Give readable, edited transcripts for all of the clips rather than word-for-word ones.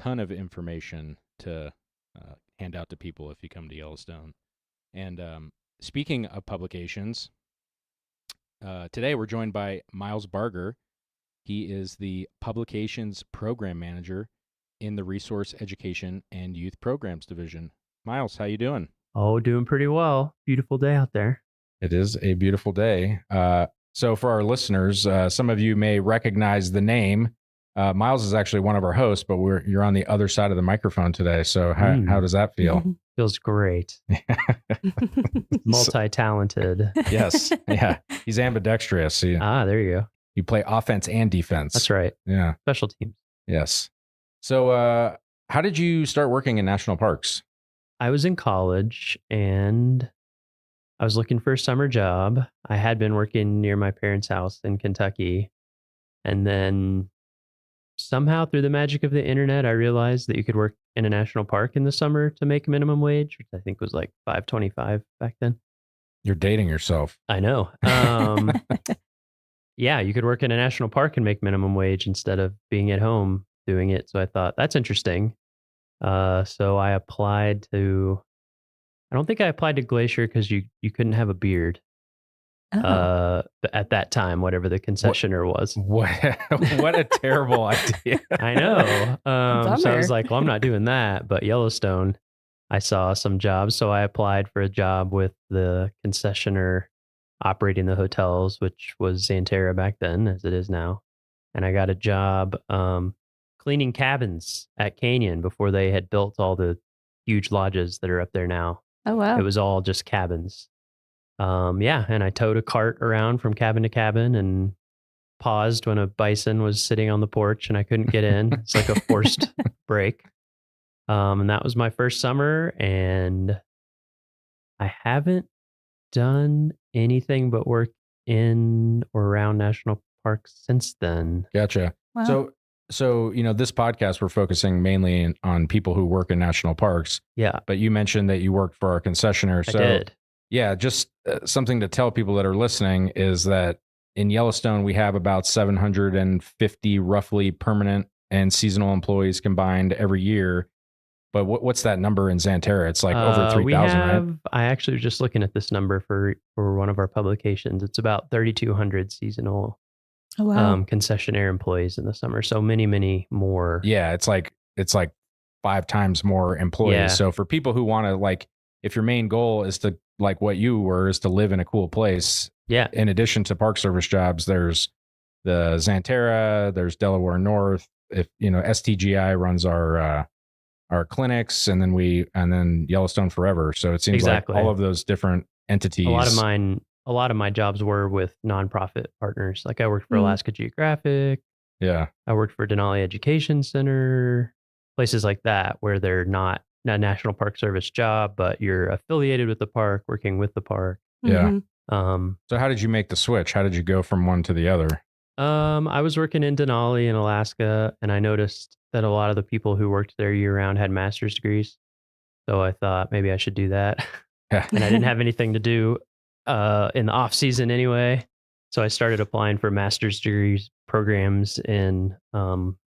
ton of information to hand out to people if you come to Yellowstone. And speaking of publications, today we're joined by Miles Barger. He is the Publications Program Manager in the Resource Education and Youth Programs Division. Miles, how you doing? Oh, doing pretty well. Beautiful day out there. It is a beautiful day. So for our listeners, some of you may recognize the name. Miles is actually one of our hosts, but you're on the other side of the microphone today. So how does that feel? Feels great. Multi-talented. Yes. Yeah. He's ambidextrous. There you go. You play offense and defense. That's right. Yeah. Special teams. Yes. So how did you start working in national parks? I was in college and I was looking for a summer job. I had been working near my parents' house in Kentucky. And then somehow through the magic of the internet, I realized that you could work in a national park in the summer to make minimum wage, which I think was like $5.25 back then. You're dating yourself. I know. Yeah, you could work in a national park and make minimum wage instead of being at home doing it. So I thought that's interesting. So I applied to, I don't think I applied to Glacier because you couldn't have a beard. At that time, whatever the concessionaire was. What a terrible idea. I know. So I was like, well, I'm not doing that. But Yellowstone, I saw some jobs. So I applied for a job with the concessionaire operating the hotels, which was Xanterra back then, as it is now. And I got a job cleaning cabins at Canyon before they had built all the huge lodges that are up there now. Oh, wow. It was all just cabins. And I towed a cart around from cabin to cabin and paused when a bison was sitting on the porch and I couldn't get in. It's like a forced break. And that was my first summer, and I haven't done anything but work in or around national parks since then. Gotcha. Wow. So, this podcast, we're focusing mainly on people who work in national parks. Yeah. But you mentioned that you worked for our concessionaire. So I did. Yeah, just something to tell people that are listening is that in Yellowstone, we have about 750 roughly permanent and seasonal employees combined every year. But what's that number in Xanterra? It's like over 3,000, right? I actually was just looking at this number for one of our publications. It's about 3,200 seasonal concessionaire employees in the summer. So many, many more. Yeah, it's like 5 times more employees. Yeah. So for people who want to, if your main goal is to, like what you were, is to live in a cool place. Yeah. In addition to Park Service jobs, there's the Xanterra, there's Delaware North. If STGI runs our clinics, and then Yellowstone Forever. So it seems like all of those different entities. A lot of my jobs were with nonprofit partners. Like I worked for Alaska Geographic. Yeah. I worked for Denali Education Center, places like that where they're not a National Park Service job, but you're affiliated with the park, working with the park. Yeah. So how did you make the switch? How did you go from one to the other? I was working in Denali in Alaska, and I noticed that a lot of the people who worked there year round had master's degrees. So I thought maybe I should do that. Yeah. And I didn't have anything to do in the off season anyway. So I started applying for master's degrees programs in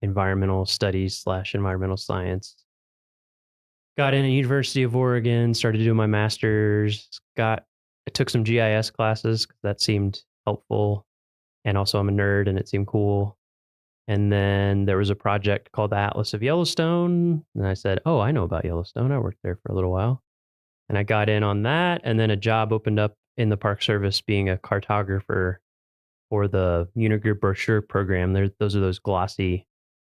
environmental studies / environmental science. Got in at University of Oregon, started doing my master's, I took some GIS classes because that seemed helpful. And also I'm a nerd and it seemed cool. And then there was a project called the Atlas of Yellowstone. And I said, oh, I know about Yellowstone. I worked there for a little while. And I got in on that. And then a job opened up in the Park Service being a cartographer for the Unigrid brochure program. Those are those glossy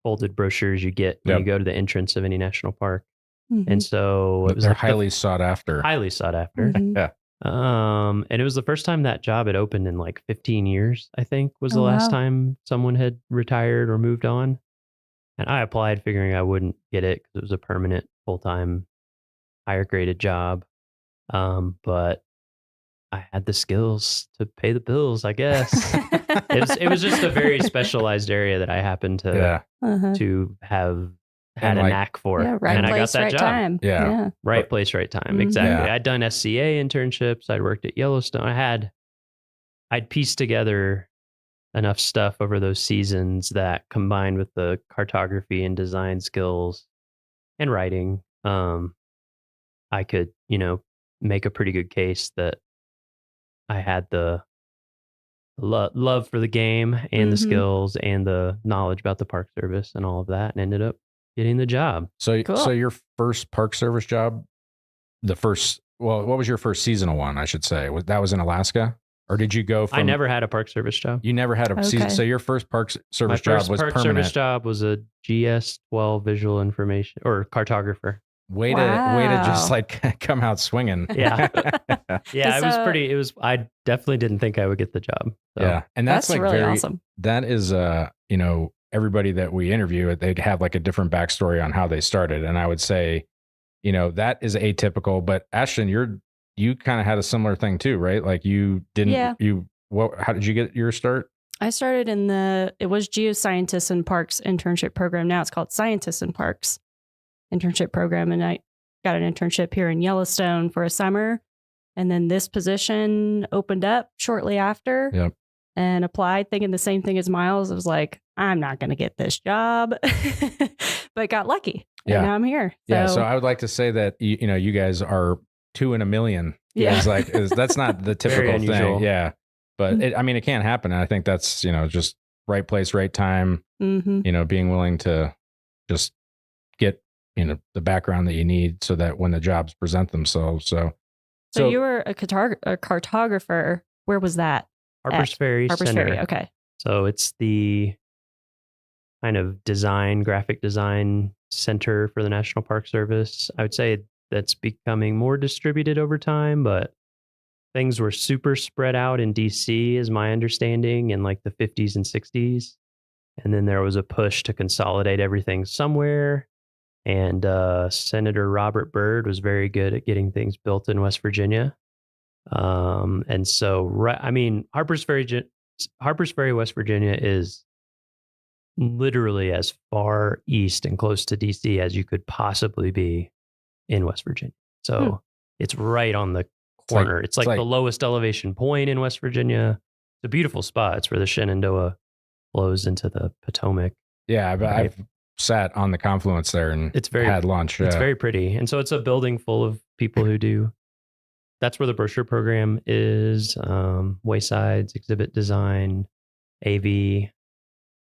folded brochures you get when you go to the entrance of any national park. Mm-hmm. And so it was they're highly sought after. Highly sought after. Mm-hmm. Yeah. And it was the first time that job had opened in like 15 years, I think was the last time someone had retired or moved on. And I applied figuring I wouldn't get it because it was a permanent, full-time, higher graded job. But I had the skills to pay the bills, I guess. It was just a very specialized area that I happened to have had a knack for. Yeah, right and place, I got that right job. time. Yeah. Right place, right time. Mm-hmm. Exactly. Yeah. I'd done SCA internships. I'd worked at Yellowstone. I'd pieced together enough stuff over those seasons that combined with the cartography and design skills and writing, I could, make a pretty good case that I had the love for the game and the skills and the knowledge about the Park Service and all of that, and ended up getting the job. So, Cool. so your first Park Service job, what was your first seasonal one? I should say that was in Alaska, or did you go from? I never had a Park Service job. You never had a season. So your first Park Service job was Park permanent. Service job was a GS-12 visual information or cartographer. Way to just like come out swinging. Yeah. Yeah, So- I definitely didn't think I would get the job. So. Yeah. And that's like really very awesome. That is everybody that we interview, they'd have like a different backstory on how they started. And I would say, that is atypical, but Ashton, you kind of had a similar thing too, right? Like you didn't how did you get your start? I started it was Geoscientists in Parks internship program. Now it's called Scientists in Parks internship program. And I got an internship here in Yellowstone for a summer. And then this position opened up shortly after. Yep. And applied thinking the same thing as Miles. I was like, I'm not going to get this job, but got lucky. Yeah. And now I'm here. So I would like to say that, you guys are 2 in a million. Yeah. That's not the typical Very unusual. thing. Yeah. But it can happen. And I think that's, just right place, right time, being willing to just get, the background that you need so that when the jobs present themselves. So you were a cartographer. Where was that? Harper's Ferry Harper's Center. Ferry. Okay. So it's the kind of graphic design center for the National Park Service. I would say that's becoming more distributed over time, but things were super spread out in DC, is my understanding, in like the 50s and 60s. And then there was a push to consolidate everything somewhere. And Senator Robert Byrd was very good at getting things built in West Virginia. And so, Harper's Ferry, West Virginia is literally as far east and close to DC as you could possibly be in West Virginia. So it's right on the corner. It's like the lowest elevation point in West Virginia. It's a beautiful spot. It's where the Shenandoah flows into the Potomac. Yeah, I've sat on the confluence there and had lunch. It's very pretty. And so it's a building full of people who do. That's where the brochure program is, waysides, exhibit design, AV,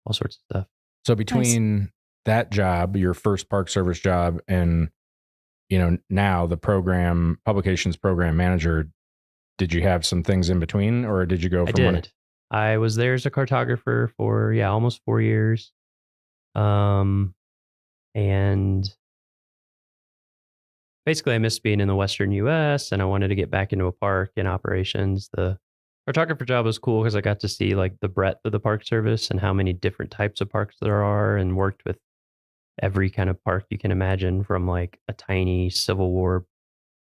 all sorts of stuff. So between that job, your first Park Service job, and now the publications program manager, did you have some things in between, or did you go from one? I was there as a cartographer for almost 4 years. And basically I missed being in the Western US and I wanted to get back into a park and operations. The cartographer job was cool because I got to see like the breadth of the Park Service and how many different types of parks there are, and worked with every kind of park you can imagine, from like a tiny Civil War,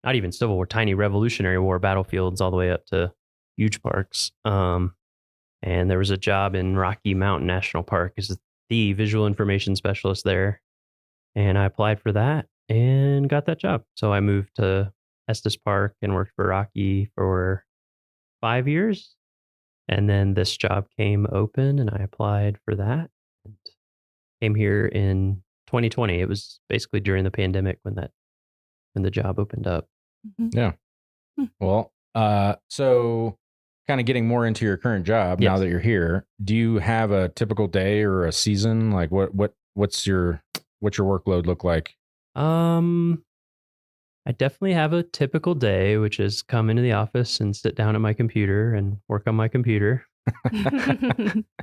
not even Civil War, tiny Revolutionary War battlefields, all the way up to huge parks. And there was a job in Rocky Mountain National Park as the visual information specialist there. And I applied for that and got that job. So I moved to Estes Park and worked for Rocky for 5 years. And then this job came open and I applied for that. And came here in 2020. It was basically during the pandemic when the job opened up. Yeah. Well, so kind of getting more into your current job now that you're here, do you have a typical day or a season? Like what's your workload look like? I definitely have a typical day, which is come into the office and sit down at my computer and work on my computer.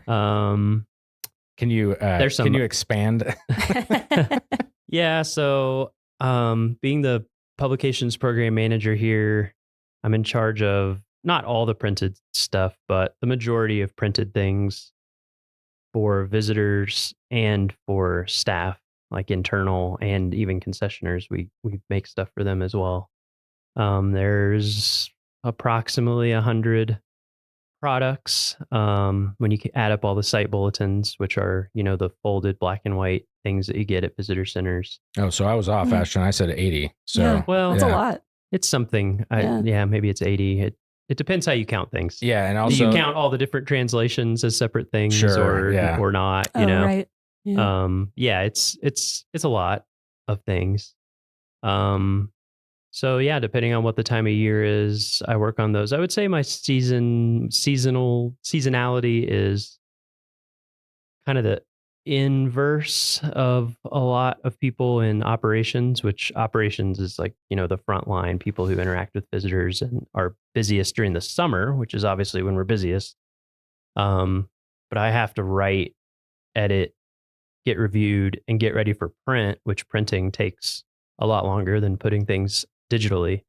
Can you expand? Yeah. So, being the publications program manager here, I'm in charge of not all the printed stuff, but the majority of printed things for visitors and for staff, like internal and even concessioners. We make stuff for them as well. There's approximately 100 products when you add up all the site bulletins, which are, the folded black and white things that you get at visitor centers. Oh, so I was off, Ashton. I said 80. So yeah, well, that's a lot. It's something. Maybe it's 80. it depends how you count things. Yeah, and Do also you count all the different translations as separate things, Sure, or yeah. or not? Oh, right. Yeah. Yeah, it's a lot of things. So yeah, depending on what the time of year is, I work on those. I would say my seasonality is kind of the inverse of a lot of people in operations, which operations is like, the front line, people who interact with visitors and are busiest during the summer, which is obviously when we're busiest. But I have to write, edit, get reviewed, and get ready for print, which printing takes a lot longer than putting things digitally.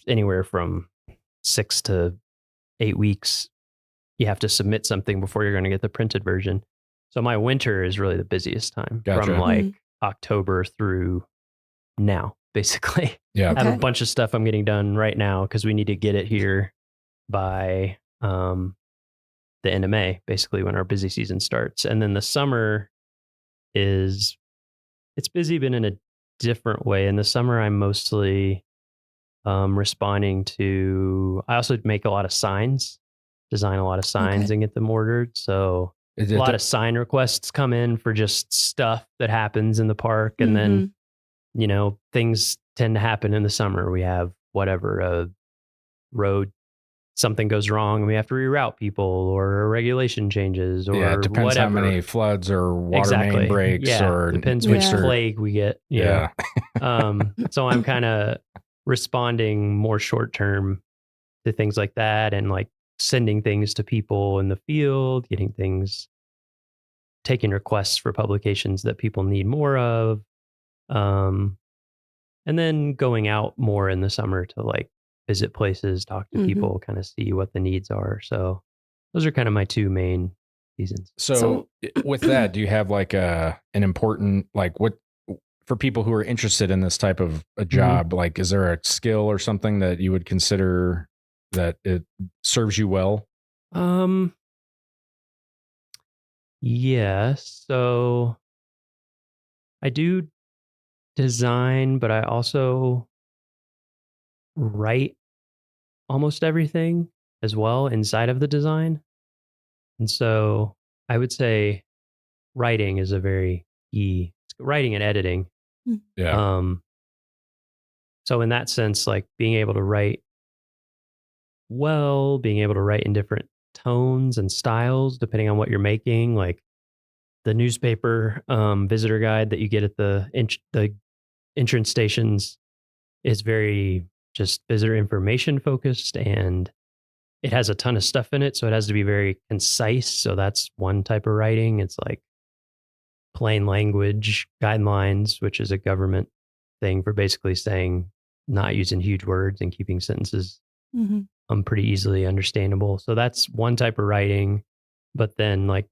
Anywhere from 6 to 8 weeks, you have to submit something before you're going to get the printed version. So my winter is really the busiest time Gotcha. from like October through now, basically. Yeah. I have a bunch of stuff I'm getting done right now because we need to get it here by the end of May, basically when our busy season starts. And then the summer it's busy, but in a different way. In the summer, I'm mostly responding to, I also make a lot of signs, design a lot of signs and get them ordered. So a lot of sign requests come in for just stuff that happens in the park. And then, things tend to happen in the summer. We have whatever, a road, something goes wrong and we have to reroute people, or a regulation changes, or it depends whatever. how many floods or water main breaks, or depends which plague we get. Yeah. So I'm kind of responding more short term to things like that, and like sending things to people in the field, getting things, taking requests for publications that people need more of. And then going out more in the summer to like visit places, talk to people, kind of see what the needs are. So those are kind of my two main seasons. So with that, do you have like an important, like what, for people who are interested in this type of a job, like, is there a skill or something that you would consider that it serves you well? Yes. So I do design, but I also write almost everything as well inside of the design. And so I would say writing is a very key, writing and editing. Yeah. So in that sense, like being able to write well, being able to write in different tones and styles, depending on what you're making, like the newspaper visitor guide that you get at the entrance stations is very just visitor information focused, and it has a ton of stuff in it. So it has to be very concise. So that's one type of writing. It's like plain language guidelines, which is a government thing for basically saying not using huge words and keeping sentences pretty easily understandable. So that's one type of writing. But then like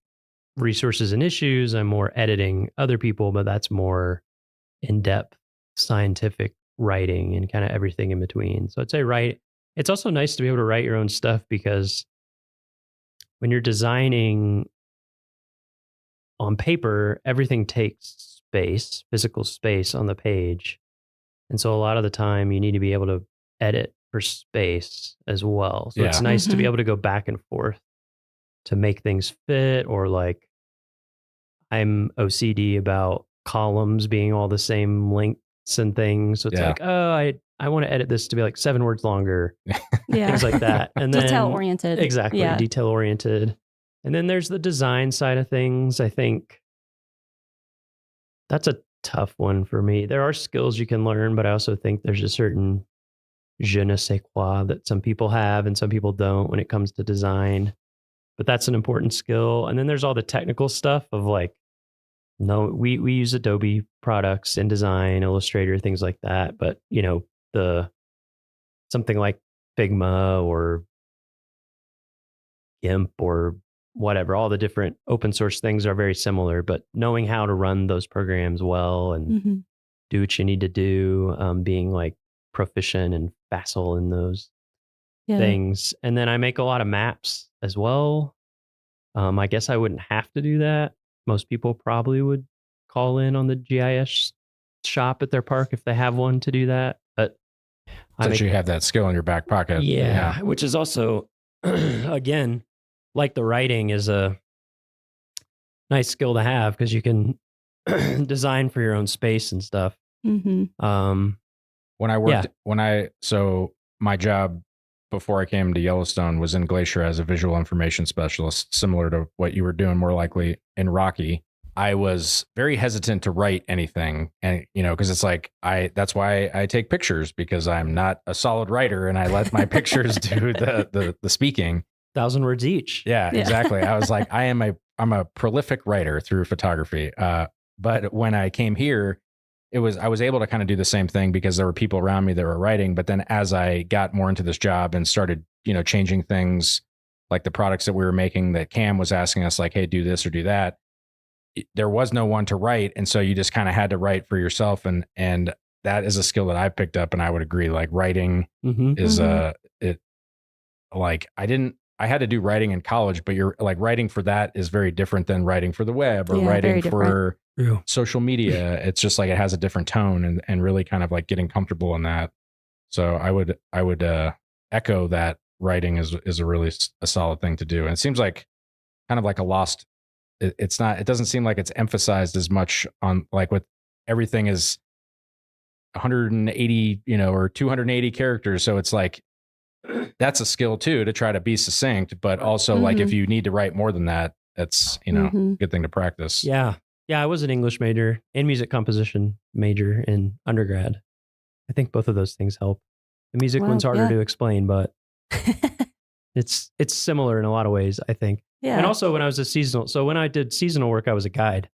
resources and issues, I'm more editing other people, but that's more in-depth scientific writing and kind of everything in between. So I'd say write. It's also nice to be able to write your own stuff, because when you're designing on paper, everything takes space, physical space on the page. And so a lot of the time you need to be able to edit for space as well. So it's nice to be able to go back and forth to make things fit, or like I'm OCD about columns being all the same lengths and things. So it's like, oh, I want to edit this to be like 7 words longer. Things like that. And then detail oriented. Exactly. Detail oriented. And then there's the design side of things. I think that's a tough one for me. There are skills you can learn, but I also think there's a certain je ne sais quoi that some people have and some people don't when it comes to design. But that's an important skill. And then there's all the technical stuff of like, no, we use Adobe products in design, Illustrator, things like that. But something like Figma or GIMP or whatever, all the different open source things are very similar, but knowing how to run those programs well and do what you need to do, being like proficient and facile in those things. And then I make a lot of maps as well. I guess I wouldn't have to do that. Most people probably would call in on the GIS shop at their park if they have one to do that. But Since you have that skill in your back pocket. Yeah, which is also, again, like the writing is a nice skill to have because you can design for your own space and stuff. Mm-hmm. So my job before I came to Yellowstone was in Glacier as a visual information specialist, similar to what you were doing more likely in Rocky. I was very hesitant to write anything, and because it's like that's why I take pictures, because I'm not a solid writer and I let my pictures do the speaking. 1,000 words each. Yeah, exactly. I was like, I'm a prolific writer through photography. But when I came here, I was able to kind of do the same thing because there were people around me that were writing. But then as I got more into this job and started, changing things like the products that we were making, that Cam was asking us like, hey, do this or do that. There was no one to write. And so you just kind of had to write for yourself. And that is a skill that I picked up. And I would agree, like writing is I had to do writing in college, but you're like writing for that is very different than writing for the web or writing for social media. It's just like, it has a different tone and really kind of like getting comfortable in that. So I would echo that writing is a really a solid thing to do. And it seems like kind of like a lost, it doesn't seem like it's emphasized as much on like with everything is 180, or 280 characters. So it's like, that's a skill too, to try to be succinct, but also like if you need to write more than that, that's, good thing to practice. Yeah. Yeah. I was an English major and music composition major in undergrad. I think both of those things help. The music one's harder to explain, but it's similar in a lot of ways, I think. Yeah. And also when I did seasonal work, I was a guide.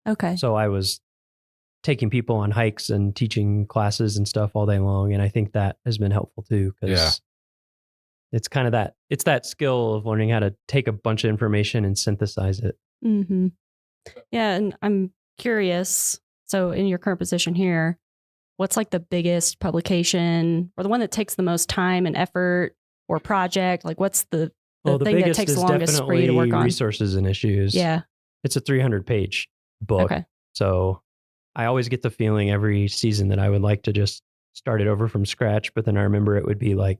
Okay. So I was taking people on hikes and teaching classes and stuff all day long. And I think that has been helpful too, because it's kind of that skill of learning how to take a bunch of information and synthesize it. Mm-hmm. Yeah. And I'm curious. So in your current position here, what's like the biggest publication or the one that takes the most time and effort or project? Like what's the thing that takes the longest for you to work on? Resources and issues. Yeah. It's a 300-page book. Okay. So I always get the feeling every season that I would like to just start it over from scratch. But then I remember it would be like,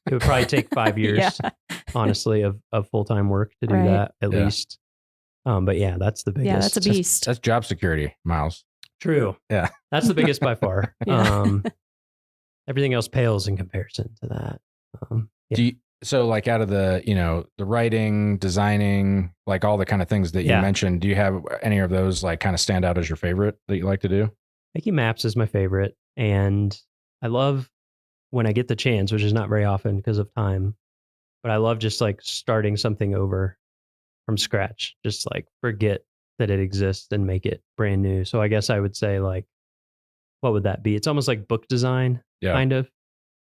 it would probably take 5 years, honestly, of full-time work to do that at least. But yeah, that's the biggest. Yeah, that's a beast. That's job security, Miles. True. Yeah. That's the biggest by far. Everything else pales in comparison to that. So like out of the, the writing, designing, like all the kind of things that you mentioned, do you have any of those like kind of stand out as your favorite that you like to do? Making maps is my favorite. And I love when I get the chance, which is not very often because of time, but I love just like starting something over from scratch, just like forget that it exists and make it brand new. So I guess I would say like, what would that be? It's almost like book design, kind of,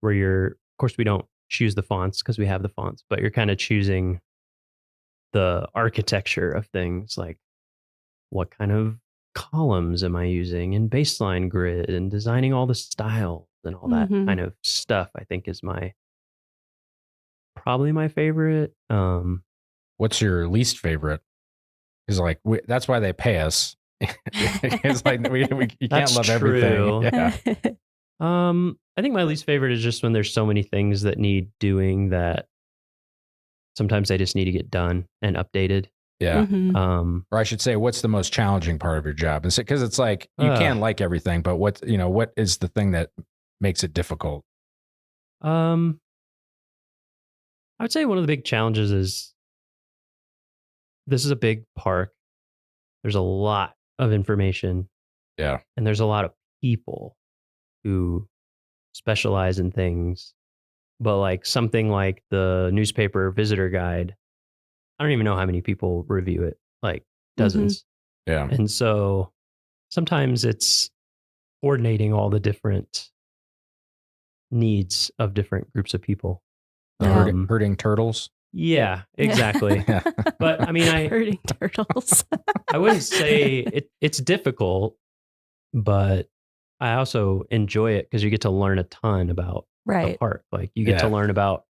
where of course we don't choose the fonts because we have the fonts, but you're kind of choosing the architecture of things, like what kind of columns am I using and baseline grid and designing all the styles and all that kind of stuff. I think is probably my favorite. What's your least favorite? Because like that's why they pay us. It's like you can't love everything. Yeah. I think my least favorite is just when there's so many things that need doing that sometimes they just need to get done and updated. Yeah. Or I should say, what's the most challenging part of your job? Because it's like you can't like everything, but what is the thing that makes it difficult? I would say one of the big challenges is this is a big park. There's a lot of information. Yeah. And there's a lot of people who specialize in things. But like something like the newspaper visitor guide, I don't even know how many people review it, like dozens. Yeah. And so sometimes it's coordinating all the different needs of different groups of people. Herding turtles. Yeah, exactly. But I mean, herding turtles. I wouldn't say it's difficult, but I also enjoy it because you get to learn a ton about the park. Like you get to learn about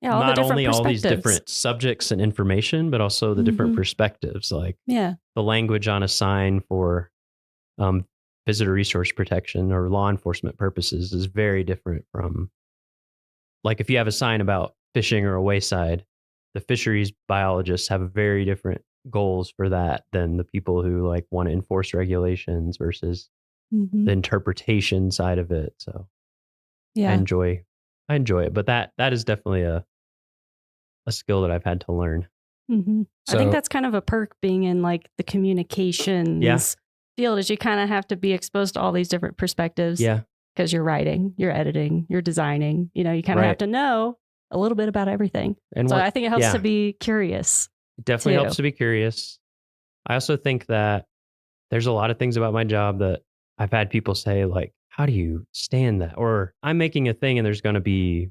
not only all these different subjects and information, but also the different perspectives, like the language on a sign for visitor resource protection or law enforcement purposes is very different from, like, if you have a sign about fishing or a wayside, the fisheries biologists have very different goals for that than the people who like want to enforce regulations versus Mhm. the interpretation side of it. So Yeah. I enjoy it, but that is definitely a skill that I've had to learn. Mhm. I So- think that's kind of a perk being in like the communications field, is you kind of have to be exposed to all these different perspectives. Yeah. Because you're writing, you're editing, you're designing. You know, you kind of Right. have to know a little bit about everything. And So what- I think it helps yeah. to be curious. It definitely too. helps to be curious. I also think that there's a lot of things about my job that I've had people say, like, how do you stand that? Or I'm making a thing and there's going to be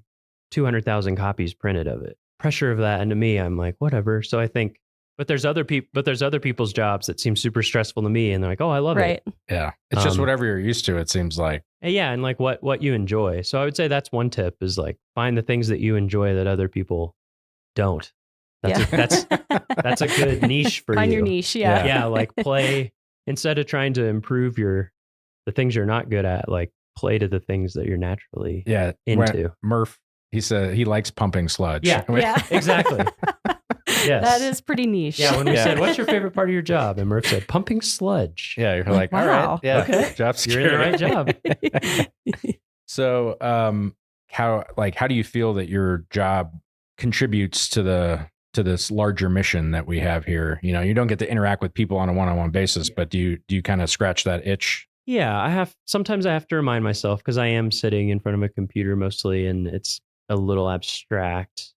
200,000 copies printed of it. Pressure of that. And to me, I'm like, whatever. So I think, but there's other people's jobs that seem super stressful to me. And they're like, oh, I love Right. it. Yeah. It's just Um, whatever you're used to, it seems like. And yeah. And like what you enjoy. So I would say that's one tip, is like find the things that you enjoy that other people don't. That's a good niche for Find you. your niche. Yeah. Yeah, like play instead of trying to improve the things you're not good at, like play to the things that you're naturally Yeah. into. Murph, he said he likes pumping sludge. Yeah. Yeah. Exactly. Yes. That is pretty niche. Yeah, when we Yeah. said, what's your favorite part of your job? And Murph said, pumping sludge. Yeah, you're like, all Wow. right. Yeah. Okay. Job You're in the right security. job. So, how do you feel that your job contributes to this larger mission that we have here? You know, you don't get to interact with people on a one-on-one basis, but do you kind of scratch that itch? Yeah, sometimes I have to remind myself, because I am sitting in front of a computer mostly, and it's a little abstract.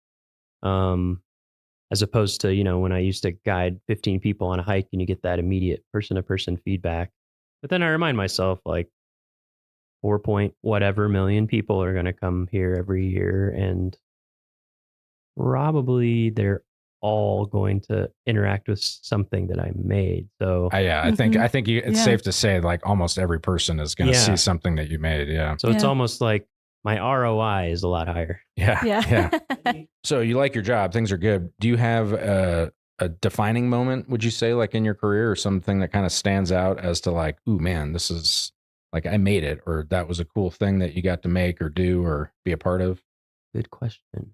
As opposed to, you know, when I used to guide 15 people on a hike and you get that immediate person-to-person feedback. But then I remind myself, like, 4 point whatever million people are going to come here every year, and probably they're all going to interact with something that I made. So I think it's Yeah. safe to say like almost every person is going to Yeah. see something that you made. Yeah. it's Yeah. almost like my ROI is a lot higher. Yeah. Yeah. So you like your job, things are good. Do you have a defining moment, would you say, like in your career, or something that kind of stands out as to like, ooh, man, this is like I made it, or that was a cool thing that you got to make or do or be a part of? Good question.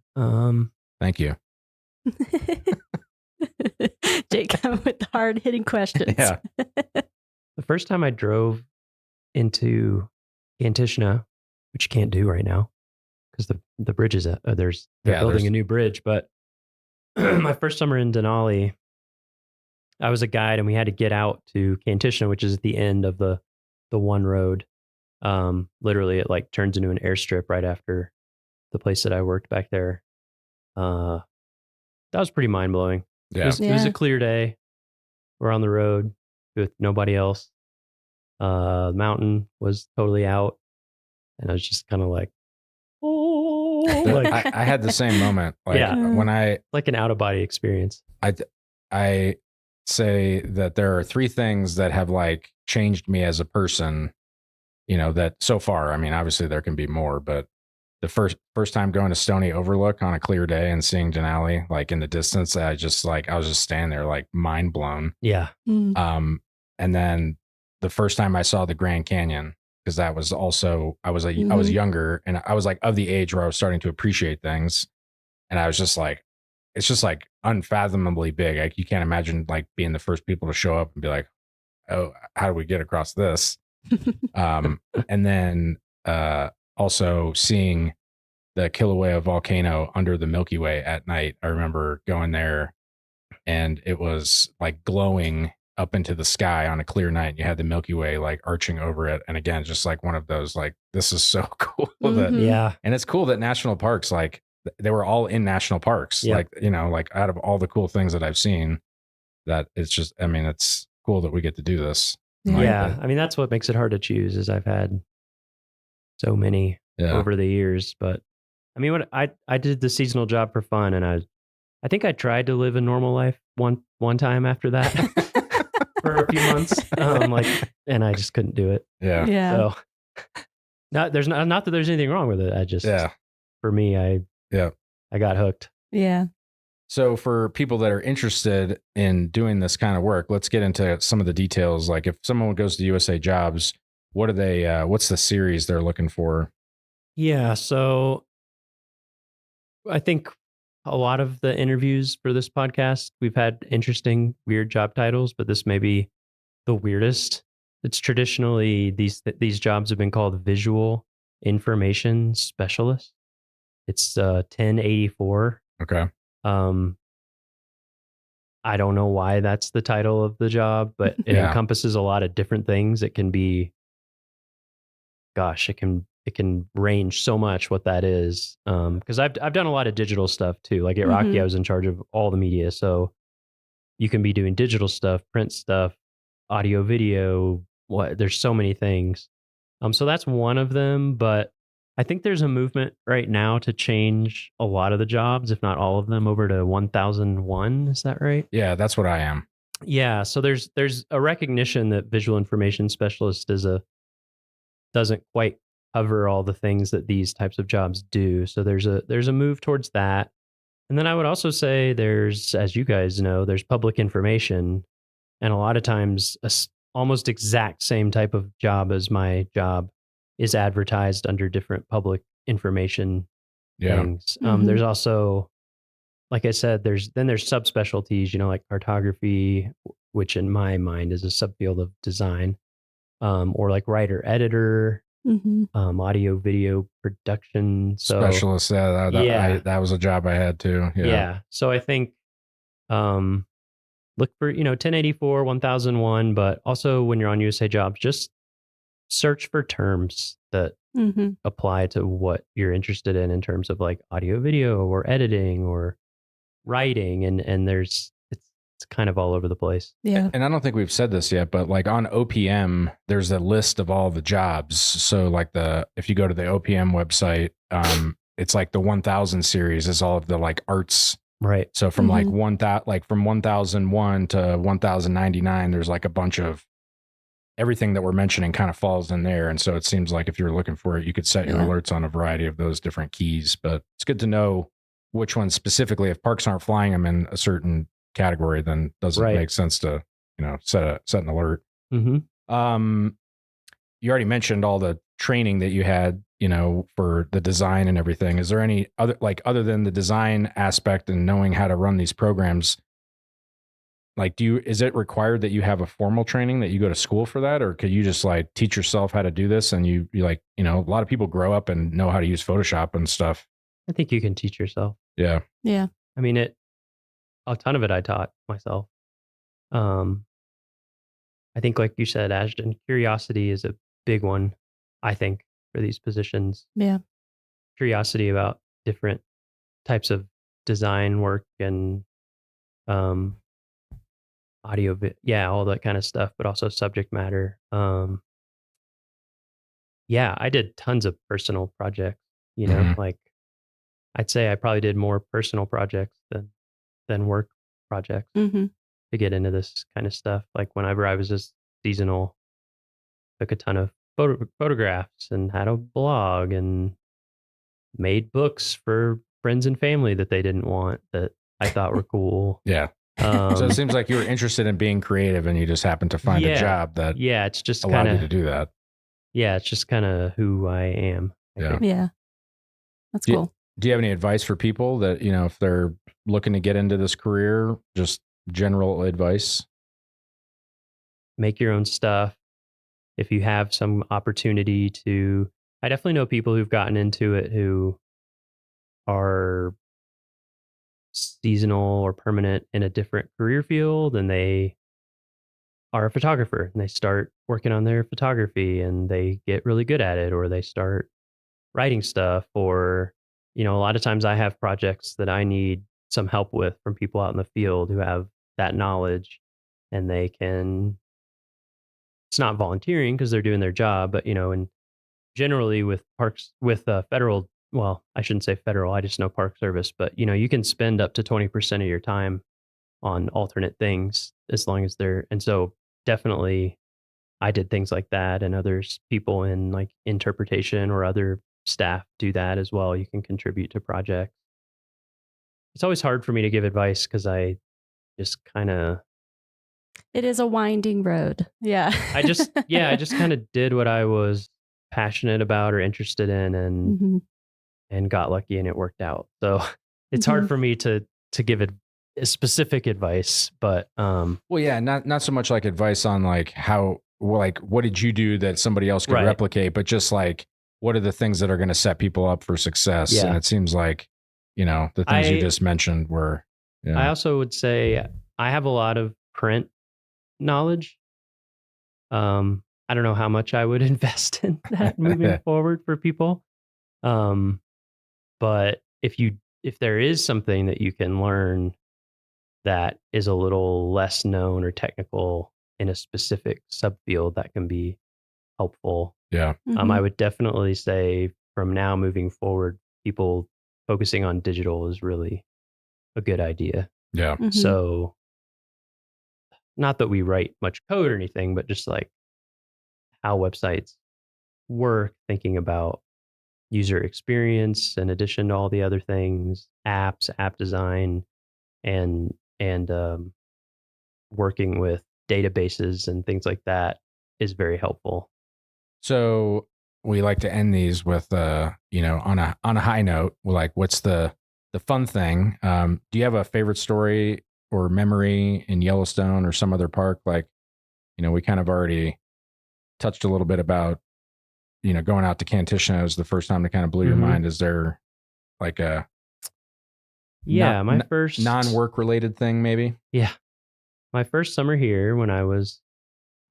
Thank you. Jake coming with the hard hitting questions. Yeah. The first time I drove into Kantishna, which you can't do right now because the bridge is they're building there's- a new bridge. But my first summer in Denali, I was a guide and we had to get out to Kantishna, which is at the end of the one road. Literally, it like turns into an airstrip right after the place that I worked back there. That was pretty mind blowing. Yeah. It was Yeah. a clear day. We're on the road with nobody else. The mountain was totally out, and I was just kind of like, oh, like, I had the same moment. Like Yeah. when I like an out of body experience. I say that there are three things that have like changed me as a person, you know, that so far, I mean, obviously there can be more, but the first time going to Stony Overlook on a clear day and seeing Denali, like in the distance, I was just standing there like mind blown. Yeah. Mm. And then the first time I saw the Grand Canyon, because that was also, I was Mhm. younger and I was like of the age where I was starting to appreciate things. And I was just like, it's just like unfathomably big. Like you can't imagine like being the first people to show up and be like, oh, how do we get across this? And then also seeing the Kilauea volcano under the Milky Way at night. I remember going there and it was like glowing up into the sky on a clear night. You had the Milky Way like arching over it. And again, just like one of those, like, this is so cool. That, Mhm. Yeah. and it's cool that national parks, like they were all in national parks. Yeah. Like, you know, like out of all the cool things that I've seen, that it's just, I mean, it's cool that we get to do this. Like, Yeah. I mean, that's what makes it hard to choose, is I've had so many Yeah. over the years. But I mean, what I did the seasonal job for fun, and I think I tried to live a normal life one time after that for a few months. And I just couldn't do it. Yeah. Yeah. So not that there's anything wrong with it. I just, Yeah. for me, I got hooked. Yeah. So for people that are interested in doing this kind of work, let's get into some of the details. Like if someone goes to USA Jobs, What are they? What's the series they're looking for? Yeah, so I think a lot of the interviews for this podcast, we've had interesting, weird job titles, but this may be the weirdest. It's traditionally these jobs have been called visual information specialist. It's 1084. Okay. I don't know why that's the title of the job, but it Yeah. encompasses a lot of different things. It can be, gosh, it can range so much what that is. Because I've done a lot of digital stuff too. Like at Rocky, I was in charge of all the media, so you can be doing digital stuff, print stuff, audio, video. There's so many things. So that's one of them, but I think there's a movement right now to change a lot of the jobs, if not all of them, over to 1001. Is that right? Yeah, that's what I am. Yeah. So there's a recognition that visual information specialist doesn't quite cover all the things that these types of jobs do. So there's a move towards that. And then I would also say there's, as you guys know, there's public information, and a lot of times almost exact same type of job as my job is advertised under different public information things. There's also, like I said, there's subspecialties, like cartography, which in my mind is a subfield of design, or like writer editor, audio video production. So Specialist. That was a job I had too. Yeah. So I think look for 1084, 1001, but also when you're on USA Jobs, just search for terms that apply to what you're interested in terms of like audio video or editing or writing, and it's kind of all over the place. Yeah. And I don't think we've said this yet, but like on OPM, there's a list of all the jobs. So like if you go to the OPM website, it's like the 1000 series is all of the like arts. Right. So from like from 1001 to 1099, there's like a bunch of everything that we're mentioning kind of falls in there. And so it seems like if you're looking for it, you could set your alerts on a variety of those different keys, but it's good to know which ones specifically. If parks aren't flying them in a certain category, then doesn't make sense to set an alert. You already mentioned all the training that you had for the design and everything. Is there any other than the design aspect and knowing how to run these programs, like is it required that you have a formal training, that you go to school for that, or could you just like teach yourself how to do this? And you like a lot of people grow up and know how to use Photoshop and stuff. I think you can teach yourself. Yeah. I mean, a ton of it I taught myself. I think, like you said, Ashton, curiosity is a big one, I think, for these positions. Yeah. Curiosity about different types of design work and audio, all that kind of stuff, but also subject matter. I did tons of personal projects, like I'd say I probably did more personal projects than work projects to get into this kind of stuff. Like whenever I was just seasonal, took a ton of photographs and had a blog and made books for friends and family that they didn't want that I thought were cool. Yeah. So it seems like you were interested in being creative and you just happened to find a job that it's just allowed you to do that. Yeah, it's just kind of who I am. Yeah. That's cool. Do you have any advice for people that, if they're looking to get into this career, just general advice? Make your own stuff. If you have some opportunity to, I definitely know people who've gotten into it who are seasonal or permanent in a different career field, and they are a photographer and they start working on their photography and they get really good at it, or they start writing stuff, or a lot of times I have projects that I need some help with from people out in the field who have that knowledge, and it's not volunteering because they're doing their job, but and generally with parks, with federal, well, I shouldn't say federal, I just know Park Service, but you can spend up to 20% of your time on alternate things as long as and so definitely I did things like that, and people in like interpretation or other staff do that as well. You can contribute to projects. It's always hard for me to give advice because I just kind of It is a winding road. Yeah. I just kind of did what I was passionate about or interested in, and got lucky, and it worked out. So it's hard for me to give it specific advice, but well, yeah, not so much like advice on like what did you do that somebody else could replicate, but just like what are the things that are going to set people up for success. And it seems like, the things you just mentioned were. I also would say I have a lot of print knowledge. I don't know how much I would invest in that moving forward for people. But if there is something that you can learn that is a little less known or technical in a specific subfield, that can be helpful. Yeah. I would definitely say from now moving forward, people focusing on digital is really a good idea. Yeah. So not that we write much code or anything, but just like how websites work, thinking about user experience in addition to all the other things, apps, app design, and working with databases and things like that is very helpful. So we like to end these with on a high note. Like, what's the fun thing? Do you have a favorite story or memory in Yellowstone or some other park? Like, we kind of already touched a little bit about going out to Kantishna the first time to kind of blew your mind. Is there like a my first non-work related thing maybe? Yeah. My first summer here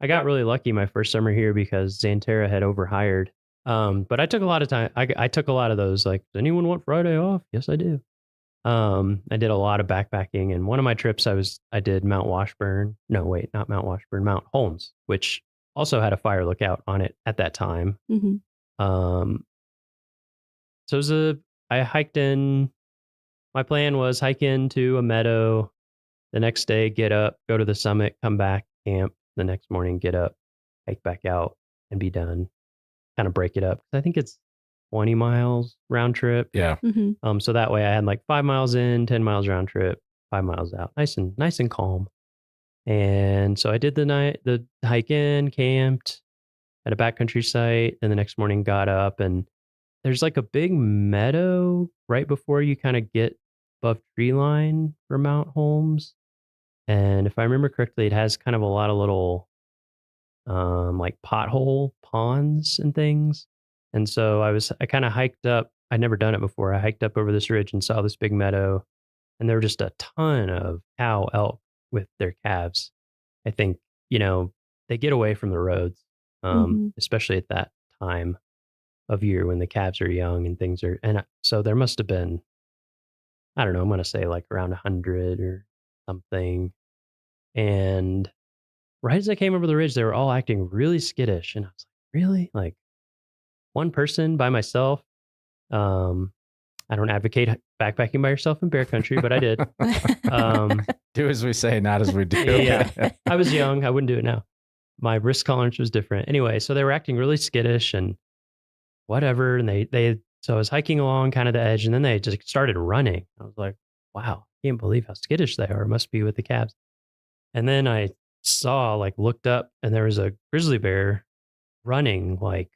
I got really lucky my first summer here because Xanterra had overhired. But I took a lot of time. I took a lot of those, like, does anyone want Friday off? Yes, I do. I did a lot of backpacking, and one of my trips I did Mount Washburn. No, wait, not Mount Washburn, Mount Holmes, which also had a fire lookout on it at that time. So I hiked in. My plan was hike into a meadow the next day, get up, go to the summit, come back, camp the next morning, get up, hike back out, and be done. Kind of break it up. I think it's 20 miles round trip. Yeah. So that way I had like 5 miles in, 10 miles round trip, 5 miles out. Nice and calm. And so I did the hike in, camped at a backcountry site, and the next morning got up, and there's like a big meadow right before you kind of get above tree line for Mount Holmes. And if I remember correctly, it has kind of a lot of little like pothole ponds and things. And so I kind of hiked up. I'd never done it before. I hiked up over this ridge and saw this big meadow, and there were just a ton of cow elk with their calves. I think, they get away from the roads, especially at that time of year when the calves are young and things are. And so there must have been, I don't know, I'm going to say like around 100 or something. And right as I came over the ridge, they were all acting really skittish. And I was like, really? Like one person by myself? I don't advocate backpacking by yourself in bear country, but I did. Do as we say, not as we do. Yeah. I was young. I wouldn't do it now. My risk tolerance was different. Anyway, so they were acting really skittish and whatever. And so I was hiking along kind of the edge, and then they just started running. I was like, wow, I can't believe how skittish they are. It must be with the calves. And then I looked up, and there was a grizzly bear running like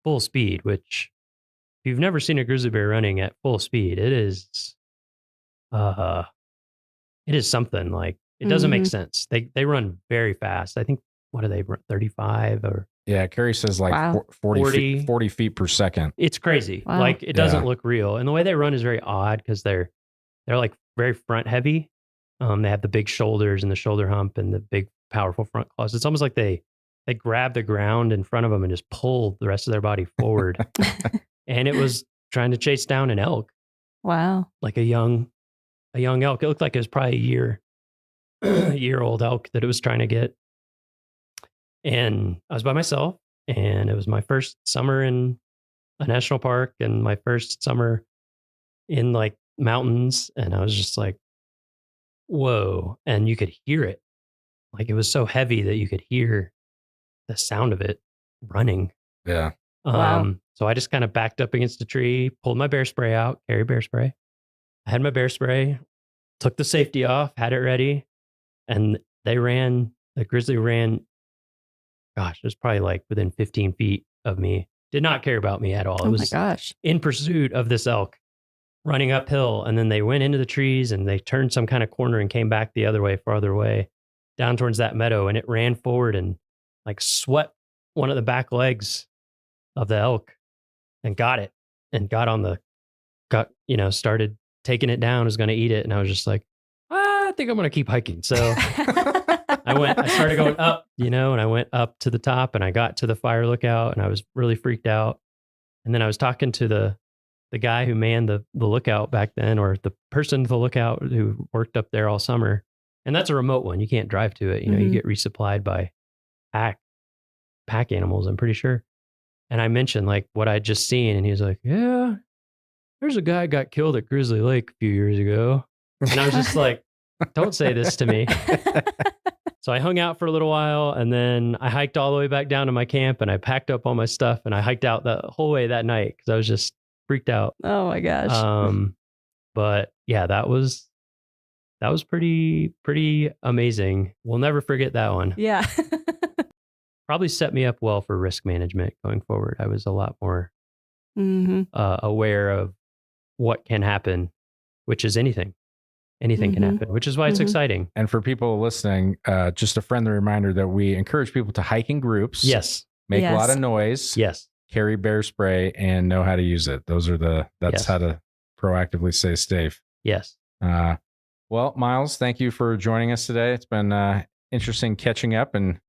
full speed, which if you've never seen a grizzly bear running at full speed, it is something. Like, it doesn't make sense. They run very fast. I think, what do they run, 35 or? Yeah, Carrie says like Wow. 40 feet per second. It's crazy. Wow. Like, it doesn't look real. And the way they run is very odd because they're like very front heavy. They have the big shoulders and the shoulder hump and the big powerful front claws. It's almost like they grab the ground in front of them and just pull the rest of their body forward. And it was trying to chase down an elk. Wow. Like a young elk. It looked like it was probably a year old elk that it was trying to get. And I was by myself, and it was my first summer in a national park and my first summer in like mountains. And I was just like, whoa. And you could hear it. Like, it was so heavy that you could hear the sound of it running. Yeah. Wow. So I just kind of backed up against a tree, pulled my bear spray out, carry bear spray. I had my bear spray, took the safety off, had it ready. And the grizzly ran, gosh, it was probably like within 15 feet of me. Did not care about me at all. Oh It my was gosh. in pursuit of this elk running uphill. And then they went into the trees and they turned some kind of corner and came back the other way, farther away, down towards that meadow. And it ran forward and like swept one of the back legs of the elk and got it and started taking it down, was going to eat it. And I was just like, I think I'm going to keep hiking. So I started going up, and I went up to the top and I got to the fire lookout and I was really freaked out. And then I was talking to the guy who manned the lookout back then, or the person at the lookout who worked up there all summer. And that's a remote one. You can't drive to it. You get resupplied by pack animals, I'm pretty sure. And I mentioned like what I'd just seen. And he was like, yeah, there's a guy got killed at Grizzly Lake a few years ago. And I was just like, don't say this to me. So I hung out for a little while and then I hiked all the way back down to my camp and I packed up all my stuff and I hiked out the whole way that night because I was just freaked out. Oh my gosh. But yeah, that was pretty amazing. We'll never forget that one. Yeah. Probably set me up well for risk management going forward. I was a lot more aware of what can happen, which is anything. Anything can happen, which is why it's exciting. And for people listening, just a friendly reminder that we encourage people to hike in groups. Yes. Make a lot of noise. Yes. Carry bear spray and know how to use it. That's how to proactively stay safe. Yes. Well, Miles, thank you for joining us today. It's been interesting catching up and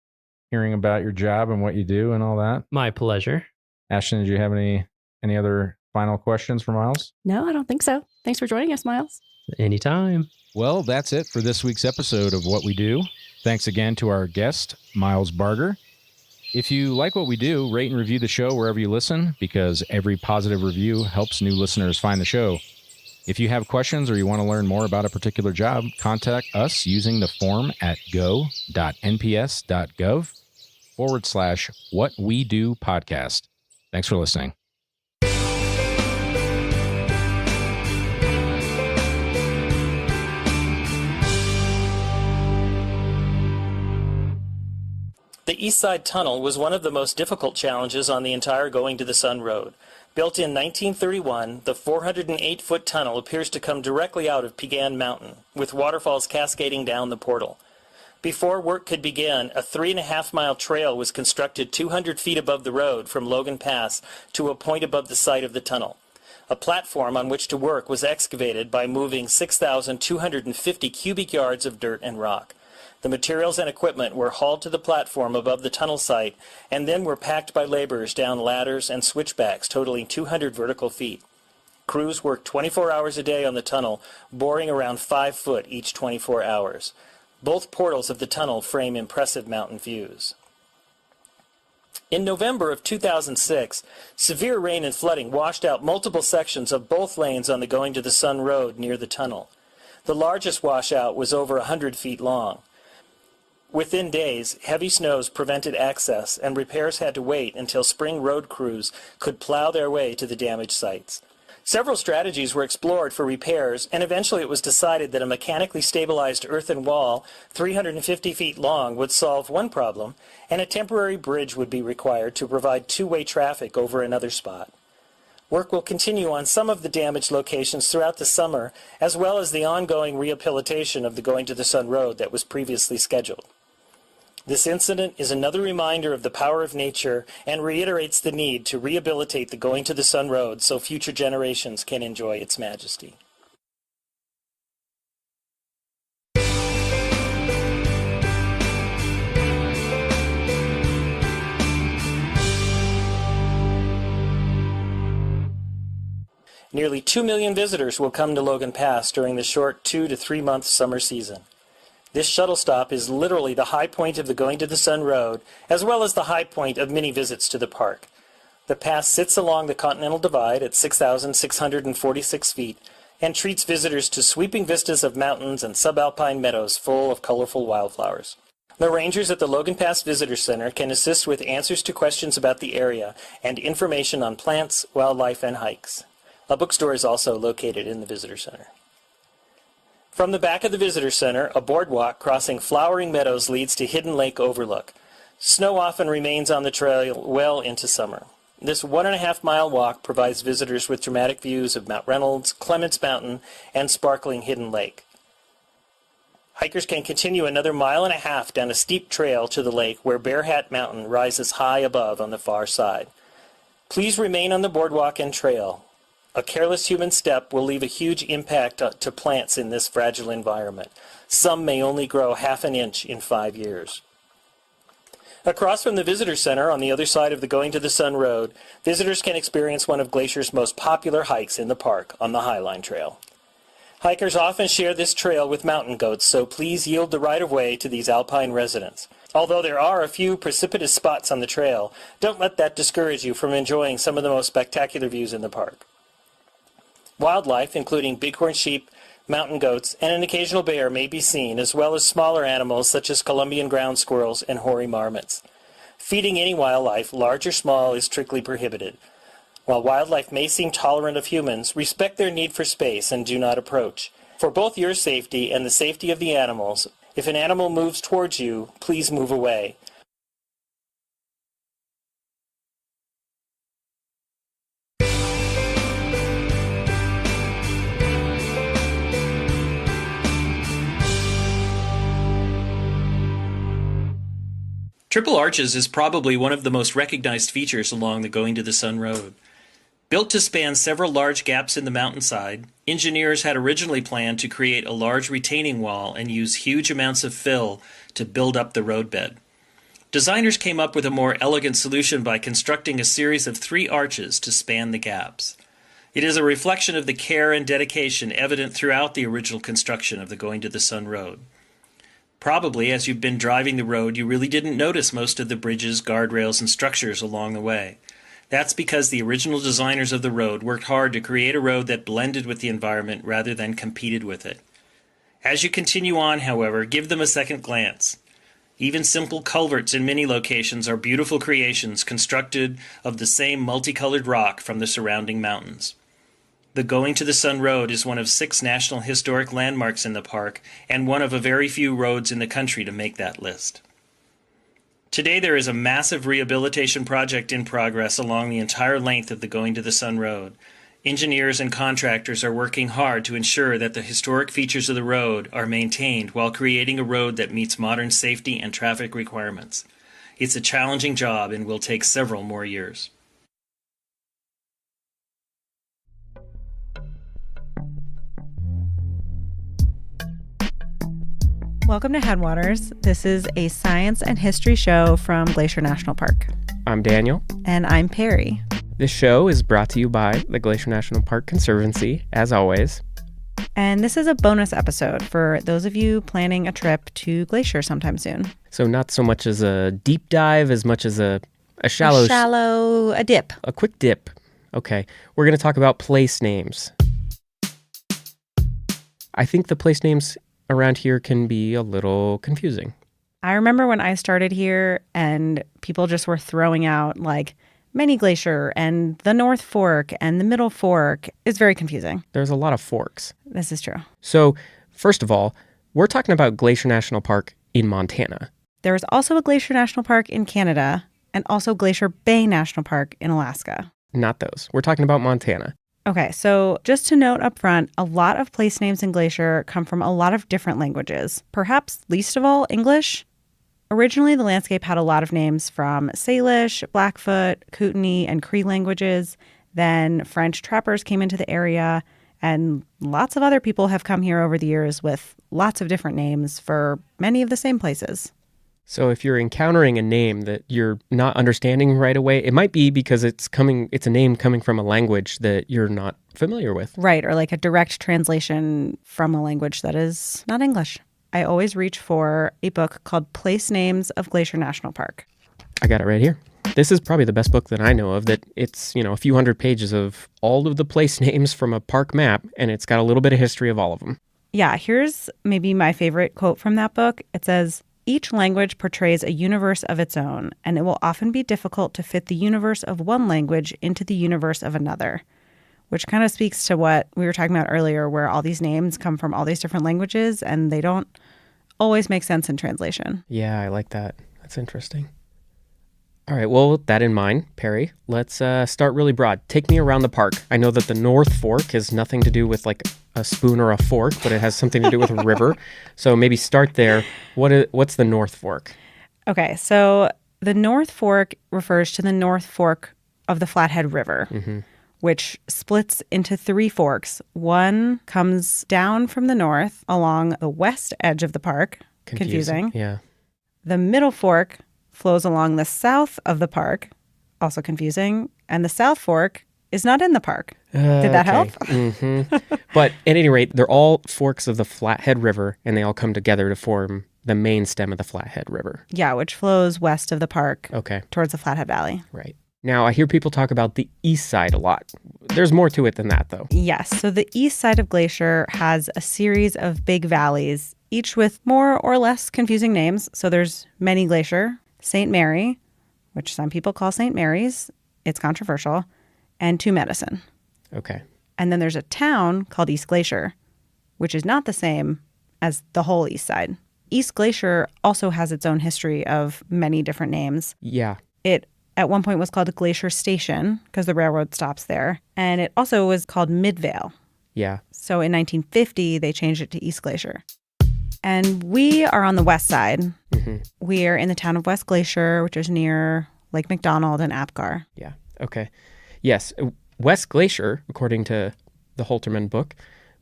hearing about your job and what you do and all that. My pleasure. Ashton, did you have any other final questions for Miles? No, I don't think so. Thanks for joining us, Miles. Anytime. Well, that's it for this week's episode of What We Do. Thanks again to our guest, Miles Barger. If you like what we do, rate and review the show wherever you listen, because every positive review helps new listeners find the show. If you have questions or you want to learn more about a particular job, contact us using the form at go.nps.gov/whatwedopodcast. Thanks for listening. The East Side Tunnel was one of the most difficult challenges on the entire Going to the Sun Road. Built in 1931, the 408-foot tunnel appears to come directly out of Pegan Mountain, with waterfalls cascading down the portal. Before work could begin, a 3.5-mile trail was constructed 200 feet above the road from Logan Pass to a point above the site of the tunnel. A platform on which to work was excavated by moving 6,250 cubic yards of dirt and rock. The materials and equipment were hauled to the platform above the tunnel site and then were packed by laborers down ladders and switchbacks totaling 200 vertical feet. Crews worked 24 hours a day on the tunnel, boring around 5 foot each 24 hours. Both portals of the tunnel frame impressive mountain views. In November of 2006, severe rain and flooding washed out multiple sections of both lanes on the Going to the Sun Road near the tunnel. The largest washout was over 100 feet long. Within days, heavy snows prevented access, and repairs had to wait until spring road crews could plow their way to the damaged sites. Several strategies were explored for repairs, and eventually it was decided that a mechanically stabilized earthen wall 350 feet long would solve one problem, and a temporary bridge would be required to provide two-way traffic over another spot. Work will continue on some of the damaged locations throughout the summer, as well as the ongoing rehabilitation of the Going to the Sun Road that was previously scheduled. This incident is another reminder of the power of nature and reiterates the need to rehabilitate the Going to the Sun Road so future generations can enjoy its majesty. Nearly 2 million visitors will come to Logan Pass during the short 2 to 3 month summer season. This shuttle stop is literally the high point of the Going to the Sun Road, as well as the high point of many visits to the park. The pass sits along the Continental Divide at 6,646 feet and treats visitors to sweeping vistas of mountains and subalpine meadows full of colorful wildflowers. The rangers at the Logan Pass Visitor Center can assist with answers to questions about the area and information on plants, wildlife, and hikes. A bookstore is also located in the Visitor Center. From the back of the visitor center, a boardwalk crossing flowering meadows leads to Hidden Lake Overlook. Snow often remains on the trail well into summer. This 1.5-mile walk provides visitors with dramatic views of Mount Reynolds, Clements Mountain, and sparkling Hidden Lake. Hikers can continue another 1.5 miles down a steep trail to the lake where Bear Hat Mountain rises high above on the far side. Please remain on the boardwalk and trail. A careless human step will leave a huge impact to plants in this fragile environment. Some may only grow 1/2 inch in 5 years. Across from the visitor center on the other side of the Going to the Sun Road, visitors can experience one of Glacier's most popular hikes in the park on the Highline Trail. Hikers often share this trail with mountain goats, so please yield the right-of-way to these alpine residents. Although there are a few precipitous spots on the trail, don't let that discourage you from enjoying some of the most spectacular views in the park. Wildlife, including bighorn sheep, mountain goats, and an occasional bear may be seen, as well as smaller animals such as Columbian ground squirrels and hoary marmots. Feeding any wildlife, large or small, is strictly prohibited. While wildlife may seem tolerant of humans, respect their need for space and do not approach. For both your safety and the safety of the animals, if an animal moves towards you, please move away. Triple Arches is probably one of the most recognized features along the Going to the Sun Road. Built to span several large gaps in the mountainside, engineers had originally planned to create a large retaining wall and use huge amounts of fill to build up the roadbed. Designers came up with a more elegant solution by constructing a series of 3 arches to span the gaps. It is a reflection of the care and dedication evident throughout the original construction of the Going to the Sun Road. Probably, as you've been driving the road, you really didn't notice most of the bridges, guardrails, and structures along the way. That's because the original designers of the road worked hard to create a road that blended with the environment rather than competed with it. As you continue on, however, give them a second glance. Even simple culverts in many locations are beautiful creations constructed of the same multicolored rock from the surrounding mountains. The Going to the Sun Road is one of 6 National Historic Landmarks in the park and one of a very few roads in the country to make that list. Today there is a massive rehabilitation project in progress along the entire length of the Going to the Sun Road. Engineers and contractors are working hard to ensure that the historic features of the road are maintained while creating a road that meets modern safety and traffic requirements. It's a challenging job and will take several more years. Welcome to Headwaters. This is a science and history show from Glacier National Park. I'm Daniel. And I'm Perry. This show is brought to you by the Glacier National Park Conservancy, as always. And this is a bonus episode for those of you planning a trip to Glacier sometime soon. So not so much as a deep dive as much as a shallow... A dip. A quick dip. Okay. We're going to talk about place names. I think the place names around here can be a little confusing. I remember when I started here and people just were throwing out like Mini Glacier and the North Fork and the Middle Fork. It's very confusing. There's a lot of forks. This is true. So, first of all, we're talking about Glacier National Park in Montana. There is also a Glacier National Park in Canada and also Glacier Bay National Park in Alaska. Not those. We're talking about Montana. Okay, so just to note up front, a lot of place names in Glacier come from a lot of different languages, perhaps least of all English. Originally, the landscape had a lot of names from Salish, Blackfoot, Kootenai, and Cree languages. Then French trappers came into the area, and lots of other people have come here over the years with lots of different names for many of the same places. So if you're encountering a name that you're not understanding right away, it might be because it's a name coming from a language that you're not familiar with. Right, or like a direct translation from a language that is not English. I always reach for a book called Place Names of Glacier National Park. I got it right here. This is probably the best book that I know of, that it's, a few hundred pages of all of the place names from a park map, and it's got a little bit of history of all of them. Yeah, here's maybe my favorite quote from that book. It says, "Each language portrays a universe of its own, and it will often be difficult to fit the universe of one language into the universe of another. which kind of speaks to what we were talking about earlier, where all these names come from all these different languages and they don't always make sense in translation. Yeah, I like that. That's interesting. All right, well, with that in mind, Perry, let's start really broad. Take me around the park. I know that the North Fork has nothing to do with like a spoon or a fork, but it has something to do with a river. So maybe start there. What's the North Fork? Okay, so the North Fork refers to the North Fork of the Flathead River, which splits into 3 forks. One comes down from the north along the west edge of the park. Confusing. Yeah. The Middle Fork flows along the south of the park, also confusing. And the South Fork is not in the park. Did that help? But at any rate, they're all forks of the Flathead River, and they all come together to form the main stem of the Flathead River. Yeah, which flows west of the park towards the Flathead Valley. Right. Now, I hear people talk about the east side a lot. There's more to it than that, though. Yes. So the east side of Glacier has a series of big valleys, each with more or less confusing names. So there's Many Glacier, St. Mary, which some people call St. Mary's. It's controversial. And Two Medicine. Okay. And then there's a town called East Glacier, which is not the same as the whole east side. East Glacier also has its own history of many different names. Yeah. It at one point was called Glacier Station because the railroad stops there. And it also was called Midvale. Yeah. So in 1950, they changed it to East Glacier. And we are on the west side. We are in the town of West Glacier, which is near Lake McDonald and Apgar. Yeah. Okay. Yes. West Glacier, according to the Holterman book,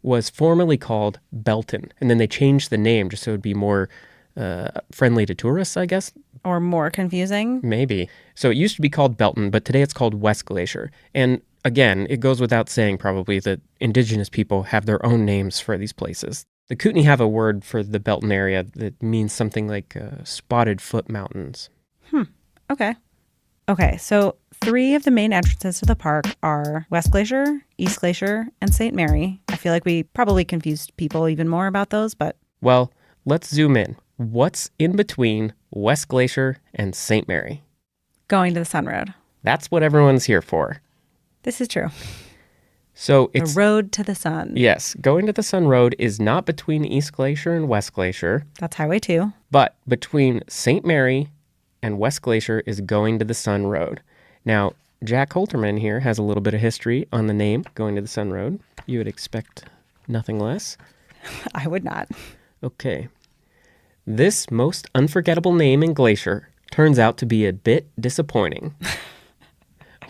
was formerly called Belton. And then they changed the name just so it would be more friendly to tourists, I guess. Or more confusing. Maybe. So it used to be called Belton, but today it's called West Glacier. And again, it goes without saying probably that indigenous people have their own names for these places. The Kootenai have a word for the Belton area that means something like spotted foot mountains. Okay, so 3 of the main entrances to the park are West Glacier, East Glacier, and St. Mary. I feel like we probably confused people even more about those, but... Well, let's zoom in. What's in between West Glacier and St. Mary? Going to the Sun Road. That's what everyone's here for. This is true. So it's the road to the sun. Yes, going to the Sun Road is not between East Glacier and West Glacier. That's Highway 2. But between St. Mary and West Glacier is going to the Sun Road. Now, Jack Holterman here has a little bit of history on the name Going to the Sun Road. You would expect nothing less. I would not. Okay. This most unforgettable name in Glacier turns out to be a bit disappointing.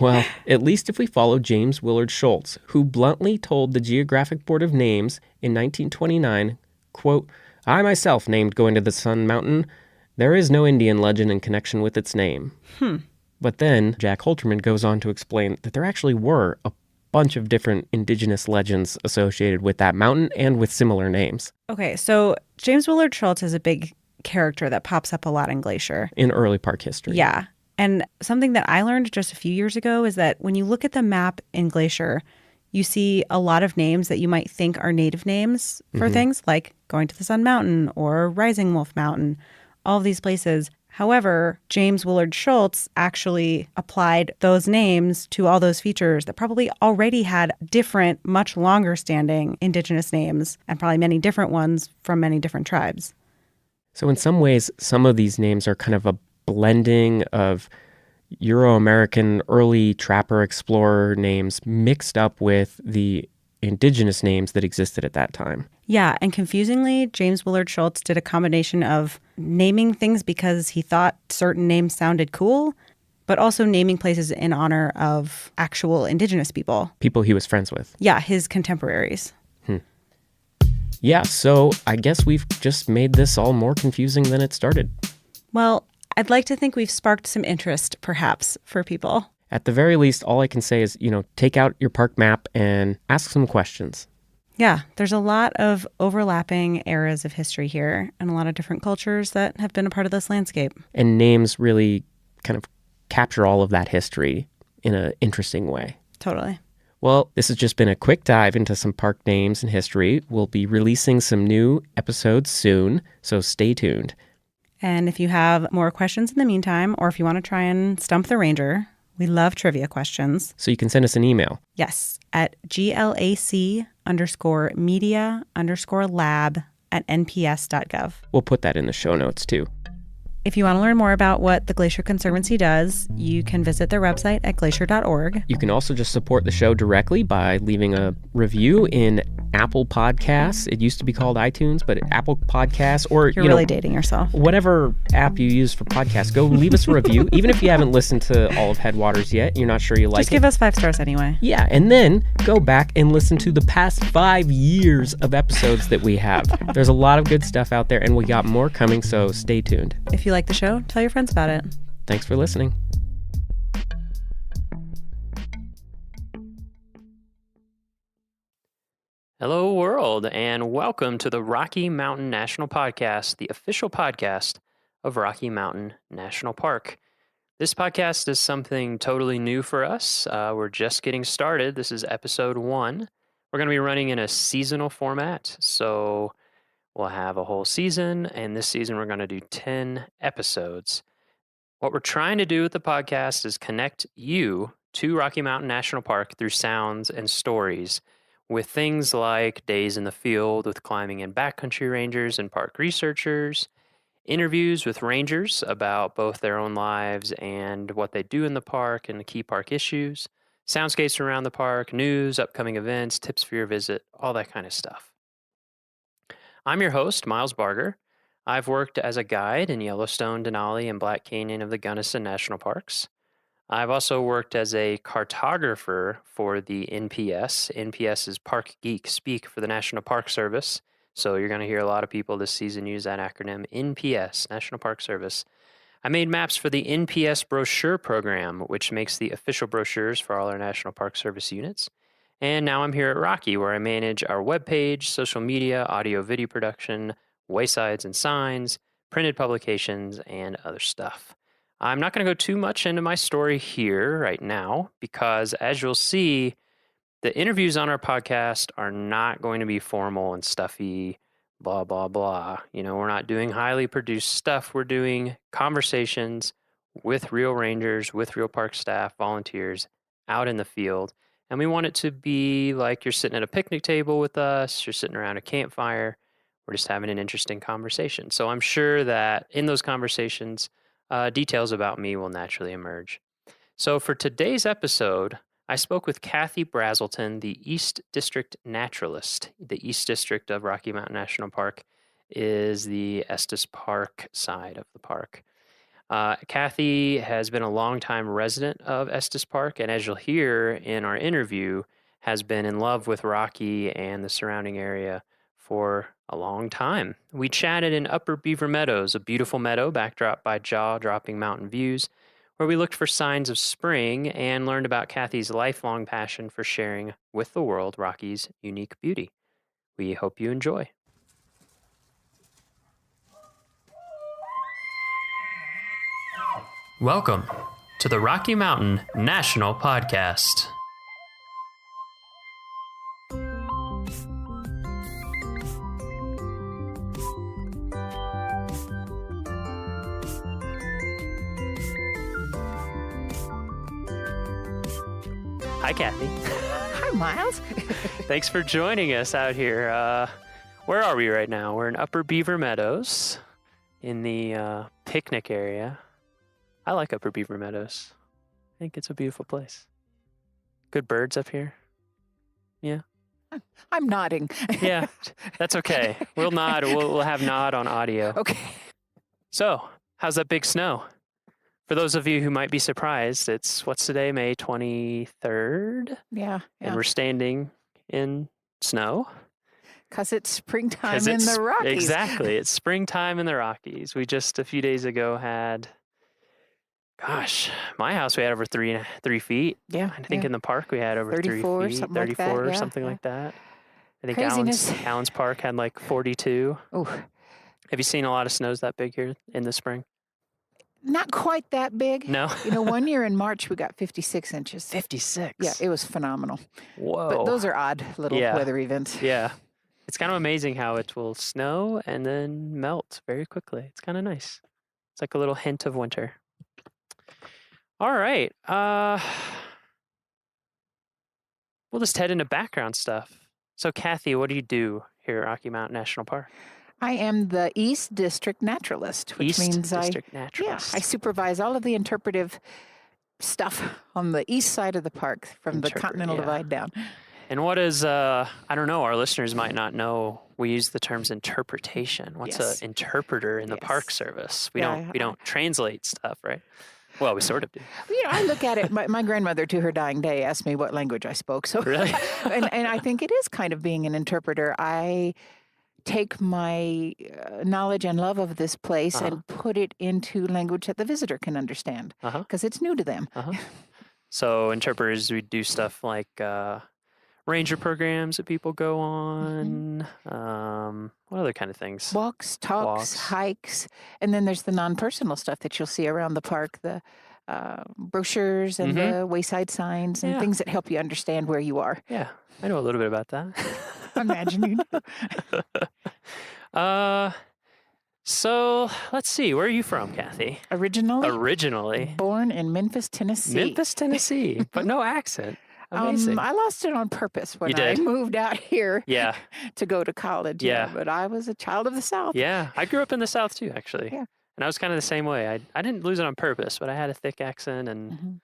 Well, at least if we follow James Willard Schultz, who bluntly told the Geographic Board of Names in 1929, quote, "I myself named Going to the Sun Mountain. There is no Indian legend in connection with its name." But then Jack Holterman goes on to explain that there actually were a bunch of different indigenous legends associated with that mountain and with similar names. Okay, so James Willard Schultz is a big character that pops up a lot in Glacier. In early park history. Yeah. And something that I learned just a few years ago is that when you look at the map in Glacier, you see a lot of names that you might think are native names for things like Going to the Sun Mountain or Rising Wolf Mountain, all of these places. However, James Willard Schultz actually applied those names to all those features that probably already had different, much longer standing indigenous names and probably many different ones from many different tribes. So in some ways, some of these names are kind of a blending of Euro-American early trapper explorer names mixed up with the indigenous names that existed at that time. Yeah, and confusingly, James Willard Schultz did a combination of naming things because he thought certain names sounded cool, but also naming places in honor of actual indigenous people. People he was friends with. Yeah, his contemporaries. Yeah, so I guess we've just made this all more confusing than it started. Well, I'd like to think we've sparked some interest, perhaps, for people. At the very least, all I can say is, take out your park map and ask some questions. Yeah, there's a lot of overlapping eras of history here and a lot of different cultures that have been a part of this landscape. And names really kind of capture all of that history in an interesting way. Totally. Well, this has just been a quick dive into some park names and history. We'll be releasing some new episodes soon, so stay tuned. And if you have more questions in the meantime, or if you want to try and stump the ranger, We love trivia questions. So you can send us an email. Yes, at glac_media_lab@nps.gov. We'll put that in the show notes too. If you want to learn more about what the Glacier Conservancy does, you can visit their website at glacier.org. You can also just support the show directly by leaving a review in Apple Podcasts. It used to be called iTunes, but Apple Podcasts, or You're really dating yourself. Whatever app you use for podcasts, go leave us a review. Even if you haven't listened to all of Headwaters yet, you're not sure you like it. Just give us 5 stars anyway. Yeah, and then go back and listen to the past 5 years of episodes that we have. There's a lot of good stuff out there, and we got more coming, so stay tuned. If you like the show, tell your friends about it. Thanks for listening. Hello, world, and welcome to the Rocky Mountain National Podcast, the official podcast of Rocky Mountain National Park. This podcast is something totally new for us. We're just getting started. This is episode 1. We're going to be running in a seasonal format, so we'll have a whole season, and this season we're going to do 10 episodes. What we're trying to do with the podcast is connect you to Rocky Mountain National Park through sounds and stories, with things like days in the field with climbing and backcountry rangers and park researchers, interviews with rangers about both their own lives and what they do in the park and the key park issues, soundscapes around the park, news, upcoming events, tips for your visit, all that kind of stuff. I'm your host, Miles Barger. I've worked as a guide in Yellowstone, Denali, and Black Canyon of the Gunnison National Parks. I've also worked as a cartographer for the NPS. NPS is Park Geek speak for the National Park Service. So you're going to hear a lot of people this season use that acronym, NPS, National Park Service. I made maps for the NPS brochure program, which makes the official brochures for all our National Park Service units. And now I'm here at Rocky, where I manage our webpage, social media, audio, video production, waysides and signs, printed publications, and other stuff. I'm not going to go too much into my story here right now because, as you'll see, the interviews on our podcast are not going to be formal and stuffy, blah, blah, blah. We're not doing highly produced stuff. We're doing conversations with real rangers, with real park staff, volunteers out in the field. And we want it to be like you're sitting at a picnic table with us, you're sitting around a campfire, we're just having an interesting conversation. So I'm sure that in those conversations, details about me will naturally emerge. So for today's episode, I spoke with Kathy Brazelton, the East District Naturalist. The East District of Rocky Mountain National Park is the Estes Park side of the park. Kathy has been a longtime resident of Estes Park, and as you'll hear in our interview, has been in love with Rocky and the surrounding area for a long time. We chatted in Upper Beaver Meadows, a beautiful meadow backdropped by jaw-dropping mountain views, where we looked for signs of spring and learned about Kathy's lifelong passion for sharing with the world Rocky's unique beauty. We hope you enjoy. Welcome to the Rocky Mountain National Podcast. Hi, Kathy. Hi, Miles. Thanks for joining us out here. Where are we right now? We're in Upper Beaver Meadows in the picnic area. I like Upper Beaver Meadows. I think it's a beautiful place. Good birds up here. Yeah. I'm nodding. Yeah, that's okay. We'll nod. We'll have nod on audio. Okay. So, how's that big snow? For those of you who might be surprised, what's today, May 23rd? Yeah. And we're standing in snow. Because it's springtime in the Rockies. Exactly. It's springtime in the Rockies. We just a few days ago had, my house, we had over 3 feet. Yeah. I think in the park we had over 34, 3 feet, something 34 like that. or Yeah, something yeah. like that. I think Craziness. Allen's Park had like 42. Oh, Have you seen a lot of snows that big here in the spring? not quite that big. No? One year in March we got 56 inches. 56? Yeah, it was phenomenal. Whoa. But those are odd little Yeah. weather events. Yeah. It's kind of amazing how it will snow and then melt very quickly. It's kind of nice. It's like a little hint of winter. All right. We'll just head into background stuff. So, Kathy, what do you do here at Rocky Mountain National Park? I am the East District Naturalist, which means District Naturalist. I supervise all of the interpretive stuff on the east side of the park from the Continental Divide down. And what is, I don't know, our listeners might not know, we use the terms interpretation. What's an interpreter in the Park Service? We don't translate stuff, right? Well, we sort of do. I look at it. My grandmother, to her dying day, asked me what language I spoke. So, really? and I think it is kind of being an interpreter. I take my knowledge and love of this place and put it into language that the visitor can understand because it's new to them. So interpreters, we do stuff like ranger programs that people go on. What other kind of things? Walks, talks, hikes. And then there's the non-personal stuff that you'll see around the park, the brochures and the wayside signs and things that help you understand where you are. Yeah, I know a little bit about that. Imagine you do. So let's see. Where are you from, Kathy? Originally? Born in Memphis, Tennessee. But no accent. Amazing. I lost it on purpose when I moved out here to go to college. Yeah. But I was a child of the South. Yeah. I grew up in the South too, actually. Yeah. And I was kind of the same way. I didn't lose it on purpose, but I had a thick accent and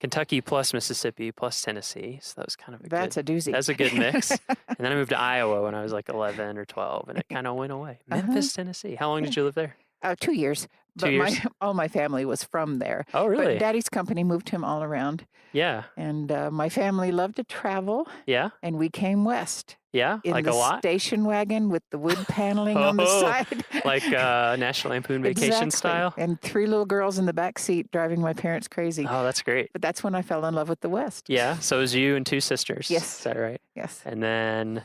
Kentucky plus Mississippi plus Tennessee. So that was kind of a doozy. That's a good mix. And then I moved to Iowa when I was like 11 or 12 and it kind of went away. Memphis, Tennessee. How long did you live there? 2 years. But all my family was from there. Oh, really? But Daddy's company moved him all around. Yeah. And my family loved to travel. Yeah. And we came west. Yeah, in like the a lot? Station wagon with the wood paneling on the side. Like National Lampoon Vacation style? And 3 little girls in the back seat driving my parents crazy. Oh, that's great. But that's when I fell in love with the West. Yeah, so it was you and 2 sisters. Yes. Is that right? Yes. And then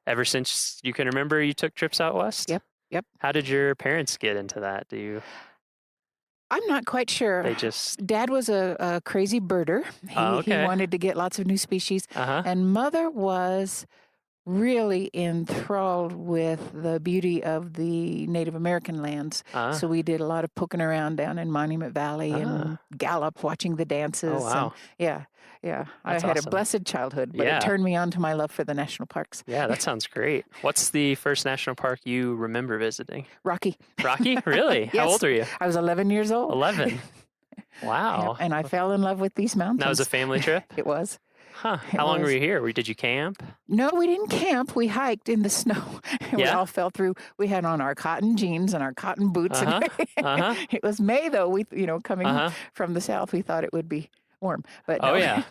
ever since you can remember, you took trips out west? Yep. How did your parents get into that? I'm not quite sure. Dad was a crazy birder. He wanted to get lots of new species. And Mother was really enthralled with the beauty of the Native American lands. So we did a lot of poking around down in Monument Valley and Gallup, watching the dances. Oh, wow. And I had a blessed childhood, but it turned me on to my love for the national parks. Yeah, that sounds great. What's the first national park you remember visiting? Rocky. Rocky? Really? Yes. How old are you? I was 11 years old. 11? Wow. And I fell in love with these mountains. That was a family trip? It was. Huh. How long were you here? Did you camp? No, we didn't camp. We hiked in the snow. We all fell through. We had on our cotton jeans and our cotton boots. It was May, though. We, coming from the South, we thought it would be warm. But no.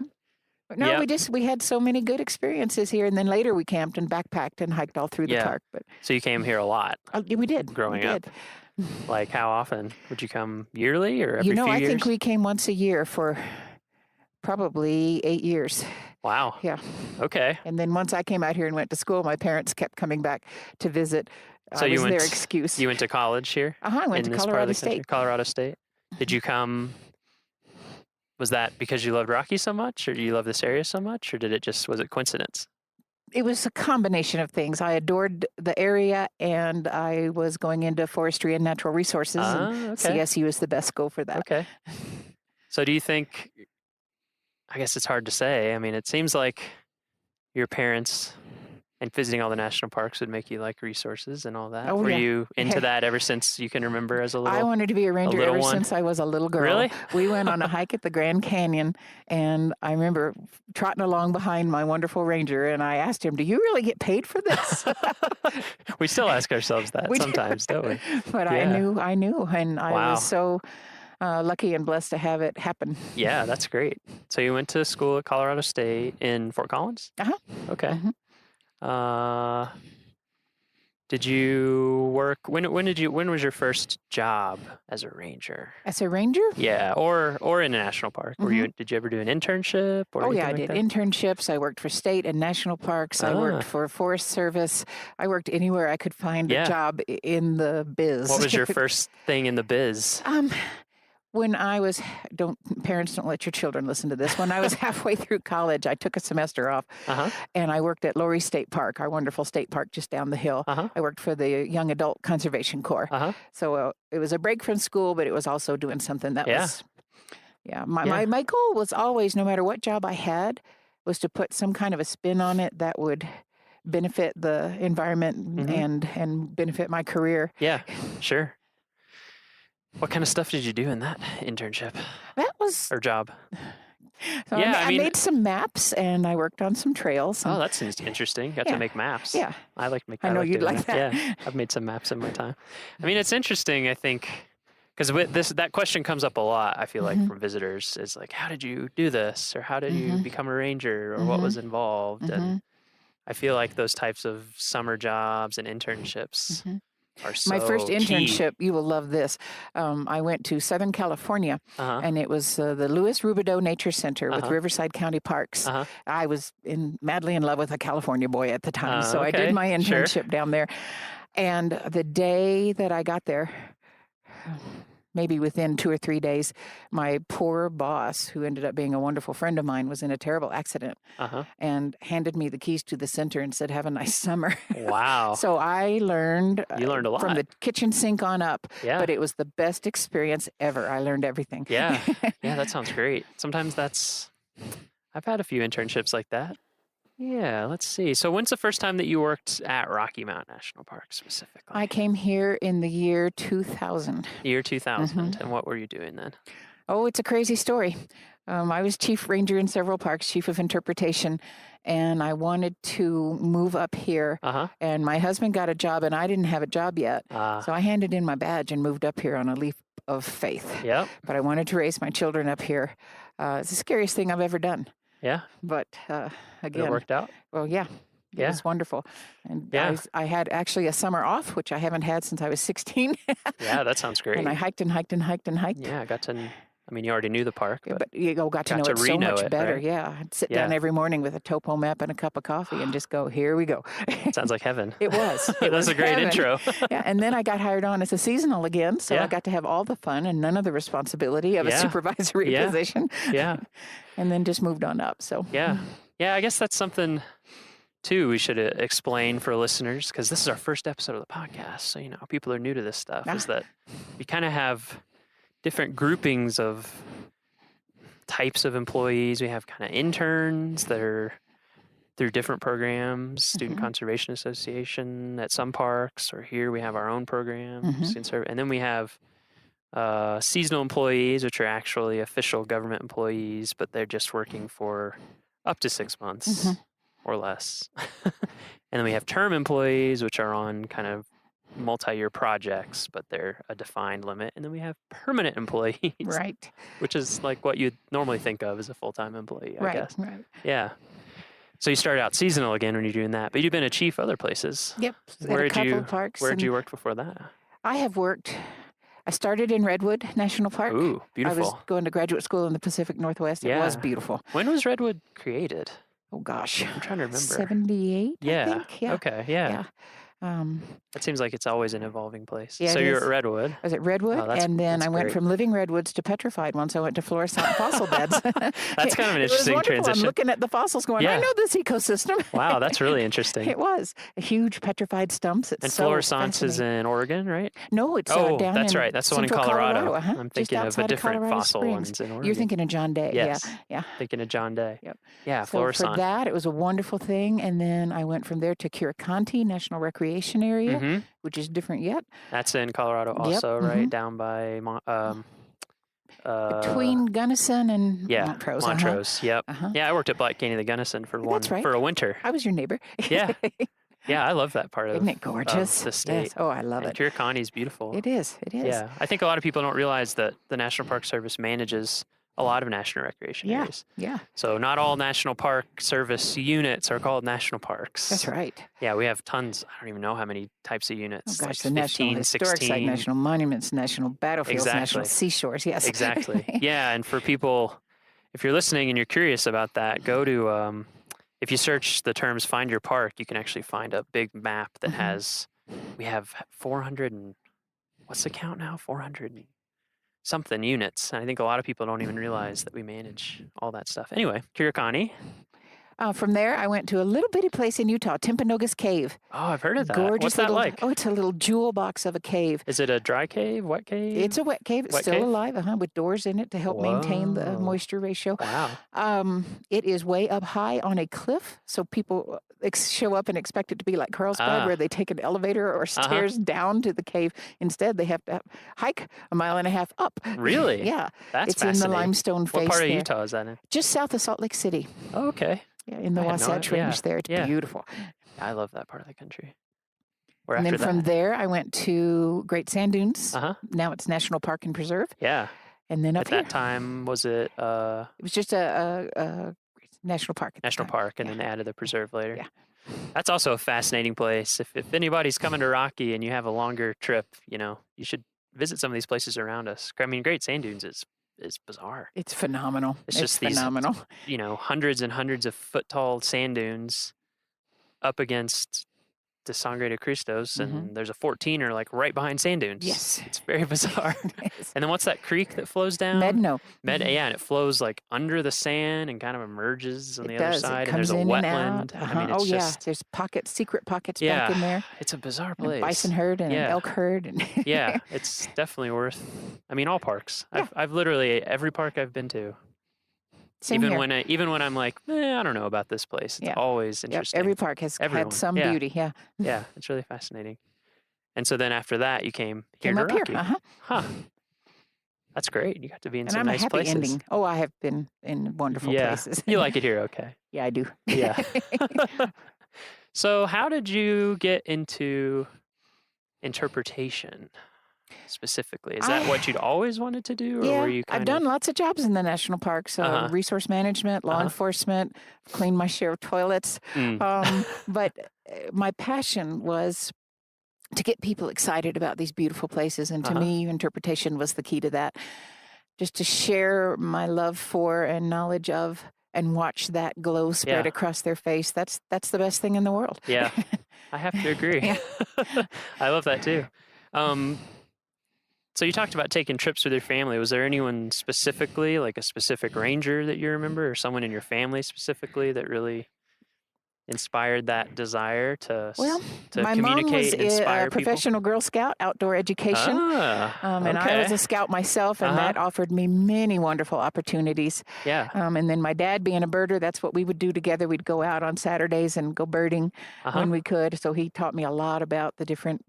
But no, we had so many good experiences here. And then later we camped and backpacked and hiked all through the park. But so you came here a lot? We did. Growing up? Like how often? Would you come yearly or every few years? I think we came once a year for probably 8 years. Wow. Yeah. Okay. And then once I came out here and went to school, my parents kept coming back to visit. So you went their excuse. You went to college here? I went to Colorado State. Colorado State. Did you come? Was that because you loved Rocky so much, or do you love this area so much, or was it coincidence? It was a combination of things. I adored the area, and I was going into forestry and natural resources. And CSU is the best school for that. Okay. So do you think? I guess it's hard to say. I mean, it seems like your parents and visiting all the national parks would make you like resources and all that. Were you into that ever since you can remember as a little? I wanted to be a ranger ever since I was a little girl. Really? We went on a hike at the Grand Canyon, and I remember trotting along behind my wonderful ranger, and I asked him, "Do you really get paid for this?" We still ask ourselves that sometimes, don't we? But I knew, and I was so lucky and blessed to have it happen. Yeah, that's great. So you went to school at Colorado State in Fort Collins? Okay. Did you work? When was your first job as a ranger? As a ranger? Yeah, or in a national park. Did you ever do an internship? Or I did internships. I worked for state and national parks. I worked for Forest Service. I worked anywhere I could find a job in the biz. What was your first thing in the biz? When I was, parents don't let your children listen to this. When I was halfway through college, I took a semester off and I worked at Lowry State Park, our wonderful state park just down the hill. I worked for the Young Adult Conservation Corps. So it was a break from school, but it was also doing something that was Yeah. My goal was always, no matter what job I had, was to put some kind of a spin on it that would benefit the environment and benefit my career. Yeah, sure. What kind of stuff did you do in that internship? That was or job? So I made some maps and I worked on some trails. Oh, that seems interesting. Got to make maps. Yeah. I like making. I know you'd like that. Yeah, I've made some maps in my time. I mean, it's interesting, I think, because that question comes up a lot, I feel like, from visitors. Is like, how did you do this? Or how did you become a ranger? Or what was involved? And I feel like those types of summer jobs and internships are so My first key. internship, you will love this. I went to Southern California, and it was the Louis Rubidoux Nature Center with Riverside County Parks. I was madly in love with a California boy at the time, so I did my internship down there. And the day that I got there, maybe within 2 or 3 days, my poor boss, who ended up being a wonderful friend of mine, was in a terrible accident and handed me the keys to the center and said, have a nice summer. Wow. So I learned, you learned a lot from the kitchen sink on up, but it was the best experience ever. I learned everything. Yeah, that sounds great. Sometimes I've had a few internships like that. Yeah, let's see. So when's the first time that you worked at Rocky Mountain National Park specifically? I came here in the year 2000. Year 2000. And what were you doing then? Oh, it's a crazy story. I was chief ranger in several parks, chief of interpretation, and I wanted to move up here. And my husband got a job, and I didn't have a job yet. So I handed in my badge and moved up here on a leap of faith. Yep. But I wanted to raise my children up here. It's the scariest thing I've ever done. Yeah. But again, it worked out. Well, yeah. It was wonderful. And I had actually a summer off, which I haven't had since I was 16. Yeah, that sounds great. And I hiked and hiked and hiked and hiked. Yeah, I mean, you already knew the park. But you got to know it so much better. Right? Yeah. I'd sit down every morning with a topo map and a cup of coffee and just go, here we go. Sounds like heaven. It was. That's a great intro. Yeah. And then I got hired on as a seasonal again. So I got to have all the fun and none of the responsibility of a supervisory position. Yeah. And then just moved on up. So yeah, I guess that's something too we should explain for listeners, because this is our first episode of the podcast. So people are new to this stuff. Is that we kind of have different groupings of types of employees. We have kind of interns that are through different programs, Student Conservation Association at some parks, or here we have our own programs, and then we have seasonal employees, which are actually official government employees, but they're just working for up to 6 months or less. And then we have term employees, which are on kind of multi-year projects, but they're a defined limit. And then we have permanent employees, right, which is like what you'd normally think of as a full-time employee, I guess. Right. Yeah. So you started out seasonal again when you're doing that, but you've been a chief other places. Yep. Where did you work before that? I started in Redwood National Park. Ooh, beautiful. I was going to graduate school in the Pacific Northwest. It was beautiful. When was Redwood created? Oh, gosh. I'm trying to remember. 78, I think. Yeah. Okay, yeah. That seems like it's always an evolving place. Yeah, so you're at Redwood. I was at Redwood, and then I went from living redwoods to petrified once I went to fluorescent fossil beds. That's kind of an interesting transition. I'm looking at the fossils going, I know this ecosystem. Wow, that's really interesting. It was. Huge petrified stumps. It's and fluorescence is in Oregon, right? No, it's down that's right. That's the one in Colorado. I'm thinking of a different fossil ones in Oregon. You're thinking of John Day. Yes. Yeah. Thinking of John Day. Yep. Yeah, so fluorescence. For that, it was a wonderful thing. And then I went from there to Curated National Recreation Area, which is different yet. That's in Colorado also, right? Down by between Gunnison and Montrose. Montrose, yep. Yeah, I worked at Black Canyon, the Gunnison for a winter. I was your neighbor. Yeah. Yeah, I love that part of Isn't it gorgeous? The state. Yes. Oh, I love it. Curated is beautiful. It is. Yeah, I think a lot of people don't realize that the National Park Service manages a lot of national recreation areas. Yeah. So not all National Park Service units are called national parks. That's right. Yeah, we have tons. I don't even know how many types of units. Oh, gosh, like the 15, National Historic 16. Site, National Monuments, National Battlefields, National Seashores. Yes. Exactly. Yeah, and for people, if you're listening and you're curious about that, go to, if you search the terms Find Your Park, you can actually find a big map that has, we have 400 and, what's the count now? 400 and something units. And I think a lot of people don't even realize that we manage all that stuff. Anyway, Curated. From there, I went to a little bitty place in Utah, Timpanogos Cave. Oh, I've heard of that. Gorgeous What's that little, like? Oh, it's a little jewel box of a cave. Is it a dry cave, wet cave? It's a wet cave. It's Wet still cave? alive, with doors in it to help maintain the Whoa. moisture ratio. Wow. It is way up high on a cliff, so people show up and expect it to be like Carlsbad, where they take an elevator or stairs down to the cave. Instead, they have to hike 1.5 miles up. Really? Yeah. That's it's in the fascinating. limestone face What part of there. Utah is that in? Just south of Salt Lake City. Oh, okay. Yeah, in the Wasatch Range there. It's beautiful. I love that part of the country. Where And after then from there, I went to Great Sand Dunes. Now it's National Park and Preserve. Yeah. And then up At here. that time, was it? It was just a national park. National Park, and then they added the preserve later. Yeah. That's also a fascinating place. If anybody's coming to Rocky and you have a longer trip, you should visit some of these places around us. I mean, Great Sand Dunes is bizarre. It's phenomenal. It's just phenomenal. These, hundreds and hundreds of foot tall sand dunes up against the Sangre de Cristos, and there's a 14er like right behind sand dunes. Yes. It's very bizarre. Yes. And then what's that creek that flows down? Medno. Yeah, and it flows like under the sand and kind of emerges on the other side. It And there's a comes in and wetland. out. I mean, it's just, there's secret pockets back in there. it's a bizarre And place. a bison herd and an elk herd. And Yeah, it's definitely worth. I mean, all parks. I've literally every park I've been to. Same here. Even when I'm like, I don't know about this place. It's always interesting. Every park has had some beauty. Yeah. Yeah, it's really fascinating. And so then after that, you came here to up Rocky. here. Huh. That's great. You got to be in And some I'm nice a happy places. ending. Oh, I have been in wonderful places. You like it here, okay? Yeah, I do. Yeah. So how did you get into interpretation specifically? Is that what you'd always wanted to do, or were you I've done lots of jobs in the national parks, resource management, law enforcement, cleaned my share of toilets. But my passion was to get people excited about these beautiful places. And to me, interpretation was the key to that. Just to share my love for and knowledge of and watch that glow spread across their face. That's the best thing in the world. Yeah, I have to agree. I love that too. So you talked about taking trips with your family. Was there anyone specifically, like a specific ranger that you remember, or someone in your family specifically that really inspired that desire to my communicate mom was and inspire a professional Girl Scout, outdoor education. And I was a scout myself, and that offered me many wonderful opportunities. Yeah. And then my dad being a birder, that's what we would do together. We'd go out on Saturdays and go birding when we could. So he taught me a lot about the different,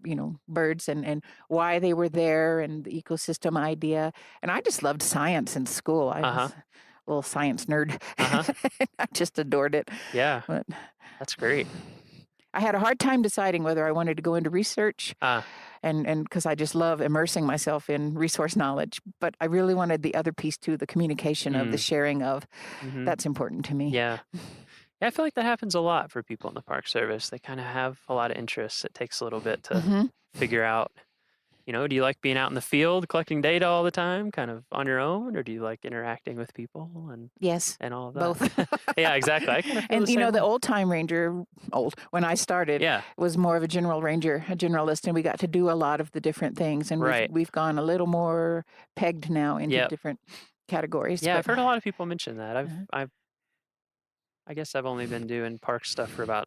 birds and why they were there and the ecosystem idea. And I just loved science in school. I was a little science nerd. I just adored it. Yeah. But that's great. I had a hard time deciding whether I wanted to go into research, and because I just love immersing myself in resource knowledge. But I really wanted the other piece too, the communication of the sharing of. That's important to me. Yeah. Yeah, I feel like that happens a lot for people in the Park Service. They kind of have a lot of interests. It takes a little bit to figure out. Do you like being out in the field collecting data all the time, kind of on your own, or do you like interacting with people and and all of that? Both. Yeah, exactly. I kind of feel and the old time ranger, when I started, was more of a general ranger, a generalist, and we got to do a lot of the different things. And we've gone a little more pegged now into different categories. Yeah, I've heard a lot of people mention that. I guess I've only been doing park stuff for about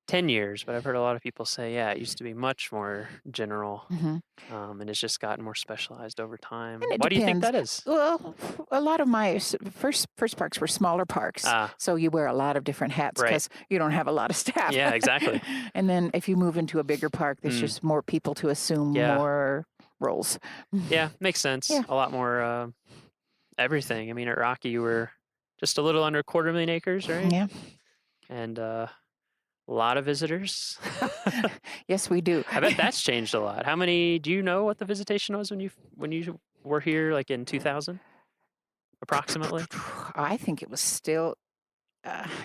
10 years, but I've heard a lot of people say, it used to be much more general, and it's just gotten more specialized over time. Why do you think that is? Well, a lot of my first parks were smaller parks, so you wear a lot of different hats because you don't have a lot of staff. Yeah, exactly. And then if you move into a bigger park, there's just more people to assume more roles. Yeah, makes sense. Yeah. A lot more everything. I mean, at Rocky, you were just a little under 250,000 acres, right? Yeah. And a lot of visitors. Yes, we do. I bet that's changed a lot. How many? Do you know what the visitation was when you were here, like in 2000, approximately? I think it was still.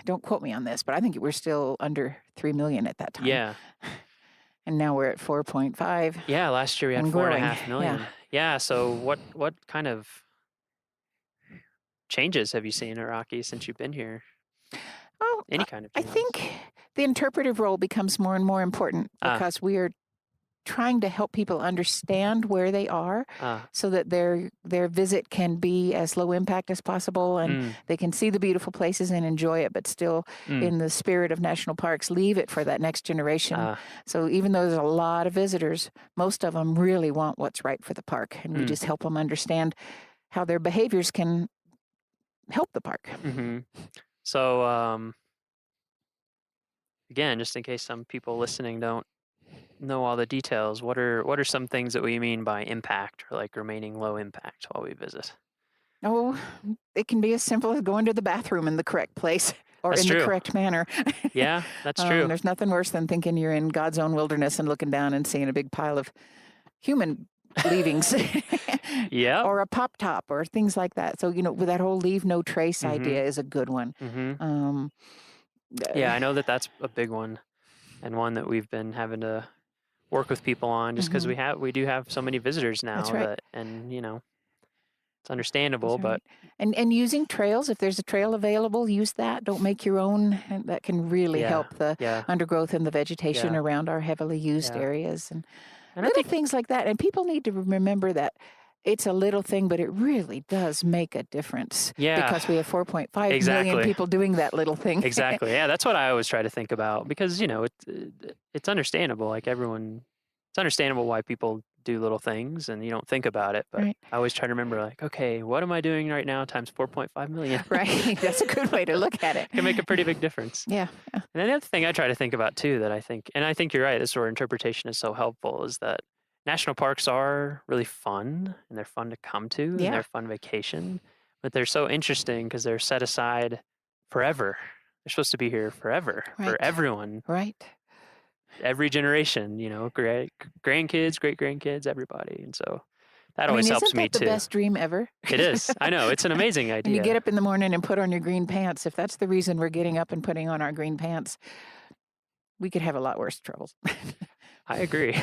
Don't quote me on this, but I think we're still under 3 million at that time. Yeah. And now we're at 4.5. Yeah, last year we had 4.5 million. Yeah. So what kind of changes have you seen at Rocky since you've been here? Any kind of changes? I think the interpretive role becomes more and more important because we are trying to help people understand where they are so that their visit can be as low impact as possible, and they can see the beautiful places and enjoy it, but still in the spirit of national parks, leave it for that next generation. So even though there's a lot of visitors, most of them really want what's right for the park, and we just help them understand how their behaviors can help the park. So again, just in case some people listening don't know all the details, what are some things that we mean by impact, or like remaining low impact while we visit? Oh, it can be as simple as going to the bathroom in the correct place or That's in true. the correct manner. Yeah, that's true. There's nothing worse than thinking you're in God's own wilderness and looking down and seeing a big pile of human leavings. Yeah. Or a pop top or things like that. So, with that whole leave no trace idea is a good one. Yeah, I know that's a big one, and one that we've been having to work with people on just because we do have so many visitors now. That's right. And it's understandable, That's right. but and using trails, if there's a trail available, use that. Don't make your own. And that can really help the undergrowth and the vegetation around our heavily used areas and little things like that. And people need to remember that it's a little thing, but it really does make a difference. Yeah. Because we have 4.5 million people doing that little thing. Exactly. Yeah, that's what I always try to think about, because it's understandable. Like it's understandable why people do little things and you don't think about it. But I always try to remember, like, okay, what am I doing right now times 4.5 million? Right. That's a good way to look at it. It can make a pretty big difference. Yeah. And then the other thing I try to think about too, that I think you're right, this sort of interpretation is so helpful, is that national parks are really fun, and they're fun to come to, and they're fun vacation, but they're so interesting because they're set aside forever. They're supposed to be here forever for everyone. Right. Every generation, grandkids, great grandkids, everybody. And so that always helps me too. Isn't that the best dream ever? It is. I know. It's an amazing idea. And you get up in the morning and put on your green pants. If that's the reason we're getting up and putting on our green pants, we could have a lot worse troubles. I agree.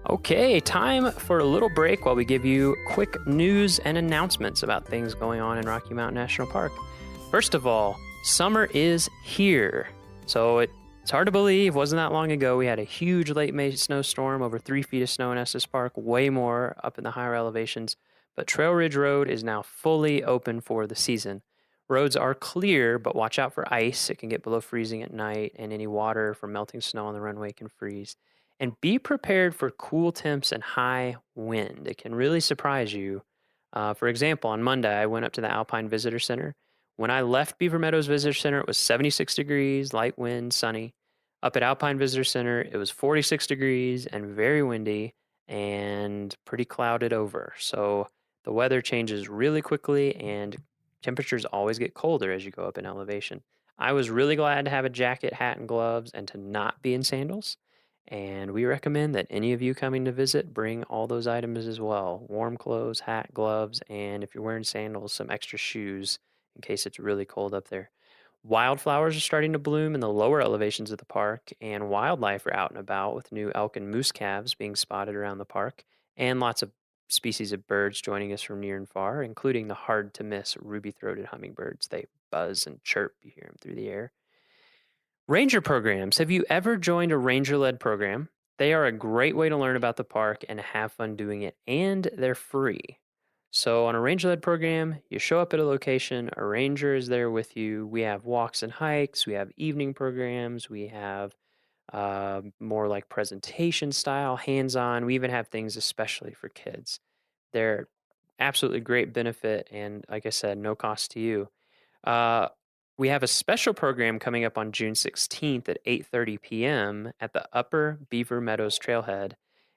Okay, time for a little break while we give you quick news and announcements about things going on in Rocky Mountain National Park. First of all, summer is here. So it's hard to believe, wasn't that long ago we had a huge late May snowstorm, over 3 feet of snow in Estes Park, way more up in the higher elevations. But Trail Ridge Road is now fully open for the season. Roads are clear, but watch out for ice. It can get below freezing at night, and any water from melting snow on the runway can freeze. And be prepared for cool temps and high wind. It can really surprise you. For example, on Monday, I went up to the Alpine Visitor Center. When I left Beaver Meadows Visitor Center, it was 76 degrees, light wind, sunny. Up at Alpine Visitor Center, it was 46 degrees and very windy and pretty clouded over. So the weather changes really quickly, and temperatures always get colder as you go up in elevation. I was really glad to have a jacket, hat, and gloves and to not be in sandals. And we recommend that any of you coming to visit bring all those items as well. Warm clothes, hat, gloves, and if you're wearing sandals, some extra shoes in case it's really cold up there. Wildflowers are starting to bloom in the lower elevations of the park, and wildlife are out and about, with new elk and moose calves being spotted around the park, and lots of species of birds joining us from near and far, including the hard-to-miss ruby-throated hummingbirds. They buzz and chirp. You hear them through the air. Ranger programs. Have you ever joined a ranger-led program? They are a great way to learn about the park and have fun doing it, and they're free. So on a ranger-led program, you show up at a location, a ranger is there with you. We have walks and hikes, we have evening programs, we have more like presentation style, hands-on. We even have things especially for kids. They're absolutely great benefit, and like I said, no cost to you. We have a special program coming up on June 16th at 8:30 p.m. at the Upper Beaver Meadows Trailhead,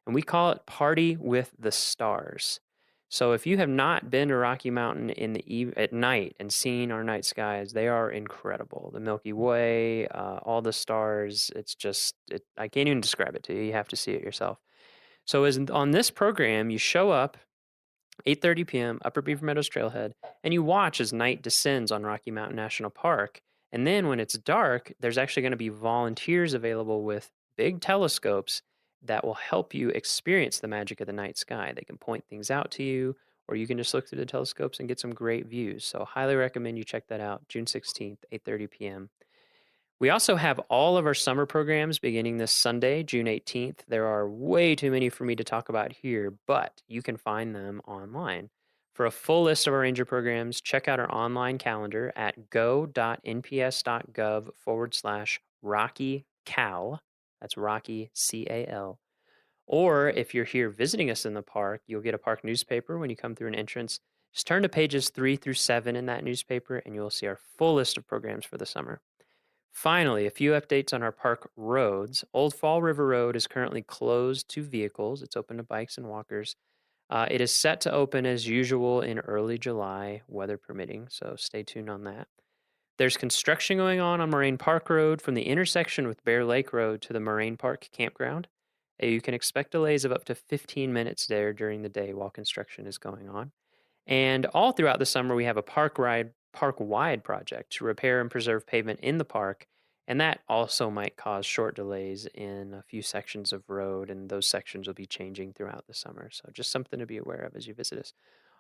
and we call it Party with the Stars. So if you have not been to Rocky Mountain at night and seen our night skies, they are incredible. The Milky Way, all the stars, I can't even describe it to you. You have to see it yourself. So on this program, you show up 8:30 p.m., Upper Beaver Meadows Trailhead, and you watch as night descends on Rocky Mountain National Park. And then when it's dark, there's actually going to be volunteers available with big telescopes that will help you experience the magic of the night sky. They can point things out to you, or you can just look through the telescopes and get some great views. So highly recommend you check that out, June 16th, 8:30 p.m. We also have all of our summer programs beginning this Sunday, June 18th. There are way too many for me to talk about here, but you can find them online. For a full list of our ranger programs, check out our online calendar at go.nps.gov/RockyCal. That's Rocky, C-A-L. Or if you're here visiting us in the park, you'll get a park newspaper when you come through an entrance. Just turn to pages 3 through 7 in that newspaper, and you'll see our full list of programs for the summer. Finally, a few updates on our park roads. Old Fall River Road is currently closed to vehicles. It's open to bikes and walkers. It is set to open as usual in early July, weather permitting, so stay tuned on that. There's construction going on Moraine Park Road from the intersection with Bear Lake Road to the Moraine Park campground. You can expect delays of up to 15 minutes there during the day while construction is going on. And all throughout the summer, we have a park-wide project to repair and preserve pavement in the park, and that also might cause short delays in a few sections of road, and those sections will be changing throughout the summer. So just something to be aware of as you visit us.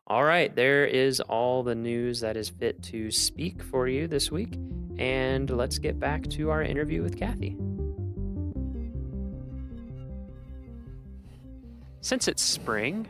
All right, there is all the news that is fit to speak for you this week, and let's get back to our interview with Kathy. Since it's spring,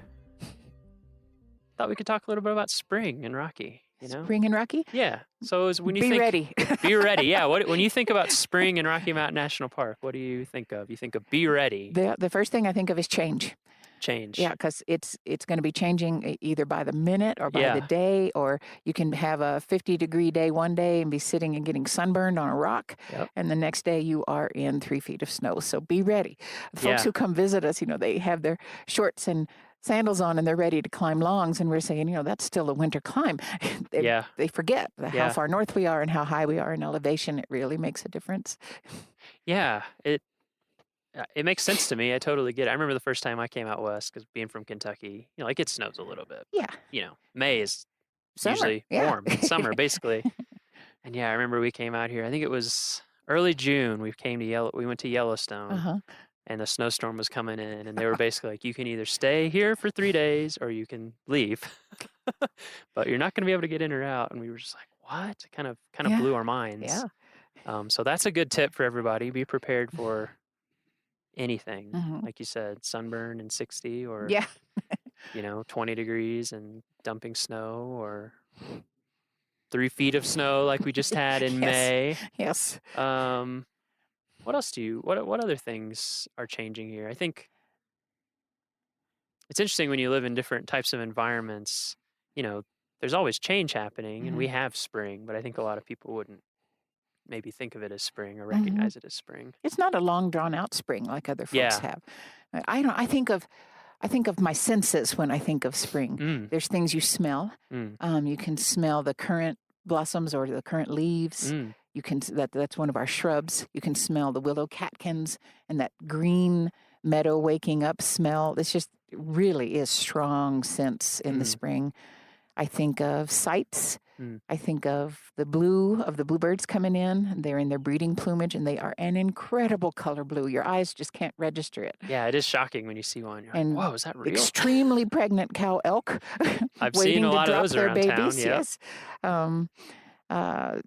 thought we could talk a little bit about spring in Rocky. You know? Spring in Rocky? Yeah. So when you Be ready. Be ready. Yeah. When you think about spring in Rocky Mountain National Park, what do you think of? You think of be ready. The first thing I think of is change. Change. Yeah, because it's going to be changing either by the minute or by the day, or you can have a 50-degree day one day and be sitting and getting sunburned on a rock, and the next day you are in 3 feet of snow. So be ready. Folks who come visit us, they have their shorts and sandals on and they're ready to climb longs, and we're saying, that's still a winter climb. They forget how far north we are and how high we are in elevation. It really makes a difference. Yeah, it makes sense to me. I totally get it. I remember the first time I came out west, because being from Kentucky, it snows a little bit. Yeah. May is summer. Usually warm. It's summer, basically. And I remember we came out here. I think it was early June. We went to Yellowstone. And the snowstorm was coming in, and they were basically like, you can either stay here for 3 days or you can leave, but you're not going to be able to get in or out. And we were just like, what? It kind of blew our minds. Yeah. So that's a good tip for everybody. Be prepared for anything. Like you said, sunburn and 60 or, 20 degrees and dumping snow, or 3 feet of snow like we just had in May. Yes. What else what other things are changing here? I think it's interesting when you live in different types of environments, there's always change happening, and we have spring, but I think a lot of people wouldn't maybe think of it as spring or recognize it as spring. It's not a long drawn out spring like other folks have. I think of my senses when I think of spring. There's things you smell. You can smell the current blossoms or the current leaves. You can that's one of our shrubs. You can smell the willow catkins and that green meadow waking up smell. It's just really is strong sense in the spring. I think of sights. I think of the blue of the bluebirds coming in. They're in their breeding plumage, and they are an incredible color blue. Your eyes just can't register it. Yeah, it is shocking when you see one. You're like, whoa, is that real? Extremely pregnant cow elk. I've seen a lot of those around babies. Town. Yes.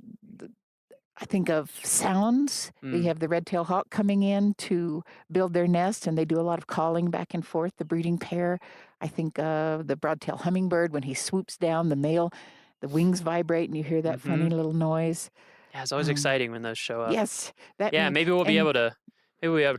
I think of sounds. We have the red-tailed hawk coming in to build their nest, and they do a lot of calling back and forth, the breeding pair. I think of the broad-tailed hummingbird when he swoops down, the male, the wings vibrate, and you hear that funny little noise. Yeah, it's always exciting when those show up. Yes. Maybe we'll be able to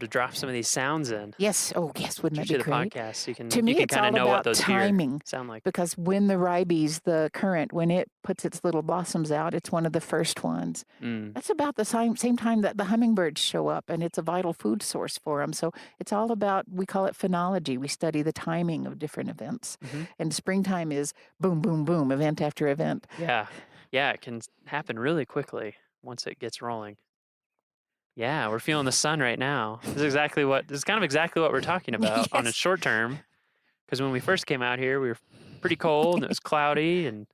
drop some of these sounds in. Yes. Oh, yes. Wouldn't that be great? The podcast, you can kind of know what those timing sound like. Because when the ribes, the current, when it puts its little blossoms out, it's one of the first ones. That's about the same time that the hummingbirds show up, and it's a vital food source for them. So it's all about, we call it phenology. We study the timing of different events. And springtime is boom, boom, boom, event after event. Yeah. Yeah, it can happen really quickly once it gets rolling. Yeah, we're feeling the sun right now. This is kind of exactly what we're talking about on a short term. Because when we first came out here, we were pretty cold and it was cloudy and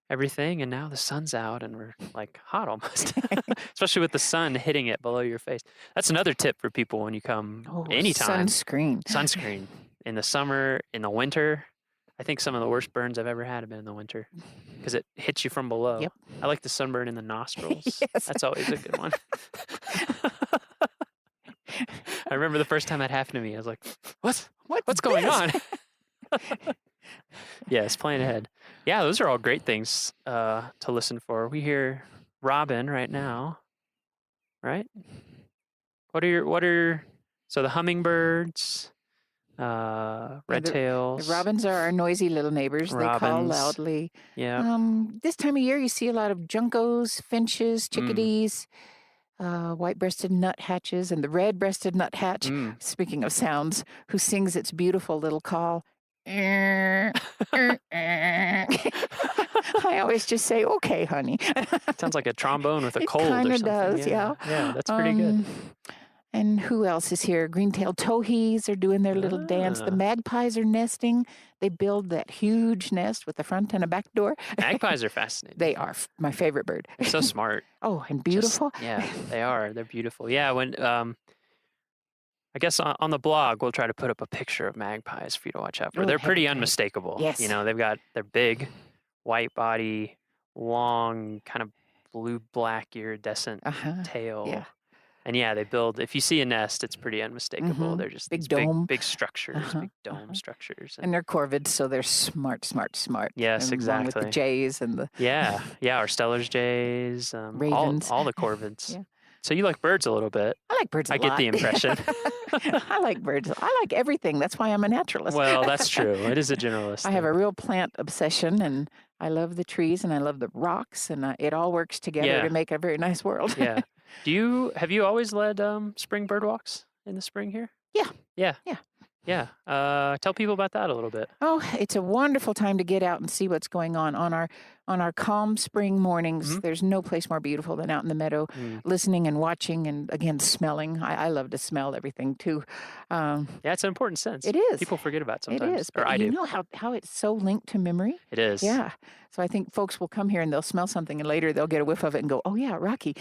everything. And now the sun's out and we're like hot almost, especially with the sun hitting it below your face. That's another tip for people when you come anytime. Sunscreen in the summer, in the winter. I think some of the worst burns I've ever had have been in the winter because it hits you from below. Yep. I like the sunburn in the nostrils. Yes. That's always a good one. I remember the first time that happened to me. I was like, what's going on? Yes, plan ahead. Yeah, those are all great things to listen for. We hear robin right now, right? So the hummingbirds, red tails. The robins are our noisy little neighbors. They call loudly. Yeah. This time of year, you see a lot of juncos, finches, chickadees, white-breasted nuthatches, and the red-breasted nuthatch, speaking of sounds, who sings its beautiful little call. I always just say, okay, honey. Sounds like a trombone with a cold or something. It kind of does, yeah. Yeah, that's pretty good. And who else is here? Green-tailed towhees are doing their little dance. The magpies are nesting. They build that huge nest with a front and a back door. Magpies are fascinating. They are my favorite bird. They're so smart. Oh, and beautiful. Yeah, they are. They're beautiful. Yeah, when I guess on the blog we'll try to put up a picture of magpies for you to watch out for. They're pretty unmistakable. Yes. They're big, white body, long, kind of blue-black iridescent tail. Yeah. And yeah, they build. If you see a nest, it's pretty unmistakable. They're just big dome, big structures, big dome structures, and they're corvids, so they're smart. Yes, and exactly. With the jays and the our Steller's jays, ravens, all the corvids. Yeah. So you like birds a little bit. I like birds a lot. I get the impression. I like birds. I like everything. That's why I'm a naturalist. Well, that's true. It is a generalist. I have a real plant obsession, and I love the trees, and I love the rocks, and it all works together to make a very nice world. Yeah. Have you always led spring bird walks in the spring here? Yeah. Tell people about that a little bit. Oh, it's a wonderful time to get out and see what's going on our calm spring mornings. There's no place more beautiful than out in the meadow, listening and watching, and again smelling. I love to smell everything too. It's an important sense. It is. People forget about it sometimes. It is. Or But I do. you know how it's so linked to memory? It is. Yeah. So I think folks will come here and they'll smell something, and later they'll get a whiff of it and go, "Oh yeah, Rocky."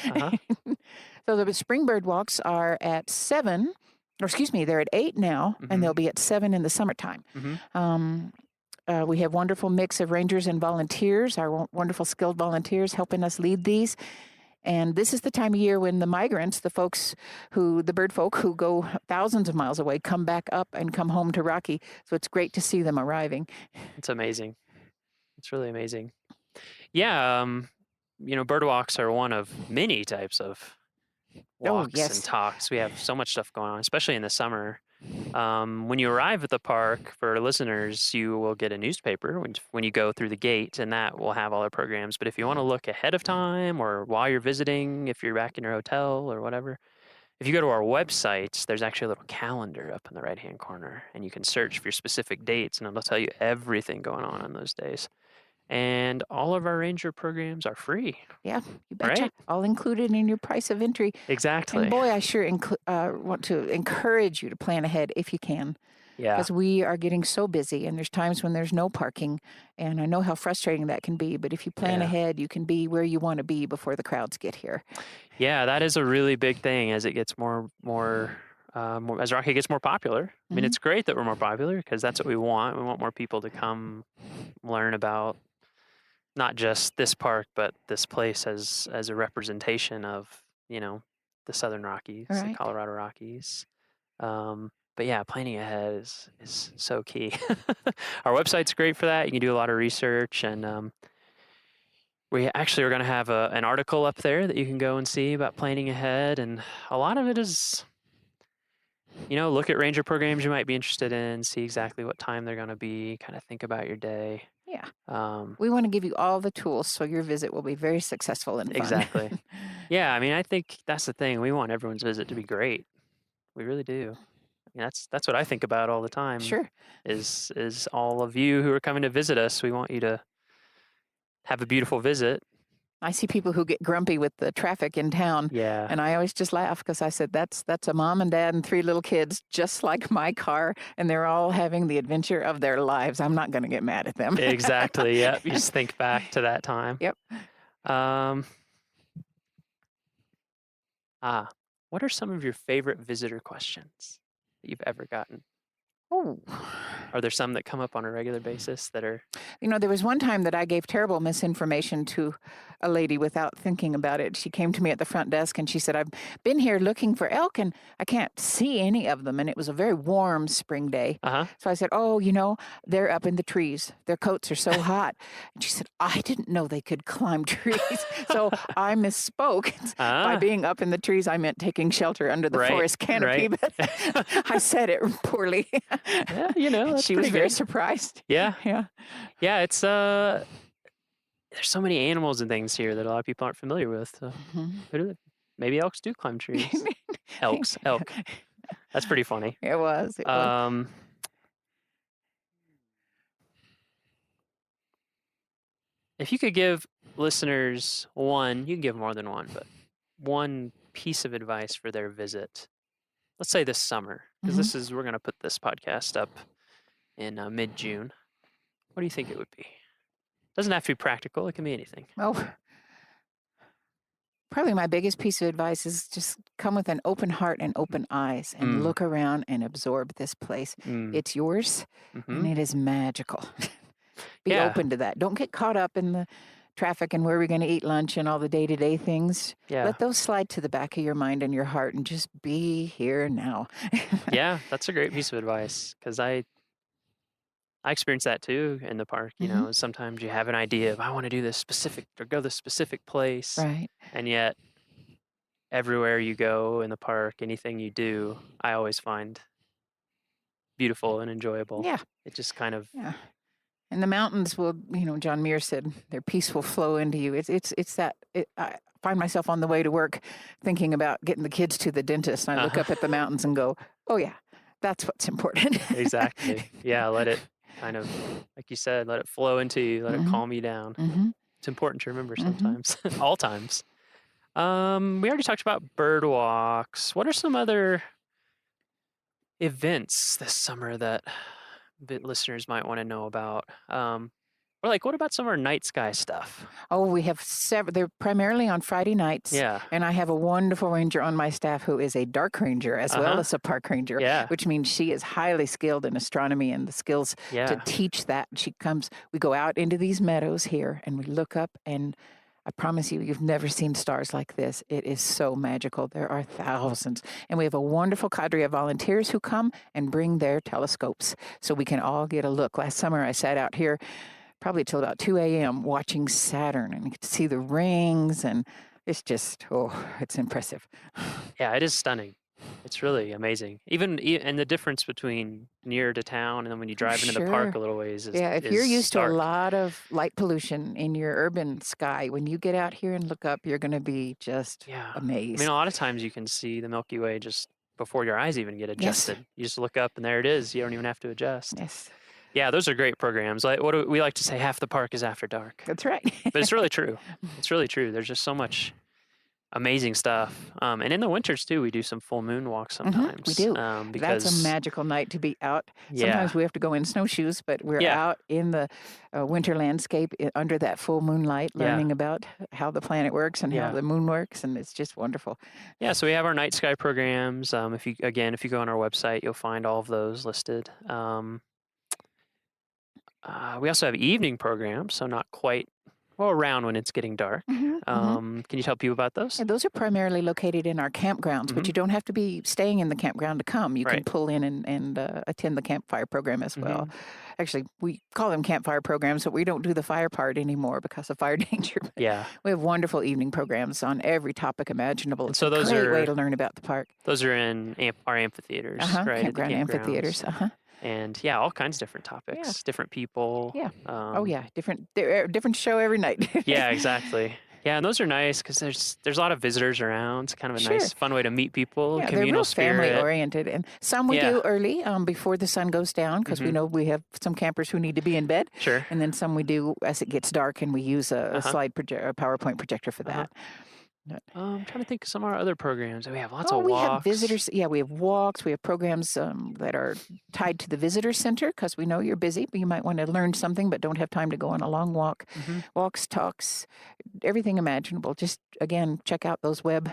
So the spring bird walks are at 7. Or excuse me, they're at 8 now, and they'll be at 7 in the summertime. We have wonderful mix of rangers and volunteers, our wonderful skilled volunteers helping us lead these. And this is the time of year when the migrants, the bird folk who go thousands of miles away, come back up and come home to Rocky. So it's great to see them arriving. It's amazing. It's really amazing. Yeah, bird walks are one of many types of walks and talks. We have so much stuff going on, especially in the summer. When you arrive at the park, for listeners, you will get a newspaper when you go through the gate, and that will have all our programs. But if you want to look ahead of time or while you're visiting, if you're back in your hotel or whatever, if you go to our website, there's actually a little calendar up in the right-hand corner, and you can search for your specific dates, and it'll tell you everything going on those days. And all of our ranger programs are free. Yeah, you betcha. Right? All included in your price of entry. Exactly. And boy, I sure want to encourage you to plan ahead if you can. Yeah. Because we are getting so busy, and there's times when there's no parking, and I know how frustrating that can be. But if you plan ahead, you can be where you want to be before the crowds get here. Yeah, that is a really big thing as it gets as Rocky gets more popular. I mean, it's great that we're more popular because that's what we want. We want more people to come learn about not just this park, but this place as a representation of, the Southern Rockies, the Colorado Rockies. But yeah, planning ahead is so key. Our website's great for that. You can do a lot of research, and we actually are going to have an article up there that you can go and see about planning ahead. And a lot of it is, look at ranger programs you might be interested in, see exactly what time they're going to be, kind of think about your day. Yeah. We want to give you all the tools so your visit will be very successful and fun. Exactly. Yeah, I mean, I think that's the thing. We want everyone's visit to be great. We really do. I mean, that's what I think about all the time. Sure. Is all of you who are coming to visit us, we want you to have a beautiful visit. I see people who get grumpy with the traffic in town. Yeah. And I always just laugh because I said, that's a mom and dad and 3 little kids, just like my car. And they're all having the adventure of their lives. I'm not going to get mad at them. Exactly. Yep. You just think back to that time. Yep. What are some of your favorite visitor questions that you've ever gotten? Oh. Are there some that come up on a regular basis that are? There was one time that I gave terrible misinformation to a lady without thinking about it. She came to me at the front desk and she said, I've been here looking for elk and I can't see any of them. And it was a very warm spring day. So I said, oh, they're up in the trees. Their coats are so hot. And she said, I didn't know they could climb trees. So I misspoke. By being up in the trees, I meant taking shelter under the forest canopy. But I said it poorly. Yeah, she was very surprised. Yeah. Yeah. It's there's so many animals and things here that a lot of people aren't familiar with. So maybe elks do climb trees. Elk. That's pretty funny. It was. If you could give listeners one, you can give more than one, but one piece of advice for their visit, let's say this summer, because we're going to put this podcast up in mid-June. What do you think it would be? Doesn't have to be practical. It can be anything. Well, probably my biggest piece of advice is just come with an open heart and open eyes and look around and absorb this place. It's yours and it is magical. Be open to that. Don't get caught up in the traffic and where we're going to eat lunch and all the day-to-day things. Let those slide to the back of your mind and your heart and just be here now. Yeah, that's a great piece of advice because I experience that too in the park. Sometimes you have an idea of I want to do this specific or go this specific place. Right. And yet everywhere you go in the park, anything you do, I always find beautiful and enjoyable. Yeah. It just kind of And the mountains will, John Muir said, their peace will flow into you. I find myself on the way to work thinking about getting the kids to the dentist. And I look up at the mountains and go, oh yeah, that's what's important. Exactly. Yeah. Let it kind of, like you said, let it flow into you. Let it calm you down. It's important to remember sometimes, all times. We already talked about bird walks. What are some other events this summer that listeners might want to know about? Or what about some of our night sky stuff? Oh, we have several. They're primarily on Friday nights. Yeah. And I have a wonderful ranger on my staff who is a dark ranger as well as a park ranger. Yeah. Which means she is highly skilled in astronomy and the skills to teach that. We go out into these meadows here and we look up and I promise you've never seen stars like this. It is so magical. There are thousands. And we have a wonderful cadre of volunteers who come and bring their telescopes so we can all get a look. Last summer, I sat out here probably till about 2 a.m. watching Saturn and you could see the rings and it's just, it's impressive. Yeah, it is stunning. It's really amazing. And the difference between near to town and then when you drive into the park a little ways is if you're used stark. to a lot of light pollution in your urban sky, when you get out here and look up, you're going to be just amazed. I mean, a lot of times you can see the Milky Way just before your eyes even get adjusted. You just look up and there it is. You don't even have to adjust. Yes. Yeah, those are great programs. What do we like to say? Half the park is after dark. That's right. But it's really true. It's really true. There's just so much amazing stuff. And in the winters, too, we do some full moon walks sometimes. We do. Because that's a magical night to be out. Sometimes we have to go in snowshoes, but we're out in the winter landscape under that full moonlight, learning about how the planet works and how the moon works. And it's just wonderful. Yeah, so we have our night sky programs. If you go on our website, you'll find all of those listed. We also have evening programs, so not quite around when it's getting dark. Can you tell people about those? Yeah, those are primarily located in our campgrounds, but you don't have to be staying in the campground to come. You can pull in and attend the campfire program as well. Actually, we call them campfire programs, but we don't do the fire part anymore because of fire danger. Yeah. We have wonderful evening programs on every topic imaginable. It's so a great way to learn about the park. Those are in our amphitheaters, right? Campground amphitheaters. And all kinds of different topics, different people. Yeah. Different show every night. Yeah, exactly. Yeah, and those are nice because there's a lot of visitors around. It's kind of a nice, fun way to meet people. Yeah, communal they're real family oriented, and some we do early before the sun goes down because we know we have some campers who need to be in bed. Sure. And then some we do as it gets dark, and we use a slide a PowerPoint projector for that. I'm trying to think of some of our other programs. We have lots of walks. We have visitors. Yeah, we have walks. We have programs that are tied to the visitor center because we know you're busy, but you might want to learn something but don't have time to go on a long walk. Walks, talks, everything imaginable. Just, again, check out those web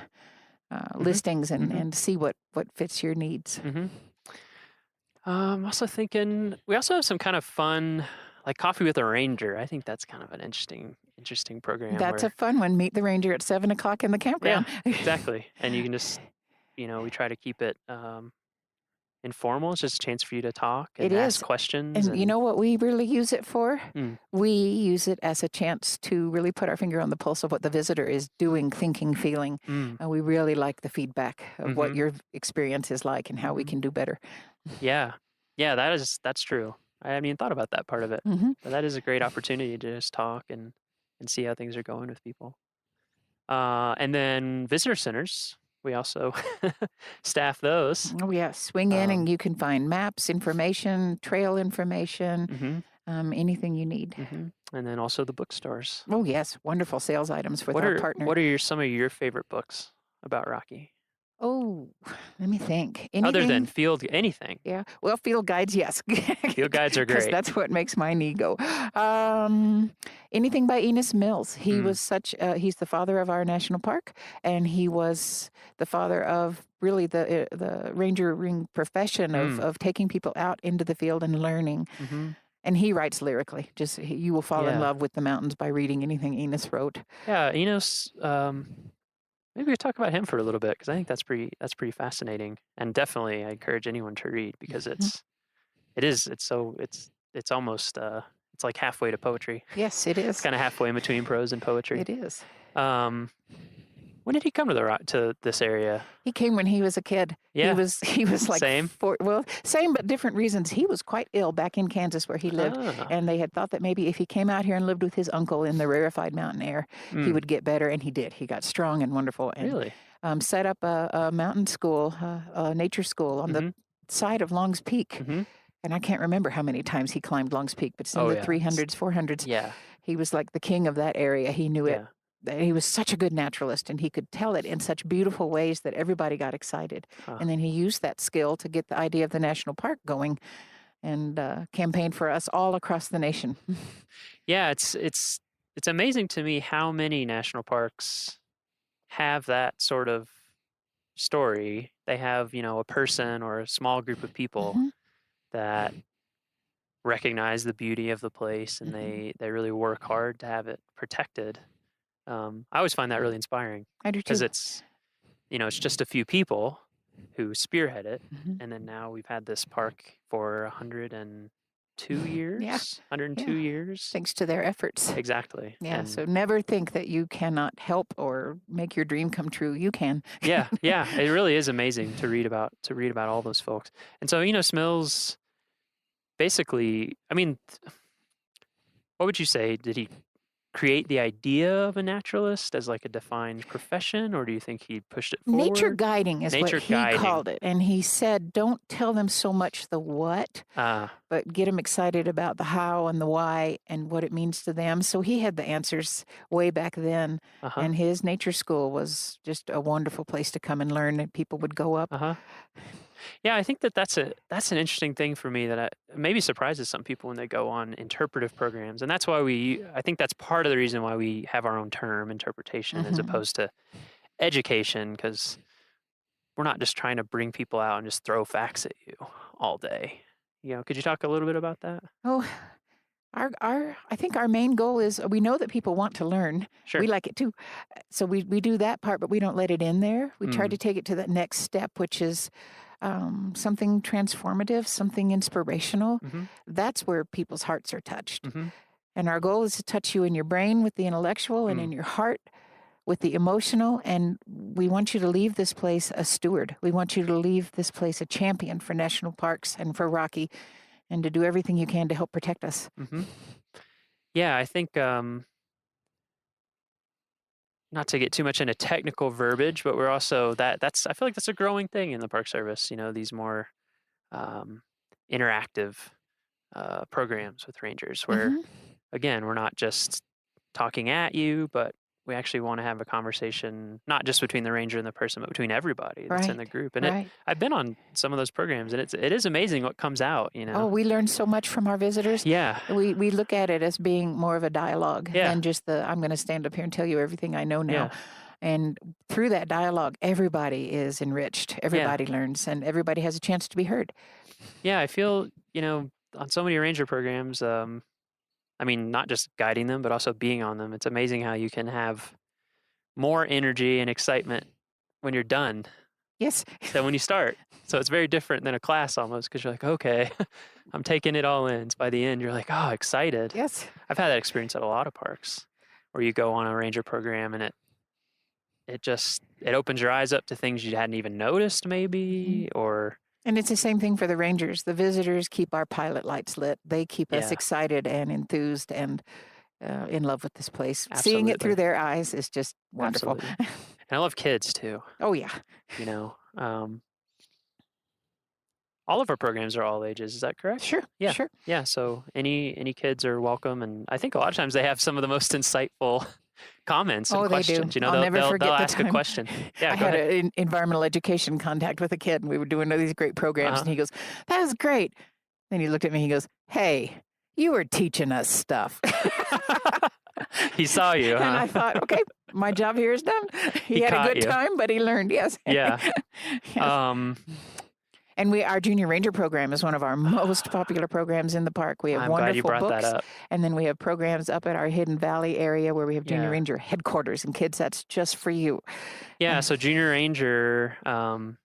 listings and see what fits your needs. I'm also thinking we also have some kind of fun, like Coffee with a Ranger. I think that's kind of an interesting program. That's a fun one. Meet the ranger at 7:00 in the campground. Yeah, exactly. And you can just, we try to keep it informal. It's just a chance for you to talk and ask questions. And you know what we really use it for? We use it as a chance to really put our finger on the pulse of what the visitor is doing, thinking, feeling. And we really like the feedback of what your experience is like and how we can do better. Yeah. Yeah, that's true. I haven't even thought about that part of it. But that is a great opportunity to just talk and see how things are going with people. And then visitor centers. We also staff those. Oh, yeah. Swing in and you can find maps, information, trail information, anything you need. And then also the bookstores. Oh, yes. Wonderful sales items with our partner. What are some of your favorite books about Rocky? Oh, let me think. Anything? Other than anything. Yeah. Well, field guides, yes. Field guides are great. That's what makes my knee go. Anything by Enos Mills. He was he's the father of our national park, and he was the father of really the rangering profession of taking people out into the field and learning. And he writes lyrically. You will fall in love with the mountains by reading anything Enos wrote. Yeah, Enos. Maybe we talk about him for a little bit because I think that's pretty fascinating, and definitely I encourage anyone to read because it's almost it's like halfway to poetry. Yes, it is. It's kind of halfway in between prose and poetry. It is. When did he come to this area? He came when he was a kid. Yeah. He was like same. Same but different reasons. He was quite ill back in Kansas where he lived, and they had thought that maybe if he came out here and lived with his uncle in the rarefied mountain air, he would get better, and he did. He got strong and wonderful, and really set up a mountain school, a nature school on the side of Long's Peak. And I can't remember how many times he climbed Long's Peak, but it's in the 300s, 400s. Yeah. He was like the king of that area. He knew it. He was such a good naturalist, and he could tell it in such beautiful ways that everybody got excited. And then he used that skill to get the idea of the national park going and campaigned for us all across the nation. Yeah, it's amazing to me how many national parks have that sort of story. They have, a person or a small group of people that recognize the beauty of the place, and they really work hard to have it protected. I always find that really inspiring. I do too. Because it's just a few people who spearhead it, and then now we've had this park for 102 years. Yeah. 102 years. Thanks to their efforts. Exactly. Yeah. And so never think that you cannot help or make your dream come true. You can. yeah. It really is amazing to read about all those folks. And so Enos Mills, basically, what would you say? Did he create the idea of a naturalist as like a defined profession, or do you think he pushed it forward? Nature guiding is what he called it. And he said, don't tell them so much the what, but get them excited about the how and the why and what it means to them. So he had the answers way back then. And his nature school was just a wonderful place to come and learn, and people would go up. Yeah, I think that's an interesting thing for me that maybe surprises some people when they go on interpretive programs. And that's why I think that's part of the reason why we have our own term, interpretation, as opposed to education, because we're not just trying to bring people out and just throw facts at you all day. Could you talk a little bit about that? Oh, I think our main goal is we know that people want to learn. Sure. We like it too. So we do that part, but we don't let it in there. We try to take it to that next step, which is something transformative, something inspirational. That's where people's hearts are touched. And our goal is to touch you in your brain with the intellectual and in your heart with the emotional. And we want you to leave this place a steward. We want you to leave this place a champion for national parks and for Rocky, and to do everything you can to help protect us. Yeah, I think, not to get too much into technical verbiage, but we're also, I feel like that's a growing thing in the Park Service, these more interactive programs with rangers where, again, we're not just talking at you, but we actually want to have a conversation, not just between the ranger and the person, but between everybody that's in the group. And I've been on some of those programs, and it is amazing what comes out, Oh, we learn so much from our visitors. Yeah. We look at it as being more of a dialogue than just I'm going to stand up here and tell you everything I know now. Yeah. And through that dialogue, everybody is enriched. Everybody learns, and everybody has a chance to be heard. Yeah, I feel, on so many ranger programs, I mean, not just guiding them, but also being on them. It's amazing how you can have more energy and excitement when you're done Yes. than when you start. So it's very different than a class almost, because you're like, okay, I'm taking it all in. So by the end, you're like, oh, excited. Yes. I've had that experience at a lot of parks where you go on a ranger program and it opens your eyes up to things you hadn't even noticed maybe, or... And it's the same thing for the rangers. The visitors keep our pilot lights lit. They keep us excited and enthused and in love with this place. Absolutely. Seeing it through their eyes is just wonderful. And I love kids too. Oh, yeah. All of our programs are all ages. Is that correct? Sure. Yeah. Sure. Yeah. So any kids are welcome. And I think a lot of times they have some of the most insightful comments and questions. They do. I'll never forget they'll the ask time a question. Yeah, I had an environmental education contact with a kid, and we were doing these great programs, and he goes, "That was great." Then he looked at me, he goes, "Hey, you were teaching us stuff." He saw you, huh? And I thought, okay, my job here is done. He had a good time, but he learned, yes. Yeah. Yes. And our Junior Ranger program is one of our most popular programs in the park. We have wonderful glad you brought books. That up. And then we have programs up at our Hidden Valley area where we have Junior Ranger headquarters. And kids, that's just for you. Yeah, so Junior Ranger, can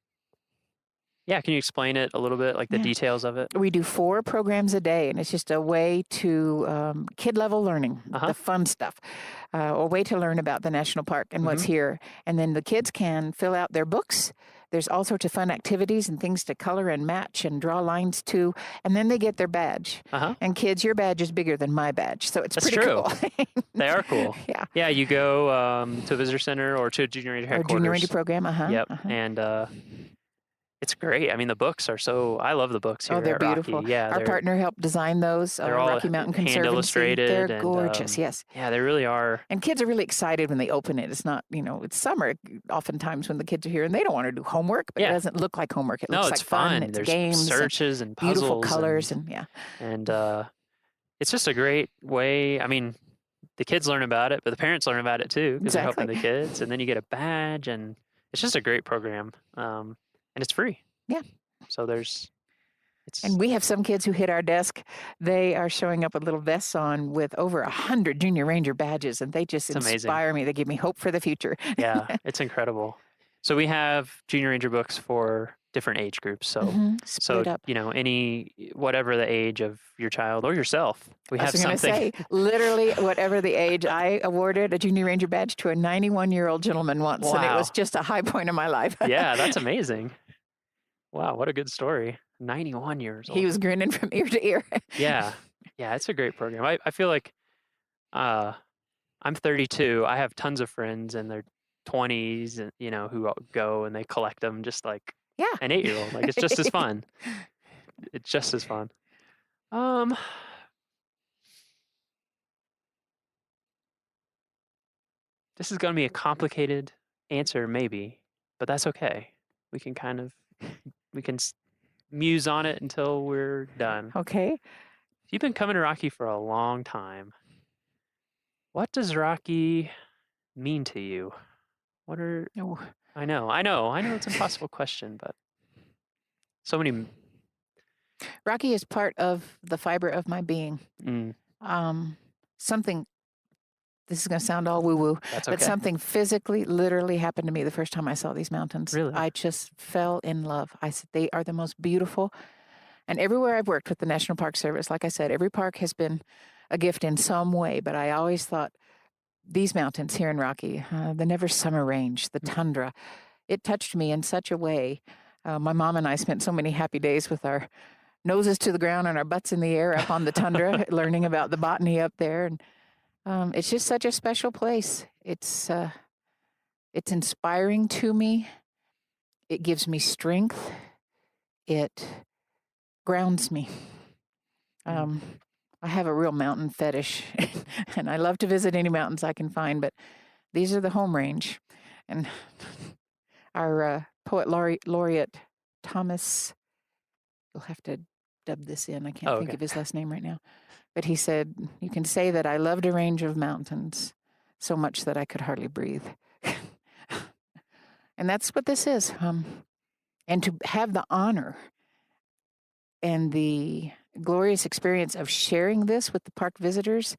you explain it a little bit, like the details of it? We do 4 programs a day, and it's just a way to kid-level learning, the fun stuff, a way to learn about the national park and what's here. And then the kids can fill out their books. There's all sorts of fun activities and things to color and match and draw lines to, and then they get their badge. And kids, your badge is bigger than my badge, so it's pretty cool. They are cool. Yeah. Yeah, you go to a visitor center or to a Junior Ranger headquarters. Or Junior Ranger program, Yep, and it's great. I mean, the books are I love the books here. Oh, they're at beautiful. Rocky. Yeah, our partner helped design those. They're all Rocky Mountain hand Conservancy. illustrated. They're gorgeous. Yes. Yeah, they really are. And kids are really excited when they open it. It's not, it's summer oftentimes when the kids are here and they don't want to do homework, but it doesn't look like homework. It looks like fun. It's There's games, searches and puzzles, beautiful colors, and it's just a great way. I mean, the kids learn about it, but the parents learn about it too because they're helping the kids, and then you get a badge, and it's just a great program, and it's free. Yeah. So and we have some kids who hit our desk. They are showing up with little vests on with over 100 Junior Ranger badges, and they just inspire me. They give me hope for the future. Yeah, it's incredible. So we have Junior Ranger books for different age groups. So, whatever the age of your child or yourself, we have something. I was going to say, literally, whatever the age. I awarded a Junior Ranger badge to a 91-year-old gentleman once, and it was just a high point of my life. Yeah, that's amazing. Wow, what a good story. 91 years old. He was grinning from ear to ear. Yeah, it's a great program. I feel like I'm 32. I have tons of friends in their 20s, and who go and they collect them just like an 8-year-old. Like, it's just as fun. It's just as fun. This is going to be a complicated answer, maybe, but that's okay. We can muse on it until we're done. Okay. You've been coming to Rocky for a long time. What does Rocky mean to you? I know it's an impossible question, but so many. Rocky is part of the fiber of my being. Something, this is going to sound all woo-woo, but something physically, literally happened to me the first time I saw these mountains. Really? I just fell in love. I said, they are the most beautiful. And everywhere I've worked with the National Park Service, like I said, every park has been a gift in some way, but I always thought these mountains here in Rocky, the Never Summer Range, the tundra, it touched me in such a way. My mom and I spent so many happy days with our noses to the ground and our butts in the air up on the tundra, learning about the botany up there. And it's just such a special place. It's inspiring to me. It gives me strength. It grounds me. I have a real mountain fetish, and I love to visit any mountains I can find, but these are the home range. And our poet laureate, Thomas, you'll have to dub this in. I can't think of his last name right now. But he said, you can say that I loved a range of mountains so much that I could hardly breathe. And that's what this is. And to have the honor and the glorious experience of sharing this with the park visitors,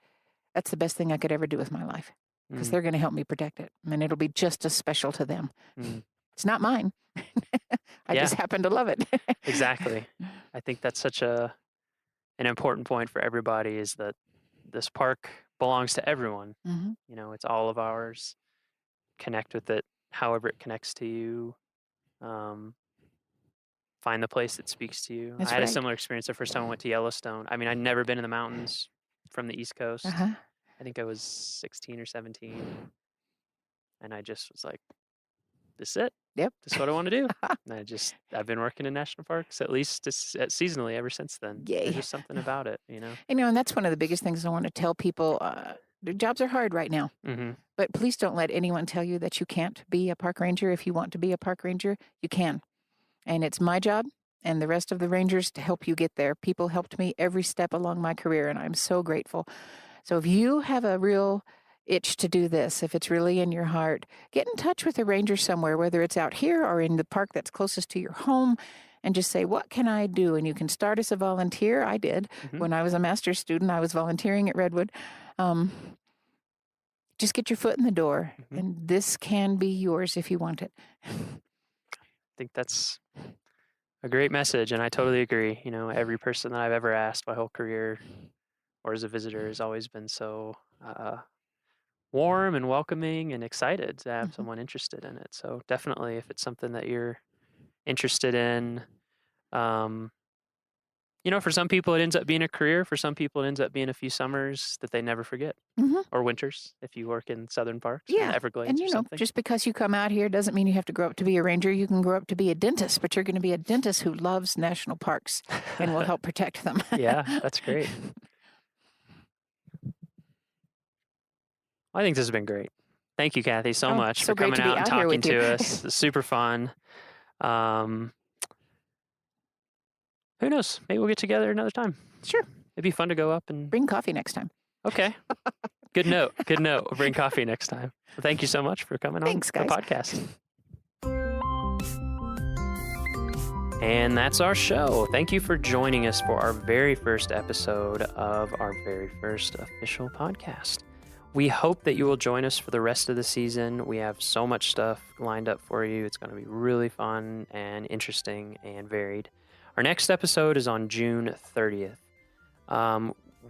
that's the best thing I could ever do with my life, because they're going to help me protect it, and it'll be just as special to them. It's not mine. I just happen to love it. Exactly. I think that's such an important point for everybody, is that this park belongs to everyone. You know, it's all of ours. Connect with it however it connects to you. Find the place that speaks to you. That's I had right. a similar experience the first time I went to Yellowstone. I mean, I'd never been in the mountains from the East Coast. I think I was 16 or 17. And I just was like, this is it. Yep. This is what I want to do. And I've been working in national parks, at least seasonally, ever since then. Yay. There's just something about it, you know? And that's one of the biggest things I want to tell people. Their jobs are hard right now. But please don't let anyone tell you that you can't be a park ranger. If you want to be a park ranger, you can. And it's my job and the rest of the rangers to help you get there. People helped me every step along my career, and I'm so grateful. So if you have a real itch to do this, if it's really in your heart, get in touch with a ranger somewhere, whether it's out here or in the park that's closest to your home, and just say, what can I do? And you can start as a volunteer. I did. When I was a master's student, I was volunteering at Redwood. Just get your foot in the door, and this can be yours if you want it. I think that's a great message, and I totally agree. You know, every person that I've ever asked my whole career or as a visitor has always been so warm and welcoming and excited to have someone interested in it. So definitely, if it's something that you're interested in, you know, for some people it ends up being a career. For some people it ends up being a few summers that they never forget, or winters if you work in southern parks, or Everglades, and or something. Just because you come out here doesn't mean you have to grow up to be a ranger. You can grow up to be a dentist, but you're going to be a dentist who loves national parks and will help protect them. Yeah, that's great. I think this has been great. Thank you, Kathy, so much for coming out and talking to us. It's super fun. Who knows? Maybe we'll get together another time. Sure. It'd be fun to go up and bring coffee next time. Okay. Good note. Good note. We'll bring coffee next time. Well, thank you so much for coming on the podcast. And that's our show. Thank you for joining us for our very first episode of our very first official podcast. We hope that you will join us for the rest of the season. We have so much stuff lined up for you. It's going to be really fun and interesting and varied. Our next episode is on June 30th.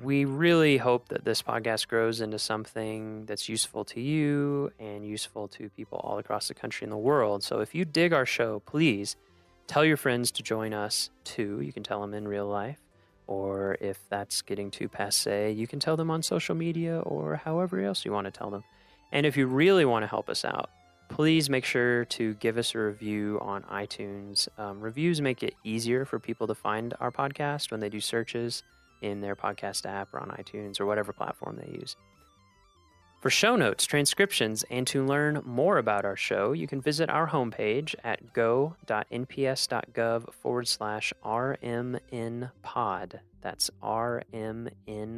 We really hope that this podcast grows into something that's useful to you and useful to people all across the country and the world. So if you dig our show, please tell your friends to join us too. You can tell them in real life, or if that's getting too passé, you can tell them on social media or however else you want to tell them. And if you really want to help us out, please make sure to give us a review on iTunes. Reviews make it easier for people to find our podcast when they do searches in their podcast app or on iTunes or whatever platform they use. For show notes, transcriptions, and to learn more about our show, you can visit our homepage at go.nps.gov/RMNpod. That's RMNpod.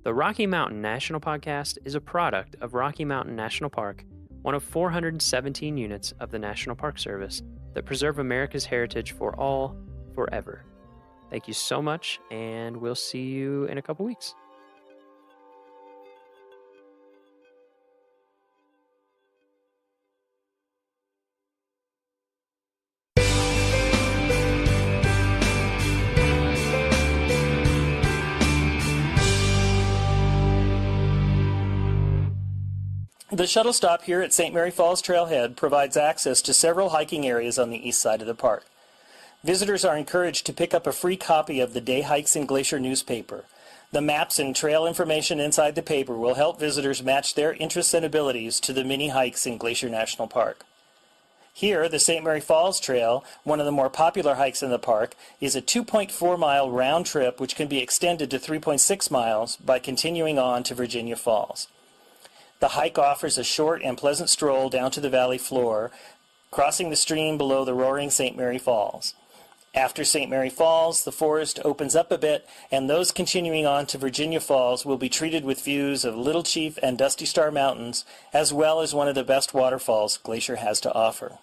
The Rocky Mountain National Podcast is a product of Rocky Mountain National Park, one of 417 units of the National Park Service that preserve America's heritage for all, forever. Thank you so much, and we'll see you in a couple weeks. The shuttle stop here at St. Mary Falls Trailhead provides access to several hiking areas on the east side of the park. Visitors are encouraged to pick up a free copy of the Day Hikes in Glacier newspaper. The maps and trail information inside the paper will help visitors match their interests and abilities to the many hikes in Glacier National Park. Here, the St. Mary Falls Trail, one of the more popular hikes in the park, is a 2.4-mile round trip which can be extended to 3.6 miles by continuing on to Virginia Falls. The hike offers a short and pleasant stroll down to the valley floor, crossing the stream below the roaring St. Mary Falls. After St. Mary Falls, the forest opens up a bit, and those continuing on to Virginia Falls will be treated with views of Little Chief and Dusty Star Mountains, as well as one of the best waterfalls Glacier has to offer.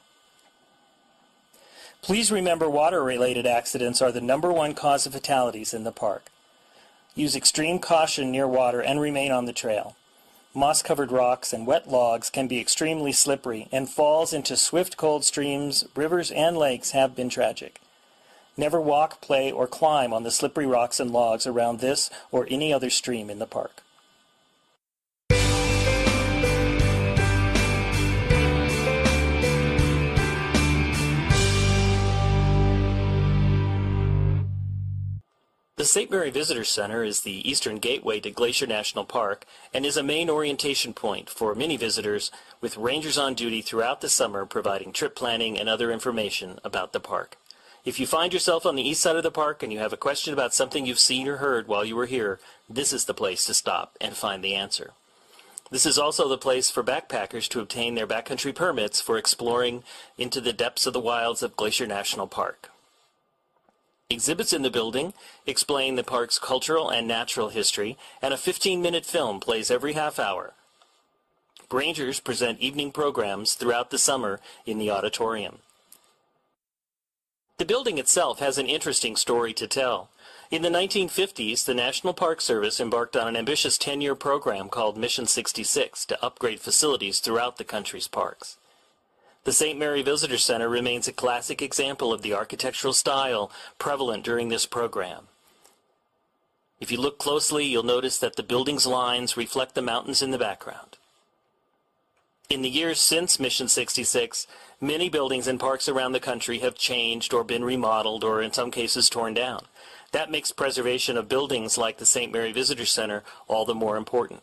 Please remember water-related accidents are the #1 cause of fatalities in the park. Use extreme caution near water and remain on the trail. Moss-covered rocks and wet logs can be extremely slippery, and falls into swift, cold streams, rivers, and lakes have been tragic. Never walk, play, or climb on the slippery rocks and logs around this or any other stream in the park. The St. Mary Visitor Center is the eastern gateway to Glacier National Park and is a main orientation point for many visitors, with rangers on duty throughout the summer providing trip planning and other information about the park. If you find yourself on the east side of the park and you have a question about something you've seen or heard while you were here, this is the place to stop and find the answer. This is also the place for backpackers to obtain their backcountry permits for exploring into the depths of the wilds of Glacier National Park. Exhibits in the building explain the park's cultural and natural history, and a 15-minute film plays every half hour. Rangers present evening programs throughout the summer in the auditorium. The building itself has an interesting story to tell. In the 1950s, the National Park Service embarked on an ambitious 10-year program called Mission 66 to upgrade facilities throughout the country's parks. The St. Mary Visitor Center remains a classic example of the architectural style prevalent during this program. If you look closely, you'll notice that the building's lines reflect the mountains in the background. In the years since Mission 66, many buildings and parks around the country have changed or been remodeled or in some cases torn down. That makes preservation of buildings like the St. Mary Visitor Center all the more important.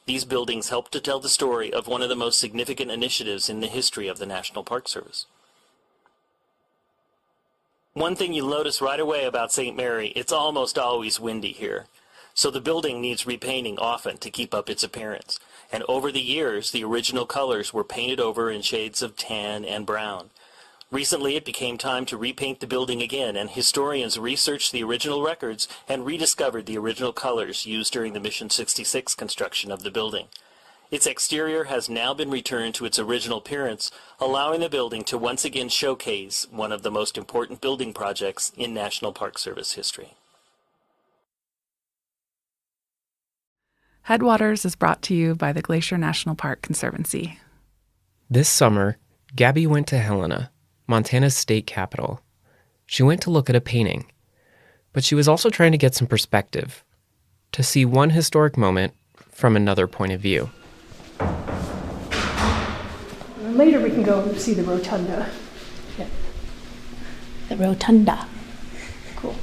These buildings help to tell the story of one of the most significant initiatives in the history of the National Park Service. One thing you'll notice right away about St. Mary, it's almost always windy here. So the building needs repainting often to keep up its appearance. And over the years, the original colors were painted over in shades of tan and brown. Recently, it became time to repaint the building again, and historians researched the original records and rediscovered the original colors used during the Mission 66 construction of the building. Its exterior has now been returned to its original appearance, allowing the building to once again showcase one of the most important building projects in National Park Service history. Headwaters is brought to you by the Glacier National Park Conservancy. This summer, Gabby went to Helena, Montana's state capital. She went to look at a painting, but she was also trying to get some perspective, to see one historic moment from another point of view. Later we can go see the rotunda. Yeah. The rotunda. Cool.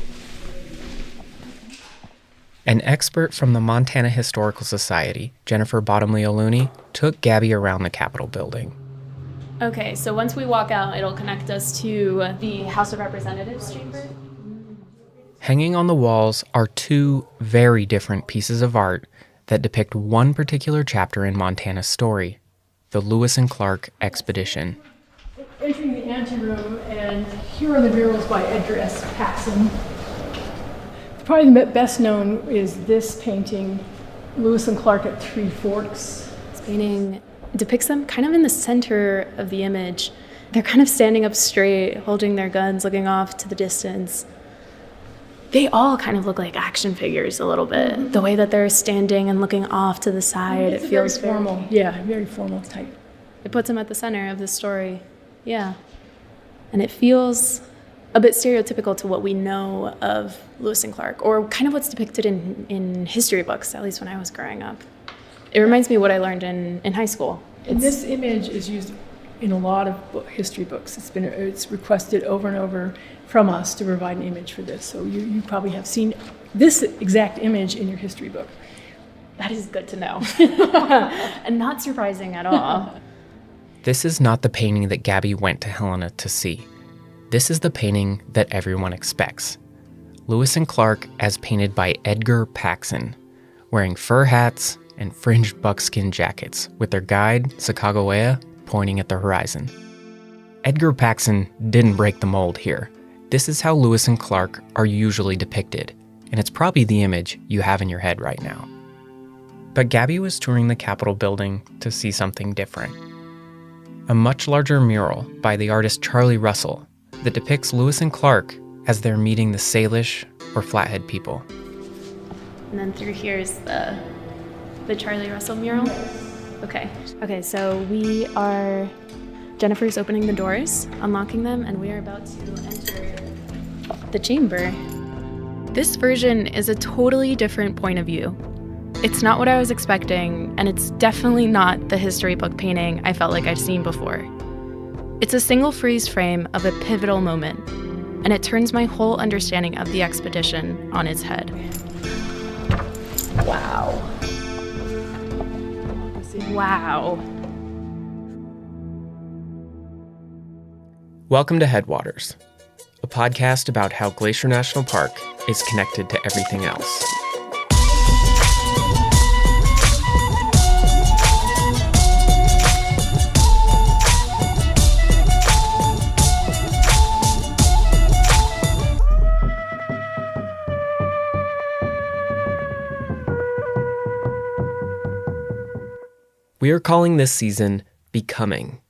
An expert from the Montana Historical Society, Jennifer Bottomley-O'Looney, took Gabby around the Capitol building. Okay, so once we walk out, it'll connect us to the House of Representatives chamber. Hanging on the walls are two very different pieces of art that depict one particular chapter in Montana's story, the Lewis and Clark expedition. Entering the anteroom, and here are the murals by Edgar S. Paxson. Probably the best known is this painting, Lewis and Clark at Three Forks. This painting depicts them kind of in the center of the image. They're kind of standing up straight, holding their guns, looking off to the distance. They all kind of look like action figures a little bit. Mm-hmm. The way that they're standing and looking off to the side, it feels very formal. Yeah, very formal type. It puts them at the center of the story. Yeah. And it feels a bit stereotypical to what we know of Lewis and Clark, or kind of what's depicted in history books, at least when I was growing up. It reminds me of what I learned in high school. And this image is used in a lot of history books. It's requested over and over from us to provide an image for this. So you probably have seen this exact image in your history book. That is good to know. And not surprising at all. This is not the painting that Gabby went to Helena to see. This is the painting that everyone expects. Lewis and Clark as painted by Edgar Paxson, wearing fur hats and fringed buckskin jackets with their guide, Sacagawea, pointing at the horizon. Edgar Paxson didn't break the mold here. This is how Lewis and Clark are usually depicted, and it's probably the image you have in your head right now. But Gabby was touring the Capitol building to see something different. A much larger mural by the artist Charlie Russell that depicts Lewis and Clark as they're meeting the Salish or Flathead people. And then through here is the Charlie Russell mural. Okay, so Jennifer's opening the doors, unlocking them, and we are about to enter the chamber. This version is a totally different point of view. It's not what I was expecting, and it's definitely not the history book painting I felt like I'd seen before. It's a single freeze frame of a pivotal moment, and it turns my whole understanding of the expedition on its head. Wow. Welcome to Headwaters, a podcast about how Glacier National Park is connected to everything else. We are calling this season Becoming.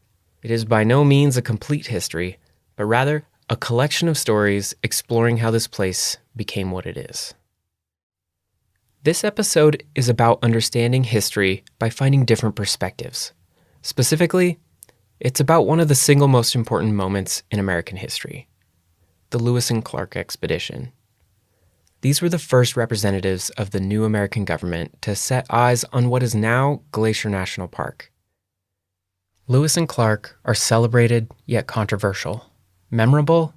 It is by no means a complete history, but rather a collection of stories exploring how this place became what it is. This episode is about understanding history by finding different perspectives. Specifically, it's about one of the single most important moments in American history, the Lewis and Clark expedition. These were the first representatives of the new American government to set eyes on what is now Glacier National Park. Lewis and Clark are celebrated yet controversial, memorable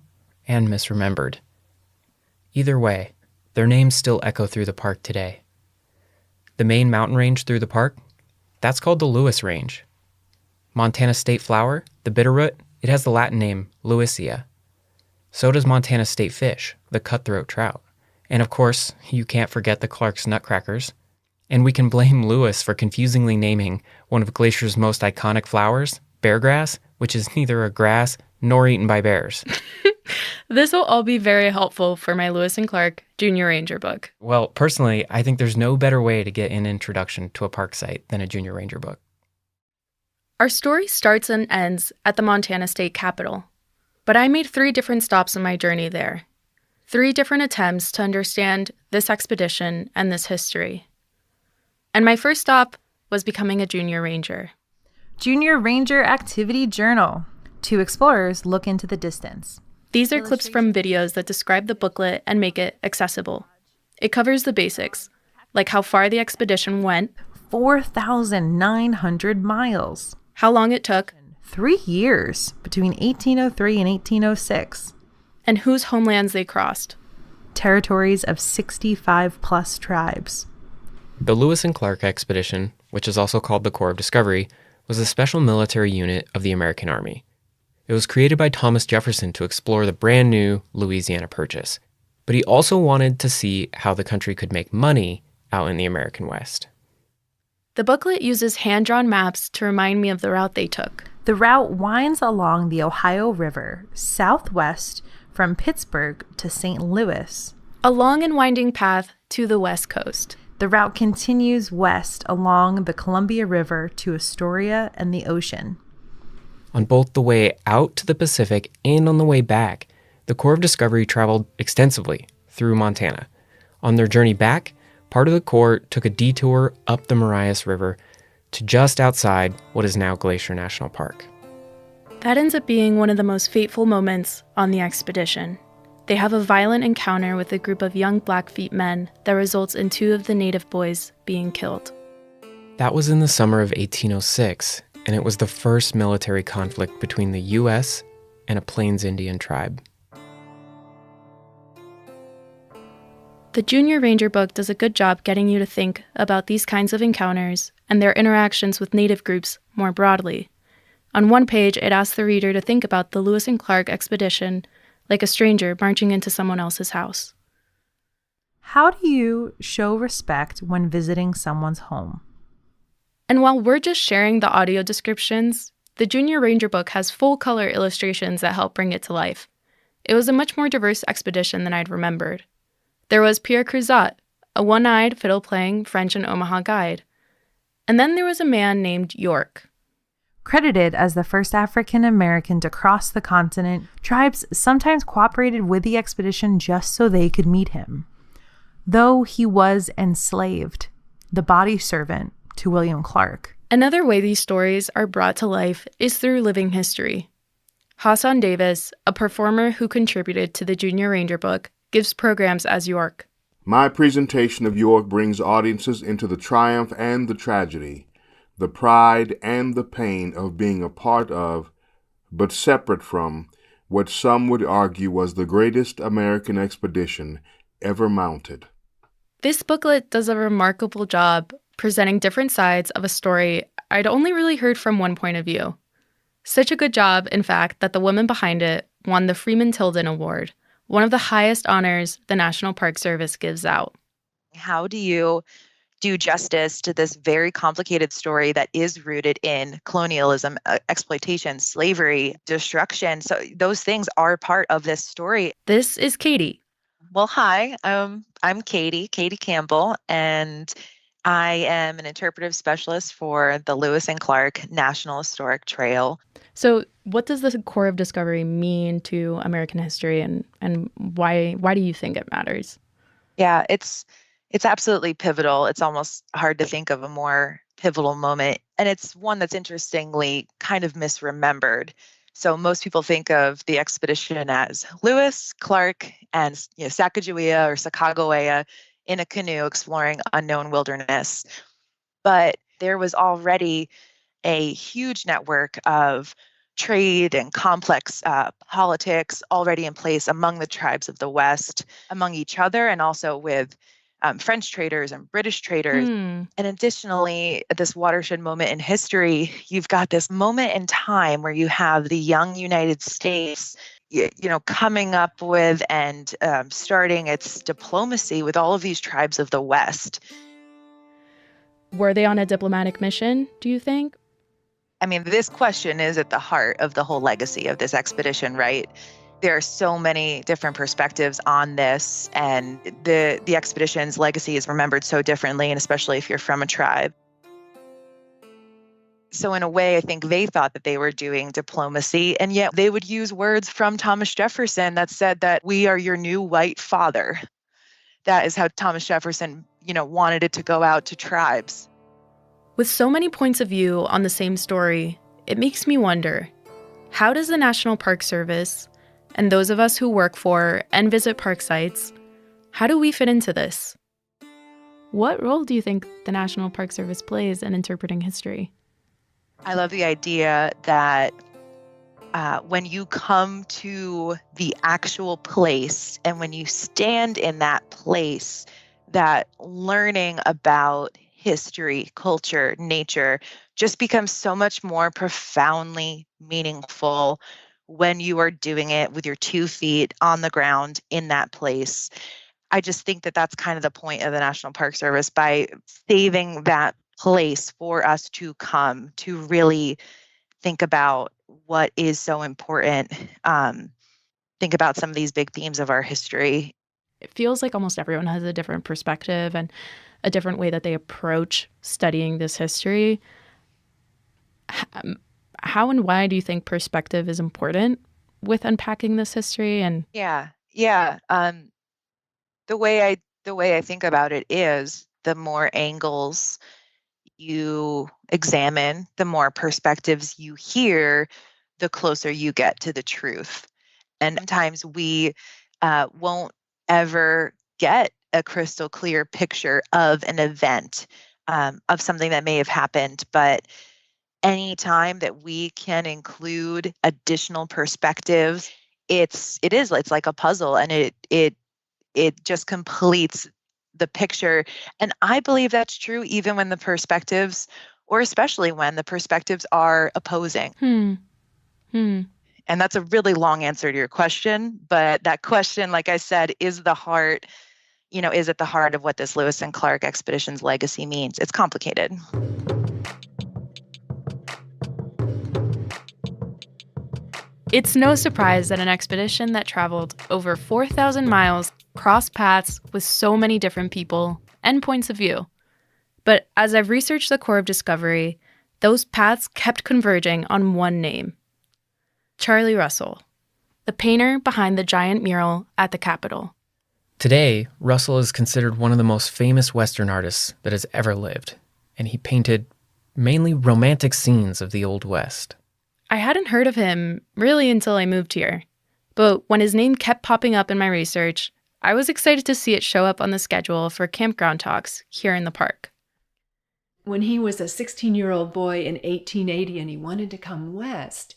and misremembered. Either way, their names still echo through the park today. The main mountain range through the park, that's called the Lewis Range. Montana state flower, the bitterroot, it has the Latin name Lewisia. So does Montana state fish, the cutthroat trout. And of course, you can't forget the Clark's nutcrackers. And we can blame Lewis for confusingly naming one of Glacier's most iconic flowers, beargrass, which is neither a grass nor eaten by bears. This will all be very helpful for my Lewis and Clark Junior Ranger book. Well, personally, I think there's no better way to get an introduction to a park site than a Junior Ranger book. Our story starts and ends at the Montana State Capitol, but I made 3 different stops on my journey there. 3 different attempts to understand this expedition and this history. And my first stop was becoming a Junior Ranger. Junior Ranger Activity Journal. 2 explorers look into the distance. These are clips from videos that describe the booklet and make it accessible. It covers the basics, like how far the expedition went, 4,900 miles, how long it took, 3 years between 1803 and 1806, and whose homelands they crossed. Territories of 65-plus tribes. The Lewis and Clark expedition, which is also called the Corps of Discovery, was a special military unit of the American Army. It was created by Thomas Jefferson to explore the brand new Louisiana Purchase, but he also wanted to see how the country could make money out in the American West. The booklet uses hand-drawn maps to remind me of the route they took. The route winds along the Ohio River, southwest from Pittsburgh to St. Louis. A long and winding path to the West Coast. The route continues west along the Columbia River to Astoria and the ocean. On both the way out to the Pacific and on the way back, the Corps of Discovery traveled extensively through Montana. On their journey back, part of the Corps took a detour up the Marias River to just outside what is now Glacier National Park. That ends up being one of the most fateful moments on the expedition. They have a violent encounter with a group of young Blackfeet men that results in 2 of the native boys being killed. That was in the summer of 1806, and it was the first military conflict between the U.S. and a Plains Indian tribe. The Junior Ranger book does a good job getting you to think about these kinds of encounters and their interactions with native groups more broadly. On one page, it asks the reader to think about the Lewis and Clark expedition like a stranger marching into someone else's house. How do you show respect when visiting someone's home? And while we're just sharing the audio descriptions, the Junior Ranger book has full-color illustrations that help bring it to life. It was a much more diverse expedition than I'd remembered. There was Pierre Cruzat, a one-eyed, fiddle-playing French and Omaha guide. And then there was a man named York. Credited as the first African American to cross the continent, tribes sometimes cooperated with the expedition just so they could meet him. Though he was enslaved, the body servant to William Clark. Another way these stories are brought to life is through living history. Hassan Davis, a performer who contributed to the Junior Ranger book, gives programs as York. My presentation of York brings audiences into the triumph and the tragedy, the pride and the pain of being a part of, but separate from, what some would argue was the greatest American expedition ever mounted. This booklet does a remarkable job presenting different sides of a story I'd only really heard from one point of view. Such a good job, in fact, that the woman behind it won the Freeman Tilden Award, one of the highest honors the National Park Service gives out. How do you do justice to this very complicated story that is rooted in colonialism, exploitation, slavery, destruction? So those things are part of this story. This is Katie. Well, hi, I'm Katie Campbell, and I am an interpretive specialist for the Lewis and Clark National Historic Trail. So what does the Corps of Discovery mean to American history, and why do you think it matters? Yeah, it's absolutely pivotal. It's almost hard to think of a more pivotal moment. And it's one that's interestingly kind of misremembered. So most people think of the expedition as Lewis, Clark, and Sacagawea or Sacagawea in a canoe exploring unknown wilderness. But there was already a huge network of trade and complex politics already in place among the tribes of the West, among each other, and also with French traders and British traders. And additionally, at this watershed moment in history, you've got this moment in time where you have the young United States, coming up with and starting its diplomacy with all of these tribes of the West. Were they on a diplomatic mission, do you think? I mean, this question is at the heart of the whole legacy of this expedition, right? There are so many different perspectives on this, and the expedition's legacy is remembered so differently, and especially if you're from a tribe. So in a way, I think they thought that they were doing diplomacy, and yet they would use words from Thomas Jefferson that said that we are your new white father. That is how Thomas Jefferson, wanted it to go out to tribes. With so many points of view on the same story, it makes me wonder, how does the National Park Service, and those of us who work for and visit park sites, how do we fit into this? What role do you think the National Park Service plays in interpreting history? I love the idea that when you come to the actual place and when you stand in that place, that learning about history, culture, nature just becomes so much more profoundly meaningful when you are doing it with your 2 feet on the ground in that place. I just think that that's kind of the point of the National Park Service, by saving that place for us to come to really think about what is so important. Think about some of these big themes of our history. It feels like almost everyone has a different perspective and a different way that they approach studying this history. How and why do you think perspective is important with unpacking this history? And the way I think about it is, the more angles you examine, the more perspectives you hear, the closer you get to the truth. And sometimes we won't ever get a crystal clear picture of an event, of something that may have happened. But any time that we can include additional perspectives, it's like a puzzle, and it just completes the picture. And I believe that's true even when the perspectives, or especially when the perspectives are opposing. And that's a really long answer to your question, but that question, like I said, is at the heart of what this Lewis and Clark expedition's legacy means. It's complicated. It's no surprise that an expedition that traveled over 4,000 miles crossed paths with so many different people and points of view. But as I've researched the Corps of Discovery, those paths kept converging on one name: Charlie Russell, the painter behind the giant mural at the Capitol. Today, Russell is considered one of the most famous Western artists that has ever lived, and he painted mainly romantic scenes of the Old West. I hadn't heard of him really until I moved here, but when his name kept popping up in my research, I was excited to see it show up on the schedule for campground talks here in the park. When he was a 16-year-old boy in 1880 and he wanted to come west,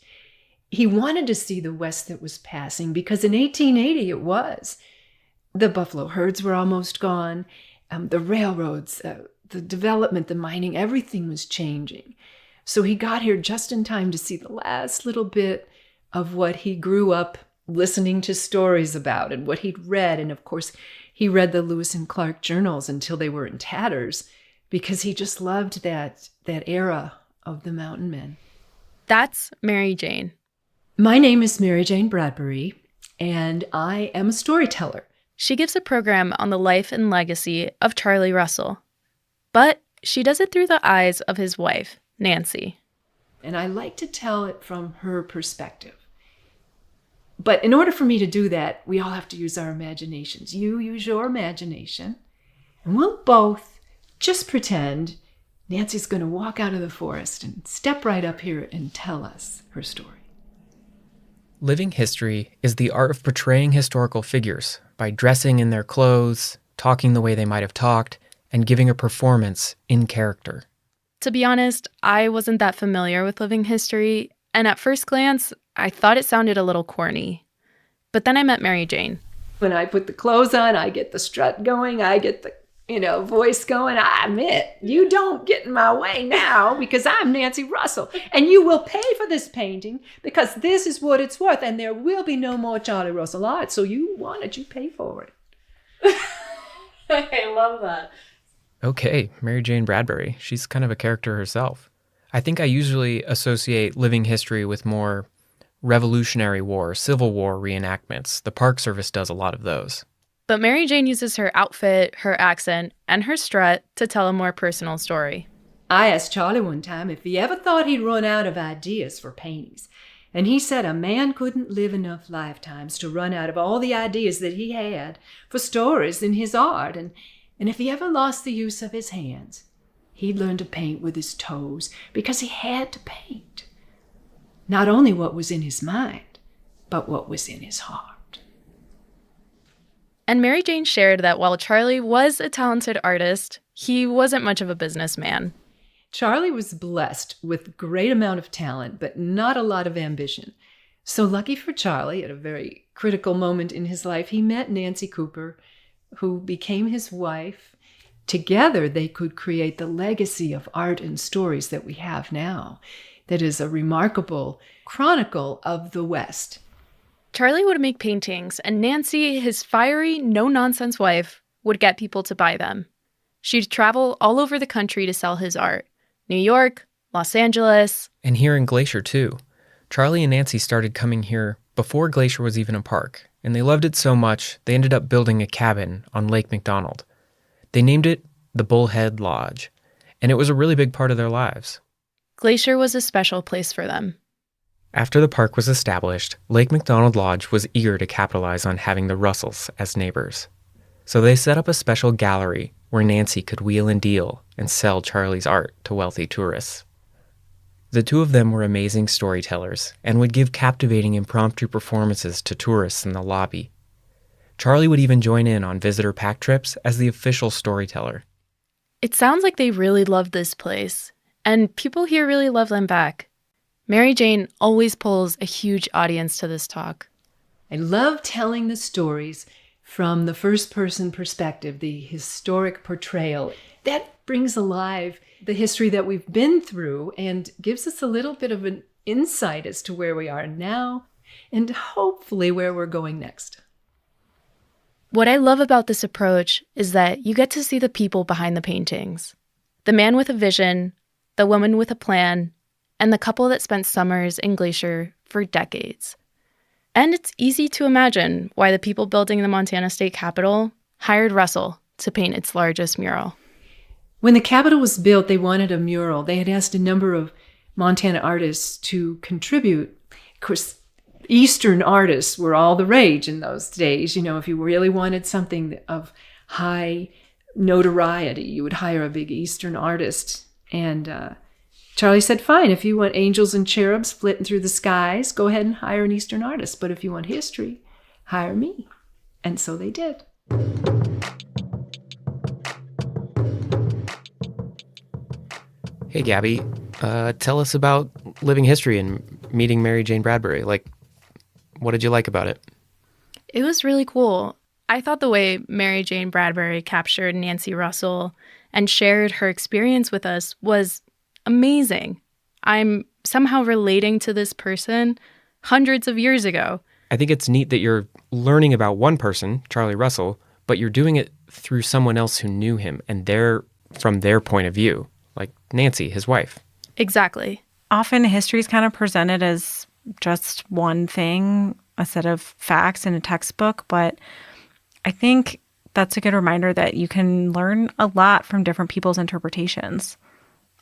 he wanted to see the West that was passing, because in 1880 it was. The buffalo herds were almost gone. The railroads, the development, the mining, everything was changing. So he got here just in time to see the last little bit of what he grew up listening to stories about and what he'd read. And of course, he read the Lewis and Clark journals until they were in tatters, because he just loved that era of the mountain men. That's Mary Jane. My name is Mary Jane Bradbury, and I am a storyteller. She gives a program on the life and legacy of Charlie Russell, but she does it through the eyes of his wife, Nancy. And I like to tell it from her perspective. But in order for me to do that, we all have to use our imaginations. You use your imagination, and we'll both just pretend Nancy's going to walk out of the forest and step right up here and tell us her story. Living history is the art of portraying historical figures by dressing in their clothes, talking the way they might have talked, and giving a performance in character. To be honest, I wasn't that familiar with living history, and at first glance, I thought it sounded a little corny. But then I met Mary Jane. When I put the clothes on, I get the strut going, I get the voice going. I admit, you don't get in my way now, because I'm Nancy Russell, and you will pay for this painting because this is what it's worth, and there will be no more Charlie Russell art. So you want it, you pay for it. I love that. Okay, Mary Jane Bradbury. She's kind of a character herself. I think I usually associate living history with more Revolutionary War, Civil War reenactments. The Park Service does a lot of those. But Mary Jane uses her outfit, her accent, and her strut to tell a more personal story. I asked Charlie one time if he ever thought he'd run out of ideas for paintings. And he said a man couldn't live enough lifetimes to run out of all the ideas that he had for stories in his art. And if he ever lost the use of his hands, he'd learn to paint with his toes, because he had to paint not only what was in his mind, but what was in his heart. And Mary Jane shared that while Charlie was a talented artist, he wasn't much of a businessman. Charlie was blessed with a great amount of talent, but not a lot of ambition. So lucky for Charlie, at a very critical moment in his life, he met Nancy Cooper, who became his wife. Together, they could create the legacy of art and stories that we have now. That is a remarkable chronicle of the West. Charlie would make paintings, and Nancy, his fiery, no-nonsense wife, would get people to buy them. She'd travel all over the country to sell his art. New York, Los Angeles. And here in Glacier, too. Charlie and Nancy started coming here before Glacier was even a park, and they loved it so much they ended up building a cabin on Lake McDonald. They named it the Bullhead Lodge, and it was a really big part of their lives. Glacier was a special place for them. After the park was established, Lake McDonald Lodge was eager to capitalize on having the Russells as neighbors. So they set up a special gallery where Nancy could wheel and deal and sell Charlie's art to wealthy tourists. The two of them were amazing storytellers and would give captivating impromptu performances to tourists in the lobby. Charlie would even join in on visitor pack trips as the official storyteller. It sounds like they really loved this place, and people here really love them back. Mary Jane always pulls a huge audience to this talk. I love telling the stories from the first-person perspective, the historic portrayal. That brings alive the history that we've been through and gives us a little bit of an insight as to where we are now and hopefully where we're going next. What I love about this approach is that you get to see the people behind the paintings. The man with a vision, the woman with a plan, and the couple that spent summers in Glacier for decades. And it's easy to imagine why the people building the Montana State Capitol hired Russell to paint its largest mural. When the Capitol was built, they wanted a mural. They had asked a number of Montana artists to contribute. Of course, Eastern artists were all the rage in those days. If you really wanted something of high notoriety, you would hire a big Eastern artist. And Charlie said, fine, if you want angels and cherubs flitting through the skies, go ahead and hire an Eastern artist. But if you want history, hire me. And so they did. Hey, Gabby, tell us about living history and meeting Mary Jane Bradbury. What did you like about it? It was really cool. I thought the way Mary Jane Bradbury captured Nancy Russell and shared her experience with us was amazing. I'm somehow relating to this person hundreds of years ago. I think it's neat that you're learning about one person, Charlie Russell, but you're doing it through someone else who knew him and from their point of view, like Nancy, his wife. Exactly. Often history is kind of presented as just one thing, a set of facts in a textbook, but I think that's a good reminder that you can learn a lot from different people's interpretations.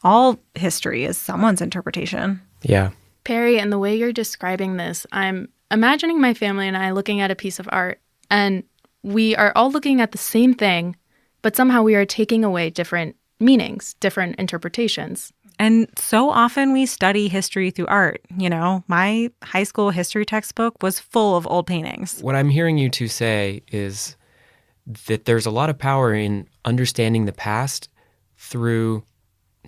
All history is someone's interpretation. Yeah. Perry, and the way you're describing this, I'm imagining my family and I looking at a piece of art, and we are all looking at the same thing, but somehow we are taking away different meanings, different interpretations. And so often we study history through art. My high school history textbook was full of old paintings. What I'm hearing you two say is that there's a lot of power in understanding the past through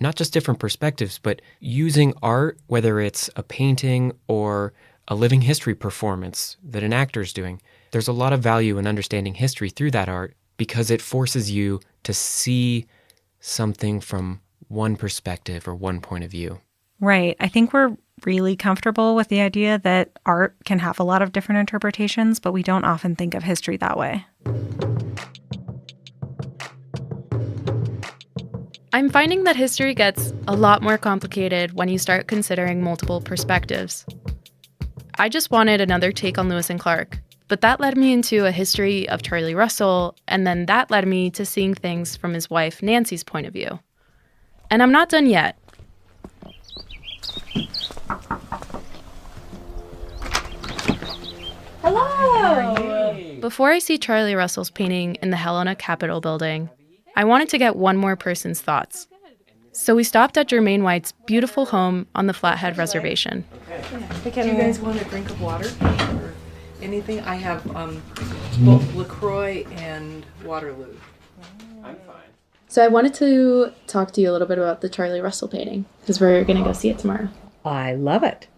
not just different perspectives, but using art, whether it's a painting or a living history performance that an actor's doing. There's a lot of value in understanding history through that art because it forces you to see something from one perspective or one point of view. Right. I think we're really comfortable with the idea that art can have a lot of different interpretations, but we don't often think of history that way. I'm finding that history gets a lot more complicated when you start considering multiple perspectives. I just wanted another take on Lewis and Clark, but that led me into a history of Charlie Russell, and then that led me to seeing things from his wife Nancy's point of view. And I'm not done yet. Hello! Before I see Charlie Russell's painting in the Helena Capitol building, I wanted to get one more person's thoughts. So we stopped at Jermaine White's beautiful home on the Flathead Reservation. Do you guys want a drink of water or anything? I have both LaCroix and Waterloo. I'm fine. So I wanted to talk to you a little bit about the Charlie Russell painting, because we're going to go see it tomorrow. I love it.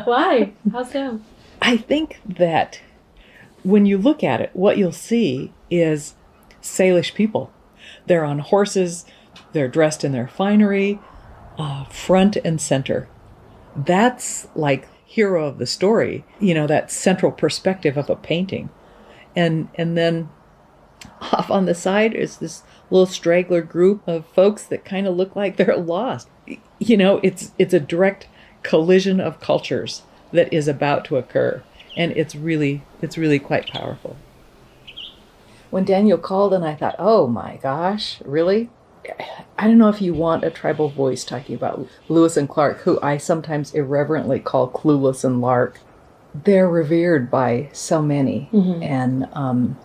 Why? How so? I think that when you look at it, what you'll see is Salish people. They're on horses, they're dressed in their finery, front and center. That's like hero of the story, that central perspective of a painting. And then off on the side is this little straggler group of folks that kind of look like they're lost. It's a direct collision of cultures that is about to occur. And it's really quite powerful. When Daniel called and I thought, oh my gosh, really? I don't know if you want a tribal voice talking about Lewis and Clark, who I sometimes irreverently call Clueless and Lark. They're revered by so many. Mm-hmm. And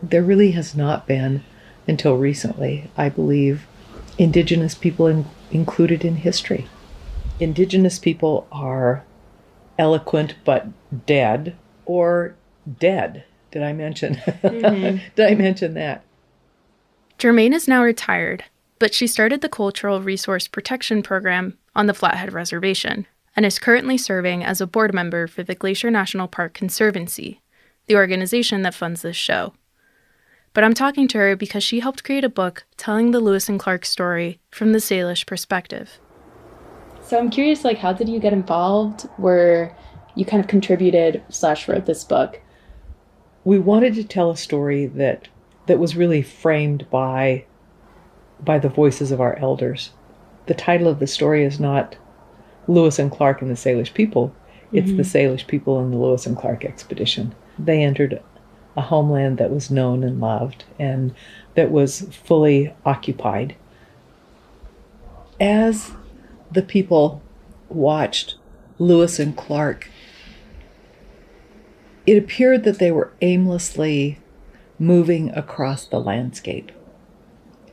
there really has not been, until recently, I believe, Indigenous people included in history. Indigenous people are eloquent but dead, or dead. Did I mention? Mm-hmm. Did I mention that? Jermaine is now retired, but she started the Cultural Resource Protection Program on the Flathead Reservation and is currently serving as a board member for the Glacier National Park Conservancy, the organization that funds this show. But I'm talking to her because she helped create a book telling the Lewis and Clark story from the Salish perspective. So I'm curious, how did you get involved? Where you kind of contributed / wrote this book? We wanted to tell a story that was really framed by the voices of our elders. The title of the story is not Lewis and Clark and the Salish people. It's the Salish people and the Lewis and Clark expedition. They entered a homeland that was known and loved and that was fully occupied. As the people watched Lewis and Clark, it appeared that they were aimlessly moving across the landscape,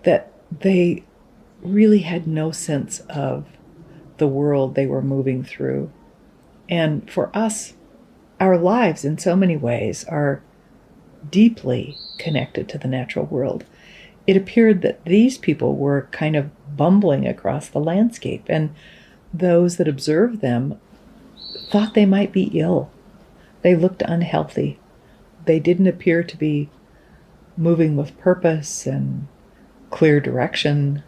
that they really had no sense of the world they were moving through. And for us, our lives in so many ways are deeply connected to the natural world. It appeared that these people were kind of bumbling across the landscape, and those that observed them thought they might be ill. They looked unhealthy. They didn't appear to be moving with purpose and clear direction.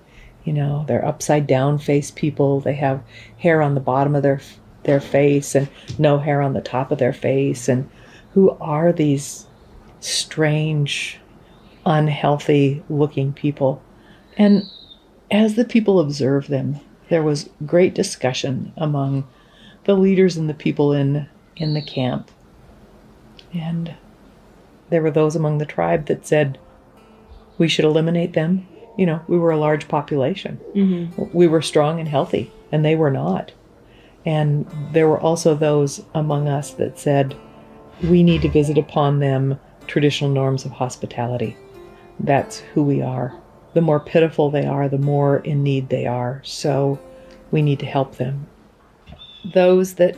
You know, they're upside down face people. They have hair on the bottom of their face and no hair on the top of their face. And who are these strange, unhealthy looking people? And as the people observed them, there was great discussion among the leaders and the people in the camp. And there were those among the tribe that said, we should eliminate them. You know, we were a large population. Mm-hmm. We were strong and healthy, and they were not. And there were also those among us that said, we need to visit upon them traditional norms of hospitality. That's who we are. The more pitiful they are, the more in need they are. So we need to help them. Those that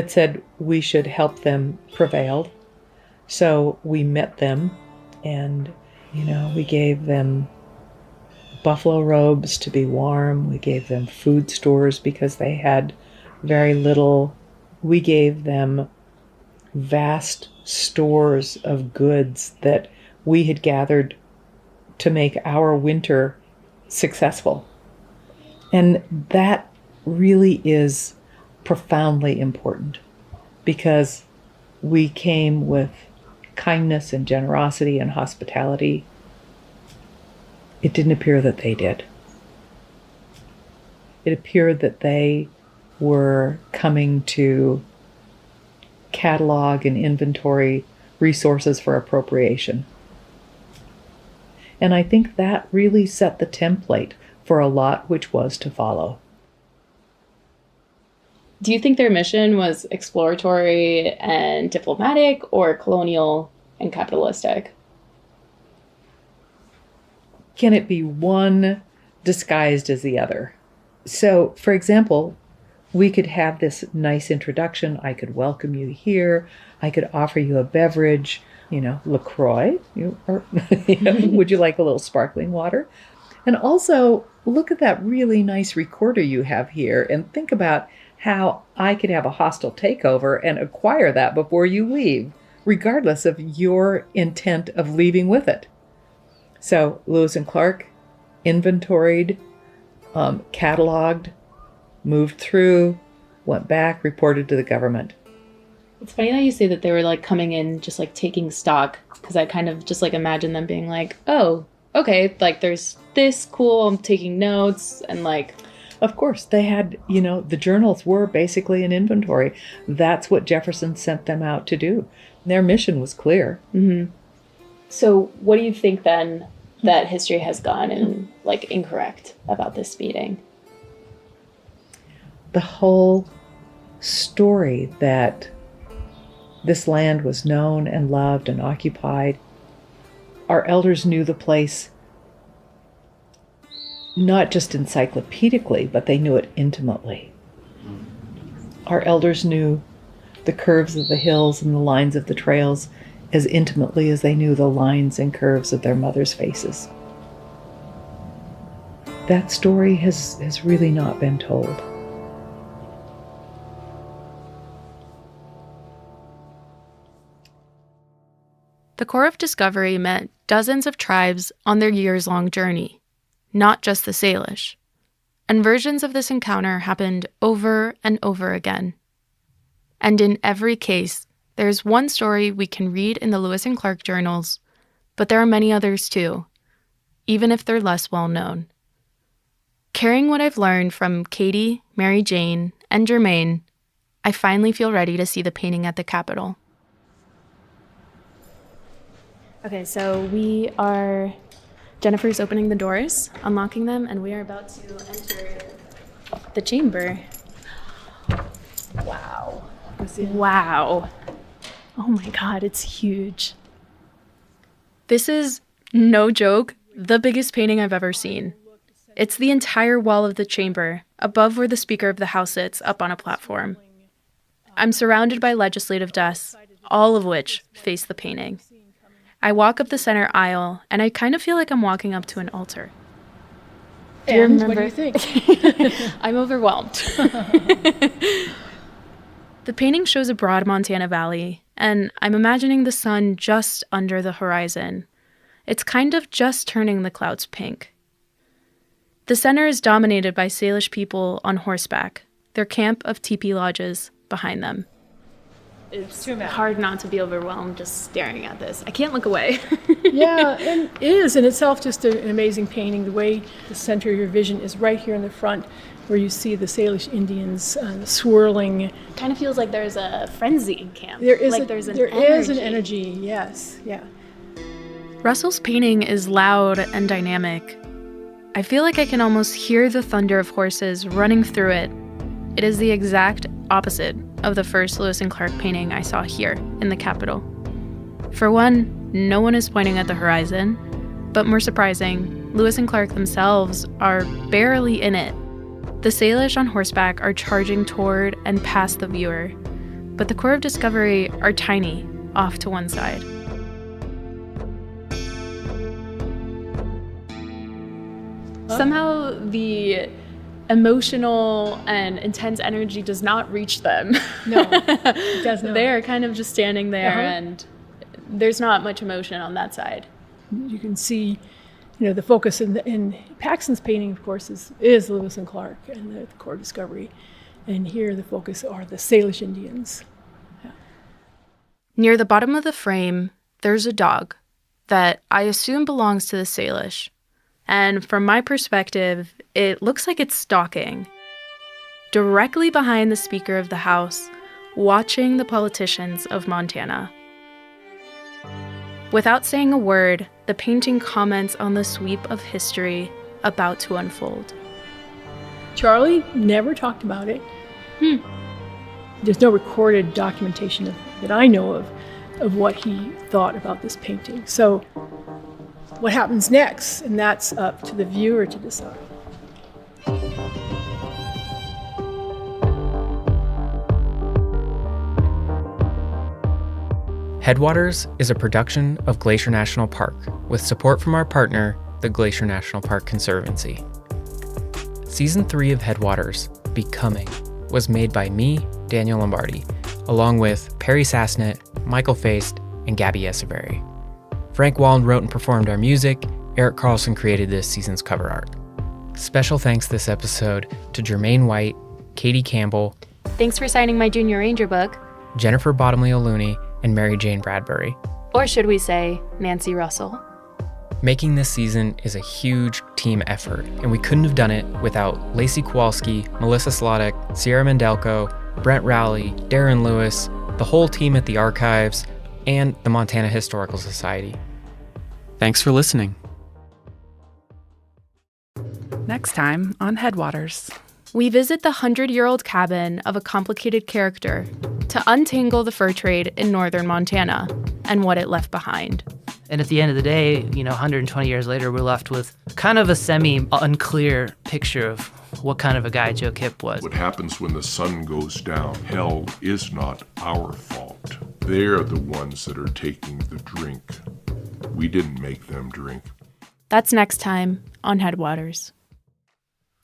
said we should help them prevailed. So we met them and, you know, we gave them buffalo robes to be warm. We gave them food stores because they had very little. We gave them vast stores of goods that we had gathered to make our winter successful. And that really is profoundly important because we came with kindness and generosity and hospitality. It didn't appear that they did. It appeared that they were coming to catalog and inventory resources for appropriation. And I think that really set the template for a lot which was to follow. Do you think their mission was exploratory and diplomatic or colonial and capitalistic? Can it be one disguised as the other? So, for example, we could have this nice introduction. I could welcome you here. I could offer you a beverage, you know, LaCroix. Would you like a little sparkling water? And also, look at that really nice recorder you have here and think about how I could have a hostile takeover and acquire that before you leave, regardless of your intent of leaving with it. So Lewis and Clark inventoried, cataloged, moved through, went back, reported to the government. It's funny that you say that they were like coming in just like taking stock, because I kind of just like imagine them being like, oh, okay, like there's this, cool, I'm taking notes, and like... Of course, they had, you know, the journals were basically an inventory. That's what Jefferson sent them out to do. Their mission was clear. Mm-hmm. So what do you think then that history has gone and like incorrect about this meeting? The whole story that this land was known and loved and occupied. Our elders knew the place not just encyclopedically, but they knew it intimately. Our elders knew the curves of the hills and the lines of the trails as intimately as they knew the lines and curves of their mothers' faces. That story has really not been told. The Corps of Discovery met dozens of tribes on their years-long journey, not just the Salish. And versions of this encounter happened over and over again. And in every case, there's one story we can read in the Lewis and Clark journals, but there are many others too, even if they're less well known. Carrying what I've learned from Katie, Mary Jane, and Jermaine, I finally feel ready to see the painting at the Capitol. Okay, so Jennifer's opening the doors, unlocking them, and we are about to enter the chamber. Wow. Wow. Oh my God, it's huge. This is, no joke, the biggest painting I've ever seen. It's the entire wall of the chamber, above where the Speaker of the House sits, up on a platform. I'm surrounded by legislative desks, all of which face the painting. I walk up the center aisle, and I kind of feel like I'm walking up to an altar. And what do you think? I'm overwhelmed. The painting shows a broad Montana valley, and I'm imagining the sun just under the horizon. It's kind of just turning the clouds pink. The center is dominated by Salish people on horseback, their camp of teepee lodges behind them. It's hard not to be overwhelmed just staring at this. I can't look away. Yeah, and it is in itself just an amazing painting. The way the center of your vision is right here in the front, where you see the Salish Indians swirling. Kind of feels like there's a frenzy in camp. There is an energy, yes, yeah. Russell's painting is loud and dynamic. I feel like I can almost hear the thunder of horses running through it. It is the exact opposite of the first Lewis and Clark painting I saw here in the Capitol. For one, no one is pointing at the horizon, but more surprising, Lewis and Clark themselves are barely in it. The Salish on horseback are charging toward and past the viewer, but the Corps of Discovery are tiny, off to one side. Somehow the emotional and intense energy does not reach them. No, it does not. They're kind of just standing there, and there's not much emotion on that side. You can see, the focus in Paxton's painting, of course, is Lewis and Clark and the Corps of Discovery. And here the focus are the Salish Indians. Yeah. Near the bottom of the frame, there's a dog that I assume belongs to the Salish. And from my perspective, it looks like it's stalking. Directly behind the Speaker of the House, watching the politicians of Montana. Without saying a word, the painting comments on the sweep of history about to unfold. Charlie never talked about it. There's no recorded documentation that I know of what he thought about this painting. So what happens next? And that's up to the viewer to decide. Headwaters is a production of Glacier National Park with support from our partner, the Glacier National Park Conservancy. Season 3 of Headwaters, Becoming, was made by me, Daniel Lombardi, along with Perry Sassnett, Michael Feist, and Gabby Esaberry. Frank Wallen wrote and performed our music. Eric Carlson created this season's cover art. Special thanks this episode to Jermaine White, Katie Campbell, Thanks for signing my Junior Ranger book. Jennifer Bottomley O'Looney, and Mary Jane Bradbury. Or should we say, Nancy Russell. Making this season is a huge team effort, and we couldn't have done it without Lacey Kowalski, Melissa Slodek, Sierra Mendelko, Brent Rowley, Darren Lewis, the whole team at the Archives, and the Montana Historical Society. Thanks for listening. Next time on Headwaters. We visit the 100-year-old cabin of a complicated character to untangle the fur trade in northern Montana and what it left behind. And at the end of the day, 120 years later, we're left with kind of a semi-unclear picture of what kind of a guy Joe Kipp was. What happens when the sun goes down? Hell is not our fault. They're the ones that are taking the drink. We didn't make them drink. That's next time on Headwaters.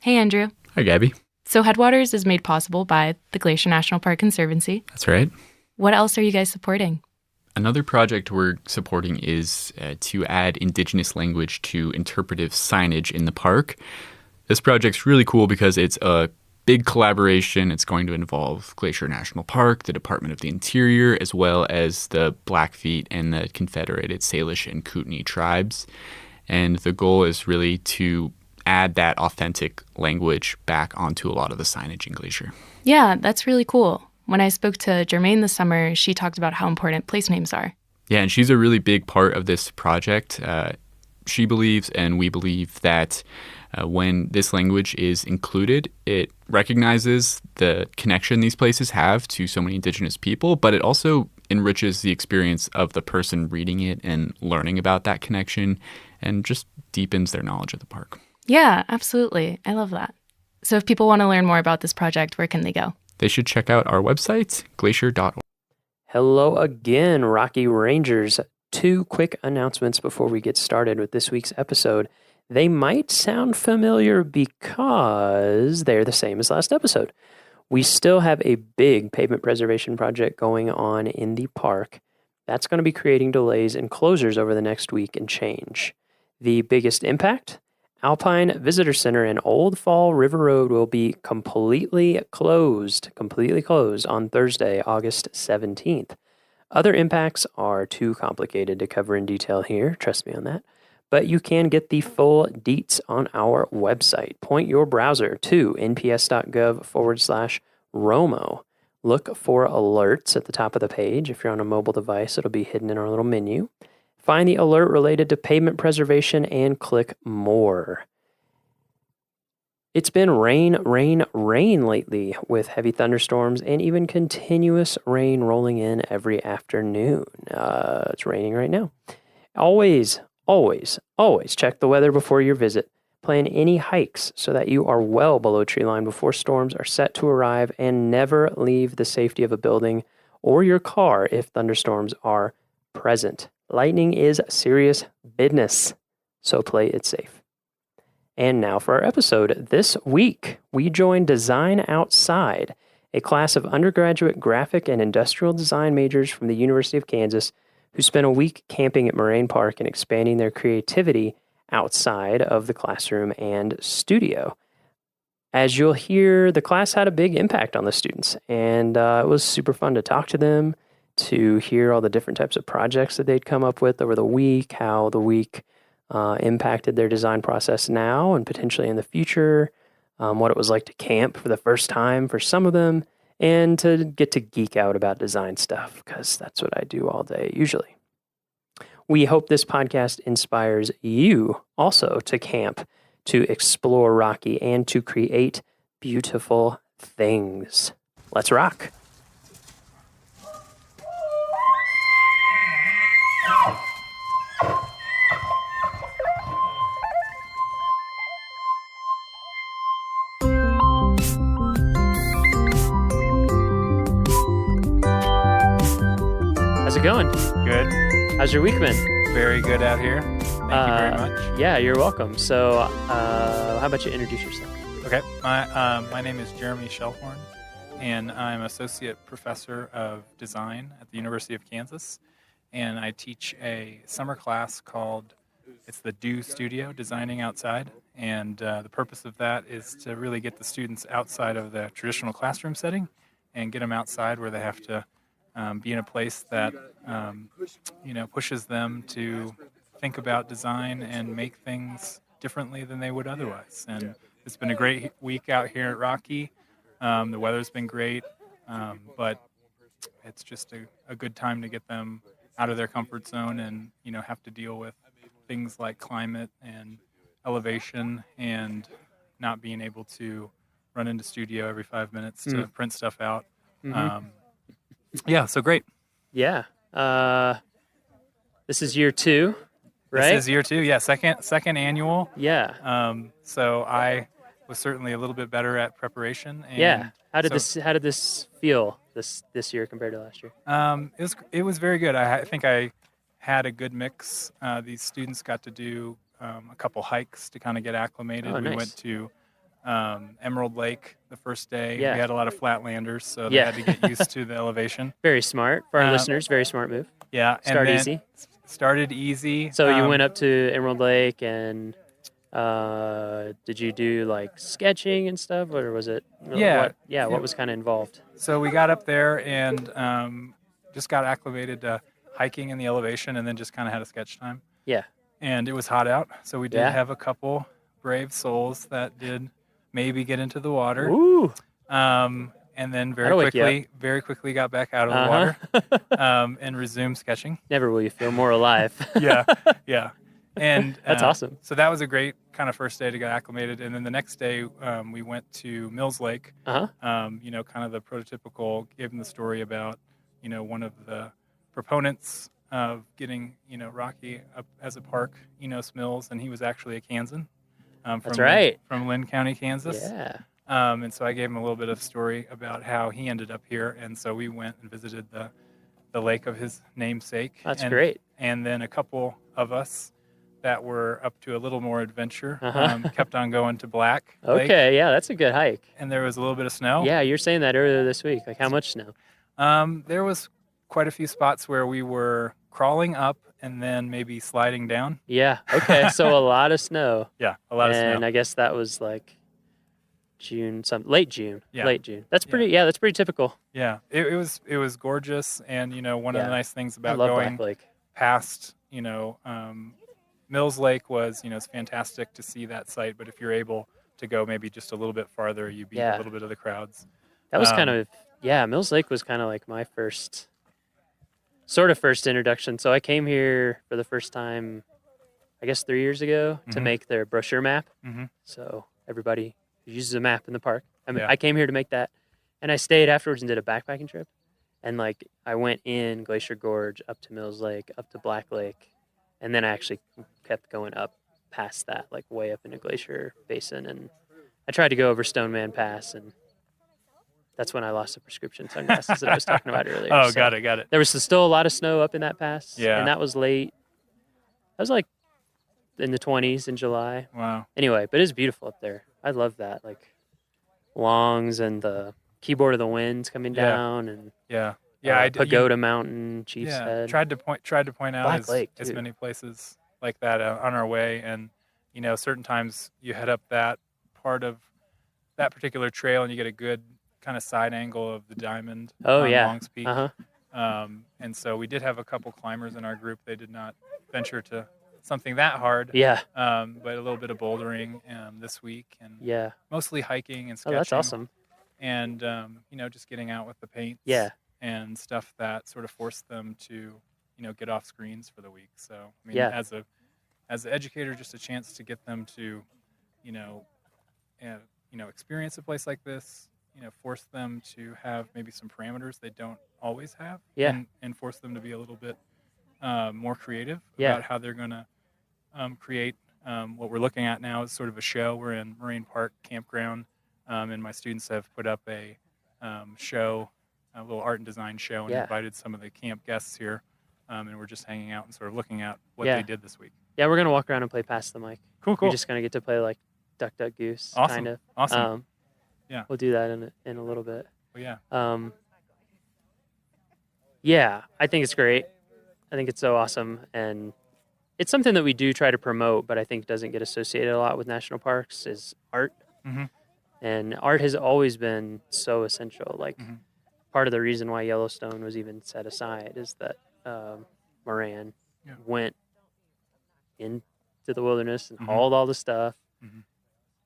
Hey, Andrew. Hi, Gabby. So Headwaters is made possible by the Glacier National Park Conservancy. That's right. What else are you guys supporting? Another project we're supporting is to add Indigenous language to interpretive signage in the park. This project's really cool because it's a big collaboration. It's going to involve Glacier National Park, the Department of the Interior, as well as the Blackfeet and the Confederated Salish and Kootenai tribes. And the goal is really to add that authentic language back onto a lot of the signage in Glacier. Yeah, that's really cool. When I spoke to Jermaine this summer, she talked about how important place names are. Yeah, and she's a really big part of this project. She believes, and we believe, that when this language is included, it recognizes the connection these places have to so many Indigenous people, but it also enriches the experience of the person reading it and learning about that connection, and just deepens their knowledge of the park. Yeah, absolutely. I love that. So if people want to learn more about this project, where can they go? They should check out our website, glacier.org. Hello again, Rocky Rangers. 2 quick announcements before we get started with this week's episode. They might sound familiar because they're the same as last episode. We still have a big pavement preservation project going on in the park. That's going to be creating delays and closures over the next week and change. The biggest impact? Alpine Visitor Center and Old Fall River Road will be completely closed on Thursday, August 17th. Other impacts are too complicated to cover in detail here, trust me on that, but you can get the full deets on our website. Point your browser to nps.gov/ROMO. Look for alerts at the top of the page. If you're on a mobile device, it'll be hidden in our little menu. Find the alert related to pavement preservation and click more. It's been rain lately, with heavy thunderstorms and even continuous rain rolling in every afternoon. It's raining right now. Always check the weather before your visit. Plan any hikes so that you are well below tree line before storms are set to arrive, and never leave the safety of a building or your car if thunderstorms are present. Lightning is serious business, so play it safe. And now for our episode. This week, we join Design Outside, a class of undergraduate graphic and industrial design majors from the University of Kansas who spent a week camping at Moraine Park and expanding their creativity outside of the classroom and studio. As you'll hear, the class had a big impact on the students, and it was super fun to talk to them, to hear all the different types of projects that they'd come up with over the week, how the week impacted their design process now and potentially in the future, what it was like to camp for the first time for some of them, and to get to geek out about design stuff, because that's what I do all day usually. We hope this podcast inspires you also to camp, to explore Rocky, and to create beautiful things. Let's rock. How's it going? Good. How's your week been? Very good out here. Thank you very much. Yeah, you're welcome. So, how about you introduce yourself? Okay. My name is Jeremy Shelhorn, and I'm Associate Professor of Design at the University of Kansas. And I teach a summer class called, it's the Do Studio, Designing Outside. And the purpose of that is to really get the students outside of the traditional classroom setting and get them outside where they have to be in a place that pushes them to think about design and make things differently than they would otherwise. And it's been a great week out here at Rocky. The weather's been great, but it's just a good time to get them out of their comfort zone and have to deal with things like climate and elevation and not being able to run into studio every 5 minutes to print stuff out. Mm-hmm. Yeah, so great. Yeah. This is year 2, right? This is year 2, yeah, second annual. Yeah. So I was certainly a little bit better at preparation. And yeah. How did this feel this year compared to last year? It was very good. I think I had a good mix. These students got to do a couple hikes to kind of get acclimated. Oh, we nice. went to Emerald Lake the first day. Yeah. We had a lot of flatlanders, so they had to get used to the elevation. Very smart for our listeners. Very smart move. Yeah. Start easy. Started easy. So you went up to Emerald Lake, and did you do like sketching and stuff, or was it? Yeah. What was kind of involved? So we got up there and just got acclimated to hiking in the elevation, and then just kind of had a sketch time. Yeah. And it was hot out, so we did have a couple brave souls that did maybe get into the water. Ooh. And and then very quickly got back out of the water and resumed sketching. Never will you feel more alive. Yeah. And that's awesome. So that was a great kind of first day to get acclimated. And then the next day we went to Mills Lake, kind of the prototypical, gave them the story about, one of the proponents of getting, Rocky up as a park, Enos Mills, and he was actually a Kansan. That's right. From Lynn County, Kansas. Yeah. And so I gave him a little bit of story about how he ended up here. And so we went and visited the lake of his namesake. That's great. And then a couple of us that were up to a little more adventure kept on going to Black Lake. Okay, yeah, that's a good hike. And there was a little bit of snow. Yeah, you were saying that earlier this week. Like, how much snow? There was quite a few spots where we were crawling up and then maybe sliding down. Yeah, okay, so a lot of snow. Yeah, a lot of snow. And I guess that was like late June. Yeah. Late June. That's pretty. Yeah, that's pretty typical. Yeah, it was gorgeous, and one of the nice things about going past, Mills Lake was, it's fantastic to see that site, but if you're able to go maybe just a little bit farther, you beat a little bit of the crowds. That was Mills Lake was kind of like my first introduction. So I came here for the first time, I guess 3 years ago, to make their brochure map. Mm-hmm. So everybody uses a map in the park. I came here to make that, and I stayed afterwards and did a backpacking trip. And I went in Glacier Gorge, up to Mills Lake, up to Black Lake, and then I actually kept going up past that, way up into Glacier Basin. And I tried to go over Stoneman Pass, and that's when I lost the prescription sunglasses that I was talking about earlier. Oh, got it. There was still a lot of snow up in that pass. Yeah. And that was late. That was in the 20s in July. Wow. Anyway, but it's beautiful up there. I love that. Longs and the Keyboard of the Winds coming down, and Pagoda Mountain, Chief's Head. Tried to point out Black Lake, as many places like that on our way, and certain times you head up that part of that particular trail and you get a good kind of side angle of the diamond on Longs Peak. And so we did have a couple climbers in our group. They did not venture to something that hard. Yeah. But a little bit of bouldering this week, and mostly hiking and sketching. Oh, that's awesome. And just getting out with the paints. Yeah. And stuff that sort of forced them to, get off screens for the week. So as an educator, just a chance to get them to, experience a place like this. Force them to have maybe some parameters they don't always have. Yeah. And force them to be a little bit more creative Yeah. about how they're going to create. What we're looking at now is sort of a show. We're in Moraine Park Campground, and my students have put up a show, a little art and design show, and invited some of the camp guests here, and we're just hanging out and sort of looking at what they did this week. Yeah, we're gonna walk around and play Pass the Mic. Cool. We're just gonna get to play Duck Duck Goose. Awesome. Kind of. Awesome. Yeah. We'll do that in a little bit. Well, yeah. Yeah, I think it's great. I think it's so awesome, and it's something that we do try to promote, but I think doesn't get associated a lot with national parks is art. Mm-hmm. And art has always been so essential. Part of the reason why Yellowstone was even set aside is that Moran went into the wilderness and hauled all the stuff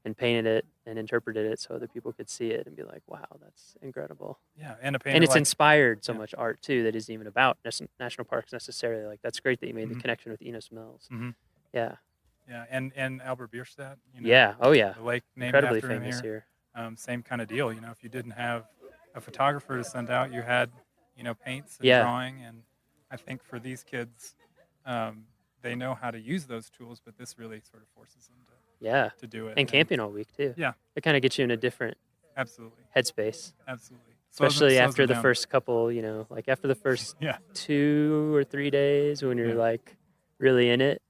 and painted it and interpreted it so other people could see it and be like, wow, that's incredible. Yeah, and a painter and it's inspired so much art too that isn't even about national parks necessarily. That's great that you made the connection with Enos Mills. Mm-hmm. Yeah. Yeah, and Albert Bierstadt. Yeah. Oh yeah. The lake named incredibly after famous him here. Same kind of deal. If you didn't have a photographer to send out, you had paints and drawing, and I think for these kids, they know how to use those tools, but this really sort of forces them to do it. And camping all week too. Yeah. It kind of gets you in a different headspace. Absolutely. Especially after the first couple, after the first 2 or 3 days when you're really in it,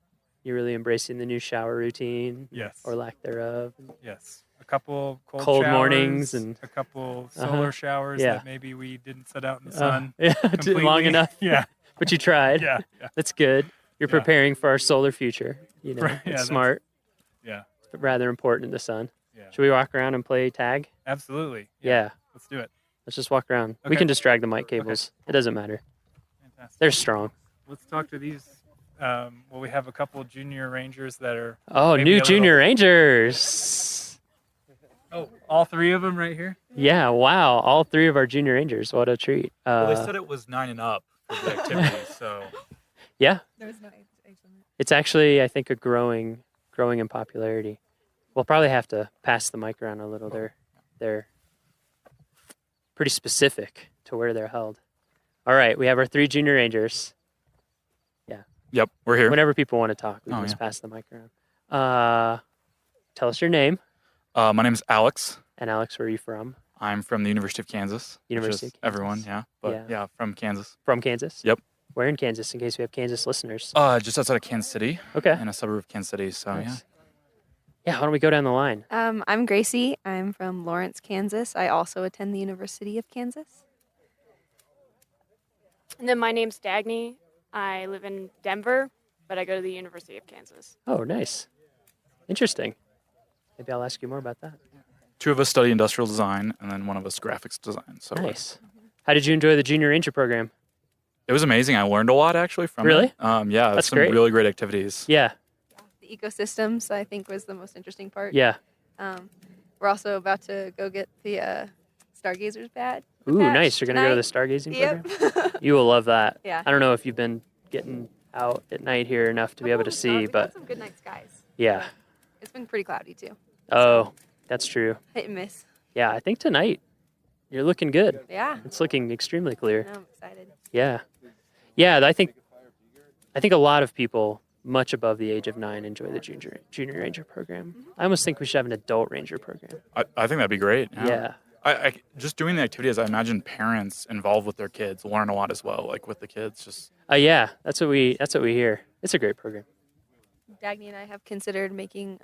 you're really embracing the new shower routine. Yes. Or lack thereof. Yes. A couple cold showers, mornings and a couple solar showers that maybe we didn't set out in the sun. Long enough. Yeah. But you tried. Yeah. That's good. You're preparing for our solar future. It's smart. Yeah. But rather important in the sun. Yeah. Should we walk around and play tag? Absolutely. Yeah. Let's do it. Let's just walk around. Okay. We can just drag the mic cables. Okay. It doesn't matter. Fantastic. They're strong. Let's talk to these. We have a couple junior rangers that are. Oh, new junior rangers. Oh, all three of them right here. Yeah, wow. All three of our junior rangers. What a treat. Well, they said it was 9 and up for the activities, so. Yeah. There's no age limit. It's actually, I think, a growing in popularity. We'll probably have to pass the mic around a little. They're pretty specific to where they're held. All right, we have our 3 junior rangers. Yeah. Yep, we're here. Whenever people want to talk, we can just pass the mic around. Tell us your name. My name is Alex. And Alex, where are you from? I'm from the University of Kansas. University of Kansas. Everyone, yeah. But yeah, from Kansas. From Kansas? Yep. Where in Kansas, in case we have Kansas listeners? Just outside of Kansas City. Okay. In a suburb of Kansas City, so nice. Yeah, why don't we go down the line? I'm Gracie. I'm from Lawrence, Kansas. I also attend the University of Kansas. And then my name's Dagny. I live in Denver, but I go to the University of Kansas. Oh, nice. Interesting. Maybe I'll ask you more about that. 2 of us study industrial design, and then 1 of us graphics design. So nice. How did you enjoy the Junior Ranger program? It was amazing. I learned a lot, actually, from really? it. Yeah, that's some great. really great activities. Yeah. The ecosystems, I think, was the most interesting part. Yeah. We're also about to go get the Stargazers badge. Ooh, nice. You're going to go to the stargazing program? You will love that. Yeah. I don't know if you've been getting out at night here enough to be able to see, we but got some good night skies. yeah. It's been pretty cloudy, too. Oh, that's true. Hit and miss. Yeah, I think tonight you're looking good. Yeah. It's looking extremely clear. I'm excited. Yeah. Yeah, I think a lot of people much above the age of 9 enjoy the junior ranger program. I almost think we should have an adult ranger program. I think that'd be great. Yeah. I just doing the activities, I imagine parents involved with their kids learn a lot as well, like with the kids. Just yeah, that's what we hear. It's a great program. Dagny and I have considered making.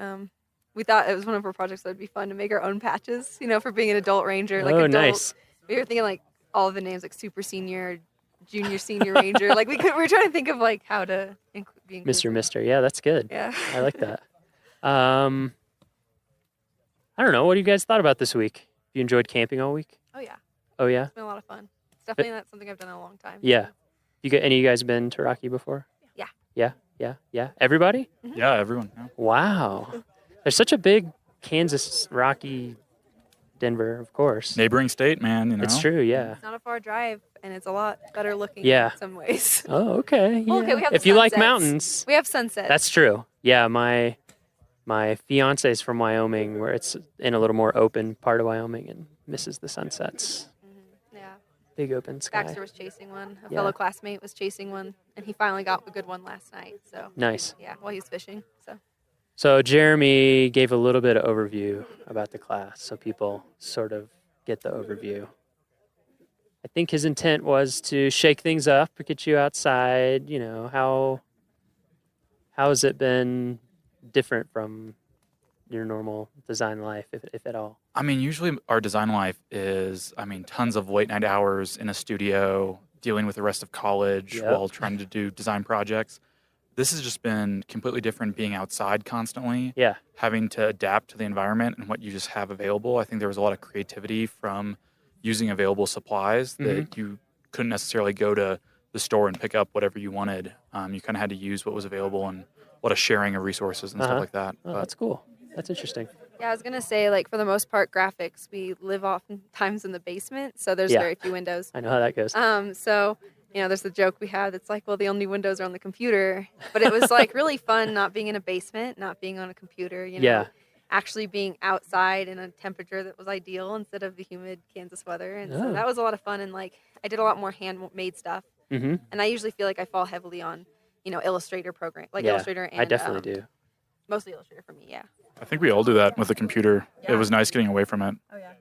We thought it was one of our projects that would be fun to make our own patches. For being an adult ranger. Like adult, nice. We were thinking like all the names like super senior, junior, senior ranger. Like we were trying to think of like how to be inclusive. Mr. Yeah, that's good. Yeah. I like that. I don't know. What have you guys thought about this week? You enjoyed camping all week? Oh yeah. Oh yeah. It's been a lot of fun. It's definitely not something I've done in a long time. Yeah. Any of you guys been to Rocky before? Yeah. Yeah. Everybody? Mm-hmm. Yeah, everyone. Yeah. Wow. There's such a big Kansas, Rocky, Denver, of course. Neighboring state, man. It's true. Yeah. It's not a far drive, and it's a lot better looking. Yeah. In some ways. Oh, okay. Well, okay, we have if you like mountains, we have sunsets. That's true. Yeah, my fiance is from Wyoming, where it's in a little more open part of Wyoming and misses the sunsets. Yeah. Big open sky. Baxter was chasing one. A fellow classmate was chasing one, and he finally got a good one last night. So nice. Yeah, while he was fishing. So Jeremy gave a little bit of overview about the class, so people sort of get the overview. I think his intent was to shake things up, get you outside. How has it been different from your normal design life, if at all? I mean, usually our design life is, tons of late night hours in a studio, dealing with the rest of college while trying to do design projects. This has just been completely different, being outside constantly. Yeah. Having to adapt to the environment and what you just have available. I think there was a lot of creativity from using available supplies that you couldn't necessarily go to the store and pick up whatever you wanted. You kind of had to use what was available, and a lot of sharing of resources and stuff like that. Oh, that's cool. That's interesting. Yeah, I was going to say, like, for the most part, graphics, we live oftentimes in the basement, so there's very few windows. I know how that goes. So, there's the joke we had that's like, well, the only windows are on the computer. But it was, like, really fun not being in a basement, not being on a computer, actually being outside in a temperature that was ideal instead of the humid Kansas weather. And so that was a lot of fun. And, like, I did a lot more handmade stuff. Mm-hmm. And I usually feel like I fall heavily on, Illustrator program, Illustrator and I definitely do. Mostly Illustrator for me, yeah. I think we all do that with the computer. Yeah. It was nice getting away from it. Oh, yeah.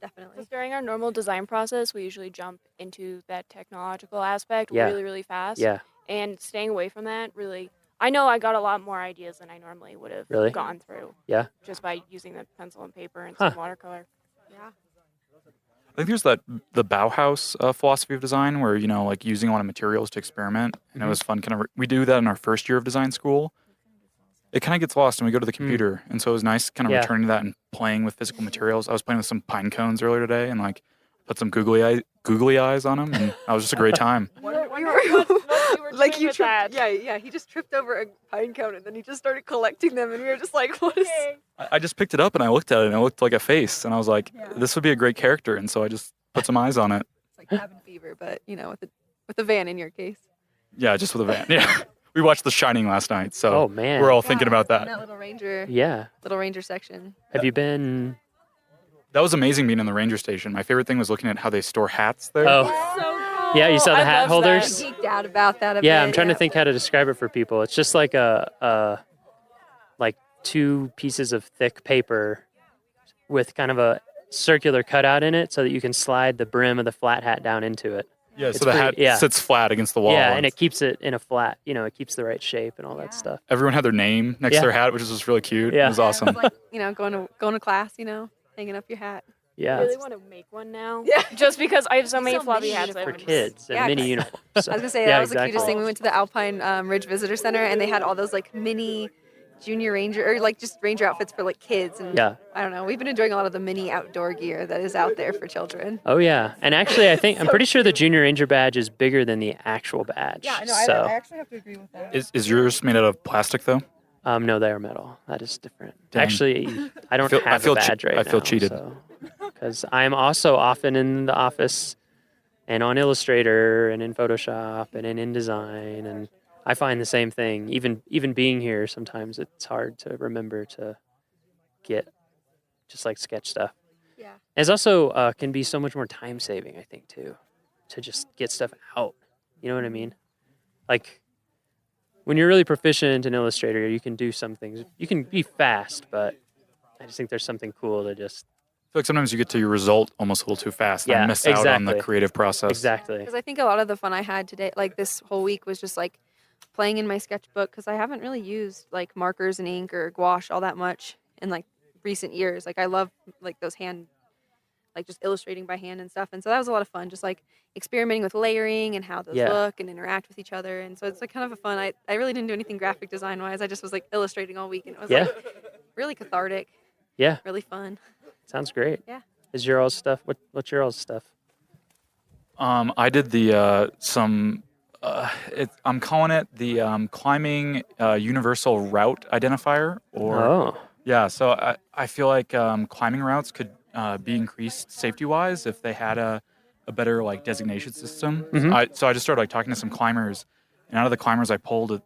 Definitely. During our normal design process, we usually jump into that technological aspect Yeah. really, really fast. Yeah. And staying away from that, really, I know I got a lot more ideas than I normally would have Really? gone through. Yeah. Just by using the pencil and paper and some watercolor. Yeah. I think there's the Bauhaus philosophy of design where, like using a lot of materials to experiment. And it was fun. We do that in our first year of design school. It kind of gets lost and we go to the computer. And so it was nice kind of returning to that and playing with physical materials. I was playing with some pine cones earlier today and put some googly eyes on them. And that was just a great time. We were were Like, doing you with tripped- that. Yeah. He just tripped over a pine cone and then he just started collecting them, and we were just like, what is? I just picked it up and I looked at it and it looked like a face, and I was like, this would be a great character, and so I just put some eyes on it. It's like cabin fever, but with a van in your case. Yeah, just with a van. Yeah. We watched The Shining last night, so Oh, man. we're all thinking about In that. that little ranger. Yeah. Little ranger section. Have you been? That was amazing being in the ranger station. My favorite thing was looking at how they store hats there. Oh. So cool. Yeah, you saw the I hat loved holders? That. I geeked out about that a Yeah, bit. I'm trying to think how to describe it for people. It's just like like 2 pieces of thick paper with kind of a circular cutout in it so that you can slide the brim of the flat hat down into it. Yeah, It's so the pretty- hat sits flat against the wall. Yeah, and it keeps it in a flat, it keeps the right shape and all that stuff. Everyone had their name next Yeah. to their hat, which was just really cute. Yeah. It was awesome. It's like, going to class, hanging up your hat. Yeah. I really want to make one now. Yeah. Just because I have so many floppy hats. For kids and Yeah, mini 'cause- uniforms. I was gonna say that was the cutest thing. We went to the Alpine Ridge Visitor Center, and they had all those like mini junior ranger or like just ranger outfits for like kids. And Yeah. I don't know. We've been enjoying a lot of the mini outdoor gear that is out there for children. Oh yeah, and actually, I'm pretty sure the Junior Ranger badge is bigger than the actual badge. Yeah, no, so. I actually have to agree with that. Is yours made out of plastic though? No, they are metal. That is different. Dang. Actually, I don't I have feel a badge right now. I feel cheated. Because I'm also often in the office and on Illustrator and in Photoshop and in InDesign, and I find the same thing. Even being here, sometimes it's hard to remember to get just like sketch stuff. Yeah. It's also can be so much more time saving, I think, too, to just get stuff out. You know what I mean? Like when you're really proficient in Illustrator, you can do some things. You can be fast, but I just think there's something cool to just. I feel like sometimes you get to your result almost a little too fast Yeah, and miss out on the exactly. creative process. Exactly. Because I think a lot of the fun I had today, like this whole week, was just like playing in my sketchbook, because I haven't really used like markers and ink or gouache all that much in like recent years. Like I love like those like just illustrating by hand and stuff. And so that was a lot of fun, just like experimenting with layering and how those Yeah. look and interact with each other. And so it's like kind of a fun, I really didn't do anything graphic design wise. I just was like illustrating all week, and it was Yeah. like really cathartic. Yeah. Really fun. Sounds great. Yeah. Is your all's stuff? What's your all's stuff? I did the I'm calling it the climbing universal route identifier. Oh. Yeah, so I feel like climbing routes could be increased safety-wise if they had a better like designation system. Mhm. So I just started like talking to some climbers, and out of the climbers I pulled at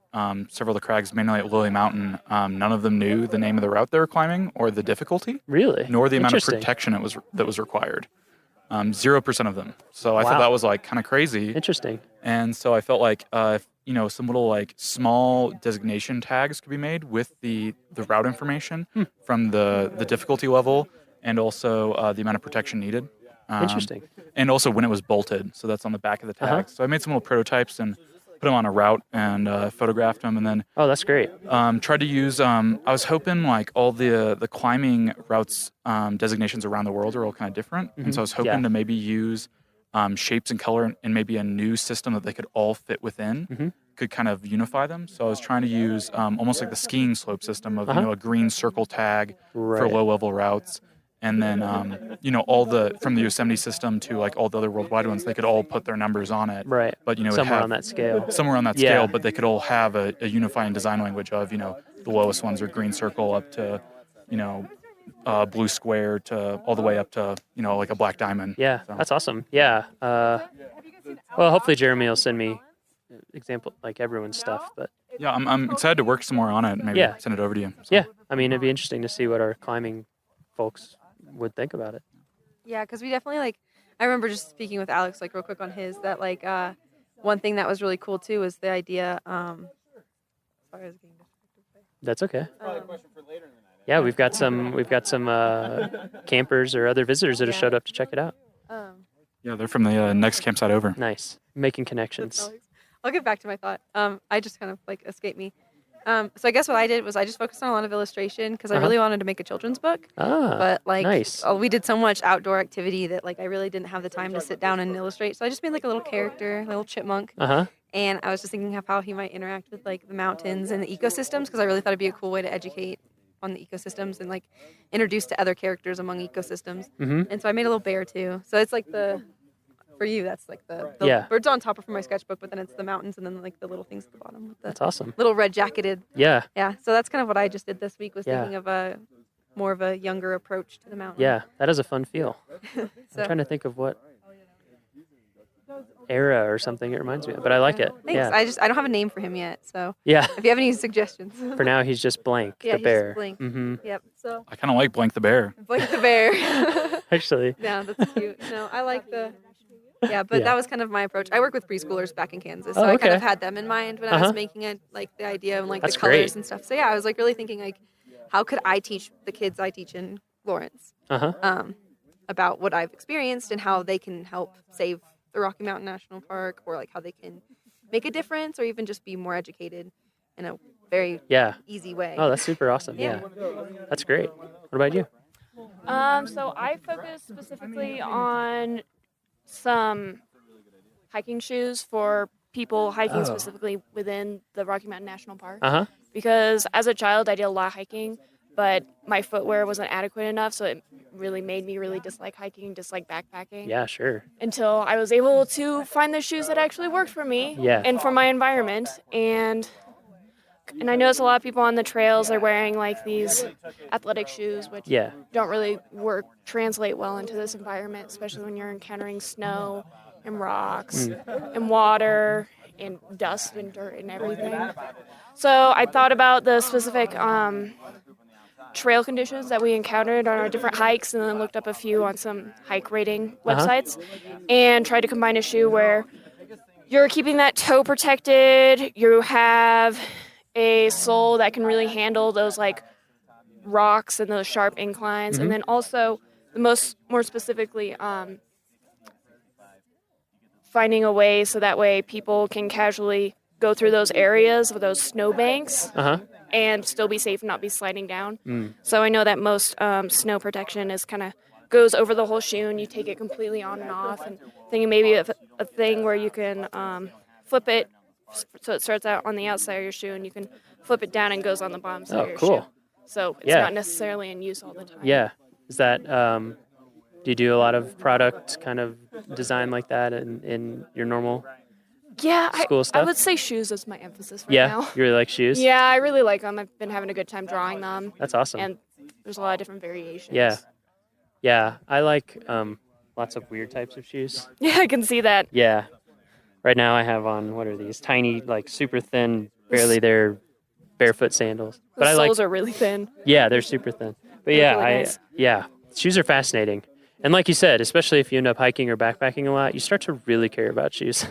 several of the crags, mainly at Lily Mountain, none of them knew the name of the route they were climbing or the difficulty. Really? Nor the amount of Interesting. protection that was required. 0% of them. So I thought Wow. that was like kind of crazy. Interesting. And so I felt like if, some little like small designation tags could be made with the route information from the difficulty level and also the amount of protection needed. Interesting. And also when it was bolted. So that's on the back of the tag. Uh-huh. So I made some little prototypes and put them on a route and photographed them, and then Oh, that's great. tried to use. I was hoping like all the climbing routes designations around the world are all kind of different, and so I was hoping Yeah. to maybe use shapes and color and maybe a new system that they could all fit within. Could kind of unify them. So I was trying to use almost like the skiing slope system of a green circle tag for Right. low level routes. And then, all from the Yosemite system to like all the other worldwide ones, they could all put their numbers on it. Right. But, it'd Somewhere have- on that scale. Somewhere on that Yeah. scale, but they could all have a unifying design language of, the lowest ones are green circle up to, blue square to all the way up to, like a black diamond. Yeah, So- that's awesome. Yeah. Well, hopefully Jeremy will send me example like everyone's stuff, but Yeah, I'm excited to work some more on it and maybe Yeah. send it over to you. So. yeah, I mean, it'd be interesting to see what our climbing folks would think about it. Yeah, because we definitely like. I remember just speaking with Alex like real quick on his that like one thing that was really cool too was the idea. Sorry, I was getting That's okay. Yeah, we've got some campers or other visitors that have showed up to check it out. Yeah, they're from the next campsite over. Nice, making connections. I'll get back to my thought. I just kind of like escaped me. So I guess what I did was I just focused on a lot of illustration because I really wanted to make a children's book. But like, nice. We did so much outdoor activity that like I really didn't have the time to sit down and illustrate. So I just made like a little character, a little chipmunk. And I was just thinking of how he might interact with like the mountains and the ecosystems because I really thought it'd be a cool way to educate on the ecosystems and like introduce to other characters among ecosystems. And so I made a little bear too. So it's like for you, that's like the Yeah. birds on top are for my sketchbook, but then it's the mountains and then like the little things at the bottom. With the That's awesome. Little red jacketed. Yeah. Yeah. So that's kind of what I just did this week, was Yeah. thinking of more of a younger approach to the mountain. Yeah, that is a fun feel. So- I'm trying to think of what era or something it reminds me of, but I like it. Thanks. Yeah. I don't have a name for him yet, so Yeah. if you have any suggestions. For now, he's just Blank, Yeah, the he's bear. just Blank. Mm-hmm. Yep. So I kind of like Blank the bear. Blank the bear. Actually. Yeah, that's cute. No, I like the. Yeah, but Yeah. that was kind of my approach. I work with preschoolers back in Kansas, so Oh, I kind of okay. had them in mind when I Uh-huh. was making it, like the idea and like That's the colors great. and stuff. So yeah, I was like really thinking like, how could I teach the kids I teach in Lawrence Uh-huh. about what I've experienced and how they can help save the Rocky Mountain National Park, or like how they can make a difference, or even just be more educated in a very Yeah. easy way. Oh, that's super awesome. Yeah. That's great. What about you? So I focus specifically on some hiking shoes for people hiking Oh. specifically within the Rocky Mountain National Park. Uh-huh. Because as a child, I did a lot of hiking, but my footwear wasn't adequate enough, so it really made me really dislike hiking, dislike backpacking. Yeah, sure. Until I was able to find the shoes that actually worked for me Yeah. and for my environment. And I notice a lot of people on the trails are wearing like these athletic shoes, which Yeah. don't really translate well into this environment, especially when you're encountering snow and rocks and water and dust and dirt and everything. So I thought about the specific trail conditions that we encountered on our different hikes, and then looked up a few on some hike rating websites, and tried to combine a shoe where you're keeping that toe protected, you have a sole that can really handle those like rocks and those sharp inclines, Mhm. and then also more specifically finding a way so that way people can casually go through those areas with those snowbanks Uh-huh. and still be safe and not be sliding down. Mm. So I know that most snow protection is kind of goes over the whole shoe, and you take it completely on and off, and thinking maybe of a thing where you can flip it so it starts out on the outside of your shoe, and you can flip it down and goes on the bottom side of your cool. shoe. So it's Yeah. not necessarily in use all the time. Yeah. Is that do you do a lot of product kind of design like that in your normal Yeah, school I stuff? would say shoes is my emphasis right Yeah, now. you really like shoes? Yeah, I really like them. I've been having a good time drawing them. That's awesome. And there's a lot of different variations. Yeah. Yeah, I like lots of weird types of shoes. Yeah, I can see that. Yeah. Right now I have on, what are these? Tiny, like super thin, barely there barefoot sandals. The I soles like are really thin. Yeah, they're super thin. But They're yeah, really nice. yeah, shoes are fascinating. And like you said, especially if you end up hiking or backpacking a lot, you start to really care about shoes.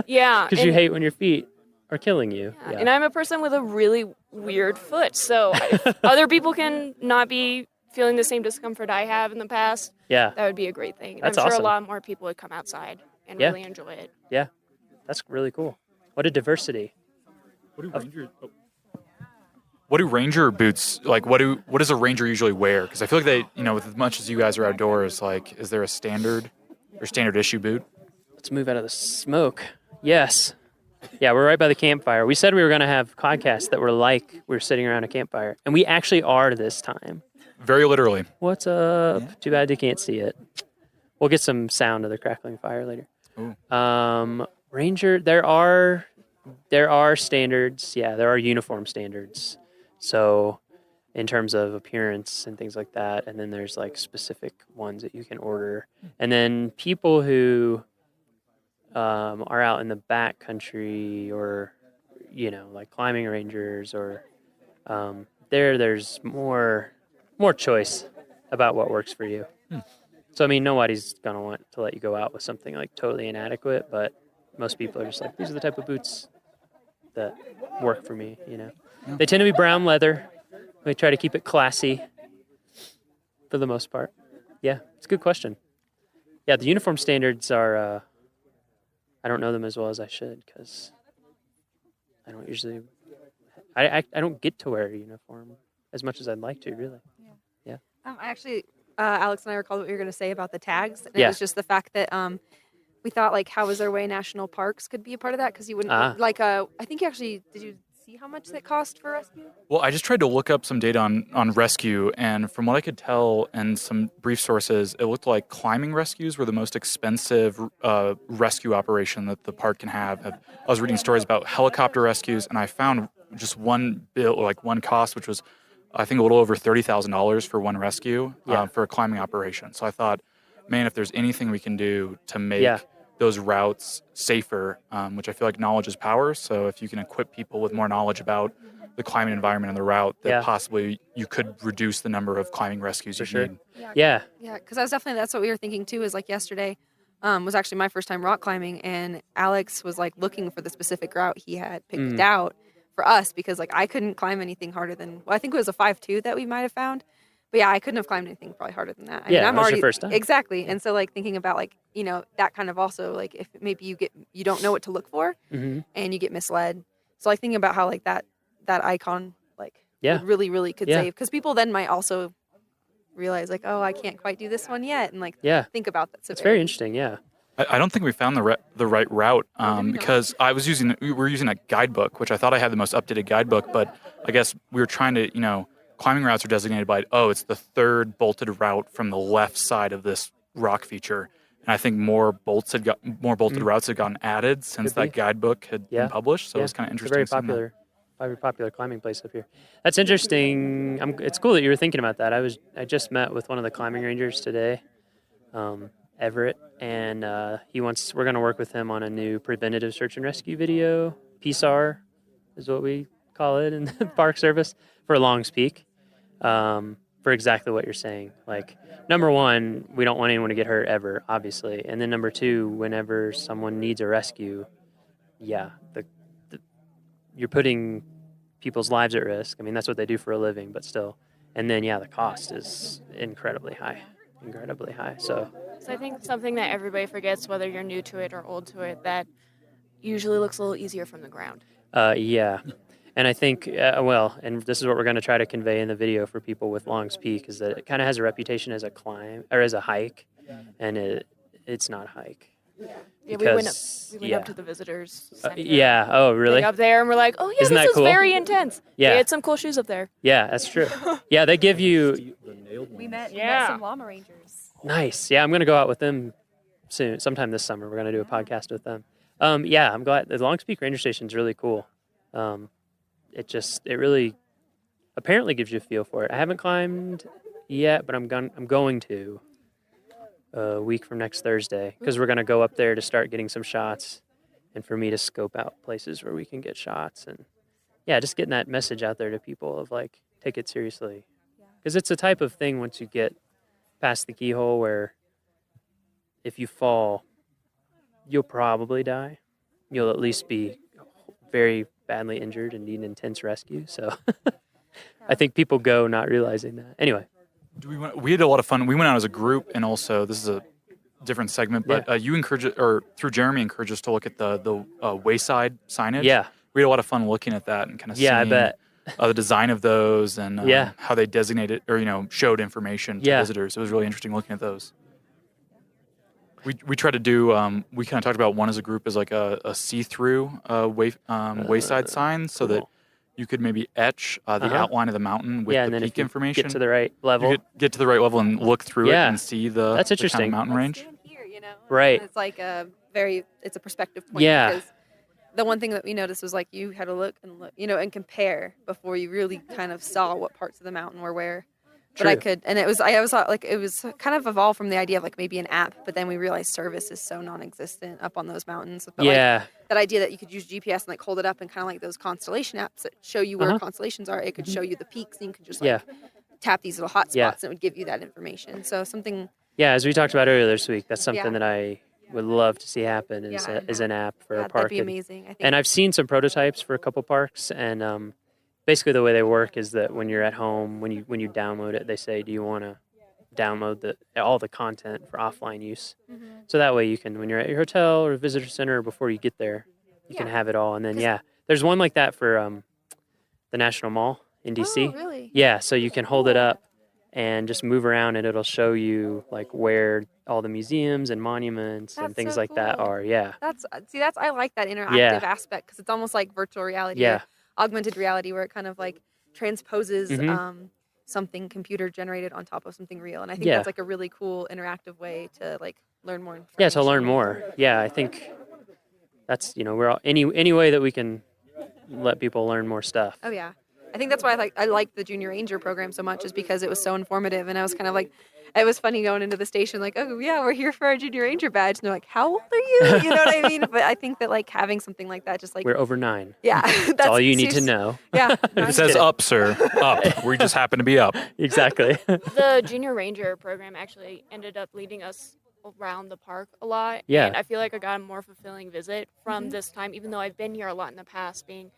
Yeah. Because you and- hate when your feet are killing you. Yeah. And I'm a person with a really weird foot. So if other people can not be feeling the same discomfort I have in the past, Yeah. that would be a great thing. And That's I'm sure awesome. a lot more people would come outside and Yeah. really enjoy it. Yeah. That's really cool. What a diversity. What do ranger boots like? What does a ranger usually wear? Because I feel like they, with as much as you guys are outdoors, like, is there a standard or standard issue boot? Let's move out of the smoke. Yes. Yeah, we're right by the campfire. We said we were going to have podcasts that were like we were sitting around a campfire, and we actually are this time. Very literally. What's up? Too bad you can't see it. We'll get some sound of the crackling fire later. Ranger, there are standards. Yeah, there are uniform standards. So in terms of appearance and things like that, and then there's like specific ones that you can order. And then people who are out in the back country or, like climbing rangers or there's more choice about what works for you. So, I mean, nobody's going to want to let you go out with something like totally inadequate, but most people are just like, these are the type of boots that work for me, They tend to be brown leather. We try to keep it classy for the most part. Yeah, it's a good question. Yeah, the uniform standards are, I don't know them as well as I should because I don't usually, I don't get to wear a uniform as much as I'd like to, really. Yeah. I actually, Alex and I recalled what you were going to say about the tags. And Yeah. It was just the fact that we thought, like, how is there a way national parks could be a part of that? Because you wouldn't, Ah. I think you actually, did you see how much it cost for rescue? Well, I just tried to look up some data on rescue, and from what I could tell and some brief sources, it looked like climbing rescues were the most expensive rescue operation that the park can have. I was reading stories about helicopter rescues, and I found just one bill, like one cost, which was, I think, a little over $30,000 for one rescue for a climbing operation. So I thought, man, if there's anything we can do to make those routes safer, which I feel like knowledge is power. So if you can equip people with more knowledge about the climate environment and the route, that possibly you could reduce the number of climbing rescues you need. Yeah, because that's what we were thinking too. Is like yesterday was actually my first time rock climbing, and Alex was like looking for the specific route he had picked out for us, because like I couldn't climb anything harder than, well, I think it was a 5.2 that we might have found. But yeah, I couldn't have climbed anything probably harder than that. I mean, I'm already, your first time. Exactly. And so like thinking about like, you know, that kind of also like if maybe you don't know what to look for and you get misled. So like thinking about how like that icon like really, really could save, because people then might also realize like, oh, I can't quite do this one yet. And like think about that. It's very interesting. Yeah. I don't think we found the right route because we were using a guidebook, which I thought I had the most updated guidebook, but I guess we were trying to, you know, climbing routes are designated by, it's the third bolted route from the left side of this rock feature. And I think more bolted routes had gotten added since that guidebook had been published. So it's kind of interesting. It's a very popular climbing place up here. That's interesting. It's cool that you were thinking about that. I just met with one of the climbing rangers today, Everett, and we're going to work with him on a new preventative search and rescue video. PSAR is what we call it in the Park Service, for Longs Peak, for exactly what you're saying. Like, number one, we don't want anyone to get hurt ever, obviously. And then number two, whenever someone needs a rescue, you're putting people's lives at risk. I mean, that's what they do for a living, but still. And then, the cost is incredibly high. So I think something that everybody forgets, whether you're new to it or old to it, that usually looks a little easier from the ground. And I think, and this is what we're going to try to convey in the video for people with Longs Peak, is that it kind of has a reputation as a climb or as a hike, and it's not a hike. Yeah, we went up to the visitors center. Oh, really? Up there, and we're like, oh yeah, Isn't this is cool? very intense. Yeah. They had some cool shoes up there. Yeah, that's true. They give you. We met some llama rangers. Nice. Yeah, I'm going to go out with them soon, sometime this summer. We're going to do a podcast with them. I'm glad. The Longs Peak Ranger Station is really cool. It really apparently gives you a feel for it. I haven't climbed yet, but I'm going to a week from next Thursday, because we're going to go up there to start getting some shots, and for me to scope out places where we can get shots, and just getting that message out there to people of like, take it seriously, because it's a type of thing once you get past the keyhole where if you fall, you'll probably die. You'll at least be very badly injured and need intense rescue. So I think people go not realizing that. Anyway. We had a lot of fun. We went out as a group, and also, this is a different segment, but you through Jeremy, encouraged us to look at the wayside signage. Yeah. We had a lot of fun looking at that and kind of seeing I bet. The design of those and how they designated or, showed information to visitors. It was really interesting looking at those. We tried to do, we kind of talked about one as a group as like a see-through wayside sign, so that you could maybe etch the outline of the mountain with the peak information. Get to the right level. You could get to the right level and look through it and see that's interesting. The kind of mountain range. Here, right. And it's like it's a perspective point. Yeah. Because the one thing that we noticed was like you had to look, and compare before you really kind of saw what parts of the mountain were where. But I always thought like it was kind of evolved from the idea of like maybe an app, but then we realized service is so non-existent up on those mountains. But like, that idea that you could use GPS and like hold it up and kind of like those constellation apps that show you where constellations are, it could show you the peaks, and you could just like tap these little hot spots and it would give you that information. So something. Yeah, as we talked about earlier this week, that's something that I would love to see happen is an app for a park. That'd be amazing. I think. And I've seen some prototypes for a couple parks, and basically the way they work is that when you're at home, when you download it, they say, do you want to download all the content for offline use? So that way you can, when you're at your hotel or visitor center, before you get there, you can have it all. And then, there's one like that for the National Mall in DC. Oh, really? Yeah, so you can hold it up and just move around, and it'll show you like where all the museums and monuments and things like that are. Yeah. I like that interactive aspect, because it's almost like virtual reality. Yeah. augmented reality where it kind of like transposes Mhm. something computer generated on top of something real. And I think Yeah. that's like a really cool interactive way to like learn more information. Yeah, to learn more. Yeah, I think that's, we're all, any way that we can let people learn more stuff. Oh yeah. I think that's why I like the Junior Ranger program so much, is because it was so informative. And I was kind of like, it was funny going into the station like, oh yeah, we're here for our Junior Ranger badge. And they're like, how old are you? You know what I mean? But I think that like having something like that, just like We're over 9. Yeah, That's all you need to seriously- know. Yeah. If it says up, sir, up. We just happen to be up. Exactly. The Junior Ranger program actually ended up leading us around the park a lot. Yeah. And I feel like I got a more fulfilling visit from this time, even though I've been here a lot in the past, being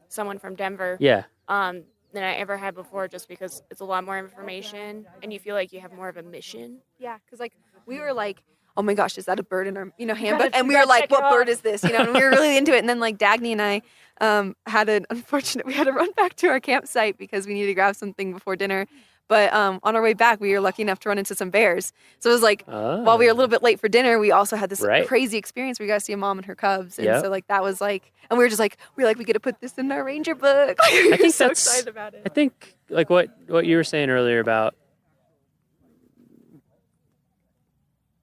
someone from Denver. Yeah. Than I ever had before, just because it's a lot more information and you feel like you have more of a mission. Yeah, because like we were like, oh my gosh, is that a bird in our gotta- handbook? And we you were gotta like, check what it bird out. is this? And we were really into it. And then like Dagny and I had an unfortunate, we had to run back to our campsite because we needed to grab something before dinner. But on our way back, we were lucky enough to run into some bears. So it was like, while we were a little bit late for dinner, we also had this Right. crazy experience where we got to see a mom and her cubs. And Yep. so like that was like, and we were just like, we get to put this in our ranger book. We I were think so that's excited about it. I think like what you were saying earlier about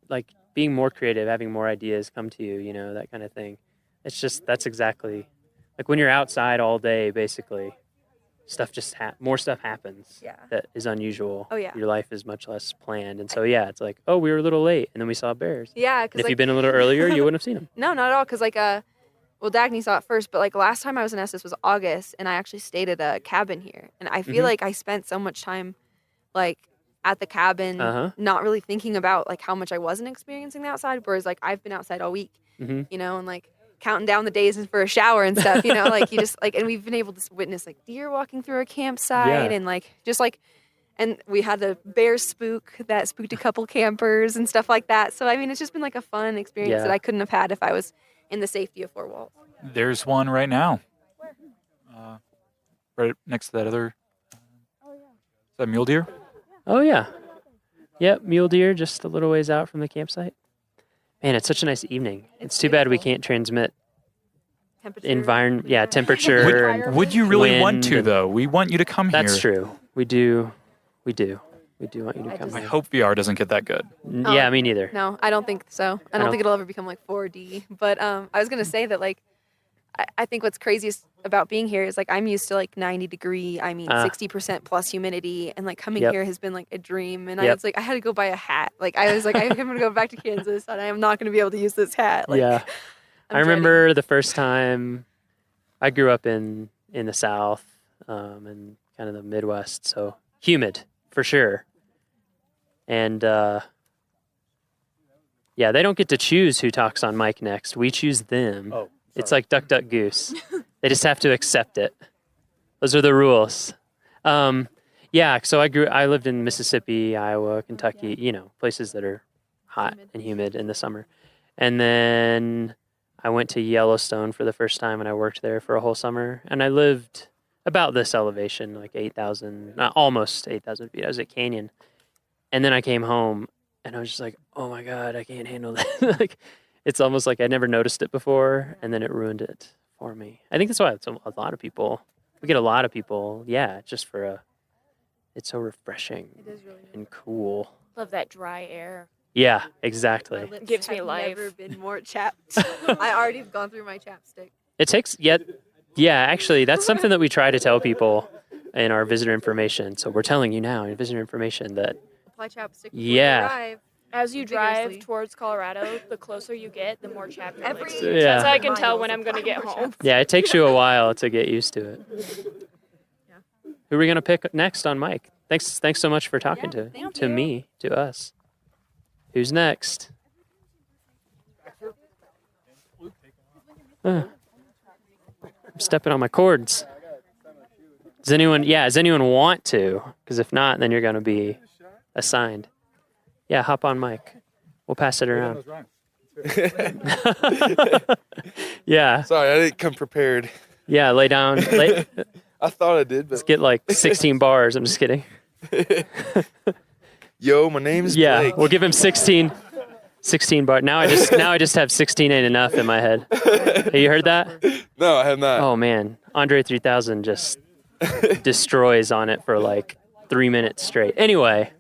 like being more creative, having more ideas come to you, that kind of thing. That's exactly like when you're outside all day, basically, stuff just more stuff happens Yeah. that is unusual. Oh, yeah. Your life is much less planned. And so, yeah, it's like, oh, we were a little late and then we saw bears. Yeah, And because if like, you'd been a little earlier, you wouldn't have seen them. No, not at all. Because like, well, Dagny saw it first, but like last time I was in Estes was August, and I actually stayed at a cabin here, and I feel Mhm. like I spent so much time, like at the cabin, Uh-huh. not really thinking about like how much I wasn't experiencing the outside. Whereas like I've been outside all week, Mhm. and like counting down the days for a shower and stuff, like you just like, and we've been able to witness like deer walking through our campsite, Yeah. and like just like. And we had a bear spook that spooked a couple campers and stuff like that. So, I mean, it's just been like a fun experience Yeah. that I couldn't have had if I was in the safety of four walls. There's one right now. Right next to that other. Is that mule deer? Oh, yeah. Yep, mule deer just a little ways out from the campsite. Man, it's such a nice evening. It's too bad we can't transmit temperature. and Would you really want wind to, and- though? We want you to come here. That's true. We do want you to come I here. hope VR doesn't get that good. Yeah, me neither. No, I don't think so. I don't think it'll ever become like 4D. But I was gonna say that like I think what's craziest about being here is like I'm used to like 90-degree, 60% plus humidity, and like coming Yep. here has been like a dream. And I Yep. was like, I had to go buy a hat. Like I was like, I'm gonna go back to Kansas, and I am not gonna be able to use this hat. Like, Yeah. I remember the first time I grew up in the South and kind of the Midwest, so humid for sure. And yeah, they don't get to choose who talks on mic next. We choose them. Oh, it's like Duck, Duck, Goose. They just have to accept it. Those are the rules. Yeah, so I lived in Mississippi, Iowa, Kentucky, places that are hot and humid in the summer. And then I went to Yellowstone for the first time, and I worked there for a whole summer. And I lived about this elevation, like 8,000, almost 8,000 feet. I was at Canyon. And then I came home, and I was just like, oh my God, I can't handle that. Like, it's almost like I never noticed it before, and then it ruined it for me. I think that's why a lot of people, we get a lot of people, just for it's so refreshing and cool. Love that dry air. Yeah, exactly. lips Gives me have life. Never been more chapped. I already have gone through my chapstick. It takes, actually, that's something that we try to tell people in our visitor information. So we're telling you now in visitor information that, Apply chapstick. before Yeah. You arrive. As you drive Vigorously. towards Colorado, the closer you get, the more chapped your lips Every get. Yeah. That's how I can tell when I'm going to get home. yeah, it takes you a while to get used to it. Who are we going to pick next on mic? Thanks so much for talking to me, to us. Who's next? I'm stepping on my cords. Does anyone want to? Because if not, then you're going to be assigned. Yeah, hop on mic. We'll pass it around. Yeah. Sorry, I didn't come prepared. Yeah, lay down. I thought I did, but Let's get like 16 bars. I'm just kidding. Yo, my name is Yeah, Blake. we'll give him 16. 16 bar. Now I just have 16 ain't enough in my head. Have you heard that? No, I have not. Oh man, Andre 3000 just destroys on it for like 3 minutes straight. Anyway,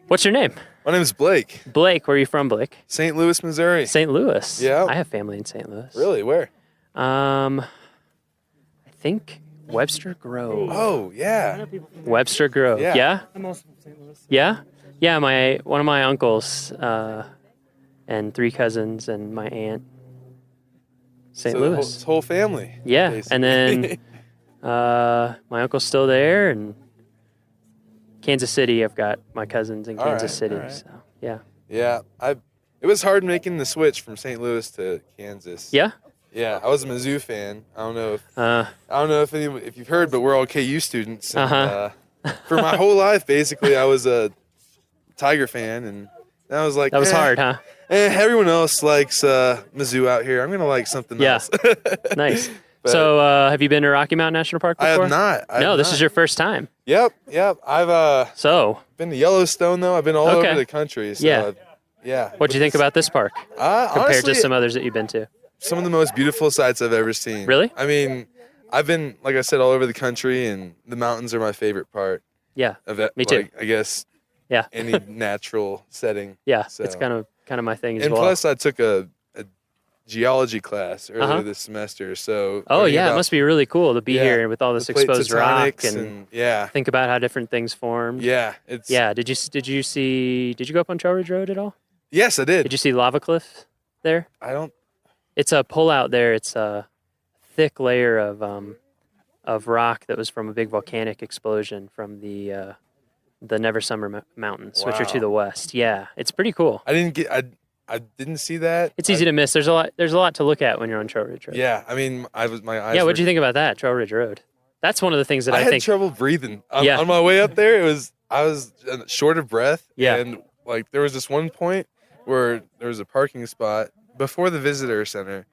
what's your name? My name is Blake. Blake, where are you from, Blake? St. Louis, Missouri. St. Louis. Yeah. I have family in St. Louis. Really? Where? I think Webster Grove. Oh, yeah. Webster Grove. Yeah. Yeah? I'm also from St. Louis. Yeah? Yeah, one of my uncles and 3 cousins and my aunt. St. So Louis. The whole family. Yeah, basically. and then my uncle's still there, and Kansas City. I've got my cousins in Kansas City. all right. So yeah. Yeah, it was hard making the switch from St. Louis to Kansas. Yeah. Yeah, I was a Mizzou fan. I don't know if you've heard, but we're all KU students. And, for my whole life, basically, I was a Tiger fan, and I was like, that was hard, huh? Everyone else likes Mizzou out here. I'm gonna like something else. Nice. But- So, have you been to Rocky Mountain National Park I before? have not. I have This not. is your first time. Yep. I've been to Yellowstone though. I've been all Okay. over the country. So Yeah. yeah. What'd you think about this park compared Honestly, to some others that you've been to? some of the most beautiful sights I've ever seen. Really? I mean, I've been, like I said, all over the country, and the mountains are my favorite part. Yeah. Of it. Me too. Like, I guess. Yeah. Any natural setting. Yeah, So. it's kind of my thing as And well. plus, I took a geology class earlier Uh-huh. this semester. So. Oh learning yeah, it about- must be really cool to be Yeah, here with all this the plate exposed rock tectonics and yeah. think about how different things formed. Yeah, Did you go up on Trail Ridge Road at all? Yes, I did. Did you see Lava Cliff there? I don't. It's a pullout there. It's a thick layer of rock that was from a big volcanic explosion from the Never Summer Mountains, which are to Wow. the west. Yeah, it's pretty cool. I didn't see that. It's easy to miss. There's a lot to look at when you're on Trail Ridge Road. Yeah, I mean, my eyes. Yeah, what'd were- you think about that, Trail Ridge Road? That's one of the things that I I had think. trouble breathing on, Yeah. on my way up there. I was short of breath. Yeah. And like there was this one point where there was a parking spot before the visitor center.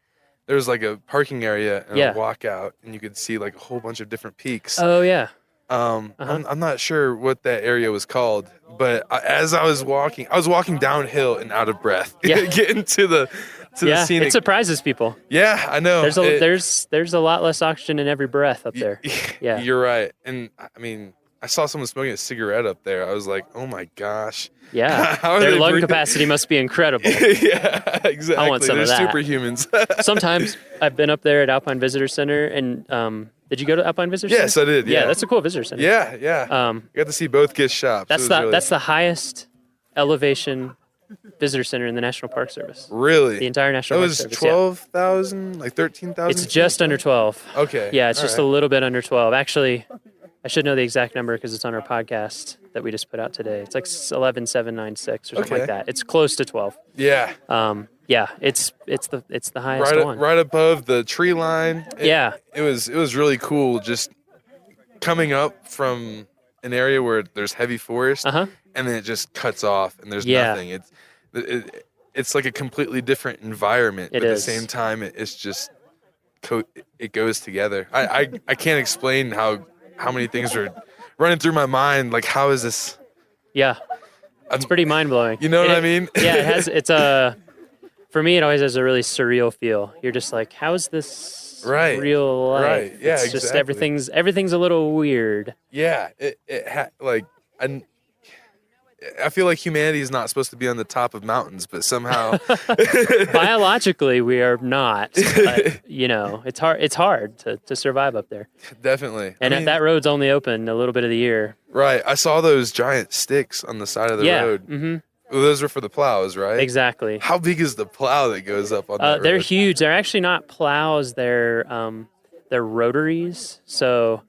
There was like a parking area and Yeah. a walkout, and you could see like a whole bunch of different peaks. Oh yeah. I'm not sure what that area was called, but as I was walking downhill and out of breath. Yeah. Getting to the scenic. It surprises people. Yeah, I know. There's a lot less oxygen in every breath up there. Yeah. You're right. And I mean, I saw someone smoking a cigarette up there. I was like, oh my gosh. Yeah. How are Their they lung breathing? capacity must be incredible. Yeah, exactly. I want some They're of that. superhumans. Sometimes I've been up there at Alpine Visitor Center, and did you go to Alpine Visitor Center? Yes, I did. Yeah, that's a cool visitor center. Yeah. I got to see both gift shops. It was really- That's the highest elevation visitor center in the National Park Service. Really? The entire National That Park was Service. yeah. 12,000, like 13,000. It's just under 12. Okay. Yeah, it's all just right. a little bit under 12. Actually, I should know the exact number because it's on our podcast that we just put out today. It's like 11,796 or something Okay. like that. It's close to 12. Yeah. Yeah, it's the highest Right, one. right above the tree line. Yeah. It was really cool just coming up from an area where there's heavy forest, and then it just cuts off and there's Yeah. nothing. It's like a completely different environment, It but is. at the same time, it's just it goes together. I can't explain how many things are running through my mind. Like, how is this? Yeah, it's pretty mind blowing. You know what I mean? Yeah, it has. It's a. For me, it always has a really surreal feel. You're just like, how is this real life? Right. Yeah, It's just exactly. everything's a little weird. Yeah, I feel like humanity is not supposed to be on the top of mountains, but somehow Biologically, we are not. But, it's hard to survive up there. definitely. And I mean, that road's only open a little bit of the year. right. I saw those giant sticks on the side of the Yeah, road. mhm. Well, those are for the plows, right? Exactly. How big is the plow that goes up on that They're road? huge. They're actually not plows. They're rotaries. So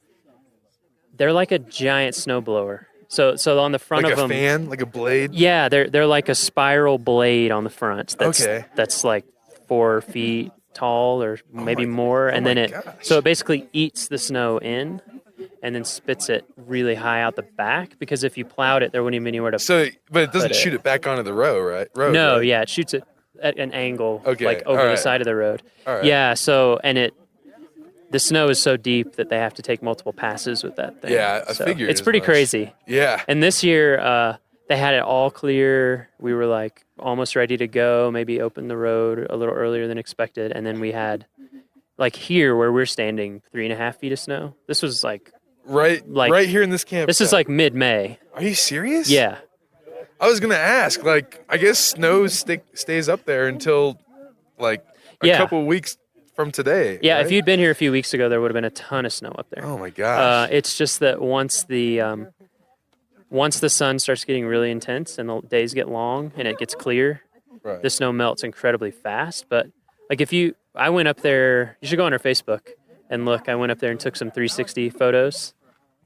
they're like a giant snowblower. So on the front Like of a them, fan, like a blade. yeah, they're like a spiral blade on the front. Okay. That's like 4 feet tall or maybe more, and then so it basically eats the snow in, and then spits it really high out the back. Because if you plowed it, there wouldn't even be anywhere to. So, but it doesn't put shoot it back onto the road, right? No, right? yeah, it shoots it at an angle, Okay, like over all the right. side of the road. All right. Yeah, so the snow is so deep that they have to take multiple passes with that thing. Yeah, I So figured it's as pretty much. crazy. Yeah. And this year, they had it all clear. We were like almost ready to go, maybe open the road a little earlier than expected. And then we had like here where we're standing 3.5 feet of snow. This was like right here in this camp. This is like mid-May. Are you serious? Yeah. I was gonna ask. Like, I guess snow stays up there until like a couple weeks from today. Yeah, right? if you'd been here a few weeks ago, there would have been a ton of snow up there. Oh my gosh. It's just that once the sun starts getting really intense and the days get long and it gets clear, the snow melts incredibly fast. But like I went up there. You should go on our Facebook and look. I went up there and took some 360 photos,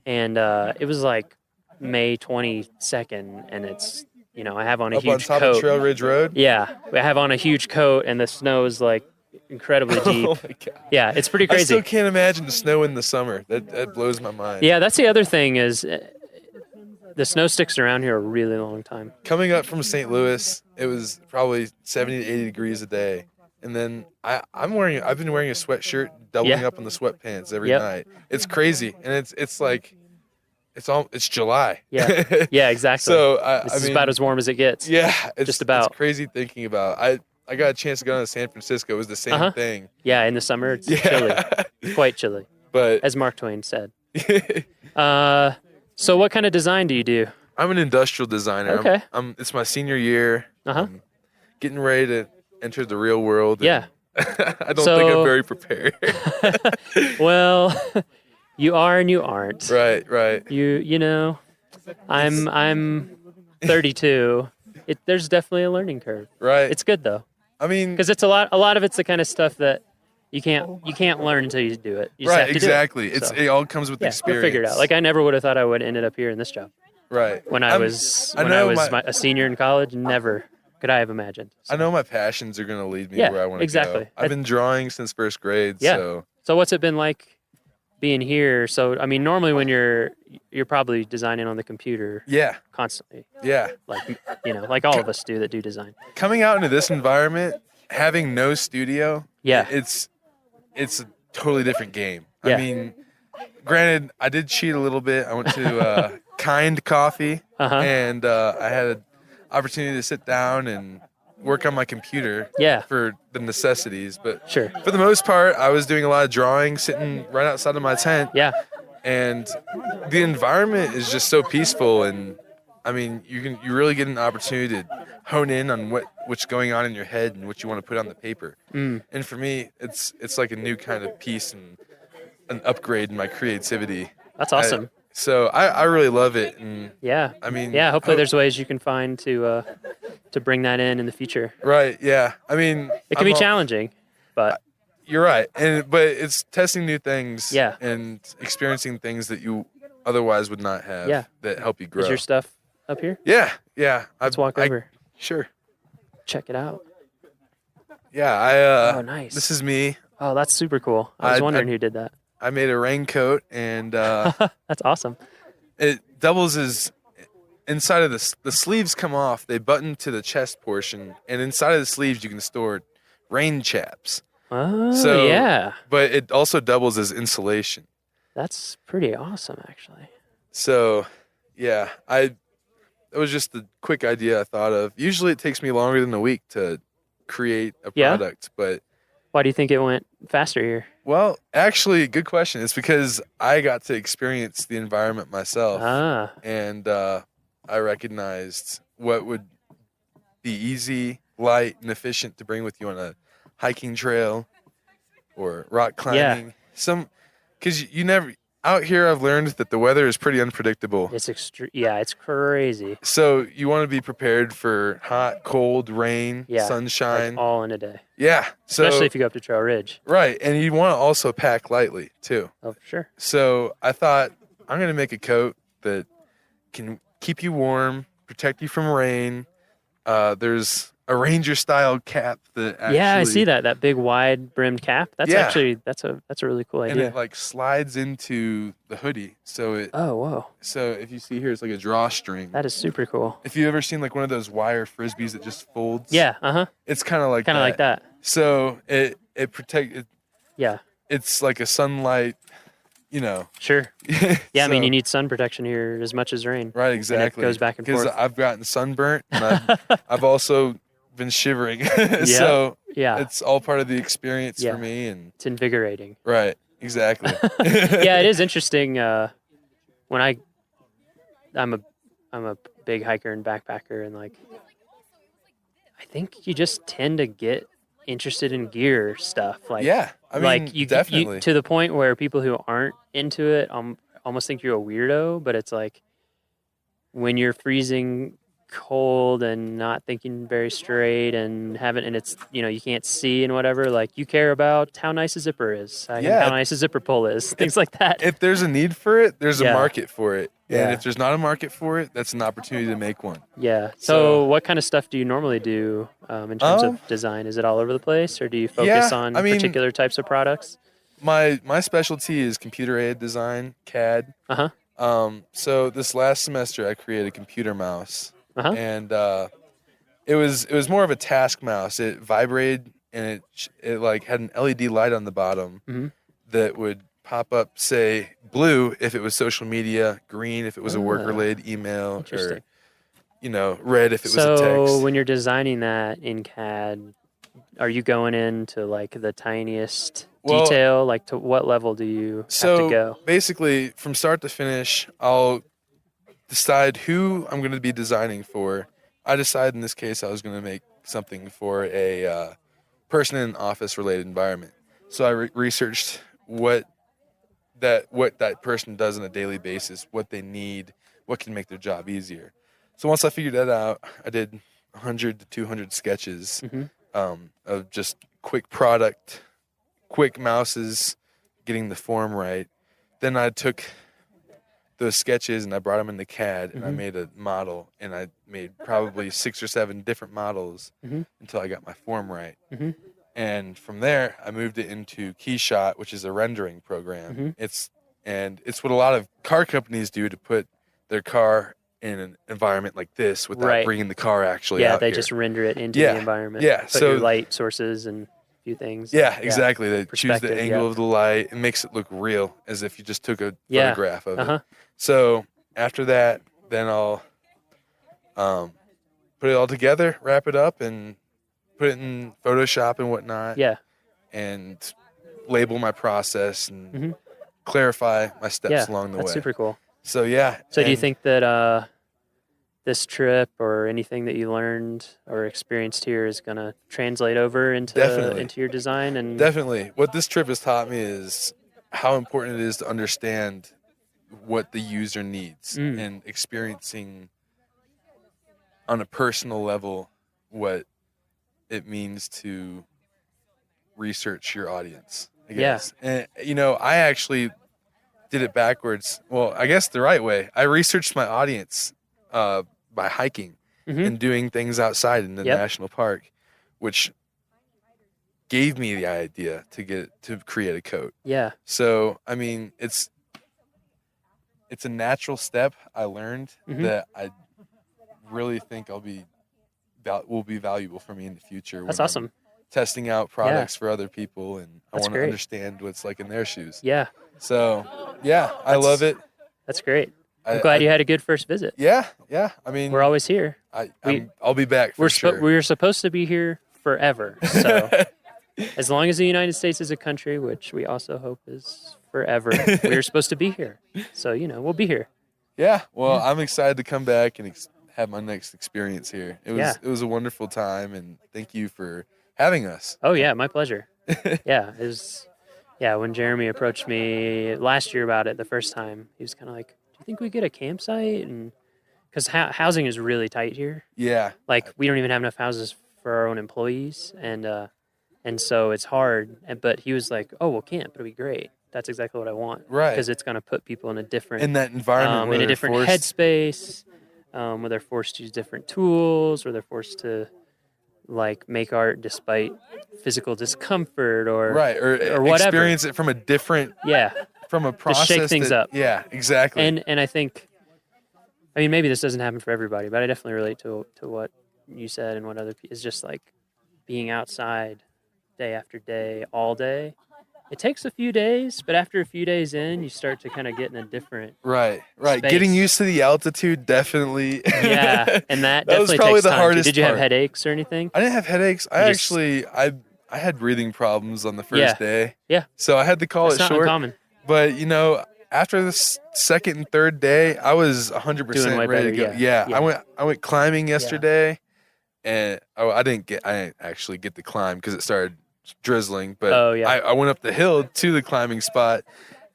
and it was like May 22nd, and it's I have on a huge coat. Up on top of Trail Ridge Road? Yeah. I have on a huge coat, and the snow is like incredibly deep. Oh my God. Yeah, it's pretty crazy. I still can't imagine the snow in the summer. That blows my mind. Yeah, that's the other thing is the snow sticks around here a really long time. Coming up from St. Louis, it was probably 70 to 80 degrees a day. And then I've been wearing a sweatshirt, doubling up on the sweatpants every night. It's crazy. And it's like it's July. Yeah. Yeah, exactly. So this is about as warm as it gets. Yeah, just about. It's crazy thinking about. I got a chance to go down to San Francisco. It was the same thing. Yeah, in the summer it's chilly. It's quite chilly. But as Mark Twain said. So what kind of design do you do? I'm an industrial designer. Okay. It's my senior year. I'm getting ready to enter the real world. Yeah. I don't think I'm very prepared. Well, you are and you aren't. Right. I'm 32. There's definitely a learning curve. Right. It's good though. I mean, because it's a lot of it's the kind of stuff that you can't learn until you do it. You just have to exactly. do it. It all comes with experience. You'll figure it out. Like I never would have thought I would ended up here in this job. Right. When I was a senior in college, never could I have imagined. So. I know my passions are going to lead me where I want to go. I've been drawing since first grade. Yeah. So what's it been like being here? So I mean, normally when you're probably designing on the computer. Yeah. Constantly. Yeah. Like all of us do that do design. Coming out into this environment, having no studio. Yeah. It's a totally different game. Yeah. I mean, granted, I did cheat a little bit. I went to Kind Coffee, and I had an opportunity to sit down and work on my computer for the necessities. But for the most part, I was doing a lot of drawing, sitting right outside of my tent. Yeah. And the environment is just so peaceful, and I mean, you really get an opportunity to hone in on what's going on in your head and what you want to put on the paper. And for me, it's like a new kind of piece and an upgrade in my creativity. That's awesome. So I really love it. And I mean, hopefully there's ways you can find to bring that in the future. Right. Yeah. I mean, it can be challenging, but you're right. But it's testing new things. Yeah. And experiencing things that you otherwise would not have. That help you grow. Is your stuff up here? Yeah. Yeah. Let's walk over. Sure. Check it out. Yeah. Oh, nice. This is me. Oh, that's super cool. I was wondering who did that. I made a raincoat, and that's awesome. It doubles as inside of the sleeves come off. They button to the chest portion, and inside of the sleeves you can store rain chaps. Oh, yeah. But it also doubles as insulation. That's pretty awesome, actually. So, yeah, it was just the quick idea I thought of. Usually it takes me longer than a week to create a product, but why do you think it went faster here? Well, actually, good question. It's because I got to experience the environment myself, and I recognized what would be easy, light, and efficient to bring with you on a hiking trail or rock climbing. Because you never out here. I've learned that the weather is pretty unpredictable. It's extreme. Yeah, it's crazy. So you want to be prepared for hot, cold, rain, sunshine, like all in a day. Yeah, especially if you go up to Trail Ridge. Right, and you want to also pack lightly too. Oh, sure. So I thought I'm going to make a coat that can keep you warm, protect you from rain. There's a ranger style cap that actually, I see that big wide brimmed cap. That's actually that's a really cool idea. And it like slides into the hoodie. So it whoa. So if you see here, it's like a drawstring. That is super cool. If you ever seen like one of those wire frisbees that just folds. Yeah, It's kind of like that. So it protects. Yeah. It's like a sunlight you know. Sure. Yeah, I mean, So- you need sun protection here as much as rain. Right, And exactly. it goes back and Because forth. I've gotten sunburnt, and I've also been shivering. Yeah, So yeah. it's all part of the experience Yeah. for me. And It's invigorating. right, exactly. Yeah, it is interesting. When I'm a big hiker and backpacker, and like, I think you just tend to get interested in gear stuff. Like, Yeah, I mean, like you definitely. to the point where people who aren't into it almost think you're a weirdo. But it's like when you're freezing cold and not thinking very straight and it's you can't see and whatever, like you care about how nice a zipper is, and Yeah. how nice a zipper pull is, things like that. If there's a need for it, there's Yeah. a market for it. And Yeah. if there's not a market for it, that's an opportunity to make one. Yeah. So what kind of stuff do you normally do in terms of design? Is it all over the place, or do you focus Yeah, on I mean- particular types of products? My specialty is computer-aided design, CAD. So this last semester, I created a computer mouse, and it was more of a task mouse. It vibrated, and it like had an LED light on the bottom that would pop up, say blue if it was social media, green if it was a work-related email, or Interesting. red if it was a text. So when you're designing that in CAD, are you going into like the tiniest Well- detail? Like, to what level do you have So to go? basically, from start to finish, I'll decide who I'm going to be designing for. I decided in this case I was going to make something for a person in an office-related environment. So I researched what that person does on a daily basis, what they need, what can make their job easier. So once I figured that out, I did 100 to 200 sketches of just quick product, quick mouses, getting the form right. Then I took those sketches and I brought them into CAD and I made a model, and I made probably 6 or 7 different models until I got my form right. And from there, I moved it into KeyShot, which is a rendering program. It's what a lot of car companies do to put their car in an environment like this without bringing the car actually out they here. just render it into the environment. Yeah, Put so your light sources and a few things. Yeah, exactly. They choose the Perspective, angle of the light. It makes it look real, as if you just took a Yeah. photograph of Uh-huh. it. So after that, then I'll put it all together, wrap it up, and put it in Photoshop and whatnot. Yeah. And label my process and clarify my steps Yeah, along the that's way. super cool. So yeah. So do you and- think that this trip or anything that you learned or experienced here is going to translate over into Definitely. into your design? And Definitely. What this trip has taught me is how important it is to understand what the user needs and experiencing on a personal level what it means to research your audience, I Yeah. guess. And, I actually did it backwards. Well, I guess the right way. I researched my audience by hiking and doing things outside in the national park, which gave me the idea to create a coat. Yeah. So, I mean, it's a natural step I learned that I really think will be valuable for me in the future. That's when I'm awesome. testing out products for other people, and I That's want to great. understand what's like in their shoes. Yeah. So, yeah, I love it. That's great. I'm glad you had a good first visit. Yeah. I mean, We're always here. I'll be back for sure. We're supposed to be here forever. So as long as the United States is a country, which we also hope is forever, we're supposed to be here. So, we'll be here. Yeah. Well, I'm excited to come back and have my next experience here. It was a wonderful time, and thank you for having us. Oh yeah, my pleasure. Yeah, it was. Yeah, when Jeremy approached me last year about it the first time, he was kind of like, "Do you think we get a campsite?" And because housing is really tight here. Yeah. Like we don't even have enough houses for our own employees, and so it's hard. But he was like, "Oh, we'll camp. It'll be great." That's exactly what I want. Right. Because it's going to put people in a different In that environment where in a they're different forced- headspace, where they're forced to use different tools, where they're forced to like make art despite physical discomfort or or whatever. experience it from a different from a process to shake things that- up. Yeah, exactly. And I think, I mean, maybe this doesn't happen for everybody, but I definitely relate to what you said and what other people is just like being outside day after day, all day, It takes a few days, but after a few days in, you start to kind of get in a different Right. space. Getting used to the altitude, definitely. Yeah, and that was definitely probably takes the time. hardest Did you have part. headaches or anything? I didn't have headaches. I had breathing problems on the first day. Yeah. So I had to call That's it not short. uncommon. But after the second and third day, I was 100% Doing way ready to better, go. yeah. I went climbing yesterday, and I didn't actually get to climb because it started drizzling. But I went up the hill to the climbing spot,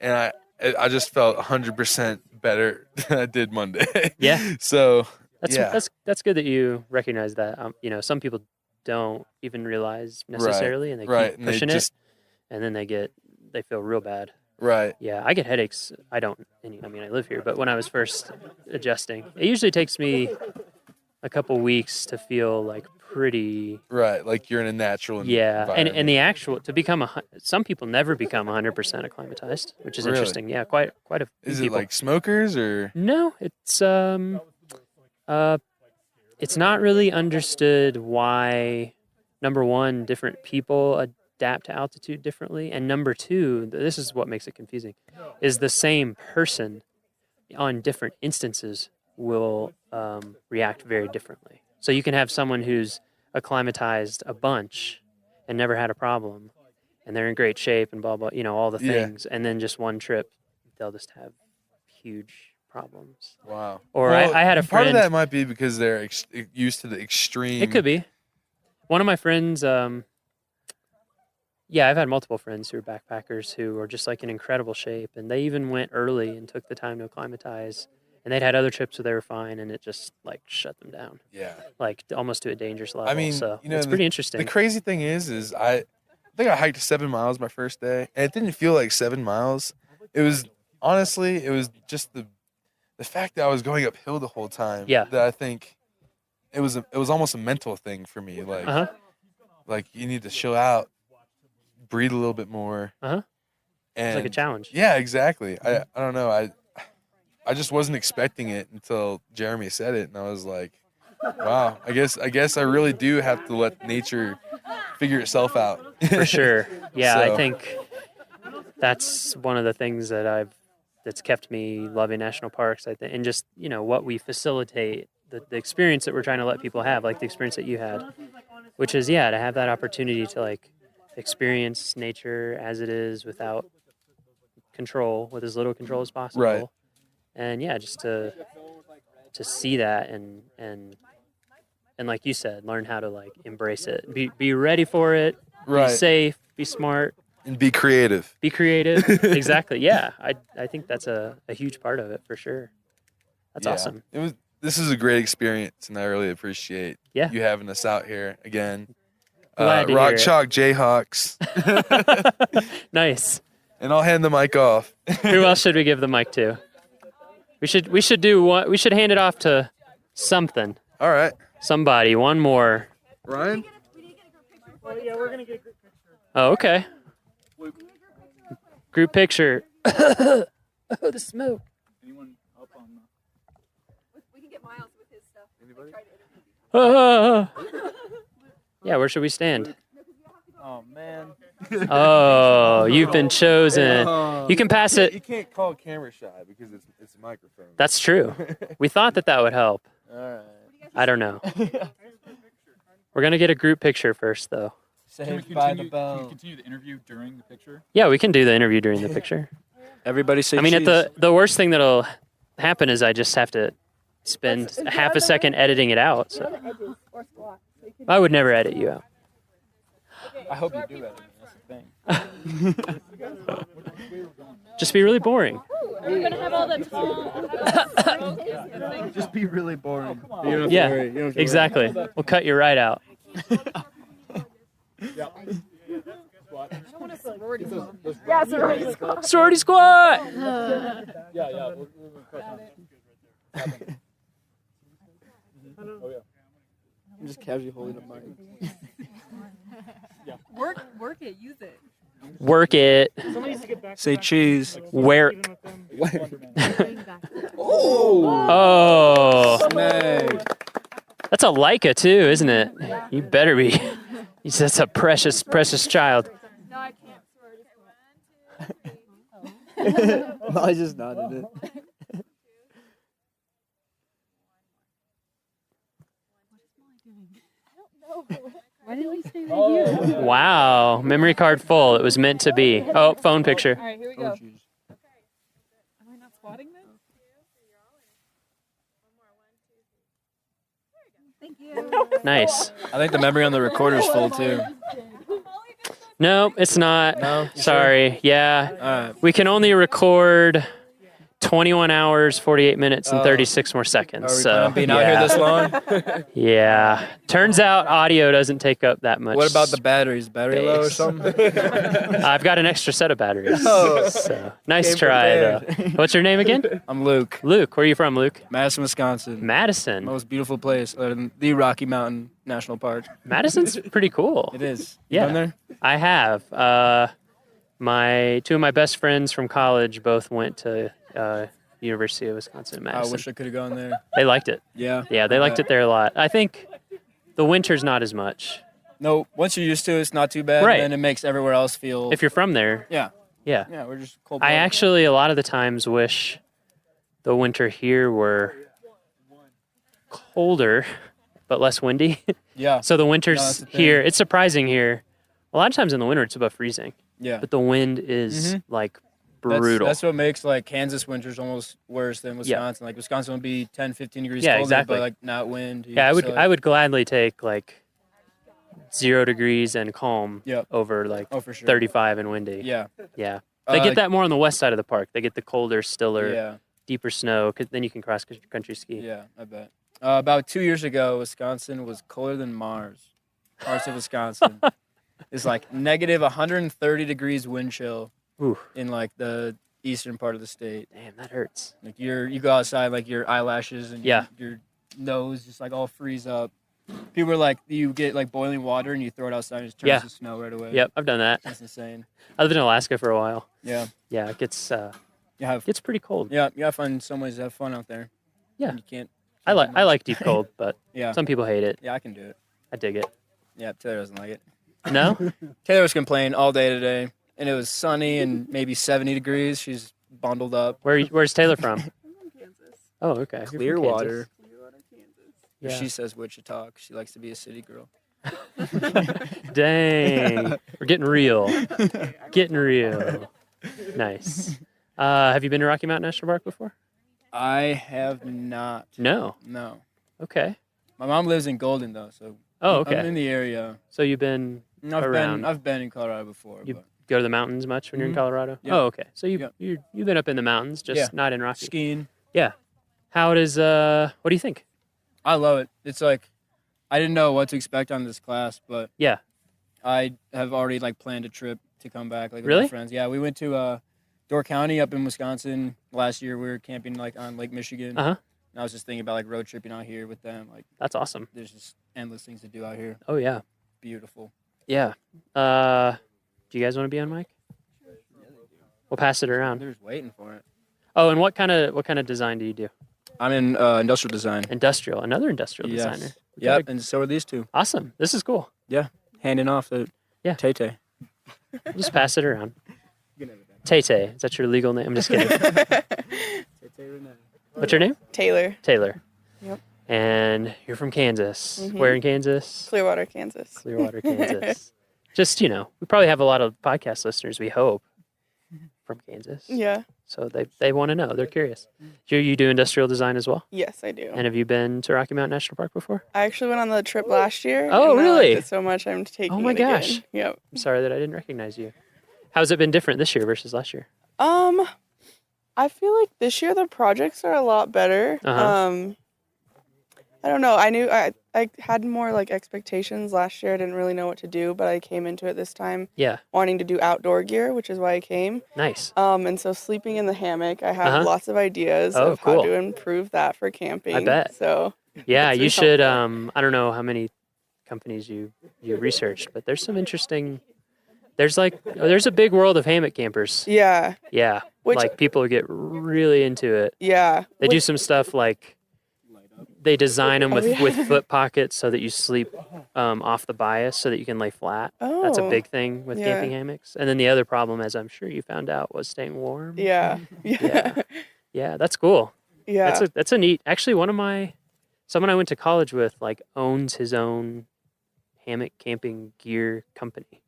and I just felt 100% better than I did Monday. Yeah. So that's good that you recognize that. Some people don't even realize necessarily, and they keep pushing it, and then they feel real bad. Right. Yeah, I get headaches. I don't. I live here, but when I was first adjusting, it usually takes me a couple weeks to feel like pretty. Right, like you're in a natural environment. And the actual to become some people never become 100% acclimatized, which is interesting. Yeah, quite a few Is it people. like smokers or? No, it's not really understood why. Number one, different people adapt to altitude differently, and number two, this is what makes it confusing, is the same person on different instances will react very differently. So you can have someone who's acclimatized a bunch and never had a problem, and they're in great shape and blah blah, all the things, and then just one trip, they'll just have huge problems. Wow. Or I had a friend. Part of that might be because they're used to the extreme. It could be. One of my friends. I've had multiple friends who are backpackers who are just like in incredible shape, and they even went early and took the time to acclimatize. And they'd had other trips where they were fine, and it just like shut them down. Yeah. Like almost to a dangerous level. So you know, it's pretty interesting. The crazy thing is I think I hiked 7 miles my first day, and it didn't feel like 7 miles. It was just the fact that I was going uphill the whole time. Yeah. That I think it was almost a mental thing for me. Like, like you need to chill out, breathe a little bit more. And it's like a challenge. Yeah, exactly. I don't know. I just wasn't expecting it until Jeremy said it, and I was like, wow, I guess I really do have to let nature figure itself out. For sure. Yeah, So- I think that's one of the things that's kept me loving national parks, I think, and just, what we facilitate, the experience that we're trying to let people have, like the experience that you had, which is, to have that opportunity to like experience nature as it is without control, with as little control as possible. Right. And just to see that and like you said, learn how to like embrace it, be ready for it, Right. be safe, be smart, And be creative. be creative. Exactly. Yeah, I think that's a huge part of it for sure. That's Yeah. awesome. This is a great experience, and I really appreciate you having us out here again. Glad to Rock hear it. Chalk Jayhawks. Nice. And I'll hand the mic off. Who else should we give the mic to? We should do one. We should hand it off to something. All right. Somebody. One more. Ryan? Oh, yeah, we're going to get a group picture. Oh, okay. Group picture. Oh, the smoke. Anyone up on We can get Miles with his stuff. Anybody? Yeah, where should we stand? Oh, man. Oh, you've been chosen. You can pass it. You can't call camera shy because it's a microphone. That's true. We thought that would help. All right. I don't know. We're going to get a group picture first, though. Can we continue the interview during the picture? Yeah, we can do the interview during the picture. Everybody say I mean, cheese. the worst thing that'll happen is I just have to spend half a second editing it out. So I would never edit you out. I hope you do that. That's the thing. Just be really boring. We're going to have all the tall. Just be really boring. Yeah, exactly. We'll cut you right out. Yeah, sorority squad. Sorority squad! Yeah. I'm just casually holding a mic. Work it, use it. Work it. Say cheese. Where? Oh! Oh. That's a Leica too, isn't it? You better be. That's a precious, precious child. No, I can't sorority squad. Molly just nodded it. Why did we stay right here? Wow, memory card full. It was meant to be. Oh, phone picture. All right, here we go. Am I not spotting this? Thank you. Nice. I think the memory on the recorder's full too. No, it's not. No? You Sorry. sure? Yeah. We can only record 21 hours, 48 minutes, and 36 more seconds. Are we so planning on being out here this long? Yeah. Turns out audio doesn't take up that much. What about the batteries? Battery low or space. something? I've got an extra set of batteries. Oh. So, nice Came try, though. prepared. What's your name again? I'm Luke. Luke, where are you from, Luke? Madison, Wisconsin. Madison. Most beautiful place other than the Rocky Mountain National Park. Madison's pretty cool. It is. You Yeah. been there? I have. Two of my best friends from college both went to University of Wisconsin I Madison. wish I could have gone there. They liked it. Yeah. Yeah, they liked it there a lot. I think the winter's not as much. No, once you're used to it, it's not too bad. Right. And it makes everywhere else feel. If you're from there. Yeah. Yeah. Yeah, we're just cold. I actually, a lot of the times, wish the winter here were colder, but less windy. Yeah. So the No, winters that's the thing. here, it's surprising here. A lot of times in the winter, it's above freezing. Yeah. But the wind is like That's- brutal. That's what makes like Kansas winters almost worse than Wisconsin. Like Wisconsin will be 10, 15 degrees Yeah, colder, exactly. but like not wind. Yeah, So, like, I would gladly take like 0 degrees and calm over like Oh, for sure. 35 and windy. Yeah. Yeah. They get that more on the west side of the park. They get the colder, stiller, Yeah. deeper snow, 'cause then you can cross country ski. Yeah, I bet. About 2 years ago, Wisconsin was colder than Mars. Parts of Wisconsin. It's like negative 130 degrees wind chill in like the eastern part of the state. Damn, that hurts. Like you go outside, like your eyelashes and Yeah. your nose just like all freeze up. People are like, you get like boiling water and you throw it outside and it just turns Yeah. to snow right away. Yep, I've done that. That's insane. I lived in Alaska for a while. Yeah. Yeah, it gets Yeah, gets pretty cold. Yeah, you gotta find some ways to have fun out there. Yeah. You can't. I like deep cold, but Yeah. some people hate it. Yeah, I can do it. I dig it. Yeah, Taylor doesn't like it. No? Taylor was complaining all day today, and it was sunny and maybe 70 degrees. She's bundled up. Where's Taylor from? Oh, okay. You're from Clearwater. Yeah. She says Wichita. 'Cause she likes to be a city girl. Dang. We're getting real. Getting real. Nice. Have you been to Rocky Mountain National Park before? I have not. No. No. Okay. My mom lives in Golden though, so Oh, okay. I'm in the area. So you've been around. I've been in Colorado before. You but go to the mountains much when you're in Mhm. Colorado? Yeah. Oh, okay. So Yeah. you've been up in the mountains, just Yeah. not in Rocky. Skiing. Yeah. How does what do you think? I love it. It's like I didn't know what to expect on this class, but Yeah. I have already like planned a trip to come back like with Really? my friends. Yeah, we went to Door County up in Wisconsin last year. We were camping like on Lake Michigan. Uh-huh. And I was just thinking about like road tripping out here with them. Like That's awesome. there's just endless things to do out here. Oh yeah. Beautiful. Yeah. Do you guys want to be on mic? We'll pass it around. They're just waiting for it. Oh, and what kind of design do you do? I'm in industrial design. Industrial. Another industrial Yes. designer. We Yep, gotta- and so are these two. Awesome. This is cool. Yeah, handing off to Tay-Tay. We'll just pass it around. Tay-Tay. Is that your legal name? I'm just kidding. What's your name? Taylor. Taylor. Yep. And you're from Kansas. Mhm. Where in Kansas? Clearwater, Kansas. Clearwater, Kansas. Just, we probably have a lot of podcast listeners, we hope, from Kansas. Yeah. So they want to know. They're curious. Do you do industrial design as well? Yes, I do. And have you been to Rocky Mountain National Park before? I actually went on the trip last year. Oh, and I really? liked it so much, I'm taking Oh my it again. gosh. Yep. I'm sorry that I didn't recognize you. How's it been different this year versus last year? I feel like this year the projects are a lot better. Uh-huh. I don't know. I knew I had more like expectations last year. I didn't really know what to do, but I came into it this time Yeah. wanting to do outdoor gear, which is why I came. Nice. And so sleeping in the hammock, I have Uh-huh. lots of ideas Oh, of how cool. to improve that for camping. I bet. So Yeah, it's you been should. helpful. I don't know how many companies you researched, but there's some interesting. There's a big world of hammock campers. Yeah. Yeah. Which- like people get really into it. Yeah. They do which- some stuff like they design them with, Oh, yeah. with foot pockets so that you sleep off the bias so that you can lay flat. That's a Oh, big thing with yeah. camping hammocks. And then the other problem, as I'm sure you found out, was staying warm. Yeah. Yeah. Yeah, that's cool. Yeah. That's a neat. Actually, someone I went to college with like owns his own hammock camping gear company.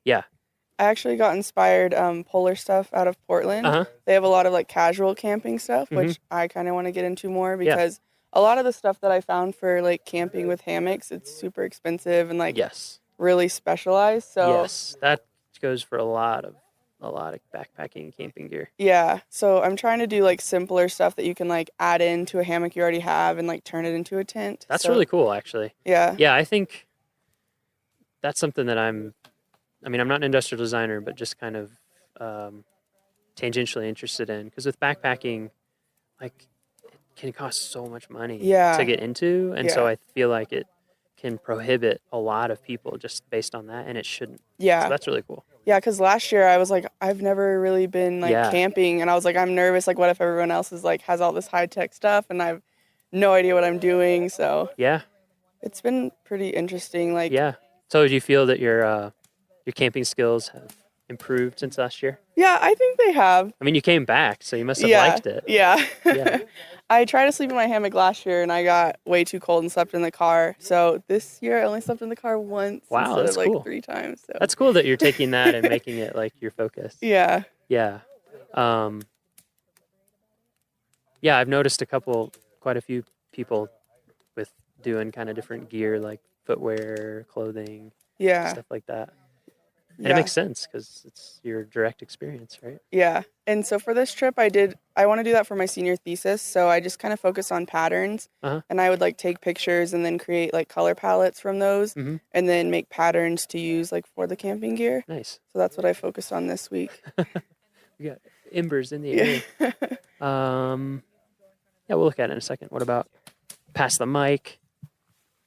Yeah. I actually got inspired polar stuff out of Portland. Uh-huh. They have a lot of like casual camping stuff, Mhm. which I kind of want to get into more Yeah. because a lot of the stuff that I found for like camping with hammocks, it's super expensive and like really specialized. So Yes, that goes for a lot of backpacking and camping gear. yeah, so I'm trying to do like simpler stuff that you can like add into a hammock you already have and like turn it into a tent. That's So, really cool, actually. Yeah. Yeah, I think that's something that I'm not an industrial designer, but just kind of tangentially interested in. Because with backpacking, like, it can cost so much money Yeah. to get into. And so Yeah. I feel like it can prohibit a lot of people just based on that, and it shouldn't. Yeah. So that's really cool. Yeah, because last year I was like, I've never really been like Yeah. camping, and I was like, I'm nervous. Like, what if everyone else is like has all this high tech stuff, and I have no idea what I'm doing? So Yeah. it's been pretty interesting. Like, Yeah. So do you feel that your camping skills have improved since last year? yeah, I think they have. I mean, you came back, so you must have Yeah, liked it. yeah. Yeah. I tried to sleep in my hammock last year, and I got way too cold and slept in the car. So this year I only slept in the car once Wow, instead that's of like cool. 3 times. So That's cool that you're taking that and making it like your focus. yeah. Yeah. Yeah, I've noticed quite a few people with doing kind of different gear, like footwear, clothing, Yeah. stuff like that. And it Yeah. makes sense because it's your direct experience, right? Yeah. And so for this trip, I want to do that for my senior thesis. So I just kind of focus on patterns Uh-huh. and I would like take pictures and then create like color palettes from those Mhm. and then make patterns to use like for the camping gear. Nice. So that's what I focused on this week. We got embers in the Yeah. air. Yeah, we'll look at it in a second. What about pass the mic?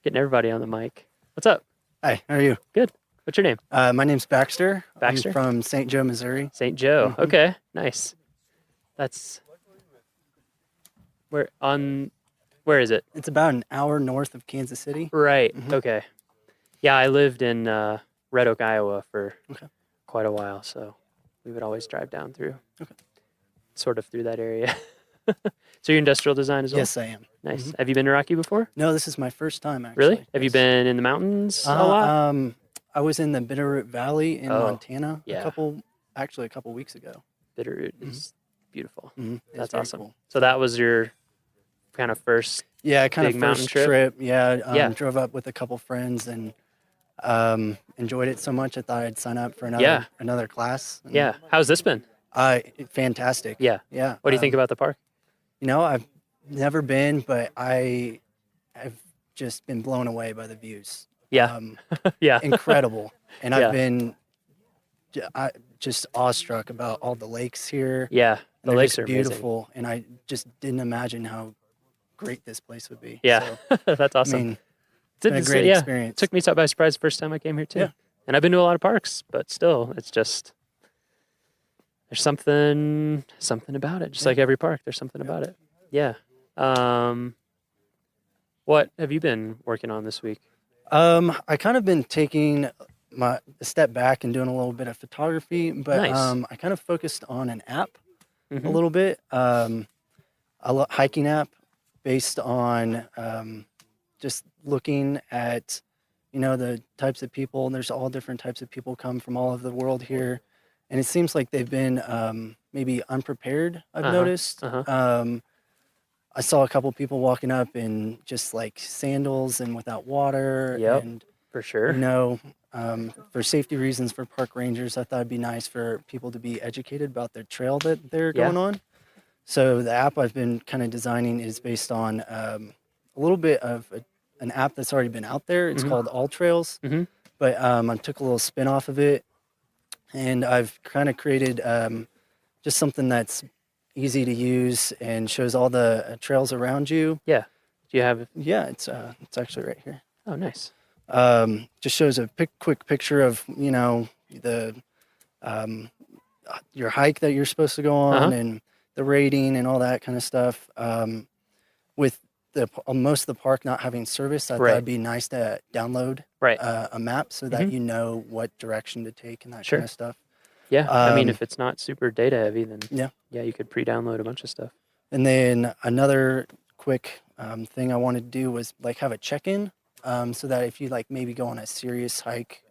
Getting everybody on the mic. What's up? Hi, how are you? Good. What's your name? My name's Baxter. Baxter? I'm from St. Joe, Missouri. St. Joe. Mhm. Okay, nice. That's where is it? It's about an hour north of Kansas City. Right. Mhm. Okay. Yeah, I lived in Red Oak, Iowa for quite a while, so we would always drive down through. Sort of through that area. So you're industrial design as well? Yes, I am. Nice. Mhm. Have you been to Rocky before? No, this is my first time, actually. Really? Have you been in the mountains a lot? I was in the Bitterroot Valley in Oh, Montana yeah. a couple weeks ago. Bitterroot is beautiful. Mhm. It's That's very awesome. cool. So that was your kind of first Yeah, kind big of mountain first trip. Yeah, Yeah. drove up with a couple friends and enjoyed it so much I thought I'd sign up for Yeah. another class. And, Yeah. How's this been? Fantastic. Yeah. Yeah. What do you think about the park? You know, I've never been, but I have just been blown away by the views. Yeah. Yeah. Incredible. And Yeah. I've been just awestruck about all the lakes here. Yeah, And the they're lakes just are amazing. beautiful. And I just didn't imagine how great this place would be. Yeah. So, That's awesome. I mean, It's been a great yeah, experience. Took me by surprise the first time I came here too. Yeah. And I've been to a lot of parks, but still, it's just there's something about it. Just like every park, there's something about it. Yeah. What have you been working on this week? I kind of been taking a step back and doing a little bit of photography, but Nice. I kind of focused on an app Mhm. a little bit, a hiking app based on just looking at, the types of people. There's all different types of people come from all over the world here, and it seems like they've been maybe unprepared. I've Uh-huh, noticed. uh-huh. I saw a couple people walking up in just like sandals and without water. Yep, And for sure. for safety reasons for park rangers, I thought it'd be nice for people to be educated about their trail that they're Yeah. going on. So the app I've been kind of designing is based on a little bit of an app that's already been out there. It's Mhm. called All Trails, Mhm. but I took a little spin off of it, and I've kind of created just something that's easy to use and shows all the trails around you. Yeah. Do you have? Yeah, it's actually right here. Oh, nice. Just shows a quick picture of the your hike that you're supposed to go on Uh-huh. and the rating and all that kind of stuff. With most of the park not having service, I thought it'd be nice to download a map so that you know what direction to take and that kind of stuff. Yeah, I mean, if it's not super data heavy, then yeah, you could pre-download a bunch of stuff. And then another quick thing I wanted to do was like have a check-in, so that if you like maybe go on a serious hike,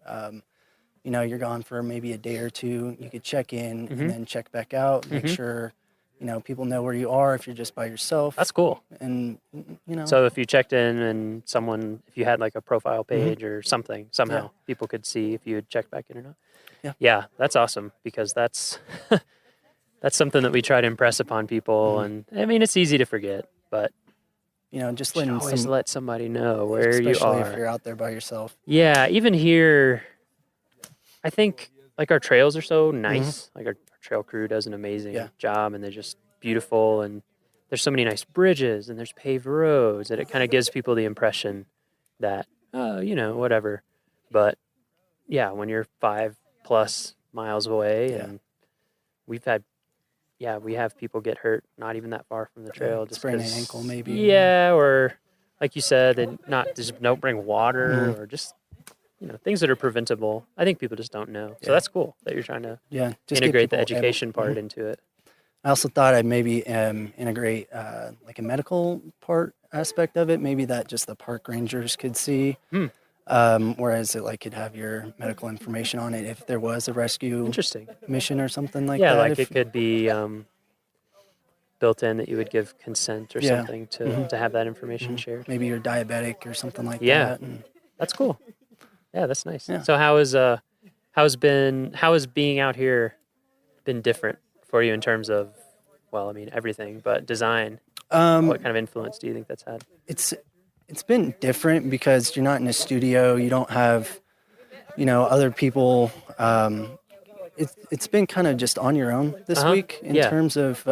you know, you're gone for maybe a day or two, you could check in and then check back out, make sure, you know, people know where you are if you're just by yourself. That's cool. And, you know. So if you checked in and if you had like a profile page or something, somehow people could see if you had checked back in or not. Yeah, that's awesome because that's that's something that we try to impress upon people. And I mean, it's easy to forget, but you know, just always let somebody know where you are. Especially if you're out there by yourself. Yeah, even here, I think like our trails are so nice. Like our trail crew does an amazing job, and they're just beautiful. And there's so many nice bridges, and there's paved roads, that it kind of gives people the impression that, oh, you know, whatever. But yeah, when you're 5+ miles away, and we have people get hurt not even that far from the trail, just sprain an ankle maybe. Yeah, or like you said, they just don't bring water or just, you know, things that are preventable. I think people just don't know. So that's cool that you're trying to just integrate the education part into it. I also thought I'd maybe integrate like a medical part aspect of it, maybe that just the park rangers could see. Whereas it could have your medical information on it if there was a rescue mission or something like that. Yeah, like it could be built in that you would give consent or something to have that information shared. Maybe you're diabetic or something like that. Yeah, that's cool. Yeah, that's nice. Yeah. So how has being out here been different for you in terms of, well, I mean everything, but design? What kind of influence do you think that's had? It's been different because you're not in a studio. You don't have, you know, other people. It's been kind of just on your own this week in terms of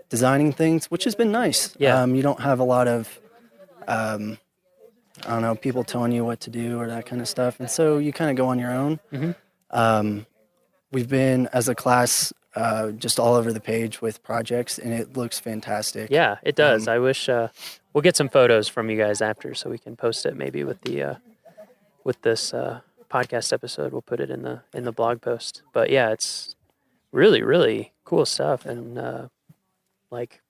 designing things, which has been nice. Yeah. You don't have a lot of, I don't know, people telling you what to do or that kind of stuff. And so you kind of go on your own. We've been, as a class, just all over the page with projects, and it looks fantastic. Yeah, it does. I wish we'll get some photos from you guys after, so we can post it maybe with the with this podcast episode. We'll put it in the blog post. But yeah, it's really, really cool stuff, and like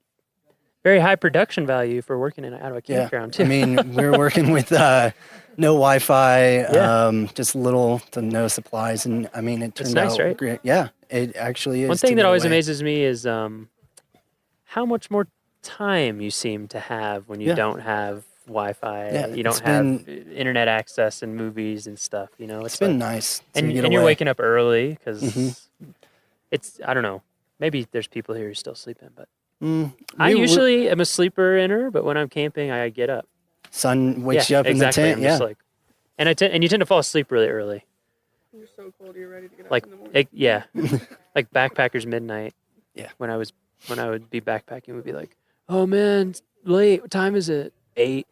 very high production value for working out of a campground too. I mean, we're working with no Wi-Fi, just little to no supplies, and I mean, it turned out right? great. Yeah, it actually is. One thing that always amazes me is how much more time you seem to have when you don't have Wi-Fi. You don't have internet access and movies and stuff. You know, it's been nice. And you're waking up early because it's, I don't know. Maybe there's people here who are still sleeping, but I usually am a sleeper inner. But when I'm camping, I get up. Sun wakes you up in the tent. I'm just like, and you tend to fall asleep really early. You're so cold, you're ready to get up like in the morning. like backpackers midnight. Yeah. When I would be backpacking, we'd be like, oh man, it's late. What time is it? 8.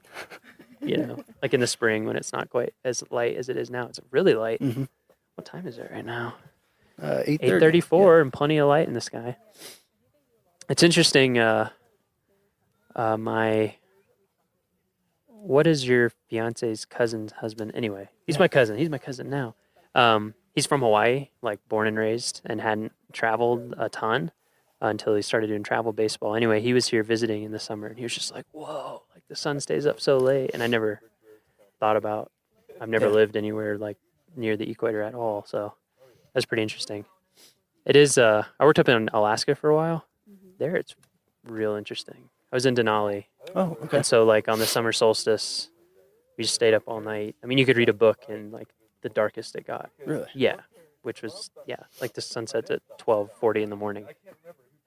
You know, like in the spring when it's not quite as light as it is now. It's really light. What time is it right now? 8:34, and plenty of light in the sky. It's interesting. What is your fiance's cousin's husband? Anyway, he's my cousin. He's my cousin now. He's from Hawaii, like born and raised, and hadn't traveled a ton until he started doing travel baseball. Anyway, he was here visiting in the summer, and he was just like, whoa, like the sun stays up so late. And I never thought about, I've never lived anywhere like near the equator at all. So that's pretty interesting. It is, I worked up in Alaska for a while. There it's real interesting. I was in Denali. Oh, okay. And so like on the summer solstice, we just stayed up all night. I mean, you could read a book in like the darkest it got. Really? Yeah. Which was, like the sun sets at 12:40 in the morning.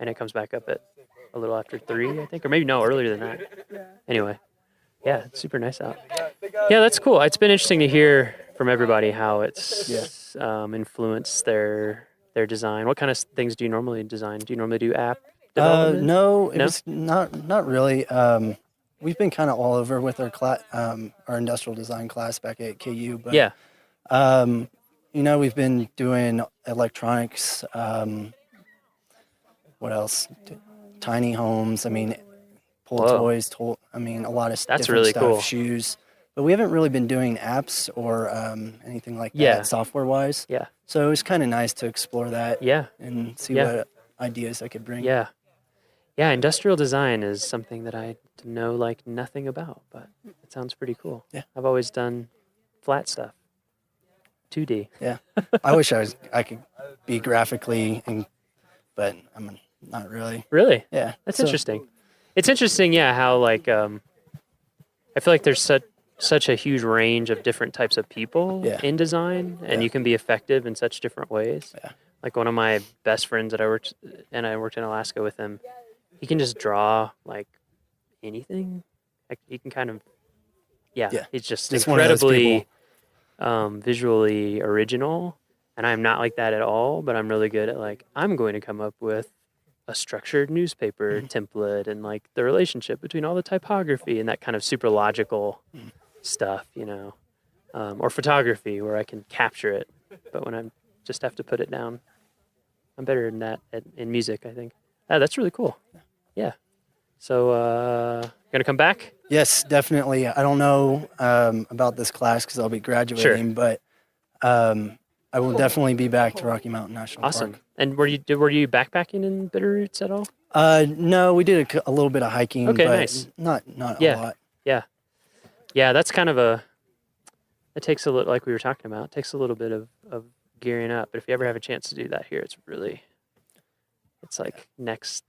And it comes back up at a little after 3, I think, or maybe earlier than that. Anyway, it's super nice out. Yeah, that's cool. It's been interesting to hear from everybody how it's influenced their design. What kind of things do you normally design? Do you normally do app development? No, it was not really. We've been kind of all over with our industrial design class back at KU, but you know, we've been doing electronics. What else? Tiny homes. I mean, pull Whoa. toys, a lot of That's different really stuff, cool. shoes. But we haven't really been doing apps or anything like that Yeah. software-wise. Yeah. So it was kind of nice to explore that. Yeah. And see Yeah. what ideas I could bring. Yeah. Yeah, industrial design is something that I know like nothing about, but it sounds pretty cool. Yeah. I've always done flat stuff. 2D. Yeah. I wish I could be graphically, but I'm not really. Really? Yeah. That's So- interesting. It's interesting, yeah, how like I feel like there's such a huge range of different types of people Yeah. in design, and you can be effective in such different ways. Yeah. Like one of my best friends that I worked in Alaska with him, he can just draw like anything. Like he can kind of, yeah. He's just One of those incredibly people. visually original, and I'm not like that at all. But I'm really good at like I'm going to come up with a structured newspaper template and like the relationship between all the typography and that kind of super logical stuff, or photography where I can capture it. But when I just have to put it down, I'm better than that in music, I think. That's really cool. Yeah. So, gonna come back? Yes, definitely. I don't know about this class because I'll be graduating, but I will definitely be back to Rocky Mountain National Awesome. Park. And were you backpacking in Bitterroots at all? No, we did a little bit of hiking, Okay, but nice. not Yeah. a lot. Yeah, that's kind of it takes a little, like we were talking about, it takes a little bit of gearing up. But if you ever have a chance to do that here, it's like next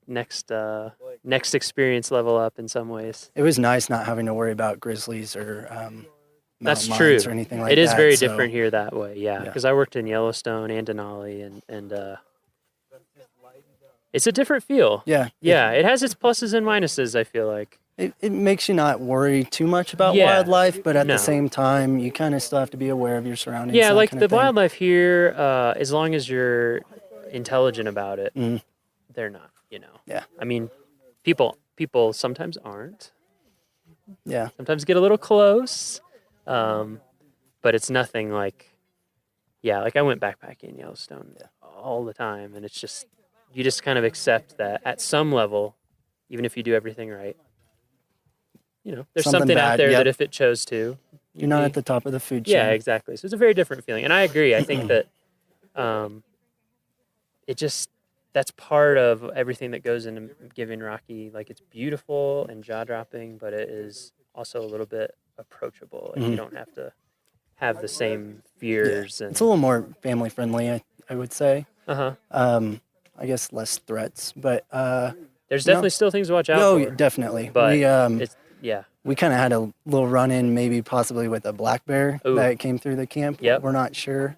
experience level up in some ways. It was nice not having to worry about grizzlies or That's mountain true. lions or anything like that. It is very so- different here that way, yeah. Because I worked in Yellowstone and Denali, and it's a different feel. Yeah. Yeah, it has its pluses and minuses, I feel like. It makes you not worry too much about Yeah. wildlife, but at No. the same time, you kind of still have to be aware of your surroundings. Yeah, that like kind the of thing. wildlife here, as long as you're intelligent about it, they're not, Yeah. I mean, people sometimes aren't. Yeah. Sometimes get a little close, but it's nothing like, like I went backpacking in Yellowstone all the time, and it's just, you just kind of accept that at some level, even if you do everything right, there's something out bad, there yep. that if it chose to, You're not at the top of the food chain. yeah, exactly. So it's a very different feeling, and I agree. I think that that's part of everything that goes into giving Rocky. Like, it's beautiful and jaw-dropping, but it is also a little bit approachable. Like, you don't have to have the same fears. It's a little more family friendly, I would say. Uh-huh. I guess less threats, but There's definitely still things to watch out no, for. definitely. But we we kind of had a little run in, maybe possibly with a black bear Ooh. that came through the camp. Yep. We're not sure.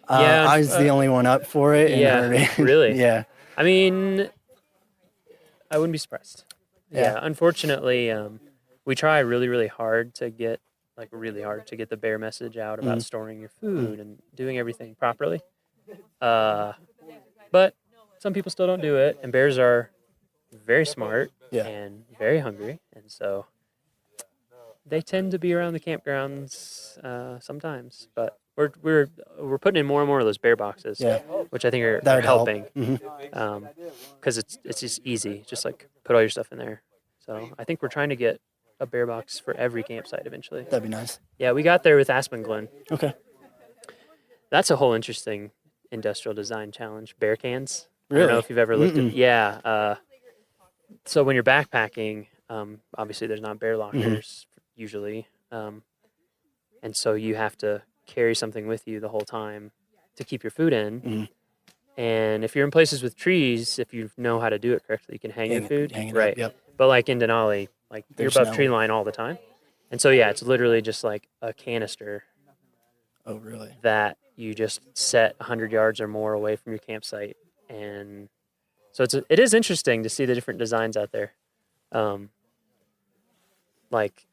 Yeah, I was the only one up for it. And heard it. Really? Yeah. I mean, I wouldn't be surprised. Yeah. Unfortunately, we try really, really hard to get the bear message out about storing your food and doing everything properly. But some people still don't do it, and bears are very smart and very hungry, and so they tend to be around the campgrounds sometimes. But we're putting in more and more of those bear boxes, which I think are That would help. helping, because it's just easy, just like put all your stuff in there. So I think we're trying to get a bear box for every campsite eventually. That'd be nice. Yeah, we got there with Aspen Glen. Okay. That's a whole interesting industrial design challenge. Bear cans. I Really? don't know if you've ever looked at. Yeah. So when you're backpacking, obviously there's not bear lockers usually, and so you have to carry something with you the whole time to keep your food in. And if you're in places with trees, if you know how to do it correctly, you can hang your food. hang it up, Right. yep. But like in Denali, like There's you're above no- tree line all the time. And so, yeah, it's literally just like a canister Oh, really? that you just set 100 yards or more away from your campsite. And so it is interesting to see the different designs out there. Like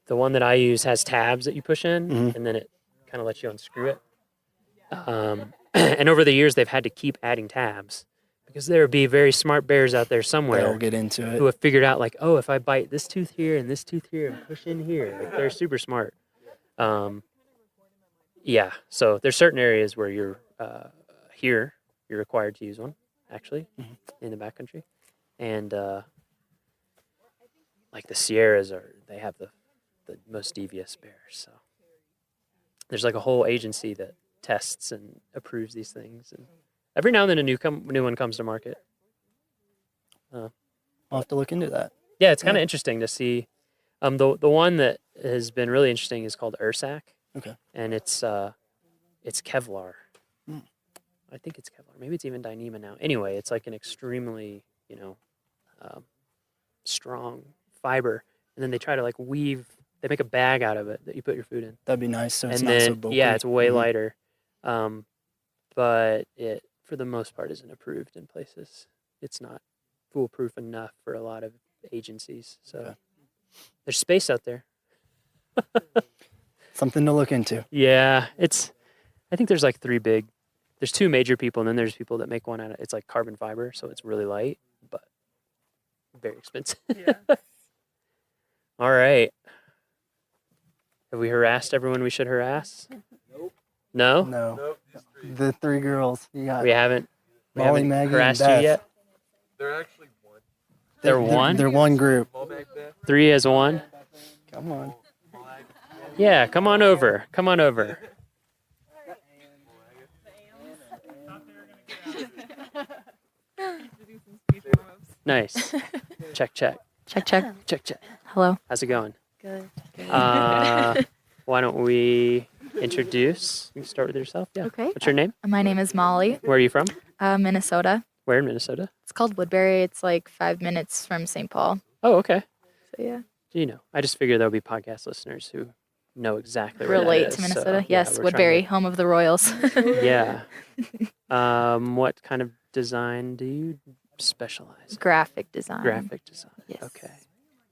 the one that I use has tabs that you push in, and then it kind of lets you unscrew it. And over the years, they've had to keep adding tabs because there would be very smart bears out there somewhere That'll get into it. who have figured out, like, oh, if I bite this tooth here and this tooth here and push in here, like, they're super smart. Yeah, so there's certain areas where you're required to use one, actually, in the backcountry. And like the Sierras they have the most devious bears. So there's like a whole agency that tests and approves these things, and every now and then a new one comes to market. I'll have to look into that. Yeah, it's kind of interesting to see. The one that has been really interesting is called Ursac. Okay. And it's Kevlar. Hmm. I think it's Kevlar. Maybe it's even Dyneema now. Anyway, it's like an extremely, strong fiber, and then they try to like weave. They make a bag out of it that you put your food in. That'd be nice. So it's and not then so bulky. yeah, it's way lighter. But it for the most part isn't approved in places. It's not foolproof enough for a lot of agencies. So there's space out there. Something to look into. Yeah, I think there's like there's two major people, and then there's people that make one out of, it's like carbon fiber, so it's really light, but very expensive. Yeah. All right. Have we harassed everyone we should harass? Nope. No? No. Nope. The three girls. You got We haven't Molly, Maggie, harassed and Beth. you yet? They're actually one. They're one? They're one group. Three as one? Come on. Yeah, come on over. Come on over. Nice. Check, check. Check, check. Check, check. Hello. How's it going? Good. Why don't we introduce? You can start with yourself. Yeah. Okay. What's your name? My name is Molly. Where are you from? Minnesota. Where in Minnesota? It's called Woodbury. It's like 5 minutes from St. Paul. Oh, okay. So yeah. I just figured there'll be podcast listeners who know exactly where that Relate is, to so, Minnesota. yeah, Yes, we're Woodbury, trying home of the Royals. to- Yeah. What kind of design do you specialize in? Graphic design. Graphic design. Yes. Okay.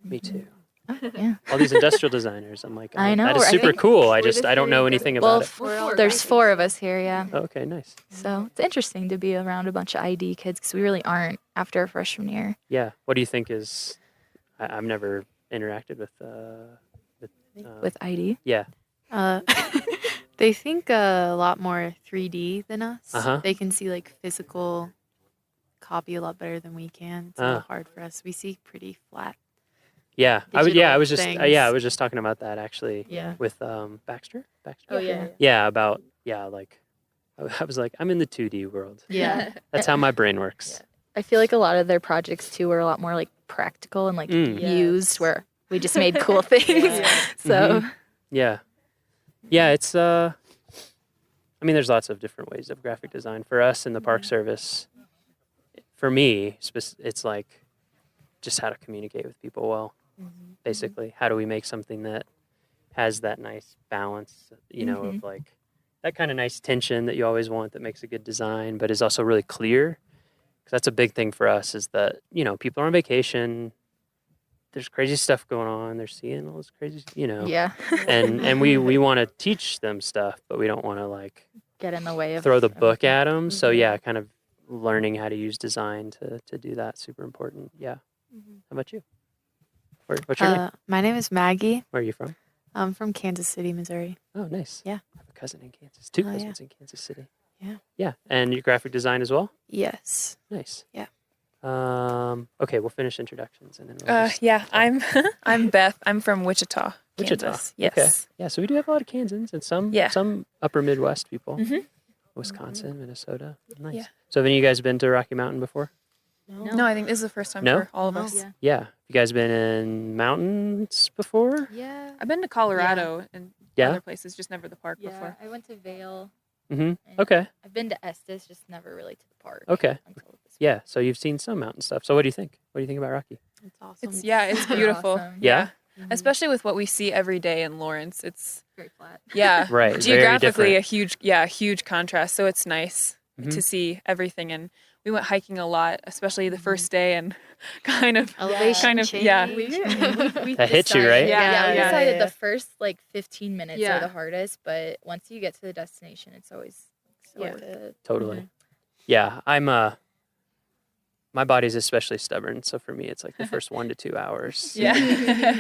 Me too. Yeah. All these industrial designers. I'm like, I know. that is I super think cool. I don't know anything well, about it. there's 4 of us here, yeah. Oh, okay, nice. So it's interesting to be around a bunch of ID kids because we really aren't after a freshman year. Yeah. What do you think is? I've never interacted with With ID? Yeah. They think a lot more 3D than us. Uh-huh. They can see like physical copy a lot better than we can. It's a little hard for us. We see pretty flat. Yeah, I digital was just things. I was just talking about that actually. Yeah. With Baxter. Oh, yeah. Yeah, about like I was like I'm in the 2D world. Yeah. That's how my brain works. I feel like a lot of their projects too were a lot more like practical and like used where we just made cool things. So Mhm. Yeah. Yeah, it's I mean there's lots of different ways of graphic design. For us in the Park Service, for me, it's like just how to communicate with people well. Basically, how do we make something that has that nice balance, of like that kind of nice tension that you always want that makes a good design, but is also really clear. Because that's a big thing for us is that, people are on vacation. There's crazy stuff going on. They're seeing all this crazy, Yeah. and we want to teach them stuff, but we don't want to like get in the way of throw the book at them. So yeah, kind of learning how to use design to do that, super important. Yeah. How about you? What's your name? My name is Maggie. Where are you from? I'm from Kansas City, Missouri. Oh, nice. Yeah. I have a cousin in Kansas. Two Oh, yeah. cousins in Kansas City. Yeah. Yeah. And you graphic design as well? Yes. Nice. Yeah. Okay, we'll finish introductions and then we'll just Yeah, I'm Beth. I'm from Wichita, Wichita. Kansas. Yes. Okay. Yeah, so we do have a lot of Kansans and some upper Midwest people. Mhm. Wisconsin, Minnesota. Nice. Yeah. So have any of you guys been to Rocky Mountain before? No, I think this is the first time No? for all of us. Yeah. You guys been in mountains before? Yeah. I've been to Colorado and Yeah? other places, just never the park Yeah, before. I went to Vail. Mm-hmm. Okay. I've been to Estes, just never really to the park. Okay. Yeah. So you've seen some mountain stuff. So what do you think? What do you think about Rocky? It's awesome. It's beautiful. Awesome. Yeah? Especially with what we see every day in Lawrence. It's very flat. Yeah. Right, very Geographically different. a huge contrast. So it's nice Mhm. to see everything. And we went hiking a lot, especially the first day, and kind of Elevation yeah. That hits you, right? Yeah, we decided yeah. the first like 15 minutes Yeah. are the hardest, but once you get to the destination, it's always so worth it. Totally. Yeah. I'm my body's especially stubborn, so for me it's like the first 1 to 2 hours. Yeah.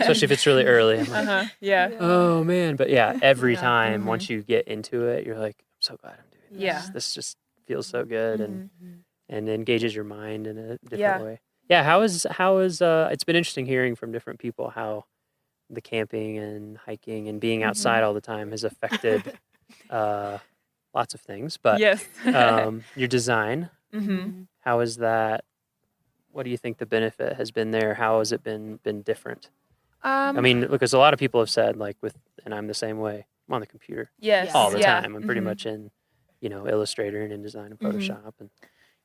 Especially if it's really early. I'm like, Yeah. oh man. But yeah, every time once you get into it, you're like, I'm so glad I'm doing this. Yeah. This just feels so good and engages your mind in a different Yeah. way. how is it's been interesting hearing from different people how the camping and hiking and being outside all the time has affected lots of things, but Yes. your design, how is that? What do you think the benefit has been there? How has it been different? I mean, because a lot of people have said, like, and I'm the same way. I'm on the computer all the time. I'm pretty much in, Illustrator and InDesign and Photoshop. And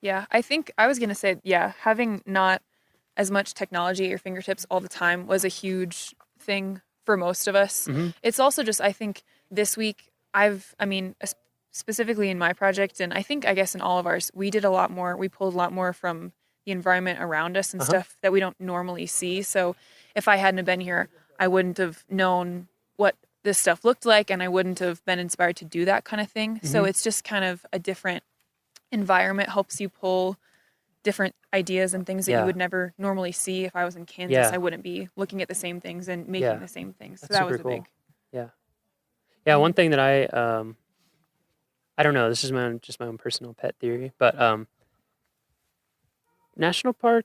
yeah, I think I was going to say, having not as much technology at your fingertips all the time was a huge thing for most of us. It's also just, I think this week specifically in my project, and I guess in all of ours, we pulled a lot more from the environment around us and stuff that we don't normally see. So if I hadn't have been here, I wouldn't have known what this stuff looked like, and I wouldn't have been inspired to do that kind of thing. So it's just kind of a different environment, helps you pull different ideas and things that you would never normally see. If I was in Kansas, I wouldn't be looking at the same things and making the same things. So that's that was super a cool. big. Yeah. One thing that I don't know, this is just my own personal pet theory, but national park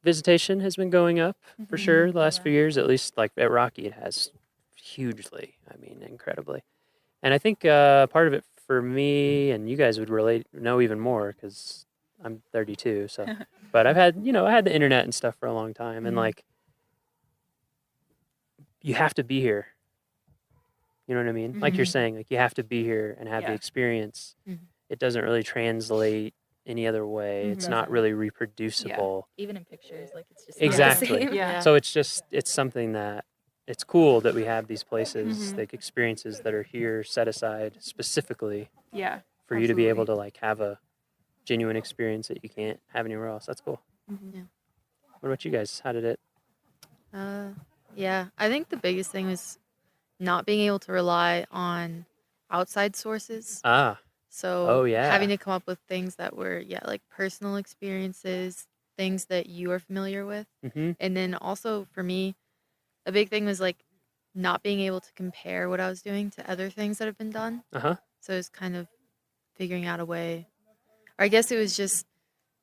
visitation has been going up for sure the last few years, at least like at Rocky it has hugely, incredibly. And I think part of it for me, and you guys would know even more because I'm 32, so but I had the internet and stuff for a long time, and like you have to be here. You know what I mean? Like you're saying, like you have to be here and have the experience. It doesn't really translate any other way. It's not really reproducible. Even in pictures, like it's just exactly. Yeah. So it's something that it's cool that we have these places, like experiences that are here set aside specifically for you to be able to like have a genuine experience that you can't have anywhere else. That's cool. Yeah. What about you guys? How did it? Yeah, I think the biggest thing was not being able to rely on outside sources. So having to come up with things that were like personal experiences, things that you are familiar with. And then also for me, a big thing was like not being able to compare what I was doing to other things that have been done. So it was kind of figuring out a way, or I guess it was just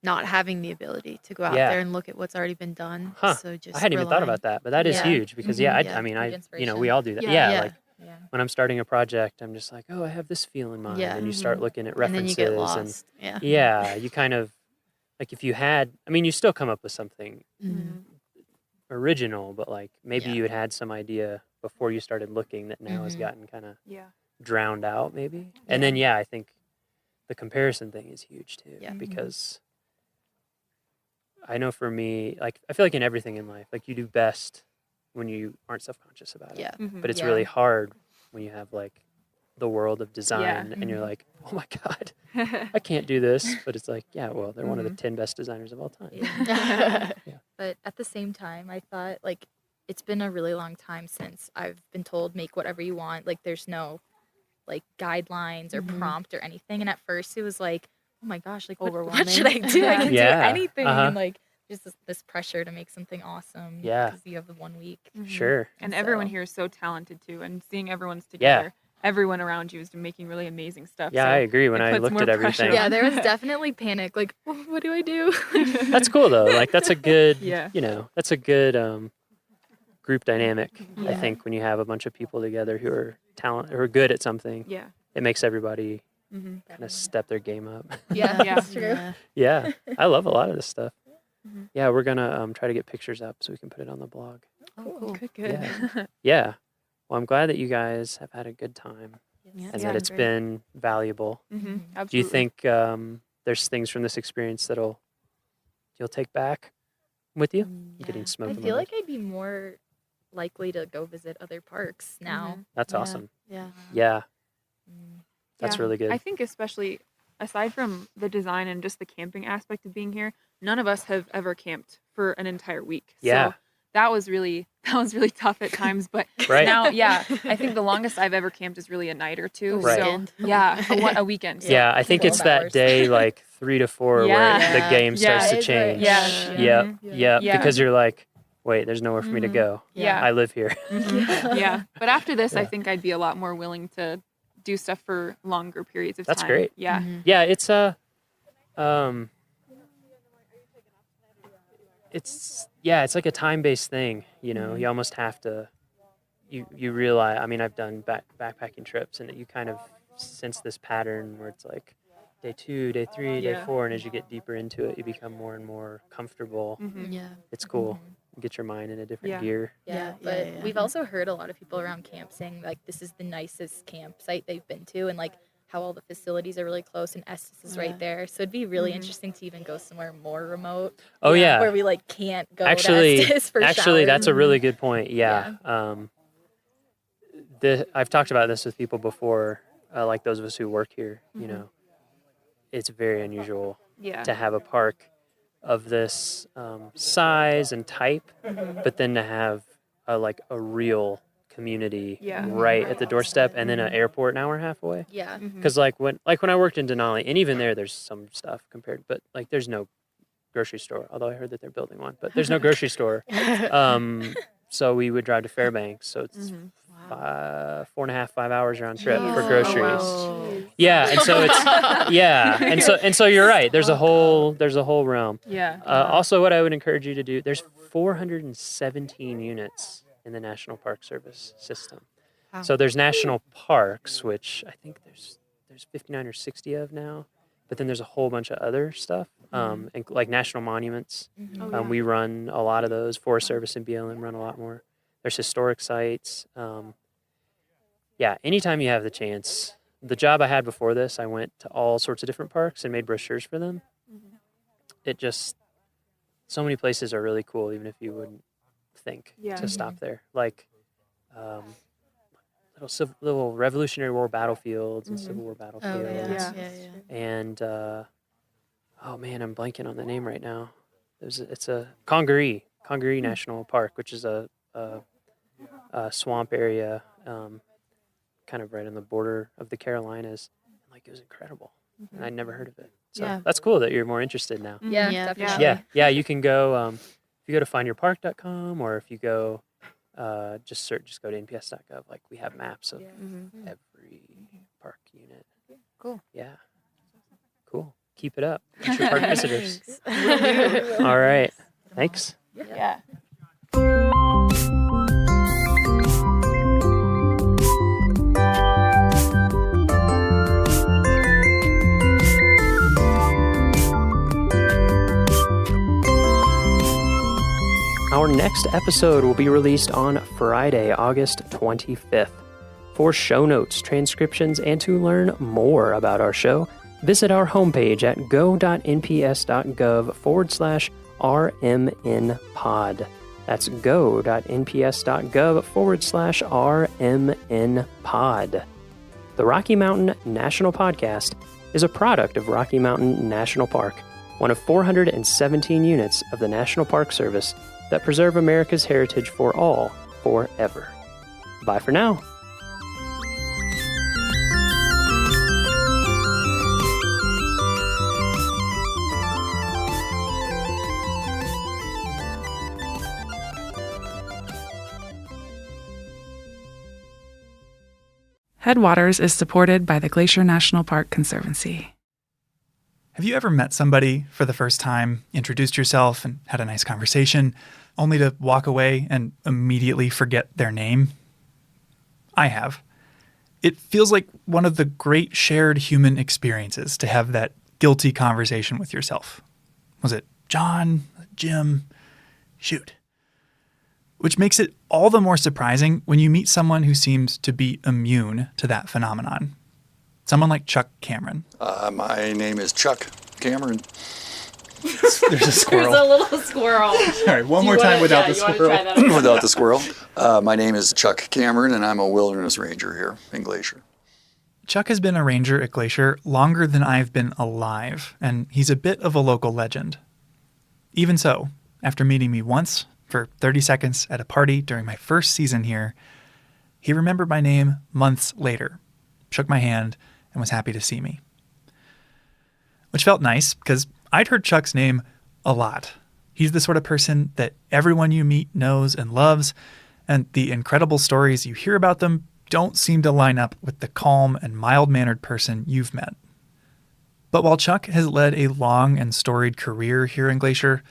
not having the ability to go out there and look at what's already been done. So just I hadn't even thought about that, but that is huge because we all do that. Like when I'm starting a project, I'm just like, oh, I have this feel in mind, and you start looking at references, and then you get lost. You kind of like if you had, you still come up with something original, but like maybe you had some idea before you started looking that now has gotten kind of drowned out, maybe. And then I think the comparison thing is huge too, because I know for me, like I feel like in everything in life, like you do best when you aren't self-conscious about it. But it's really hard when you have like the world of design and you're like, oh my God, I can't do this. But it's like, well, they're one of the 10 best designers of all time. But at the same time, I thought like it's been a really long time since I've been told make whatever you want. Like there's no like guidelines or prompt or anything. And at first it was like, oh my gosh, like what should I do? I can do anything. And like just this pressure to make something awesome. Because you have the 1 week. Sure. And everyone here is so talented too. And seeing everyone's together, everyone around you is making really amazing stuff. Yeah, so I agree. When I looked at everything. Yeah, there was definitely panic. Like, what do I do? That's cool though. Like that's a good, that's a good group dynamic. I think when you have a bunch of people together who are good at something, it makes everybody kind of step their game up. That's true. Yeah, I love a lot of this stuff. Yeah, we're gonna try to get pictures up so we can put it on the blog. Oh, cool. Good. Yeah. Well, I'm glad that you guys have had a good time and that it's been valuable. Absolutely. Do you think there's things from this experience you'll take back with you? Getting smoked. I feel like I'd be more likely to go visit other parks now. That's awesome. Yeah. That's really good. I think especially aside from the design and just the camping aspect of being here, none of us have ever camped for an entire week. So that was really tough at times, but now, I think the longest I've ever camped is really a night or two. Right. So a weekend. So. Yeah, I think it's that day like 3 to 4 where the game starts to change. Because you're like, wait, there's nowhere for me to go. I live here. But after this, I think I'd be a lot more willing to do stuff for longer periods of time. That's great. Yeah. Yeah, it's it's like a time-based thing, you know. You almost have to, you realize, I mean, I've done backpacking trips, and you kind of sense this pattern where it's like day 2, day 3, day 4, and as you get deeper into it, you become more and more comfortable. Yeah. It's cool. Get your mind in a different gear. But we've also heard a lot of people around camp saying like this is the nicest campsite they've been to, and like how all the facilities are really close and Estes is right there. So it'd be really interesting to even go somewhere more remote. Oh yeah, where we like can't go actually, to Estes for actually, showers. that's a really good point. Yeah. I've talked about this with people before, like those of us who work here. You know, it's very unusual to have a park of this size and type, but then to have a real community right at the doorstep, and then an airport an hour and a half away. Yeah. Because like when I worked in Denali, and even there's some stuff compared, but like there's no grocery store. Although I heard that they're building one, but there's no grocery store. So we would drive to Fairbanks. So it's 4.5, 5 hours round trip for groceries. Yeah, and so it's and so you're right. There's a whole realm. Yeah. Also, what I would encourage you to do, there's 417 units in the National Park Service system. Wow. So there's national parks, which I think there's 59 or 60 of now, but then there's a whole bunch of other stuff, and like national monuments. We run a lot of those. Forest Service and BLM run a lot more. There's historic sites. Anytime you have the chance. The job I had before this, I went to all sorts of different parks and made brochures for them. It just, so many places are really cool, even if you wouldn't think to stop there. Like little Revolutionary War battlefields and Civil War battlefields. And oh man, I'm blanking on the name right now. It's a Congaree National Park, which is a swamp area, kind of right on the border of the Carolinas. Like, it was incredible, and I'd never heard of it. So that's cool that you're more interested now. Definitely. Yeah. You can go if you go to findyourpark.com, or if you go just go to nps.gov. Like, we have maps of every park unit. Cool. Yeah. Cool. Keep it up. Future park visitors. All right. Thanks. Yeah. Our next episode will be released on Friday, August 25th. For show notes, transcriptions, and to learn more about our show, visit our homepage at go.nps.gov/RMNpod. That's go.nps.gov/RMNpod. The Rocky Mountain National Podcast is a product of Rocky Mountain National Park, one of 417 units of the National Park Service that preserve America's heritage for all, forever. Bye for now. Headwaters is supported by the Glacier National Park Conservancy. Have you ever met somebody for the first time, introduced yourself, and had a nice conversation, only to walk away and immediately forget their name? I have. It feels like one of the great shared human experiences to have that guilty conversation with yourself. Was it John? Jim? Shoot. Which makes it all the more surprising when you meet someone who seems to be immune to that phenomenon. Someone like Chuck Cameron. My name is Chuck Cameron. There's a squirrel. There's a little squirrel. Sorry, one more time without the squirrel. Without the squirrel. My name is Chuck Cameron, and I'm a wilderness ranger here in Glacier. Chuck has been a ranger at Glacier longer than I've been alive, and he's a bit of a local legend. Even so, after meeting me once for 30 seconds at a party during my first season here, he remembered my name months later, shook my hand, and was happy to see me. Which felt nice, because I'd heard Chuck's name a lot. He's the sort of person that everyone you meet knows and loves, and the incredible stories you hear about them don't seem to line up with the calm and mild-mannered person you've met. But while Chuck has led a long and storied career here in Glacier,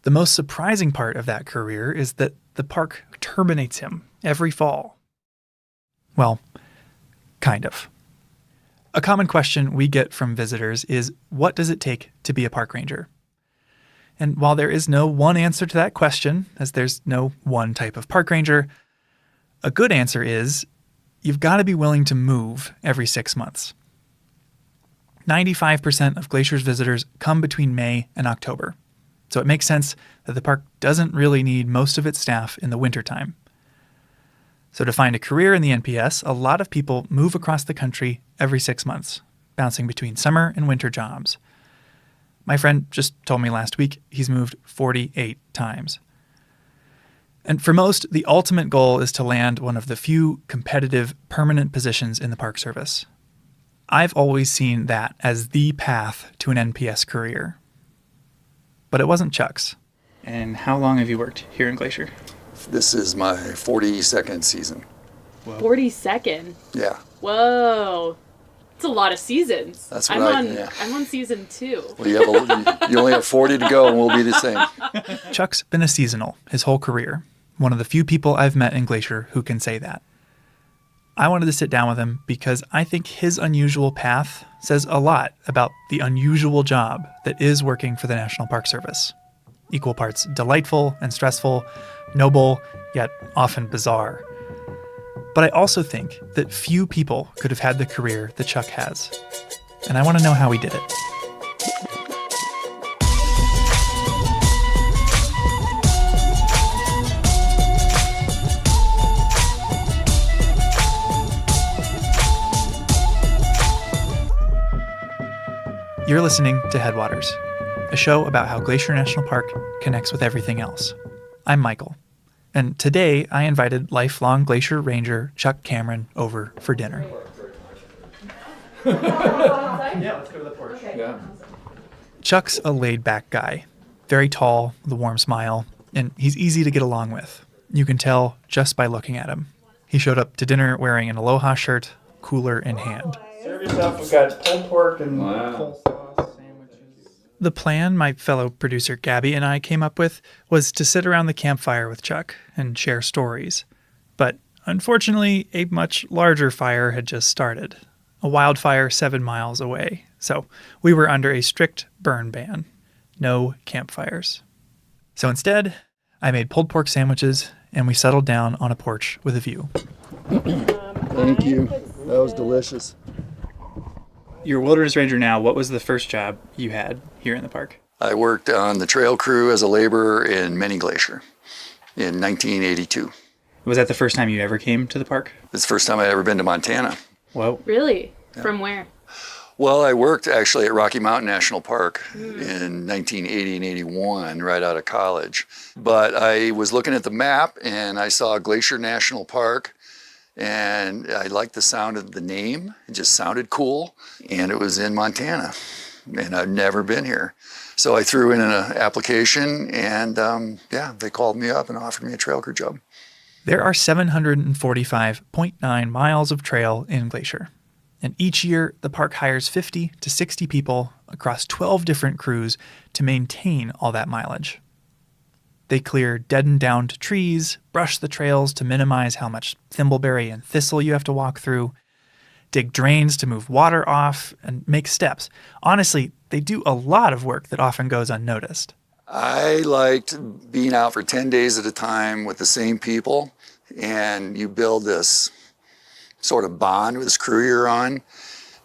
The most surprising part of that career is that the park terminates him every fall. Well, kind of. A common question we get from visitors is, what does it take to be a park ranger? And while there is no one answer to that question, as there's no one type of park ranger, a good answer is you've got to be willing to move every 6 months. 95% of Glacier's visitors come between May and October, so it makes sense that the park doesn't really need most of its staff in the wintertime. So to find a career in the NPS, a lot of people move across the country every 6 months, bouncing between summer and winter jobs. My friend just told me last week he's moved 48 times. And for most, the ultimate goal is to land one of the few competitive, permanent positions in the Park Service. I've always seen that as the path to an NPS career. But it wasn't Chuck's. And how long have you worked here in Glacier? This is my 42nd season. 42nd? Yeah. Whoa. It's a lot of seasons. That's what I'm on season 2. Well, you only have 40 to go, and we'll be the same. Chuck's been a seasonal his whole career, one of the few people I've met in Glacier who can say that. I wanted to sit down with him because I think his unusual path says a lot about the unusual job that is working for the National Park Service. Equal parts delightful and stressful, noble, yet often bizarre. But I also think that few people could have had the career that Chuck has. And I want to know how he did it. You're listening to Headwaters, a show about how Glacier National Park connects with everything else. I'm Michael, and today I invited lifelong Glacier Ranger Chuck Cameron over for dinner. Yeah, let's go to the porch. Okay. Yeah. Chuck's a laid-back guy, very tall, with a warm smile, and he's easy to get along with. You can tell just by looking at him. He showed up to dinner wearing an Aloha shirt, cooler in hand. Serve yourself. We've got pulled pork and coleslaw sandwiches. The plan my fellow producer Gabby and I came up with was to sit around the campfire with Chuck and share stories. But unfortunately, a much larger fire had just started, a wildfire 7 miles away. So we were under a strict burn ban. No campfires. So instead, I made pulled pork sandwiches and we settled down on a porch with a view. Thank you. That was delicious. You're a wilderness ranger now. What was the first job you had here in the park? I worked on the trail crew as a laborer in Many Glacier in 1982. Was that the first time you ever came to the park? It's the first time I'd ever been to Montana. Whoa. Really? Yeah. From where? Well, I worked actually at Rocky Mountain National Park in 1980 and 81, right out of college. But I was looking at the map and I saw Glacier National Park. And I liked the sound of the name. It just sounded cool. And it was in Montana. And I've never been here. So I threw in an application and they called me up and offered me a trail crew job. There are 745.9 miles of trail in Glacier. And each year, the park hires 50 to 60 people across 12 different crews to maintain all that mileage. They clear dead and downed trees, brush the trails to minimize how much thimbleberry and thistle you have to walk through, dig drains to move water off, and make steps. Honestly, they do a lot of work that often goes unnoticed. I liked being out for 10 days at a time with the same people, and you build this sort of bond with this crew you're on,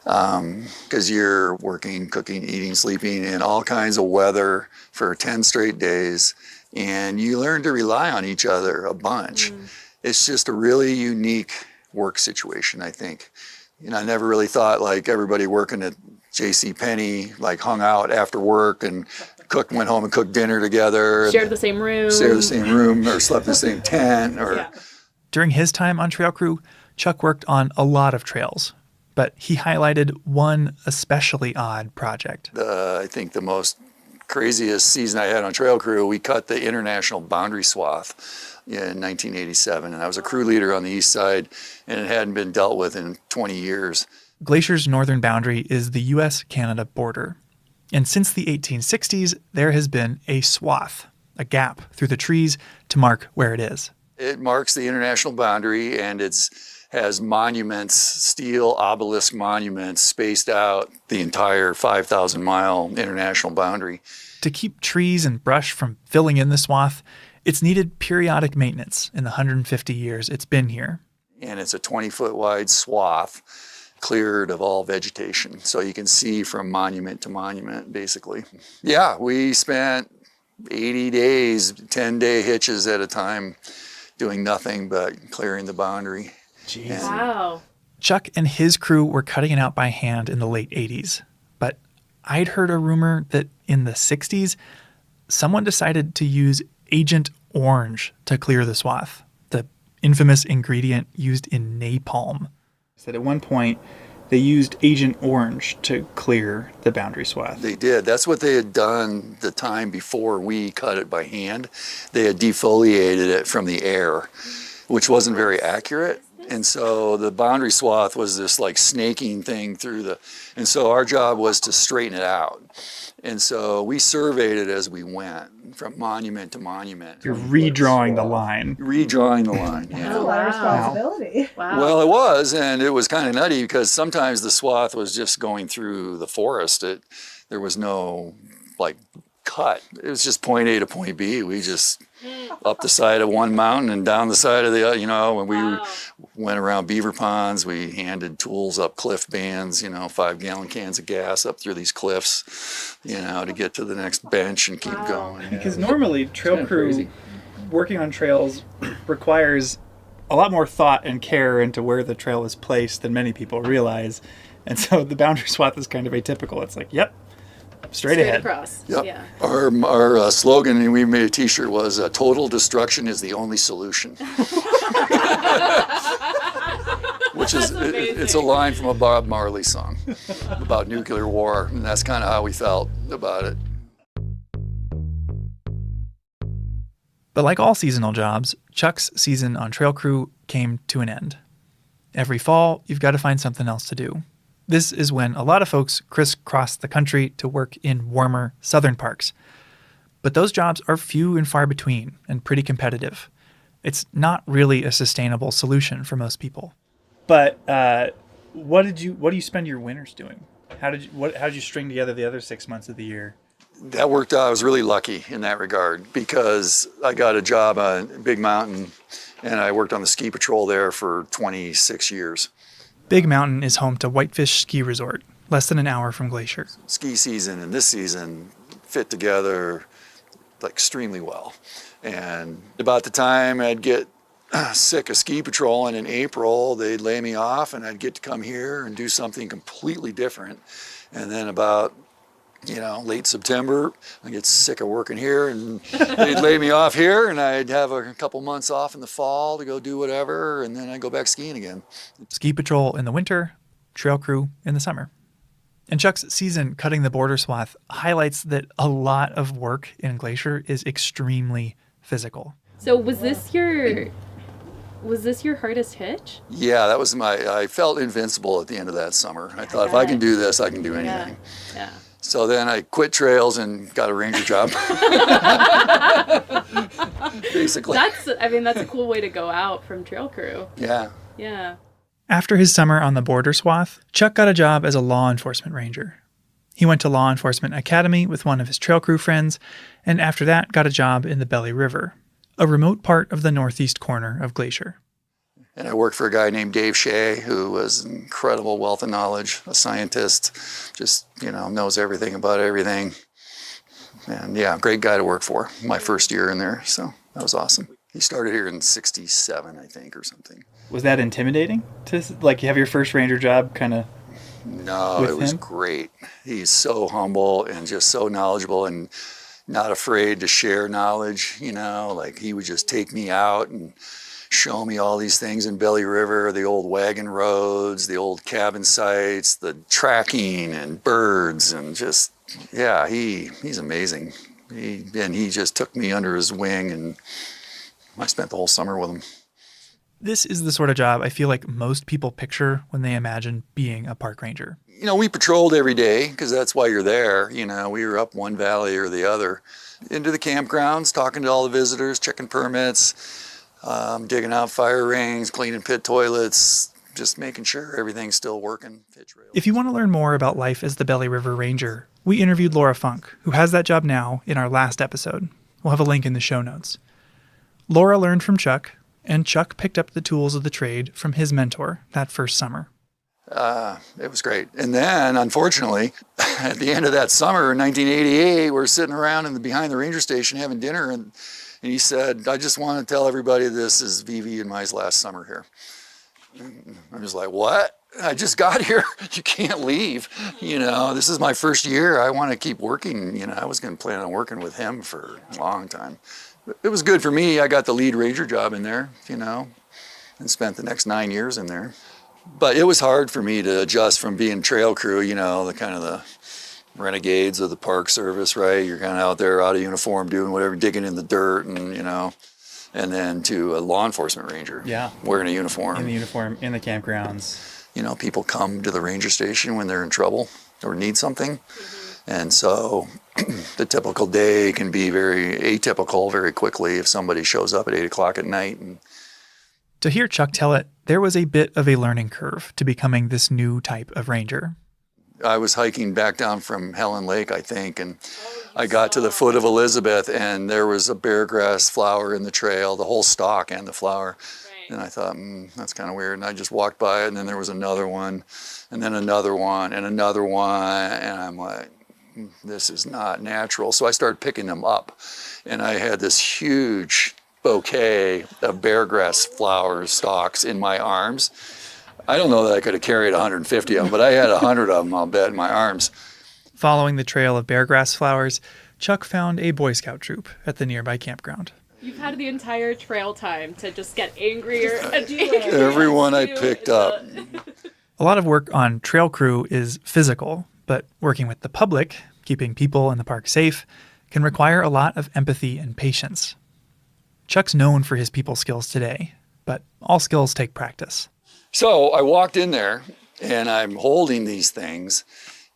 because you're working, cooking, eating, sleeping in all kinds of weather for 10 straight days. And you learn to rely on each other a bunch. It's just a really unique work situation, I think. You know, I never really thought like everybody working at JCPenney like hung out after work and went home and cooked dinner together. Shared the same room. Shared the same room or slept in the same tent. Or During his time on Trail Crew, Chuck worked on a lot of trails, but he highlighted one especially odd project. I think the most craziest season I had on Trail Crew, we cut the international boundary swath in 1987. And I was a crew leader on the east side, and it hadn't been dealt with in 20 years. Glacier's northern boundary is the U.S.-Canada border. And since the 1860s, there has been a swath, a gap through the trees to mark where it is. It marks the international boundary, and has monuments, steel obelisk monuments spaced out the entire 5,000-mile international boundary. To keep trees and brush from filling in the swath, it's needed periodic maintenance in the 150 years it's been here. And it's a 20-foot wide swath cleared of all vegetation. So you can see from monument to monument, basically. Yeah, we spent 80 days, 10-day hitches at a time, doing nothing but clearing the boundary. Jeez. Wow. Chuck and his crew were cutting it out by hand in the late 80s. But I'd heard a rumor that in the 60s, someone decided to use Agent Orange to clear the swath, the infamous ingredient used in napalm. Said at one point, they used Agent Orange to clear the boundary swath. They did. That's what they had done the time before we cut it by hand. They had defoliated it from the air, which wasn't very accurate. And so the boundary swath was this like snaking thing through and so our job was to straighten it out. And so we surveyed it as we went from monument to monument. You're redrawing the line. Redrawing the line, yeah. That's a lot of responsibility. Wow. Well, it was, and it was kind of nutty because sometimes the swath was just going through the forest. There was no like cut. It was just point A to point B. We just up the side of one mountain and down the side of the other, when we went around beaver ponds, we handed tools up cliff bands, 5-gallon cans of gas up through these cliffs, to get to the next bench and keep going. Because normally trail crew working on trails requires a lot more thought and care into where the trail is placed than many people realize. And so the boundary swath is kind of atypical. It's like, yep, straight ahead. Across. Yep. Yeah. Our slogan, and we made a t-shirt, was total destruction is the only solution. Which is, it's a line from a Bob Marley song about nuclear war, and that's kind of how we felt about it. But like all seasonal jobs, Chuck's season on trail crew came to an end. Every fall, you've got to find something else to do. This is when a lot of folks crisscross the country to work in warmer southern parks. But those jobs are few and far between and pretty competitive. It's not really a sustainable solution for most people. But what do you spend your winters doing? How did you string together the other 6 months of the year? That worked out. I was really lucky in that regard because I got a job on Big Mountain and I worked on the ski patrol there for 26 years. Big Mountain is home to Whitefish Ski Resort, less than an hour from Glacier. Ski season and this season fit together extremely well. And about the time I'd get sick of ski patrolling in April, they'd lay me off and I'd get to come here and do something completely different. And then about late September, I get sick of working here and they'd lay me off here and I'd have a couple months off in the fall to go do whatever and then I'd go back skiing again. Ski patrol in the winter, trail crew in the summer. And Chuck's season cutting the border swath highlights that a lot of work in Glacier is extremely physical. So was this your hardest hitch? Yeah, that was I felt invincible at the end of that summer. I thought if I can do this, I can do anything. Yeah. So then I quit trails and got a ranger job. Basically. That's a cool way to go out from trail crew. Yeah. Yeah. After his summer on the border swath, Chuck got a job as a law enforcement ranger. He went to Law Enforcement Academy with one of his trail crew friends, and after that got a job in the Belly River, a remote part of the northeast corner of Glacier. And I worked for a guy named Dave Shea, who was an incredible wealth of knowledge, a scientist, just, knows everything about everything. And yeah, great guy to work for, my first year in there, so that was awesome. He started here in 67, I think, or something. Was that intimidating to have your first ranger job kind of? No, it was great. He's so humble and just so knowledgeable and not afraid to share knowledge, he would just take me out and show me all these things in Belly River, the old wagon roads, the old cabin sites, the tracking and birds and just, yeah, he's amazing. He just took me under his wing and I spent the whole summer with him. This is the sort of job I feel like most people picture when they imagine being a park ranger. We patrolled every day because that's why you're there. We were up one valley or the other, into the campgrounds, talking to all the visitors, checking permits, digging out fire rings, cleaning pit toilets, just making sure everything's still working. If you want to learn more about life as the Belly River Ranger, we interviewed Laura Funk, who has that job now, in our last episode. We'll have a link in the show notes. Laura learned from Chuck, and Chuck picked up the tools of the trade from his mentor that first summer. It was great. And then, unfortunately, at the end of that summer in 1988, we're sitting around behind the ranger station having dinner, and he said, I just want to tell everybody this is Vivi and my last summer here. I was like, what? I just got here. You can't leave. This is my first year. I want to keep working. I was going to plan on working with him for a long time. But it was good for me. I got the lead ranger job in there, and spent the next 9 years in there. But it was hard for me to adjust from being trail crew, the kind of the renegades of the Park Service, right? You're kind of out there out of uniform doing whatever, digging in the dirt and then to a law enforcement ranger. Yeah. Wearing a uniform. In the uniform, in the campgrounds. People come to the ranger station when they're in trouble or need something. And so the typical day can be very atypical very quickly if somebody shows up at 8 o'clock at night. To hear Chuck tell it, there was a bit of a learning curve to becoming this new type of ranger. I was hiking back down from Helen Lake, I think, and I got to the foot of Elizabeth, and there was a beargrass flower in the trail, the whole stalk and the flower. And I thought, that's kind of weird. And I just walked by it, and then there was another one, and then another one, and another one. And I'm like, this is not natural. So I started picking them up. And I had this huge bouquet of beargrass flower stalks in my arms. I don't know that I could have carried 150 of them, but I had 100 of them, I'll bet, in my arms. Following the trail of beargrass flowers, Chuck found a Boy Scout troop at the nearby campground. You've had the entire trail time to just get angrier and Everyone I picked up. A lot of work on trail crew is physical, but working with the public, keeping people in the park safe, can require a lot of empathy and patience. Chuck's known for his people skills today, but all skills take practice. So I walked in there, and I'm holding these things,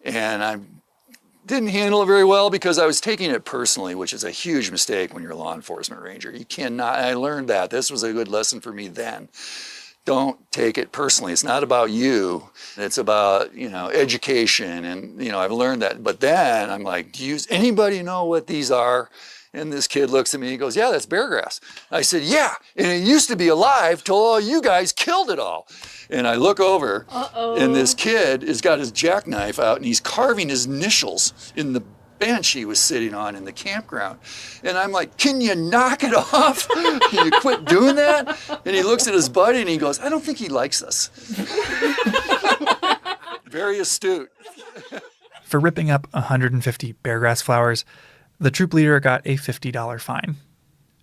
and I didn't handle it very well because I was taking it personally, which is a huge mistake when you're a law enforcement ranger. You cannot, I learned that. This was a good lesson for me then. Don't take it personally. It's not about you. It's about, education, and, I've learned that. But then I'm like, does anybody know what these are? And this kid looks at me and he goes, yeah, that's beargrass. I said, yeah, and it used to be alive till all you guys killed it all. And I look over, and this kid has got his jackknife out, and he's carving his initials in the bench he was sitting on in the campground. And I'm like, can you knock it off? Can you quit doing that? And he looks at his buddy, and he goes, I don't think he likes us. Very astute. For ripping up 150 beargrass flowers, the troop leader got a $50 fine.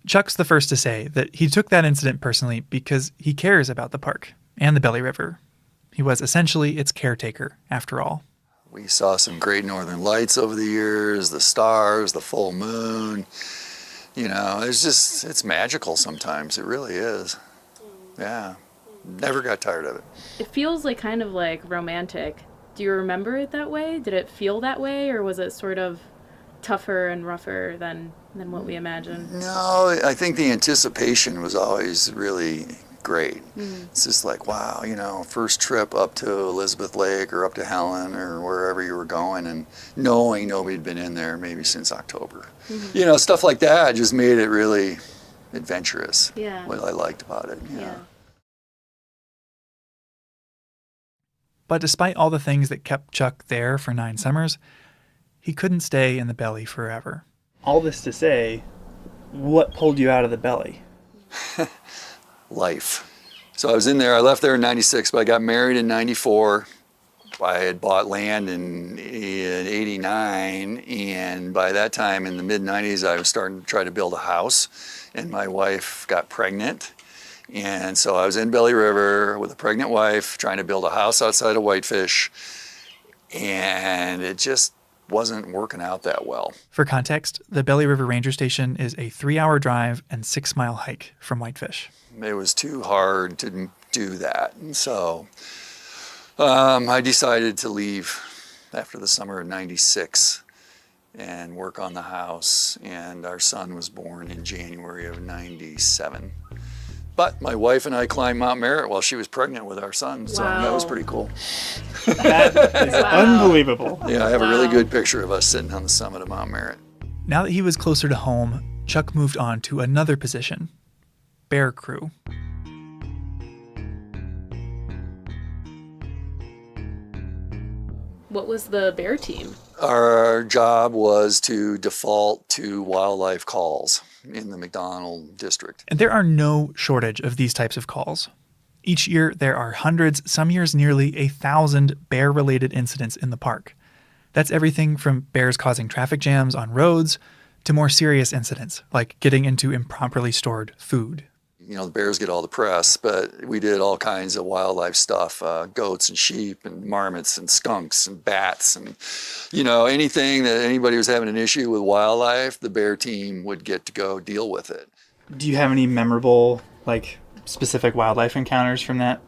Chuck's the first to say that he took that incident personally because he cares about the park and the Belly River. He was essentially its caretaker, after all. We saw some great northern lights over the years, the stars, the full moon. It's magical sometimes. It really is. Yeah. Never got tired of it. It feels like kind of like romantic. Do you remember it that way? Did it feel that way, or was it sort of tougher and rougher than what we imagined? No, I think the anticipation was always really great. It's just like, wow, first trip up to Elizabeth Lake or up to Helen or wherever you were going, and knowing nobody'd been in there maybe since October. Stuff like that just made it really adventurous. Yeah. What I liked about it. Yeah. But despite all the things that kept Chuck there for 9 summers, he couldn't stay in the belly forever. All this to say, what pulled you out of the belly? Life. So I was in there, I left there in 96, but I got married in 94. I had bought land in 89, and by that time in the mid-90s, I was starting to try to build a house, and my wife got pregnant. And so I was in Belly River with a pregnant wife, trying to build a house outside of Whitefish, and it just wasn't working out that well. For context, the Belly River Ranger Station is a 3-hour drive and 6-mile hike from Whitefish. It was too hard to do that. And so I decided to leave after the summer of 96 and work on the house. And our son was born in January of 97. But my wife and I climbed Mount Merritt while she was pregnant with our son, so that was pretty cool. That is unbelievable. Yeah, I have a really good picture of us sitting on the summit of Mount Merritt. Now that he was closer to home, Chuck moved on to another position, bear crew. What was the bear team? Our job was to default to wildlife calls in the McDonald district. And there are no shortage of these types of calls. Each year, there are hundreds, some years nearly 1,000 bear-related incidents in the park. That's everything from bears causing traffic jams on roads to more serious incidents, like getting into improperly stored food. You know, the bears get all the press, but we did all kinds of wildlife stuff, goats and sheep and marmots and skunks and bats and, you know, anything that anybody was having an issue with wildlife, the bear team would get to go deal with it. Do you have any memorable, like, specific wildlife encounters from that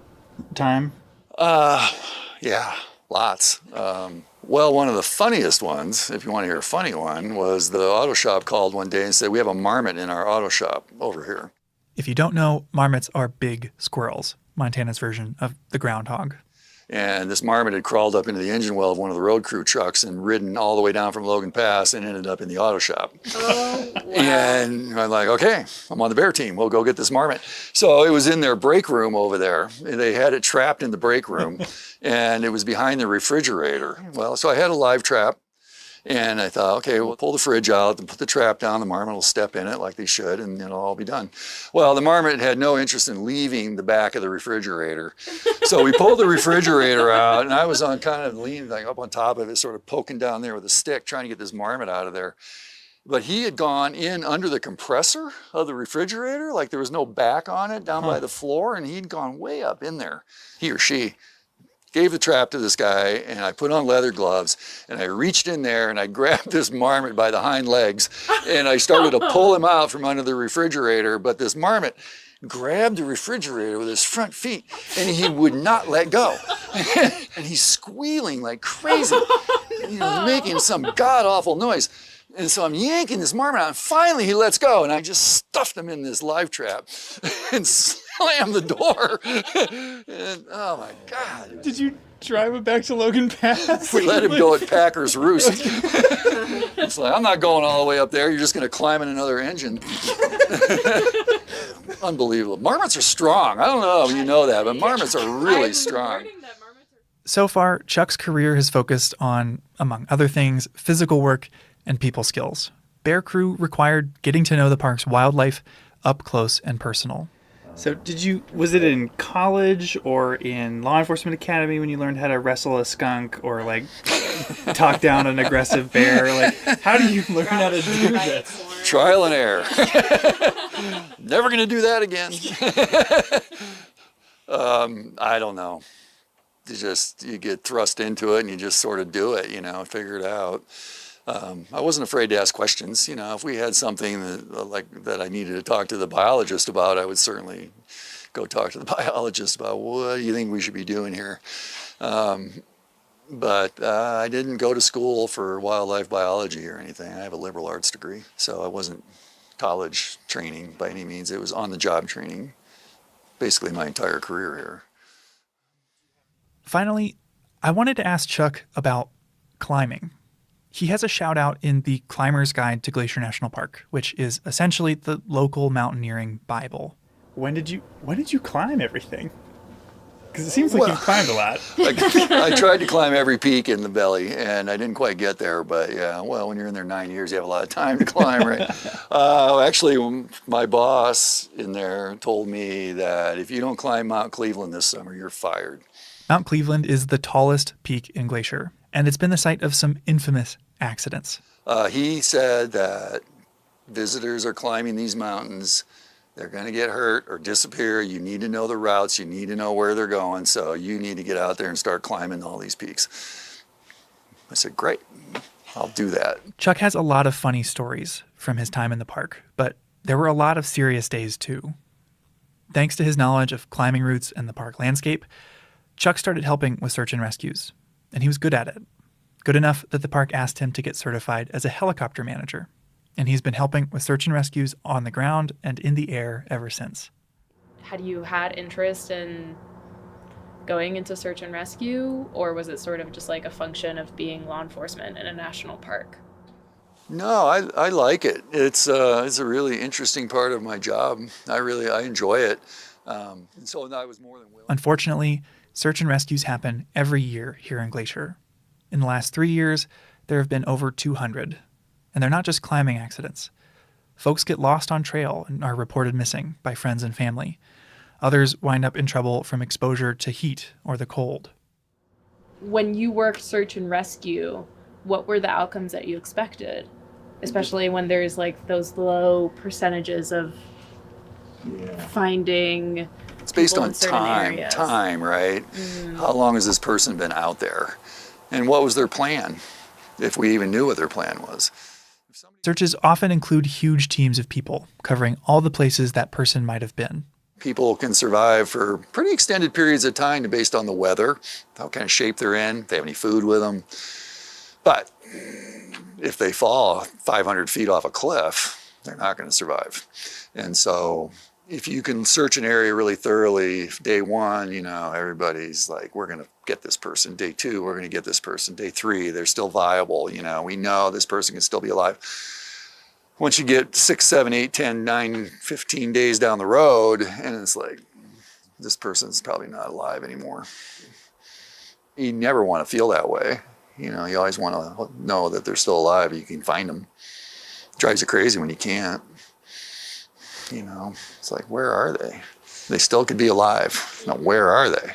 time? Yeah, lots. Well, one of the funniest ones, if you want to hear a funny one, was the auto shop called one day and said, we have a marmot in our auto shop over here. If you don't know, marmots are big squirrels, Montana's version of the groundhog. And this marmot had crawled up into the engine well of one of the road crew trucks and ridden all the way down from Logan Pass and ended up in the auto shop. Oh, wow. And I'm like, okay, I'm on the bear team. We'll go get this marmot. So it was in their break room over there. They had it trapped in the break room and it was behind the refrigerator. Well, so I had a live trap. And I thought, okay, we'll pull the fridge out and put the trap down. The marmot will step in it like they should, and it'll all be done. Well, the marmot had no interest in leaving the back of the refrigerator. So we pulled the refrigerator out, and I was on kind of leaning like up on top of it, sort of poking down there with a stick, trying to get this marmot out of there. But he had gone in under the compressor of the refrigerator, like there was no back on it, down by the floor, and he'd gone way up in there, he or she. Gave the trap to this guy, and I put on leather gloves, and I reached in there, and I grabbed this marmot by the hind legs, and I started to pull him out from under the refrigerator, but this marmot grabbed the refrigerator with his front feet, and he would not let go. And he's squealing like crazy, making some god-awful noise. And so I'm yanking this marmot out, and finally he lets go, and I just stuffed him in this live trap and slammed the door. And oh my God. Did you drive it back to Logan Pass? We let him go at Packer's Roost. It's like, I'm not going all the way up there. You're just going to climb in another engine. Unbelievable. Marmots are strong. I don't know if you know that, but marmots are really strong. So far, Chuck's career has focused on, among other things, physical work and people skills. Bear crew required getting to know the park's wildlife up close and personal. So was it in college or in law enforcement academy when you learned how to wrestle a skunk or like talk down an aggressive bear? Like, how do you learn how to do this? Trial and error. Never going to do that again. I don't know. You get thrust into it and you just sort of do it, figure it out. I wasn't afraid to ask questions. If we had something that I needed to talk to the biologist about, I would certainly go talk to the biologist about what do you think we should be doing here. But I didn't go to school for wildlife biology or anything. I have a liberal arts degree, so I wasn't college training by any means. It was on-the-job training, basically my entire career here. Finally, I wanted to ask Chuck about climbing. He has a shout out in the Climber's Guide to Glacier National Park, which is essentially the local mountaineering Bible. When did you climb everything? Because it seems like you've climbed a lot. I tried to climb every peak in the Belly, and I didn't quite get there. But yeah, well, when you're in there 9 years, you have a lot of time to climb, right? Actually, my boss in there told me that if you don't climb Mount Cleveland this summer, you're fired. Mount Cleveland is the tallest peak in Glacier, and it's been the site of some infamous accidents. He said that visitors are climbing these mountains. They're going to get hurt or disappear. You need to know the routes. You need to know where they're going. So you need to get out there and start climbing all these peaks. I said, great. I'll do that. Chuck has a lot of funny stories from his time in the park, but there were a lot of serious days too. Thanks to his knowledge of climbing routes and the park landscape, Chuck started helping with search and rescues, and he was good at it. Good enough that the park asked him to get certified as a helicopter manager, and he's been helping with search and rescues on the ground and in the air ever since. Had you had interest in going into search and rescue, or was it sort of just like a function of being law enforcement in a national park? No, I like it. It's a really interesting part of my job. I enjoy it. And so I was more than willing. Unfortunately, search and rescues happen every year here in Glacier. In the last 3 years, there have been over 200. And they're not just climbing accidents. Folks get lost on trail and are reported missing by friends and family. Others wind up in trouble from exposure to heat or the cold. When you worked search and rescue, what were the outcomes that you expected? Especially when there's like those low percentages of finding. It's based on areas. time, right? How long has this person been out there? And what was their plan? If we even knew what their plan was. Searches often include huge teams of people covering all the places that person might have been. People can survive for pretty extended periods of time based on the weather, how kind of shape they're in, if they have any food with them. But if they fall 500 feet off a cliff, they're not going to survive. And so if you can search an area really thoroughly, day one, everybody's like, we're going to get this person. Day two, we're going to get this person. Day three, they're still viable. We know this person can still be alive. Once you get 6, 7, 8, 10, 9, 15 days down the road, and it's like, this person's probably not alive anymore. You never want to feel that way. You always want to know that they're still alive. You can find them. It drives you crazy when you can't. It's like, where are they? They still could be alive. Now, where are they?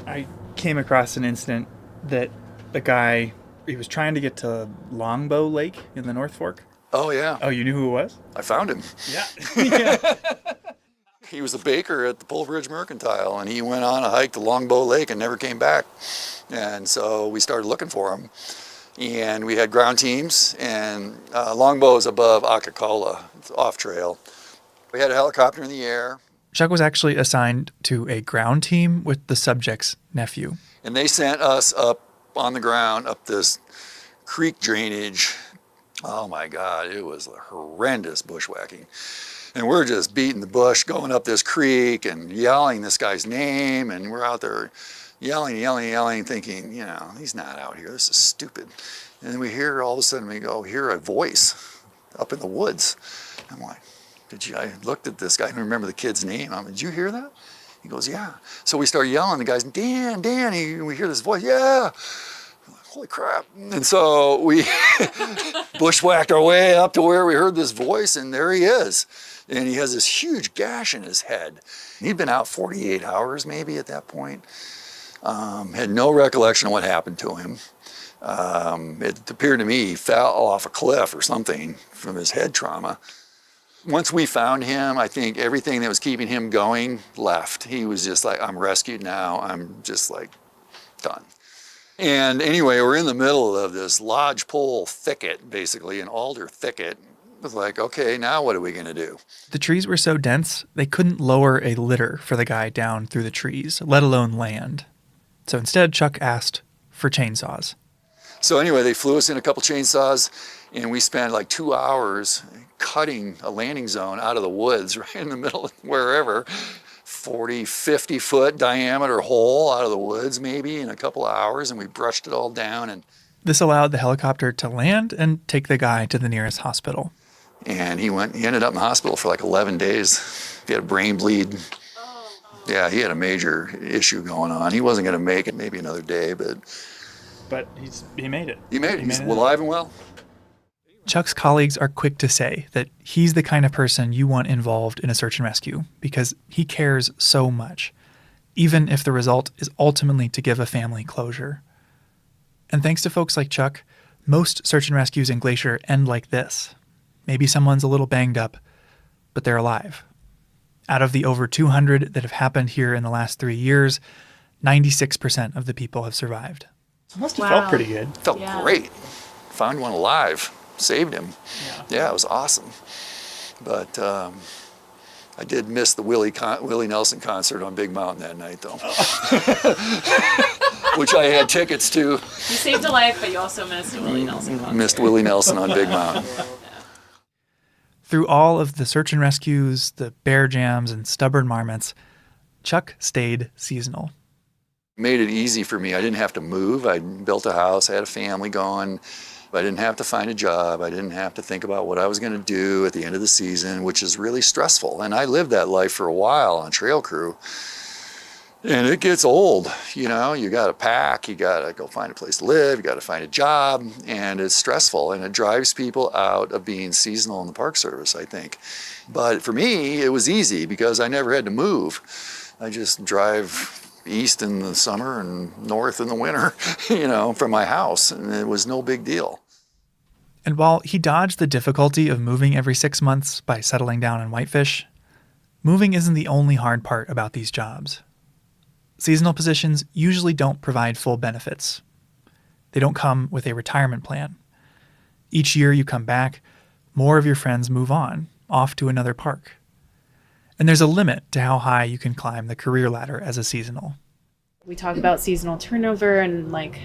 I came across an incident that the guy, he was trying to get to Longbow Lake in the North Fork. Oh, yeah. Oh, you knew who it was? I found him. Yeah. He was a baker at the Pole Bridge Mercantile, and he went on a hike to Longbow Lake and never came back. And so we started looking for him. And we had ground teams, and Longbow is above Akakola. It's off trail. We had a helicopter in the air. Chuck was actually assigned to a ground team with the subject's nephew. And they sent us up on the ground, up this creek drainage. Oh my God, it was horrendous bushwhacking. And we're just beating the bush, going up this creek and yelling this guy's name. And we're out there yelling, thinking, he's not out here. This is stupid. And then we hear, all of a sudden, hear a voice up in the woods. I'm like, I looked at this guy, I don't remember the kid's name. Did you hear that? He goes, yeah. So we start yelling. The guy's, Dan, we hear this voice, yeah. Holy crap. And so we bushwhacked our way up to where we heard this voice, and there he is. And he has this huge gash in his head. He'd been out 48 hours maybe at that point. Had no recollection of what happened to him. It appeared to me he fell off a cliff or something from his head trauma. Once we found him, I think everything that was keeping him going left. He was just like, I'm rescued now. I'm just like done. And anyway, we're in the middle of this lodgepole thicket, basically, an alder thicket. It was like, okay, now what are we going to do? The trees were so dense, they couldn't lower a litter for the guy down through the trees, let alone land. So instead, Chuck asked for chainsaws. So anyway, they flew us in a couple chainsaws, and we spent like 2 hours cutting a landing zone out of the woods right in the middle of wherever. 40, 50 foot diameter hole out of the woods maybe in a couple of hours, and we brushed it all down. And this allowed the helicopter to land and take the guy to the nearest hospital. And he ended up in the hospital for like 11 days. He had a brain bleed. Yeah, he had a major issue going on. He wasn't going to make it maybe another day, but he made it. He made it. He's alive and well. Chuck's colleagues are quick to say that he's the kind of person you want involved in a search and rescue because he cares so much, even if the result is ultimately to give a family closure. And thanks to folks like Chuck, most search and rescues in Glacier end like this. Maybe someone's a little banged up, but they're alive. Out of the over 200 that have happened here in the last 3 years, 96% of the people have survived. Must have felt pretty good. Felt great. Found one alive. Saved him. Yeah, it was awesome. But I did miss the Willie Nelson concert on Big Mountain that night, though. Which I had tickets to. You saved a life, but you also missed a Willie Nelson concert. Missed Willie Nelson on Big Mountain. Through all of the search and rescues, the bear jams, and stubborn marmots, Chuck stayed seasonal. Made it easy for me. I didn't have to move. I built a house. I had a family going. I didn't have to find a job. I didn't have to think about what I was going to do at the end of the season, which is really stressful. And I lived that life for a while on trail crew. And it gets old, you know, you got to pack, you got to go find a place to live, you got to find a job, and it's stressful, and it drives people out of being seasonal in the Park Service, I think. But for me, it was easy because I never had to move. I just drive east in the summer and north in the winter, you know, from my house, and it was no big deal. And while he dodged the difficulty of moving every 6 months by settling down in Whitefish, moving isn't the only hard part about these jobs. Seasonal positions usually don't provide full benefits. They don't come with a retirement plan. Each year you come back, more of your friends move on, off to another park. And there's a limit to how high you can climb the career ladder as a seasonal. We talk about seasonal turnover and like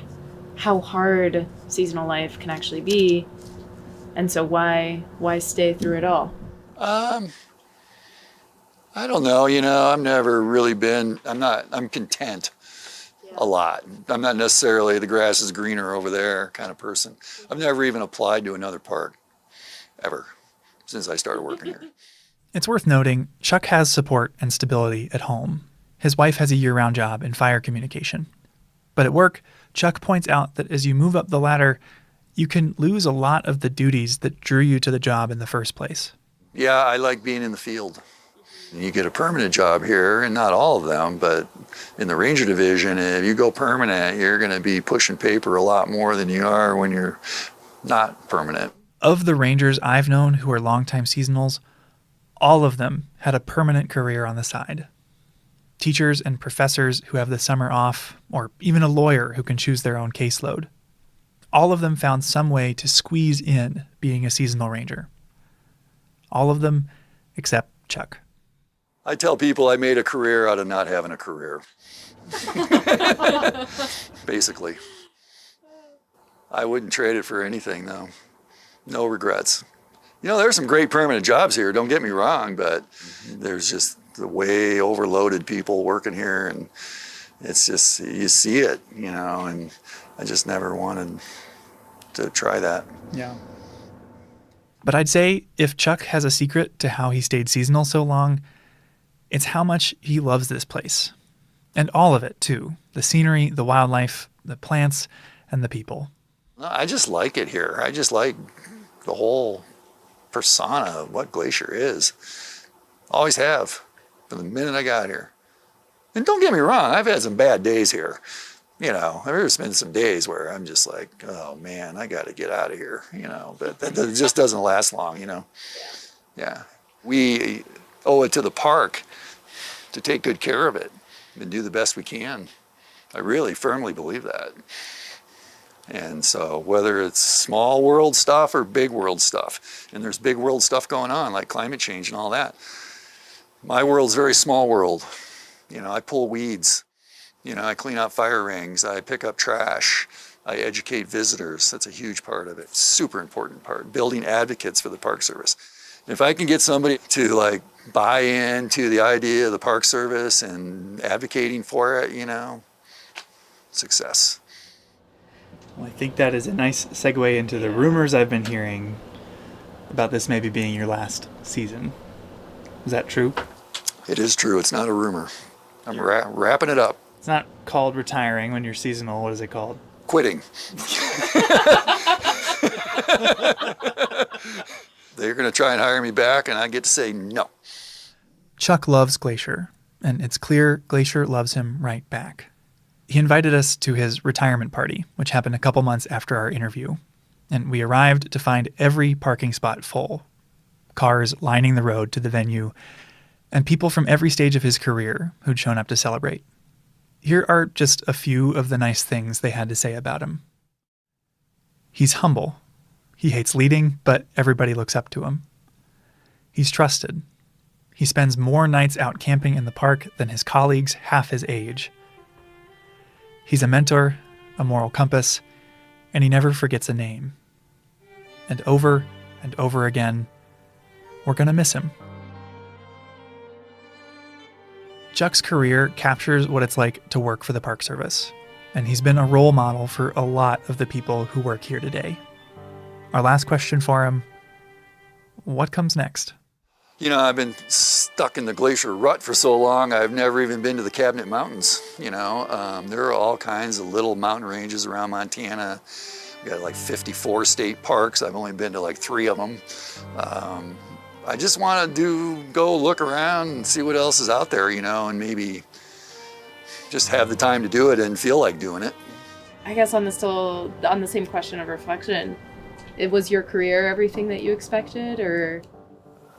how hard seasonal life can actually be. And so why stay through it all? I don't know, you know, I've never really been, I'm content a lot. I'm not necessarily the grass is greener over there kind of person. I've never even applied to another park, ever, since I started working here. It's worth noting, Chuck has support and stability at home. His wife has a year-round job in fire communication. But at work, Chuck points out that as you move up the ladder, you can lose a lot of the duties that drew you to the job in the first place. Yeah, I like being in the field. You get a permanent job here, and not all of them, but in the Ranger Division, if you go permanent, you're going to be pushing paper a lot more than you are when you're not permanent. Of the Rangers I've known who are longtime seasonals, all of them had a permanent career on the side. Teachers and professors who have the summer off, or even a lawyer who can choose their own caseload. All of them found some way to squeeze in being a seasonal ranger. All of them except Chuck. I tell people I made a career out of not having a career. Basically. I wouldn't trade it for anything, though. No regrets. You know, there's some great permanent jobs here, don't get me wrong, but there's just the way overloaded people working here, and it's just, you see it, you know, and I just never wanted to try that. Yeah. But I'd say if Chuck has a secret to how he stayed seasonal so long, it's how much he loves this place. And all of it, too. The scenery, the wildlife, the plants, and the people. I just like it here. I just like the whole persona of what Glacier is. Always have, from the minute I got here. And don't get me wrong, I've had some bad days here. You know, there's been some days where I'm just like, oh man, I got to get out of here, you know, but that just doesn't last long, you know. Yeah. We owe it to the park to take good care of it and do the best we can. I really firmly believe that. And so whether it's small world stuff or big world stuff, and there's big world stuff going on like climate change and all that, my world's very small world. You know, I pull weeds, you know, I clean out fire rings, I pick up trash, I educate visitors. That's a huge part of it, super important part, building advocates for the Park Service. If I can get somebody to like buy into the idea of the Park Service and advocating for it, you know, success. Well, I think that is a nice segue into the rumors I've been hearing about this maybe being your last season. Is that true? It is true. It's not a rumor. I'm wrapping it up. It's not called retiring when you're seasonal. What is it called? Quitting. They're going to try and hire me back, and I get to say no. Chuck loves Glacier, and it's clear Glacier loves him right back. He invited us to his retirement party, which happened a couple months after our interview, and we arrived to find every parking spot full, cars lining the road to the venue, and people from every stage of his career who'd shown up to celebrate. Here are just a few of the nice things they had to say about him. He's humble. He hates leading, but everybody looks up to him. He's trusted. He spends more nights out camping in the park than his colleagues half his age. He's a mentor, a moral compass, and he never forgets a name. And over again, we're going to miss him. Chuck's career captures what it's like to work for the Park Service, and he's been a role model for a lot of the people who work here today. Our last question for him: what comes next? I've been stuck in the glacier rut for so long, I've never even been to the Cabinet Mountains. There are all kinds of little mountain ranges around Montana. We got like 54 state parks. I've only been to like 3 of them. I just want to go look around and see what else is out there, and maybe just have the time to do it and feel like doing it. I guess on the same question of reflection, was your career everything that you expected, or?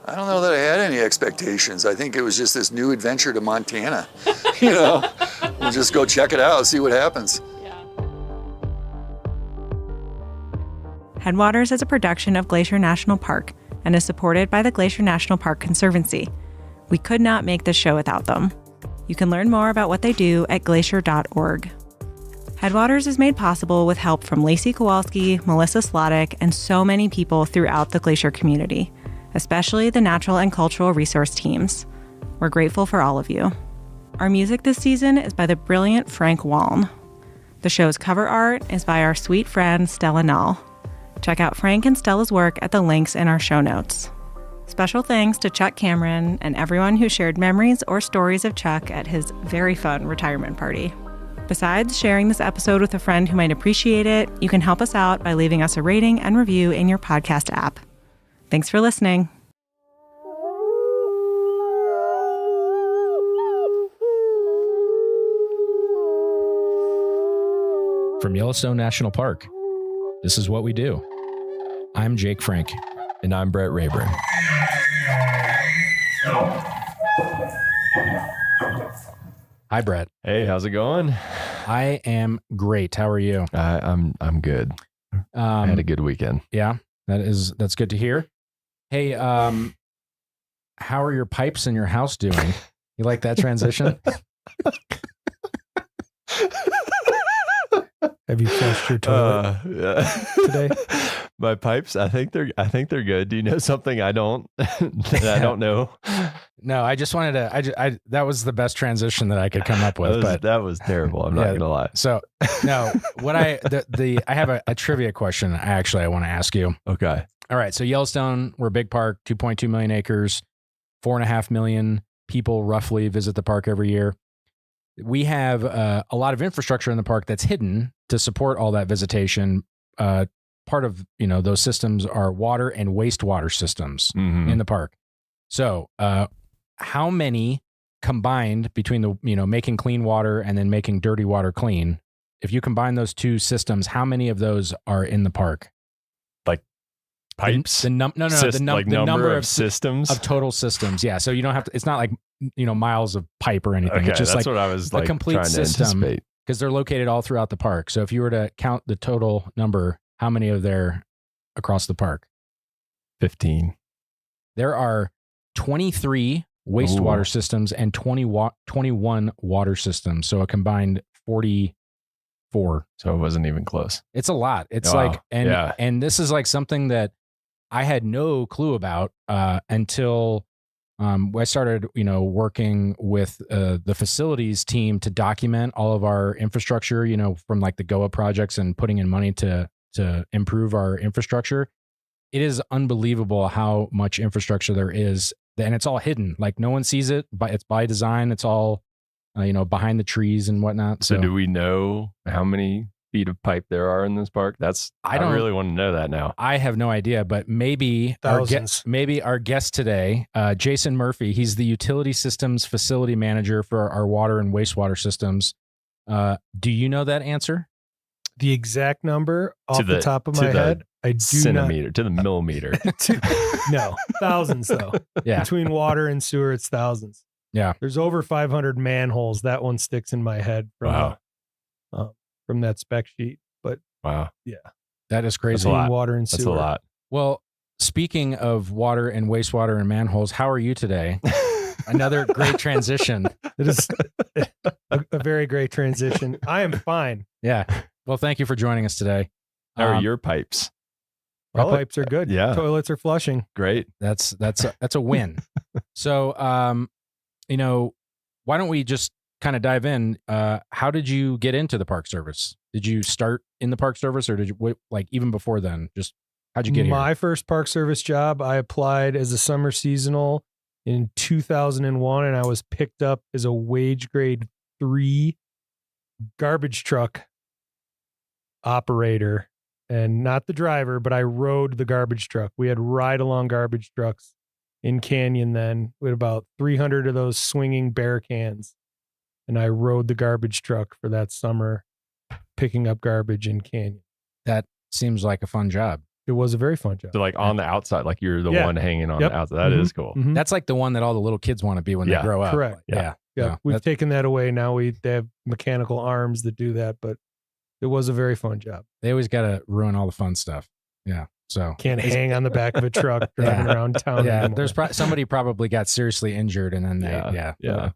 I don't know that I had any expectations. I think it was just this new adventure to Montana. We'll just go check it out, see what happens. Headwaters is a production of Glacier National Park and is supported by the Glacier National Park Conservancy. We could not make this show without them. You can learn more about what they do at glacier.org. Headwaters is made possible with help from Lacey Kowalski, Melissa Slottick, and so many people throughout the Glacier community, especially the natural and cultural resource teams. We're grateful for all of you. Our music this season is by the brilliant Frank Waln. The show's cover art is by our sweet friend Stella Nall. Check out Frank and Stella's work at the links in our show notes. Special thanks to Chuck Cameron and everyone who shared memories or stories of Chuck at his very fun retirement party. Besides sharing this episode with a friend who might appreciate it, you can help us out by leaving us a rating and review in your podcast app. Thanks for listening. From Yellowstone National Park, this is what we do. I'm Jake Frank. And I'm Brett Rayburn. Hi, Brett. Hey, how's it going? I am great. How are you? I'm good. I had a good weekend. Yeah, that's good to hear. Hey, how are your pipes in your house doing? You like that transition? Have you flushed your toilet today? My pipes, I think they're good. Do you know something I don't that I don't know? No, I just wanted to. That was the best transition that I could come up with. That was terrible. I'm not gonna lie. So no, what I have a trivia question. I want to ask you. Okay. All right. So Yellowstone, we're a big park, 2.2 million acres, 4.5 million people roughly visit the park every year. We have a lot of infrastructure in the park that's hidden to support all that visitation. Part of those systems are water and wastewater systems in the park. So how many combined between the making clean water and then making dirty water clean? If you combine those two systems, how many of those are in the park? Like pipes? The number of systems of total systems. Yeah. So you don't have to. It's not like miles of pipe or anything. Okay, it's just that's like what I was a complete system because they're located all throughout the park. So if you were to count the total number, how many are there across the park? 15. There are 23 wastewater systems and 21 water systems. So a combined 44. So it wasn't even close. It's a lot. It's and this is like something that I had no clue about until I started, working with the facilities team to document all of our infrastructure, from like the GOA projects and putting in money to improve our infrastructure. It is unbelievable how much infrastructure there is, and it's all hidden. Like no one sees it, but it's by design. It's all, behind the trees and whatnot. So do we know how many feet of pipe there are in this park? I really want to know that now. I have no idea, but maybe our guest today, Jason Murphy, he's the utility systems facility manager for our water and wastewater systems. Do you know that answer? The exact number off the top of my head, I do centimeter to the millimeter. No, thousands though. Yeah. Between water and sewer, it's thousands. Yeah. There's over 500 manholes. That one sticks in my head from that spec sheet. But wow. Yeah. That is crazy. That's a lot. Water and sewer. That's a lot. Well, speaking of water and wastewater and manholes, how are you today? Another great transition. It is a very great transition. I am fine. Yeah. Well, thank you for joining us today. How are your pipes? Our pipes are good. Yeah. Toilets are flushing. Great. That's a win. So, why don't we just kind of dive in? How did you get into the Park Service? Did you start in the Park Service, or did you even before then? Just how'd you get here? My first Park Service job, I applied as a summer seasonal in 2001, and I was picked up as a wage grade 3 garbage truck operator, and not the driver, but I rode the garbage truck. We had ride-along garbage trucks in Canyon then. We had about 300 of those swinging bear cans, and I rode the garbage truck for that summer, picking up garbage in Canyon. That seems like a fun job. It was a very fun job. So like on the outside, like you're the one hanging on the outside. That is cool. Mm-hmm. That's like the one that all the little kids want to be when they grow up. Correct. Yeah. No, we've taken that away. Now they have mechanical arms that do that, but it was a very fun job. They always got to ruin all the fun stuff. Yeah. So can't hang on the back of a truck driving around town. Yeah. Anymore. There's somebody probably got seriously injured, and then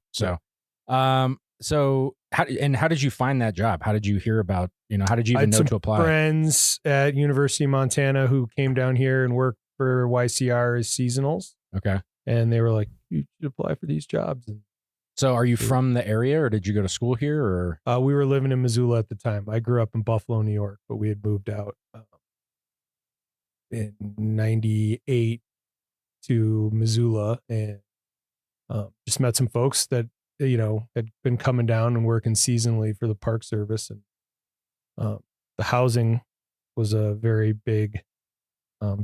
So how did you find that job? How did you hear about, how did you even know to apply? Friends at University of Montana who came down here and worked for YCR as seasonals. Okay. And they were like, you should apply for these jobs. And so are you from the area, or did you go to school here, or? We were living in Missoula at the time. I grew up in Buffalo, New York, but we had moved out in 98 to Missoula, and just met some folks that, had been coming down and working seasonally for the Park Service. And the housing was a very big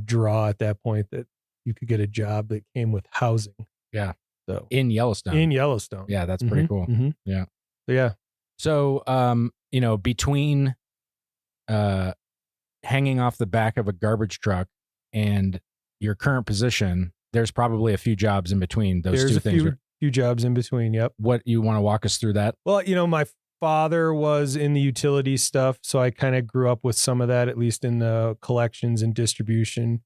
draw at that point, that you could get a job that came with housing. Yeah. So in Yellowstone. Yeah, that's pretty cool. Mm-hmm. Yeah. Yeah. So, between hanging off the back of a garbage truck and your current position, there's probably a few jobs in between those two things. Few jobs in between. Yep. What, you want to walk us through that? Well, my father was in the utility stuff, so I kind of grew up with some of that, at least in the collections and distribution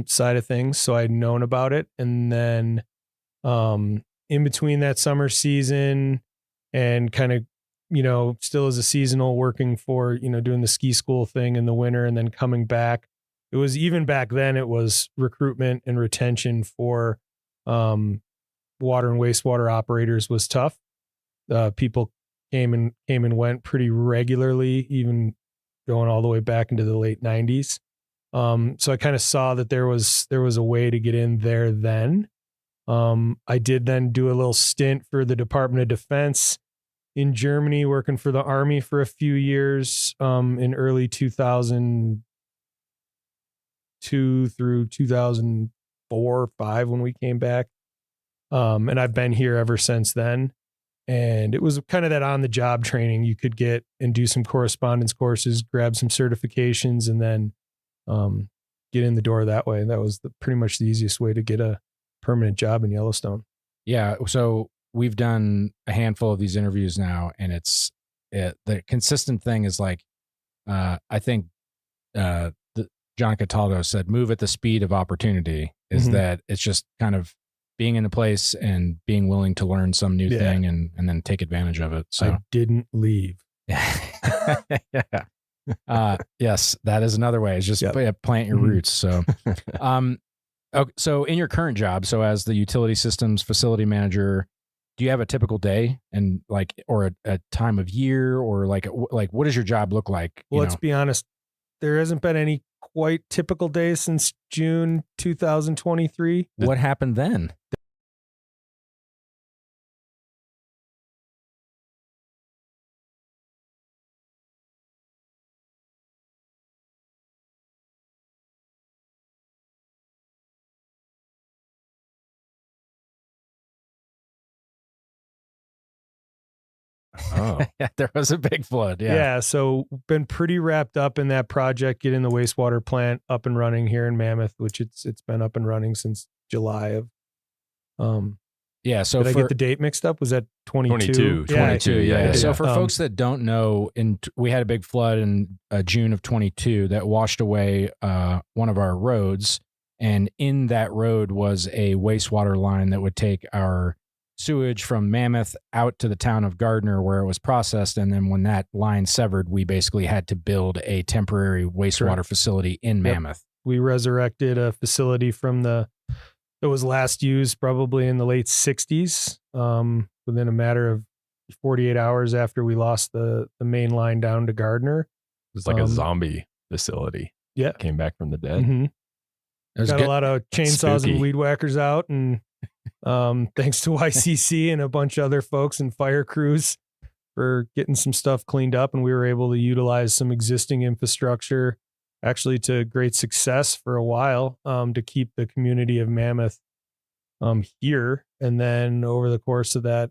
side of things. So I'd known about it. And then in between that summer season and kind of, still as a seasonal, working for, doing the ski school thing in the winter and then coming back. It was, even back then, it was recruitment and retention for water and wastewater operators was tough. People came and went pretty regularly, even going all the way back into the late 90s. So I kind of saw that there was a way to get in there then. I did then do a little stint for the Department of Defense in Germany, working for the Army for a few years in early 2002 through 2004 or 5 when we came back. And I've been here ever since then. And it was kind of that on the job training. You could get and do some correspondence courses, grab some certifications, and then get in the door that way. And that was pretty much the easiest way to get a permanent job in Yellowstone. Yeah. So we've done a handful of these interviews now, and the consistent thing is like, I think John Cataldo said, move at the speed of opportunity, is that it's just kind of being in a place and being willing to learn some new thing and then take advantage of it. So I didn't leave. Yes, that is another way. It's just plant your roots. So, okay, so in your current job, so as the utility systems facility manager, do you have a typical day and or a time of year, or like what does your job look like? Well, let's be honest. There hasn't been any quite typical days since June 2023. What happened then? Oh, yeah, there was a big flood. Yeah. So been pretty wrapped up in that project, getting the wastewater plant up and running here in Mammoth, which it's been up and running since July of Yeah. So did I get the date mixed up? Was that 22? 22. Yeah. So for Um, folks that don't know, we had a big flood in June of 22 that washed away one of our roads. And in that road was a wastewater line that would take our sewage from Mammoth out to the town of Gardner where it was processed. And then when that line severed, we basically had to build a temporary wastewater facility in Mammoth. We resurrected a facility from that was last used probably in the late 60s, within a matter of 48 hours after we lost the main line down to Gardner. It was like a zombie facility. Yeah. Came back from the dead. Mm-hmm. Got a lot of chainsaws Spooky. and weed whackers out, and thanks to YCC and a bunch of other folks and fire crews for getting some stuff cleaned up, and we were able to utilize some existing infrastructure actually to great success for a while, to keep the community of Mammoth here. And then over the course of that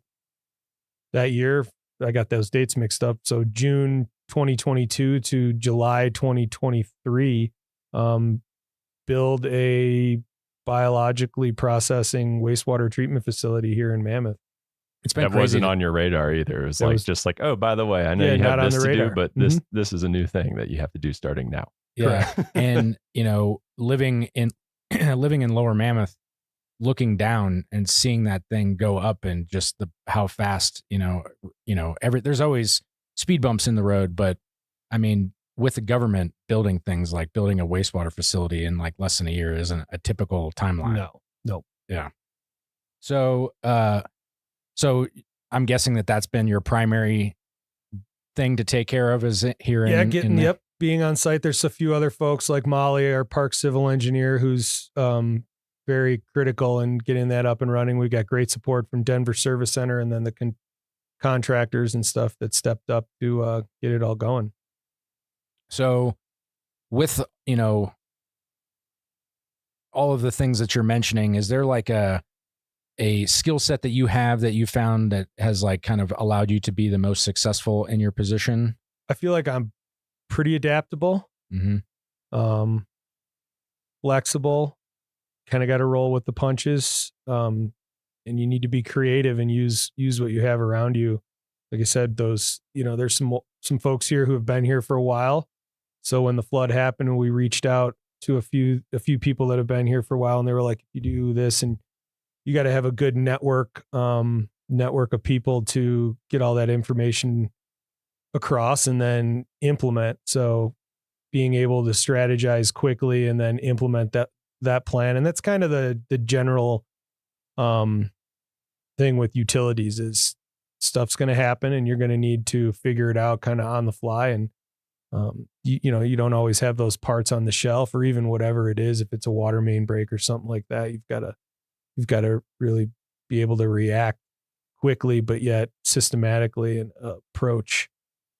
year, I got those dates mixed up. So June 2022 to July 2023, build a biologically processing wastewater treatment facility here in Mammoth. It's been that crazy. Wasn't on your radar either. It was just like, oh, by the way, I know you have this to do, but this is a new thing that you have to do starting now. Yeah. And, living in Lower Mammoth, looking down and seeing that thing go up and just how fast, there's always speed bumps in the road, but I mean, with the government building things like building a wastewater facility in like less than a year isn't a typical timeline. No. Yeah. So I'm guessing that's been your primary thing to take care of is here. Being on site. There's a few other folks like Molly, our park civil engineer, who's very critical in getting that up and running. We got great support from Denver Service Center and then the contractors and stuff that stepped up to get it all going. So with, all of the things that you're mentioning, is there like a skill set that you have that you found that has like kind of allowed you to be the most successful in your position? I feel like I'm pretty adaptable, flexible, kind of got to roll with the punches. And you need to be creative and use what you have around you. Like I said, there's some folks here who have been here for a while. So when the flood happened, we reached out to a few people that have been here for a while, and they were like, if you do this, and you got to have a good network of people to get all that information across and then implement. So being able to strategize quickly and then implement that plan. And that's kind of the general thing with utilities is stuff's going to happen and you're going to need to figure it out kind of on the fly. And you don't always have those parts on the shelf or even whatever it is. If it's a water main break or something like that, you've got to really be able to react quickly, but yet systematically and approach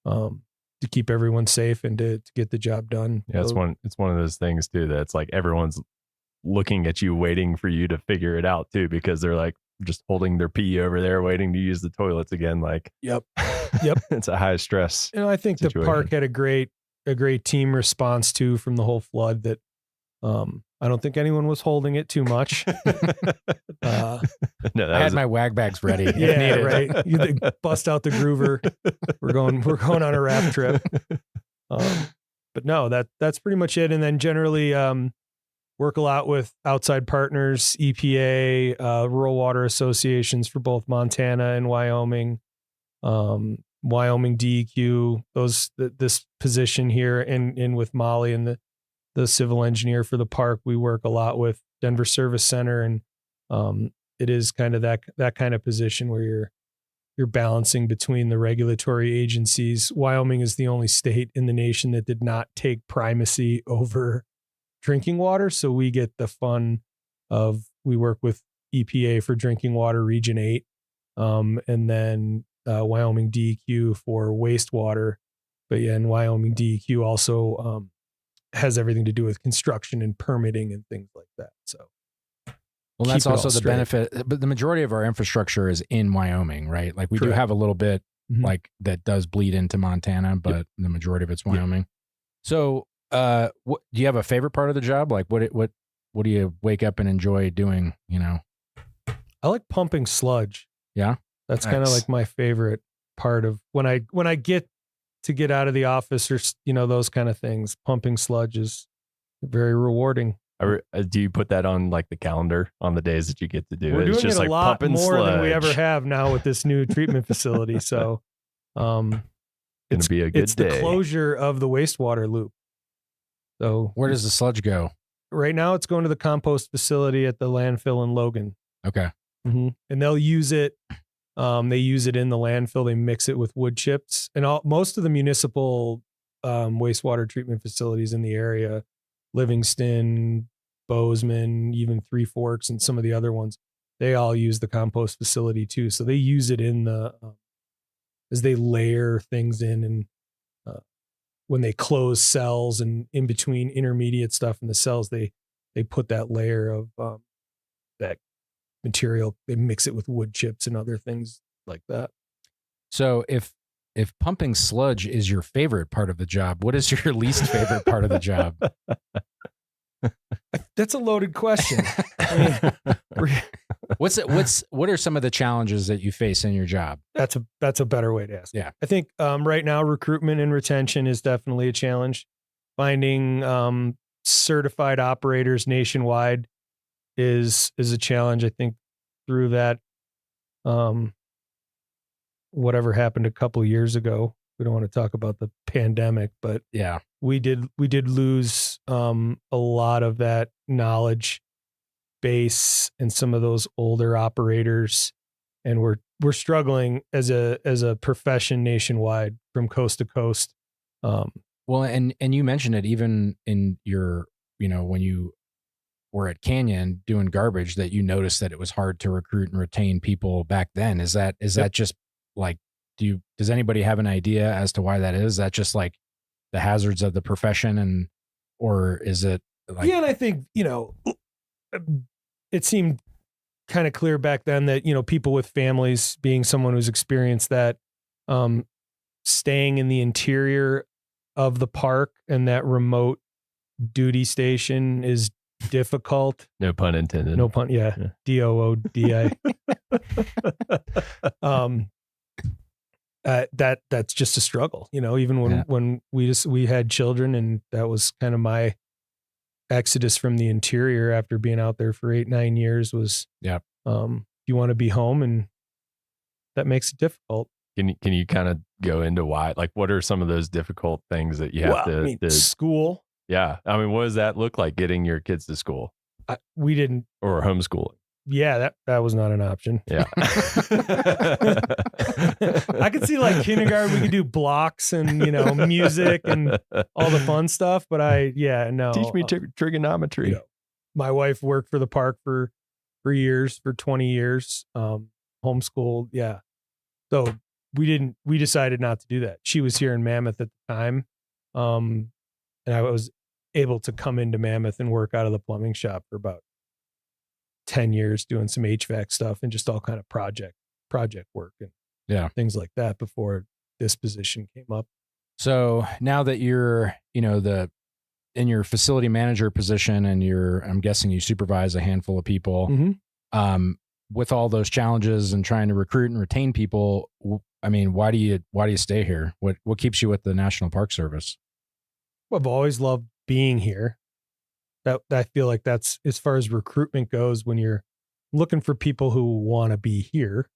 to keep everyone safe and to get the job done. Yeah, it's one of those things too that's like everyone's looking at you, waiting for you to figure it out too, because they're like just holding their pee over there, waiting to use the toilets again. Like, yep. It's a high stress. I think situation. The park had a great team response too from the whole flood that I don't think anyone was holding it too much. I had my wag bags ready. Yeah, right. You bust out the groover. We're going on a raft trip. But no, that's pretty much it. And then generally work a lot with outside partners, EPA, rural water associations for both Montana and Wyoming, Wyoming DEQ. This position here, and with Molly and the civil engineer for the park, we work a lot with Denver Service Center, and it is kind of that kind of position where you're balancing between the regulatory agencies. Wyoming is the only state in the nation that did not take primacy over drinking water, so we get the fun of we work with EPA for drinking water Region 8, and then Wyoming DEQ for wastewater. But yeah, and Wyoming DEQ also has everything to do with construction and permitting and things like that. So, well, that's also the benefit. But the majority of our infrastructure is in Wyoming, right? Like we do have a little bit like that does bleed into Montana, but the majority of it's Wyoming. Yep. So, do you have a favorite part of the job? Like what do you wake up and enjoy doing? I like pumping sludge. Yeah. That's kind of like my favorite part of when I get out of the office or, those kind of things. Pumping sludge is very rewarding. Do you put that on like the calendar on the days that you get to do We're it? doing It's just it a like lot pumping more sludge. than we ever have now with this new treatment facility. So, It's be a good it's day. the closure of the wastewater loop. So where does the sludge go? Right now, it's going to the compost facility at the landfill in Logan. Okay. Mm-hmm. And they'll use it. They use it in the landfill. They mix it with wood chips, and most of the municipal wastewater treatment facilities in the area, Livingston, Bozeman, even Three Forks, and some of the other ones, they all use the compost facility too. So they use it in the as they layer things in, and when they close cells and in between intermediate stuff in the cells, they put that layer of that material. They mix it with wood chips and other things like that. So if pumping sludge is your favorite part of the job, what is your least favorite part of the job? That's a loaded question. I mean, what are some of the challenges that you face in your job? That's a better way to ask. Yeah. I think right now recruitment and retention is definitely a challenge. Finding certified operators nationwide is a challenge. I think through that whatever happened a couple of years ago, we don't want to talk about the pandemic, but yeah, we did lose a lot of that knowledge base and some of those older operators, and we're struggling as a profession nationwide from coast to coast. Well, and you mentioned it even in your, when you were at Canyon doing garbage, that you noticed that it was hard to recruit and retain people back then. Is that just like, does anybody have an idea as to why that is? Is that just like the hazards of the profession, or is it like? Yeah, and I think, it seemed kind of clear back then that, people with families, being someone who's experienced that, staying in the interior of the park and that remote duty station is difficult. No pun intended. No pun. Yeah. DOODI. That's just a struggle, even when we had children, and that was kind of my exodus from the interior after being out there for 8-9 years was, you want to be home, and that makes it difficult. Can you kind of go into why, like, what are some of those difficult things that you have to school? Yeah. I mean, what does that look like, getting your kids to school? We didn't. Or homeschooling. Yeah, that was not an option. Yeah. I could see like kindergarten, we could do blocks and, music and all the fun stuff. But no. Teach me trigonometry. My wife worked for the park for years, for 20 years, homeschooled. Yeah. So we decided not to do that. She was here in Mammoth at the time. And I was able to come into Mammoth and work out of the plumbing shop for about 10 years doing some HVAC stuff and just all kind of project work and things like that before this position came up. So now that you're, in your facility manager position, and I'm guessing you supervise a handful of people, with all those challenges and trying to recruit and retain people, I mean, why do you stay here? What keeps you with the National Park Service? Well, I've always loved being here. That I feel like that's, as far as recruitment goes, when you're looking for people who want to be here,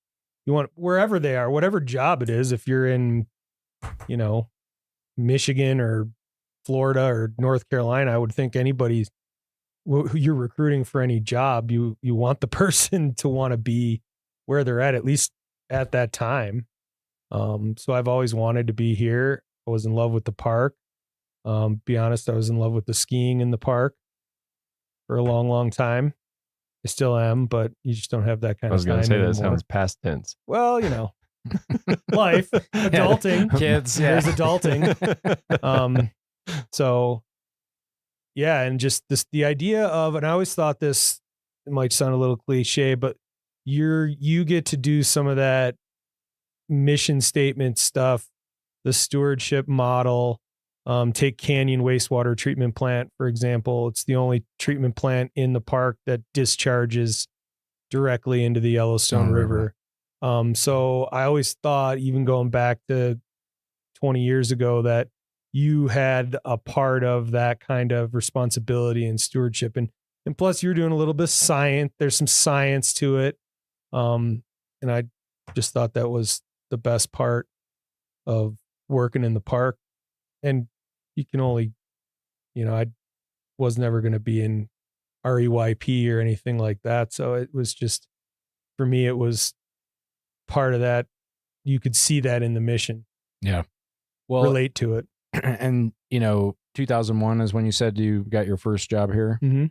you want wherever they are, whatever job it is. If you're in, Michigan or Florida or North Carolina, I would think anybody who you're recruiting for any job, you want the person to want to be where they're at least at that time. So I've always wanted to be here. I was in love with the park. Be honest, I was in love with the skiing in the park for a long, long time. I still am, but you just don't have that kind of time. I was going to say, that anymore. sounds past tense. Well, life, adulting, kids, there's adulting. So yeah. And just the idea of, and I always thought this, it might sound a little cliche, but you get to do some of that mission statement stuff, the stewardship model. Take Canyon Wastewater Treatment Plant, for example. It's the only treatment plant in the park that discharges directly into the Yellowstone River. So I always thought, even going back to 20 years ago, that you had a part of that kind of responsibility and stewardship. And plus you're doing a little bit of science. There's some science to it. And I just thought that was the best part of working in the park. And you can only, I was never going to be in REYP or anything like that. So it was just, for me, it was part of that. You could see that in the mission. Yeah. Well, relate to it. And, 2001 is when you said you got your first job here. Mm-hmm.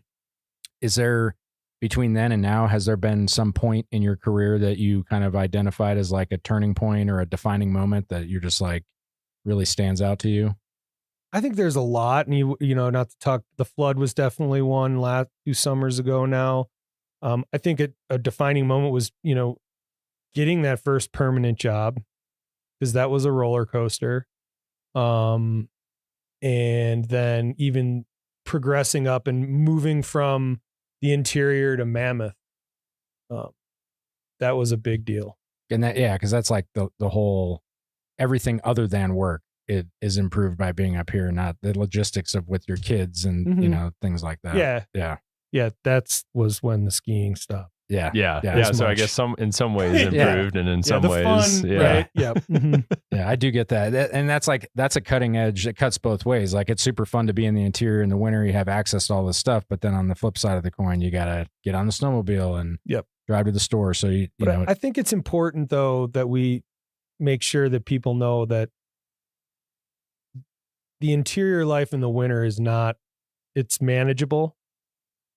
Is there, between then and now, has there been some point in your career that you kind of identified as like a turning point or a defining moment that you're just like really stands out to you? I think there's a lot, and not to talk, the flood was definitely one last 2 summers ago now. I think a defining moment was, getting that first permanent job, because that was a roller coaster. And then even progressing up and moving from the interior to Mammoth. That was a big deal. And because that's like the whole, everything other than work, it is improved by being up here, not the logistics of with your kids and, Mm-hmm. Things like that. Yeah. That was when the skiing stopped. Yeah. So I guess in some ways improved, and in some ways, fun, right? Yeah. Mm-hmm. Yeah, I do get that. And that's a cutting edge. It cuts both ways. Like, it's super fun to be in the interior in the winter. You have access to all this stuff, but then on the flip side of the coin, you got to get on the snowmobile and drive to the store. So I think it's important though that we make sure that people know that the interior life in the winter is not, it's manageable.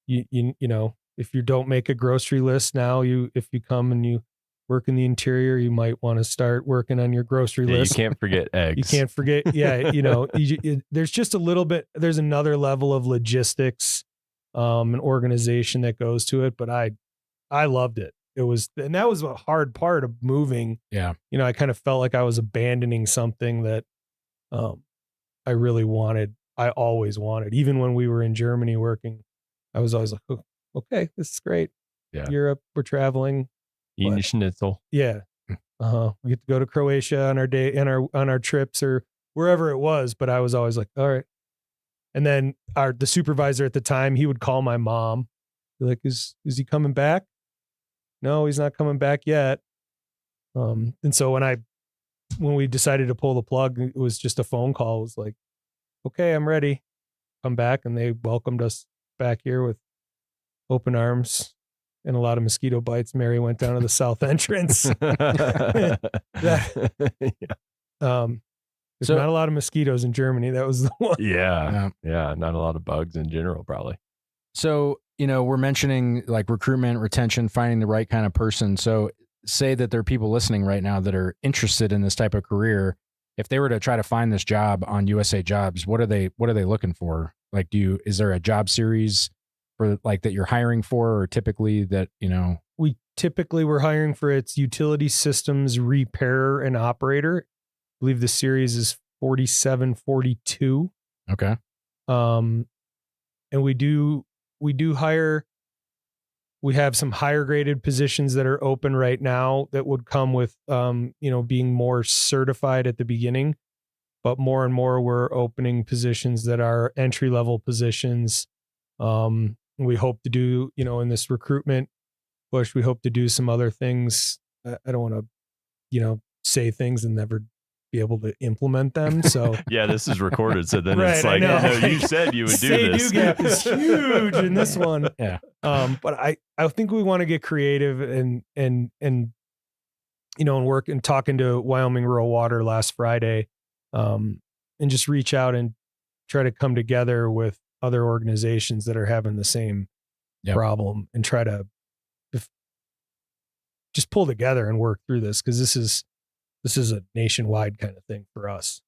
If you don't make a grocery list now, if you come and you work in the interior, you might want to start working on your grocery list. You can't forget eggs. You can't forget. Yeah. There's just a little bit, there's another level of logistics, and organization that goes to it. But I loved it. And that was a hard part of moving. Yeah. I kind of felt like I was abandoning something that, I really wanted. I always wanted, even when we were in Germany working, I was always like, oh, okay, this is great. Yeah. Europe, we're traveling. Eating schnitzel. Yeah. We get to go to Croatia on our day, on our trips or wherever it was. But I was always like, all right. And then the supervisor at the time, he would call my mom. Be like, is he coming back? No, he's not coming back yet. And so when we decided to pull the plug, it was just a phone call. It was like, okay, I'm ready. Come back. And they welcomed us back here with open arms and a lot of mosquito bites. Mary went down to the south entrance. There's not a lot of mosquitoes in Germany. That was the one. Yeah. Not a lot of bugs in general, probably. So, we're mentioning like recruitment, retention, finding the right kind of person. So say that there are people listening right now that are interested in this type of career. If they were to try to find this job on USA Jobs, what are they looking for? Like, is there a job series for like that you're hiring for, or typically that, We typically were hiring for its utility systems repairer and operator. I believe the series is 4742. Okay. And we do hire. We have some higher graded positions that are open right now that would come with, being more certified at the beginning, but more and more we're opening positions that are entry level positions. We hope to do, in this recruitment push, we hope to do some other things. I don't want to, say things and never be able to implement them. So yeah, this is recorded. So then right, it's like, you said you would do this. Say-do gap is huge in this one. Yeah. But I think we want to get creative and work and talking to Wyoming Rural Water last Friday, and just reach out and try to come together with other organizations that are having the same problem and try to just pull together and work through this. Cause this is a nationwide kind of thing for us.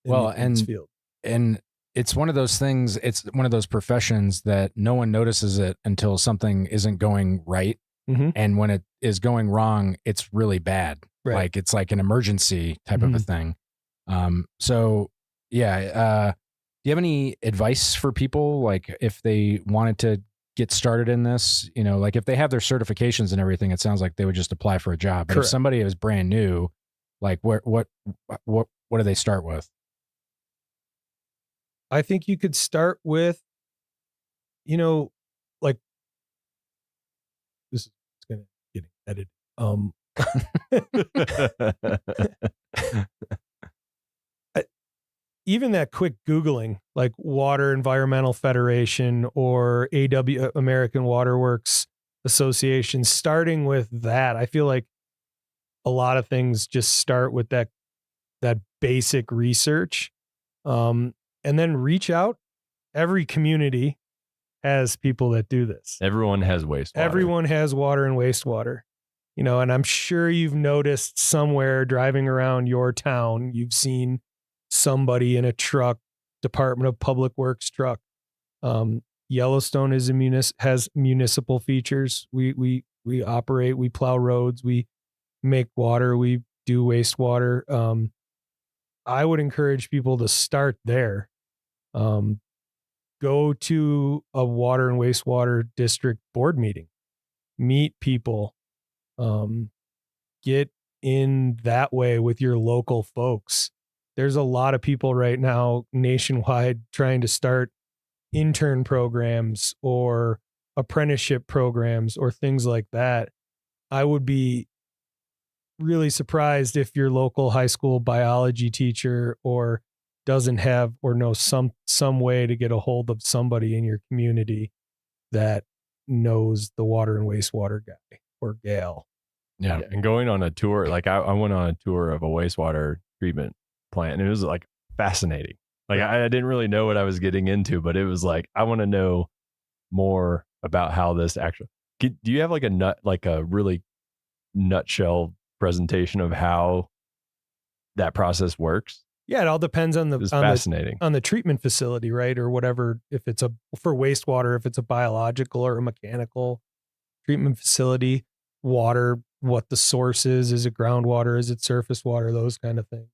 In this field. And it's one of those things, it's one of those professions that no one notices it until something isn't going right. Mm-hmm. And when it is going wrong, it's really bad. Right. Like it's like an emergency type of a thing. Do you have any advice for people? Like if they wanted to get started in this, like if they have their certifications and everything, it sounds like they would just apply for a job. But Correct. if somebody is brand new, like what do they start with? I think you could start with, like this is going to get edited. Even that quick Googling, like Water Environmental Federation or American Water Works Association, starting with that, I feel like a lot of things just start with that basic research, and then reach out. Every community has people that do this. Everyone has wastewater. Everyone has water and wastewater, and I'm sure you've noticed somewhere driving around your town, you've seen somebody in a truck, Department of Public Works truck. Yellowstone has municipal features. We operate, we plow roads, we make water, we do wastewater. I would encourage people to start there. Go to a water and wastewater district board meeting, meet people, get in that way with your local folks. There's a lot of people right now nationwide trying to start intern programs or apprenticeship programs or things like that. I would be really surprised if your local high school biology teacher or doesn't have or knows some way to get a hold of somebody in your community that knows the water and wastewater guy or gal. Yeah. And going on a tour, like I went on a tour of a wastewater treatment plant, and it was like fascinating. Like I didn't really know what I was getting into, but it was like, I want to know more about how this actually, do you have like a really nutshell presentation of how that process works? Yeah, it all depends on fascinating. On the treatment facility, right? Or whatever, if it's for wastewater, if it's a biological or a mechanical treatment facility, water, what the source is it groundwater, is it surface water, those kind of things.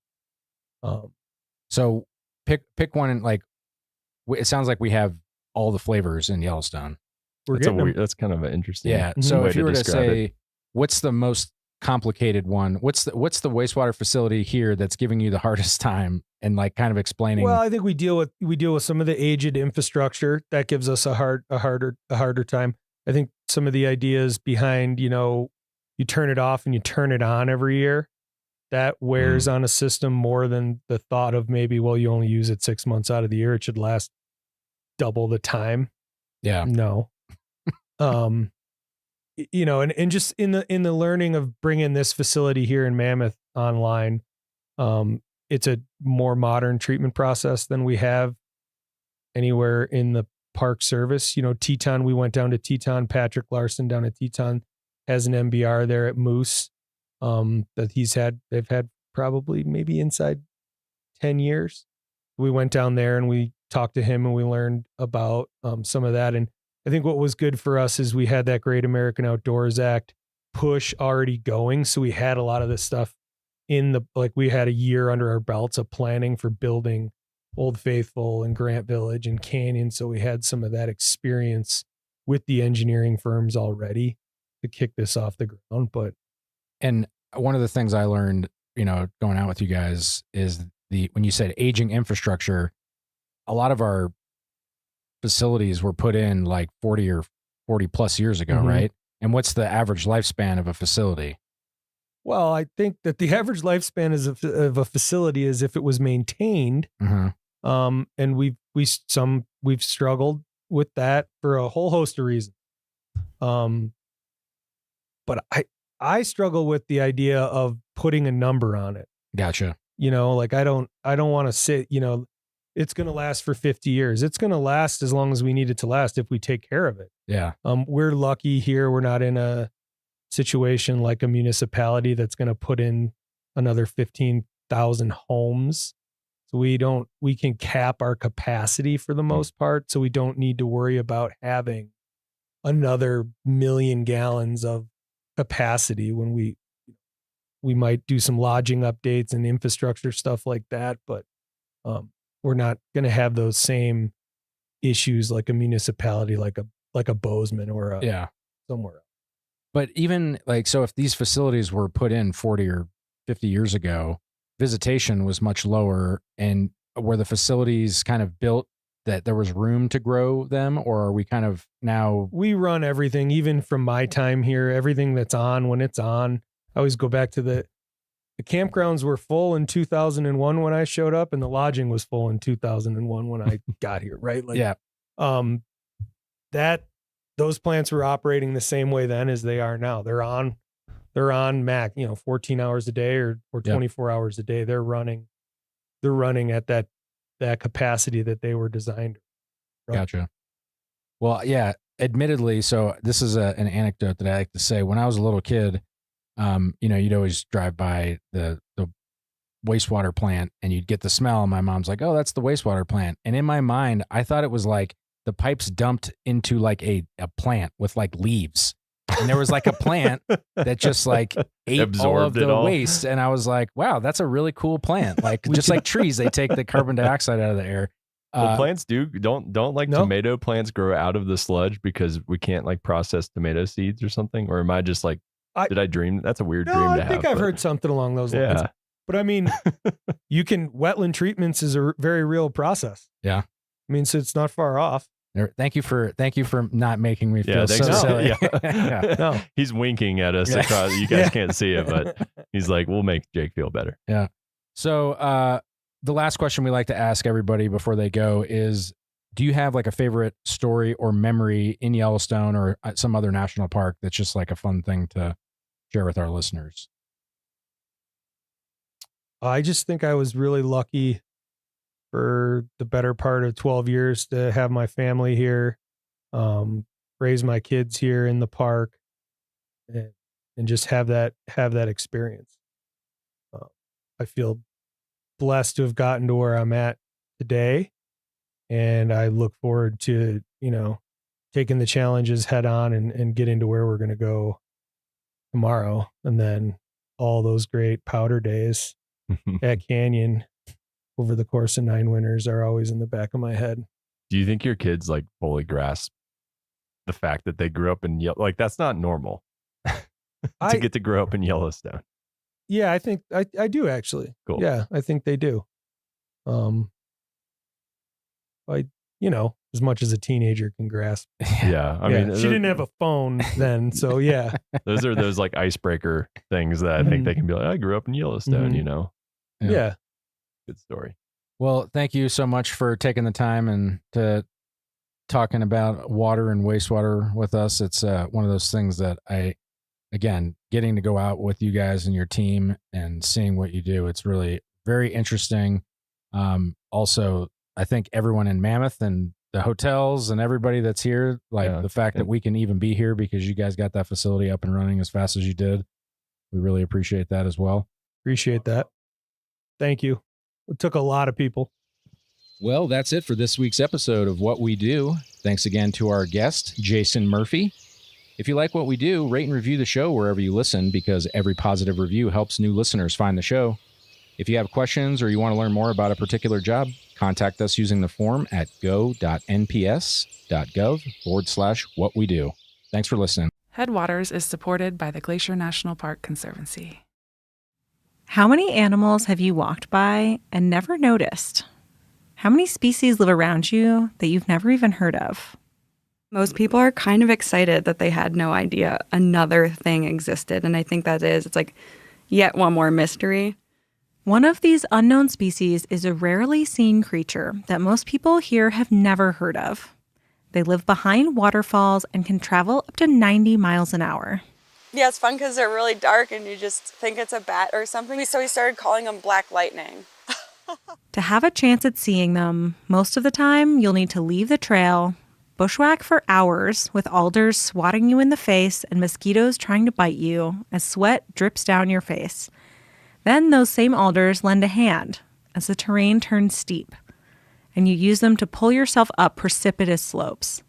So pick one, and like, it sounds like we have all the flavors in Yellowstone. That's kind of an interesting. Yeah. So if you were to say, what's the most complicated one? What's the wastewater facility here that's giving you the hardest time, and like kind of explaining? Well, I think we deal with some of the aged infrastructure that gives us a harder time. I think some of the ideas behind, you turn it off and you turn it on every year, that wears on a system more than the thought of maybe, well, you only use it 6 months out of the year, it should last double the time. Yeah. No. And just in the learning of bringing this facility here in Mammoth online, it's a more modern treatment process than we have anywhere in the Park Service. Teton, we went down to Teton. Patrick Larson down at Teton has an MBR there at Moose that they've had probably maybe inside 10 years. We went down there and we talked to him and we learned about some of that. And I think what was good for us is we had that Great American Outdoors Act push already going. So we had a lot of this stuff we had a year under our belts of planning for building Old Faithful and Grant Village and Canyon. So we had some of that experience with the engineering firms already to kick this off the ground. And one of the things I learned, going out with you guys is when you said aging infrastructure, a lot of our facilities were put in like 40 or 40 plus years ago, right? And what's the average lifespan of a facility? Well, I think that the average lifespan of a facility is if it was maintained. And we've struggled with that for a whole host of reasons. But I struggle with the idea of putting a number on it. Gotcha. Like I don't want to say, it's going to last for 50 years. It's going to last as long as we need it to last if we take care of it. Yeah. We're lucky here. We're not in a situation like a municipality that's going to put in another 15,000 homes. So we can cap our capacity for the most part. So we don't need to worry about having another 1 million gallons of capacity when we might do some lodging updates and infrastructure stuff like that. But, we're not going to have those same issues like a municipality, like a like a Bozeman or somewhere else. But even like, so if these facilities were put in 40 or 50 years ago, visitation was much lower, and were the facilities kind of built that there was room to grow them, or are we kind of now? We run everything, even from my time here, everything that's on when it's on. I always go back to the campgrounds were full in 2001 when I showed up, and the lodging was full in 2001 when I got here, right? Like, those plants were operating the same way then as they are now. They're on Mac, 14 hours a day or 24 hours a day. They're running at that capacity that they were designed. Gotcha. Well, yeah, admittedly. So this is an anecdote that I like to say. When I was a little kid, you'd always drive by the wastewater plant and you'd get the smell. And my mom's like, "Oh, that's the wastewater plant." And in my mind, I thought it was like the pipes dumped into like a plant with like leaves. And there was like a plant that just like ate absorbed all of the waste. And I was like, wow, that's a really cool plant. Like just like trees, they take the carbon dioxide out of the air. Well, plants don't like tomato plants grow out of the sludge because we can't like process tomato seeds or something? Or am I just like, did I dream? That's a weird dream to have. I think I've heard something along those lines. But I mean, wetland treatments is a very real process. Yeah. I mean, so it's not far off. Thank you for not making me feel so silly. No. He's winking at us across. You guys can't see it, but he's like, we'll make Jake feel better. Yeah. So the last question we like to ask everybody before they go is, do you have like a favorite story or memory in Yellowstone or some other national park that's just like a fun thing to share with our listeners? I just think I was really lucky for the better part of 12 years to have my family here, raise my kids here in the park, and just have that experience. I feel blessed to have gotten to where I'm at today, and I look forward to, taking the challenges head on and getting to where we're going to go tomorrow. And then all those great powder days at Canyon over the course of 9 winters are always in the back of my head. Do you think your kids like fully grasp the fact that they grew up in like that's not normal to get to grow up in Yellowstone? Yeah, I think I do actually. Cool. Yeah, I think they do. As much as a teenager can grasp. Yeah, I mean, she didn't have a phone then, so yeah. Those are those like icebreaker things that I think they can be like, I grew up in Yellowstone, Yeah. Good story. Well, thank you so much for taking the time and to talking about water and wastewater with us. It's one of those things that again, getting to go out with you guys and your team and seeing what you do, it's really very interesting. Also, I think everyone in Mammoth and the hotels and everybody that's here, the fact that we can even be here because you guys got that facility up and running as fast as you did. We really appreciate that as well. Appreciate that. Thank you. It took a lot of people. Well, that's it for this week's episode of What We Do. Thanks again to our guest, Jason Murphy. If you like what we do, rate and review the show wherever you listen, because every positive review helps new listeners find the show. If you have questions or you want to learn more about a particular job, contact us using the form at go.nps.gov/whatwedo. Thanks for listening. Headwaters is supported by the Glacier National Park Conservancy. How many animals have you walked by and never noticed? How many species live around you that you've never even heard of? Most people are kind of excited that they had no idea another thing existed. And I think it's like yet one more mystery. One of these unknown species is a rarely seen creature that most people here have never heard of. They live behind waterfalls and can travel up to 90 miles an hour. Yeah, it's fun because they're really dark and you just think it's a bat or something. So we started calling them black lightning. To have a chance at seeing them, most of the time you'll need to leave the trail, bushwhack for hours with alders swatting you in the face and mosquitoes trying to bite you as sweat drips down your face. Then those same alders lend a hand as the terrain turns steep, and you use them to pull yourself up precipitous slopes.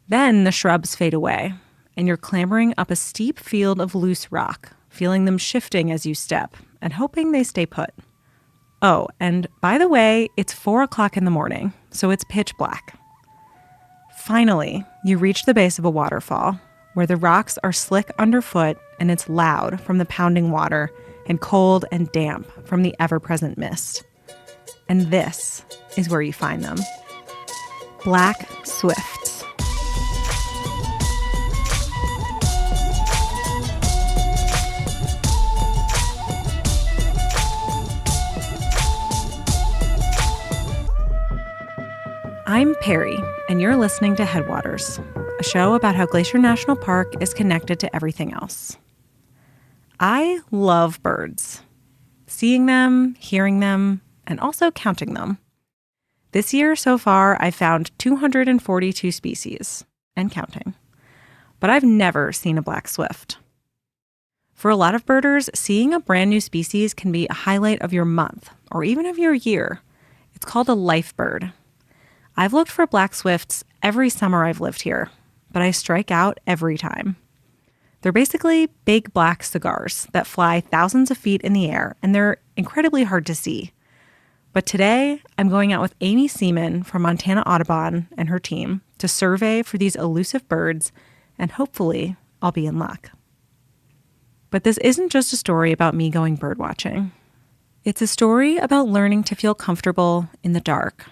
Then the shrubs fade away, and you're clambering up a steep field of loose rock, feeling them shifting as you step and hoping they stay put. Oh, and by the way, it's 4 o'clock in the morning, so it's pitch black. Finally, you reach the base of a waterfall where the rocks are slick underfoot and it's loud from the pounding water and cold and damp from the ever-present mist. And this is where you find them. Black swifts. I'm Perry, and you're listening to Headwaters, a show about how Glacier National Park is connected to everything else. I love birds. Seeing them, hearing them, and also counting them. This year so far, I've found 242 species, and counting. But I've never seen a black swift. For a lot of birders, seeing a brand new species can be a highlight of your month, or even of your year. It's called a life bird. I've looked for black swifts every summer I've lived here, but I strike out every time. They're basically big black cigars that fly thousands of feet in the air, and they're incredibly hard to see. But today, I'm going out with Amy Seaman from Montana Audubon and her team to survey for these elusive birds, and hopefully, I'll be in luck. But this isn't just a story about me going bird watching. It's a story about learning to feel comfortable in the dark,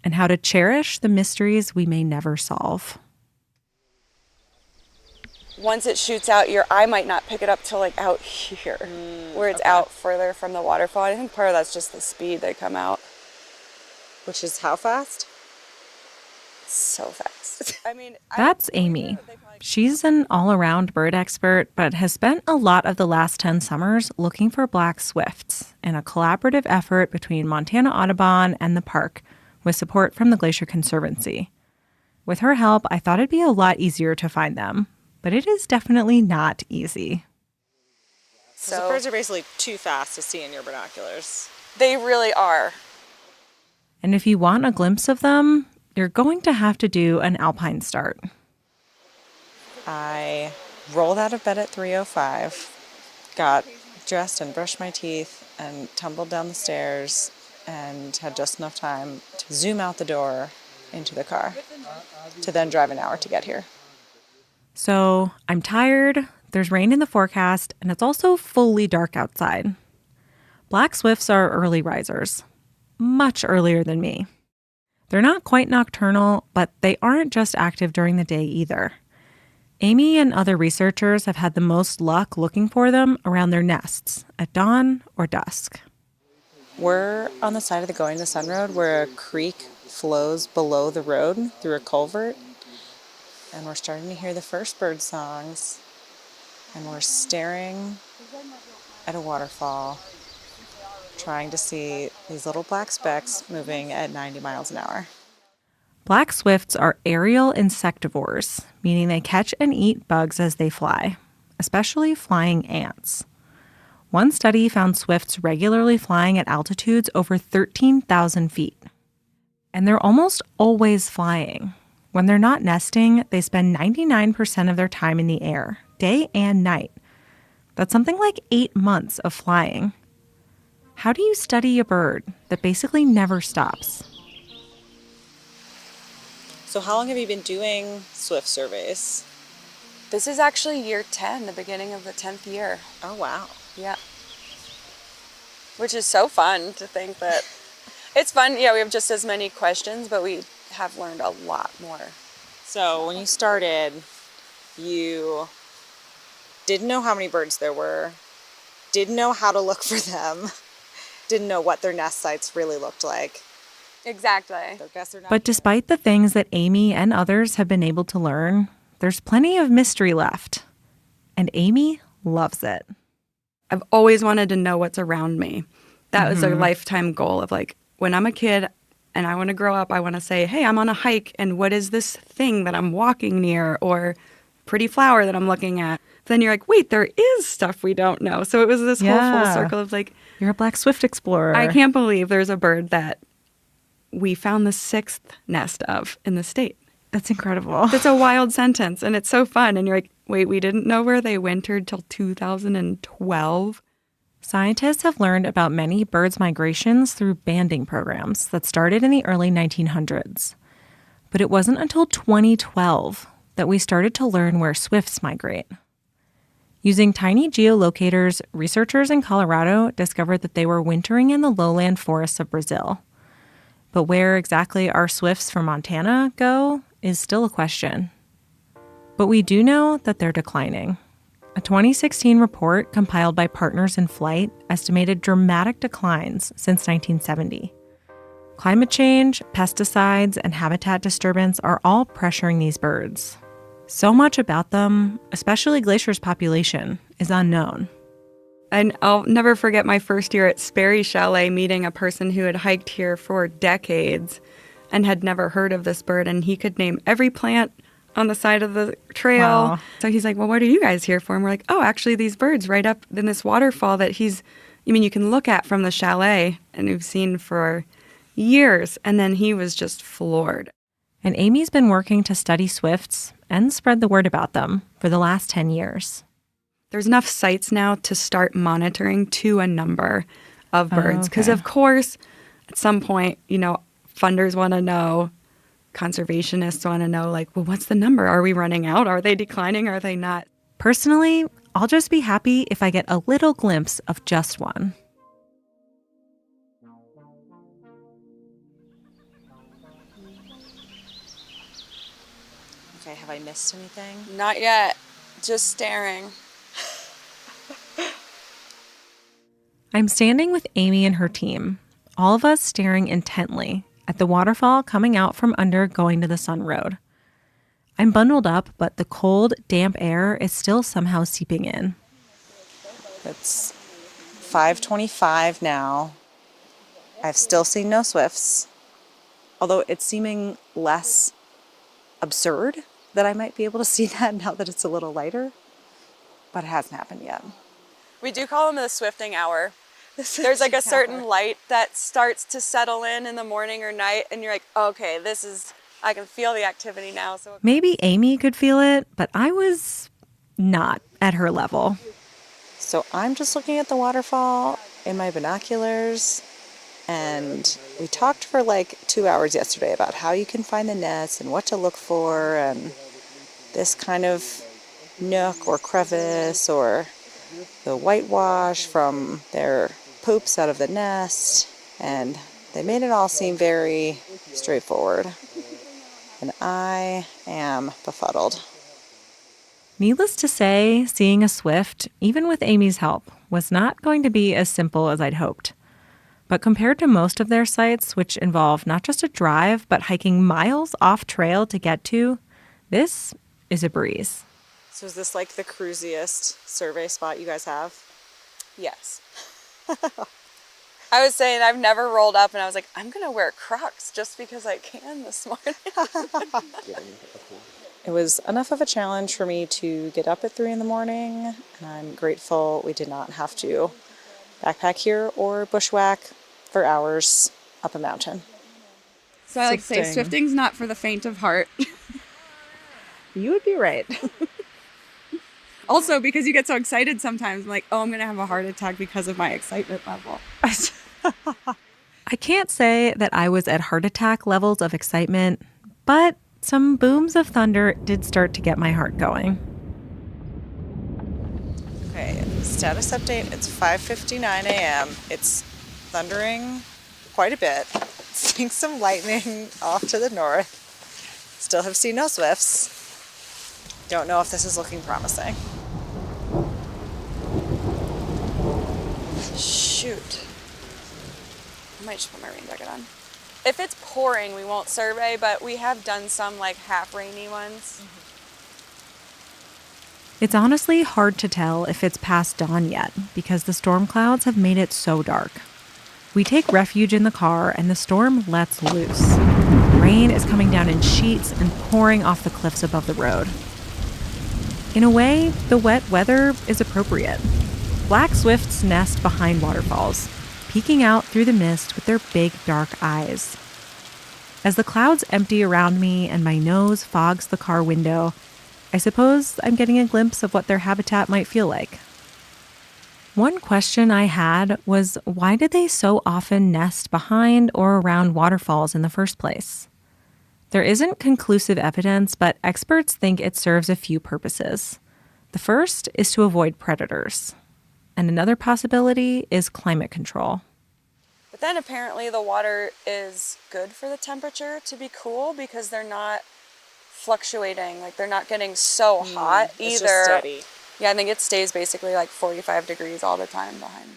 and how to cherish the mysteries we may never solve. Once it shoots out, your eye might not pick it up till like out here, where it's out further from the waterfall. I think part of that's just the speed they come out. Which is how fast? So fast. I mean, That's Amy. She's an all-around bird expert, but has spent a lot of the last 10 summers looking for black swifts in a collaborative effort between Montana Audubon and the park, with support from the Glacier Conservancy. With her help, I thought it'd be a lot easier to find them, but it is definitely not easy. So the birds are basically too fast to see in your binoculars. They really are. And if you want a glimpse of them, you're going to have to do an alpine start. I rolled out of bed at 3:05, got dressed and brushed my teeth, and tumbled down the stairs, and had just enough time to zoom out the door into the car to then drive an hour to get here. So I'm tired, there's rain in the forecast, and it's also fully dark outside. Black swifts are early risers, much earlier than me. They're not quite nocturnal, but they aren't just active during the day either. Amy and other researchers have had the most luck looking for them around their nests at dawn or dusk. We're on the side of the Going to the Sun Road where a creek flows below the road through a culvert. And we're starting to hear the first bird songs. And we're staring at a waterfall, trying to see these little black specks moving at 90 miles an hour. Black swifts are aerial insectivores, meaning they catch and eat bugs as they fly, especially flying ants. One study found swifts regularly flying at altitudes over 13,000 feet. And they're almost always flying. When they're not nesting, they spend 99% of their time in the air, day and night. That's something like 8 months of flying. How do you study a bird that basically never stops? So how long have you been doing swift surveys? This is actually year 10, the beginning of the 10th year. Oh, wow. Yeah. Which is so fun to think that it's fun. Yeah, we have just as many questions, but we have learned a lot more. So when you started, you didn't know how many birds there were, didn't know how to look for them, didn't know what their nest sites really looked like. Exactly. So guess they're not. But despite the things that Amy and others have been able to learn, there's plenty of mystery left. And Amy loves it. I've always wanted to know what's around me. That was a lifetime goal of like, when I'm a kid and I want to grow up, I want to say, hey, I'm on a hike and what is this thing that I'm walking near or pretty flower that I'm looking at? Then you're like, wait, there is stuff we don't know. So it was this whole full circle of like, you're a black swift explorer. I can't believe there's a bird that we found the 6th nest of in the state. That's incredible. It's a wild sentence and it's so fun. And you're like, wait, we didn't know where they wintered till 2012. Scientists have learned about many birds' migrations through banding programs that started in the early 1900s. But it wasn't until 2012 that we started to learn where swifts migrate. Using tiny geolocators, researchers in Colorado discovered that they were wintering in the lowland forests of Brazil. But where exactly our swifts from Montana go is still a question. But we do know that they're declining. A 2016 report compiled by Partners in Flight estimated dramatic declines since 1970. Climate change, pesticides, and habitat disturbance are all pressuring these birds. So much about them, especially Glacier's population, is unknown. And I'll never forget my first year at Sperry Chalet meeting a person who had hiked here for decades and had never heard of this bird, and he could name every plant on the side of the trail. Wow. So he's like, well, what are you guys here for? And we're like, oh, actually these birds right up in this waterfall that you can look at from the chalet and we've seen for years. And then he was just floored. And Amy's been working to study swifts and spread the word about them for the last 10 years. There's enough sites now to start monitoring to a number of birds. Because, of course, at some point, funders want to know, conservationists want to know, well, what's the number? Are we running out? Are they declining? Are they not? Personally, I'll just be happy if I get a little glimpse of just one. Okay, have I missed anything? Not yet. Just staring. I'm standing with Amy and her team, all of us staring intently at the waterfall coming out from under Going to the Sun Road. I'm bundled up, but the cold, damp air is still somehow seeping in. It's 5:25 now. I've still seen no swifts, although it's seeming less absurd that I might be able to see that now that it's a little lighter, but it hasn't happened yet. We do call them the swifting hour. There's a certain light that starts to settle in the morning or night, and you're like, okay, I can feel the activity now. So Maybe Amy could feel it, but I was not at her level. So I'm just looking at the waterfall in my binoculars, and we talked for 2 hours yesterday about how you can find the nests and what to look for, and this kind of nook or crevice or the whitewash from their poops out of the nest, and they made it all seem very straightforward. And I am befuddled. Needless to say, seeing a swift, even with Amy's help, was not going to be as simple as I'd hoped. But compared to most of their sites, which involve not just a drive, but hiking miles off trail to get to, this is a breeze. So is this the cruisiest survey spot you guys have? yes. I was saying I've never rolled up and I was like, I'm going to wear Crocs just because I can this morning. It was enough of a challenge for me to get up at 3 a.m, and I'm grateful we did not have to backpack here or bushwhack for hours up a mountain. So I say swifting's not for the faint of heart. You would be right. Also, because you get so excited sometimes, I'm like, oh, I'm going to have a heart attack because of my excitement level. I can't say that I was at heart attack levels of excitement, but some booms of thunder did start to get my heart going. Okay, status update. It's 5:59 a.m. It's thundering quite a bit. Seeing some lightning off to the north. Still have seen no swifts. Don't know if this is looking promising. Shoot. I might just put my rain jacket on. If it's pouring, we won't survey, but we have done some half rainy ones. It's honestly hard to tell if it's past dawn yet because the storm clouds have made it so dark. We take refuge in the car and the storm lets loose. Rain is coming down in sheets and pouring off the cliffs above the road. In a way, the wet weather is appropriate. Black swifts nest behind waterfalls, peeking out through the mist with their big dark eyes. As the clouds empty around me and my nose fogs the car window, I suppose I'm getting a glimpse of what their habitat might feel like. One question I had was, why did they so often nest behind or around waterfalls in the first place? There isn't conclusive evidence, but experts think it serves a few purposes. The first is to avoid predators. And another possibility is climate control. But then apparently the water is good for the temperature to be cool because they're not fluctuating. Like they're not getting so hot either. It's just steady. Yeah, I think it stays basically like 45 degrees all the time behind.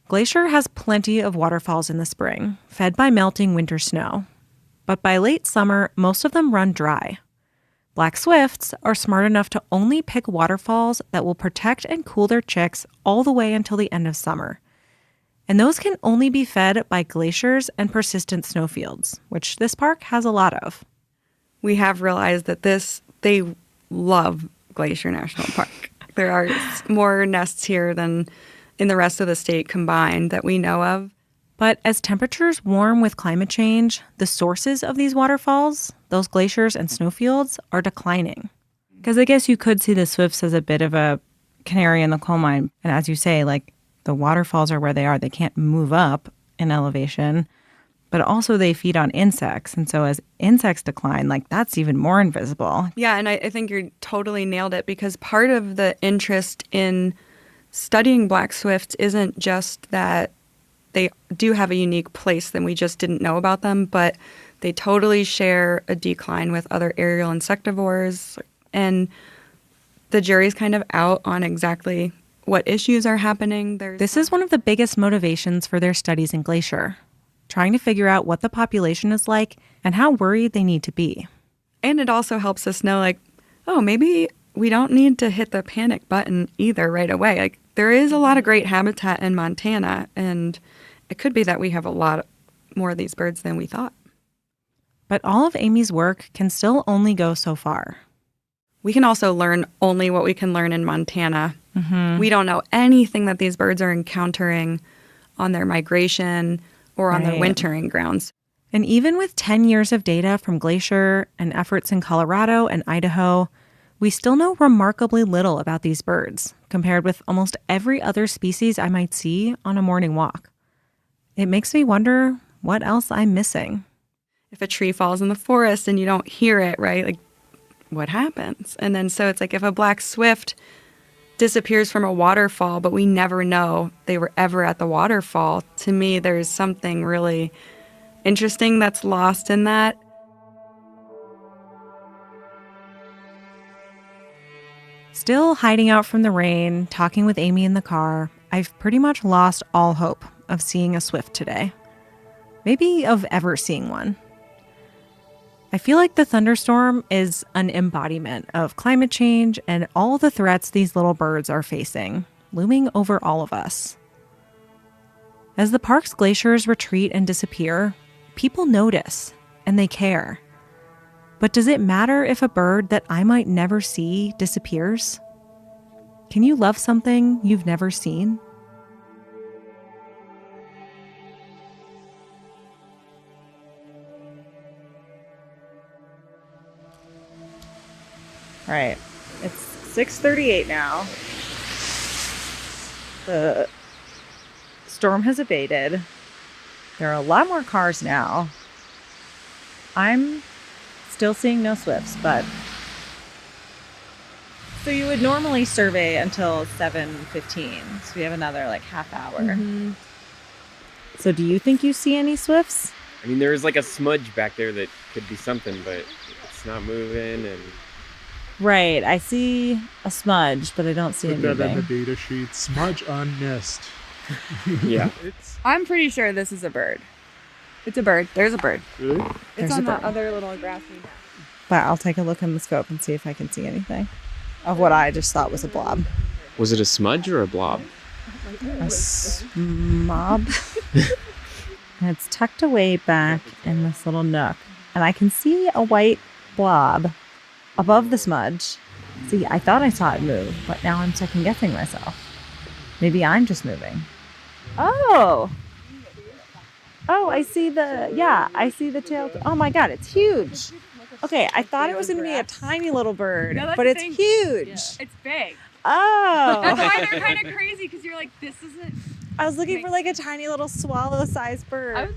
Glacier has plenty of waterfalls in the spring, fed by melting winter snow. But by late summer, most of them run dry. Black swifts are smart enough to only pick waterfalls that will protect and cool their chicks all the way until the end of summer. And those can only be fed by glaciers and persistent snowfields, which this park has a lot of. We have realized that they love Glacier National Park. There are more nests here than in the rest of the state combined that we know of. But as temperatures warm with climate change, the sources of these waterfalls, those glaciers and snowfields, are declining. Because I guess you could see the swifts as a bit of a canary in the coal mine. And as you say, like, the waterfalls are where they are. They can't move up in elevation. But also they feed on insects. And so as insects decline, like, that's even more invisible. Yeah, and I think you totally nailed it, because part of the interest in studying black swifts isn't just that they do have a unique place that we just didn't know about them, but they totally share a decline with other aerial insectivores. And the jury's kind of out on exactly what issues are happening. This is one of the biggest motivations for their studies in Glacier, trying to figure out what the population is like and how worried they need to be. And it also helps us know, like, oh, maybe we don't need to hit the panic button either right away. Like, there is a lot of great habitat in Montana, and it could be that we have a lot more of these birds than we thought. But all of Amy's work can still only go so far. We can also learn only what we can learn in Montana. Mm-hmm. We don't know anything that these birds are encountering on their migration or on their wintering grounds. And even with 10 years of data from Glacier and efforts in Colorado and Idaho, we still know remarkably little about these birds compared with almost every other species I might see on a morning walk. It makes me wonder what else I'm missing. If a tree falls in the forest and you don't hear it, right? Like, what happens? And then so it's like if a black swift disappears from a waterfall, but we never know they were ever at the waterfall, to me, there's something really interesting that's lost in that. Still hiding out from the rain, talking with Amy in the car, I've pretty much lost all hope of seeing a swift today. Maybe of ever seeing one. I feel like the thunderstorm is an embodiment of climate change and all the threats these little birds are facing, looming over all of us. As the park's glaciers retreat and disappear, people notice and they care. But does it matter if a bird that I might never see disappears? Can you love something you've never seen? All right, it's 6:38 now. The storm has abated. There are a lot more cars now. I'm still seeing no swifts, but so you would normally survey until 7:15. So we have another like half hour. Mm-hmm. So do you think you see any swifts? I mean, there is like a smudge back there that could be something, but it's not moving. And right, I see a smudge, but I don't see anything. Put that in the data sheet. Smudge on mist. Yeah. I'm pretty sure this is a bird. It's a bird. There's a bird. Really? It's There's on a that bird. other little grassy. But I'll take a look in the scope and see if I can see anything of what I just thought was a blob. was it a smudge or a blob? A mob. And it's tucked away back in this little nook. And I can see a white blob above the smudge. See, I thought I saw it move, but now I'm second guessing myself. Maybe I'm just moving. Oh, I see the tail. Oh my God, it's huge. Okay, I thought it was going to be a tiny little bird, No, that's but the it's thing. huge. Yeah, it's big. Oh. That's why they're kind of crazy, because you're like, this isn't. I was looking for like a tiny little swallow-sized bird.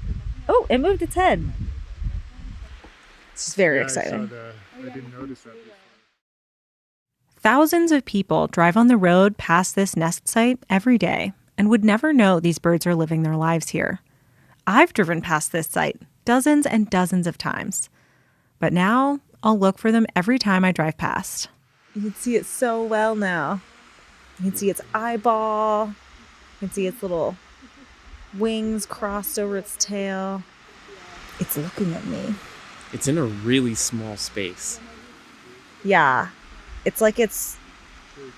Oh, it moved its head. It's very exciting. I didn't notice that before. Thousands of people drive on the road past this nest site every day and would never know these birds are living their lives here. I've driven past this site dozens and dozens of times, but now I'll look for them every time I drive past. You can see it so well now. You can see its eyeball. You can see its little wings crossed over its tail. It's looking at me. It's in a really small space. Yeah. It's like it's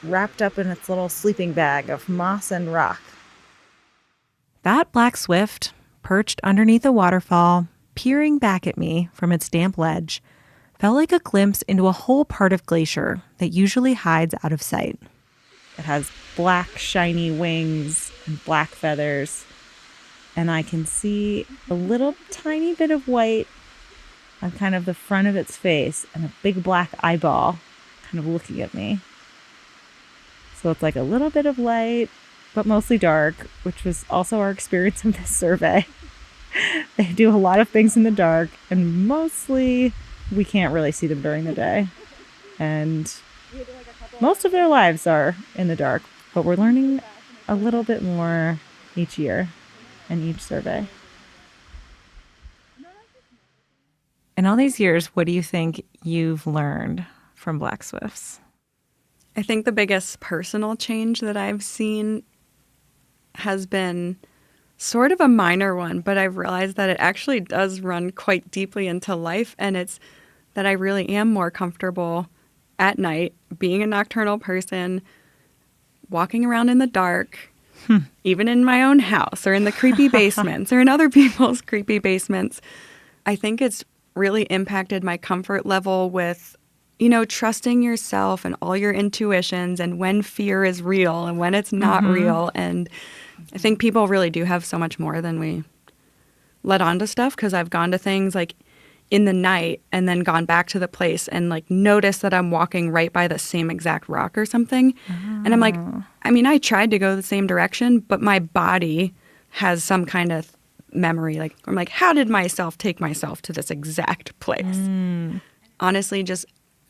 wrapped up in its little sleeping bag of moss and rock. That black swift, perched underneath a waterfall, peering back at me from its damp ledge, felt like a glimpse into a whole part of Glacier that usually hides out of sight. It has black, shiny wings and black feathers, and I can see a little tiny bit of white on kind of the front of its face and a big black eyeball kind of looking at me. So it's like a little bit of light, but mostly dark, which was also our experience in this survey. They do a lot of things in the dark, and mostly we can't really see them during the day. And most of their lives are in the dark, but we're learning a little bit more each year and each survey. In all these years, what do you think you've learned from black swifts? I think the biggest personal change that I've seen has been sort of a minor one, but I've realized that it actually does run quite deeply into life, and it's that I really am more comfortable at night being a nocturnal person, walking around in the dark, even in my own house or in the creepy basements or in other people's creepy basements. I think it's really impacted my comfort level with, you know, trusting yourself and all your intuitions and when fear is real and when it's not real. And I think people really do have so much more than we let on to stuff, because I've gone to things like in the night and then gone back to the place and like noticed that I'm walking right by the same exact rock or something. And I'm like, I mean, I tried to go the same direction, but my body has some kind of memory. Like, I'm like, how did myself take myself to this exact place? Honestly, just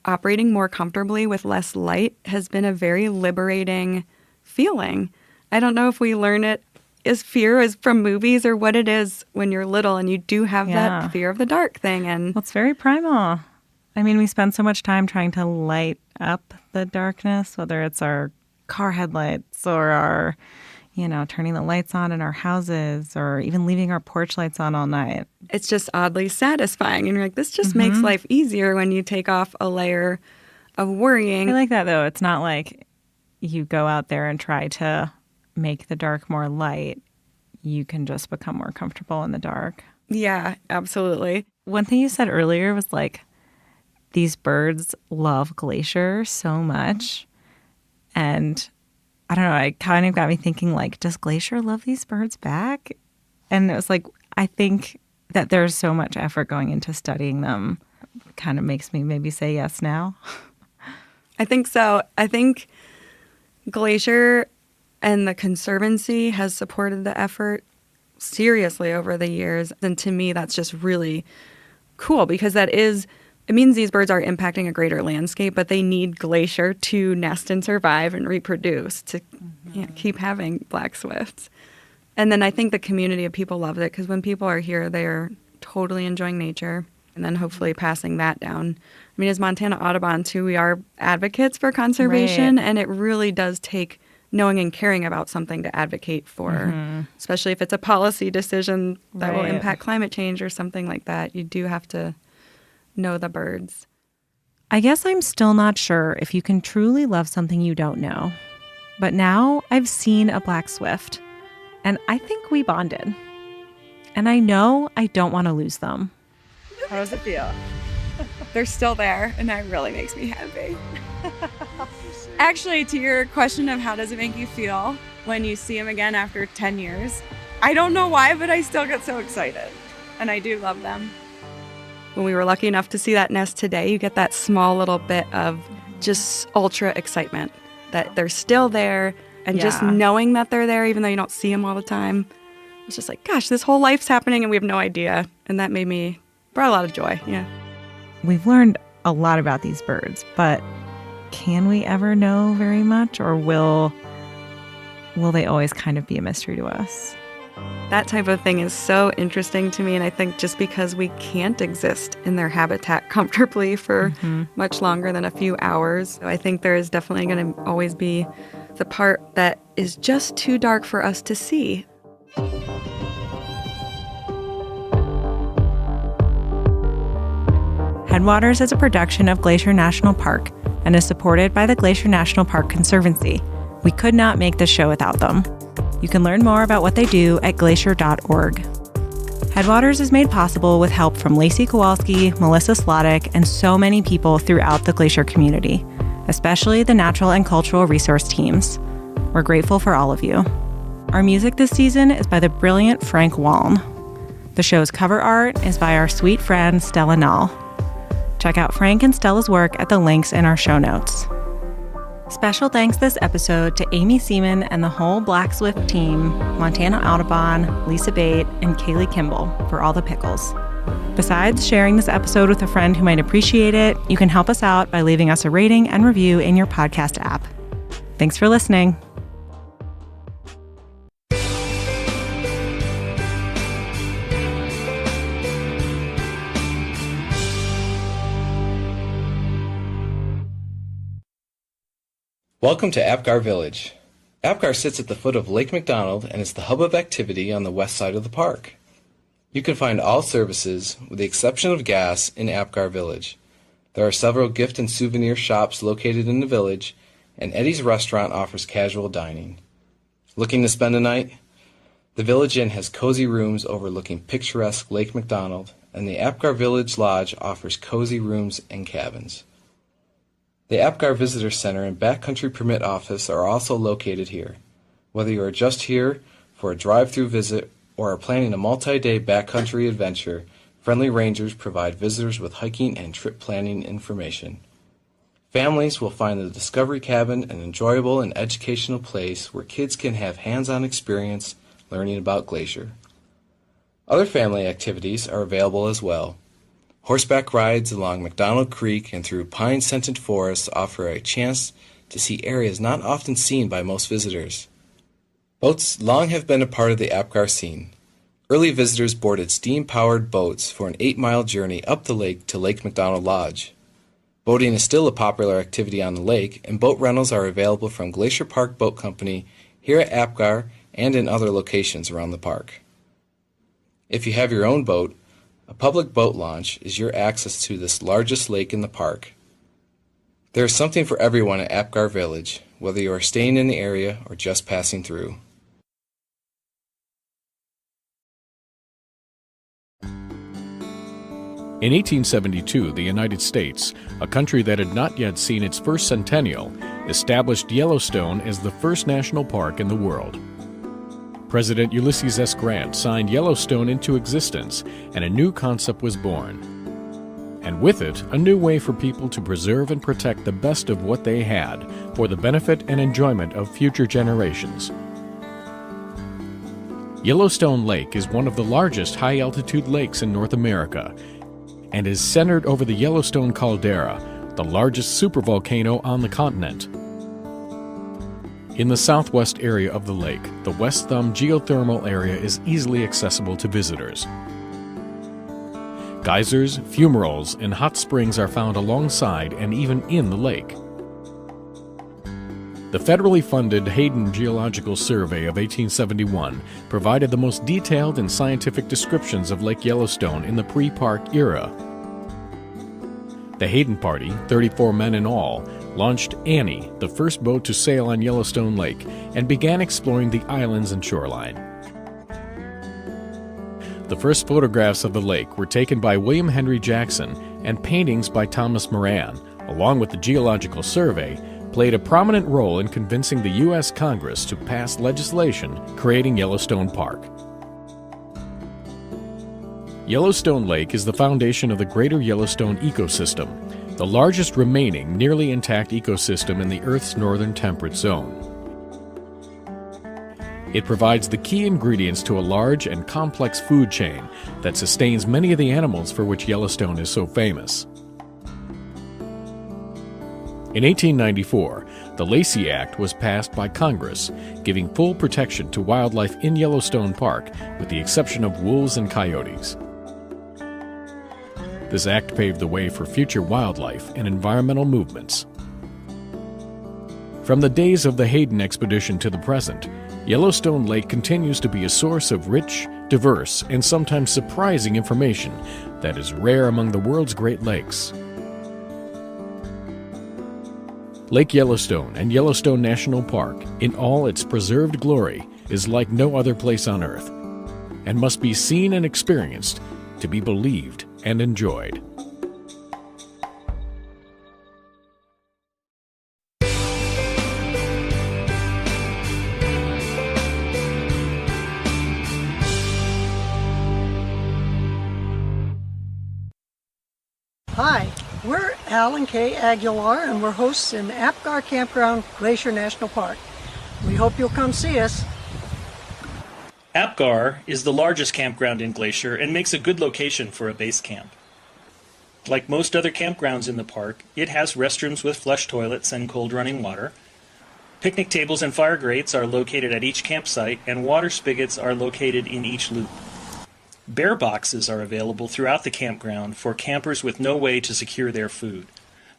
operating more comfortably with less light has been a very liberating feeling. I don't know if we learn it as fear is from movies or what it is when you're little and you do have that fear of the dark thing. And well, it's very primal. I mean, we spend so much time trying to light up the darkness, whether it's our car headlights or our, you know, turning the lights on in our houses or even leaving our porch lights on all night. It's just oddly satisfying. And you're like, this just makes life easier when you take off a layer of worrying. I like that, though. It's not like you go out there and try to make the dark more light. You can just become more comfortable in the dark. Yeah, absolutely. One thing you said earlier was like, these birds love Glacier so much. And I don't know, it kind of got me thinking, like, does Glacier love these birds back? And it was like, I think that there's so much effort going into studying them. Kind of makes me maybe say yes now. I think so. I think Glacier and the Conservancy has supported the effort seriously over the years. And to me, that's just really cool, because it means these birds are impacting a greater landscape, but they need Glacier to nest and survive and reproduce, to keep having black swifts. And then I think the community of people love it, because when people are here, they're totally enjoying nature, and then hopefully passing that down. I mean, as Montana Audubon, too, we are advocates for conservation, and it really does take knowing and caring about something to advocate for, especially if it's a policy decision that will impact climate change or something like that. You do have to know the birds. I guess I'm still not sure if you can truly love something you don't know. But now I've seen a black swift, and I think we bonded. And I know I don't want to lose them. How does it feel? They're still there, and that really makes me happy. Actually, to your question of how does it make you feel when you see them again after 10 years, I don't know why, but I still get so excited, and I do love them. When we were lucky enough to see that nest today, you get that small little bit of just ultra excitement that they're still there, and just knowing that they're there, even though you don't see them all the time. It's just like, gosh, this whole life's happening and we have no idea. And that brought a lot of joy. Yeah. we've learned a lot about these birds, but can we ever know very much, or will they always kind of be a mystery to us? That type of thing is so interesting to me, and I think just because we can't exist in their habitat comfortably for much longer than a few hours, I think there is definitely going to always be the part that is just too dark for us to see. Headwaters is a production of Glacier National Park and is supported by the Glacier National Park Conservancy. We could not make this show without them. You can learn more about what they do at glacier.org. Headwaters is made possible with help from Lacey Kowalski, Melissa Slottick, and so many people throughout the Glacier community, especially the natural and cultural resource teams. We're grateful for all of you. Our music this season is by the brilliant Frank Waln. The show's cover art is by our sweet friend Stella Nall. Check out Frank and Stella's work at the links in our show notes. Special thanks this episode to Amy Seaman and the whole Black Swift team, Montana Audubon, Lisa Bate, and Kaylee Kimball for all the pickles. Besides sharing this episode with a friend who might appreciate it, you can help us out by leaving us a rating and review in your podcast app. Thanks for listening. Welcome to Apgar Village. Apgar sits at the foot of Lake McDonald and is the hub of activity on the west side of the park. You can find all services, with the exception of gas, in Apgar Village. There are several gift and souvenir shops located in the village, and Eddie's Restaurant offers casual dining. Looking to spend a night? The Village Inn has cozy rooms overlooking picturesque Lake McDonald, and the Apgar Village Lodge offers cozy rooms and cabins. The Apgar Visitor Center and Backcountry Permit Office are also located here. Whether you are just here for a drive-through visit or are planning a multi-day backcountry adventure, friendly rangers provide visitors with hiking and trip planning information. Families will find the Discovery Cabin an enjoyable and educational place where kids can have hands-on experience learning about Glacier. Other family activities are available as well. Horseback rides along McDonald Creek and through pine-scented forests offer a chance to see areas not often seen by most visitors. Boats long have been a part of the Apgar scene. Early visitors boarded steam-powered boats for an 8-mile journey up the lake to Lake McDonald Lodge. Boating is still a popular activity on the lake, and boat rentals are available from Glacier Park Boat Company here at Apgar and in other locations around the park. If you have your own boat, a public boat launch is your access to this largest lake in the park. There is something for everyone at Apgar Village, whether you are staying in the area or just passing through. In 1872, the United States, a country that had not yet seen its first centennial, established Yellowstone as the first national park in the world. President Ulysses S. Grant signed Yellowstone into existence, and a new concept was born. And with it, a new way for people to preserve and protect the best of what they had for the benefit and enjoyment of future generations. Yellowstone Lake is one of the largest high-altitude lakes in North America and is centered over the Yellowstone caldera, the largest supervolcano on the continent. In the southwest area of the lake, the West Thumb geothermal area is easily accessible to visitors. Geysers, fumaroles, and hot springs are found alongside and even in the lake. The federally funded Hayden Geological Survey of 1871 provided the most detailed and scientific descriptions of Lake Yellowstone in the pre-park era. The Hayden Party, 34 men in all, launched Annie, the first boat to sail on Yellowstone Lake, and began exploring the islands and shoreline. The first photographs of the lake were taken by William Henry Jackson, and paintings by Thomas Moran, along with the Geological Survey, played a prominent role in convincing the U.S. Congress to pass legislation creating Yellowstone Park. Yellowstone Lake is the foundation of the Greater Yellowstone ecosystem, the largest remaining nearly intact ecosystem in the Earth's northern temperate zone. It provides the key ingredients to a large and complex food chain that sustains many of the animals for which Yellowstone is so famous. In 1894, the Lacey Act was passed by Congress, giving full protection to wildlife in Yellowstone Park, with the exception of wolves and coyotes. This act paved the way for future wildlife and environmental movements. From the days of the Hayden expedition to the present, Yellowstone Lake continues to be a source of rich, diverse, and sometimes surprising information that is rare among the world's Great Lakes. Lake Yellowstone and Yellowstone National Park, in all its preserved glory, is like no other place on Earth, and must be seen and experienced to be believed and enjoyed. Hi, we're Al and Kay Aguilar, and we're hosts in Apgar Campground, Glacier National Park. We hope you'll come see us. Apgar is the largest campground in Glacier and makes a good location for a base camp. Like most other campgrounds in the park, it has restrooms with flush toilets and cold running water. Picnic tables and fire grates are located at each campsite, and water spigots are located in each loop. Bear boxes are available throughout the campground for campers with no way to secure their food.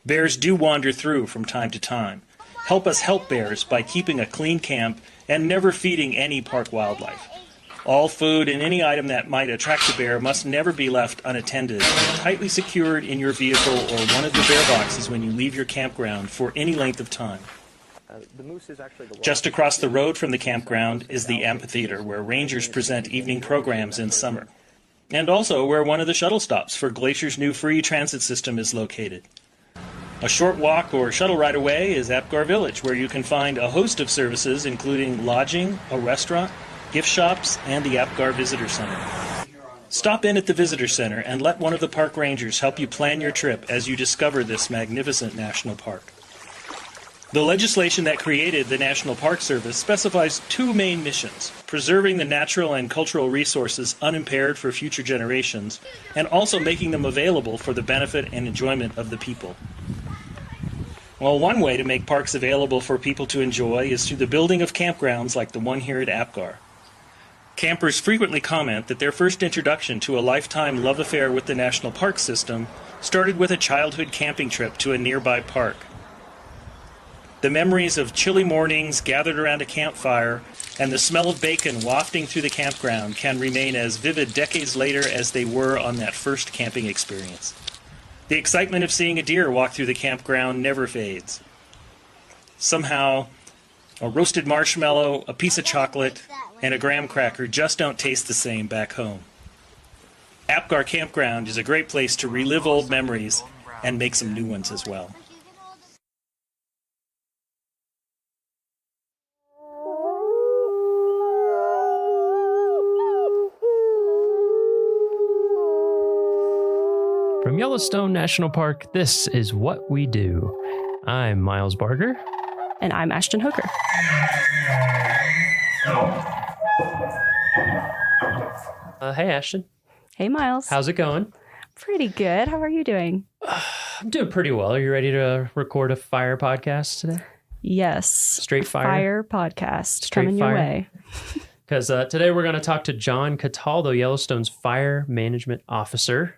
Bears do wander through from time to time. Help us help bears by keeping a clean camp and never feeding any park wildlife. All food and any item that might attract a bear must never be left unattended and tightly secured in your vehicle or one of the bear boxes when you leave your campground for any length of time. Just across the road from the campground is the amphitheater, where rangers present evening programs in summer, and also where one of the shuttle stops for Glacier's new free transit system is located. A short walk or shuttle ride away is Apgar Village, where you can find a host of services including lodging, a restaurant, gift shops, and the Apgar Visitor Center. Stop in at the Visitor Center and let one of the park rangers help you plan your trip as you discover this magnificent national park. The legislation that created the National Park Service specifies two main missions: preserving the natural and cultural resources unimpaired for future generations, and also making them available for the benefit and enjoyment of the people. Well, one way to make parks available for people to enjoy is through the building of campgrounds like the one here at Apgar. Campers frequently comment that their first introduction to a lifetime love affair with the National Park System started with a childhood camping trip to a nearby park. The memories of chilly mornings gathered around a campfire and the smell of bacon wafting through the campground can remain as vivid decades later as they were on that first camping experience. The excitement of seeing a deer walk through the campground never fades. Somehow, a roasted marshmallow, a piece of chocolate, and a graham cracker just don't taste the same back home. Apgar Campground is a great place to relive old memories and make some new ones as well. From Yellowstone National Park, this is What We Do. I'm Miles Barger. And I'm Ashton Hooker. Hey, Ashton. Hey, Miles. How's it going? Pretty good. How are you doing? I'm doing pretty well. Are you ready to record a fire podcast today? Yes. Straight fire? Fire podcast. Straight coming fire. your way. Because today we're going to talk to John Cataldo, Yellowstone's Fire Management Officer.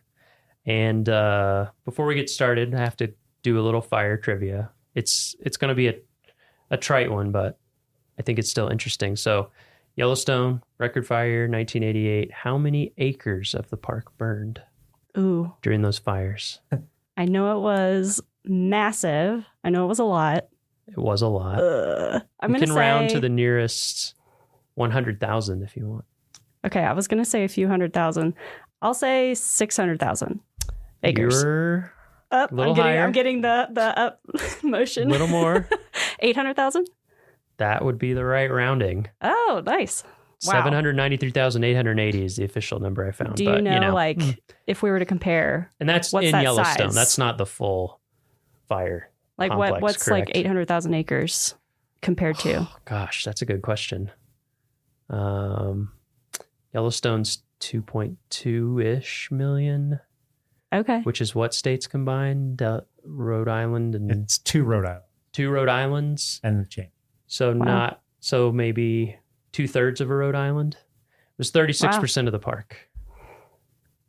And before we get started, I have to do a little fire trivia. It's going to be a trite one, but I think it's still interesting. So, Yellowstone, record fire, 1988. How many acres of the park burned during those fires? I know it was massive. I know it was a lot. It was a lot. I'm going to say... round to the nearest 100,000 if you want. Okay, I was going to say a few 100,000. I'll say 600,000 acres. You're up. A little higher. I'm getting the up motion. A little more. 800,000? That would be the right rounding. Oh, nice. Wow. 793,880 is the official number I found. Do you know, like, if we were to compare, and that's what's in that Yellowstone. size? That's not the full fire. Like, complex, what's correct? like 800,000 acres compared to? Gosh, that's a good question. Yellowstone's 2.2-ish million. Okay. Which is what states combined? Rhode Island and It's 2 Rhode Island 2 Rhode Islands. and the chain. So maybe 2/3 of a Rhode Island. It was 36% of the park.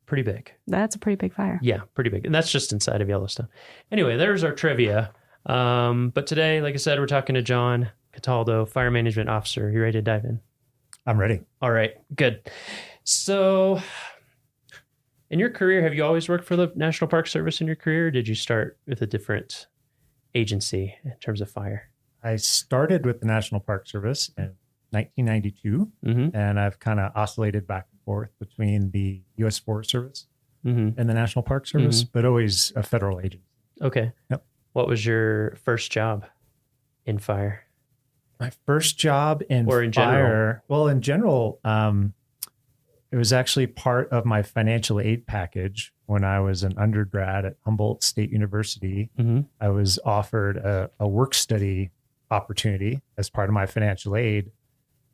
Pretty big. That's a pretty big fire. Yeah, pretty big. And that's just inside of Yellowstone. Anyway, there's our trivia. But today, like I said, we're talking to John Cataldo, Fire Management Officer. You ready to dive in? I'm ready. All right, good. So in your career, have you always worked for the National Park Service in your career? Or did you start with a different agency in terms of fire? I started with the National Park Service in 1992, and I've kind of oscillated back and forth between the U.S. Forest Service and the National Park Service, but always a federal agency. Okay. Yep. What was your first job in fire? My first job in Or in fire, general? well, in general, it was actually part of my financial aid package when I was an undergrad at Humboldt State University. I was offered a work study opportunity as part of my financial aid.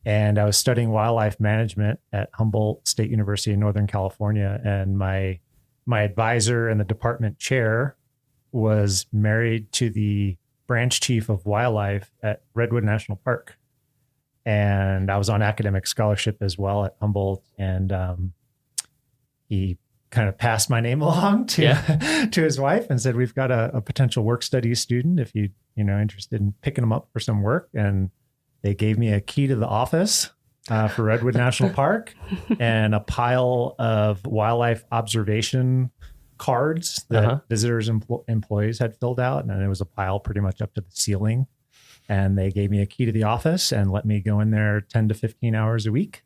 And I was studying wildlife management at Humboldt State University in Northern California. And my advisor and the department chair was married to the branch chief of wildlife at Redwood National Park. And I was on academic scholarship as well at Humboldt. And he kind of passed my name along to to his wife and said, we've got a potential work studies student if you interested in picking them up for some work. And they gave me a key to the office for Redwood National Park and a pile of wildlife observation cards that visitors employees had filled out. And it was a pile pretty much up to the ceiling. And they gave me a key to the office and let me go in there 10 to 15 hours a week,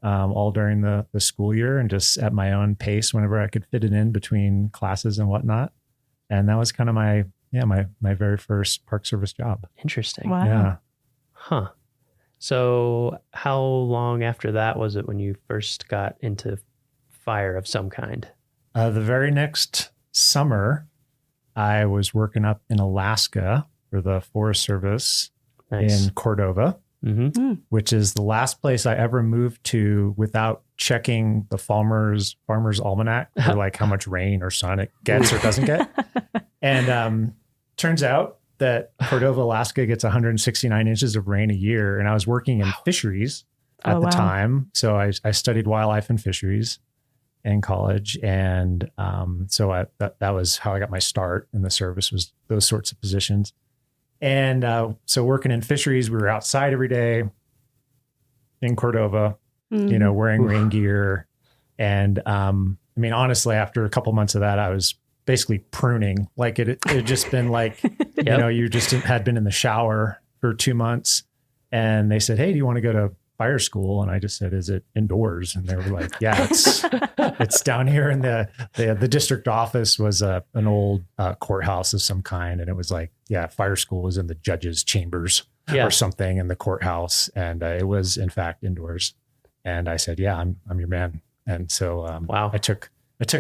all during the school year, and just at my own pace whenever I could fit it in between classes and whatnot. And that was kind of my very first Park Service job. Interesting. Wow. Yeah. Huh. So how long after that was it when you first got into fire of some kind? The very next summer, I was working up in Alaska for the Forest Service in Cordova, which is the last place I ever moved to without checking the Farmer's Almanac for like how much rain or sun it gets or doesn't get. And turns out that Cordova, Alaska gets 169 inches of rain a year. And I was working in fisheries at the time. So I studied wildlife and fisheries in college. And so that was how I got my start in the service, was those sorts of positions. And so working in fisheries, we were outside every day in Cordova, wearing rain gear. And honestly, after a couple months of that, I was basically pruning. Like it had just been like, you just had been in the shower for 2 months. And they said, hey, do you want to go to fire school? And I just said, is it indoors? And they were like, yeah, it's down here in the district office was an old courthouse of some kind. And it was like, fire school was in the judge's chambers or something in the courthouse. And it was in fact indoors. And I said, yeah, I'm your man. And so I took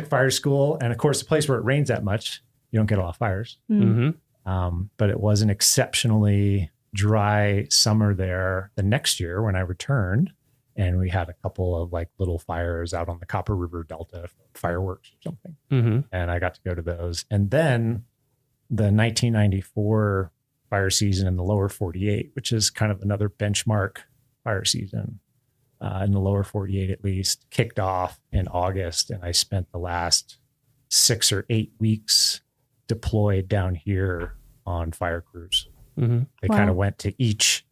fire school. And of course, a place where it rains that much, you don't get a lot of fires. But it was an exceptionally dry summer there the next year when I returned, and we had a couple of like little fires out on the Copper River Delta, fireworks or something. And I got to go to those. And then the 1994 fire season in the lower 48, which is kind of another benchmark fire season in the lower 48, at least, kicked off in August. And I spent the last 6 or 8 weeks deployed down here on fire crews. They kind of went to each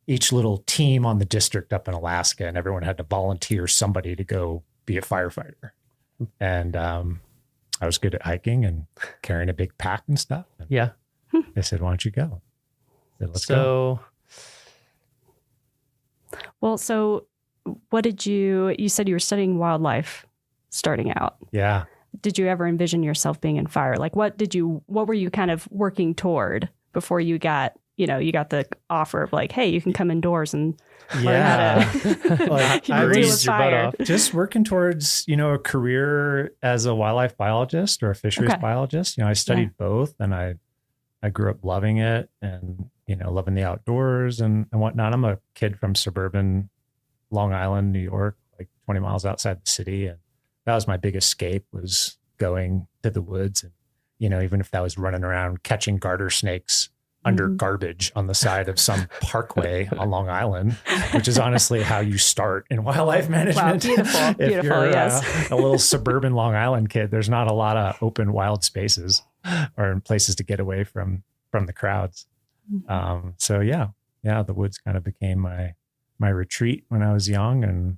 little team on the district up in Alaska, and everyone had to volunteer somebody to go be a firefighter. And I was good at hiking and carrying a big pack and stuff. And they said, why don't you go? I said, let's go. Well, so what did you said you were studying wildlife starting out. Yeah. Did you ever envision yourself being in fire? Like what were you kind of working toward before you got the offer of like, hey, you can come indoors and learn how to like, deal with fire. Just working towards, a career as a wildlife biologist or a fisheries biologist. I studied both, and I grew up loving it and, loving the outdoors and whatnot. I'm a kid from suburban Long Island, New York, like 20 miles outside the city. And that was my big escape, was going to the woods and even if that was running around catching garter snakes under garbage on the side of some parkway on Long Island, which is honestly how you start in wildlife management. Wow, beautiful, if beautiful, you're yes. a little suburban Long Island kid, there's not a lot of open wild spaces or places to get away from the crowds. So yeah, the woods kind of became my retreat when I was young, and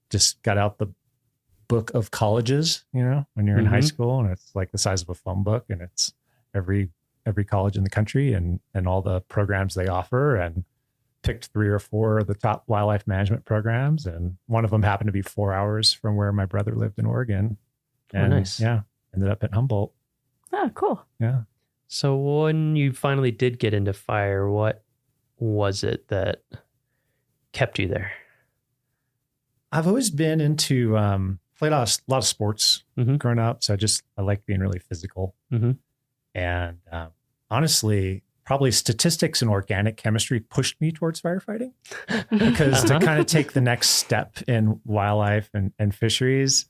just got out the book of colleges, when you're in high school, and it's like the size of a phone book, and it's every college in the country and all the programs they offer, and picked 3 or 4 of the top wildlife management programs. And one of them happened to be 4 hours from where my brother lived in Oregon. And nice. Yeah, ended up at Humboldt. Oh, cool. Yeah. So when you finally did get into fire, what was it that kept you there? I've always been into, played a lot of sports growing up. So I like being really physical. And honestly, probably statistics and organic chemistry pushed me towards firefighting, because to kind of take the next step in wildlife and fisheries,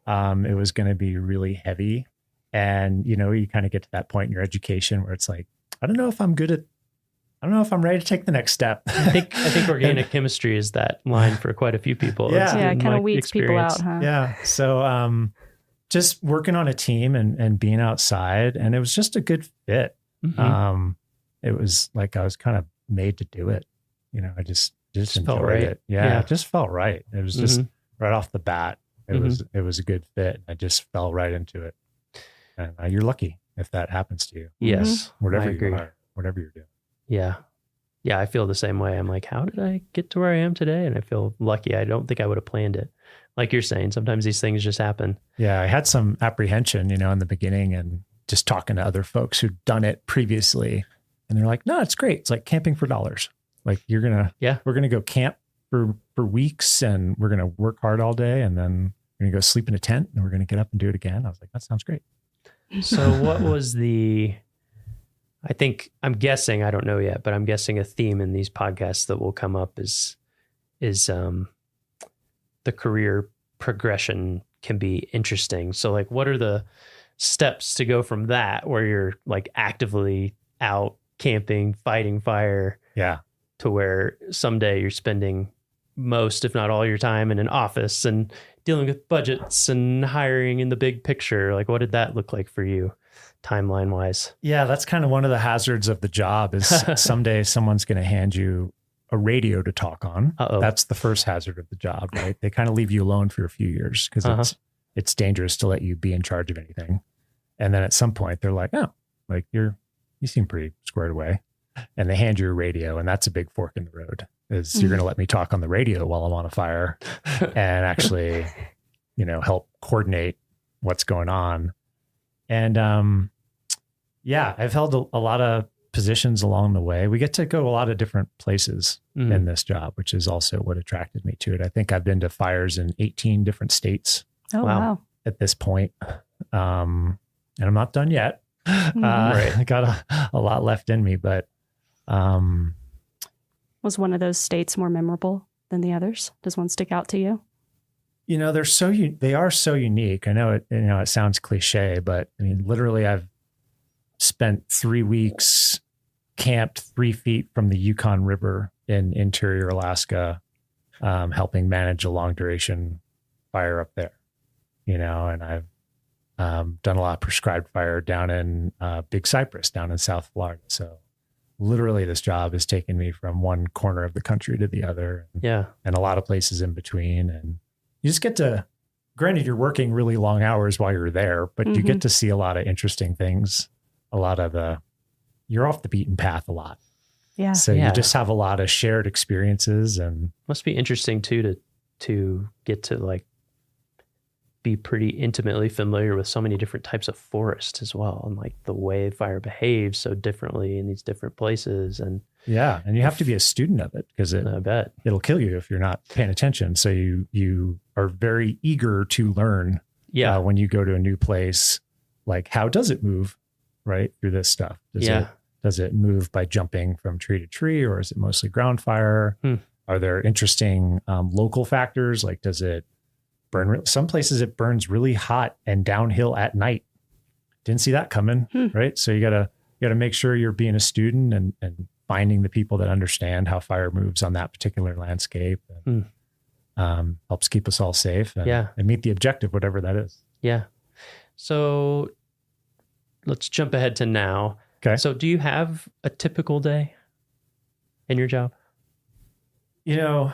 it was going to be really heavy. And, you kind of get to that point in your education where it's like, I don't know if I'm ready to take the next step. I think organic chemistry is that line for quite a few people. Yeah, it kind of weeds people out, huh? Yeah. So just working on a team and being outside, and it was just a good fit. It was like I was kind of made to do it. I just felt enjoyed right. it. Yeah, it just felt right. It was just right off the bat. It was a good fit. I just fell right into it. And you're lucky if that happens to you. Yes, Whatever I agree. you are, whatever you're doing. Yeah. Yeah, I feel the same way. I'm like, how did I get to where I am today? And I feel lucky. I don't think I would have planned it. Like you're saying, sometimes these things just happen. Yeah, I had some apprehension, in the beginning, and just talking to other folks who'd done it previously. And they're like, no, it's great. It's like camping for dollars. Like we're going to go camp for weeks, and we're going to work hard all day, and then we're going to go sleep in a tent, and we're going to get up and do it again. I was like, that sounds great. So what was I'm guessing, I don't know yet, but I'm guessing a theme in these podcasts that will come up is the career progression can be interesting. So like, what are the steps to go from that, where you're like actively out camping, fighting fire, to where someday you're spending most, if not all your time in an office and dealing with budgets and hiring in the big picture? Like, what did that look like for you timeline wise? Yeah, that's kind of one of the hazards of the job is someday someone's going to hand you a radio to talk on. That's the first hazard of the job, right? They kind of leave you alone for a few years because it's dangerous to let you be in charge of anything. And then at some point they're like, oh, like you seem pretty squared away. And they hand you a radio, and that's a big fork in the road. Is you're going to let me talk on the radio while I'm on a fire and actually, help coordinate what's going on. And I've held a lot of positions along the way. We get to go a lot of different places in this job, which is also what attracted me to it. I think I've been to fires in 18 different states. Oh, wow. At this point. And I'm not done yet. I got a lot left in me, but was one of those states more memorable than the others? Does one stick out to you? They are so unique. I know it, it sounds cliche, but I mean, literally I've spent 3 weeks camped 3 feet from the Yukon River in interior Alaska, helping manage a long duration fire up there, and I've done a lot of prescribed fire down in Big Cypress, down in South Florida. So literally this job has taken me from one corner of the country to the other. And a lot of places in between. And you just get to, granted, you're working really long hours while you're there, but you get to see a lot of interesting things. You're off the beaten path a lot. Yeah. So you just have a lot of shared experiences, and must be interesting too, to get to like be pretty intimately familiar with so many different types of forest as well, and like the way fire behaves so differently in these different places. And and you have to be a student of it, because I bet it'll kill you if you're not paying attention. So you are very eager to learn when you go to a new place, like how does it move right through this stuff? Does it move by jumping from tree to tree, or is it mostly ground fire? Are there interesting local factors? Like, does it burn? Some places it burns really hot and downhill at night. didn't see that coming, right? So you gotta make sure you're being a student and finding the people that understand how fire moves on that particular landscape. And, helps keep us all safe and meet the objective, whatever that is. Yeah. So let's jump ahead to now. Okay. So do you have a typical day in your job? You know,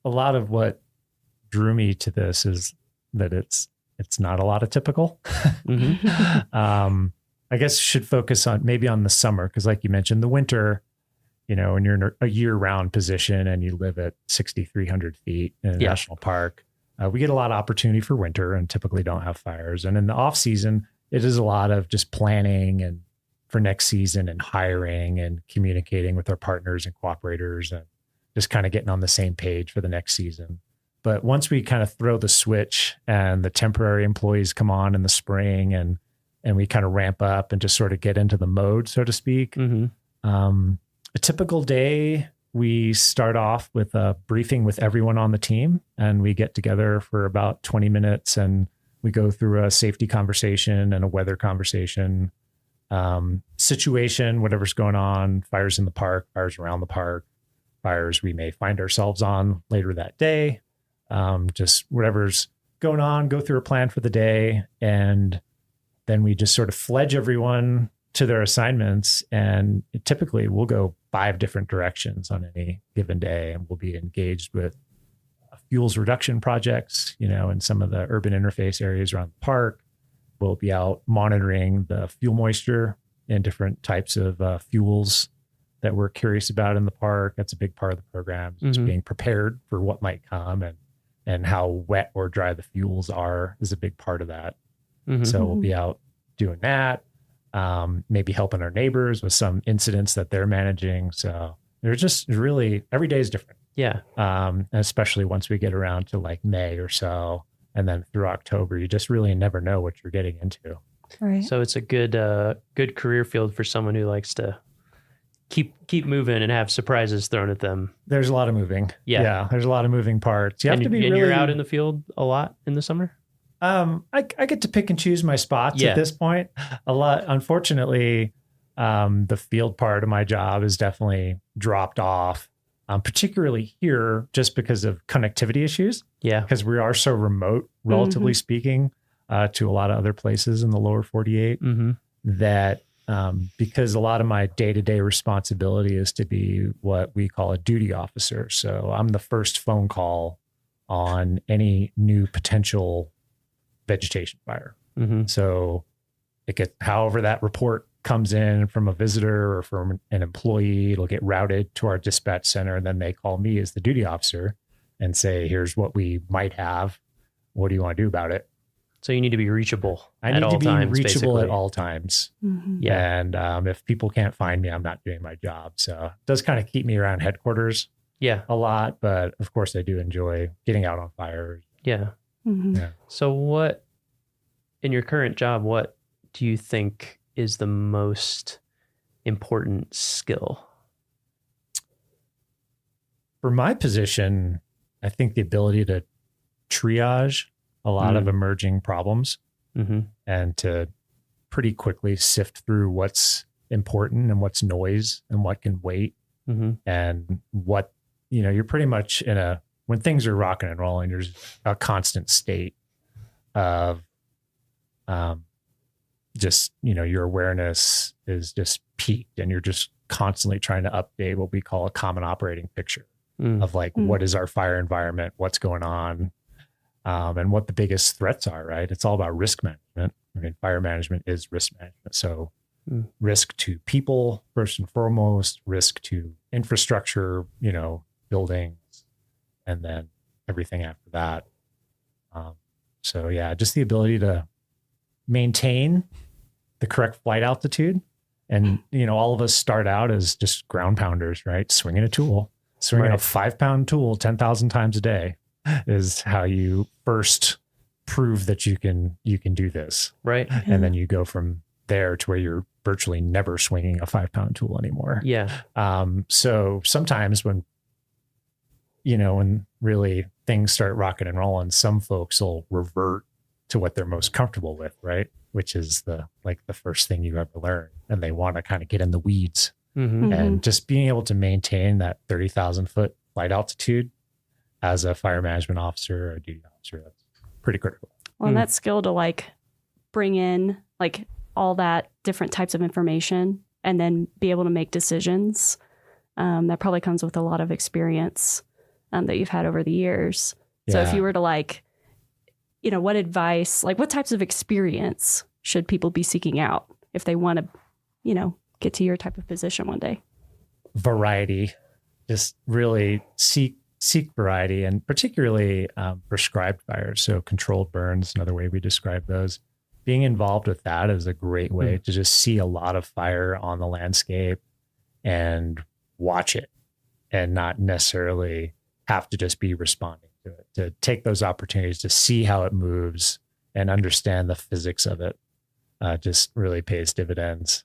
a lot of what drew me to this is that it's not a lot of typical. I guess should focus on maybe on the summer, because like you mentioned, the winter, you know, when you're in a year-round position and you live at 6,300 feet in a national park, we get a lot of opportunity for winter and typically don't have fires. And in the off season, it is a lot of just planning and for next season and hiring and communicating with our partners and cooperators and just kind of getting on the same page for the next season. But once we kind of throw the switch and the temporary employees come on in the spring and we kind of ramp up and just sort of get into the mode, so to speak. A typical day, we start off with a briefing with everyone on the team, and we get together for about 20 minutes and we go through a safety conversation and a weather conversation, situation, whatever's going on, fires in the park, fires around the park, fires we may find ourselves on later that day, just whatever's going on, go through a plan for the day. And then we just sort of fledge everyone to their assignments. And typically we'll go 5 different directions on any given day. And we'll be engaged with fuels reduction projects, you know, in some of the urban interface areas around the park. We'll be out monitoring the fuel moisture and different types of fuels that we're curious about in the park. That's a big part of the program, just being prepared for what might come, and how wet or dry the fuels are is a big part of that. So we'll be out doing that, maybe helping our neighbors with some incidents that they're managing. So they're just really, every day is different. Yeah. Especially once we get around to like May or so, and then through October, you just really never know what you're getting into. Right. So it's a good career field for someone who likes to keep moving and have surprises thrown at them. There's a lot of moving. Yeah. There's a lot of moving parts. You have to be and really, you're out in the field a lot in the summer? I get to pick and choose my spots at this point. A lot, unfortunately, the field part of my job is definitely dropped off, particularly here just because of connectivity issues. Yeah. Because we are so remote, relatively speaking, to a lot of other places in the lower 48 that because a lot of my day-to-day responsibility is to be what we call a duty officer. So I'm the first phone call on any new potential vegetation fire. So however that report comes in from a visitor or from an employee, it'll get routed to our dispatch center. And then they call me as the duty officer and say, here's what we might have. What do you want to do about it? So you need to be reachable I at need all to be times, reachable basically. at all times. Yeah. And if people can't find me, I'm not doing my job. So it does kind of keep me around headquarters a lot. But of course, I do enjoy getting out on fires. Yeah. Yeah. So what, in your current job, what do you think is the most important skill? For my position, I think the ability to triage a lot of emerging problems and to pretty quickly sift through what's important and what's noise and what can wait and what, you're pretty much when things are rocking and rolling, there's a constant state of just, your awareness is just peaked and you're just constantly trying to update what we call a common operating picture of like, what is our fire environment? What's going on? And what the biggest threats are, right? It's all about risk management. I mean, fire management is risk management. So risk to people, first and foremost, risk to infrastructure, buildings, and then everything after that. So yeah, just the ability to maintain the correct flight altitude. And, all of us start out as just ground pounders, right? Swinging a tool, swinging a 5-pound tool 10,000 times a day is how you first prove that you can do this. Right. And then you go from there to where you're virtually never swinging a 5-pound tool anymore. Yeah. So sometimes when really things start rocking and rolling, some folks will revert to what they're most comfortable with, right? Which is the first thing you ever learn. And they want to kind of get in the weeds. And just being able to maintain that 30,000 foot flight altitude as a fire management officer or a duty officer, that's pretty critical. Well, and that skill to like bring in like all that different types of information and then be able to make decisions, that probably comes with a lot of experience that you've had over the years. So if you were to like, what advice, like what types of experience should people be seeking out if they want to, get to your type of position one day? Variety, just really seek variety, and particularly prescribed fires. So controlled burns, another way we describe those. Being involved with that is a great way to just see a lot of fire on the landscape and watch it and not necessarily have to just be responding to it, to take those opportunities to see how it moves and understand the physics of it. Just really pays dividends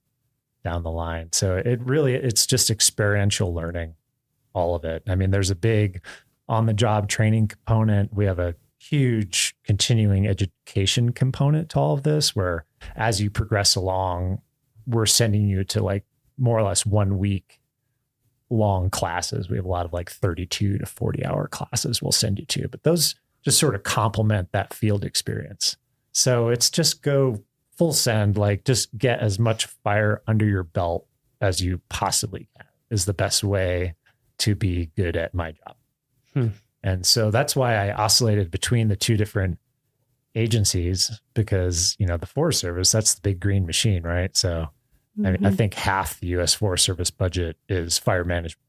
down the line. So it's just experiential learning, all of it. I mean, there's a big on-the-job training component. We have a huge continuing education component to all of this, where as you progress along, we're sending you to like more or less 1 week long classes. We have a lot of like 32 to 40 hour classes we'll send you to, but those just sort of complement that field experience. So it's just go full send, like just get as much fire under your belt as you possibly can is the best way to be good at my job. And so that's why I oscillated between the two different agencies, because, the Forest Service, that's the big green machine, right? So I think half the U.S. Forest Service budget is fire management.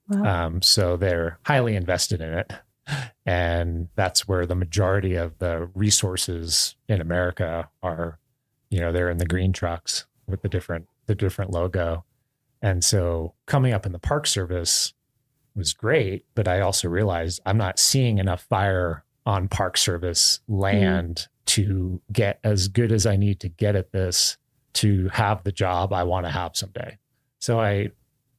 Wow. So they're highly invested in it. And that's where the majority of the resources in America are, they're in the green trucks with the different logo. And so coming up in the Park Service was great, but I also realized I'm not seeing enough fire on Park Service land to get as good as I need to get at this to have the job I want to have someday. So I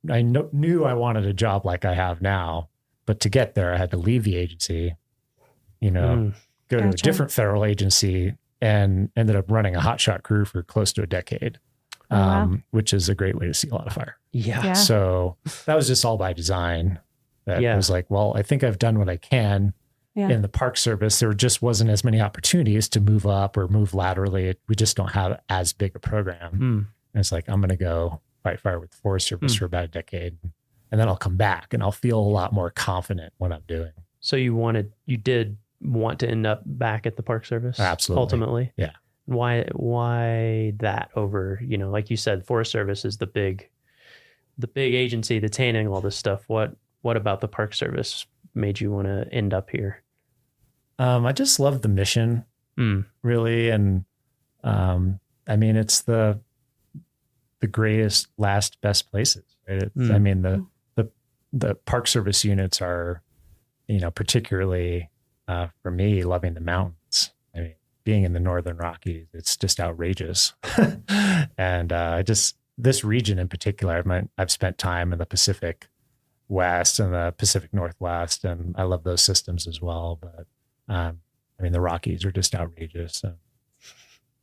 knew I wanted a job like I have now. But to get there, I had to leave the agency, go to a different federal agency, and ended up running a hotshot crew for close to a decade, which is a great way to see a lot of fire. Yeah. So that was just all by design. That was like, well, I think I've done what I can in the Park Service. There just wasn't as many opportunities to move up or move laterally. We just don't have as big a program. And it's like, I'm going to go fight fire with the Forest Service for about a decade. And then I'll come back and I'll feel a lot more confident what I'm doing. So you did want to end up back at the Park Service? Absolutely. Ultimately? Yeah. Why that over, like you said, Forest Service is the big agency that's handling all this stuff. What about the Park Service made you want to end up here? I just love the mission, really. And I mean, it's the greatest, last, best places. Right? I mean, the Park Service units are, particularly for me, loving the mountains. I mean, being in the Northern Rockies, it's just outrageous. And this region in particular, I've spent time in the Pacific West and the Pacific Northwest, and I love those systems as well. But I mean, the Rockies are just outrageous. So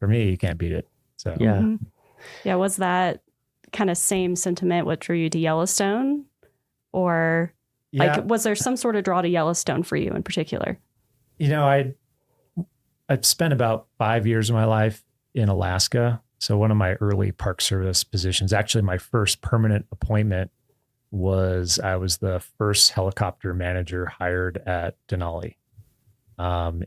for me, you can't beat it. So yeah. Was that kind of same sentiment what drew you to Yellowstone, or was there some sort of draw to Yellowstone for you in particular? I'd spent about 5 years of my life in Alaska. So one of my early Park Service positions, actually my first permanent appointment, was I was the first helicopter manager hired at Denali.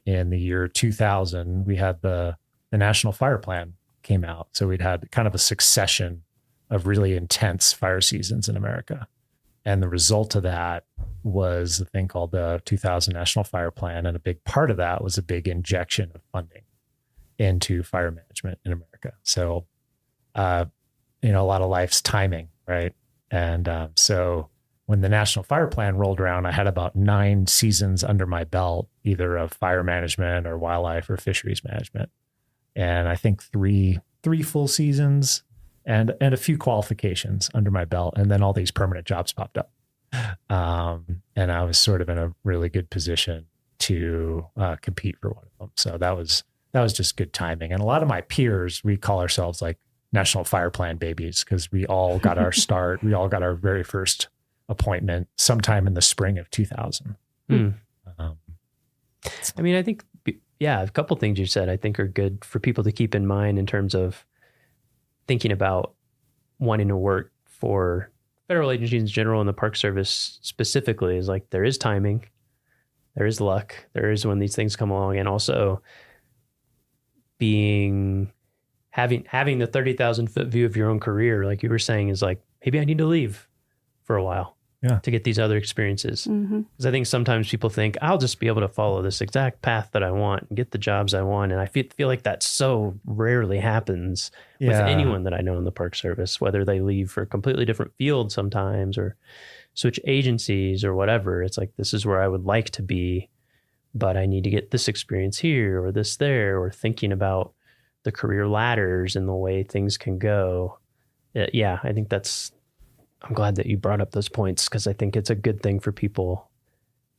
In the year 2000, we had the National Fire Plan came out. So we'd had kind of a succession of really intense fire seasons in America. And the result of that was a thing called the 2000 National Fire Plan. And a big part of that was a big injection of funding into fire management in America. So, a lot of life's timing, right? And so when the National Fire Plan rolled around, I had about 9 seasons under my belt, either of fire management or wildlife or fisheries management. And I think three full seasons and a few qualifications under my belt. And then all these permanent jobs popped up. And I was sort of in a really good position to compete for one of them. So that was just good timing. And a lot of my peers, we call ourselves like National Fire Plan babies because we all got our start. We all got our very first appointment sometime in the spring of 2000. I mean, I think, a couple things you said I think are good for people to keep in mind in terms of thinking about wanting to work for federal agencies in general and the Park Service specifically is like there is timing, there is luck, there is when these things come along, and also having the 30,000 foot view of your own career, like you were saying, is like maybe I need to leave for a while to get these other experiences. Because I think sometimes people think I'll just be able to follow this exact path that I want and get the jobs I want, and I feel like that so rarely happens with anyone that I know in the Park Service, whether they leave for a completely different field sometimes or switch agencies or whatever. It's like, this is where I would like to be, but I need to get this experience here or this there, or thinking about the career ladders and the way things can go. I think I'm glad that you brought up those points because I think it's a good thing for people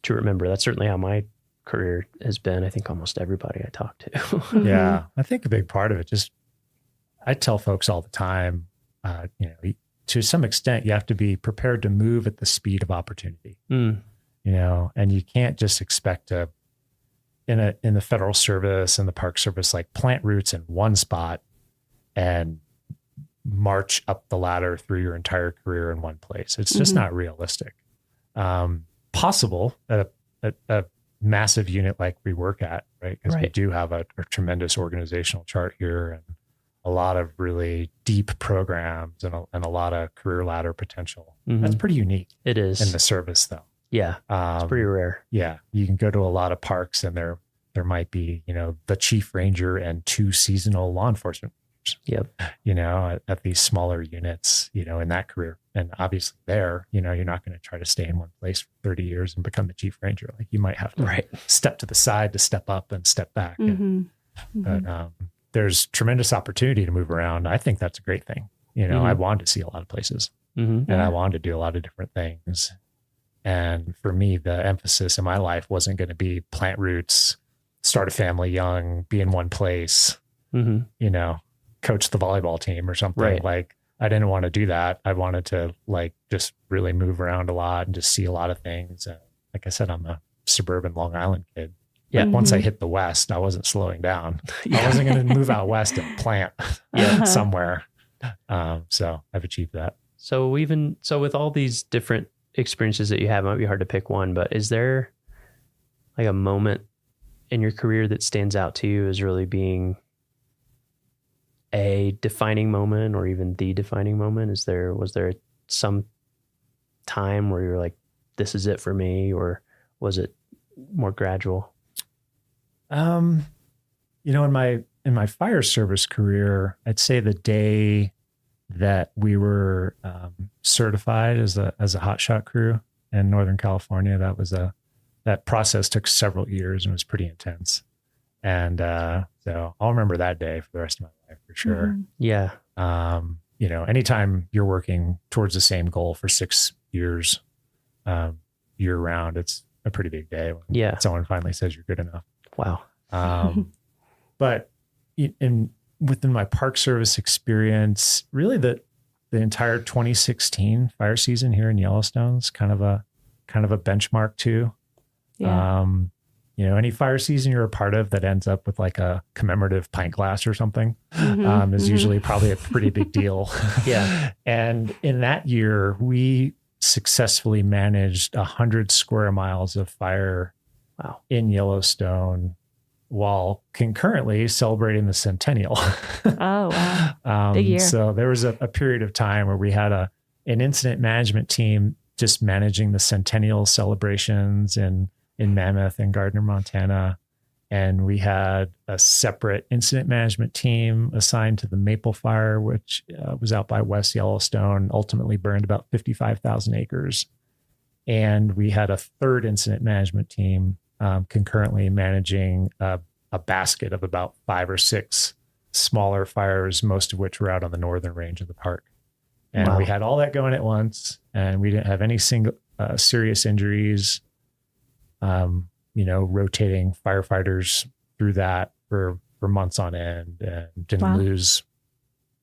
to remember. That's certainly how my career has been. I think almost everybody I talk to. Yeah. I think a big part of it, I tell folks all the time, to some extent, you have to be prepared to move at the speed of opportunity, and you can't just expect to, in the federal service and the Park Service, like plant roots in one spot and march up the ladder through your entire career in one place. It's just not realistic. Possible at a massive unit like we work at, right? Because we do have a tremendous organizational chart here and a lot of really deep programs and a lot of career ladder potential. That's pretty unique. It is. In the service, though. Yeah, it's pretty rare. Yeah, you can go to a lot of parks and there might be, the chief ranger and 2 seasonal law enforcement rangers, at these smaller units, in that career. And obviously there, you're not going to try to stay in one place for 30 years and become the chief ranger. Like you might have to step to the side to step up and step back. But there's tremendous opportunity to move around. I think that's a great thing. I wanted to see a lot of places and I wanted to do a lot of different things. And for me, the emphasis in my life wasn't going to be plant roots, start a family young, be in one place, coach the volleyball team or something. Like I didn't want to do that. I wanted to just really move around a lot and just see a lot of things. And like I said, I'm a suburban Long Island kid. Yeah. Once I hit the West, I wasn't slowing down. I wasn't going to move out West and plant somewhere. So I've achieved that. So with all these different experiences that you have, it might be hard to pick one, but is there like a moment in your career that stands out to you as really being a defining moment or even the defining moment? Was there some time where you're like, this is it for me, or was it more gradual? In my fire service career, I'd say the day that we were certified as a hotshot crew in Northern California, that process took several years and was pretty intense. And so I'll remember that day for the rest of my life for sure. Yeah. Anytime you're working towards the same goal for 6 years, year round, it's a pretty big day when someone finally says you're good enough. Wow. But within my Park Service experience, really the entire 2016 fire season here in Yellowstone is kind of a benchmark too. Yeah. Any fire season you're a part of that ends up with like a commemorative pint glass or something is usually probably a pretty big deal. Yeah. And in that year, we successfully managed 100 square miles of fire in Yellowstone while concurrently celebrating the centennial. Oh, wow. Big year. So there was a period of time where we had an incident management team just managing the centennial celebrations in Mammoth and Gardner, Montana. And we had a separate incident management team assigned to the Maple Fire, which was out by West Yellowstone, ultimately burned about 55,000 acres. And we had a third incident management team concurrently managing a basket of about 5 or 6 smaller fires, most of which were out on the northern range of the park. And we had all that going at once, and we didn't have any single serious injuries. rotating firefighters through that for months on end, and didn't lose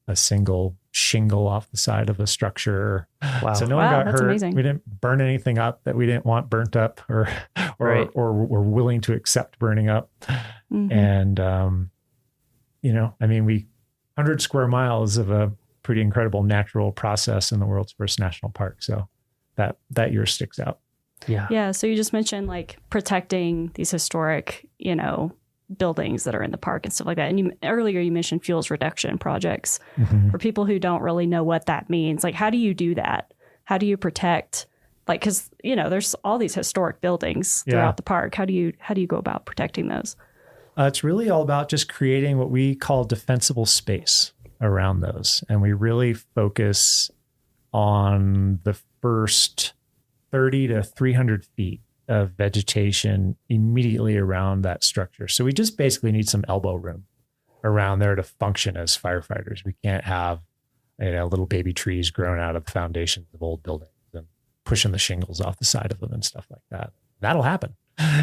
a single shingle off the side of a structure. Wow. So no one got that's hurt. amazing. We didn't burn anything up that we didn't want burnt up or Right. or were willing to accept burning up. Mhm. And, 100 square miles of a pretty incredible natural process in the world's first national park. So that year sticks out. Yeah. Yeah. So you just mentioned like protecting these historic, buildings that are in the park and stuff like that. And earlier you mentioned fuels reduction projects. Mhm. For people who don't really know what that means. Like, how do you do that? How do you protect? Like, because there's all these historic buildings throughout the park. How do you go about protecting those? It's really all about just creating what we call defensible space around those. And we really focus on the first 30 to 300 feet of vegetation immediately around that structure. So we just basically need some elbow room around there to function as firefighters. We can't have little baby trees growing out of the foundations of old buildings and pushing the shingles off the side of them and stuff like that. That'll happen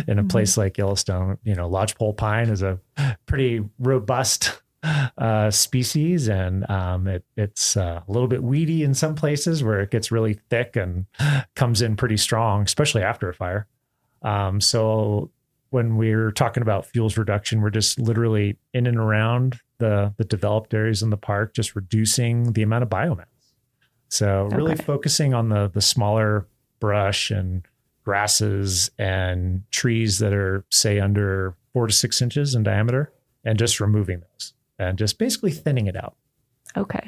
in a place like Yellowstone. Lodgepole pine is a pretty robust species, and it's a little bit weedy in some places where it gets really thick and comes in pretty strong, especially after a fire. So when we're talking about fuels reduction, we're just literally in and around the developed areas in the park, just reducing the amount of biomass. So really focusing on the smaller brush and grasses and trees that are, say, under 4 to 6 inches in diameter, and just removing those and just basically thinning it out. Okay.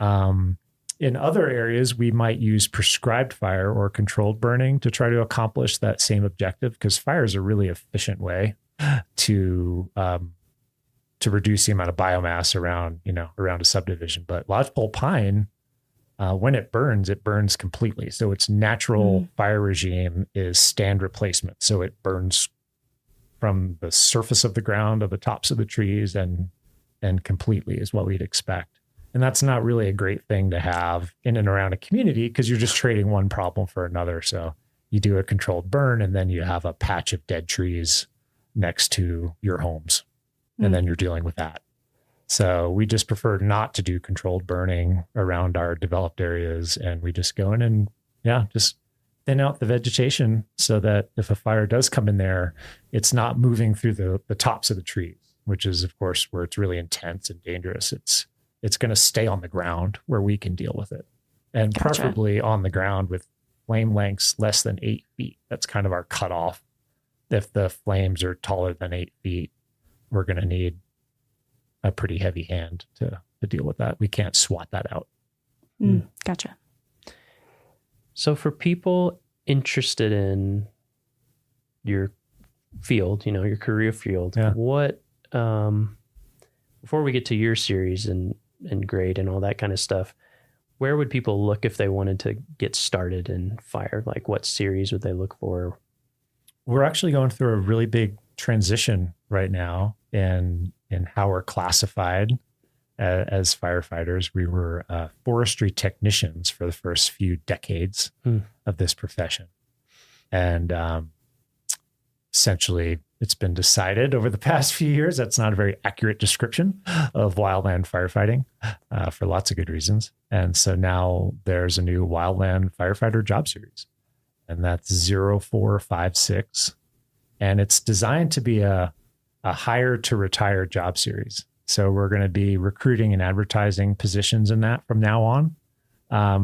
In other areas, we might use prescribed fire or controlled burning to try to accomplish that same objective, because fire is a really efficient way to reduce the amount of biomass around a subdivision. But lodgepole pine, when it burns completely. So its natural fire regime is stand replacement. So it burns from the surface of the ground, of the tops of the trees, and completely is what we'd expect. And that's not really a great thing to have in and around a community, because you're just trading one problem for another. So you do a controlled burn, and then you have a patch of dead trees next to your homes, and then you're dealing with that. So we just prefer not to do controlled burning around our developed areas, and we just go in and just thin out the vegetation so that if a fire does come in there, it's not moving through the tops of the trees, which is, of course, where it's really intense and dangerous. It's going to stay on the ground where we can deal with it, and preferably on the ground with flame lengths less than 8 feet. That's kind of our cutoff. If the flames are taller than 8 feet, we're going to need a pretty heavy hand to deal with that. We can't swat that out. Gotcha. So for people interested in your field, your career field, what, before we get to your series and grade and all that kind of stuff, where would people look if they wanted to get started in fire? Like, what series would they look for? We're actually going through a really big transition right now in how we're classified as firefighters. We were forestry technicians for the first few decades of this profession. And essentially, it's been decided over the past few years that's not a very accurate description of wildland firefighting for lots of good reasons. And so now there's a new wildland firefighter job series, and that's 0456. And it's designed to be a hire to retire job series. So we're going to be recruiting and advertising positions in that from now on,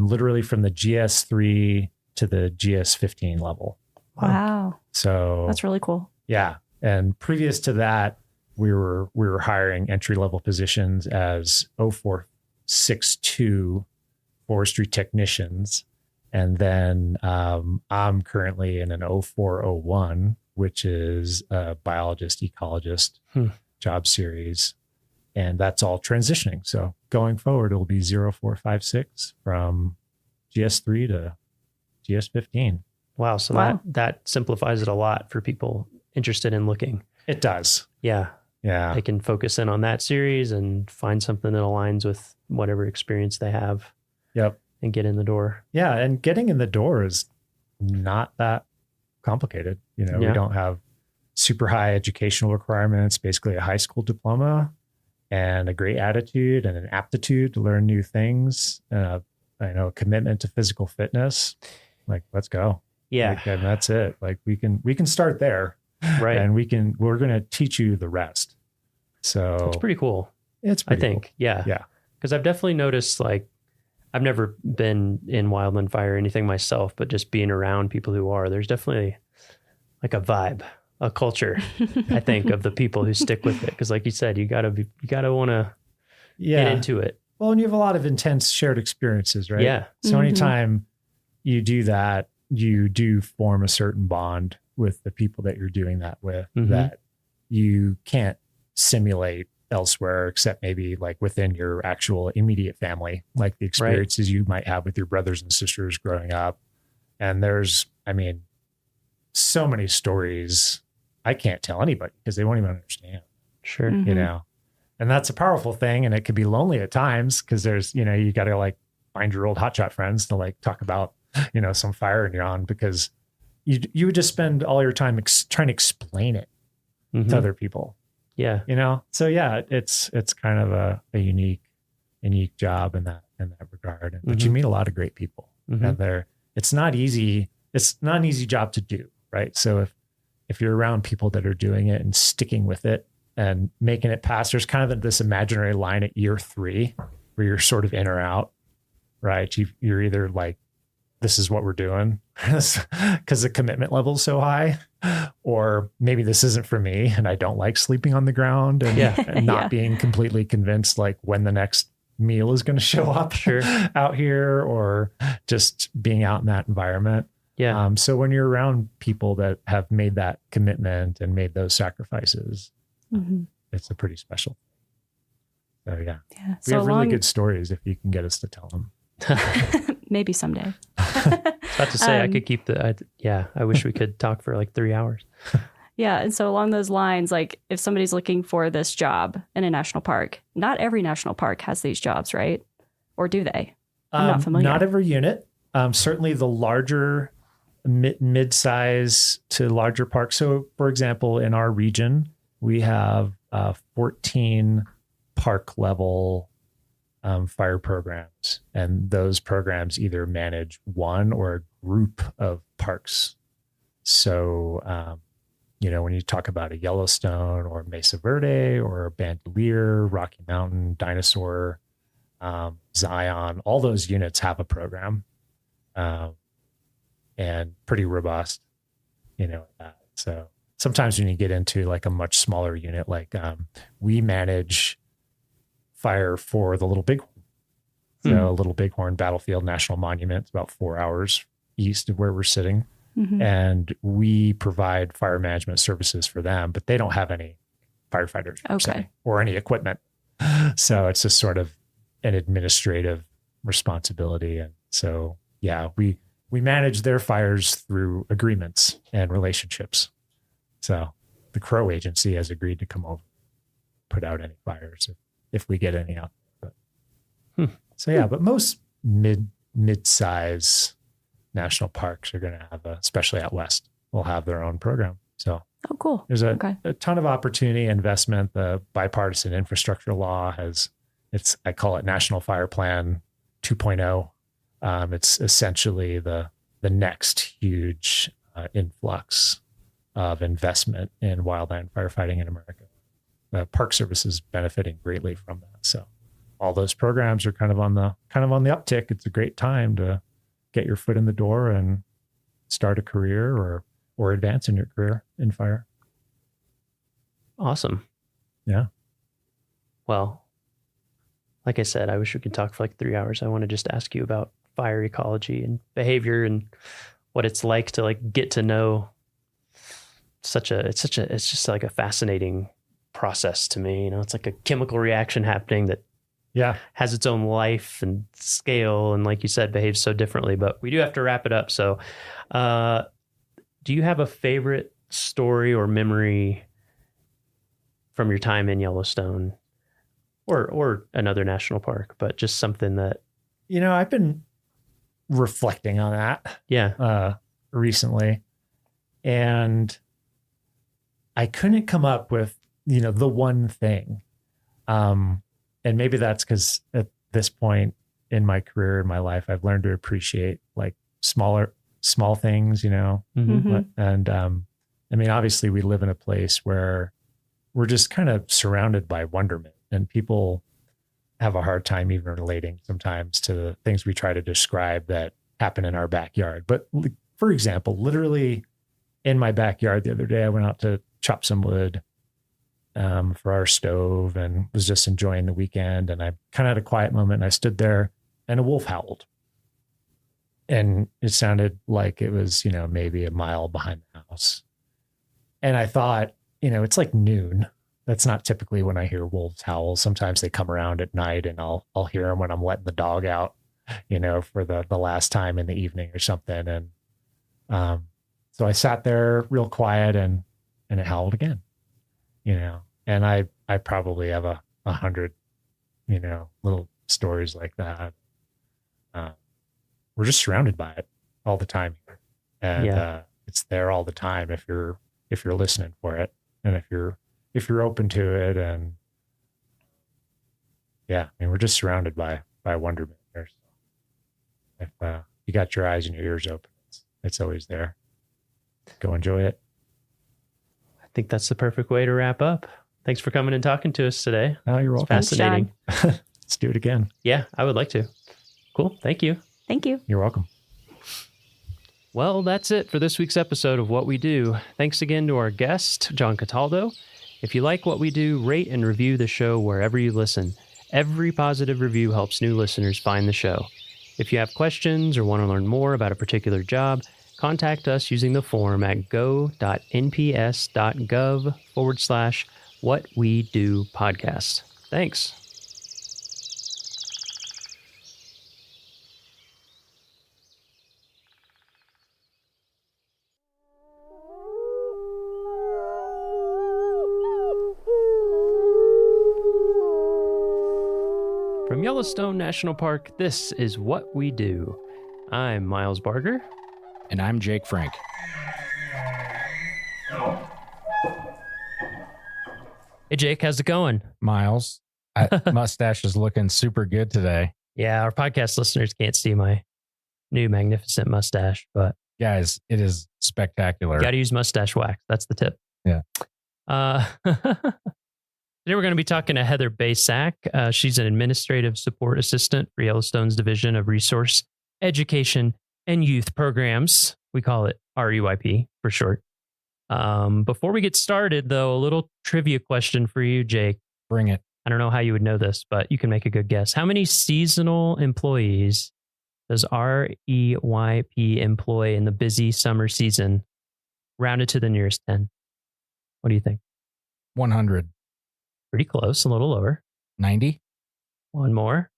literally from the GS3 to the GS15 level. Wow. So that's really cool. Yeah. And previous to that, we were hiring entry level positions as 0462 forestry technicians. And then I'm currently in an 0401, which is a biologist, ecologist job series. And that's all transitioning. So going forward, it'll be 0456 from GS3 to GS15. Wow. So that simplifies it a lot for people interested in looking. It does. Yeah. Yeah. They can focus in on that series and find something that aligns with whatever experience they have. Yep. And get in the door. Yeah. And getting in the door is not that complicated. We don't have super high educational requirements, basically a high school diploma and a great attitude and an aptitude to learn new things. I know a commitment to physical fitness. Like, let's go. Yeah. Like, and that's it. Like we can start there. Right. And we're going to teach you the rest. So it's pretty cool. It's pretty cool. Yeah. Yeah. Cause I've definitely noticed, like, I've never been in wildland fire or anything myself, but just being around people who are, there's definitely like a vibe, a culture, I think, of the people who stick with it. Cause like you said, you gotta want to get into it. Well, and you have a lot of intense shared experiences, right? Yeah. So anytime you do that, you do form a certain bond with the people that you're doing that with that you can't simulate elsewhere, except maybe like within your actual immediate family, like the experiences you might have with your brothers and sisters growing up. And there's, I mean, so many stories I can't tell anybody because they won't even understand. Sure. You know, and that's a powerful thing. And it can be lonely at times because there's, you know, you got to like find your old hotshot friends to like talk about, you know, some fire you're on, because you would just spend all your time trying to explain it to other people. Yeah. You know, so yeah, it's kind of a unique job in that regard. But you meet a lot of great people, and it's not easy. It's not an easy job to do, right? So if you're around people that are doing it and sticking with it and making it past, there's kind of this imaginary line at year 3 where you're sort of in or out, right? You're either like, this is what we're doing because the commitment level is so high, or maybe this isn't for me and I don't like sleeping on the ground and not being completely convinced like when the next meal is going to show up out here, or just being out in that environment. Yeah. So when you're around people that have made that commitment and made those sacrifices, it's a pretty special. So yeah. We have really good stories if you can get us to tell them. Maybe someday. About to say, I could keep I wish we could talk for like 3 hours. Yeah. And so along those lines, like if somebody's looking for this job in a national park, not every national park has these jobs, right? Or do they? I'm not familiar. Not every unit. Certainly the larger mid-size to larger parks. So for example, in our region, we have 14 park level fire programs, and those programs either manage one or a group of parks. So, you know, when you talk about a Yellowstone or Mesa Verde or Bandelier, Rocky Mountain, Dinosaur, Zion, all those units have a program, and pretty robust, you know. So sometimes when you get into like a much smaller unit, like we manage fire for the Little Bighorn. So Little Bighorn Battlefield National Monument, it's about 4 hours east of where we're sitting. And we provide fire management services for them, but they don't have any firefighters per se, or any equipment. So it's just sort of an administrative responsibility. And so, yeah, we manage their fires through agreements and relationships. So the Crow Agency has agreed to come over, put out any fires if we get any out. But, so yeah, but most mid-size national parks are going to have, especially out west, will have their own program. So cool. There's a ton of opportunity, investment. The bipartisan infrastructure law I call it National Fire Plan 2.0. It's essentially the next huge influx of investment in wildland firefighting in America. The Park Service is benefiting greatly from that. So all those programs are kind of on the uptick. It's a great time to get your foot in the door and start a career or advance in your career in fire. Awesome. Yeah. Well, like I said, I wish we could talk for like 3 hours. I want to just ask you about fire ecology and behavior and what it's like to like get to know it's just like a fascinating process to me. You know, it's like a chemical reaction happening that has its own life and scale, and like you said, behaves so differently. But we do have to wrap it up. So do you have a favorite story or memory from your time in Yellowstone or another national park, but just something that, you know, I've been reflecting on that recently, and I couldn't come up with, the one thing. And maybe that's because at this point in my career, in my life, I've learned to appreciate like small things, Mm-hmm. And I mean, obviously we live in a place where we're just kind of surrounded by wonderment, and people have a hard time even relating sometimes to the things we try to describe that happen in our backyard. But for example, literally in my backyard the other day, I went out to chop some wood for our stove and was just enjoying the weekend. And I kind of had a quiet moment, and I stood there and a wolf howled. And it sounded like it was, maybe a mile behind the house. And I thought, it's like noon. That's not typically when I hear wolves howl. Sometimes they come around at night, and I'll hear them when I'm letting the dog out, for the last time in the evening or something. And so I sat there real quiet, and it howled again, and I probably have 100, little stories like that. We're just surrounded by it all the time here. And it's there all the time if you're listening for it, and if you're open to it. And we're just surrounded by wonderment here. So if you got your eyes and your ears open, it's always there. Go enjoy it. I think that's the perfect way to wrap up. Thanks for coming and talking to us today. Oh, you're welcome. It's fascinating. Let's do it again. Yeah, I would like to. Cool. Thank you. Thank you. You're welcome. Well, that's it for this week's episode of What We Do. Thanks again to our guest, John Cataldo. If you like what we do, rate and review the show wherever you listen. Every positive review helps new listeners find the show. If you have questions or want to learn more about a particular job, contact us using the form at go.nps.gov/whatwedopodcast. Thanks. From Yellowstone National Park, this is What We Do. I'm Miles Barger. And I'm Jake Frank. Hey, Jake, how's it going? Miles, mustache is looking super good today. Yeah, our podcast listeners can't see my new magnificent mustache, but guys, it is spectacular. Got to use mustache wax. That's the tip. Yeah. Today we're going to be talking to Heather Basak. She's an administrative support assistant for Yellowstone's Division of Resource Education and Youth Programs. We call it RUIP for short. Before we get started, though, a little trivia question for you, Jake. Bring it. I don't know how you would know this, but you can make a good guess. How many seasonal employees does REYP employ in the busy summer season, rounded to the nearest 10? What do you think? 100. Pretty close, a little lower. 90. One more.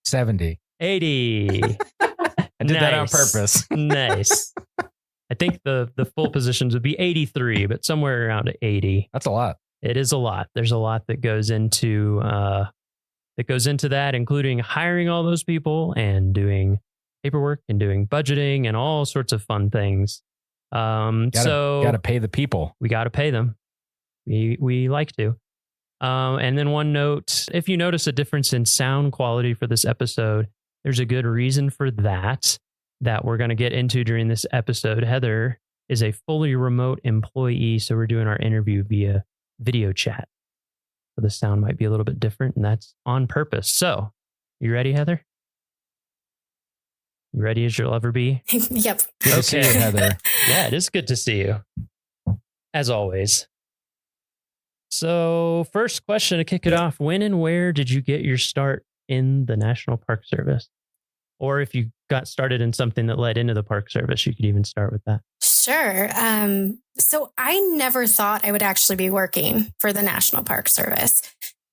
70. 80. I did that on purpose. Nice. I think the full positions would be 83, but somewhere around 80. That's a lot. It is a lot. There's a lot that goes into that, including hiring all those people and doing paperwork and doing budgeting and all sorts of fun things. Gotta pay the people. We got to pay them. We like to. And then one note, if you notice a difference in sound quality for this episode, there's a good reason for that we're going to get into during this episode. Heather is a fully remote employee, so we're doing our interview via video chat. So the sound might be a little bit different, and that's on purpose. So, you ready, Heather? You ready as you'll ever be? Yep. Good to see you, Heather. Yeah, it is good to see you, as always. So, first question to kick it off, when and where did you get your start in the National Park Service? Or if you got started in something that led into the Park Service, you could even start with that. Sure. So I never thought I would actually be working for the National Park Service.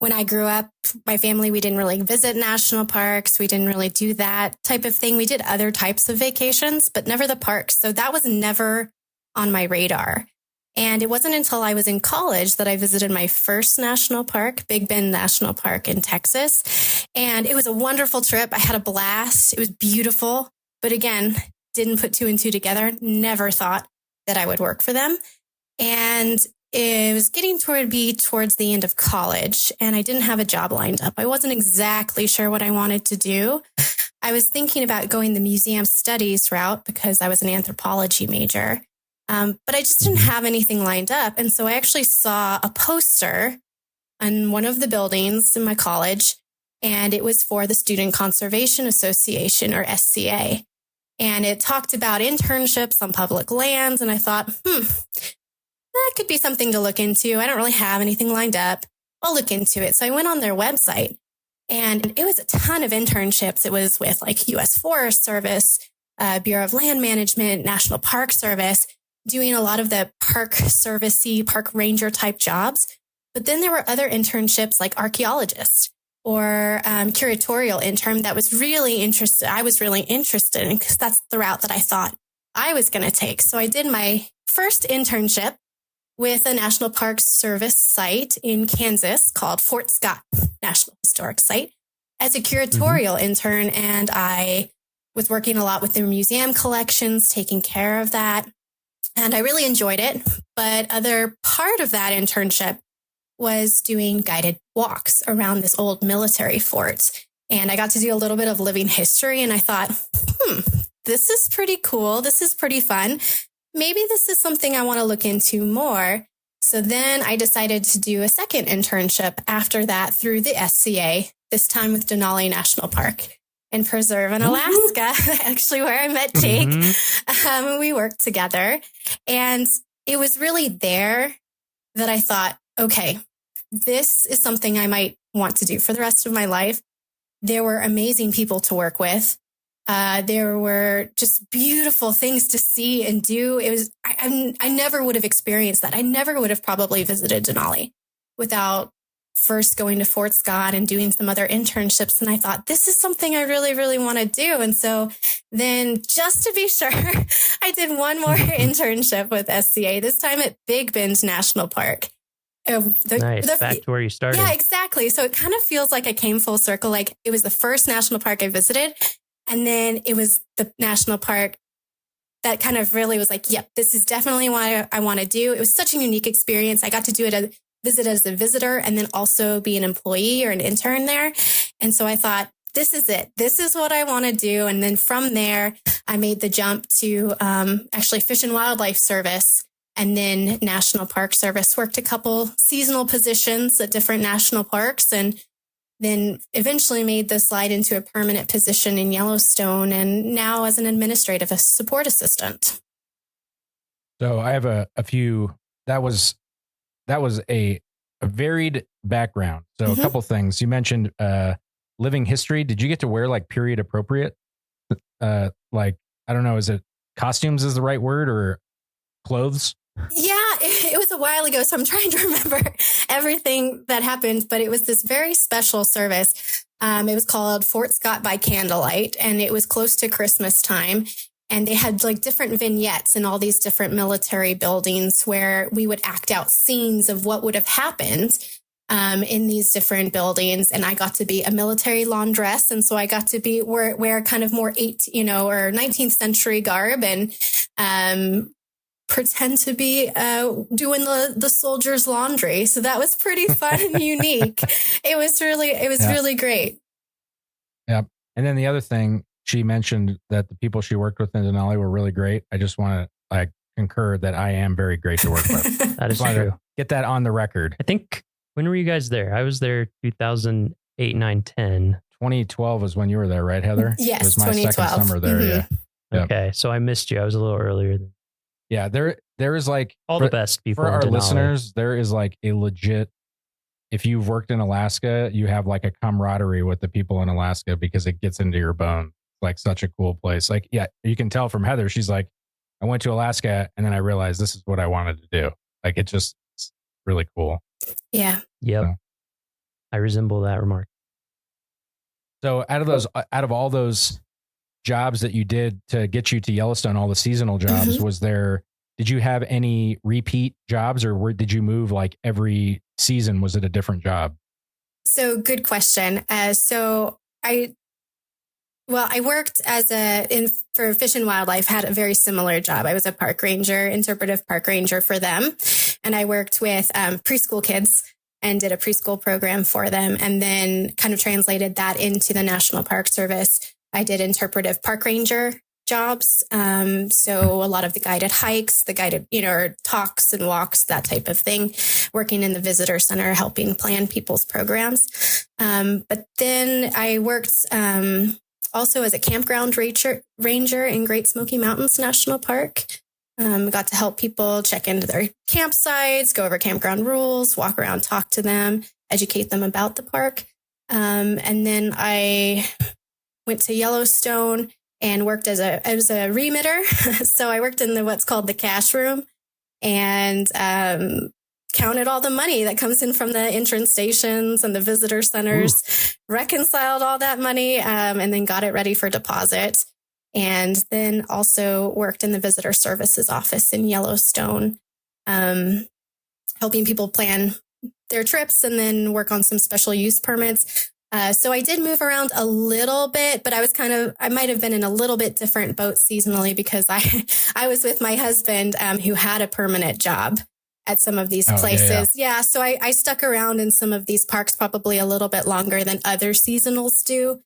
When I grew up, my family, we didn't really visit national parks. We didn't really do that type of thing. We did other types of vacations, but never the parks. So that was never on my radar. And it wasn't until I was in college that I visited my first national park, Big Bend National Park in Texas. And it was a wonderful trip. I had a blast. It was beautiful. But again, didn't put two and two together. Never thought that I would work for them. And it was getting towards the end of college, and I didn't have a job lined up. I wasn't exactly sure what I wanted to do. I was thinking about going the museum studies route because I was an anthropology major, but I just didn't have anything lined up. And so I actually saw a poster on one of the buildings in my college, and it was for the Student Conservation Association, or SCA. And it talked about internships on public lands, and I thought, that could be something to look into. I don't really have anything lined up. I'll look into it. So I went on their website, and it was a ton of internships. It was with like U.S. Forest Service, Bureau of Land Management, National Park Service, doing a lot of the park servicey, park ranger type jobs. But then there were other internships like archaeologist or curatorial intern that was really interested. I was really interested in, because that's the route that I thought I was going to take. So I did my first internship with a National Park Service site in Kansas called Fort Scott National Historic Site as a curatorial intern. And I was working a lot with their museum collections, taking care of that. And I really enjoyed it. But other part of that internship was doing guided walks around this old military fort. And I got to do a little bit of living history. And I thought, this is pretty cool. This is pretty fun. Maybe this is something I want to look into more. So then I decided to do a second internship after that through the SCA, this time with Denali National Park and Preserve in Alaska, actually where I met Jake. We worked together. And it was really there that I thought, okay, this is something I might want to do for the rest of my life. There were amazing people to work with. There were just beautiful things to see and do. It was, I never would have experienced that. I never would have probably visited Denali without first going to Fort Scott and doing some other internships. And I thought, this is something I really, really want to do. And so then just to be sure, I did one more internship with SCA, this time at Big Bend National Park. Nice. Back to where you started. Yeah, exactly. So it kind of feels like I came full circle. Like it was the first national park I visited. And then it was the national park that kind of really was like, yep, this is definitely what I want to do. It was such a unique experience. I got to do it visit as a visitor and then also be an employee or an intern there. And so I thought, this is it. This is what I want to do. And then from there, I made the jump to actually Fish and Wildlife Service and then National Park Service. Worked a couple seasonal positions at different national parks and then eventually made the slide into a permanent position in Yellowstone and now as an administrative support assistant. So I have a few, that was a varied background. So a couple things. You mentioned living history. Did you get to wear like period appropriate? Like, I don't know, is it costumes is the right word or clothes? Yeah, it was a while ago, so I'm trying to remember everything that happened, but it was this very special service. It was called Fort Scott by Candlelight, and it was close to Christmas time. And they had like different vignettes in all these different military buildings where we would act out scenes of what would have happened in these different buildings. And I got to be a military laundress. And so I got to be wear kind of more or 19th century garb and pretend to be doing the soldiers' laundry. So that was pretty fun and unique. It was really great. Yeah. And then the other thing, she mentioned that the people she worked with in Denali were really great. I just want to concur that I am very great to work with. That is true. Get that on the record. I think, when were you guys there? I was there 2008, 9, 10. 2012 was when you were there, right, Heather? Yes, it was my 2012. second summer there. Yeah. Yep. Okay, so I missed you. I was a little earlier than. Yeah, there is like all the best people for our in Denali. listeners. There is like a legit. If you've worked in Alaska, you have like a camaraderie with the people in Alaska because it gets into your bone. Like such a cool place. Like, yeah, you can tell from Heather. She's like, I went to Alaska and then I realized this is what I wanted to do. Like, it's really cool. Yeah. Yep. So, I resemble that remark. So out of all those jobs that you did to get you to Yellowstone, all the seasonal jobs, did you have any repeat jobs or did you move like every season? Was it a different job? So good question. I worked for Fish and Wildlife, had a very similar job. I was a park ranger, interpretive park ranger for them. and I worked with preschool kids and did a preschool program for them, and then kind of translated that into the National Park Service. I did interpretive park ranger jobs. So a lot of the guided hikes, the guided, talks and walks, that type of thing, working in the visitor center, helping plan people's programs. But then I worked also as a campground ranger in Great Smoky Mountains National Park. Got to help people check into their campsites, go over campground rules, walk around, talk to them, educate them about the park. And then I went to Yellowstone and worked as a remitter. So I worked in what's called the cash room and counted all the money that comes in from the entrance stations and the visitor centers, reconciled all that money, and then got it ready for deposit. And then also worked in the visitor services office in Yellowstone, helping people plan their trips and then work on some special use permits. So I did move around a little bit, but I might have been in a little bit different boat seasonally because I was with my husband who had a permanent job at some of these places. Yeah. So I stuck around in some of these parks probably a little bit longer than other seasonals do.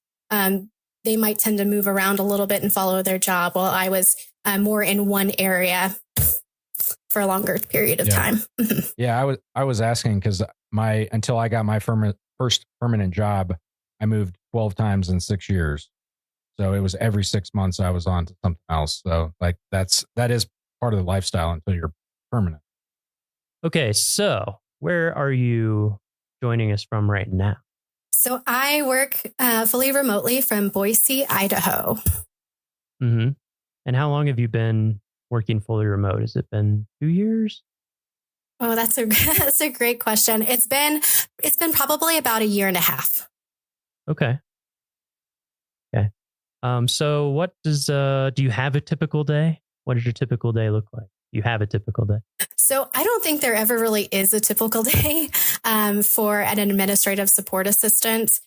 They might tend to move around a little bit and follow their job, while I was more in one area for a longer period of time. Yeah, I was asking because until I got my first permanent job, I moved 12 times in 6 years. So it was every 6 months I was on to something else. So that is part of the lifestyle until you're permanent. Okay, so where are you joining us from right now? So I work fully remotely from Boise, Idaho. Mm-hmm. And how long have you been working fully remote? Has it been 2 years? Oh, that's a great question. It's been probably about 1.5 years. Okay. So what do you have a typical day? What does your typical day look like? You have a typical day? So I don't think there ever really is a typical day for an administrative support assistant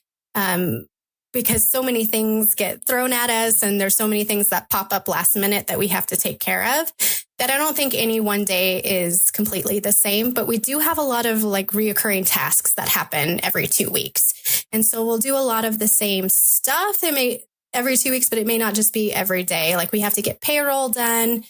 because so many things get thrown at us and there's so many things that pop up last minute that we have to take care of that I don't think any one day is completely the same. But we do have a lot of reoccurring tasks that happen every 2 weeks. And so we'll do a lot of the same stuff. They may every 2 weeks, but it may not just be every day. Like we have to get payroll done.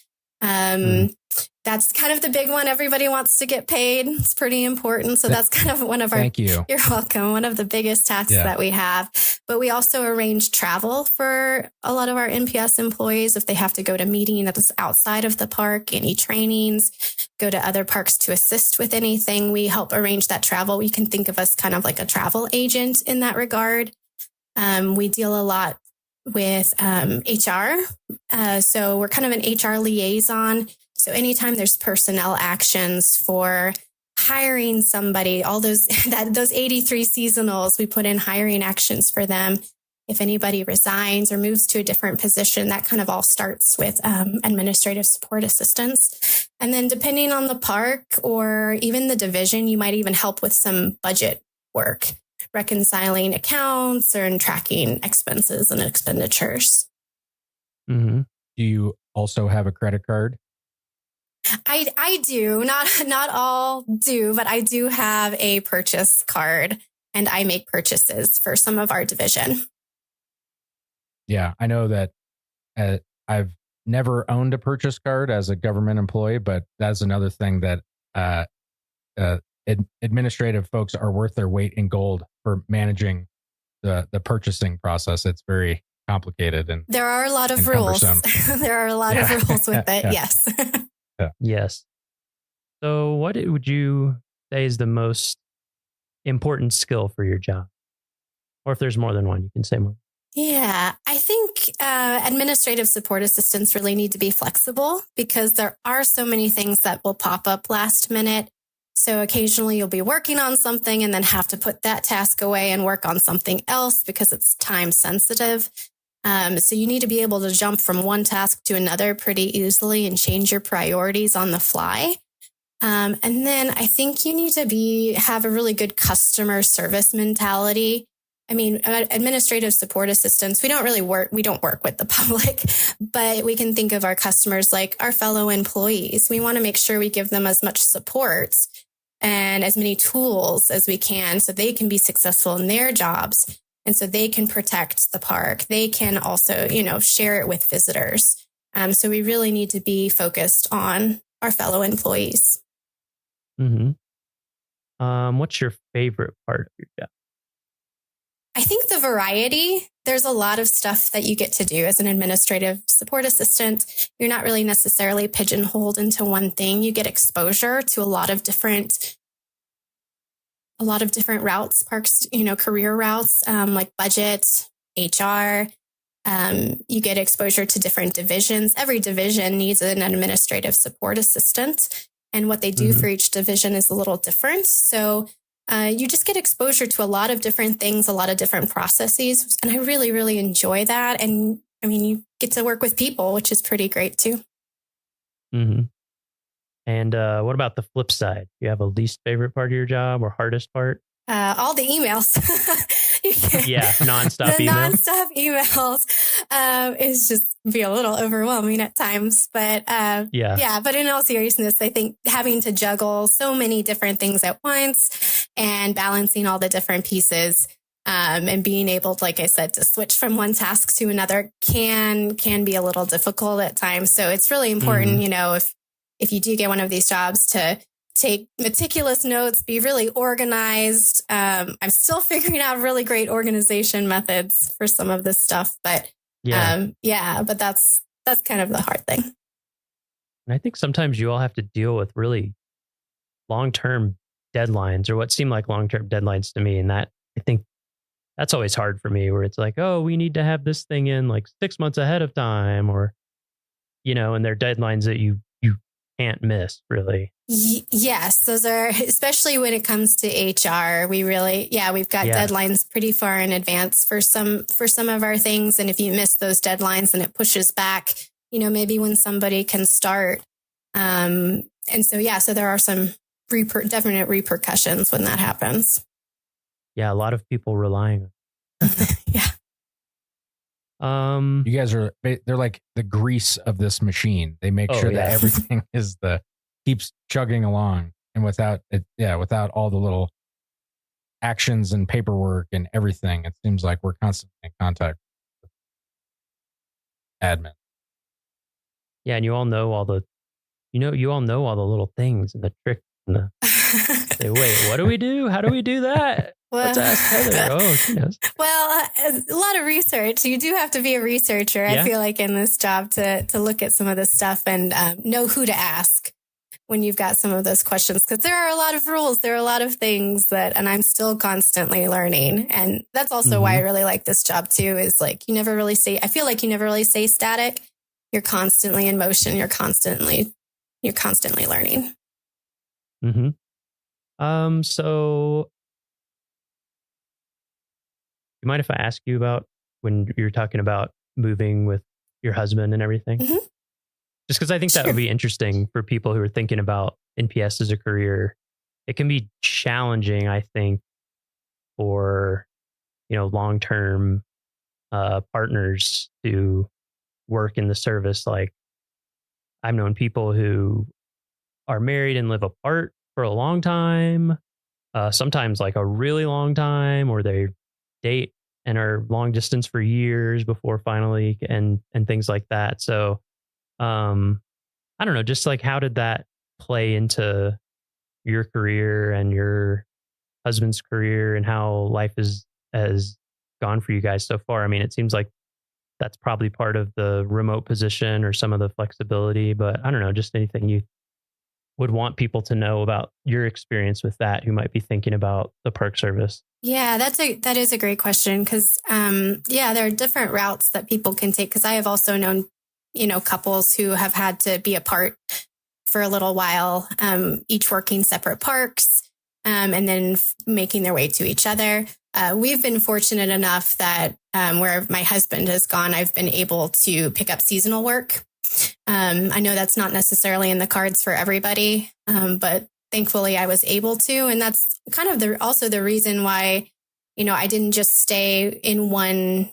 That's kind of the big one. Everybody wants to get paid. It's pretty important. So that's kind of one of our, Thank you. You're welcome. One of the biggest tasks that we have, but we also arrange travel for a lot of our NPS employees. If they have to go to meeting that's outside of the park, any trainings, go to other parks to assist with anything, we help arrange that travel. You can think of us kind of like a travel agent in that regard. We deal a lot with HR. So we're kind of an HR liaison. So anytime there's personnel actions for hiring somebody, all those 83 seasonals, we put in hiring actions for them. If anybody resigns or moves to a different position, that kind of all starts with administrative support assistance. And then depending on the park or even the division, you might even help with some budget work, reconciling accounts or tracking expenses and expenditures. Mm-hmm. Do you also have a credit card? I do. Not all do, but I do have a purchase card and I make purchases for some of our division. Yeah, I know that I've never owned a purchase card as a government employee, but that's another thing that administrative folks are worth their weight in gold for managing the purchasing process. It's very complicated and there are a lot of rules. There are a lot of rules with it. Yeah. Yes. Yes. So what would you say is the most important skill for your job? Or if there's more than one, you can say more. Yeah, I think administrative support assistants really need to be flexible because there are so many things that will pop up last minute. So occasionally you'll be working on something and then have to put that task away and work on something else because it's time sensitive. So you need to be able to jump from one task to another pretty easily and change your priorities on the fly. And then I think you need to have a really good customer service mentality. administrative support assistants, we don't work with the public, but we can think of our customers like our fellow employees. We want to make sure we give them as much support and as many tools as we can so they can be successful in their jobs. And so they can protect the park. They can also, share it with visitors. So we really need to be focused on our fellow employees. Mm-hmm. What's your favorite part of your job? I think the variety. There's a lot of stuff that you get to do as an administrative support assistant. You're not really necessarily pigeonholed into one thing. You get exposure to a lot of different routes, parks, career routes, like budget, HR. You get exposure to different divisions. Every division needs an administrative support assistant, and what they do for each division is a little different. So you just get exposure to a lot of different things, a lot of different processes. And I really, really enjoy that. And you get to work with people, which is pretty great too. Mm-hmm. And what about the flip side? Do you have a least favorite part of your job or hardest part? All the emails. Yeah, nonstop the emails. Nonstop emails is just be a little overwhelming at times. But but in all seriousness, I think having to juggle so many different things at once and balancing all the different pieces and being able, like I said, to switch from one task to another can be a little difficult at times. So it's really important, if you do get one of these jobs, to take meticulous notes, be really organized. I'm still figuring out really great organization methods for some of this stuff, but but that's kind of the hard thing. And I think sometimes you all have to deal with really long-term deadlines, or what seem like long-term deadlines to me. And that, I think that's always hard for me, where it's like, oh, we need to have this thing in like 6 months ahead of time, or, and they're deadlines that you can't miss, really. Yes, those are, especially when it comes to HR, we've got deadlines pretty far in advance for some of our things. And if you miss those deadlines, then it pushes back, maybe when somebody can start. And so there are some definite repercussions when that happens. Yeah, a lot of people relying on you guys they're like the grease of this machine. They make sure that everything keeps chugging along, and without all the little actions and paperwork and everything, it seems like we're constantly in contact with admin. Yeah, and you all know all the little things and the tricks and the say, wait, what do we do? How do we do that? Let's ask Heather. Oh, she knows. Well, a lot of research. You do have to be a researcher, I feel like, in this job to look at some of this stuff and know who to ask when you've got some of those questions. Because there are a lot of rules. There are a lot of things and I'm still constantly learning. And that's also why I really like this job too, is like I feel like you never really stay static. You're constantly in motion. You're constantly learning. Mm-hmm. So you mind if I ask you about when you're talking about moving with your husband and everything? Mm-hmm. Just because I think that would be interesting for people who are thinking about NPS as a career. It can be challenging, I think, for, long-term partners to work in the service. Like, I've known people who are married and live apart for a long time, sometimes like a really long time, or they date and are long distance for years before finally and things like that. So I don't know, just like, how did that play into your career and your husband's career, and how life has gone for you guys so far? I mean, it seems like that's probably part of the remote position or some of the flexibility, but I don't know, just anything you would want people to know about your experience with that, who might be thinking about the Park Service. Yeah, that is a great question, because there are different routes that people can take. Because I have also known, couples who have had to be apart for a little while, each working separate parks, and then making their way to each other. We've been fortunate enough that where my husband has gone, I've been able to pick up seasonal work. I know that's not necessarily in the cards for everybody, but thankfully I was able to. And that's kind of also the reason why, I didn't just stay in one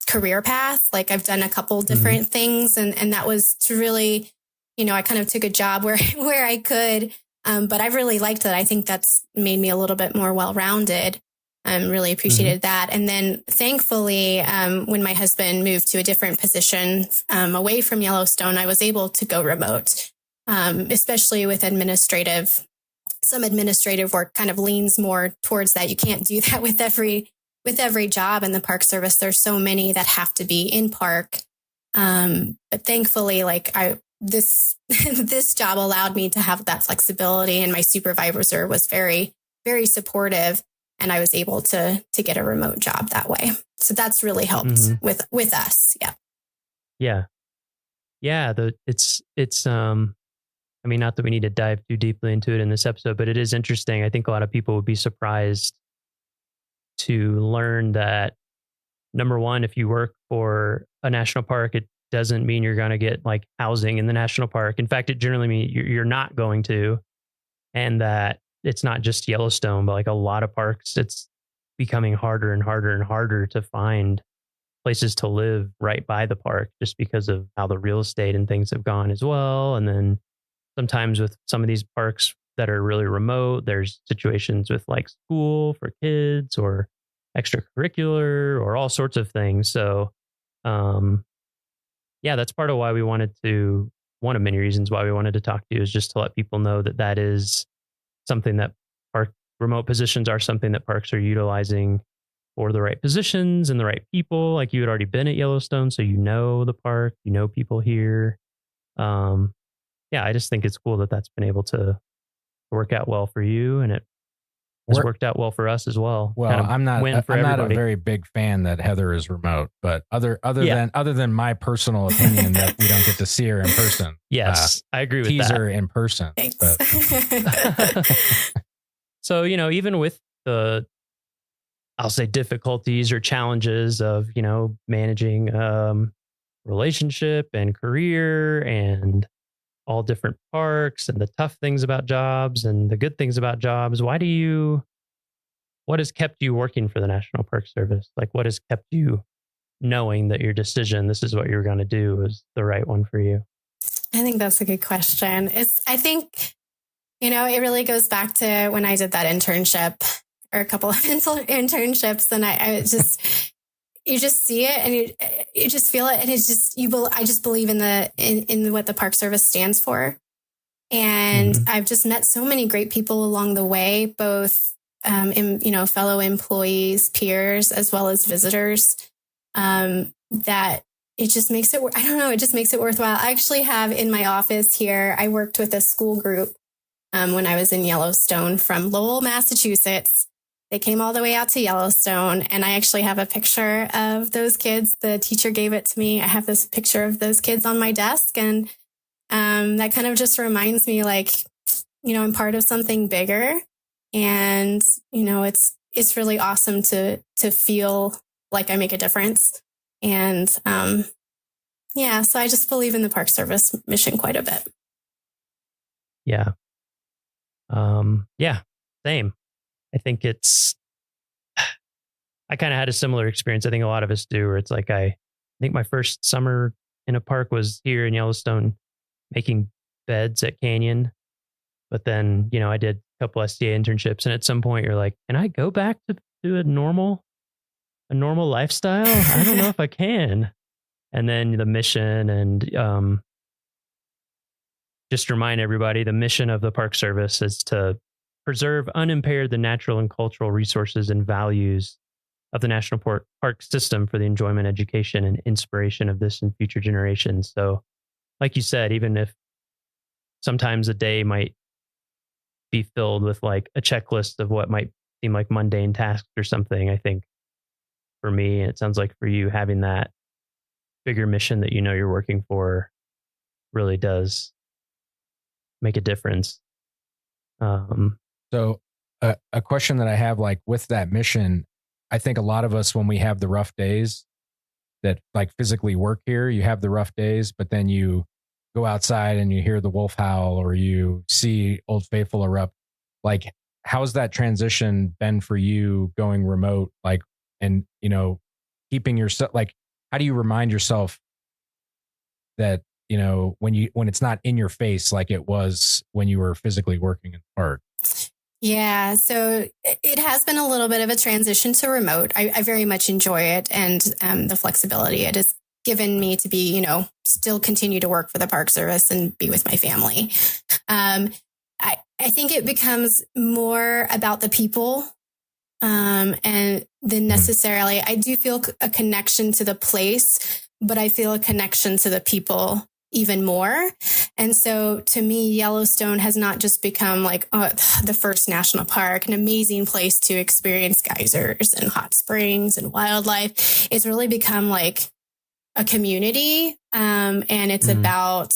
career path. Like I've done a couple different things, and that was to really, I kind of took a job where I could, but I really liked that. I think that's made me a little bit more well-rounded. Really appreciated that. And then thankfully, when my husband moved to a different position away from Yellowstone, I was able to go remote, especially with some administrative work kind of leans more towards that. You can't do that with every job in the Park Service. There's so many that have to be in park. But thankfully, this job allowed me to have that flexibility, and my supervisor was very, very supportive, and I was able to get a remote job that way. So that's really helped with us. Yeah. Yeah. Yeah. I mean, not that we need to dive too deeply into it in this episode, but it is interesting. I think a lot of people would be surprised to learn that, number one, if you work for a national park, it doesn't mean you're going to get like housing in the national park. In fact, it generally means you're not going to, and that it's not just Yellowstone, but like a lot of parks, it's becoming harder and harder and harder to find places to live right by the park just because of how the real estate and things have gone as well. And then sometimes with some of these parks that are really remote, there's situations with like school for kids or extracurricular or all sorts of things. So, yeah, that's part of why one of many reasons why we wanted to talk to you is just to let people know that is something that remote positions are something that parks are utilizing for the right positions and the right people. Like you had already been at Yellowstone, so you know the park, you know people here. Yeah, I just think it's cool that that's been able to work out well for you, and it has worked out well for us as well. Well, kind of I'm not a very big fan that Heather is remote, but other than my personal opinion that we don't get to see her in person. Yes, I agree with that. Tease her in person. So, even with the, I'll say, difficulties or challenges of, managing relationship and career and all different parks and the tough things about jobs and the good things about jobs, what has kept you working for the National Park Service? Like, what has kept you knowing that your decision, this is what you're going to do, is the right one for you? I think that's a good question. I think, it really goes back to when I did that internship or a couple of internships, and I just, you just see it and you just feel it. And it's just, I just believe in what the Park Service stands for. And I've just met so many great people along the way, both, fellow employees, peers, as well as visitors, that it just makes it, it just makes it worthwhile. I actually have in my office here, I worked with a school group when I was in Yellowstone from Lowell, Massachusetts. They came all the way out to Yellowstone, and I actually have a picture of those kids. The teacher gave it to me. I have this picture of those kids on my desk, and that kind of just reminds me, I'm part of something bigger, and it's really awesome to feel like I make a difference. And so I just believe in the Park Service mission quite a bit. Yeah. Yeah, same. I think I kind of had a similar experience. I think a lot of us do, where it's like, I think my first summer in a park was here in Yellowstone making beds at Canyon. But then, I did a couple SDA internships, and at some point you're like, can I go back to a normal lifestyle? I don't know if I can. And then the mission, and just to remind everybody, the mission of the Park Service is to preserve unimpaired the natural and cultural resources and values of the national park system for the enjoyment, education, and inspiration of this and future generations. So, like you said, even if sometimes a day might be filled with like a checklist of what might seem like mundane tasks or something, I think for me, and it sounds like for you, having that bigger mission that you're working for really does make a difference. So a question that I have, like with that mission, I think a lot of us, when we have the rough days that like physically work here, you have the rough days, but then you go outside and you hear the wolf howl or you see Old Faithful erupt. Like, how's that transition been for you going remote? Like, and, you know, keeping yourself, like, how do you remind yourself that, you know, when it's not in your face, like it was when you were physically working in the park? Yeah, so it has been a little bit of a transition to remote. I very much enjoy it, and the flexibility it has given me to be, you know, still continue to work for the Park Service and be with my family. I think it becomes more about the people, and than necessarily, I do feel a connection to the place, but I feel a connection to the people even more. And so to me, Yellowstone has not just become like the first national park, an amazing place to experience geysers and hot springs and wildlife. It's really become like a community. And it's about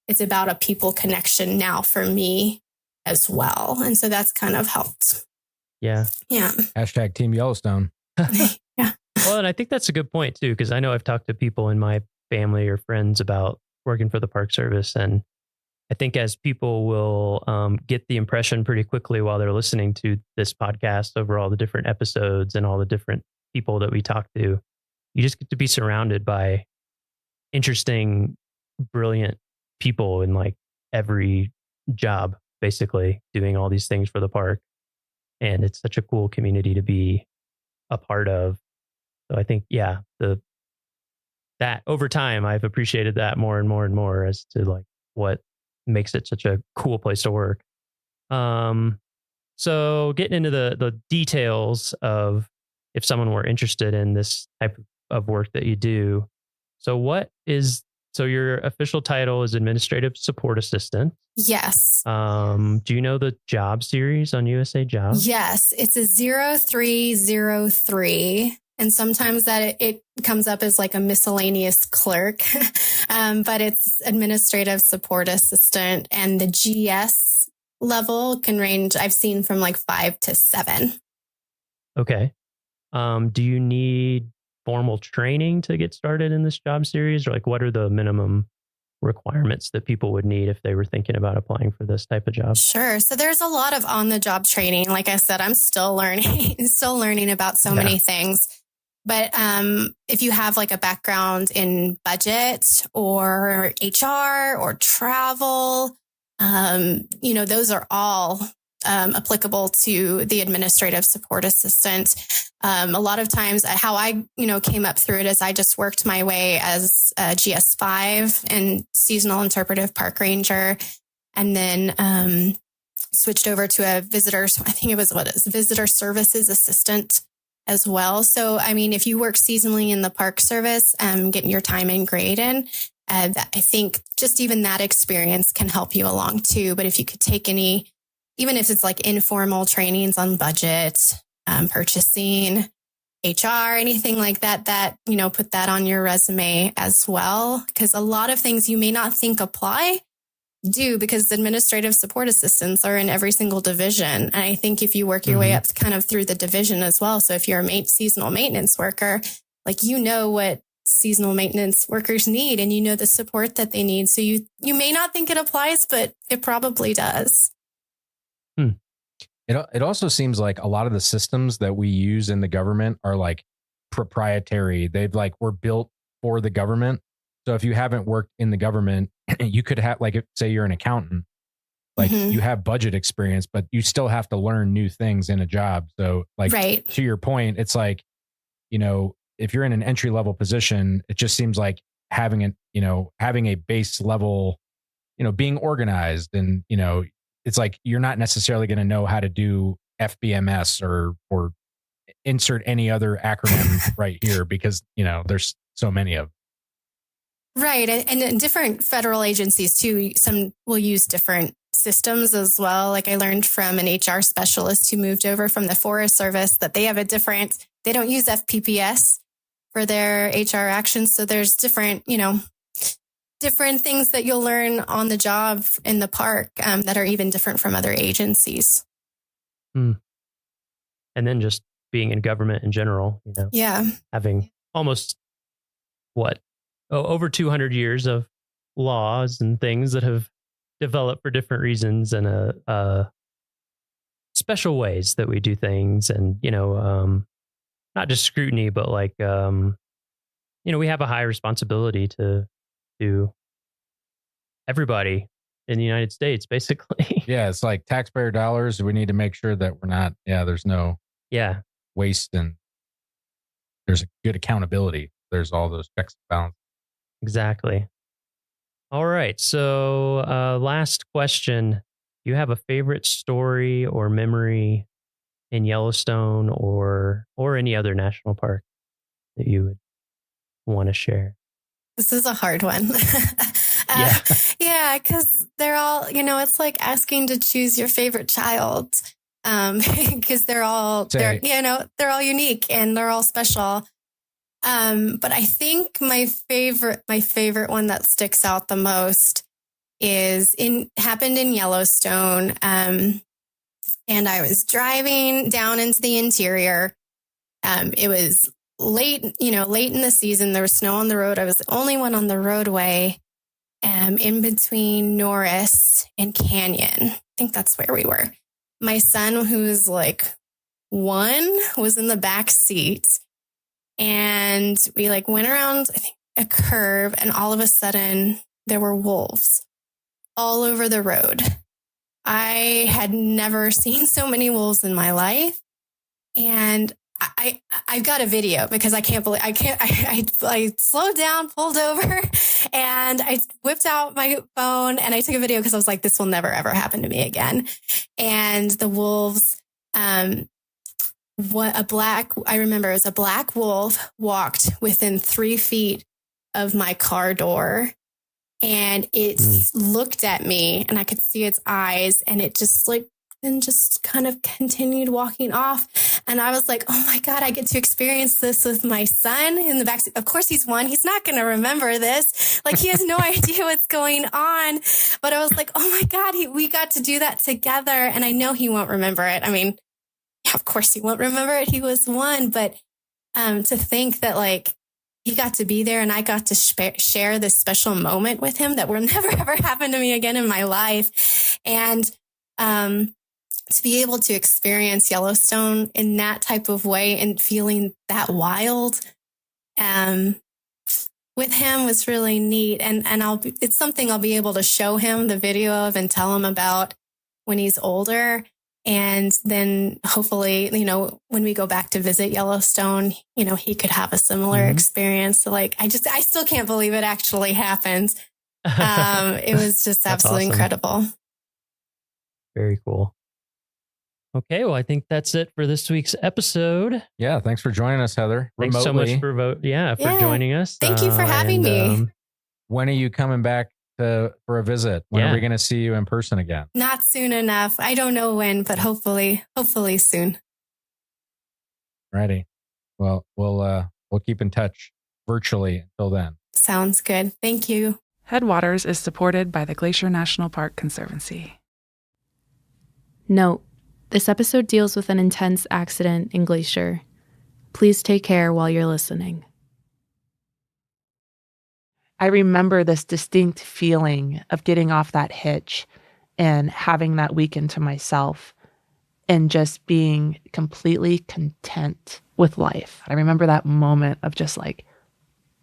a people connection now for me as well. And so that's kind of helped. Yeah. Yeah. Hashtag Team Yellowstone. Yeah. Well, and I think that's a good point too, because I know I've talked to people in my family or friends about working for the Park Service. And I think as people will get the impression pretty quickly while they're listening to this podcast over all the different episodes and all the different people that we talk to, you just get to be surrounded by interesting, brilliant people in like every job, basically doing all these things for the park. And it's such a cool community to be a part of. So I think, yeah, that over time, I've appreciated that more and more and more as to like what makes it such a cool place to work. So getting into the details of if someone were interested in this type of work that you do. So your official title is Administrative Support Assistant. Yes. Do you know the job series on USA Jobs? Yes. It's a 0303. And sometimes that it comes up as like a miscellaneous clerk, but it's Administrative Support Assistant. And the GS level can range, I've seen from like 5 to 7. Okay. Do you need formal training to get started in this job series? Or like what are the minimum requirements that people would need if they were thinking about applying for this type of job? Sure. So there's a lot of on-the-job training. Like I said, I'm still learning about so many things. But if you have like a background in budget or HR or travel, you know, those are all applicable to the administrative support assistant. A lot of times how I, you know, came up through it is I just worked my way as a GS5 and seasonal interpretive park ranger, and then switched over to a visitor services assistant as well. So, I mean, if you work seasonally in the Park Service, getting your time and grade in, I think just even that experience can help you along too. But if you could take any, even if it's like informal trainings on budget, purchasing, HR, anything like that, you know, put that on your resume as well. Because a lot of things you may not think apply do, because administrative support assistants are in every single division. And I think if you work your way up kind of through the division as well. So if you're a seasonal maintenance worker, like, you know what seasonal maintenance workers need, and you know the support that they need. So you may not think it applies, but it probably does. It also seems like a lot of the systems that we use in the government are like proprietary. They've like were built for the government. So if you haven't worked in the government, you could have, like, say you're an accountant, like you have budget experience, but you still have to learn new things in a job. So like, to your point, it's like, you know, if you're in an entry level position, it just seems like having a base level, you know, being organized, and, you know, it's like, you're not necessarily going to know how to do FBMS or insert any other acronym right here, because, you know, there's so many of them. Right. And different federal agencies too, some will use different systems as well. Like I learned from an HR specialist who moved over from the Forest Service that they don't use FPPS for their HR actions. So there's different things that you'll learn on the job in the park that are even different from other agencies. And then just being in government in general, you know, having almost over 200 years of laws and things that have developed for different reasons, and a special ways that we do things, and not just scrutiny, but like we have a high responsibility to everybody in the United States, basically. Yeah, it's like taxpayer dollars. We need to make sure that we're not. Yeah, there's no waste, and there's a good accountability. There's all those checks and balances. Exactly. All right. So last question. Do you have a favorite story or memory in Yellowstone or any other national park that you would want to share? This is a hard one. Yeah, because they're all, it's like asking to choose your favorite child, because they're all unique and they're all special. But I think my favorite one that sticks out the most happened in Yellowstone. And I was driving down into the interior. It was late in the season. There was snow on the road. I was the only one on the roadway, in between Norris and Canyon. I think that's where we were. My son, who's like 1, was in the back seat. And we went around, I think, a curve, and all of a sudden there were wolves all over the road. I had never seen so many wolves in my life. And I've got a video because I slowed down, pulled over, and I whipped out my phone and I took a video because I was like, this will never, ever happen to me again. And the wolves, I remember it was a black wolf walked within 3 feet of my car door, and it looked at me and I could see its eyes, and it just kind of continued walking off. And I was like, oh my God, I get to experience this with my son in the backseat. Of course he's 1. He's not going to remember this. He has no idea what's going on. But I was like, oh my God, we got to do that together. And I know he won't remember it. I mean, of course he won't remember it. He was 1. But to think that he got to be there and I got to share this special moment with him that will never, ever happen to me again in my life. And to be able to experience Yellowstone in that type of way and feeling that wild with him was really neat. And it's something I'll be able to show him the video of and tell him about when he's older. And then hopefully, when we go back to visit Yellowstone, he could have a similar experience. So I still can't believe it actually happened. It was just absolutely awesome. Incredible. Very cool. Okay, well, I think that's it for this week's episode. Yeah, thanks for joining us, Heather. Thanks so much for joining us. Thank you for having me. When are you coming back for a visit? When are we going to see you in person again? Not soon enough. I don't know when, but hopefully soon. Righty. Well, we'll keep in touch virtually until then. Sounds good. Thank you. Headwaters is supported by the Glacier National Park Conservancy. Note: this episode deals with an intense accident in Glacier. Please take care while you're listening. I remember this distinct feeling of getting off that hitch and having that weekend to myself and just being completely content with life. I remember that moment of just I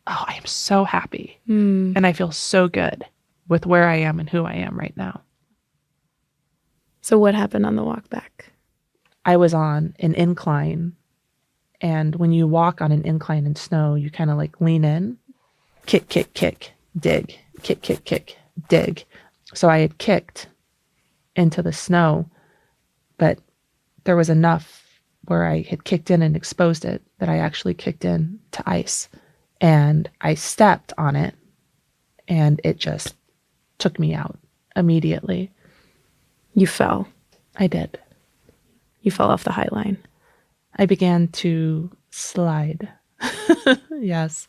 am so happy. And I feel so good with where I am and who I am right now. So what happened on the walk back? I was on an incline, and when you walk on an incline in snow, you kind of lean in, kick, kick, kick, dig, kick, kick, kick, dig. So I had kicked into the snow, but there was enough where I had kicked in and exposed it that I actually kicked in to ice, and I stepped on it, and it just took me out immediately. You fell. I did. You fell off the high line. I began to slide. Yes,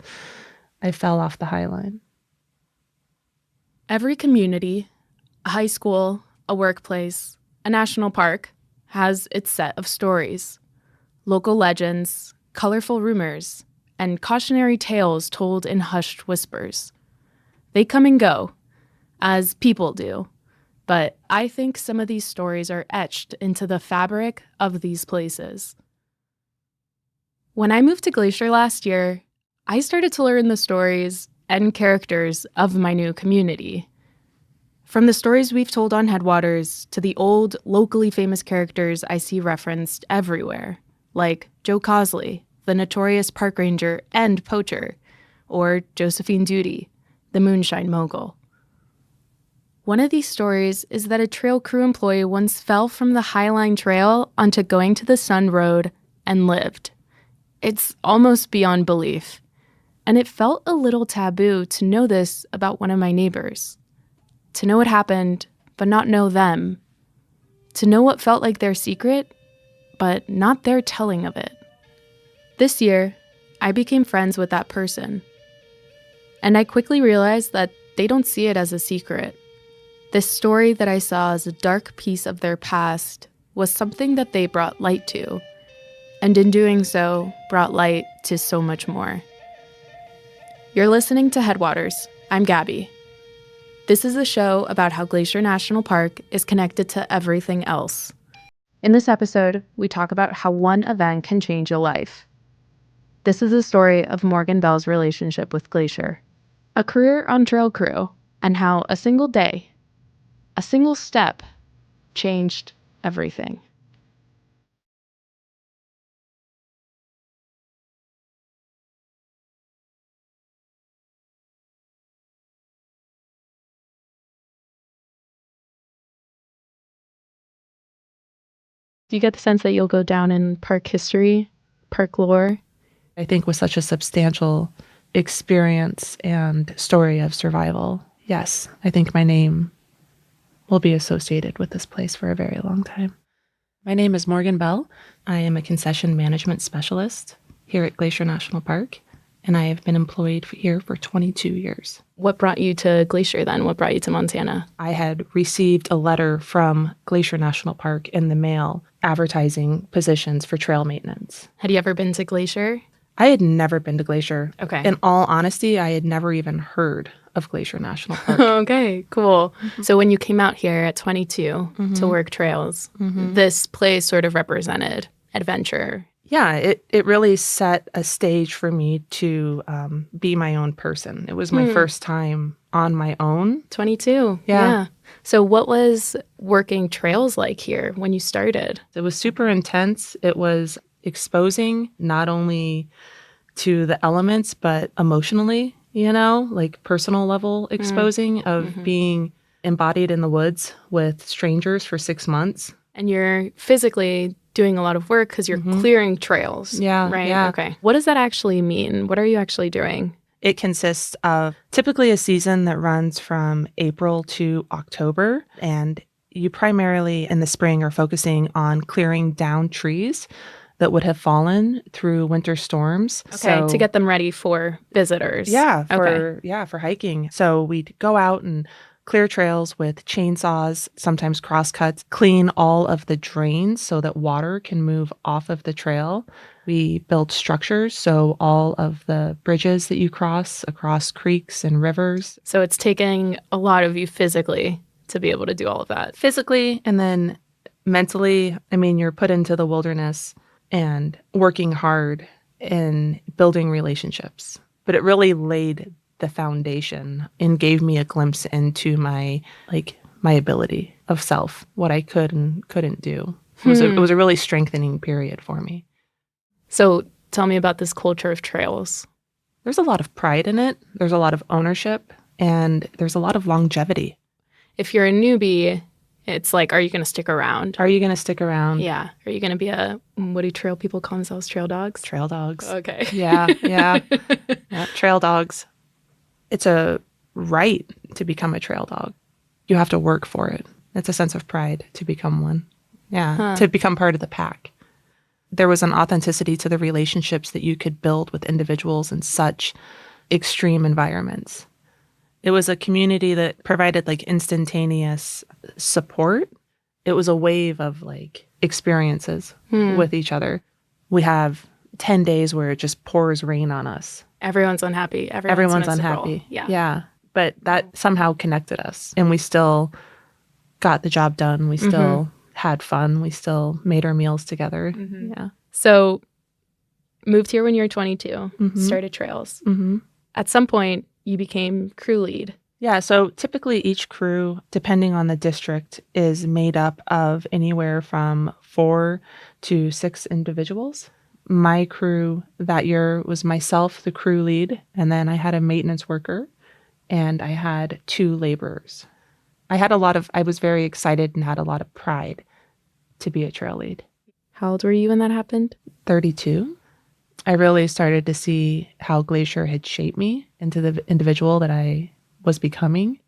I fell off the high line. Every community, a high school, a workplace, a national park has its set of stories. Local legends, colorful rumors, and cautionary tales told in hushed whispers. They come and go, as people do, but I think some of these stories are etched into the fabric of these places. When I moved to Glacier last year, I started to learn the stories and characters of my new community. From the stories we've told on Headwaters to the old, locally famous characters I see referenced everywhere, like Joe Cosley, the notorious park ranger and poacher, or Josephine Duty, the moonshine mogul. One of these stories is that a trail crew employee once fell from the Highline Trail onto Going to the Sun Road and lived. It's almost beyond belief. And it felt a little taboo to know this about one of my neighbors. To know what happened, but not know them. To know what felt like their secret, but not their telling of it. This year, I became friends with that person. And I quickly realized that they don't see it as a secret. This story that I saw as a dark piece of their past was something that they brought light to. And in doing so, brought light to so much more. You're listening to Headwaters. I'm Gabby. This is a show about how Glacier National Park is connected to everything else. In this episode, we talk about how one event can change a life. This is the story of Morgan Bell's relationship with Glacier, a career on trail crew, and how a single day, a single step, changed everything. Do you get the sense that you'll go down in park history, park lore? I think with such a substantial experience and story of survival, yes, I think my name will be associated with this place for a very long time. My name is Morgan Bell. I am a concession management specialist here at Glacier National Park, and I have been employed here for 22 years. What brought you to Glacier then? What brought you to Montana? I had received a letter from Glacier National Park in the mail advertising positions for trail maintenance. Had you ever been to Glacier? I had never been to Glacier. Okay. In all honesty, I had never even heard of Glacier National Park. Okay, cool. Mm-hmm. So when you came out here at 22 to work trails, this place sort of represented adventure. Yeah, it really set a stage for me to be my own person. It was my first time on my own. 22. Yeah. So what was working trails like here when you started? It was super intense. It was exposing not only to the elements, but emotionally, like personal level exposing of being embodied in the woods with strangers for 6 months. And you're physically doing a lot of work because you're clearing trails. Yeah. Right? Yeah. Okay. What does that actually mean? What are you actually doing? It consists of typically a season that runs from April to October. And you primarily in the spring are focusing on clearing down trees that would have fallen through winter storms. Okay, to get them ready for visitors. Yeah, for hiking. So we'd go out and clear trails with chainsaws, sometimes crosscuts, clean all of the drains so that water can move off of the trail. We built structures, so all of the bridges that you cross across creeks and rivers. So it's taking a lot of you physically to be able to do all of that. Physically, and then mentally, you're put into the wilderness and working hard in building relationships. But it really laid the foundation and gave me a glimpse into my ability of self, what I could and couldn't do. It was a really strengthening period for me. So tell me about this culture of trails. There's a lot of pride in it. There's a lot of ownership, and there's a lot of longevity. If you're a newbie, it's like, are you going to stick around? Are you going to stick around? Yeah. Are you going to be what do trail people call themselves? Trail dogs? Trail dogs. Okay. Yeah. Trail dogs. It's a right to become a trail dog. You have to work for it. It's a sense of pride to become one. Yeah. To become part of the pack. There was an authenticity to the relationships that you could build with individuals in such extreme environments. It was a community that provided instantaneous support. It was a wave of experiences with each other. We have 10 days where it just pours rain on us. Everyone's unhappy. Everyone's unhappy. Yeah. But that somehow connected us. And we still got the job done. We still had fun. We still made our meals together. Yeah. So moved here when you were 22, started trails. At some point, you became crew lead. Yeah, so typically each crew, depending on the district, is made up of anywhere from 4 to 6 individuals. My crew that year was myself, the crew lead, and then I had a maintenance worker, and I had 2 laborers. I was very excited and had a lot of pride to be a trail lead. How old were you when that happened? 32. I really started to see how Glacier had shaped me into the individual that I was becoming.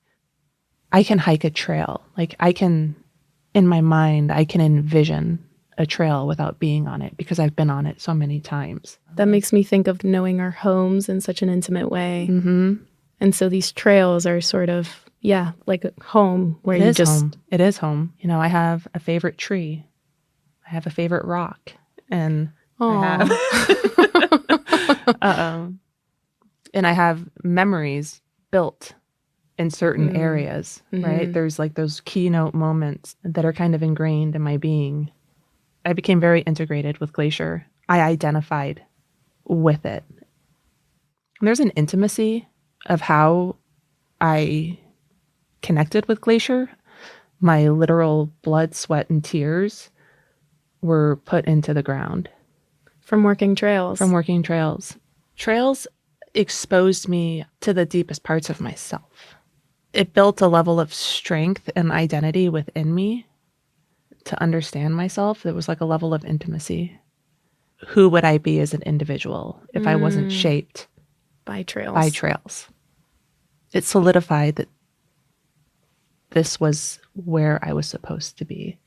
I can hike a trail. Like in my mind, I can envision a trail without being on it because I've been on it so many times. That makes me think of knowing our homes in such an intimate way. And so these trails are sort of, like a home where It is home. You know, I have a favorite tree. I have a favorite rock. And I have and I have memories built in certain areas, right? There's like those keynote moments that are kind of ingrained in my being. I became very integrated with Glacier. I identified with it. And there's an intimacy of how I connected with Glacier. My literal blood, sweat, and tears were put into the ground. From working trails. Trails exposed me to the deepest parts of myself. It built a level of strength and identity within me to understand myself. It was like a level of intimacy. Who would I be as an individual if I wasn't shaped by trails? It solidified that this was where I was supposed to be.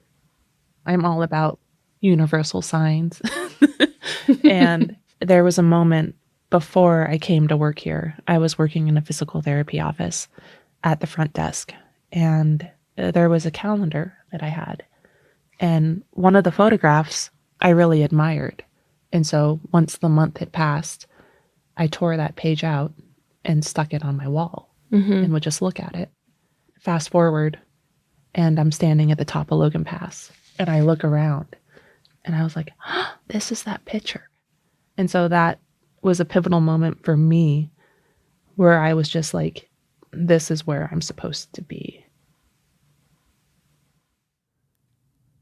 I'm all about universal signs. And there was a moment before I came to work here. I was working in a physical therapy office at the front desk, and there was a calendar that I had. And one of the photographs I really admired. And so once the month had passed, I tore that page out and stuck it on my wall and would just look at it. Fast forward, and I'm standing at the top of Logan Pass, and I look around, and I was like, this is that picture. And so that was a pivotal moment for me where I was just like, this is where I'm supposed to be.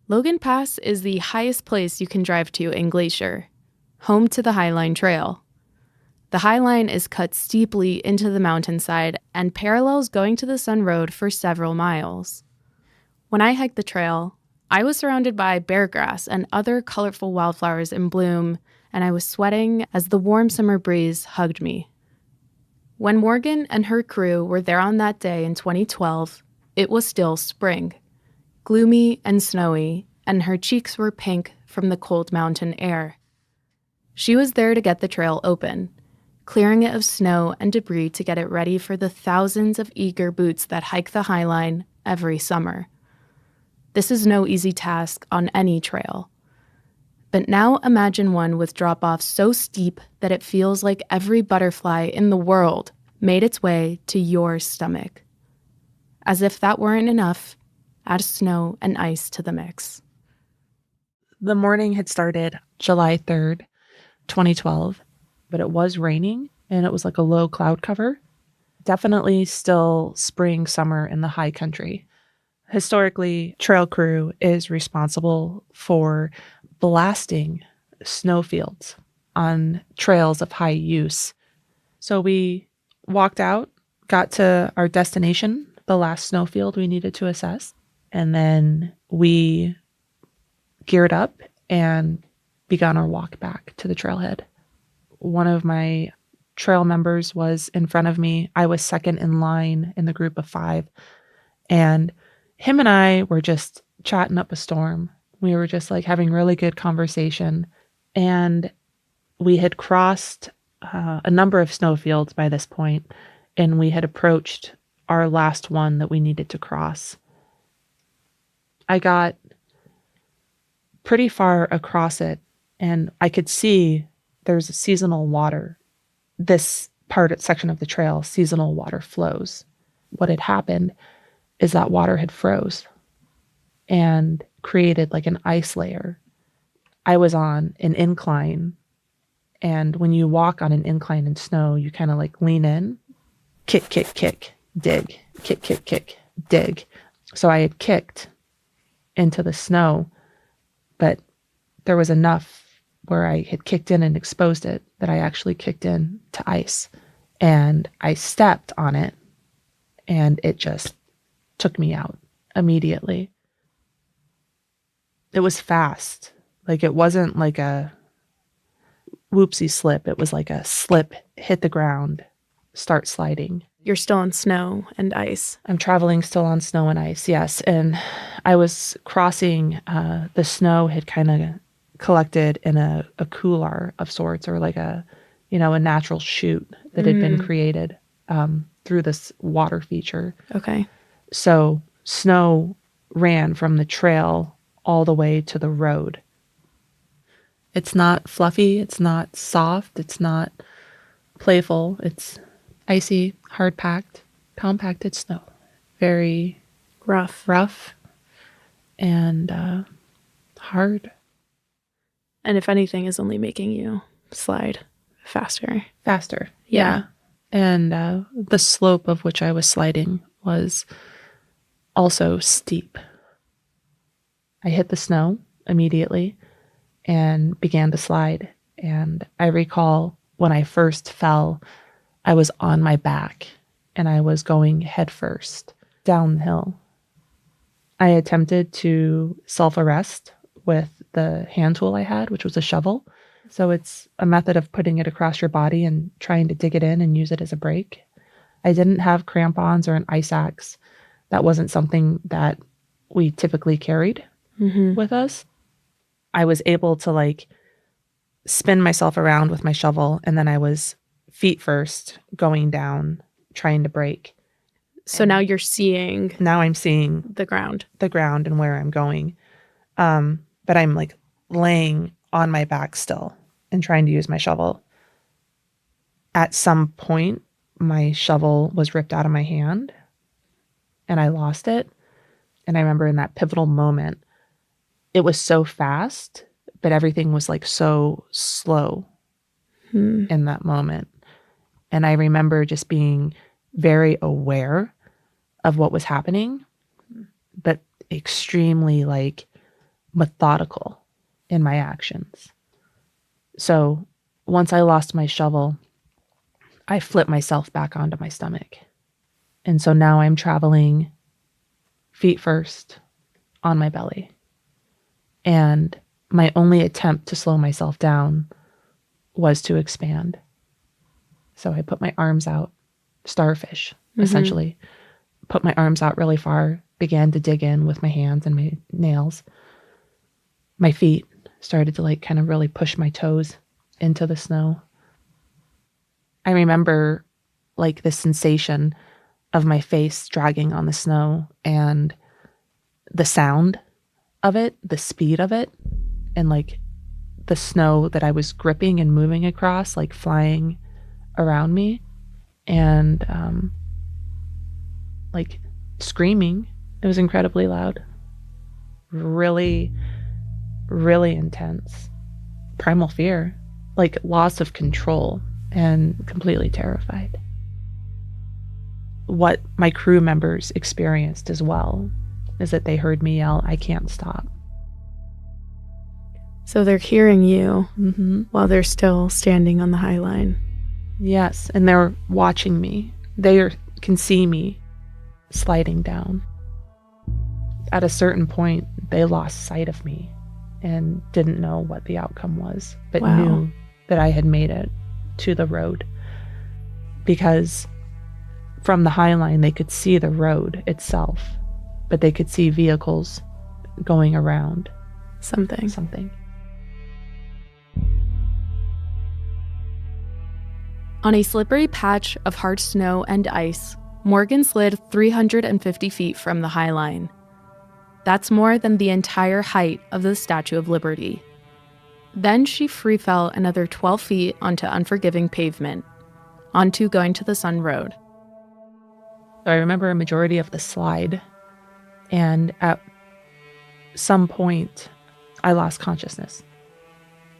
Logan Pass is the highest place you can drive to in Glacier, home to the Highline Trail. The Highline is cut steeply into the mountainside and parallels Going to the Sun Road for several miles. When I hiked the trail, I was surrounded by bear grass and other colorful wildflowers in bloom, and I was sweating as the warm summer breeze hugged me. When Morgan and her crew were there on that day in 2012, it was still spring, gloomy and snowy, and her cheeks were pink from the cold mountain air. She was there to get the trail open, clearing it of snow and debris to get it ready for the thousands of eager boots that hike the Highline every summer. This is no easy task on any trail. But now imagine one with drop-offs so steep that it feels like every butterfly in the world made its way to your stomach. As if that weren't enough, add snow and ice to the mix. The morning had started July 3rd, 2012, but it was raining and it was like a low cloud cover. Definitely still spring, summer in the high country. Historically, trail crew is responsible for blasting snowfields on trails of high use. So we walked out, got to our destination, the last snowfield we needed to assess, and then we geared up and began our walk back to the trailhead. One of my trail members was in front of me. I was second in line in the group of 5, and him and I were just chatting up a storm. We were just like having really good conversation, and we had crossed a number of snowfields by this point, and we had approached our last one that we needed to cross. I got pretty far across it, and I could see there's seasonal water. This section of the trail, seasonal water flows. What had happened is that water had froze and created like an ice layer. I was on an incline, and when you walk on an incline in snow, you kind of like lean in, kick, kick, kick, dig, kick, kick, kick, dig. So I had kicked into the snow, but there was enough where I had kicked in and exposed it that I actually kicked in to ice. And I stepped on it, and it just took me out immediately. It was fast. Like, it wasn't like a whoopsie slip. It was like a slip, hit the ground, start sliding. You're still on snow and ice. I'm traveling still on snow and ice, yes. And I was crossing, the snow had kind of collected in a couloir of sorts, or like a natural chute that had been created through this water feature. Okay. So snow ran from the trail all the way to the road. It's not fluffy, it's not soft, it's not playful, it's icy, hard-packed, compacted snow. Very rough, and hard. And if anything, is only making you slide faster. Yeah. And the slope of which I was sliding was also steep. I hit the snow immediately and began to slide. And I recall when I first fell, I was on my back and I was going headfirst down the hill. I attempted to self-arrest with the hand tool I had, which was a shovel. So it's a method of putting it across your body and trying to dig it in and use it as a brake. I didn't have crampons or an ice axe. That wasn't something that we typically carried with us. I was able to like spin myself around with my shovel, and then I was feet first going down, trying to brake. So now you're seeing... Now I'm seeing the ground and where I'm going. But I'm like laying on my back still and trying to use my shovel. At some point, my shovel was ripped out of my hand and I lost it. And I remember in that pivotal moment, it was so fast, but everything was like so slow in that moment. And I remember just being very aware of what was happening, but extremely like methodical in my actions. So once I lost my shovel, I flipped myself back onto my stomach. And so now I'm traveling feet first on my belly. And my only attempt to slow myself down was to expand. So I put my arms out, starfish, essentially. Put my arms out really far, began to dig in with my hands and my nails. My feet started to like kind of really push my toes into the snow. I remember like the sensation of my face dragging on the snow and the sound of it, the speed of it, and like the snow that I was gripping and moving across, like flying around me, and like screaming. It was incredibly loud. Really, really intense. Primal fear, like loss of control, and completely terrified. What my crew members experienced as well is that they heard me yell, "I can't stop." So they're hearing you while they're still standing on the high line. Yes, and they're watching me. They can see me sliding down. At a certain point, they lost sight of me and didn't know what the outcome was, but knew that I had made it to the road. Because from the high line, they could see the road itself, but they could see vehicles going around. Something. On a slippery patch of hard snow and ice, Morgan slid 350 feet from the high line. That's more than the entire height of the Statue of Liberty. Then she free fell another 12 feet onto unforgiving pavement, onto Going to the Sun Road. So I remember a majority of the slide, and at some point, I lost consciousness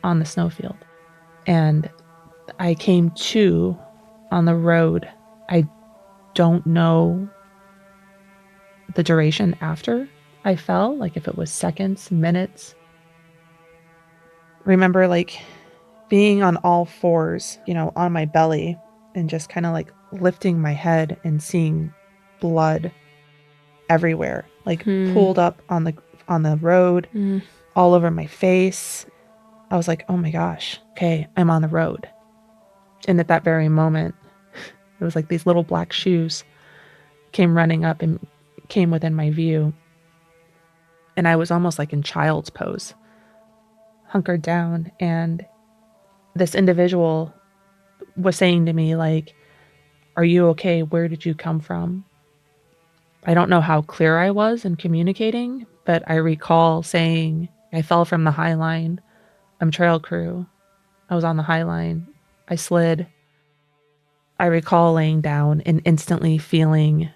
on the snowfield. And I came to on the road. I don't know the duration after I fell, like if it was seconds, minutes. Remember like being on all fours, on my belly and just kind of like lifting my head and seeing blood everywhere, like pooled up on the road, all over my face. I was like, oh my gosh, okay, I'm on the road. And at that very moment, it was like these little black shoes came running up and came within my view. And I was almost like in child's pose, hunkered down. And this individual was saying to me, like, are you okay? Where did you come from? I don't know how clear I was in communicating, but I recall saying, I fell from the high line. I'm trail crew. I was on the high line. I slid. I recall laying down and instantly feeling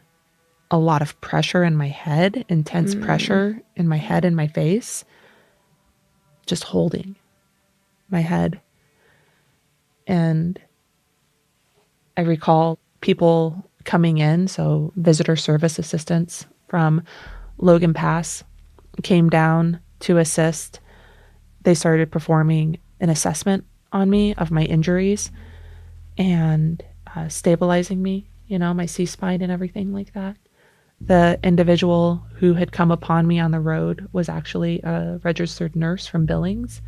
a lot of pressure in my head, intense pressure in my head and my face, just holding my head. And I recall people coming in, so visitor service assistants from Logan Pass came down to assist. They started performing an assessment on me of my injuries and stabilizing me, my C-spine and everything like that. The individual who had come upon me on the road was actually a registered nurse from Billings.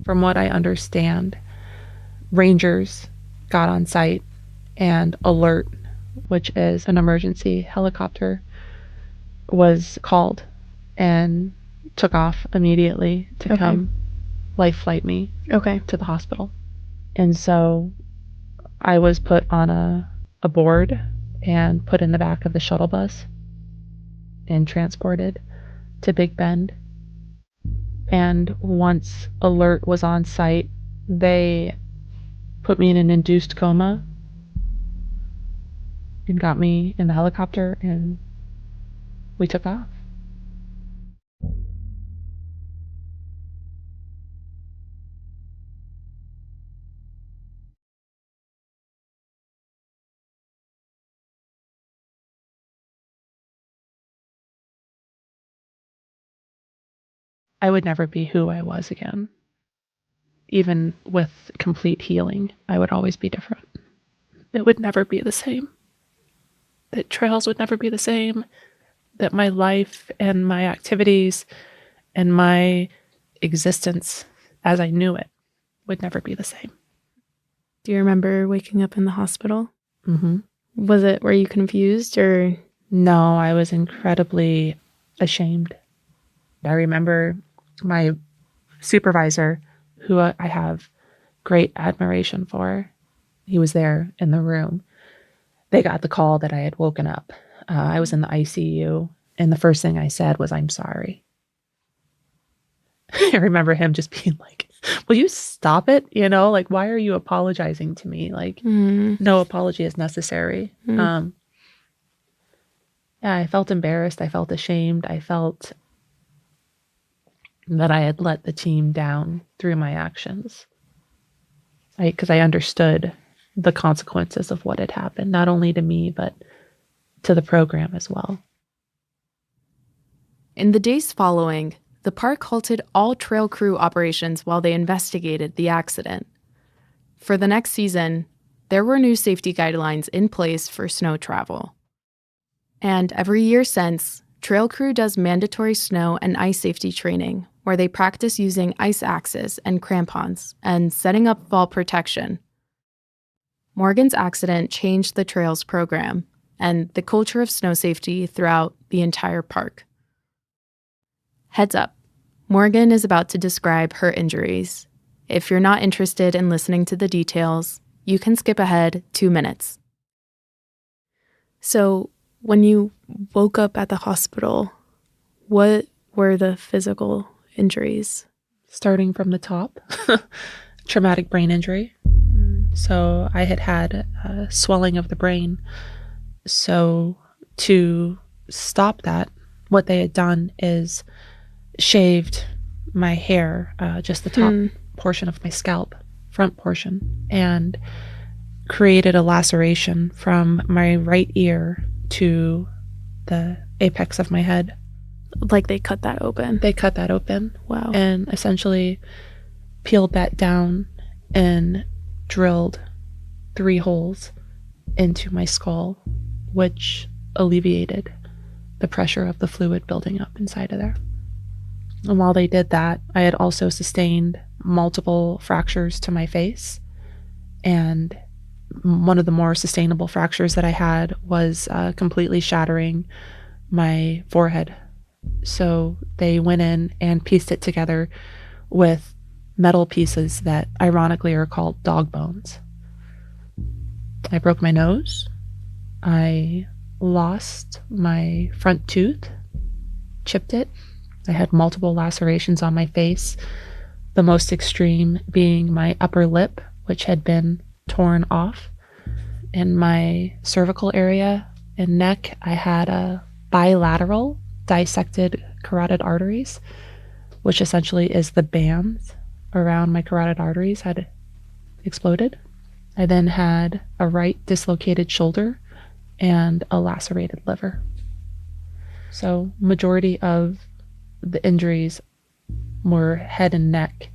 From what I understand, rangers got on site and alert, which is an emergency helicopter, was called and took off immediately to come life flight me to the hospital. And so I was put on a board and put in the back of the shuttle bus and transported to Big Bend. And once alert was on site, they put me in an induced coma and got me in the helicopter, and we took off. I would never be who I was again. Even with complete healing, I would always be different. It would never be the same. That trails would never be the same. That my life and my activities and my existence as I knew it would never be the same. Do you remember waking up in the hospital? Mm-hmm. Were you confused or? No, I was incredibly ashamed. I remember my supervisor, who I have great admiration for, he was there in the room. They got the call that I had woken up. I was in the ICU, and the first thing I said was, I'm sorry. I remember him just being like, will you stop it? Like, why are you apologizing to me? Like, no apology is necessary. Yeah, I felt embarrassed. I felt ashamed. I felt that I had let the team down through my actions. Because I understood the consequences of what had happened, not only to me, but to the program as well. In the days following, the park halted all trail crew operations while they investigated the accident. For the next season, there were new safety guidelines in place for snow travel. And every year since, trail crew does mandatory snow and ice safety training, where they practice using ice axes and crampons and setting up fall protection. Morgan's accident changed the trails program and the culture of snow safety throughout the entire park. Heads up, Morgan is about to describe her injuries. If you're not interested in listening to the details, you can skip ahead 2 minutes. So, when you woke up at the hospital, what were the physical injuries? Starting from the top, traumatic brain injury. So I had swelling of the brain. So to stop that, what they had done is shaved my hair, just the top portion of my scalp, front portion, and created a laceration from my right ear to the apex of my head. Like they cut that open? They cut that open. Wow. And essentially peeled that down and drilled 3 holes into my skull, which alleviated the pressure of the fluid building up inside of there. And while they did that, I had also sustained multiple fractures to my face. And one of the more sustainable fractures that I had was completely shattering my forehead. So they went in and pieced it together with metal pieces that ironically are called dog bones. I broke my nose. I lost my front tooth, chipped it. I had multiple lacerations on my face, the most extreme being my upper lip, which had been torn off. In my cervical area and neck, I had a bilateral dissected carotid arteries, which essentially is the bands around my carotid arteries had exploded. I then had a right dislocated shoulder and a lacerated liver. So majority of the injuries were head and neck.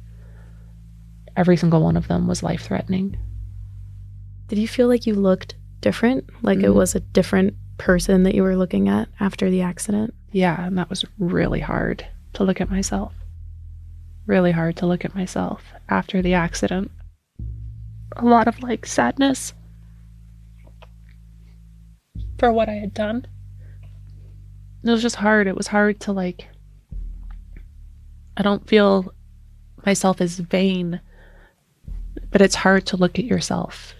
Every single one of them was life-threatening. Did you feel like you looked different? Like it was a different person that you were looking at after the accident? Yeah, and that was really hard to look at myself. Really hard to look at myself after the accident. A lot of sadness for what I had done. It was just hard. It was hard to I don't feel myself as vain, but it's hard to look at yourself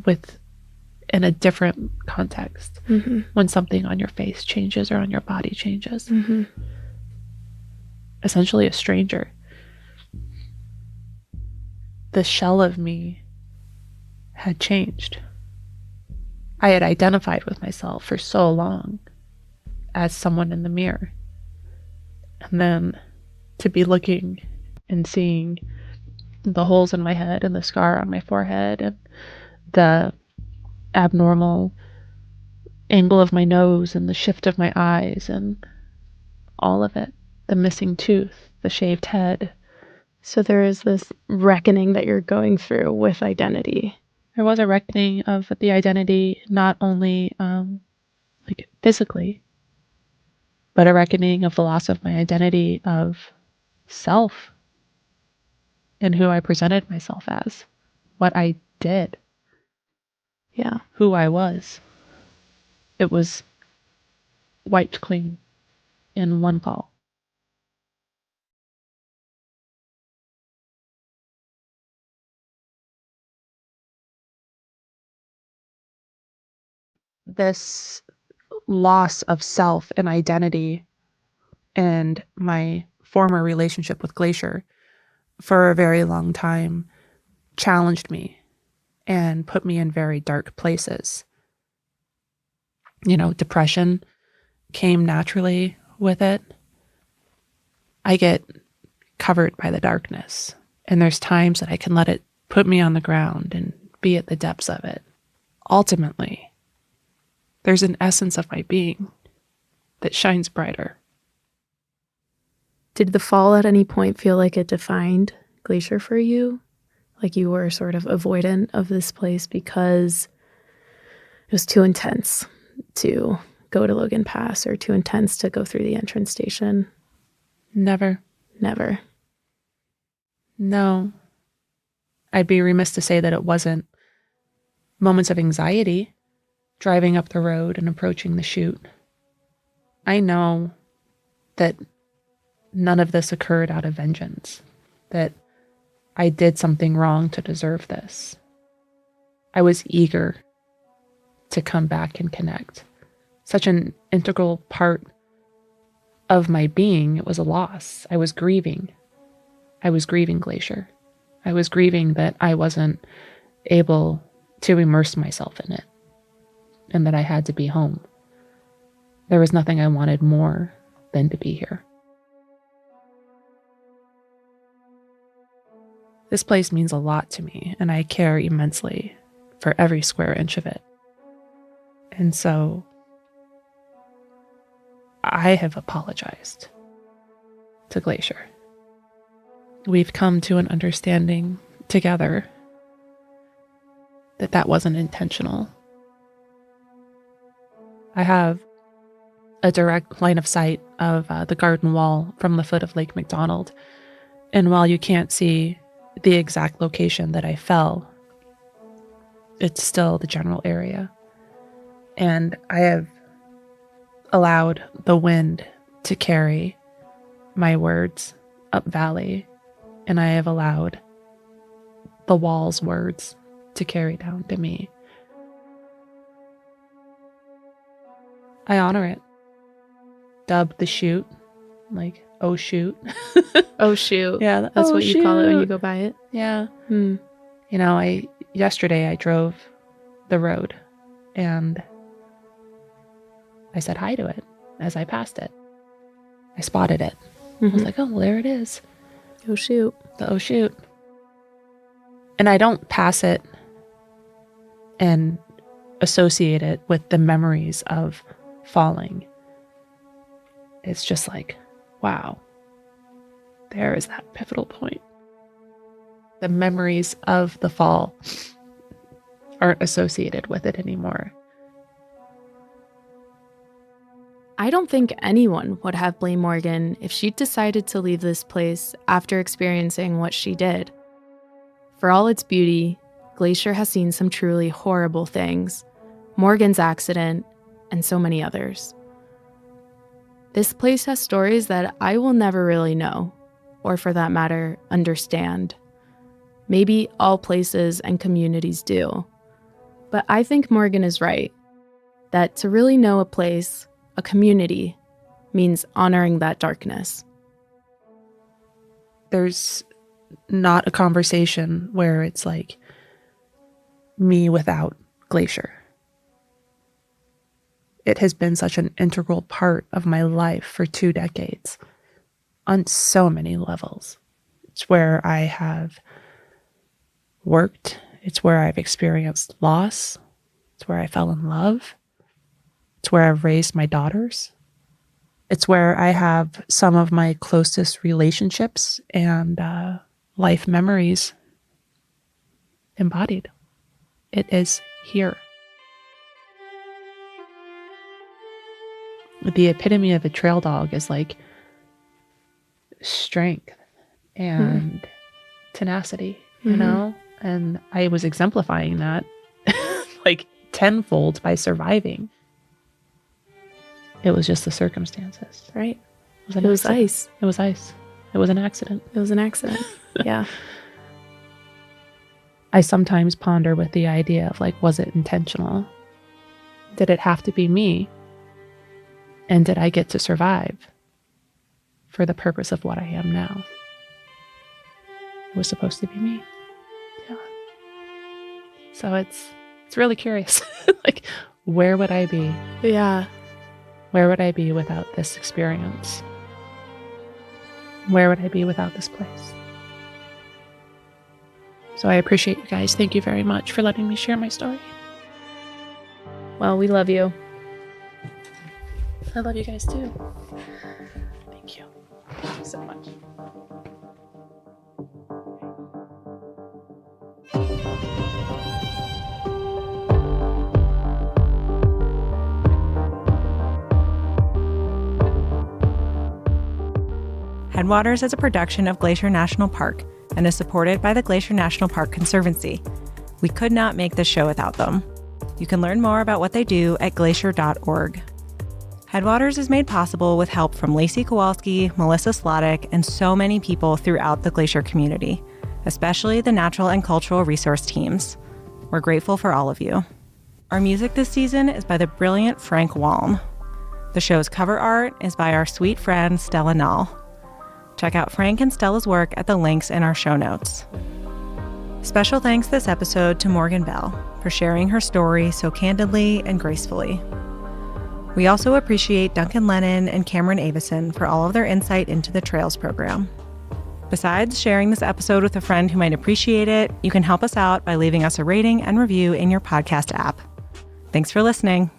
in a different context when something on your face changes or on your body changes. Essentially a stranger. The shell of me had changed. I had identified with myself for so long as someone in the mirror. And then to be looking and seeing the holes in my head and the scar on my forehead and the abnormal angle of my nose and the shift of my eyes and all of it, the missing tooth, the shaved head. So there is this reckoning that you're going through with identity. There was a reckoning of the identity, not only physically, but a reckoning of the loss of my identity of self and who I presented myself as, what I did. Yeah. Who I was. It was wiped clean in one call. This loss of self and identity and my former relationship with Glacier for a very long time challenged me and put me in very dark places. Depression came naturally with it. I get covered by the darkness, and there's times that I can let it put me on the ground and be at the depths of it. Ultimately, there's an essence of my being that shines brighter. Did the fall at any point feel like it defined Glacier for you? Like you were sort of avoidant of this place because it was too intense to go to Logan Pass or too intense to go through the entrance station? Never. Never. No. I'd be remiss to say that it wasn't moments of anxiety driving up the road and approaching the chute. I know that none of this occurred out of vengeance, that I did something wrong to deserve this. I was eager to come back and connect. Such an integral part of my being, it was a loss. I was grieving. I was grieving Glacier. I was grieving that I wasn't able to immerse myself in it and that I had to be home. There was nothing I wanted more than to be here. This place means a lot to me, and I care immensely for every square inch of it. And so I have apologized to Glacier. We've come to an understanding together that that wasn't intentional. I have a direct line of sight of the garden wall from the foot of Lake McDonald. And while you can't see the exact location that I fell, it's still the general area. And I have allowed the wind to carry my words up valley, and I have allowed the wall's words to carry down to me. I honor it. Dubbed the chute, like, oh shoot. Oh shoot. Yeah, That's oh, what you call it when you go by it? Yeah. Hmm. You know, yesterday I drove the road and I said hi to it as I passed it. I spotted it. I was like, oh, well, there it is. Oh shoot. The oh shoot. And I don't pass it and associate it with the memories of falling. It's just like, wow, there is that pivotal point. The memories of the fall aren't associated with it anymore. I don't think anyone would have blamed Morgan if she decided to leave this place after experiencing what she did. For all its beauty, Glacier has seen some truly horrible things, Morgan's accident, and so many others. This place has stories that I will never really know, or for that matter, understand. Maybe all places and communities do. But I think Morgan is right, that to really know a place, a community, means honoring that darkness. There's not a conversation where it's like me without Glacier. It has been such an integral part of my life for 2 decades on so many levels. It's where I have worked. It's where I've experienced loss. It's where I fell in love. It's where I've raised my daughters. It's where I have some of my closest relationships and life memories embodied. It is here. The epitome of a trail dog is like strength and tenacity, you know? And I was exemplifying that like tenfold by surviving. It was just the circumstances. Right. It was ice. It was ice. It was an accident. It was an accident. Yeah. I sometimes ponder with the idea of like, was it intentional? Did it have to be me? And did I get to survive for the purpose of what I am now? It was supposed to be me. Yeah. So it's really curious. Like, where would I be? Yeah. Where would I be without this experience? Where would I be without this place? So I appreciate you guys. Thank you very much for letting me share my story. Well, we love you. I love you guys too. Thank you. Thank you so much. Headwaters is a production of Glacier National Park and is supported by the Glacier National Park Conservancy. We could not make this show without them. You can learn more about what they do at glacier.org. Headwaters is made possible with help from Lacey Kowalski, Melissa Slottick, and so many people throughout the Glacier community, especially the natural and cultural resource teams. We're grateful for all of you. Our music this season is by the brilliant Frank Walm. The show's cover art is by our sweet friend Stella Nall. Check out Frank and Stella's work at the links in our show notes. Special thanks this episode to Morgan Bell for sharing her story so candidly and gracefully. We also appreciate Duncan Lennon and Cameron Avison for all of their insight into the Trails program. Besides sharing this episode with a friend who might appreciate it, you can help us out by leaving us a rating and review in your podcast app. Thanks for listening.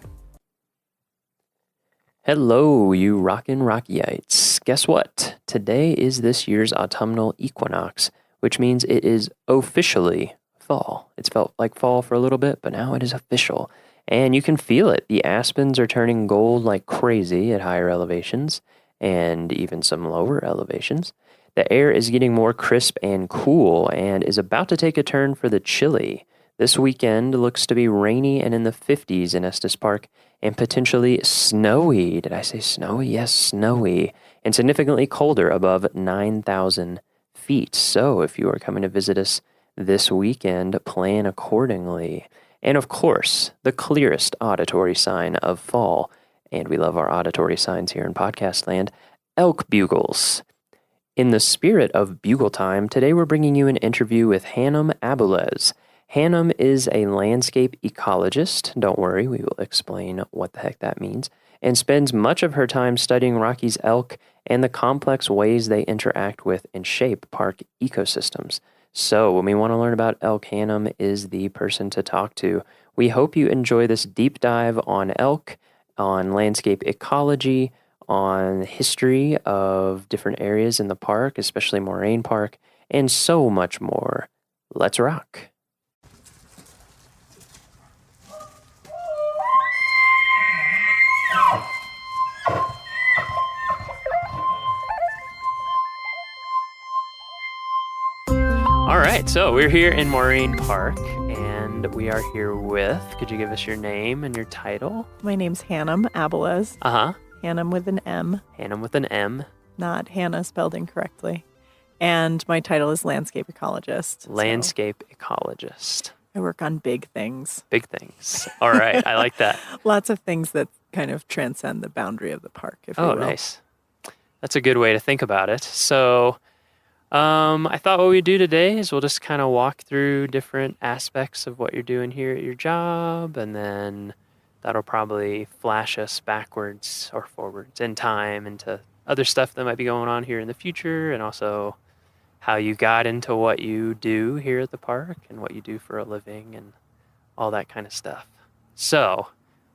Hello, you rockin' Rockieites. Guess what? Today is this year's autumnal equinox, which means it is officially fall. It's felt like fall for a little bit, but now it is official. And you can feel it. The aspens are turning gold like crazy at higher elevations, and even some lower elevations. The air is getting more crisp and cool, and is about to take a turn for the chilly. This weekend looks to be rainy and in the 50s in Estes Park, and potentially snowy. Did I say snowy? Yes, snowy. And significantly colder, above 9,000 feet. So if you are coming to visit us this weekend, plan accordingly. And of course, the clearest auditory sign of fall, and we love our auditory signs here in podcast land, elk bugles. In the spirit of bugle time, today we're bringing you an interview with Hannum Abules. Hannum is a landscape ecologist, don't worry, we will explain what the heck that means, and spends much of her time studying Rockies elk and the complex ways they interact with and shape park ecosystems. So when we want to learn about elk, Hannum is the person to talk to. We hope you enjoy this deep dive on elk, on landscape ecology, on history of different areas in the park, especially Moraine Park, and so much more. Let's rock. All right, so we're here in Moraine Park, and we are here with, could you give us your name and your title? My name's Hannum Abules. Uh-huh. Hannum with an M. Hannum with an M. Not Hannah spelled incorrectly. And my title is landscape ecologist. Landscape ecologist. I work on big things. Big things. All right, I like that. Lots of things that kind of transcend the boundary of the park, if you will. Oh, nice. That's a good way to think about it. So I thought what we'd do today is we'll just kind of walk through different aspects of what you're doing here at your job, and then that'll probably flash us backwards or forwards in time into other stuff that might be going on here in the future, and also how you got into what you do here at the park and what you do for a living and all that kind of stuff. So,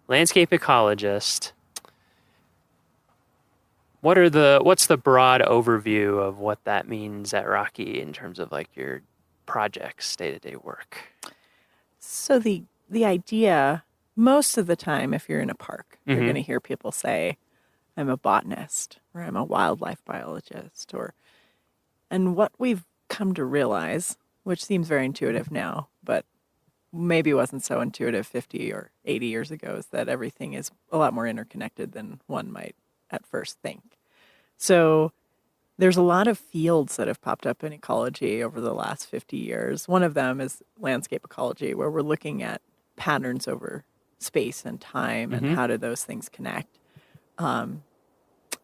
landscape ecologist, what's the broad overview of what that means at Rocky in terms of like your projects, day-to-day work? So the idea, most of the time, if you're in a park, you're going to hear people say, I'm a botanist, or I'm a wildlife biologist, and what we've come to realize, which seems very intuitive now, but maybe wasn't so intuitive 50 or 80 years ago, is that everything is a lot more interconnected than one might at first think. So there's a lot of fields that have popped up in ecology over the last 50 years. One of them is landscape ecology, where we're looking at patterns over space and time and how do those things connect.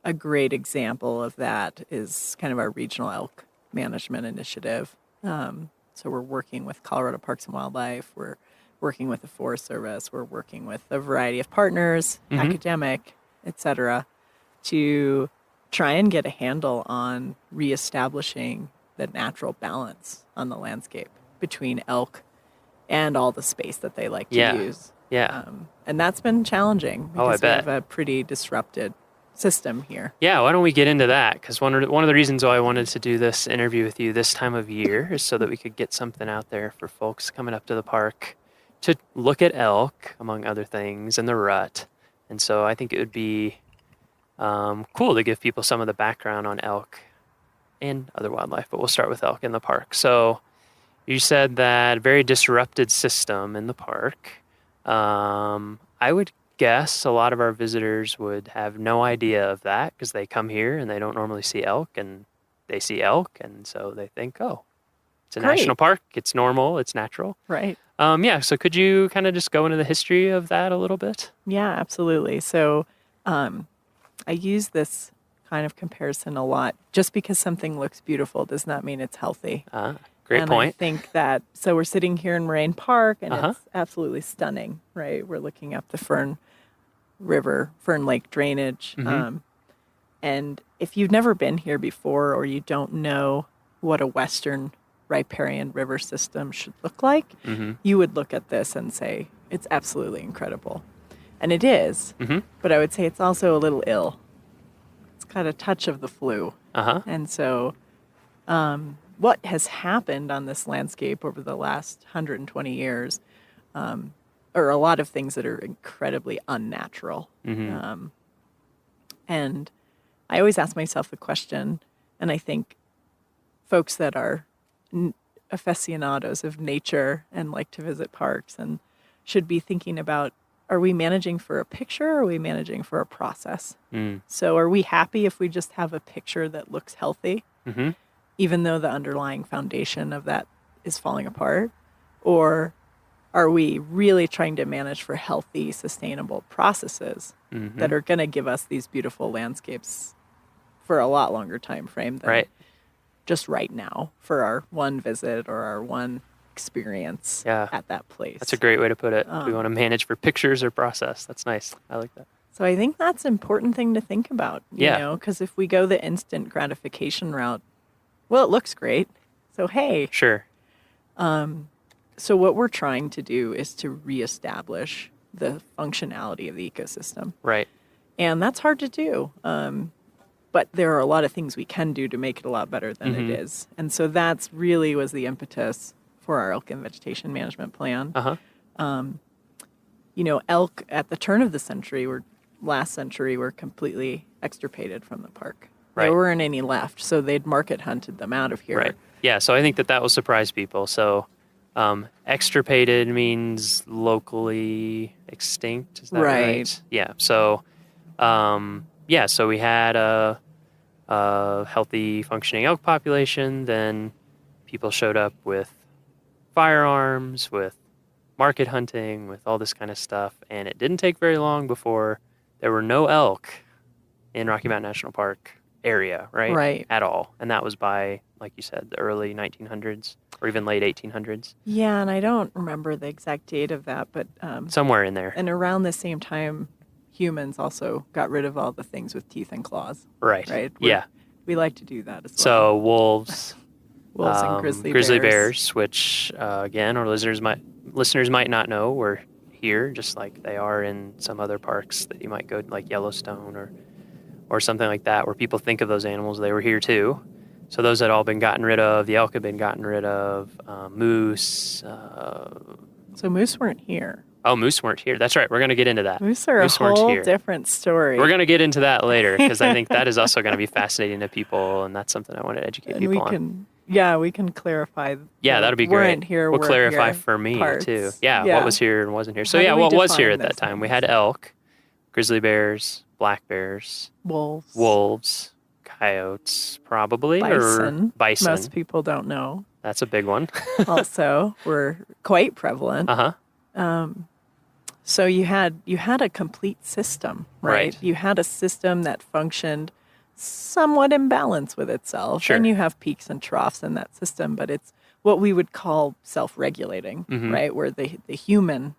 A great example of that is kind of our regional elk management initiative. So we're working with Colorado Parks and Wildlife. We're working with the Forest Service. We're working with a variety of partners, academic, et cetera, to try and get a handle on reestablishing the natural balance on the landscape between elk and all the space that they like to use. Yeah. And that's been challenging because I bet. we have a pretty disrupted system here. Yeah, why don't we get into that? Because one of the reasons why I wanted to do this interview with you this time of year is so that we could get something out there for folks coming up to the park to look at elk, among other things, and the rut. And so I think it would be cool to give people some of the background on elk and other wildlife, but we'll start with elk in the park. So you said that very disrupted system in the park. I would guess a lot of our visitors would have no idea of that because they come here and they don't normally see elk, and they see elk, and so they think, oh, it's a national park, it's normal, it's natural. Right. So could you kind of just go into the history of that a little bit? Yeah, absolutely. So I use this kind of comparison a lot. Just because something looks beautiful does not mean it's healthy. Great point. I think that, so we're sitting here in Moraine Park, and it's absolutely stunning, right? We're looking up the Fern Lake drainage. And if you've never been here before, or you don't know what a Western riparian river system should look like, you would look at this and say, it's absolutely incredible. And it is, but I would say it's also a little ill. It's got a touch of the flu. And so what has happened on this landscape over the last 120 years are a lot of things that are incredibly unnatural. And I always ask myself the question, and I think folks that are aficionados of nature and like to visit parks and should be thinking about, are we managing for a picture or are we managing for a process? So are we happy if we just have a picture that looks healthy, even though the underlying foundation of that is falling apart? Or are we really trying to manage for healthy, sustainable processes that are going to give us these beautiful landscapes for a lot longer time frame than just right now for our one visit or our one experience at that place? That's a great way to put it. Do we want to manage for pictures or process? That's nice. I like that. So I think that's an important thing to think about, you know, because if we go the instant gratification route, well, it looks great. So, hey. Sure. So what we're trying to do is to reestablish the functionality of the ecosystem. Right. And that's hard to do. But there are a lot of things we can do to make it a lot better than it is. And so that's really was the impetus for our elk and vegetation management plan. You know, elk at the turn of the century last century were completely extirpated from the park. There weren't any left, so they'd market hunted them out of here. Right. Yeah, so I think that will surprise people. So extirpated means locally extinct. Is that right? Yeah. So, so we had a healthy, functioning elk population. Then people showed up with firearms, with market hunting, with all this kind of stuff. And it didn't take very long before there were no elk in Rocky Mountain National Park area, right? At all. And that was by, like you said, the early 1900s or even late 1800s. Yeah, and I don't remember the exact date of that, but somewhere in there. And around the same time, humans also got rid of all the things with teeth and claws. Right. Yeah. We like to do that as well. So wolves, and grizzly bears, which again, our listeners might not know were here, just like they are in some other parks that you might go, like Yellowstone or something like that, where people think of those animals. They were here too. So those had all been gotten rid of. The elk had been gotten rid of. Moose. So moose weren't here. Oh, moose weren't here. That's right. We're going to get into that. Moose are a whole different story. We're going to get into that later because I think that is also going to be fascinating to people, and that's something I want to educate people on. We can clarify. Yeah, that'll be great. Weren't here. We'll clarify here for me parts. too. Yeah, what was here and wasn't here. So what was here at that time? We had elk, grizzly bears, black bears, wolves, coyotes, probably, bison. Or bison. Most people don't know. That's a big one. Also, were quite prevalent. So you had a complete system, right? You had a system that functioned somewhat in balance with itself. Sure. And you have peaks and troughs in that system, but it's what we would call self-regulating, right? Where the human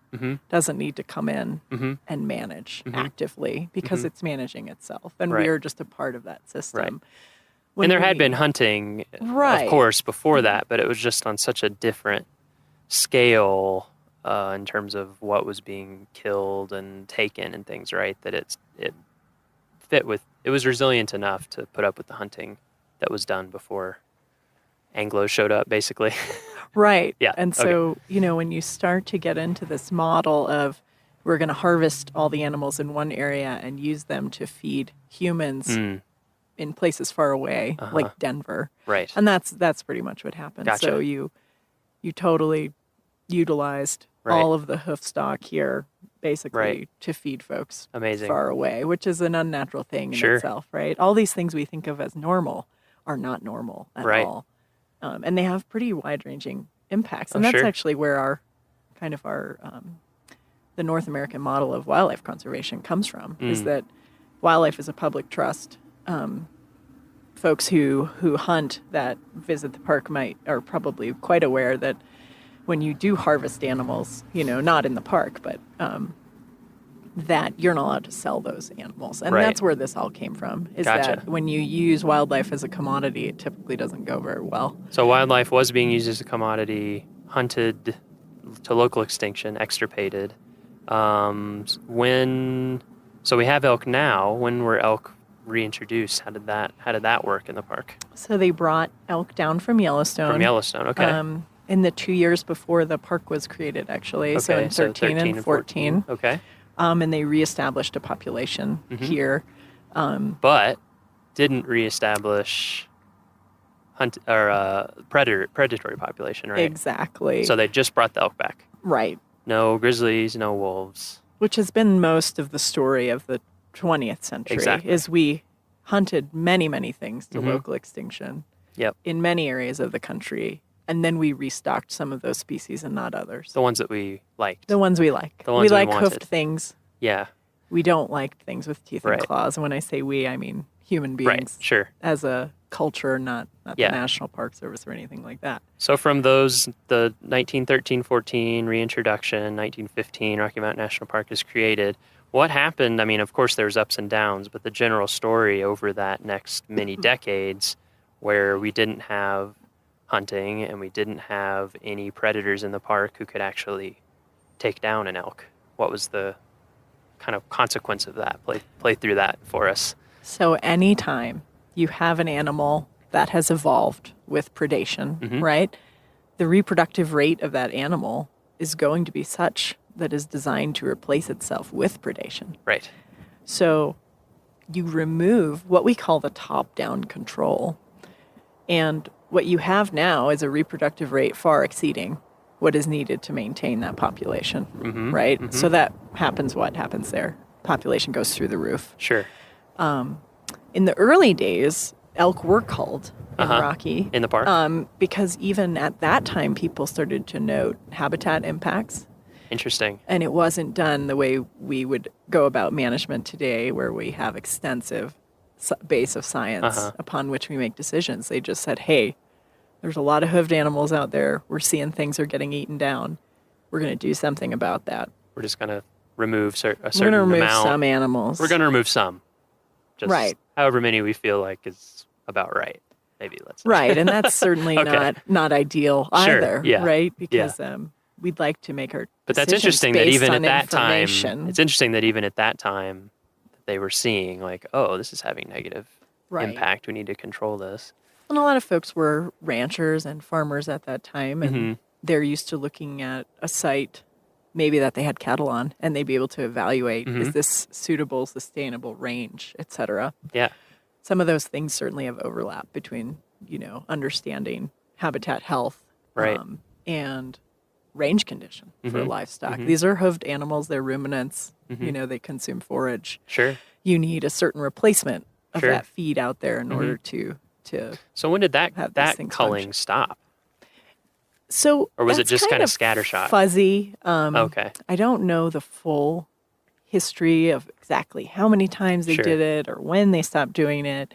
doesn't need to come in and manage actively because it's managing itself. And we are just a part of that system. And there had been hunting, of course, before that, but it was just on such a different scale in terms of what was being killed and taken and things, right? That it fit with, it was resilient enough to put up with the hunting that was done before Anglos showed up, basically. Right. Yeah. And so, when you start to get into this model of we're going to harvest all the animals in one area and use them to feed humans in places far away, like Denver. Right. And that's pretty much what happened. Gotcha. So you totally utilized all of the hoof stock here, basically, to feed folks far away, which is an unnatural thing in itself, right? All these things we think of as normal are not normal at all. And they have pretty wide-ranging impacts. And that's actually where the North American model of wildlife conservation comes from, is that wildlife is a public trust. Folks who hunt that visit the park are probably quite aware that when you do harvest animals, not in the park, but that you're not allowed to sell those animals. And Right. that's where this all came from, is Gotcha. that when you use wildlife as a commodity, it typically doesn't go very well. So wildlife was being used as a commodity, hunted to local extinction, extirpated. So we have elk now. When were elk reintroduced? How did that work in the park? So they brought elk down from Yellowstone. From Yellowstone, okay. In the 2 years before the park was created, actually. So Okay, in 13 and 14. Okay. And they reestablished a population here. But didn't reestablish predatory population, right? Exactly. So they just brought the elk back. Right. No grizzlies, no wolves. Which has been most of the story of the 20th century. Exactly. Is we hunted many, many things to local extinction. Yep. In many areas of the country. And then we restocked some of those species and not others. The ones that we liked. The ones we like. The ones we we like wanted. hoofed things. Yeah. We don't like things with teeth Right. and claws. And when I say we, I mean human beings. Right, sure. As a culture, not Yeah. the National Park Service or anything like that. So from those, the 1913-14 reintroduction, 1915 Rocky Mountain National Park is created. What happened? I mean, of course, there's ups and downs, but the general story over that next many decades where we didn't have hunting and we didn't have any predators in the park who could actually take down an elk. What was the kind of consequence of that? Play through that for us. So anytime you have an animal that has evolved with predation, right? The reproductive rate of that animal is going to be such that is designed to replace itself with predation. Right. So you remove what we call the top-down control. And what you have now is a reproductive rate far exceeding what is needed to maintain that population, right? So that happens, what happens there? Population goes through the roof. Sure. In the early days, elk were culled in Rocky. In the park? Because even at that time, people started to note habitat impacts. Interesting. And it wasn't done the way we would go about management today, where we have extensive base of science upon which we make decisions. They just said, hey, there's a lot of hoofed animals out there. We're seeing things are getting eaten down. We're going to do something about that. We're just going to remove a certain amount. We're going to remove some animals. We're going to remove some. Just right. However many we feel like is about right. Maybe let's. Right, and that's certainly not ideal either. Yeah. Right, because we'd like to make our. But that's interesting that even at that time, information. it's interesting that even at that time, they were seeing like, oh, this is having negative impact. We need to control this. And a lot of folks were ranchers and farmers at that time, and they're used to looking at a site, maybe that they had cattle on, and they'd be able to evaluate, is this suitable, sustainable range, et cetera. Yeah. Some of those things certainly have overlap between, understanding habitat health and range condition for livestock. These are hoofed animals. They're ruminants. They consume forage. Sure. You need a certain replacement of that feed out there in order to. So when did that culling stop? So or was it just kind of scattershot? Fuzzy. Okay. I don't know the full history of exactly how many times they did it or when they stopped doing it.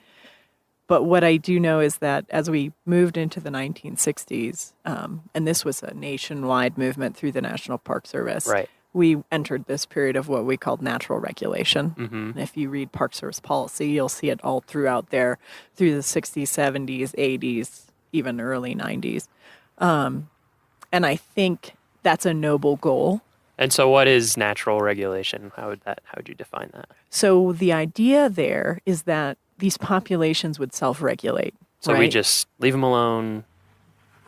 But what I do know is that as we moved into the 1960s, and this was a nationwide movement through the National Park Service, we entered this period of what we called natural regulation. And if you read Park Service policy, you'll see it all throughout there, through the 60s, 70s, 80s, even early 90s. And I think that's a noble goal. And so what is natural regulation? How would you define that? So the idea there is that these populations would self-regulate. So we just leave them alone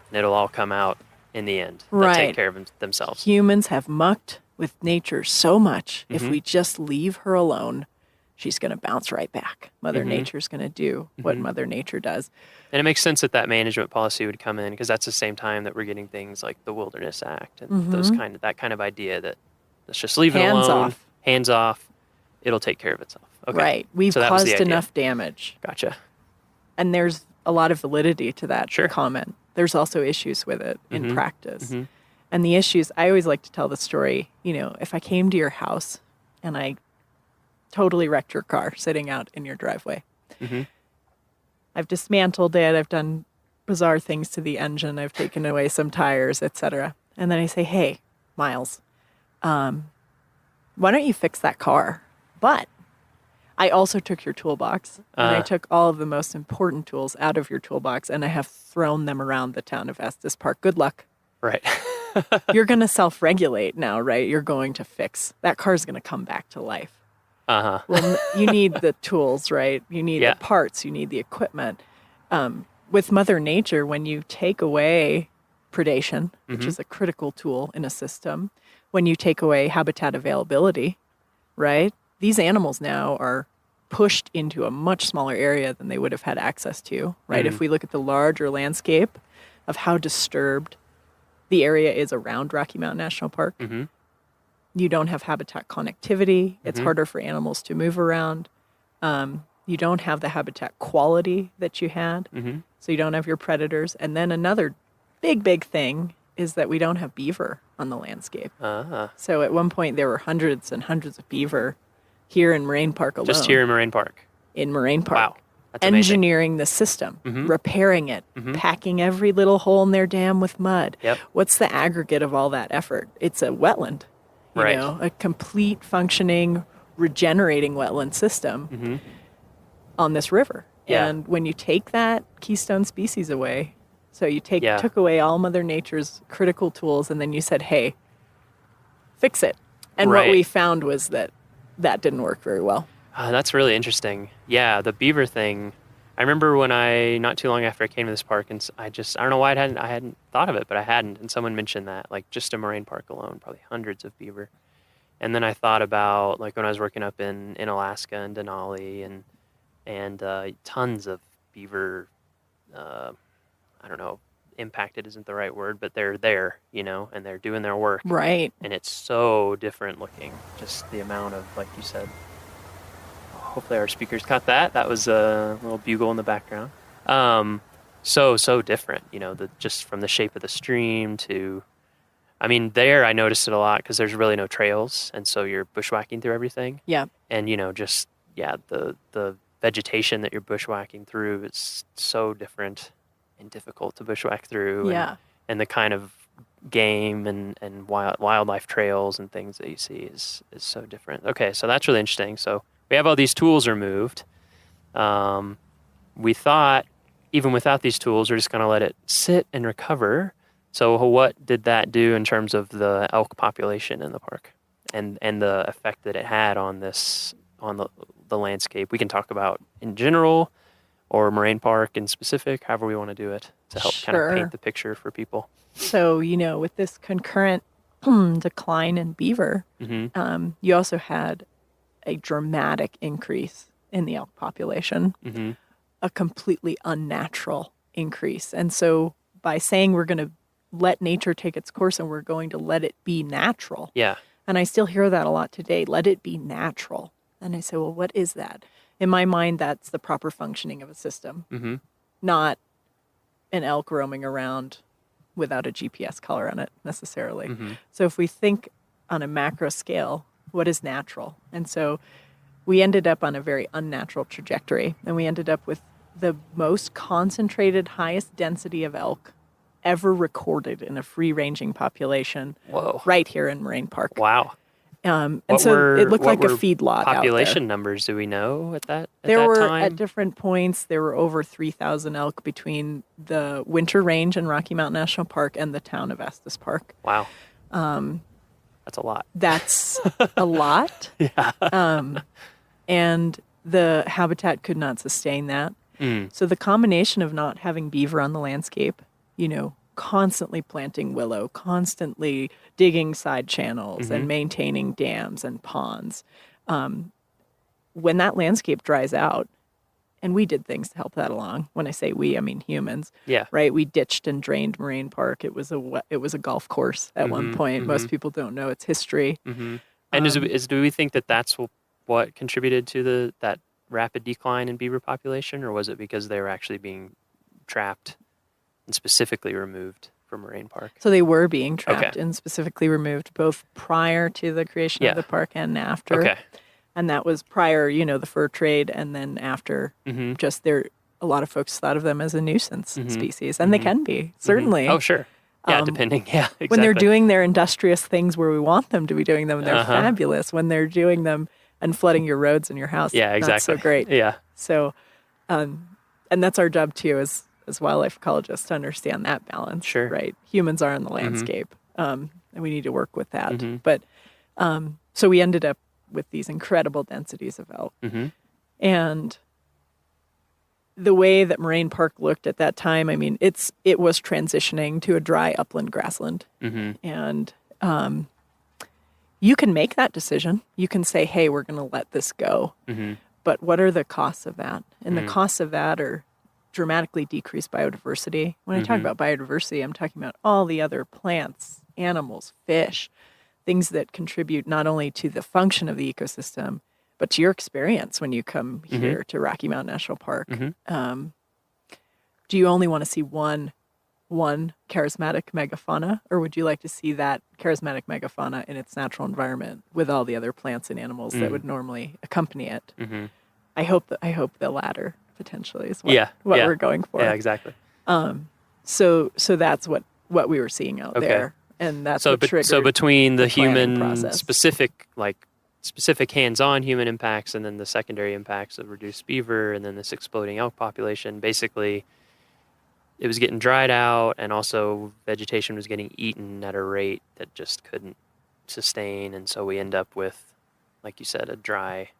and it'll all come out in the end. They'll take care of themselves. Humans have mucked with nature so much. If we just leave her alone, she's going to bounce right back. Mother Nature's going to do what Mother Nature does. And it makes sense that management policy would come in because that's the same time that we're getting things like the Wilderness Act and that kind of idea that let's just leave it alone. Hands off. It'll take care of itself. Okay. Right. We've caused enough damage. Gotcha. And there's a lot of validity to that comment. There's also issues with it in practice. And the issues, I always like to tell the story, if I came to your house and I totally wrecked your car sitting out in your driveway. I've dismantled it. I've done bizarre things to the engine. I've taken away some tires, etc. And then I say, hey, Miles, why don't you fix that car? But I also took your toolbox, and I took all of the most important tools out of your toolbox, and I have thrown them around the town of Estes Park. Good luck. Right. You're going to self-regulate now, right? You're going to fix. That car's going to come back to life. Uh-huh. Well, you need the tools, right? You need the parts. You need the equipment. With Mother Nature, when you take away predation, which is a critical tool in a system, when you take away habitat availability, right? These animals now are pushed into a much smaller area than they would have had access to, right? If we look at the larger landscape of how disturbed the area is around Rocky Mountain National Park, you don't have habitat connectivity. It's harder for animals to move around. You don't have the habitat quality that you had. So you don't have your predators. And then another big thing is that we don't have beaver on the landscape. So at one point there were hundreds and hundreds of beaver here in Moraine Park alone. Just here in Moraine Park? In Moraine Park. Wow. That's amazing. Engineering the system, repairing it, packing every little hole in their dam with mud. What's the aggregate of all that effort? It's a wetland, you know, a complete functioning, regenerating wetland system on this river. And when you take that keystone species away, so you took away all Mother Nature's critical tools, and then you said, hey, fix it. And what we found was that didn't work very well. That's really interesting. Yeah, the beaver thing. I remember when not too long after I came to this park, and I don't know why I hadn't thought of it, but I hadn't. And someone mentioned that, like just in Moraine Park alone, probably hundreds of beaver. And then I thought about like when I was working up in Alaska and Denali and tons of beaver. I don't know, impacted isn't the right word, but they're there, you know, and they're doing their work. Right. And it's so different looking. Just the amount of, like you said. Hopefully our speakers caught that. That was a little bugle in the background. So different, you know, just from the shape of the stream to, I mean, there I noticed it a lot because there's really no trails. And so you're bushwhacking through everything. Yeah. And, you know, just, the vegetation that you're bushwhacking through is so different and difficult to bushwhack through. And the kind of game and wildlife trails and things that you see is so different. Okay, so that's really interesting. So we have all these tools removed. We thought, even without these tools, we're just going to let it sit and recover. So what did that do in terms of the elk population in the park and the effect that it had on the landscape? We can talk about in general or Moraine Park in specific, however we want to do it to help kind of paint the picture for people. So, you know, with this concurrent decline in beaver, you also had a dramatic increase in the elk population, a completely unnatural increase. And so by saying we're going to let nature take its course and we're going to let it be natural. Yeah. And I still hear that a lot today, let it be natural. And I say, well, what is that? In my mind, that's the proper functioning of a system, not an elk roaming around without a GPS collar on it necessarily. So if we think on a macro scale, what is natural? And so we ended up on a very unnatural trajectory, and we ended up with the most concentrated, highest density of elk ever recorded in a free-ranging population right here in Moraine Park. Wow. And so it looked like a feedlot out there. Population numbers, do we know at that time? There were, at different points, there were over 3,000 elk between the Winter Range in Rocky Mountain National Park and the town of Estes Park. Wow. That's a lot. That's a lot. And the habitat could not sustain that. So the combination of not having beaver on the landscape, you know, constantly planting willow, constantly digging side channels and maintaining dams and ponds. When that landscape dries out, and we did things to help that along. When I say we, I mean humans. Yeah. Right? We ditched and drained Moraine Park. It was a golf course at one point. Most people don't know its history. And do we think that that's what contributed to that rapid decline in beaver population, or was it because they were actually being trapped and specifically removed from Moraine Park? So they were being trapped and specifically removed both prior to the creation of the park and after. Okay. And that was prior, you know, the fur trade, and then after just a lot of folks thought of them as a nuisance species, and they can be, certainly. Oh, sure. Yeah, depending. Yeah, exactly. When they're doing their industrious things where we want them to be doing them, they're Uh-huh. fabulous. When they're doing them and flooding your roads and your house, Yeah, exactly. not so great. Yeah. So, and that's our job too as wildlife ecologists to understand that balance. Sure. Right. Humans are in the Mhm. landscape, and we need to work with that. Mhm. But so we ended up with these incredible densities of elk, Mhm. and the way that Moraine Park looked at that time, I mean, it was transitioning to a dry upland grassland. Mhm. And you can make that decision. You can say, hey, we're going to let this go. Mhm. But what are the costs of that? And Mhm. the costs of that are dramatically decreased biodiversity. When I talk Mhm. about biodiversity, I'm talking about all the other plants, animals, fish, things that contribute not only to the function of the ecosystem, but to your experience when you come Mhm. here to Rocky Mountain National Park. Mhm. Do you only want to see one charismatic megafauna, or would you like to see that charismatic megafauna in its natural environment with all the other plants and animals that would normally accompany it? Mhm. I hope the latter potentially is what we're going for. Yeah, exactly. So that's what we were seeing out Okay. there, and that's so what triggered. So between the planning human process. specific hands-on human impacts and then the secondary impacts of reduced beaver and then this exploding elk population, basically it was getting dried out and also vegetation was getting eaten at a rate that just couldn't sustain, and so we end up with, like you said, a dry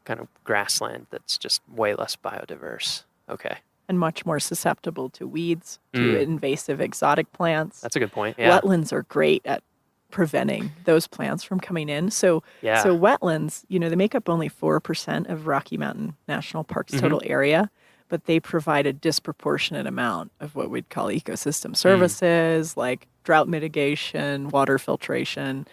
kind of grassland that's just way less biodiverse. Okay. And much more susceptible to weeds, to invasive exotic plants. That's a good point. Yeah. Wetlands are great at preventing those plants from coming in. So Yeah. wetlands, they make up only 4% of Rocky Mountain National Park's total area, but they provide a disproportionate amount of what we'd call ecosystem services, like drought mitigation, water filtration,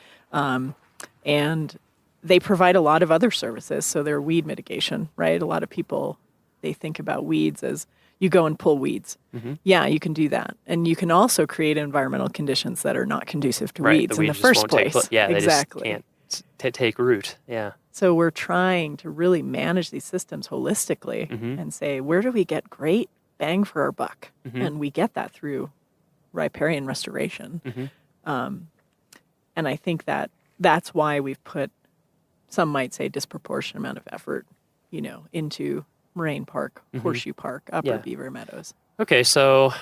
and they provide a lot of other services. So they're weed mitigation, right? A lot of people, they think about weeds as you go and pull weeds. Yeah, you can do that. And you can also create environmental conditions that are not conducive to Right. weeds The in the weeds just first won't take place. they exactly. just can't take root. Yeah. So we're trying to really manage these systems holistically and say, where do we get great bang for our buck? And we get that through riparian restoration. And I think that's why we've put, some might say, disproportionate amount of effort, into Moraine Park, Horseshoe Park, Upper Beaver Meadows. Okay, so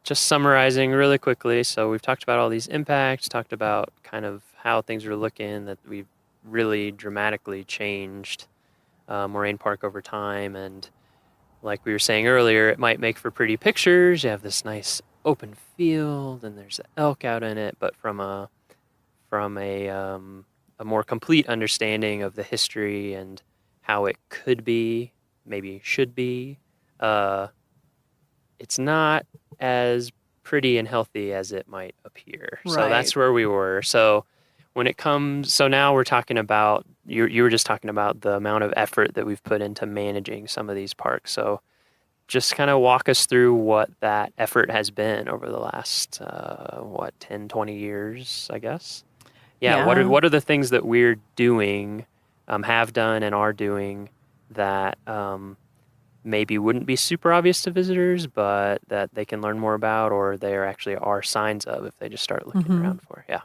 just summarizing really quickly. So we've talked about all these impacts, talked about kind of how things are looking, that we've really dramatically changed Moraine Park over time. And like we were saying earlier, it might make for pretty pictures. You have this nice open field and there's elk out in it, but from a more complete understanding of the history and how it could be, maybe should be, it's not as pretty and healthy as it might appear. Right. So that's where we were. So when it comes, so now we're talking about, you were just talking about the amount of effort that we've put into managing some of these parks. So just kind of walk us through what that effort has been over the last, 10, 20 years, I guess. Yeah. What are the things that we're doing, have done and are doing that maybe wouldn't be super obvious to visitors, but that they can learn more about, or there actually are signs of if they just start looking around for? Yeah.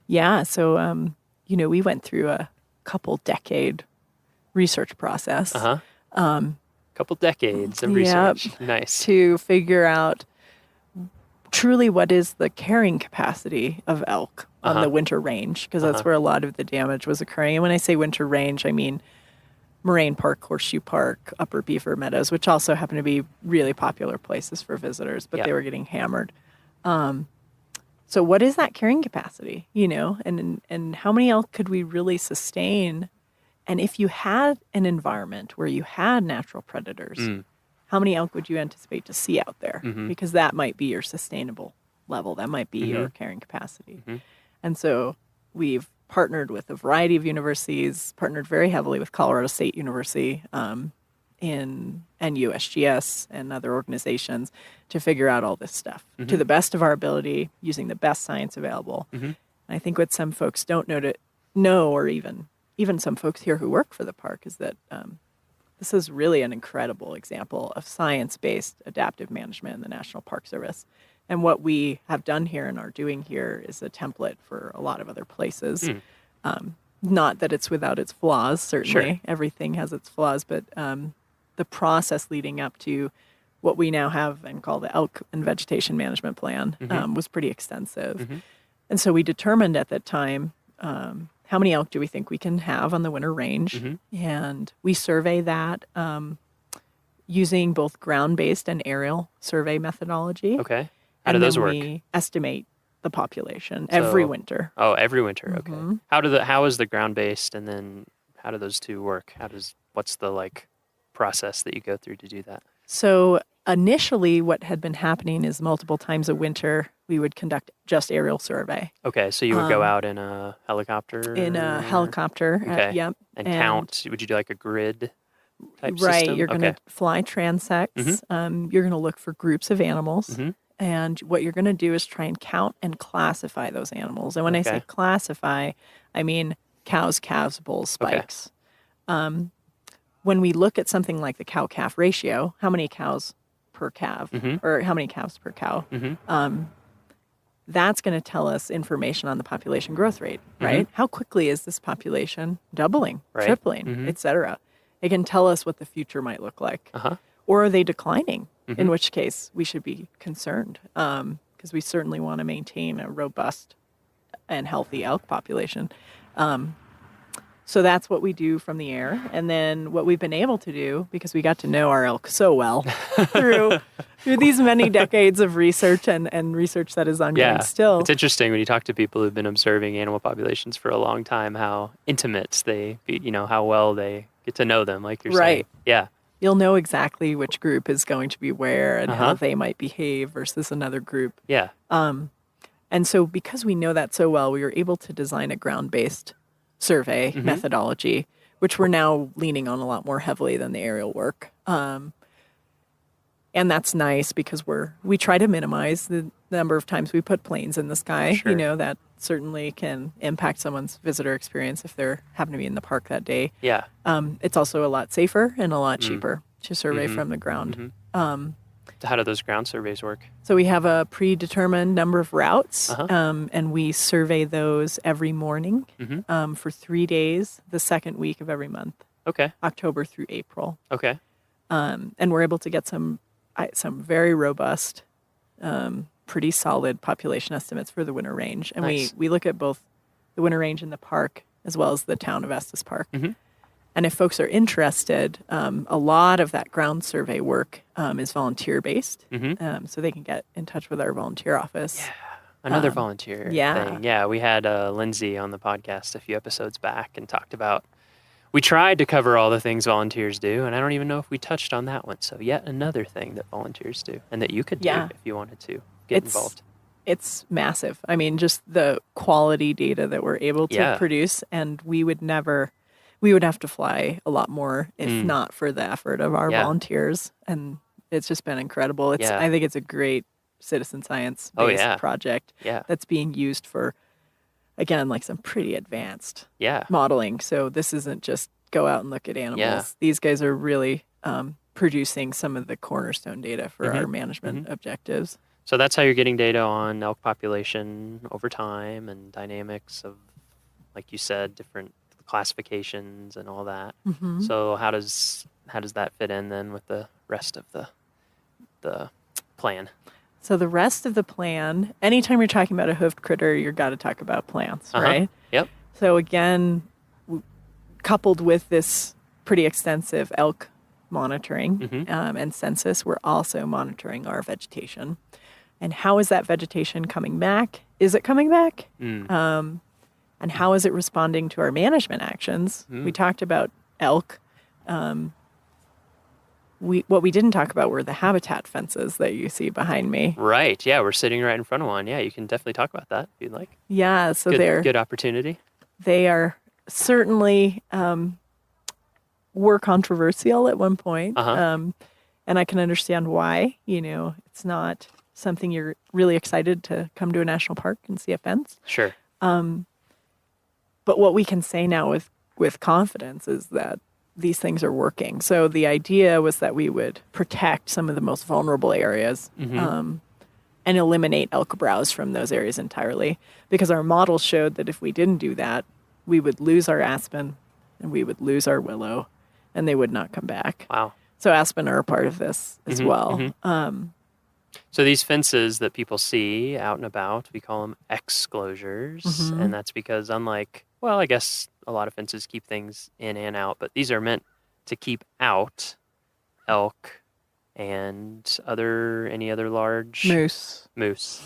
Yeah. So, we went through a couple decade research process. Couple decades of research. Nice. To figure out truly what is the carrying capacity of elk on the winter range, because that's where a lot of the damage was occurring. And when I say winter range, I mean Moraine Park, Horseshoe Park, Upper Beaver Meadows, which also happen to be really popular places for visitors, but they were getting hammered. So what is that carrying capacity, and how many elk could we really sustain? And if you had an environment where you had natural predators, how many elk would you anticipate to see out there? Because that might be your sustainable level. That might be your carrying capacity. And so we've partnered with a variety of universities, partnered very heavily with Colorado State University and USGS and other organizations to figure out all this stuff to the best of our ability, using the best science available. And I think what some folks don't know, or even some folks here who work for the park, is that this is really an incredible example of science-based adaptive management in the National Park Service. And what we have done here and are doing here is a template for a lot of other places. Not that it's without its flaws, certainly. Sure. Everything has its flaws, but the process leading up to what we now have and call the elk and vegetation management plan was pretty extensive. And so we determined at that time, how many elk do we think we can have on the winter range? And we survey that using both ground-based and aerial survey methodology. Okay. How do those work? We estimate the population every winter. Oh, every winter. Okay. How is the ground-based, and then how do those two work? What's the process that you go through to do that? So initially what had been happening is multiple times a winter, we would conduct just aerial survey. Okay, so you would go out in a helicopter? Okay. Yep. And count. Would you do like a grid type right, system? You're going to fly transects. You're going to look for groups of animals. And what you're going to do is try and count and classify those animals. And when I say classify, I mean cows, calves, bulls, spikes. When we look at something like the cow-calf ratio, how many cows per calf or how many calves per cow, that's going to tell us information on the population growth rate, right? How quickly is this population doubling, tripling, et cetera? It can tell us what the future might look like. Or are they declining? In which case we should be concerned because we certainly want to maintain a robust and healthy elk population. So that's what we do from the air. And then what we've been able to do, because we got to know our elk so well through these many decades of research and research that is ongoing still. It's interesting when you talk to people who've been observing animal populations for a long time, how intimate how well they get to know them, like you're saying. Yeah. You'll know exactly which group is going to be where and how they might behave versus another group. Yeah. And so because we know that so well, we were able to design a ground-based survey methodology, which we're now leaning on a lot more heavily than the aerial work. And that's nice because we try to minimize the number of times we put planes in the sky. Sure. That certainly can impact someone's visitor experience if they're happen to be in the park that day. Yeah. It's also a lot safer and a lot cheaper to survey from the ground. How do those ground surveys work? So we have a predetermined number of routes, and we survey those every morning for 3 days, the second week of every month. Okay. October through April. Okay. And we're able to get some very robust, pretty solid population estimates for the winter range. And nice. we look at both the winter range in the park as well as the town of Estes Park. And if folks are interested, a lot of that ground survey work is volunteer-based, so they can get in touch with our volunteer office. Yeah, another volunteer thing. Yeah, we had Lindsay on the podcast a few episodes back and talked about, we tried to cover all the things volunteers do, and I don't even know if we touched on that one. So yet another thing that volunteers do and that you could do if you wanted to get involved. It's massive. I mean, just the quality data that we're able to produce, and we would have to fly a lot more if not for the effort of our volunteers. And it's just been incredible. I think it's a great citizen science-based project that's being used for, again, like some pretty advanced modeling. So this isn't just go out and look at animals. These guys are really producing some of the cornerstone data for our management objectives. So that's how you're getting data on elk population over time and dynamics of, like you said, different classifications and all that. So how does that fit in then with the rest of the plan? So the rest of the plan, anytime you're talking about a hoofed critter, you've got to talk about plants, right? Yep. So again, coupled with this pretty extensive elk monitoring and census, we're also monitoring our vegetation. And how is that vegetation coming back? Is it coming back? And how is it responding to our management actions? We talked about elk. What we didn't talk about were the habitat fences that you see behind me. Right. Yeah, we're sitting right in front of one. Yeah, you can definitely talk about that if you'd like. Yeah, so they're good opportunity. They are certainly were controversial at one point, and I can understand why. It's not something you're really excited to come to a national park and see a fence. Sure. But what we can say now with confidence is that these things are working. So the idea was that we would protect some of the most vulnerable areas and eliminate elk browse from those areas entirely. Because our model showed that if we didn't do that, we would lose our aspen and we would lose our willow, and they would not come back. Wow. So aspen are a part of this as well. So these fences that people see out and about, we call them exclosures. And that's because unlike, well, I guess a lot of fences keep things in and out, but these are meant to keep out elk and any other large... Moose.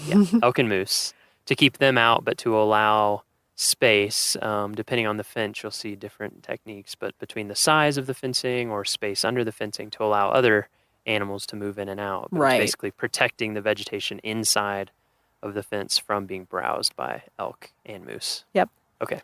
Yeah, elk and moose. To keep them out, but to allow space, depending on the fence, you'll see different techniques, but between the size of the fencing or space under the fencing to allow other animals to move in and out. But it's basically protecting the vegetation inside of the fence from being browsed by elk and moose. Yep. Okay.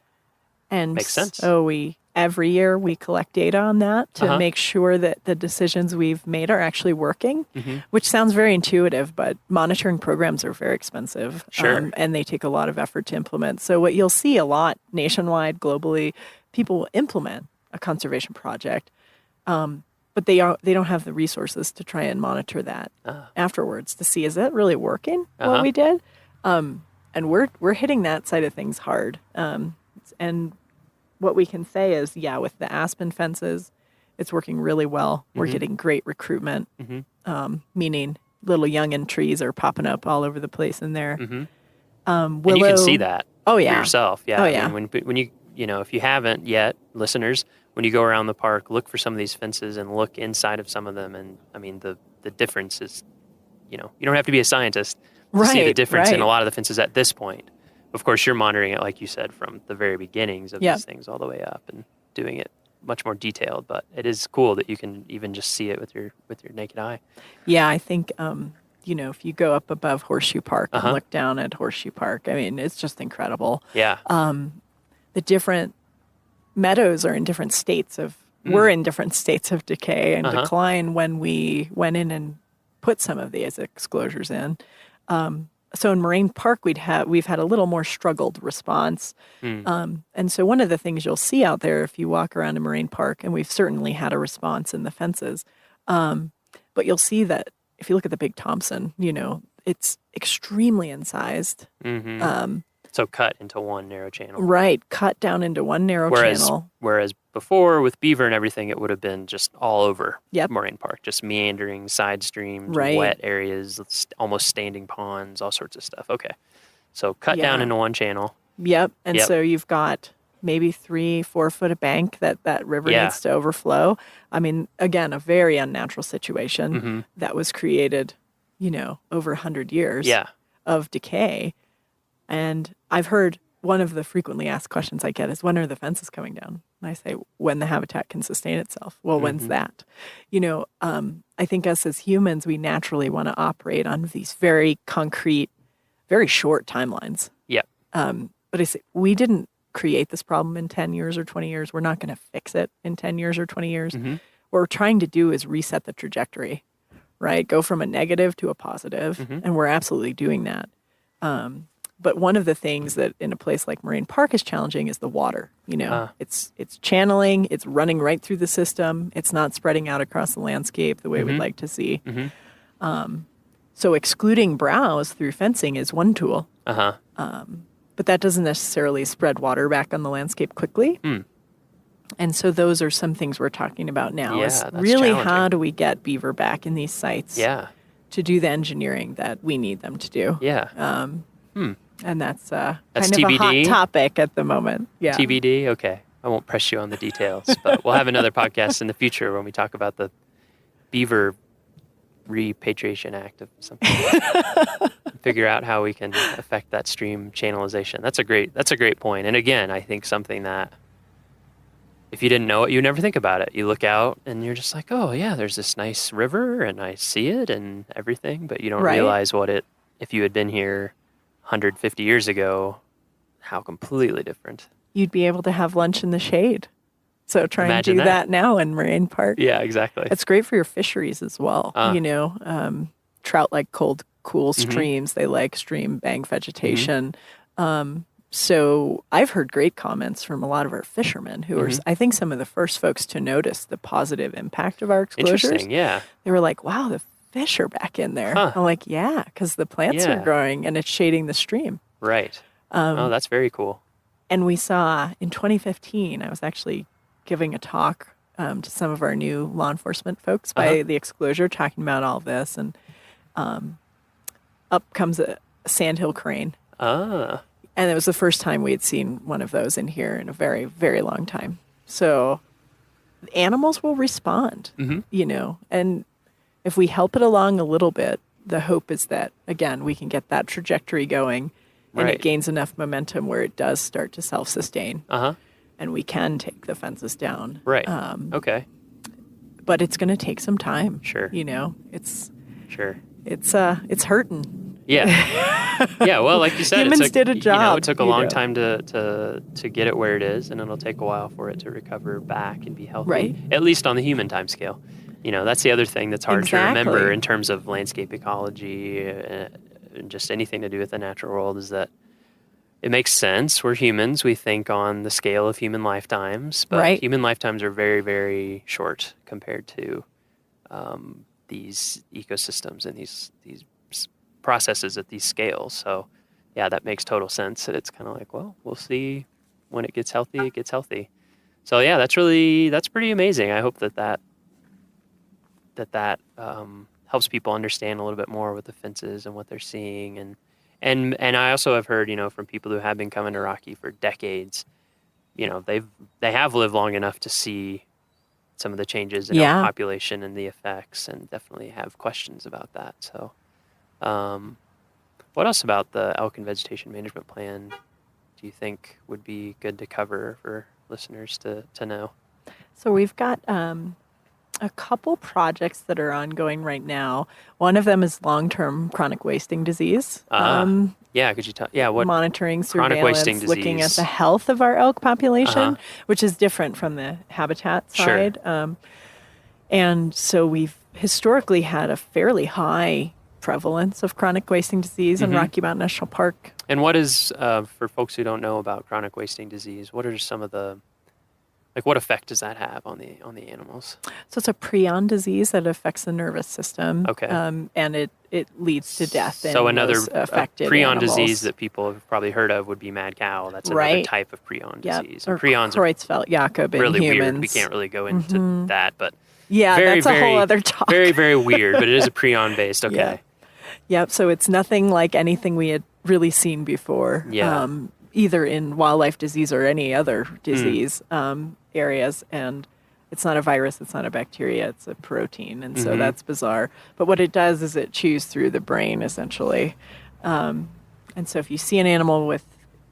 And makes sense. So every year we collect data on that to make sure that the decisions we've made are actually working, which sounds very intuitive, but monitoring programs are very expensive. Sure. And they take a lot of effort to implement. So what you'll see a lot nationwide, globally, people will implement a conservation project, but they don't have the resources to try and monitor that afterwards to see, is that really working what we did? And we're hitting that side of things hard. And what we can say is, with the aspen fences, it's working really well. We're getting great recruitment, meaning little youngin trees are popping up all over the place in there. Willow, and you can see that for yourself. Yeah. Oh, I mean, when you, if you haven't yet, listeners, when you go around the park, look for some of these fences and look inside of some of them. And I mean, the difference is, you don't have to be a scientist to see the difference in a lot of the fences at this point. Of course, you're monitoring it, like you said, from the very beginnings of these things all the way up and doing it much more detailed. But it is cool that you can even just see it with your naked eye. Yeah, I think, if you go up above Horseshoe Park and look down at Horseshoe Park, I mean, it's just incredible. Yeah. The different meadows are in different states we're in different states of decay and decline when we went in and put some of these exclosures in. So in Moraine Park, we've had a little more struggled response. And so one of the things you'll see out there if you walk around in Moraine Park, and we've certainly had a response in the fences, but you'll see that if you look at the Big Thompson, it's extremely incised. So cut into one narrow channel. Right, cut down into one narrow channel. Whereas before with beaver and everything, it would have been just all over Moraine Park, just meandering side streams, wet areas, almost standing ponds, all sorts of stuff. Okay, so cut down into one channel. Yep, and so you've got maybe 3-4 foot of bank that river needs to overflow. I mean, again, a very unnatural situation that was created, over 100 years of decay. And I've heard one of the frequently asked questions I get is, when are the fences coming down? And I say, when the habitat can sustain itself. Well, when's that? I think us as humans, we naturally want to operate on these very concrete, very short timelines. Yep. But I say, we didn't create this problem in 10 years or 20 years. We're not going to fix it in 10 years or 20 years. What we're trying to do is reset the trajectory, right? Go from a negative to a positive. And we're absolutely doing that. But one of the things that in a place like Moraine Park is challenging is the water. It's channeling, it's running right through the system. It's not spreading out across the landscape the way we'd like to see. So excluding browse through fencing is one tool. But that doesn't necessarily spread water back on the landscape quickly. And so those are some things we're talking about now. Is really how do we get beaver back in these sites to do the engineering that we need them to do. And that's kind of TBD. a hot topic at the moment. TBD? Okay. I won't press you on the details, but we'll have another podcast in the future when we talk about the Beaver Repatriation Act of something. Figure out how we can affect that stream channelization. That's a great point. And again, I think something that if you didn't know it, you never think about it. You look out and you're just like, oh yeah, there's this nice river and I see it and everything, but you don't realize if you had been here 150 years ago, how completely different. You'd be able to have lunch in the shade. So try and do that now in Moraine Park. Yeah, exactly. It's great for your fisheries as well. Trout like cold, cool streams. They like stream bank vegetation. So I've heard great comments from a lot of our fishermen who are, I think, some of the first folks to notice the positive impact of our exposures. Interesting, yeah. They were like, wow, the fish are back in there. Huh. I'm like, yeah, because the plants are Yeah. growing and it's shading the stream. Right. Oh, that's very cool. And we saw in 2015, I was actually giving a talk to some of our new law enforcement folks by the Exclosure, talking about all this. And up comes a sandhill crane. Ah. And it was the first time we had seen one of those in here in a very, very long time. So animals will respond, you know, and if we help it along a little bit, the hope is that, again, we can get that trajectory going and it gains enough momentum where it does start to self-sustain. And we can take the fences down. Right. Okay. But it's going to take some time. Sure. You know, it's hurting. Yeah. Yeah. Well, like you said, Humans did a job. You know, it took a long time to get it where it is, and it'll take a while for it to recover back and be healthy. Right. At least on the human time scale. You know, that's the other thing that's hard to remember Exactly. in terms of landscape ecology and just anything to do with the natural world is that it makes sense. We're humans. We think on the scale of human lifetimes, but human lifetimes are very, very short compared to these ecosystems and these processes at these scales. So, yeah, that makes total sense. That it's kind of like, well, we'll see when it gets healthy. It gets healthy. So, yeah, that's pretty amazing. I hope that helps people understand a little bit more with the fences and what they're seeing. And I also have heard, you know, from people who have been coming to Rocky for decades, you know, they have lived long enough to see some of the changes in elk population and the effects, and definitely have questions about that. So, what else about the elk and vegetation management plan do you think would be good to cover for listeners to know? So we've got a couple projects that are ongoing right now. One of them is long-term chronic wasting disease. Yeah, could you tell? Yeah, what monitoring, chronic wasting surveillance, looking at disease? the health of our elk population, which is different from the habitat side. And so we've historically had a fairly high prevalence of chronic wasting disease in Rocky Mountain National Park. And what is, for folks who don't know about chronic wasting disease, what are some of the, like, what effect does that have on the animals? So it's a prion disease that affects the nervous system. Okay. And it leads to death. So in another those affected prion animals. disease that people have probably heard of would be mad cow. That's another type of prion disease. Or And prions are Creutzfeldt-Jakob in really humans. weird. We can't really go into that, but that's a whole other talk. Very, very weird, but it is a prion based. Okay. Yep. So it's nothing like anything we had really seen before. Yeah. Either in wildlife disease or any other disease areas. And it's not a virus, it's not a bacteria, it's a protein. And so that's bizarre. But what it does is it chews through the brain, essentially. And so if you see an animal with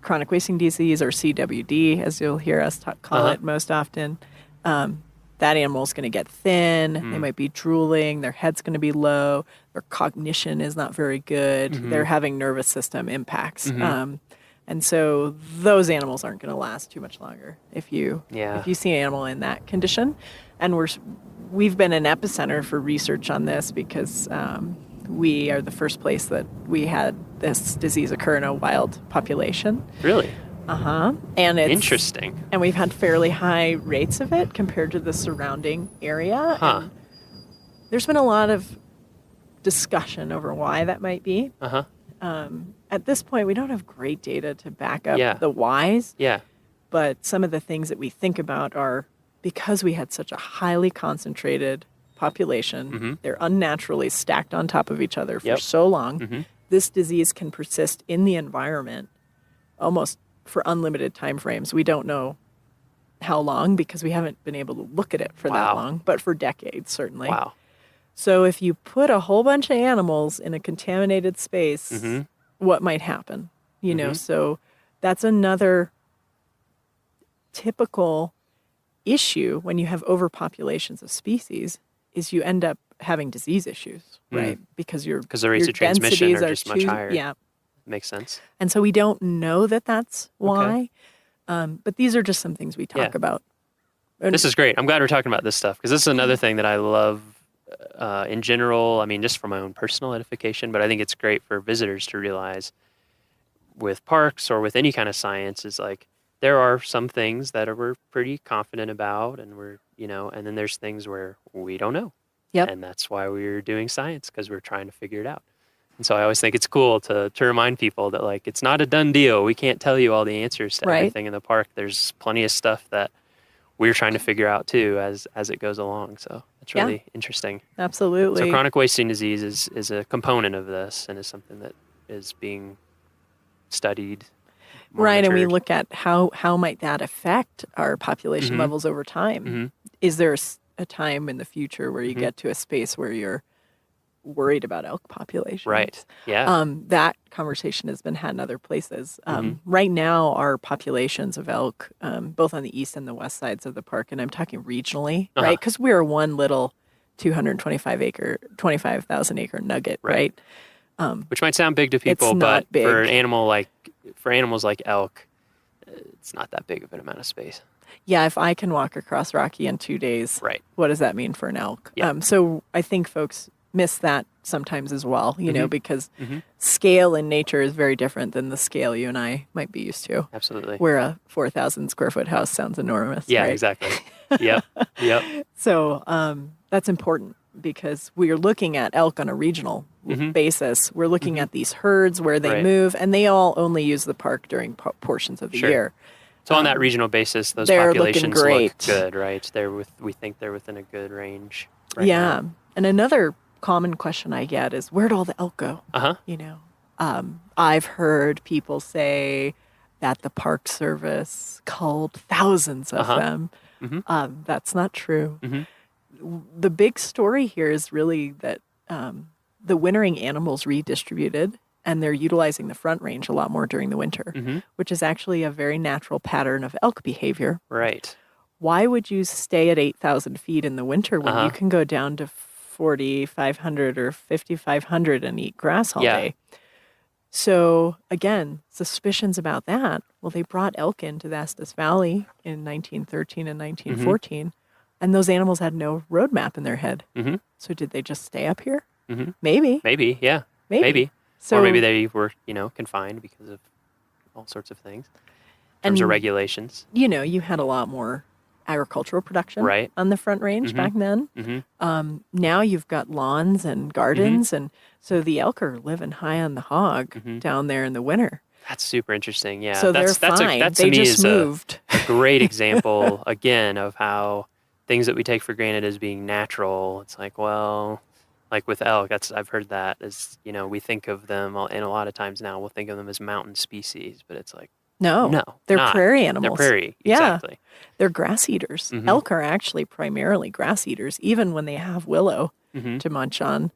chronic wasting disease, or CWD, as you'll hear us call it most often, that animal's going to get thin. They might be drooling. Their head's going to be low. Their cognition is not very good. They're having nervous system impacts. And so those animals aren't going to last too much longer if you see an animal in that condition. And we've been an epicenter for research on this because we are the first place that we had this disease occur in a wild population. Really? And it's interesting. And we've had fairly high rates of it compared to the surrounding area. And there's been a lot of discussion over why that might be. At this point, we don't have great data to back up the whys. But some of the things that we think about are because we had such a highly concentrated population, they're unnaturally stacked on top of each other for so long. This disease can persist in the environment almost for unlimited time frames. We don't know how long because we haven't been able to look at it for that long, but for decades, certainly. So if you put a whole bunch of animals in a contaminated space, what might happen? You know, so that's another typical issue when you have overpopulations of species is you end up having disease issues, right? Because the rates of transmission are just much higher. Yeah. Makes sense. And so we don't know that that's why. But these are just some things we talk about. This is great. I'm glad we're talking about this stuff because this is another thing that I love in general. I mean, just for my own personal edification, but I think it's great for visitors to realize with parks or with any kind of science is like there are some things that we're pretty confident about and we're, you know, and then there's things where we don't know. Yep. And that's why we're doing science, because we're trying to figure it out. And so I always think it's cool to remind people that, like, it's not a done deal. We can't tell you all the answers to everything in the park. There's plenty of stuff that we're trying to figure out too as it goes along. So it's really interesting. Absolutely. So chronic wasting disease is a component of this, and is something that is being studied. Right, and we monitored. look at how might that affect our population Mhm. levels over time. Mhm. Is there a time in the future where you Mhm. get to a space where you're worried about elk populations? Right. Yeah. That conversation has been had in other places. Mhm. Right now, our populations of elk, both on the east and the west sides of the park, and I'm talking regionally, Uh-huh. right? Because we're one little 25,000 acre nugget, right? Which might sound big to people, not but big. for animals like elk, it's not that big of an amount of space. Yeah, if I can walk across Rocky in 2 days, right? What does that mean for an elk? Yeah. So I think folks miss that sometimes as well, you know, Mhm. because Mhm. scale in nature is very different than the scale you and I might be used to. Absolutely. Where a 4,000 square foot house sounds enormous. Yeah, right? exactly. Yep. Yep. So that's important because we are looking at elk on a regional Mhm. basis. We're looking at these herds where they Right. move, and they all only use the park during portions of the Sure. year. So on that regional basis, those they're looking populations look great. good, right? We think they're within a good range. Right Yeah. now. And another common question I get is, where'd all the elk go? Uh-huh. You know, I've heard people say that the Park Service culled thousands of Uh-huh. them. Mhm. That's not true. Mhm. The big story here is really that the wintering animals redistributed, and they're utilizing the Front Range a lot more during the winter, Mhm. which is actually a very natural pattern of elk behavior. Right. Why would you stay at 8,000 feet in the winter when Uh-huh. you can go down to 4,500 or 5,500 and eat grass all Yeah. day? So again, suspicions about that. Well, they brought elk into the Estes Valley in 1913 and 1914, and those animals had no roadmap in their head. Mhm. So did they just stay up here? Mhm. Maybe. Maybe. Yeah. Maybe. Or maybe So- they were, confined because of all sorts of things. In terms of And, regulations. You know, you had a lot more agricultural production Right. on the Front Range Mhm. back then. Mhm. Now you've got lawns and gardens, and so the elk are living high on the hog Mhm. down there in the winter. That's super interesting. Yeah. So that's they're fine. That to They me just is moved. a great example again of how things that we take for granted as being natural. It's like, well, like with elk, I've heard that as, we think of them, and a lot of times now we'll think of them as mountain species, but it's like, No, they're not. prairie animals. They're prairie. Yeah. Exactly. They're grass eaters. Mhm. Elk are actually primarily grass eaters. Even when they have willow Mhm. to munch on,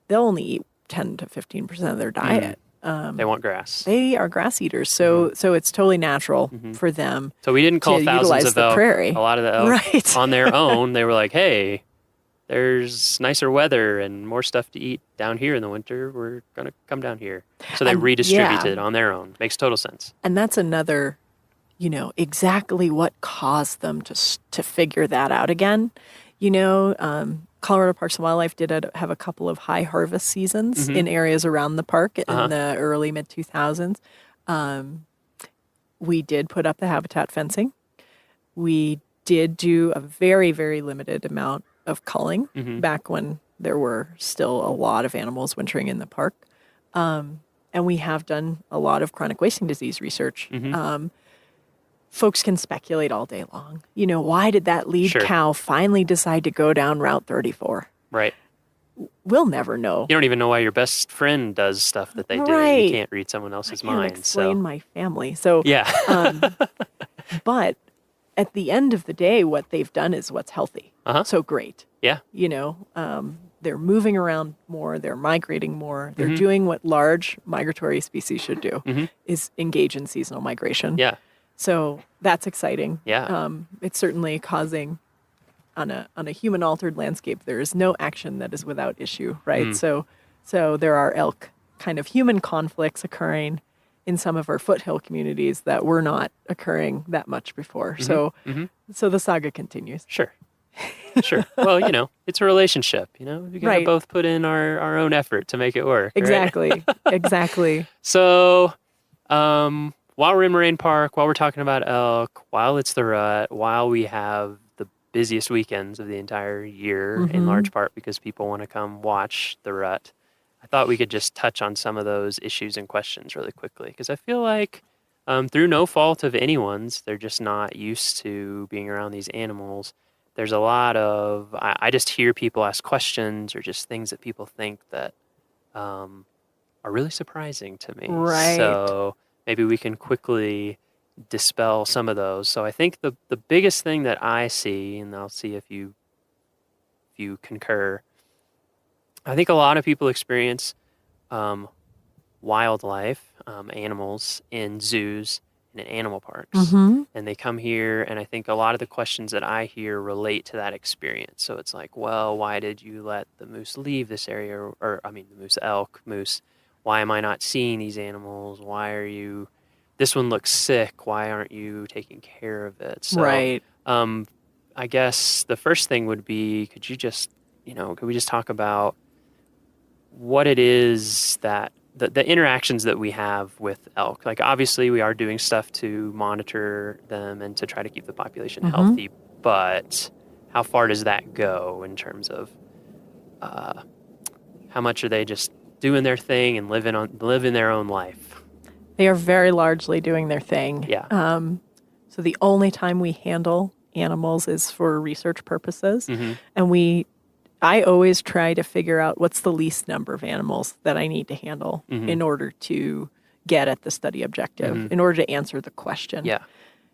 they'll only eat 10 to 15% of their diet. They want grass. They are grass eaters, so it's totally natural for them. So we didn't call to thousands utilize of the elk. prairie. A lot of the elk Right. on their own, they were like, hey, there's nicer weather and more stuff to eat down here in the winter. We're going to come down here. So they And- redistributed yeah. on their own. Makes total sense. And that's another, exactly what caused them to figure that out again. Colorado Parks and Wildlife did have a couple of high harvest seasons Mhm. in areas around the park in Uh-huh. the early mid 2000s. We did put up the habitat fencing. We did do a very, very limited amount of culling Mhm. back when there were still a lot of animals wintering in the park. And we have done a lot of chronic wasting disease research. Mhm. Folks can speculate all day long. Why did that lead Sure. cow finally decide to go down Route 34? Right. We'll never know. You don't even know why your best friend does stuff that they do. Right. You can't read someone else's Can't mind. explain So my family. So yeah. but at the end of the day, what they've done is what's healthy. Uh-huh. So great. Yeah. They're moving around more. They're migrating more. They're Mhm. doing what large migratory species should do, Mhm. is engage in seasonal migration. Yeah. So that's exciting. Yeah. It's certainly causing on a human altered landscape. There is no action that is without issue, right? Mm. So there are elk kind of human conflicts occurring in some of our foothill communities that were not occurring that much before. Mhm. So the saga continues. Sure. Sure. Well, it's a relationship, we got to Right. both put in our own effort to make it work. right? Exactly. Exactly. So, while we're in Moraine Park, while we're talking about elk, while it's the rut, while we have the busiest weekends of the entire year, in Mhm. large part because people want to come watch the rut. I thought we could just touch on some of those issues and questions really quickly, because I feel like through no fault of anyone's, they're just not used to being around these animals. There's a lot of, I just hear people ask questions or just things that people think that are really surprising to me. Right. So maybe we can quickly dispel some of those. So I think the biggest thing that I see, and I'll see if you concur, I think a lot of people experience wildlife, animals in zoos and in animal parks. Mhm. And they come here, and I think a lot of the questions that I hear relate to that experience. So it's like, well, why did you let the moose leave this area? Or I mean, the moose, elk, moose. Why am I not seeing these animals? Why are you, this one looks sick. Why aren't you taking care of it? So, Right. I guess the first thing would be, could we just talk about what it is that the interactions that we have with elk? Like, obviously we are doing stuff to monitor them and to try to keep the population Mhm. healthy, but how far does that go in terms of how much are they just doing their thing and living their own life? They are very largely doing their thing. Yeah. So the only time we handle animals is for research purposes. Mhm. And I always try to figure out what's the least number of animals that I need to handle Mhm. in order to get at the study objective, Mhm. in order to answer the question. Yeah.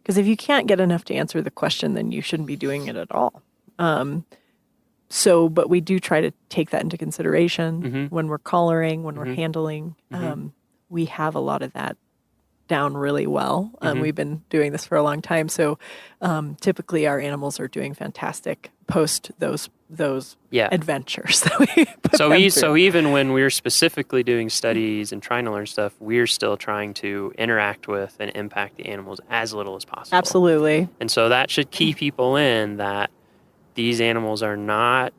Because if you can't get enough to answer the question, then you shouldn't be doing it at all. But we do try to take that into consideration Mhm. when we're collaring, when we're Mhm. handling. Mhm. We have a lot of that down really well. Mhm. We've been doing this for a long time. So typically our animals are doing fantastic post those Yeah. adventures that we put So them so through. even when we're specifically doing studies and trying to learn stuff, we're still trying to interact with and impact the animals as little as possible. Absolutely. And so that should key people in that these animals are not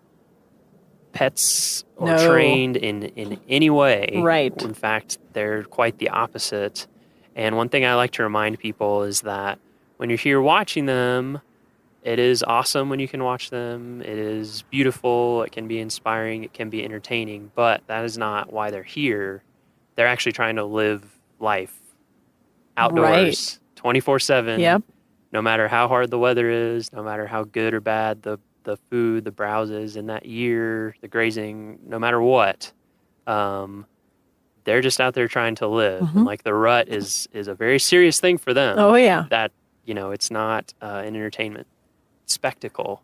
pets or No. trained in any way. Right. In fact, they're quite the opposite. And one thing I like to remind people is that when you're here watching them, it is awesome when you can watch them. It is beautiful. It can be inspiring. It can be entertaining. But that is not why they're here. They're actually trying to live life outdoors, 24/7. Yep. No matter how hard the weather is, no matter how good or bad the food, the browses in that year, the grazing, no matter what, they're just out there trying to live. Mhm. And like the rut is a very serious thing for them. Oh, yeah. That, it's not an entertainment spectacle.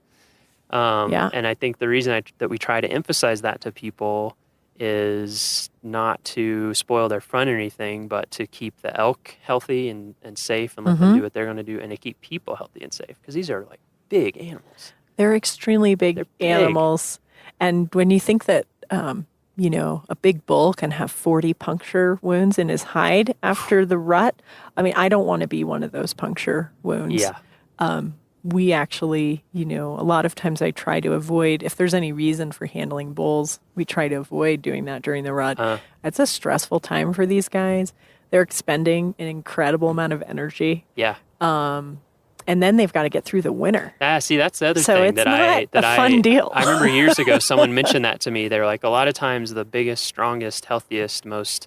Yeah. And I think the reason that we try to emphasize that to people is not to spoil their fun or anything, but to keep the elk healthy and safe and let them Mhm. do what they're going to do, and to keep people healthy and safe, because these are like big animals. They're extremely big animals. And when you think that, a big bull can have 40 puncture wounds in his hide after the rut, I mean, I don't want to be one of those puncture wounds. Yeah. We actually, a lot of times I try to avoid, if there's any reason for handling bulls, we try to avoid doing that during the rut. It's a stressful time for these guys. They're expending an incredible amount of energy. Yeah. And then they've got to get through the winter. See, that's the other So thing it's that not a fun deal. I remember years ago someone mentioned that to me. They were like, a lot of times the biggest, strongest, healthiest, most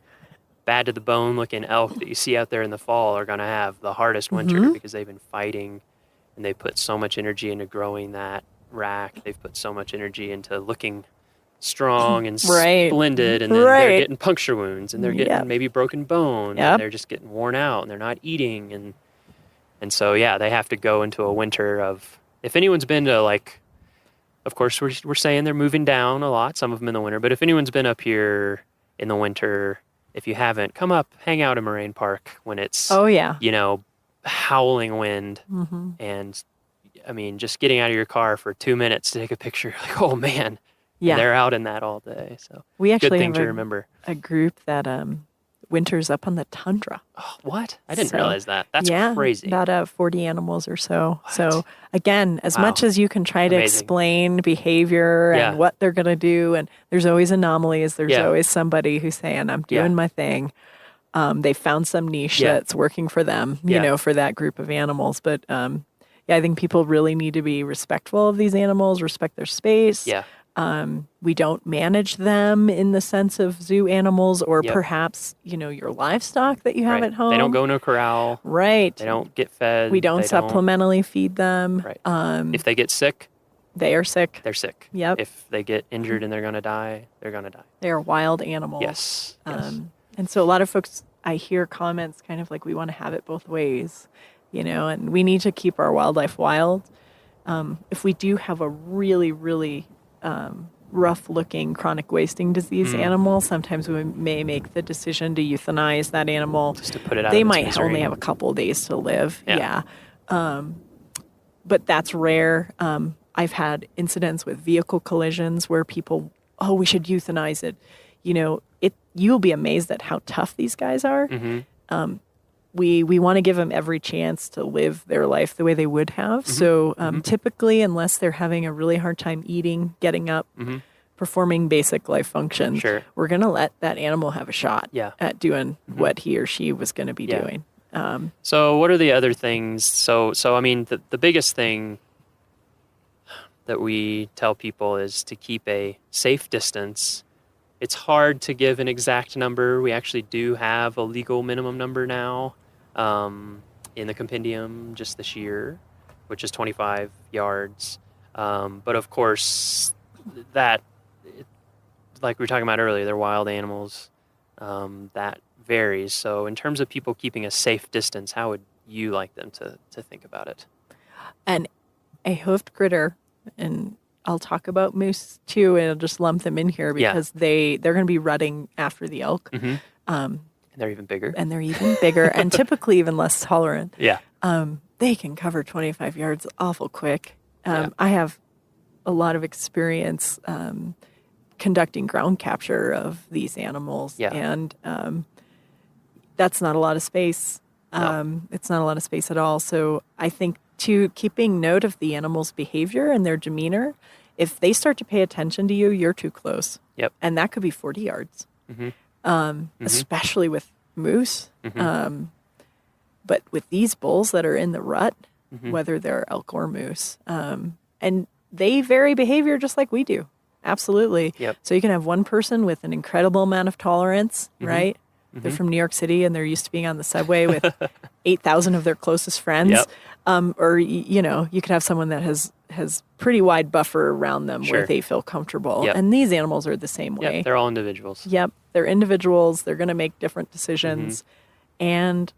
bad to the bone looking elk that you see out there in the fall are going to have the hardest winter Mhm. because they've been fighting, and they put so much energy into growing that rack. They've put so much energy into looking strong and Right. splendid, and then Right. they're getting puncture wounds, and they're getting Yep. maybe broken bone, Yep. and they're just getting worn out, and they're not eating, and so yeah, they have to go into a winter of, if anyone's been to, like, of course we're saying they're moving down a lot, some of them in the winter, but if anyone's been up here in the winter, if you haven't, come up, hang out in Moraine Park when it's Oh, yeah. howling wind. Mhm. And I mean, just getting out of your car for 2 minutes to take a picture, like, oh man, Yeah. they're out in that all day. So We actually good thing have to remember. a group that winters up on the tundra. Oh, what? I didn't So, realize that. That's yeah, crazy. About 40 animals or so. So again, as Wow. much as you can try to Amazing. explain behavior Yeah. and what they're going to do, and there's always anomalies. There's Yeah. always somebody who's saying, "I'm doing Yeah. my thing." They found some niche Yeah. that's working for them, Yeah. for that group of animals. But yeah, I think people really need to be respectful of these animals, respect their space. Yeah. We don't manage them in the sense of zoo animals or Yep. perhaps, your livestock that you have Right. at home. They don't go in a corral. Right. They don't get fed. We don't They supplementally feed them. Right. If they get sick, they are sick. they're sick. Yep. If they get injured and they're going to die, they're going to die. They are wild animals. Yes. And so a lot of folks, I hear comments kind of like, we want to have it both ways, and we need to keep our wildlife wild. If we do have a really, really rough-looking chronic wasting disease animal, sometimes we may make the decision to euthanize that animal. Just to put it out They of its might misery. only have a couple days to live. Yeah. But that's rare. I've had incidents with vehicle collisions where people, we should euthanize it. You'll be amazed at how tough these guys are. Mm-hmm. We want to give them every chance to live their life the way they would have. Mm-hmm. So typically, unless they're having a really hard time eating, getting up, Mm-hmm. performing basic life functions, Sure. we're going to let that animal have a shot Yeah. at doing Mm-hmm. what he or she was going to be Yeah. doing. So what are the other things? So I mean, the biggest thing that we tell people is to keep a safe distance. It's hard to give an exact number. We actually do have a legal minimum number now in the compendium just this year, which is 25 yards. But of course, like we were talking about earlier, they're wild animals. That varies. So in terms of people keeping a safe distance, how would you like them to think about it? And a hoofed critter, and I'll talk about moose too, and I'll just lump them in here because they're going to be rutting after the elk. Mm-hmm. And they're even bigger. And typically even less tolerant. Yeah. They can cover 25 yards awful quick. I have a lot of experience conducting ground capture of these animals. Yeah. And that's not a lot of space. It's not a lot of space at all. So I think to keeping note of the animal's behavior and their demeanor, if they start to pay attention to you, you're too close. Yep. And that could be 40 yards, Mm-hmm. especially with moose. Mm-hmm. But with these bulls that are in the rut, Mm-hmm. whether they're elk or moose, and they vary behavior just like we do. Absolutely. Yep. So you can have one person with an incredible amount of tolerance, Mhm. right? They're Mhm. from New York City and they're used to being on the subway with 8,000 of their closest friends. Yep. Or, you could have someone that has pretty wide buffer around them Sure. where they feel comfortable. Yep. And these animals are the same way. Yep, they're all individuals. Yep. They're individuals. They're going to make different decisions. Mm-hmm. And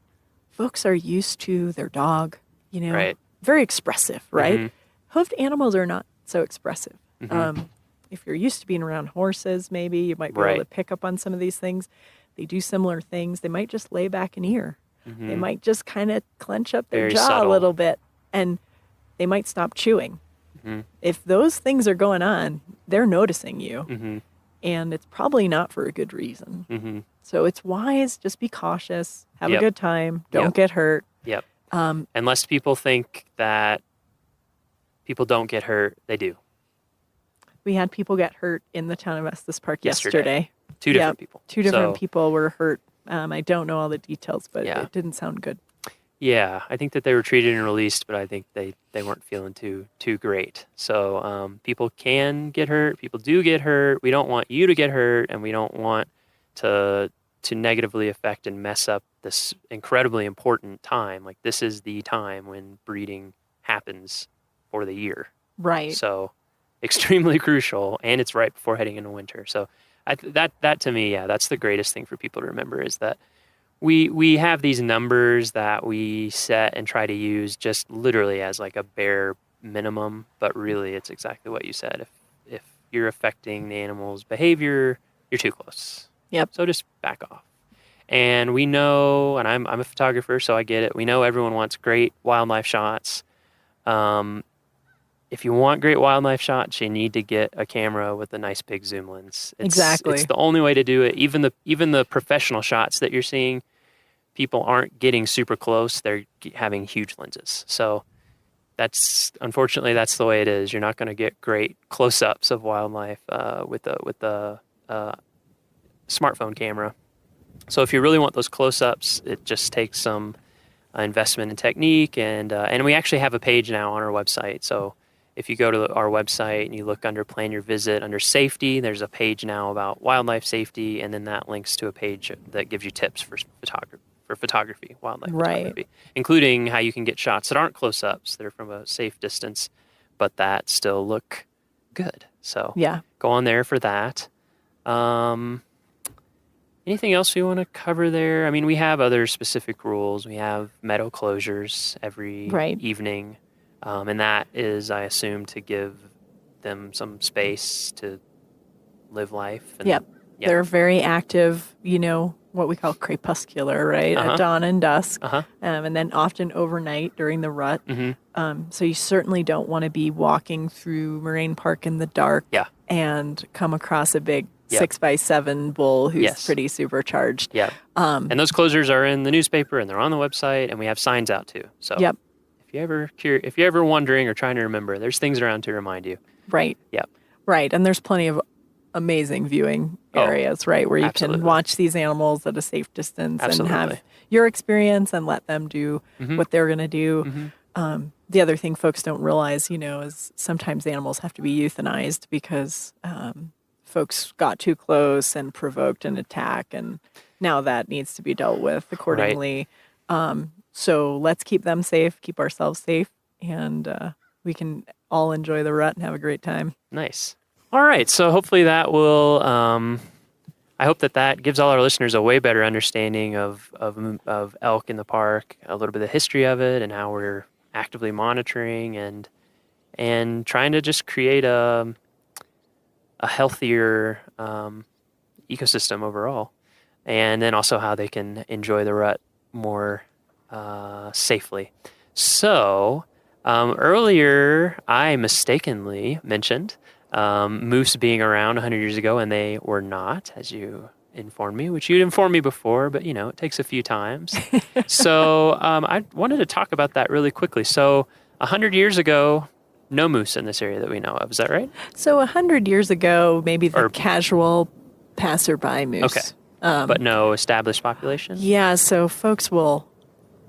folks are used to their dog, Right. very expressive, right? Mhm. Hoofed animals are not so expressive. Mhm. If you're used to being around horses, maybe you might be Right. able to pick up on some of these things. They do similar things. They might just lay back an ear. They Mhm. might just kind of clench up their Very jaw subtle. a little bit, and they might stop chewing. Mhm. If those things are going on, they're noticing you, Mhm. and it's probably not for a good reason. Mhm. So it's wise, just be cautious, have Yep. a good time, don't Yep. get hurt. Yep. Unless people think that people don't get hurt, they do. We had people get hurt in the town of Estes Park Yesterday. yesterday. Two different people. Two different So- people were hurt. I don't know all the details, but Yeah. it didn't sound good. Yeah, I think that they were treated and released, but I think they weren't feeling too great. So people can get hurt. People do get hurt. We don't want you to get hurt, and we don't want to negatively affect and mess up this incredibly important time. Like, this is the time when breeding happens for the year. Right. So extremely crucial, and it's right before heading into winter. So that to me, yeah, that's the greatest thing for people to remember, is that we have these numbers that we set and try to use just literally as like a bare minimum, but really it's exactly what you said. If you're affecting the animal's behavior, you're too close. Yep. So just back off. And we know, and I'm a photographer, so I get it. We know everyone wants great wildlife shots. If you want great wildlife shots, you need to get a camera with a nice big zoom lens. Exactly. It's the only way to do it. Even the professional shots that you're seeing, people aren't getting super close. They're having huge lenses. So unfortunately that's the way it is. You're not going to get great close-ups of wildlife with the smartphone camera. So if you really want those close-ups, it just takes some investment in technique, and we actually have a page now on our website. So if you go to our website and you look under Plan Your Visit, under Safety, there's a page now about wildlife safety, and then that links to a page that gives you tips for photography, wildlife photography, including how you can get shots that aren't close-ups, that are from a safe distance, but that still look good. So go on there for that. Anything else we want to cover there? I mean, we have other specific rules. We have meadow closures every evening. And that is, I assume, to give them some space to live life. And, They're very active, what we call crepuscular, right? At dawn and dusk. And then often overnight during the rut. So you certainly don't want to be walking through Moraine Park in the dark and come across a big 6x7 bull who's pretty supercharged. And those closures are in the newspaper and they're on the website, and we have signs out too. So if you're ever wondering or trying to remember, there's things around to remind you. Right. Right. And there's plenty of amazing viewing areas, right, where you can watch these animals at a safe distance and have your experience and let them do what they're going to do. The other thing folks don't realize, is sometimes animals have to be euthanized because folks got too close and provoked an attack, and now that needs to be dealt with accordingly. So let's keep them safe, keep ourselves safe, and we can all enjoy the rut and have a great time. Nice. All right. So hopefully that will, I hope that gives all our listeners a way better understanding of elk in the park, a little bit of the history of it and how we're actively monitoring and trying to just create a healthier ecosystem overall. And then also how they can enjoy the rut more safely. So earlier I mistakenly mentioned moose being around 100 years ago, and they were not, as you informed me, which you'd informed me before, but it takes a few times. So I wanted to talk about that really quickly. So 100 years ago, no moose in this area that we know of. Is that right? So 100 years ago, maybe the casual passerby moose. Okay. But no established population? Yeah, so folks will,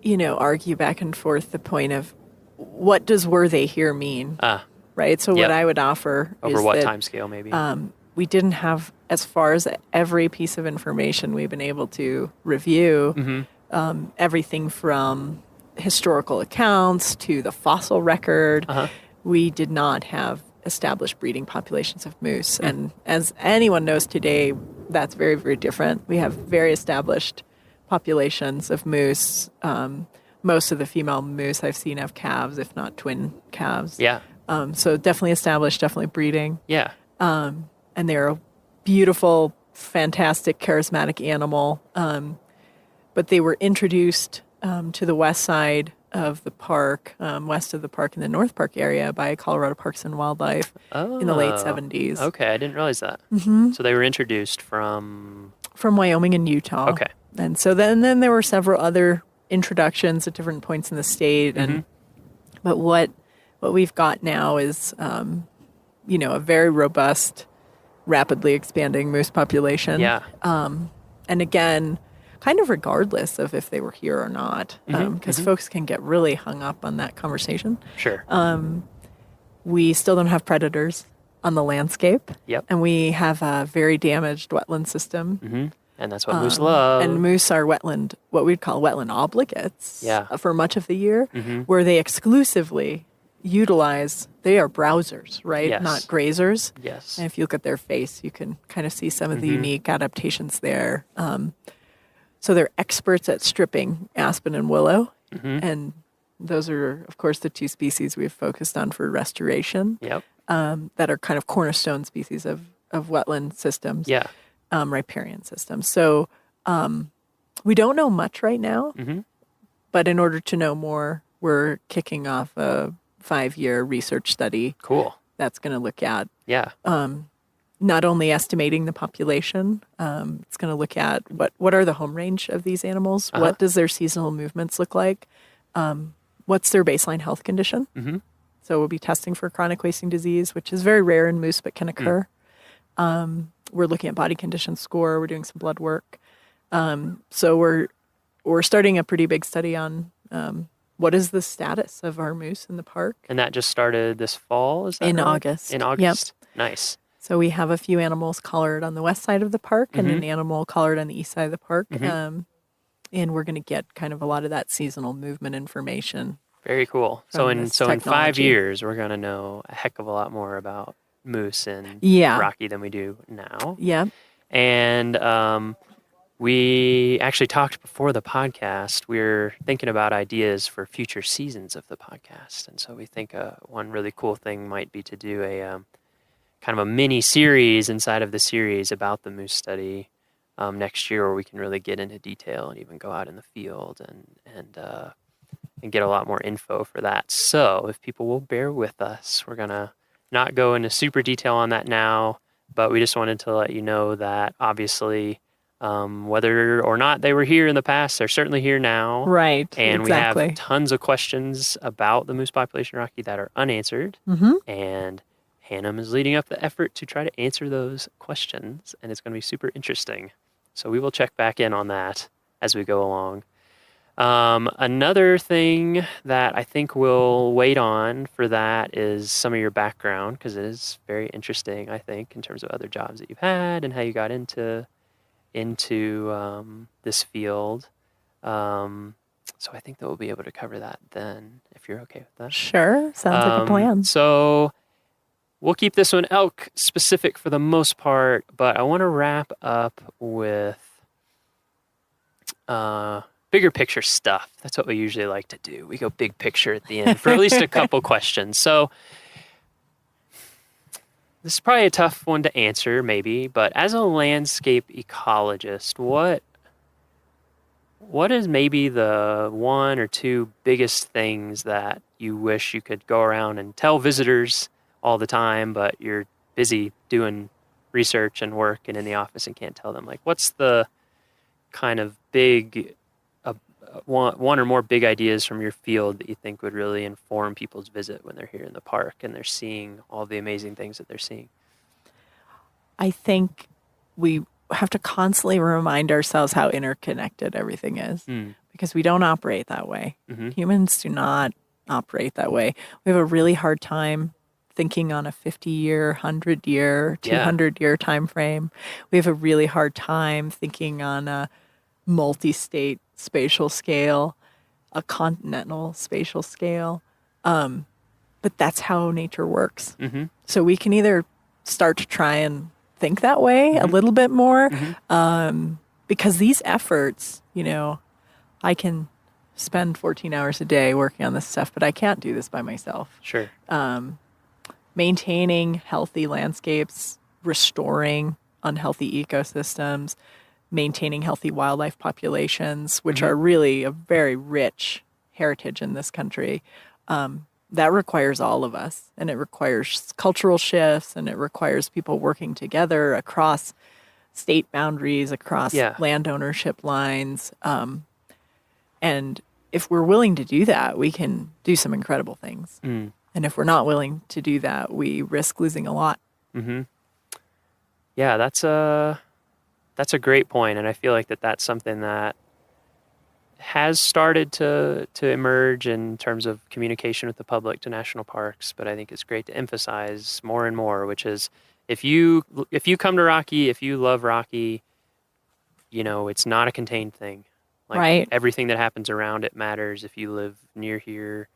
argue back and forth the point of what does were they here mean? Right? So what I would offer over is what that, time scale maybe? We didn't have, as far as every piece of information we've been able to review, everything from historical accounts to the fossil record, we did not have established breeding populations of moose. And as anyone knows today, that's very, very different. We have very established populations of moose. Most of the female moose I've seen have calves, if not twin calves. So definitely established, definitely breeding. And they're a beautiful, fantastic, charismatic animal. But they were introduced to the west side of the park, west of the park in the North Park area by Colorado Parks and Wildlife in the late 70s. Okay, I didn't realize that. So they were introduced from Wyoming and Utah. Okay. And so then there were several other introductions at different points in the state. And but what we've got now is a very robust, rapidly expanding moose population. And again, kind of regardless of if they were here or not, because folks can get really hung up on that conversation. Sure. We still don't have predators on the landscape. And we have a very damaged wetland system. And that's what moose love. And moose are what we'd call wetland obligates for much of the year, where they exclusively utilize, they are browsers, right? Not grazers. And if you look at their face, you can kind of see some of the unique adaptations there. So they're experts at stripping aspen and willow. And those are, of course, the two species we've focused on for restoration that are kind of cornerstone species of wetland systems, riparian systems. So we don't know much right now, but in order to know more, we're kicking off a 5-year research study. Cool. That's going to look at not only estimating the population, it's going to look at what are the home range of these animals, what does their seasonal movements look like, what's their baseline health condition. So we'll be testing for chronic wasting disease, which is very rare in moose but can occur. We're looking at body condition score. We're doing some blood work. So we're starting a pretty big study on what is the status of our moose in the park? And that just started this fall, is that In right? August. In August. Yep. Nice. So we have a few animals collared on the west side of the park and an animal collared on the east side of the park. And we're going to get kind of a lot of that seasonal movement information. Very cool. So in technology. 5 years, we're going to know a heck of a lot more about moose in Rocky than we do now. Yeah. And we actually talked before the podcast. We're thinking about ideas for future seasons of the podcast. And so we think one really cool thing might be to do a kind of a mini series inside of the series about the moose study next year, where we can really get into detail and even go out in the field and get a lot more info for that. So if people will bear with us, we're going to not go into super detail on that now, but we just wanted to let you know that obviously whether or not they were here in the past, they're certainly here now. Right. And exactly. we have tons of questions about the moose population in Rocky that are unanswered. And Hannah is leading up the effort to try to answer those questions, and it's going to be super interesting. So we will check back in on that as we go along. Another thing that I think we'll wait on for that is some of your background, because it is very interesting, I think, in terms of other jobs that you've had and how you got into this field. So I think that we'll be able to cover that then, if you're okay with that. Sure. Sounds like a plan. So we'll keep this one elk specific for the most part, but I want to wrap up with bigger picture stuff. That's what we usually like to do. We go big picture at the end for at least a couple questions. So this is probably a tough one to answer, maybe, but as a landscape ecologist, what is maybe the one or two biggest things that you wish you could go around and tell visitors all the time, but you're busy doing research and work and in the office and can't tell them? Like, what's the kind of big one or more big ideas from your field that you think would really inform people's visit when they're here in the park and they're seeing all the amazing things that they're seeing? I think we have to constantly remind ourselves how interconnected everything is, because we don't operate that way. Humans do not operate that way. We have a really hard time thinking on a 50-year, 100-year, 200-year time frame. We have a really hard time thinking on a multi-state spatial scale, a continental spatial scale. But that's how nature works. So we can either start to try and think that way a little bit more, because these efforts, I can spend 14 hours a day working on this stuff, but I can't do this by myself. Sure. Maintaining healthy landscapes, restoring unhealthy ecosystems, maintaining healthy wildlife populations, which are really a very rich heritage in this country. That requires all of us, and it requires cultural shifts, and it requires people working together across state boundaries, across land ownership lines. And if we're willing to do that, we can do some incredible things. And if we're not willing to do that, we risk losing a lot. Yeah, that's a great point, and I feel like that's something that has started to emerge in terms of communication with the public to national parks, but I think it's great to emphasize more and more, which is if you come to Rocky, if you love Rocky, it's not a contained thing. Like everything that happens around it matters. If you live near here,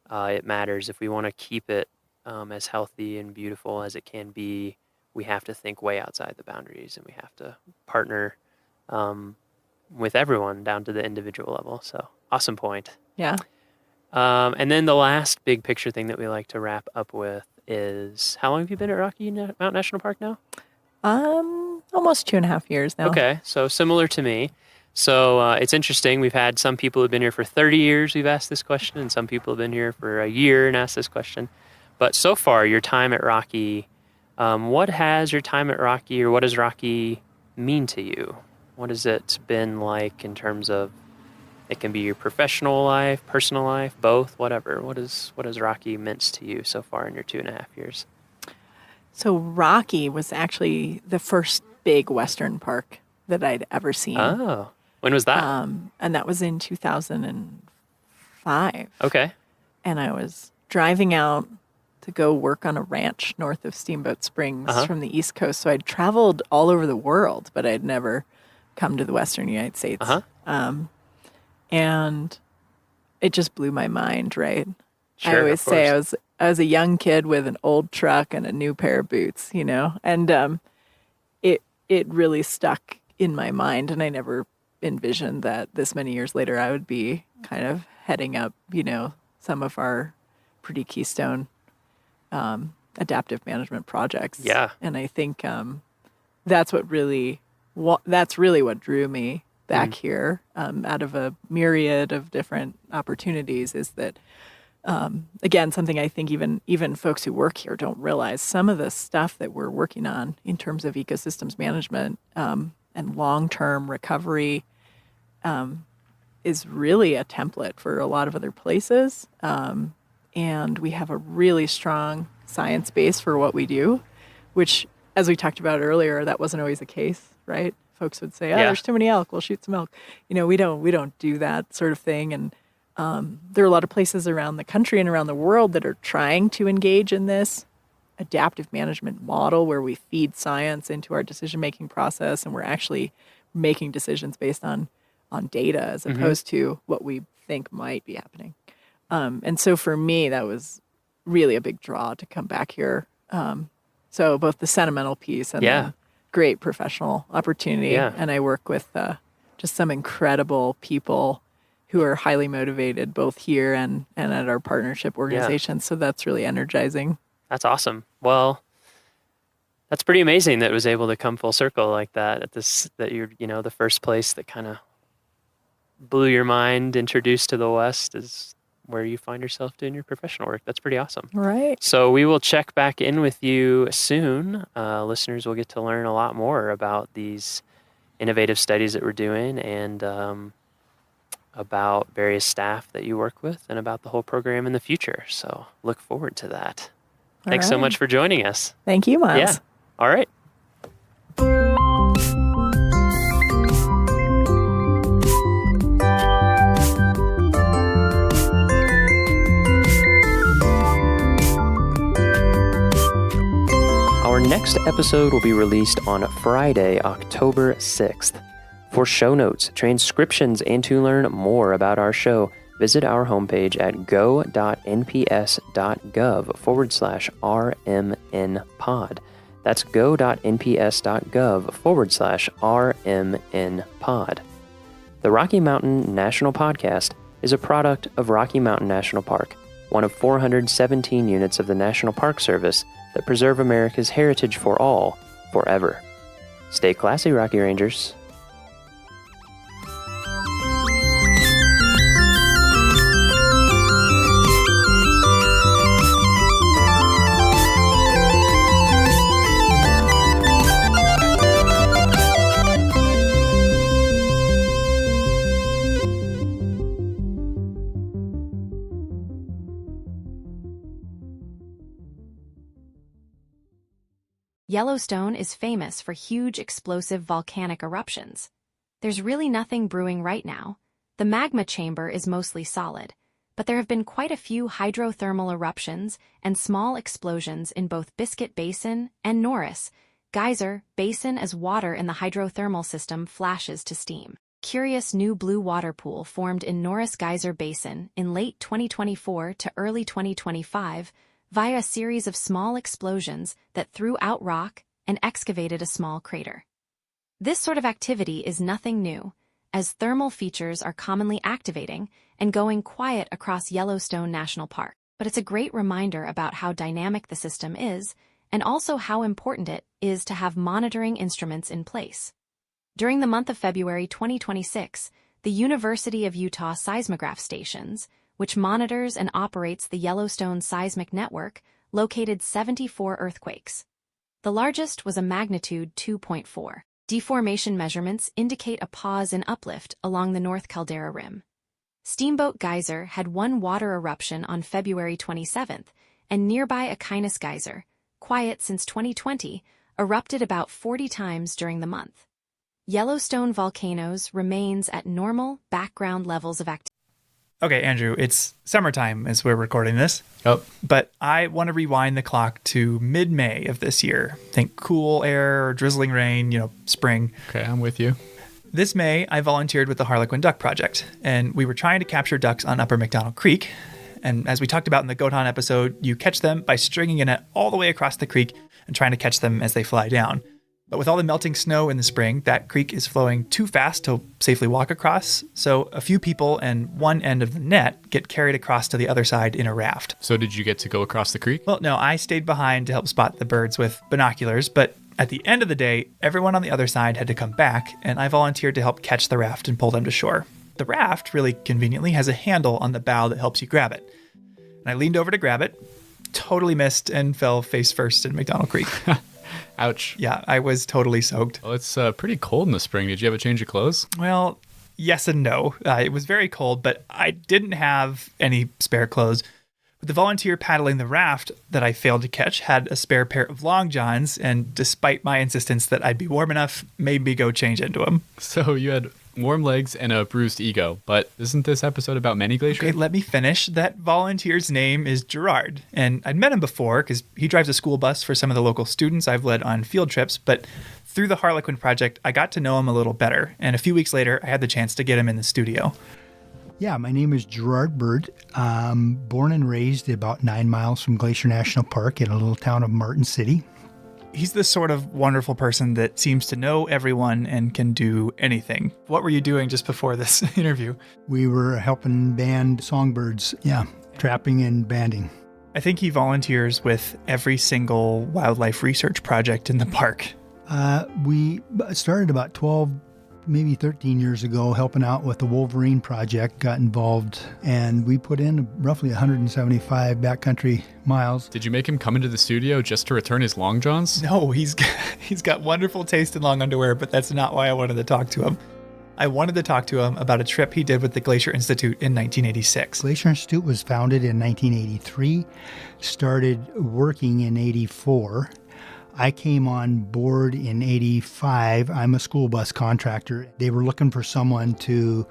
it matters. If we want to keep it as healthy and beautiful as it can be, we have to think way outside the boundaries, and we have to partner with everyone down to the individual level. So awesome point. Yeah. And then the last big picture thing that we like to wrap up with is, how long have you been at Rocky Mountain National Park now? Almost 2.5 years now. Okay, so similar to me. So it's interesting. We've had some people who've been here for 30 years who've asked this question, and some people have been here for a year and asked this question. But so far, your time at Rocky, what has your time at Rocky, or what does Rocky mean to you? What has it been like in terms of, it can be your professional life, personal life, both, whatever. What has Rocky meant to you so far in your 2.5 years? So Rocky was actually the first big Western park that I'd ever seen. Oh, when was that? And that was in 2005. 5. Okay. And I was driving out to go work on a ranch north of Steamboat Springs from the East Coast. So I'd traveled all over the world, but I'd never come to the Western United States. And it just blew my mind, right? Sure, I always say I was a young kid with an old truck and a new pair of boots, you know? And it really stuck in my mind, and I never envisioned that this many years later I would be kind of heading up, you know, some of our pretty keystone adaptive management projects. Yeah. And I think that's really what drew me back here, out of a myriad of different opportunities, is that again, something I think even folks who work here don't realize, some of the stuff that we're working on in terms of ecosystems management and long-term recovery is really a template for a lot of other places. And we have a really strong science base for what we do, which, as we talked about earlier, that wasn't always the case, right? Folks would say, there's too many elk, we'll shoot some elk. You know, we don't do that sort of thing. And there are a lot of places around the country and around the world that are trying to engage in this adaptive management model where we feed science into our decision-making process, and we're actually making decisions based on data as opposed to what we think might be happening. And so for me, that was really a big draw to come back here. So both the sentimental piece and the great professional opportunity. And I work with just some incredible people who are highly motivated both here and at our partnership organizations. So that's really energizing. That's awesome. Well, that's pretty amazing that it was able to come full circle like that that you're, you know, the first place that kind of blew your mind, introduced to the West, is where you find yourself doing your professional work. That's pretty awesome. Right. So we will check back in with you soon. Listeners will get to learn a lot more about these innovative studies that we're doing, and about various staff that you work with, and about the whole program in the future. So look forward to that. Thanks so much for joining us. Thank you, Miles. Yeah. All right. Our next episode will be released on Friday, October 6th. For show notes, transcriptions, and to learn more about our show, visit our homepage at go.nps.gov/RMNpod. That's go.nps.gov/RMNpod. The Rocky Mountain National Podcast is a product of Rocky Mountain National Park, one of 417 units of the National Park Service that preserve America's heritage for all, forever. Stay classy, Rocky Rangers. Yellowstone is famous for huge explosive volcanic eruptions. There's really nothing brewing right now. The magma chamber is mostly solid, but there have been quite a few hydrothermal eruptions and small explosions in both Biscuit Basin and Norris Geyser Basin as water in the hydrothermal system flashes to steam. Curious new blue water pool formed in Norris Geyser Basin in late 2024 to early 2025 via a series of small explosions that threw out rock and excavated a small crater. This sort of activity is nothing new, as thermal features are commonly activating and going quiet across Yellowstone National Park. But it's a great reminder about how dynamic the system is, and also how important it is to have monitoring instruments in place. During the month of February 2026, the University of Utah seismograph stations, which monitors and operates the Yellowstone seismic network, located 74 earthquakes. The largest was a magnitude 2.4. Deformation measurements indicate a pause in uplift along the North Caldera Rim. Steamboat Geyser had one water eruption on February 27th, and nearby Aquinas Geyser, quiet since 2020, erupted about 40 times during the month. Yellowstone volcanoes remains at normal background levels of activity. Okay, Andrew, it's summertime as we're recording this. Yep. But I want to rewind the clock to mid-May of this year. Think cool air, drizzling rain, spring. Okay, I'm with you. This May, I volunteered with the Harlequin Duck Project, and we were trying to capture ducks on Upper McDonald Creek. And as we talked about in the Goat Hunt episode, you catch them by stringing a net all the way across the creek and trying to catch them as they fly down. But with all the melting snow in the spring, that creek is flowing too fast to safely walk across. So a few people and one end of the net get carried across to the other side in a raft. So did you get to go across the creek? Well, no, I stayed behind to help spot the birds with binoculars. But at the end of the day, everyone on the other side had to come back, and I volunteered to help catch the raft and pull them to shore. The raft, really conveniently, has a handle on the bow that helps you grab it. And I leaned over to grab it, totally missed, and fell face first in McDonald Creek. Ouch. Yeah, I was totally soaked. Well, it's pretty cold in the spring. Did you have a change of clothes? Well, yes and no. It was very cold, but I didn't have any spare clothes. But the volunteer paddling the raft that I failed to catch had a spare pair of long johns, and despite my insistence that I'd be warm enough, made me go change into them. So you had warm legs and a bruised ego, but isn't this episode about many glaciers? Okay, let me finish. That volunteer's name is Gerard, and I'd met him before because he drives a school bus for some of the local students I've led on field trips, but through the Harlequin Project, I got to know him a little better, and a few weeks later, I had the chance to get him in the studio. Yeah, my name is Gerard Bird. Born and raised about 9 miles from Glacier National Park in a little town of Martin City. He's the sort of wonderful person that seems to know everyone and can do anything. What were you doing just before this interview? We were helping band songbirds, trapping and banding. I think he volunteers with every single wildlife research project in the park. We started about 12, maybe 13 years ago, helping out with the Wolverine Project, got involved, and we put in roughly 175 backcountry miles. Did you make him come into the studio just to return his long johns? No, he's got wonderful taste in long underwear, but that's not why I wanted to talk to him. I wanted to talk to him about a trip he did with the Glacier Institute in 1986. Glacier Institute was founded in 1983, started working in 84. I came on board in 85. I'm a school bus contractor. They were looking for someone to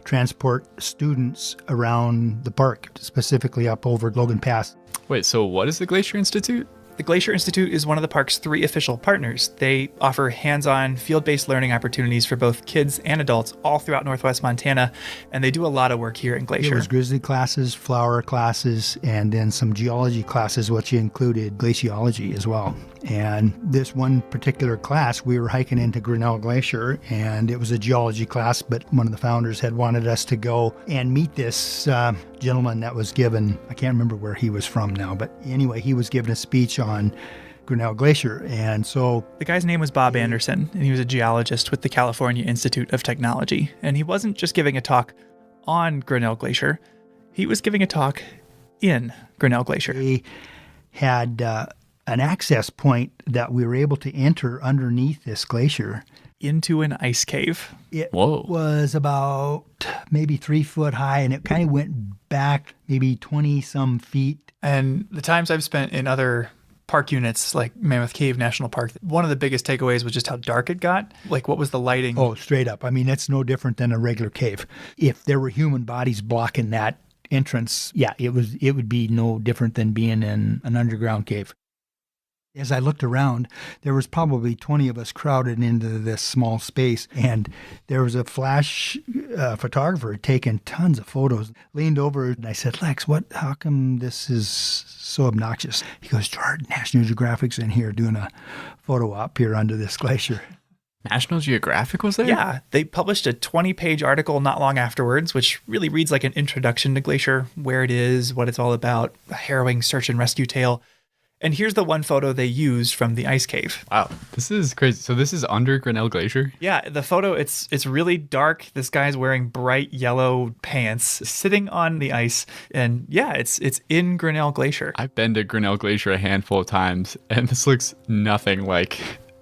transport students around the park, specifically up over Logan Pass. Wait, so what is the Glacier Institute? The Glacier Institute is one of the park's 3 official partners. They offer hands-on, field-based learning opportunities for both kids and adults all throughout Northwest Montana, and they do a lot of work here in Glacier. There was grizzly classes, flower classes, and then some geology classes, which included glaciology as well. And this one particular class, we were hiking into Grinnell Glacier, and it was a geology class, but one of the founders had wanted us to go and meet this gentleman that was given, I can't remember where he was from now, but anyway, he was giving a speech on Grinnell Glacier. And so the guy's name was Bob Anderson, and he was a geologist with the California Institute of Technology. And he wasn't just giving a talk on Grinnell Glacier, he was giving a talk in Grinnell Glacier. He had an access point that we were able to enter underneath this glacier. Into an ice cave. It was about maybe 3 foot high, and it kind of went back maybe 20 some feet. And the times I've spent in other park units like Mammoth Cave National Park, one of the biggest takeaways was just how dark it got. Like, what was the lighting? Oh, straight up. I mean, it's no different than a regular cave. If there were human bodies blocking that entrance, it would be no different than being in an underground cave. As I looked around, there was probably 20 of us crowded into this small space, and there was a flash photographer taking tons of photos. Leaned over, and I said, Lex, how come this is so obnoxious? He goes, Gerard, National Geographic's in here doing a photo op here under this glacier. National Geographic was there? Yeah, they published a 20-page article not long afterwards, which really reads like an introduction to Glacier, where it is, what it's all about, a harrowing search and rescue tale. And here's the one photo they used from the ice cave. Wow, this is crazy. So this is under Grinnell Glacier? Yeah, the photo, it's really dark. This guy's wearing bright yellow pants, sitting on the ice. And yeah, it's in Grinnell Glacier. I've been to Grinnell Glacier a handful of times, and this looks nothing like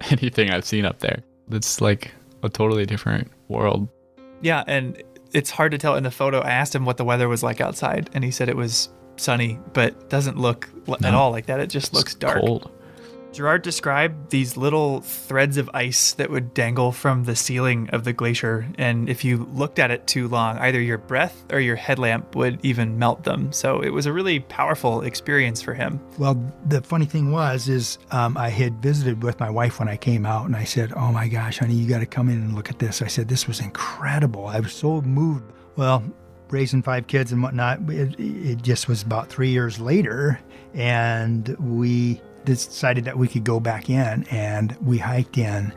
anything I've seen up there. It's like a totally different world. Yeah, and it's hard to tell in the photo. I asked him what the weather was like outside, and he said it was sunny, but doesn't look at all like that. It just looks dark. Cold. Gerard described these little threads of ice that would dangle from the ceiling of the glacier, and if you looked at it too long, either your breath or your headlamp would even melt them. So it was a really powerful experience for him. Well, the funny thing was I had visited with my wife when I came out, and I said, "Oh my gosh, honey, you got to come in and look at this." I said, "This was incredible." I was so moved. Well, raising 5 kids and whatnot, it just was about 3 years later, and we decided that we could go back in, and we hiked in,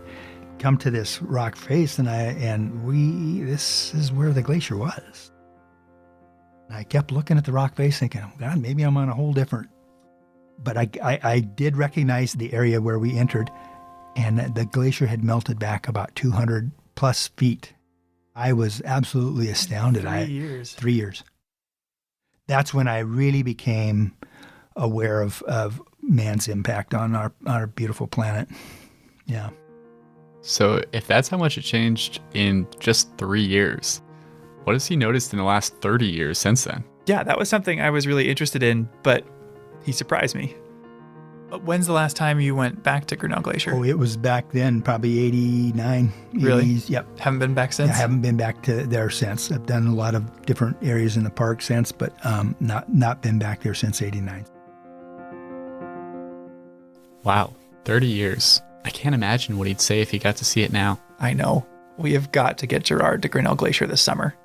come to this rock face, this is where the glacier was. And I kept looking at the rock face thinking, oh God, maybe I'm on a whole different, but I did recognize the area where we entered, and the glacier had melted back about 200 plus feet. I was absolutely astounded. 3 years. 3 years. That's when I really became aware of man's impact on our beautiful planet. Yeah. So if that's how much it changed in just 3 years, what has he noticed in the last 30 years since then? Yeah, that was something I was really interested in, but he surprised me. When's the last time you went back to Grinnell Glacier? Oh, it was back then, probably 89. Really? 80s, yep. Haven't been back since? I haven't been back to there since. I've done a lot of different areas in the park since, but not been back there since 89. Wow, 30 years. I can't imagine what he'd say if he got to see it now. I know. We have got to get Gerard to Grinnell Glacier this summer.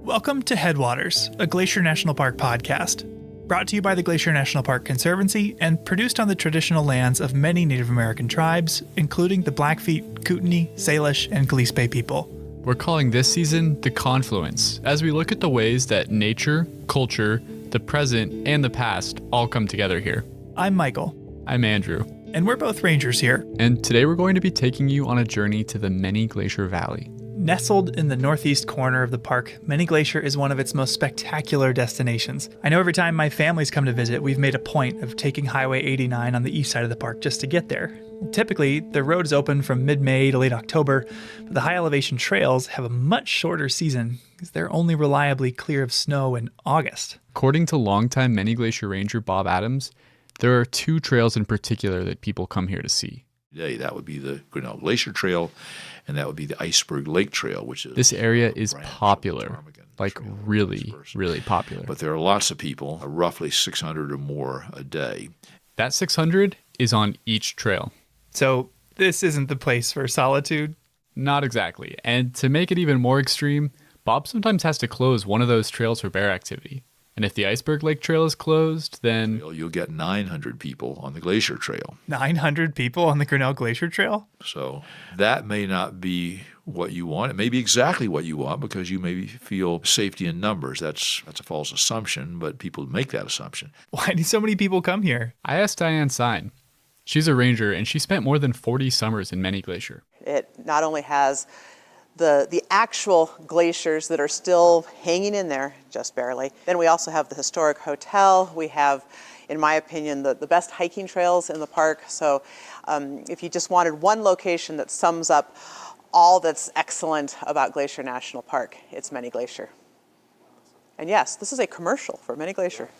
Welcome to Headwaters, a Glacier National Park podcast, brought to you by the Glacier National Park Conservancy and produced on the traditional lands of many Native American tribes, including the Blackfeet, Kootenai, Salish, and Gillespie people. We're calling this season The Confluence, as we look at the ways that nature, culture, the present, and the past all come together here. I'm Michael. I'm Andrew. And we're both rangers here. And today we're going to be taking you on a journey to the Many Glacier Valley. Nestled in the northeast corner of the park, Many Glacier is one of its most spectacular destinations. I know every time my family's come to visit, we've made a point of taking Highway 89 on the east side of the park just to get there. Typically, the road is open from mid-May to late October, but the high elevation trails have a much shorter season because they're only reliably clear of snow in August. According to longtime Many Glacier Ranger Bob Adams, there are 2 trails in particular that people come here to see. Today, that would be the Grinnell Glacier Trail, and that would be the Iceberg Lake Trail, which is... This area is popular, like really, really popular. But there are lots of people, roughly 600 or more a day. That 600 is on each trail. So this isn't the place for solitude? Not exactly. And to make it even more extreme, Bob sometimes has to close one of those trails for bear activity. And if the Iceberg Lake Trail is closed, then... You'll get 900 people on the Glacier Trail. 900 people on the Grinnell Glacier Trail? So that may not be what you want. It may be exactly what you want because you maybe feel safety in numbers. That's a false assumption, but people make that assumption. Why do so many people come here? I asked Diane Sine. She's a ranger, and she spent more than 40 summers in Many Glacier. It not only has the actual glaciers that are still hanging in there, just barely. Then we also have the historic hotel. We have, in my opinion, the best hiking trails in the park. So if you just wanted one location that sums up all that's excellent about Glacier National Park, it's Many Glacier. And yes, this is a commercial for Many Glacier.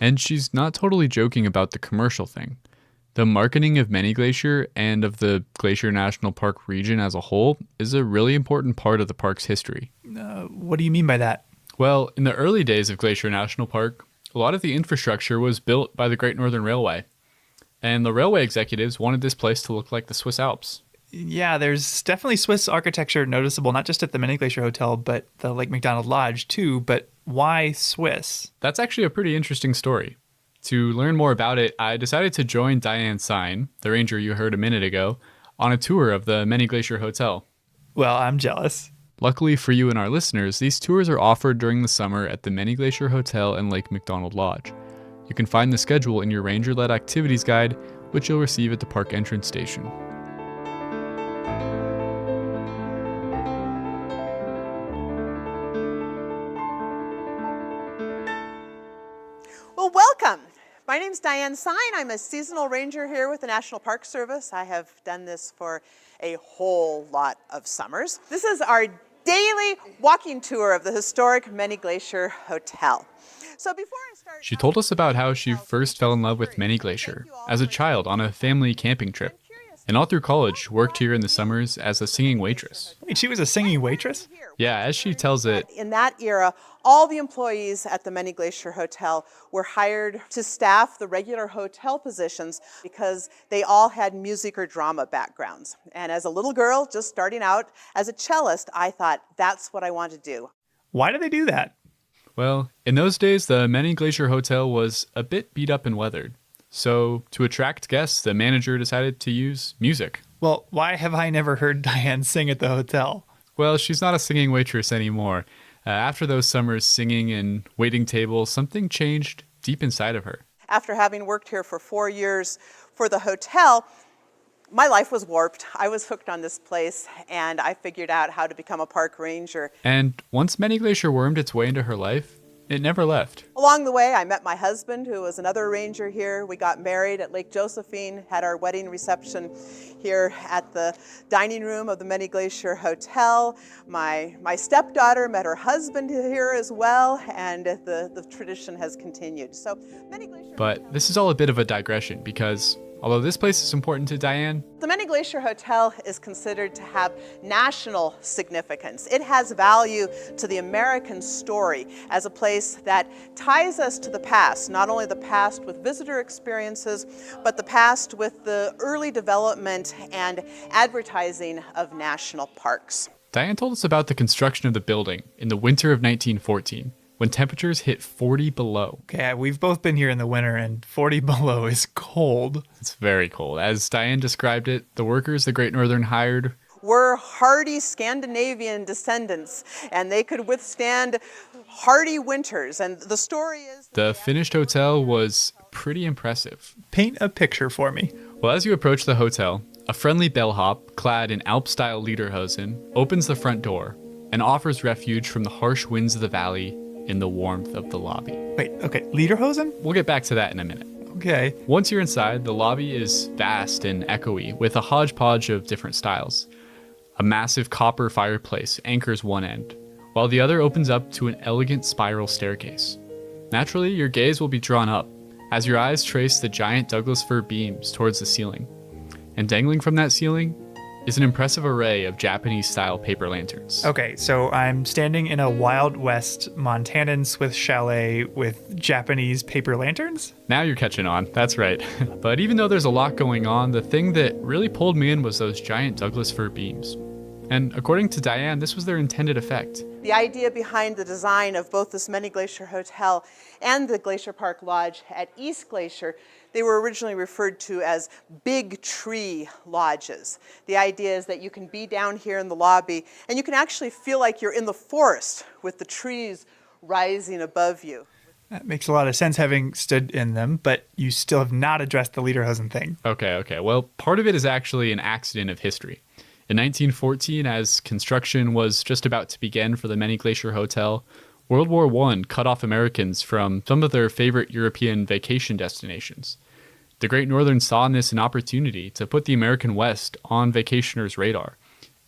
And she's not totally joking about the commercial thing. The marketing of Many Glacier and of the Glacier National Park region as a whole is a really important part of the park's history. What do you mean by that? Well, in the early days of Glacier National Park, a lot of the infrastructure was built by the Great Northern Railway. And the railway executives wanted this place to look like the Swiss Alps. Yeah, there's definitely Swiss architecture noticeable, not just at the Many Glacier Hotel, but the Lake McDonald Lodge too. But why Swiss? That's actually a pretty interesting story. To learn more about it, I decided to join Diane Sine, the ranger you heard a minute ago, on a tour of the Many Glacier Hotel. Well, I'm jealous. Luckily for you and our listeners, these tours are offered during the summer at the Many Glacier Hotel and Lake McDonald Lodge. You can find the schedule in your ranger-led activities guide, which you'll receive at the park entrance station. Well, welcome. My name's Diane Sine. I'm a seasonal ranger here with the National Park Service. I have done this for a whole lot of summers. This is our daily walking tour of the historic Many Glacier Hotel. So before I start, She told us about how she first fell in love with Many Glacier as a child on a family camping trip, and all through college worked here in the summers as a singing waitress. Wait, she was a singing waitress? Yeah, as she tells it, in that era, all the employees at the Many Glacier Hotel were hired to staff the regular hotel positions because they all had music or drama backgrounds. And as a little girl, just starting out as a cellist, I thought, that's what I want to do. Why do they do that? well, in those days, the Many Glacier Hotel was a bit beat up and weathered. So, to attract guests, the manager decided to use music. Well, why have I never heard Diane sing at the hotel? Well, she's not a singing waitress anymore. After those summers singing and waiting tables, something changed deep inside of her. After having worked here for 4 years for the hotel, my life was warped. I was hooked on this place, and I figured out how to become a park ranger. And once Many Glacier wormed its way into her life, it never left. Along the way, I met my husband, who was another ranger here. We got married at Lake Josephine, had our wedding reception here at the dining room of the Many Glacier Hotel. My stepdaughter met her husband here as well, and the tradition has continued. So, Many Glacier. But this is all a bit of a digression because although this place is important to Diane, the Many Glacier Hotel is considered to have national significance. It has value to the American story as a place that ties us to the past, not only the past with visitor experiences, but the past with the early development and advertising of national parks. Diane told us about the construction of the building in the winter of 1914. When temperatures hit 40 below. Okay, we've both been here in the winter, and 40 below is cold. It's very cold. As Diane described it, the workers the Great Northern hired were hardy Scandinavian descendants, and they could withstand hardy winters. And the story is... The finished hotel was pretty impressive. Paint a picture for me. Well, as you approach the hotel, a friendly bellhop, clad in Alp-style lederhosen, opens the front door and offers refuge from the harsh winds of the valley in the warmth of the lobby. Wait, okay, lederhosen? We'll get back to that in a minute. Okay. Once you're inside, the lobby is vast and echoey with a hodgepodge of different styles. A massive copper fireplace anchors one end, while the other opens up to an elegant spiral staircase. Naturally, your gaze will be drawn up as your eyes trace the giant Douglas fir beams towards the ceiling. And dangling from that ceiling is an impressive array of Japanese-style paper lanterns. Okay, so I'm standing in a Wild West Montanan Swiss chalet with Japanese paper lanterns? Now you're catching on, that's right. But even though there's a lot going on, the thing that really pulled me in was those giant Douglas fir beams. And according to Diane, this was their intended effect. The idea behind the design of both this Many Glacier Hotel and the Glacier Park Lodge at East Glacier, they were originally referred to as big tree lodges. The idea is that you can be down here in the lobby and you can actually feel like you're in the forest with the trees rising above you. That makes a lot of sense having stood in them, but you still have not addressed the lederhosen thing. Okay. Well, part of it is actually an accident of history. In 1914, as construction was just about to begin for the Many Glacier Hotel, World War I cut off Americans from some of their favorite European vacation destinations. The Great Northern saw in this an opportunity to put the American West on vacationers' radar,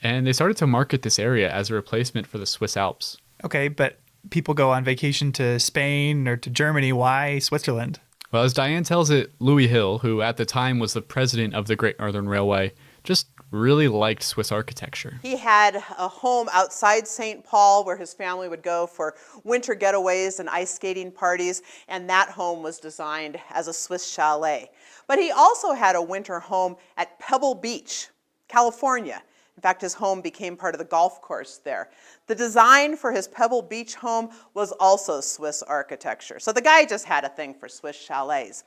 and they started to market this area as a replacement for the Swiss Alps. Okay, but people go on vacation to Spain or to Germany. Why Switzerland? Well, as Diane tells it, Louis Hill, who at the time was the president of the Great Northern Railway, just really liked Swiss architecture. He had a home outside St. Paul where his family would go for winter getaways and ice skating parties, and that home was designed as a Swiss chalet. But he also had a winter home at Pebble Beach, California. In fact, his home became part of the golf course there. The design for his Pebble Beach home was also Swiss architecture. So the guy just had a thing for Swiss chalets.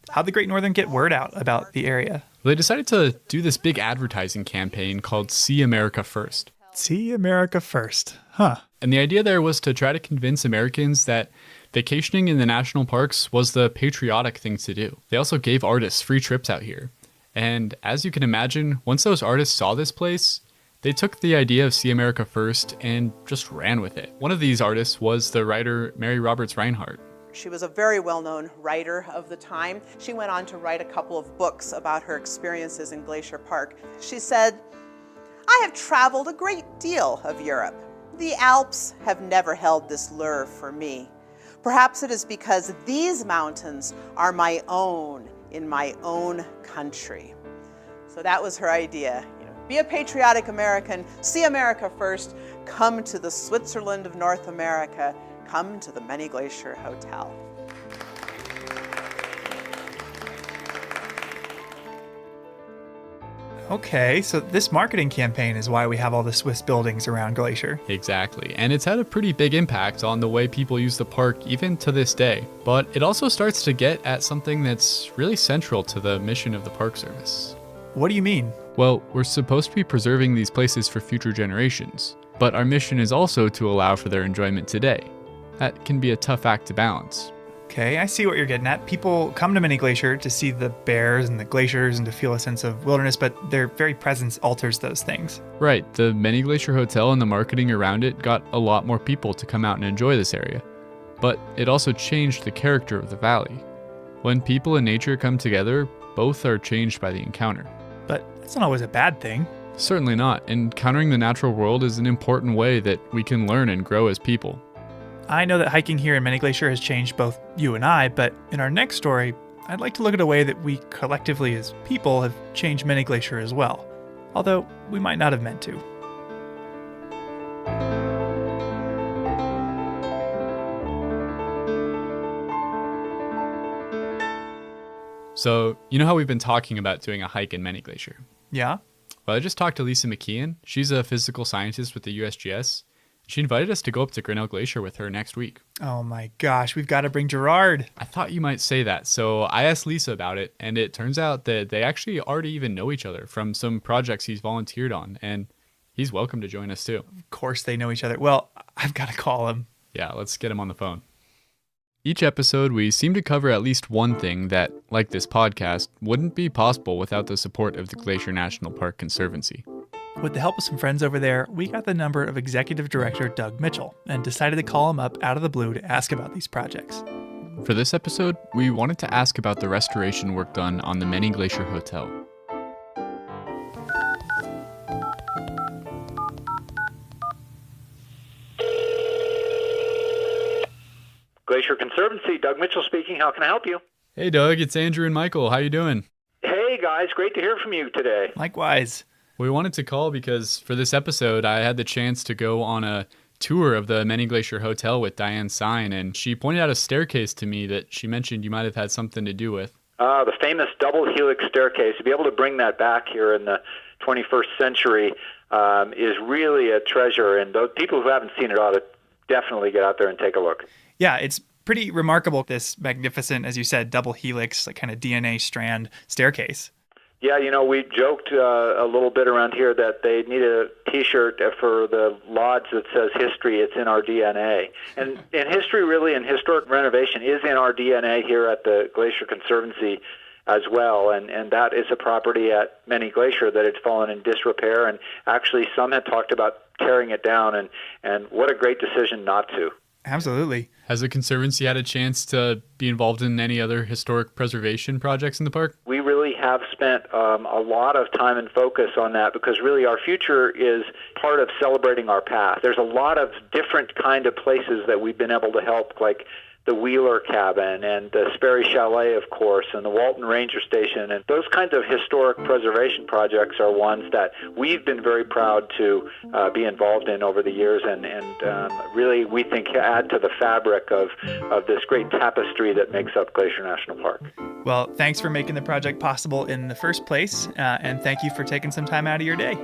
How'd the Great Northern get word out about the area? They decided to do this big advertising campaign called See America First. See America First, huh? And the idea there was to try to convince Americans that vacationing in the national parks was the patriotic thing to do. They also gave artists free trips out here. And as you can imagine, once those artists saw this place, they took the idea of See America First and just ran with it. One of these artists was the writer Mary Roberts Rinehart. She was a very well-known writer of the time. She went on to write a couple of books about her experiences in Glacier Park. She said, "I have traveled a great deal of Europe. The Alps have never held this lure for me. Perhaps it is because these mountains are my own in my own country." So that was her idea. Be a patriotic American, see America first, come to the Switzerland of North America, come to the Many Glacier Hotel. Okay, so this marketing campaign is why we have all the Swiss buildings around Glacier. Exactly, and it's had a pretty big impact on the way people use the park even to this day. But it also starts to get at something that's really central to the mission of the Park Service. What do you mean? Well, we're supposed to be preserving these places for future generations, but our mission is also to allow for their enjoyment today. That can be a tough act to balance. Okay, I see what you're getting at. People come to Many Glacier to see the bears and the glaciers and to feel a sense of wilderness, but their very presence alters those things. Right, the Many Glacier Hotel and the marketing around it got a lot more people to come out and enjoy this area. But it also changed the character of the valley. When people and nature come together, both are changed by the encounter. But that's not always a bad thing. Certainly not. Encountering the natural world is an important way that we can learn and grow as people. I know that hiking here in Many Glacier has changed both you and I, but in our next story, I'd like to look at a way that we collectively as people have changed Many Glacier as well, although we might not have meant to. So, you know how we've been talking about doing a hike in Many Glacier? Yeah? Well, I just talked to Lisa McKeon. She's a physical scientist with the USGS. She invited us to go up to Grinnell Glacier with her next week. Oh my gosh, we've got to bring Gerard. I thought you might say that, so I asked Lisa about it, and it turns out that they actually already even know each other from some projects he's volunteered on, and he's welcome to join us too. Of course they know each other. Well, I've got to call him. Yeah, let's get him on the phone. Each episode, we seem to cover at least one thing that, like this podcast, wouldn't be possible without the support of the Glacier National Park Conservancy. With the help of some friends over there, we got the number of Executive Director Doug Mitchell and decided to call him up out of the blue to ask about these projects. For this episode, we wanted to ask about the restoration work done on the Many Glacier Hotel. Glacier Conservancy, Doug Mitchell speaking. How can I help you? Hey Doug, it's Andrew and Michael. How you doing? Hey guys, great to hear from you today. Likewise. We wanted to call because for this episode, I had the chance to go on a tour of the Many Glacier Hotel with Diane Sine, and she pointed out a staircase to me that she mentioned you might have had something to do with. The famous double helix staircase. To be able to bring that back here in the 21st century is really a treasure, and those people who haven't seen it ought to definitely get out there and take a look. Yeah, it's pretty remarkable, this magnificent, as you said, double helix, like kind of DNA strand staircase. Yeah, you know, we joked a little bit around here that they need a T-shirt for the lodge that says history, it's in our DNA. And history really, and historic renovation is in our DNA here at the Glacier Conservancy as well. And that is a property at Many Glacier that had fallen in disrepair. And actually some had talked about tearing it down. And what a great decision not to. Absolutely. Has the Conservancy had a chance to be involved in any other historic preservation projects in the park? We really have spent a lot of time and focus on that because really our future is part of celebrating our past. There's a lot of different kind of places that we've been able to help, like the Wheeler Cabin and the Sperry Chalet, of course, and the Walton Ranger Station. And those kinds of historic preservation projects are ones that we've been very proud to be involved in over the years and really, we think, add to the fabric of this great tapestry that makes up Glacier National Park. Well, thanks for making the project possible in the first place, and thank you for taking some time out of your day.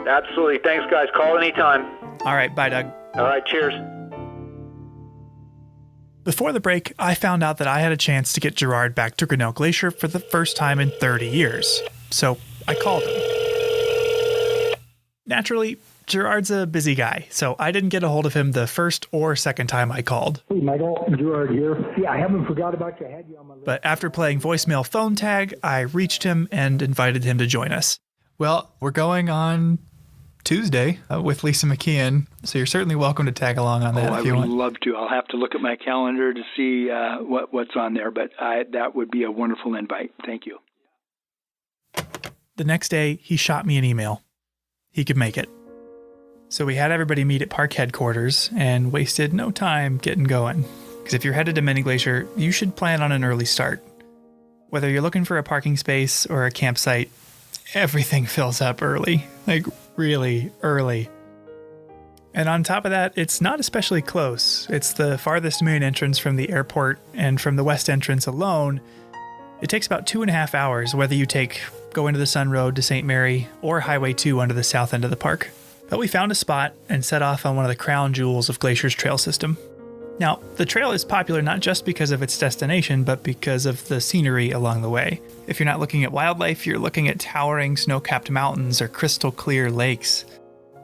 Absolutely. Thanks, guys. Call anytime. All right. Bye, Doug. All right. Cheers. Before the break, I found out that I had a chance to get Gerard back to Grinnell Glacier for the first time in 30 years. So I called him. Naturally, Gerard's a busy guy, so I didn't get a hold of him the first or second time I called. Hey, Michael, Gerard here. Yeah, I haven't forgot about you. I had you on my list. But after playing voicemail phone tag, I reached him and invited him to join us. Well, we're going on Tuesday with Lisa McKeon, so you're certainly welcome to tag along on that if you want. I would love to. I'll have to look at my calendar to see what's on there, but that would be a wonderful invite. Thank you. The next day, he shot me an email. He could make it. So we had everybody meet at park headquarters and wasted no time getting going. Because if you're headed to Mini Glacier, you should plan on an early start. Whether you're looking for a parking space or a campsite, everything fills up early. Like, really early. And on top of that, it's not especially close. It's the farthest main entrance from the airport, and from the west entrance alone, it takes about 2.5 hours whether you take Go Into the Sun Road to St. Mary or Highway 2 onto the south end of the park. But we found a spot and set off on one of the crown jewels of Glacier's trail system. Now, the trail is popular not just because of its destination, but because of the scenery along the way. If you're not looking at wildlife, you're looking at towering snow-capped mountains or crystal clear lakes.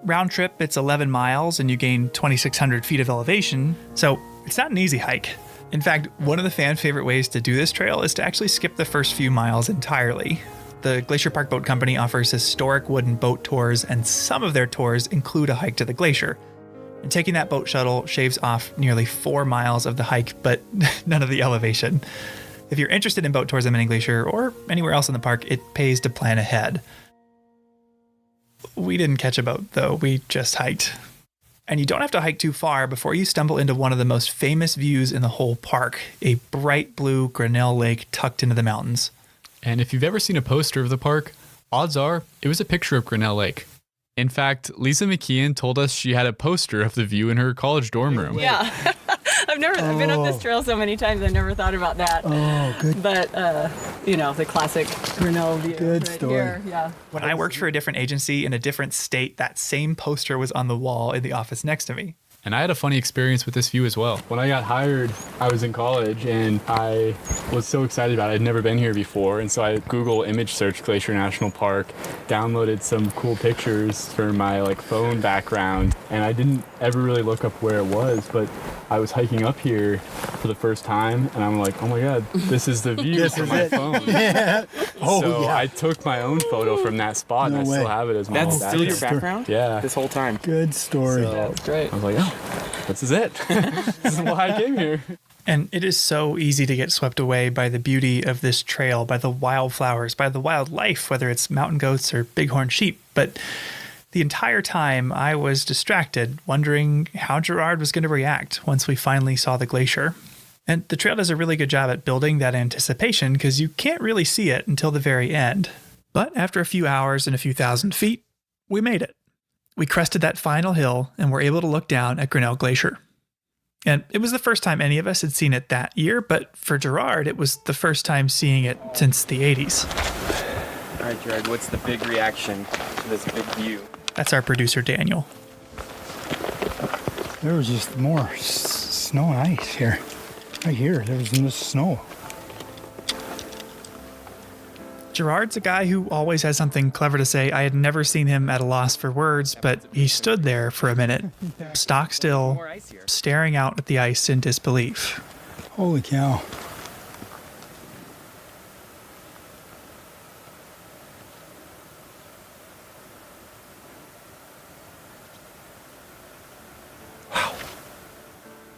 Round trip, it's 11 miles and you gain 2,600 feet of elevation, so it's not an easy hike. In fact, one of the fan favorite ways to do this trail is to actually skip the first few miles entirely. The Glacier Park Boat Company offers historic wooden boat tours, and some of their tours include a hike to the glacier. And taking that boat shuttle shaves off nearly 4 miles of the hike, but none of the elevation. If you're interested in boat tours at Mini Glacier or anywhere else in the park, it pays to plan ahead. We didn't catch a boat, though. We just hiked. And you don't have to hike too far before you stumble into one of the most famous views in the whole park, a bright blue Grinnell Lake tucked into the mountains. And if you've ever seen a poster of the park, odds are it was a picture of Grinnell Lake. In fact, Lisa McKeon told us she had a poster of the view in her college dorm room. Yeah. I've been up this trail so many times, I never thought about that. Oh, good. But, the classic Grinnell view. Good right story. Here. Yeah. When I worked for a different agency in a different state, that same poster was on the wall in the office next to me. And I had a funny experience with this view as well. When I got hired, I was in college and I was so excited about it. I'd never been here before. And so I Google image search Glacier National Park, downloaded some cool pictures for my phone background. And I didn't ever really look up where it was, but I was hiking up here for the first time and I'm like, oh my God, this is the view from my phone. Yeah. Yeah. I took my own photo from that spot and I still have it as my That's still your background? Yeah. This whole time? Good story. So, that's great. I was like, oh, this is it. This is why I came here. And it is so easy to get swept away by the beauty of this trail, by the wildflowers, by the wildlife, whether it's mountain goats or bighorn sheep. But the entire time I was distracted, wondering how Gerard was going to react once we finally saw the glacier. And the trail does a really good job at building that anticipation because you can't really see it until the very end. But after a few hours and a few thousand feet, we made it. We crested that final hill and were able to look down at Grinnell Glacier. And it was the first time any of us had seen it that year, but for Gerard, it was the first time seeing it since the 80s. All right, Gerard, what's the big reaction to this big view? That's our producer, Daniel. There was just more snow and ice here. Right here, there was just snow. Gerard's a guy who always has something clever to say. I had never seen him at a loss for words, but he stood there for a minute, stock still, staring out at the ice in disbelief. Holy cow. Wow.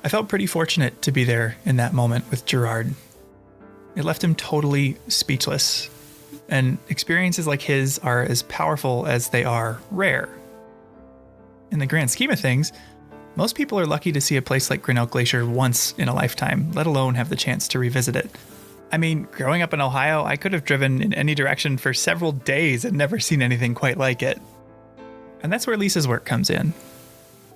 I felt pretty fortunate to be there in that moment with Gerard. It left him totally speechless. And experiences like his are as powerful as they are rare. In the grand scheme of things, most people are lucky to see a place like Grinnell Glacier once in a lifetime, let alone have the chance to revisit it. I mean, growing up in Ohio, I could have driven in any direction for several days and never seen anything quite like it. And that's where Lisa's work comes in.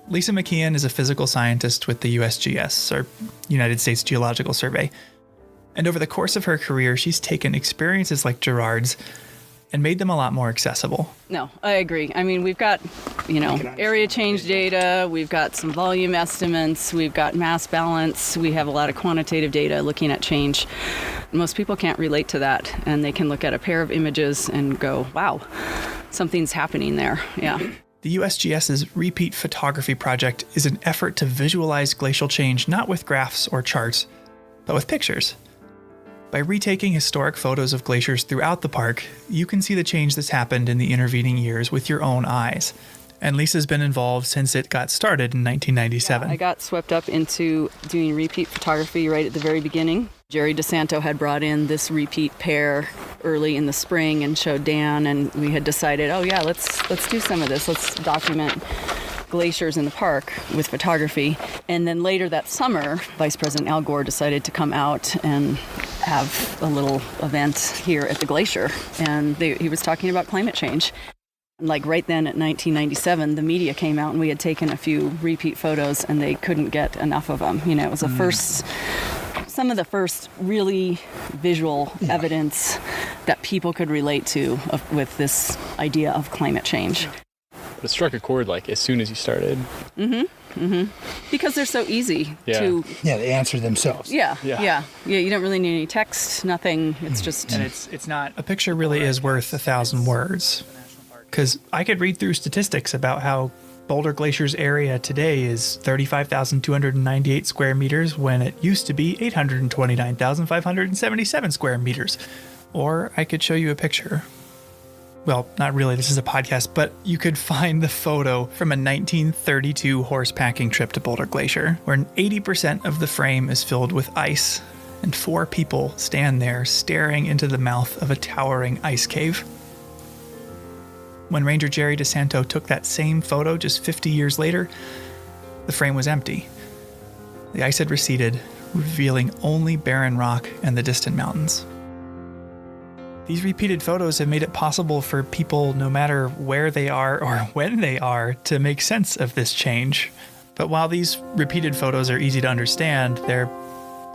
Lisa McKeon is a physical scientist with the USGS, or United States Geological Survey. And over the course of her career, she's taken experiences like Gerard's and made them a lot more accessible. No, I agree. I mean, we've got, area change data, we've got some volume estimates, we've got mass balance, we have a lot of quantitative data looking at change. Most people can't relate to that, and they can look at a pair of images and go, wow, something's happening there. Yeah. The USGS's Repeat Photography Project is an effort to visualize glacial change not with graphs or charts, but with pictures. By retaking historic photos of glaciers throughout the park, you can see the change that's happened in the intervening years with your own eyes. And Lisa's been involved since it got started in 1997. I got swept up into doing repeat photography right at the very beginning. Jerry DeSanto had brought in this repeat pair early in the spring and showed Dan, and we had decided, oh yeah, let's do some of this. Let's document glaciers in the park with photography. And then later that summer, Vice President Al Gore decided to come out and have a little event here at the glacier. And he was talking about climate change. Like right then at 1997, the media came out and we had taken a few repeat photos and they couldn't get enough of them. You know, it was some of the first really visual evidence that people could relate to with this idea of climate change. It struck a chord like as soon as you started. Because they're so easy to... Yeah, they answer themselves. Yeah. You don't really need any text, nothing. It's just... And it's not... A picture really is worth 1,000 words. Because I could read through statistics about how Boulder Glacier's area today is 35,298 square meters when it used to be 829,577 square meters. Or I could show you a picture. Well, not really, this is a podcast, but you could find the photo from a 1932 horse packing trip to Boulder Glacier, where 80% of the frame is filled with ice, and 4 people stand there staring into the mouth of a towering ice cave. When Ranger Jerry DeSanto took that same photo just 50 years later, the frame was empty. The ice had receded, revealing only barren rock and the distant mountains. These repeated photos have made it possible for people, no matter where they are or when they are, to make sense of this change. But while these repeated photos are easy to understand, they're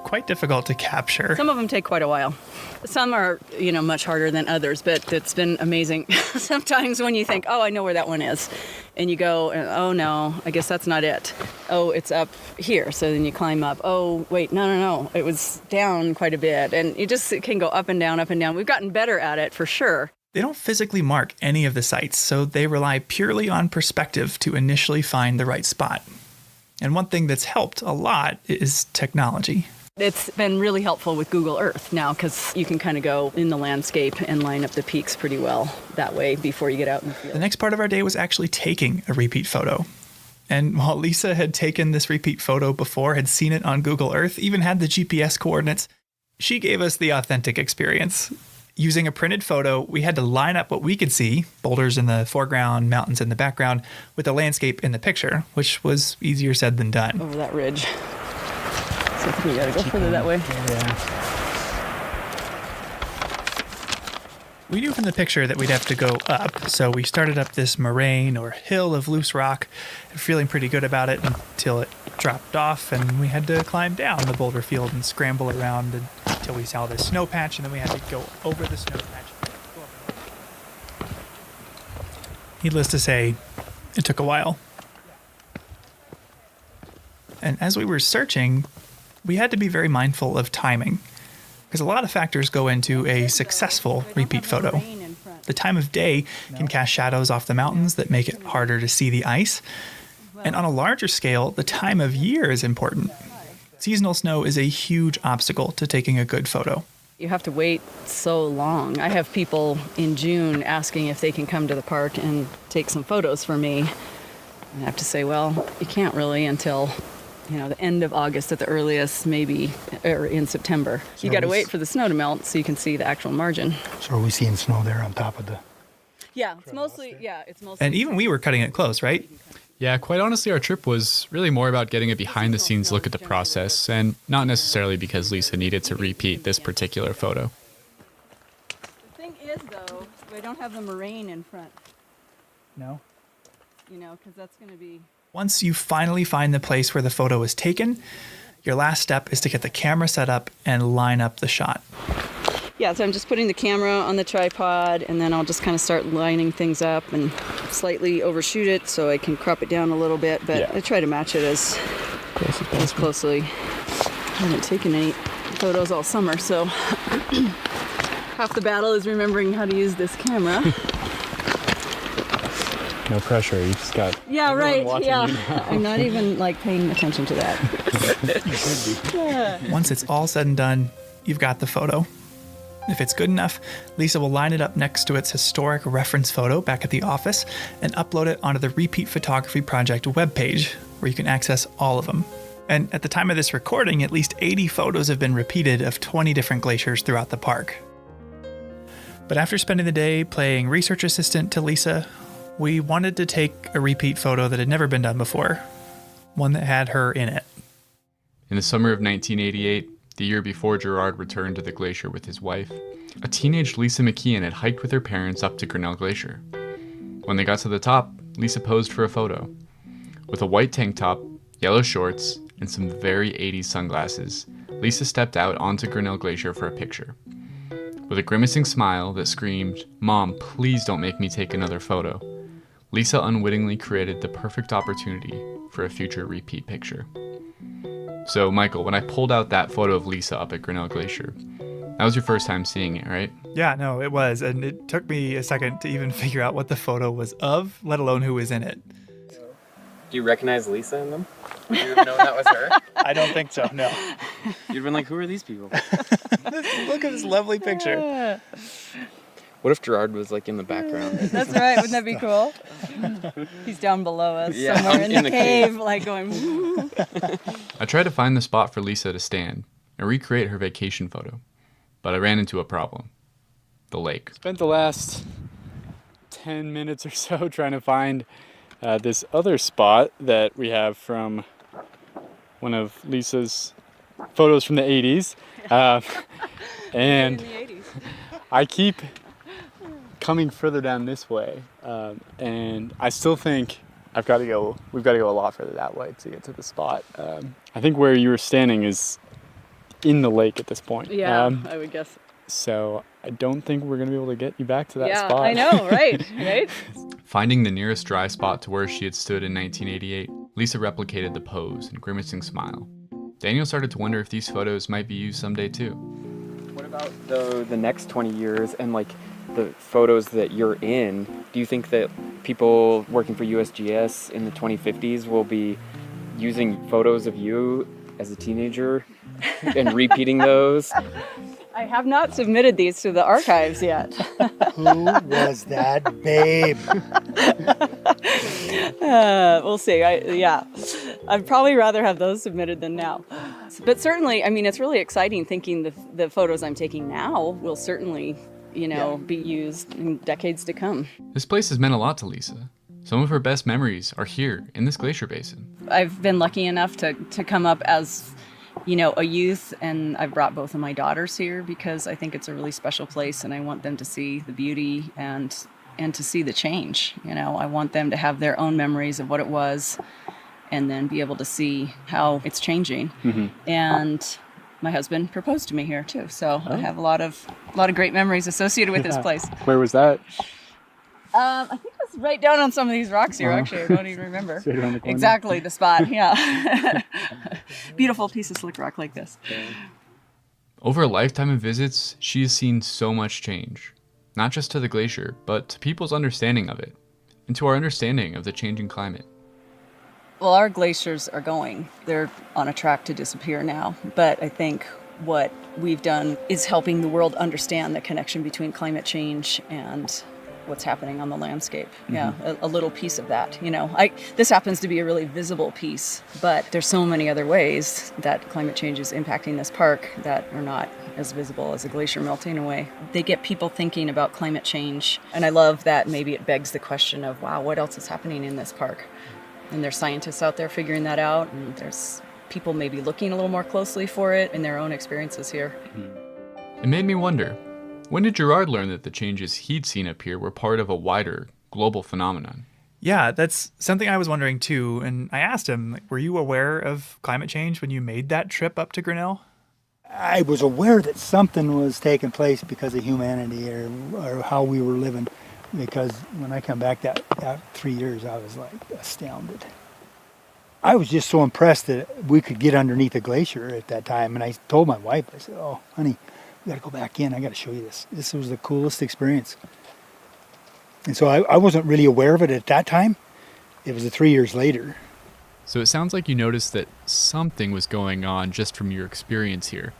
quite difficult to capture. Some of them take quite a while. Some are, much harder than others, but it's been amazing. Sometimes when you think, oh, I know where that one is, and you go, oh no, I guess that's not it. Oh, it's up here. So then you climb up. Oh, wait, no. It was down quite a bit. And it can go up and down, up and down. We've gotten better at it for sure. They don't physically mark any of the sites, so they rely purely on perspective to initially find the right spot. And one thing that's helped a lot is technology. It's been really helpful with Google Earth now because you can kind of go in the landscape and line up the peaks pretty well that way before you get out in the field. The next part of our day was actually taking a repeat photo. And while Lisa had taken this repeat photo before, had seen it on Google Earth, even had the GPS coordinates, she gave us the authentic experience. Using a printed photo, we had to line up what we could see, boulders in the foreground, mountains in the background, with the landscape in the picture, which was easier said than done. Over that ridge. So I think we gotta go further that way. Yeah. We knew from the picture that we'd have to go up, so we started up this moraine or hill of loose rock, feeling pretty good about it until it dropped off, and we had to climb down the boulder field and scramble around until we saw this snow patch, and then we had to go over the snow patch. Needless to say, it took a while. And as we were searching, we had to be very mindful of timing, because a lot of factors go into a successful repeat photo. The time of day can cast shadows off the mountains that make it harder to see the ice. And on a larger scale, the time of year is important. Seasonal snow is a huge obstacle to taking a good photo. You have to wait so long. I have people in June asking if they can come to the park and take some photos for me. I have to say, well, you can't really until the end of August at the earliest, maybe, or in September. So you got to wait for the snow to melt so you can see the actual margin. So are we seeing snow there on top of the... Yeah, it's mostly. And even we were cutting it close, right? Yeah, quite honestly, our trip was really more about getting a behind-the-scenes look at the process, and not necessarily because Lisa needed to repeat this particular photo. The thing is, though, we don't have the moraine in front. No? Because that's going to be... Once you finally find the place where the photo was taken, your last step is to get the camera set up and line up the shot. Yeah, so I'm just putting the camera on the tripod, and then I'll just kind of start lining things up and slightly overshoot it so I can crop it down a little bit, but I try to match it as closely. I haven't taken any photos all summer, so half the battle is remembering how to use this camera. No pressure, you just got... Yeah, right, yeah. I'm not even, paying attention to that. You should be. Yeah. Once it's all said and done, you've got the photo. If it's good enough, Lisa will line it up next to its historic reference photo back at the office and upload it onto the Repeat Photography Project webpage, where you can access all of them. And at the time of this recording, at least 80 photos have been repeated of 20 different glaciers throughout the park. But after spending the day playing research assistant to Lisa, we wanted to take a repeat photo that had never been done before, one that had her in it. In the summer of 1988, the year before Gerard returned to the glacier with his wife, a teenage Lisa McKeon had hiked with her parents up to Grinnell Glacier. When they got to the top, Lisa posed for a photo. With a white tank top, yellow shorts, and some very 80s sunglasses, Lisa stepped out onto Grinnell Glacier for a picture. With a grimacing smile that screamed, "Mom, please don't make me take another photo," Lisa unwittingly created the perfect opportunity for a future repeat picture. So, Michael, when I pulled out that photo of Lisa up at Grinnell Glacier, that was your first time seeing it, right? Yeah, no, it was. And it took me a second to even figure out what the photo was of, let alone who was in it. Do you recognize Lisa in them? Would you have known that was her? I don't think so, no. You'd have been like, who are these people? Look at this lovely picture. What if Gerard was like in the background? That's right. Wouldn't that be cool? He's down below us somewhere in the cave, like going, woo. I tried to find the spot for Lisa to stand and recreate her vacation photo, but I ran into a problem. The lake. Spent the last 10 minutes or so trying to find this other spot that we have from one of Lisa's photos from the 80s. And I keep coming further down this way, and I still think we've got to go a lot further that way to get to the spot. I think where you were standing is in the lake at this point. Yeah, I would guess. So I don't think we're going to be able to get you back to that spot. Yeah, I know, right? Finding the nearest dry spot to where she had stood in 1988, Lisa replicated the pose and grimacing smile. Daniel started to wonder if these photos might be used someday too. What about the next 20 years and like the photos that you're in? Do you think that people working for USGS in the 2050s will be using photos of you as a teenager and repeating those? I have not submitted these to the archives yet. Who was that babe? We'll see. I'd probably rather have those submitted than now. But certainly, I mean, it's really exciting thinking the photos I'm taking now will certainly, be used in decades to come. This place has meant a lot to Lisa. Some of her best memories are here in this glacier basin. I've been lucky enough to come up as a youth, and I've brought both of my daughters here because I think it's a really special place and I want them to see the beauty and to see the change. I want them to have their own memories of what it was and then be able to see how it's changing. Mm-hmm. And my husband proposed to me here too, so I have a lot of great memories associated with this place. Where was that? I think it was right down on some of these rocks here, actually. I don't even remember. Straight around the corner. Exactly, the spot, yeah. Beautiful piece of slick rock like this. Over a lifetime of visits, she has seen so much change. Not just to the glacier, but to people's understanding of it, and to our understanding of the changing climate. Well, our glaciers are going. They're on a track to disappear now, but I think what we've done is helping the world understand the connection between climate change and what's happening on the landscape. Mm-hmm. Yeah, a little piece of that. This happens to be a really visible piece, but there's so many other ways that climate change is impacting this park that are not as visible as a glacier melting away. They get people thinking about climate change, and I love that maybe it begs the question of, wow, what else is happening in this park? And there's scientists out there figuring that out, and there's people maybe looking a little more closely for it in their own experiences here. It made me wonder, when did Gerard learn that the changes he'd seen up here were part of a wider, global phenomenon? Yeah, that's something I was wondering too. And I asked him, were you aware of climate change when you made that trip up to Grinnell? I was aware that something was taking place because of humanity or how we were living. Because when I come back that 3 years, I was like astounded. I was just so impressed that we could get underneath a glacier at that time. And I told my wife, I said, "Oh, honey, we got to go back in. I got to show you this. This was the coolest experience." And so I wasn't really aware of it at that time. It was 3 years later. So it sounds like you noticed that something was going on just from your experience here.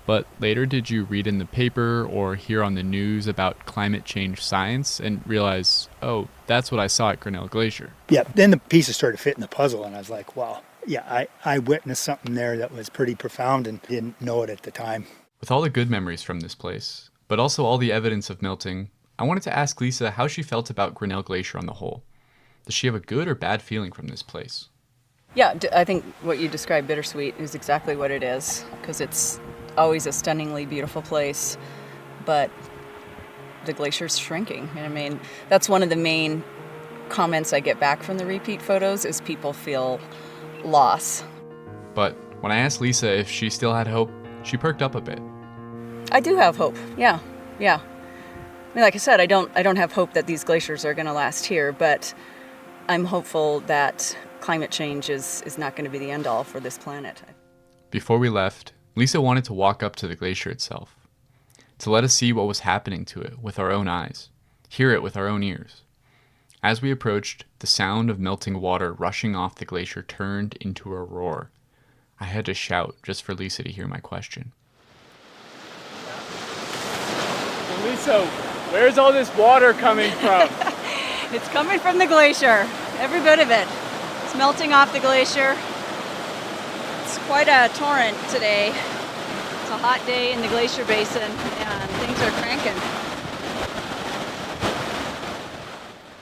But later, did you read in the paper or hear on the news about climate change science and realize, oh, that's what I saw at Grinnell Glacier? Yeah, then the pieces started fitting the puzzle, and I was like, wow, yeah, I witnessed something there that was pretty profound and didn't know it at the time. With all the good memories from this place, but also all the evidence of melting, I wanted to ask Lisa how she felt about Grinnell Glacier on the whole. Does she have a good or bad feeling from this place? Yeah, I think what you described, bittersweet, is exactly what it is, because it's always a stunningly beautiful place, but the glacier's shrinking. And I mean, that's one of the main comments I get back from the repeat photos is people feel loss. But when I asked Lisa if she still had hope, she perked up a bit. I do have hope. Yeah. I mean, like I said, I don't have hope that these glaciers are going to last here, but I'm hopeful that climate change is not going to be the end all for this planet. Before we left, Lisa wanted to walk up to the glacier itself, to let us see what was happening to it with our own eyes, hear it with our own ears. As we approached, the sound of melting water rushing off the glacier turned into a roar. I had to shout just for Lisa to hear my question. Lisa, where's all this water coming from? It's coming from the glacier, every bit of it. It's melting off the glacier. It's quite a torrent today. It's a hot day in the Glacier Basin and things are cranking.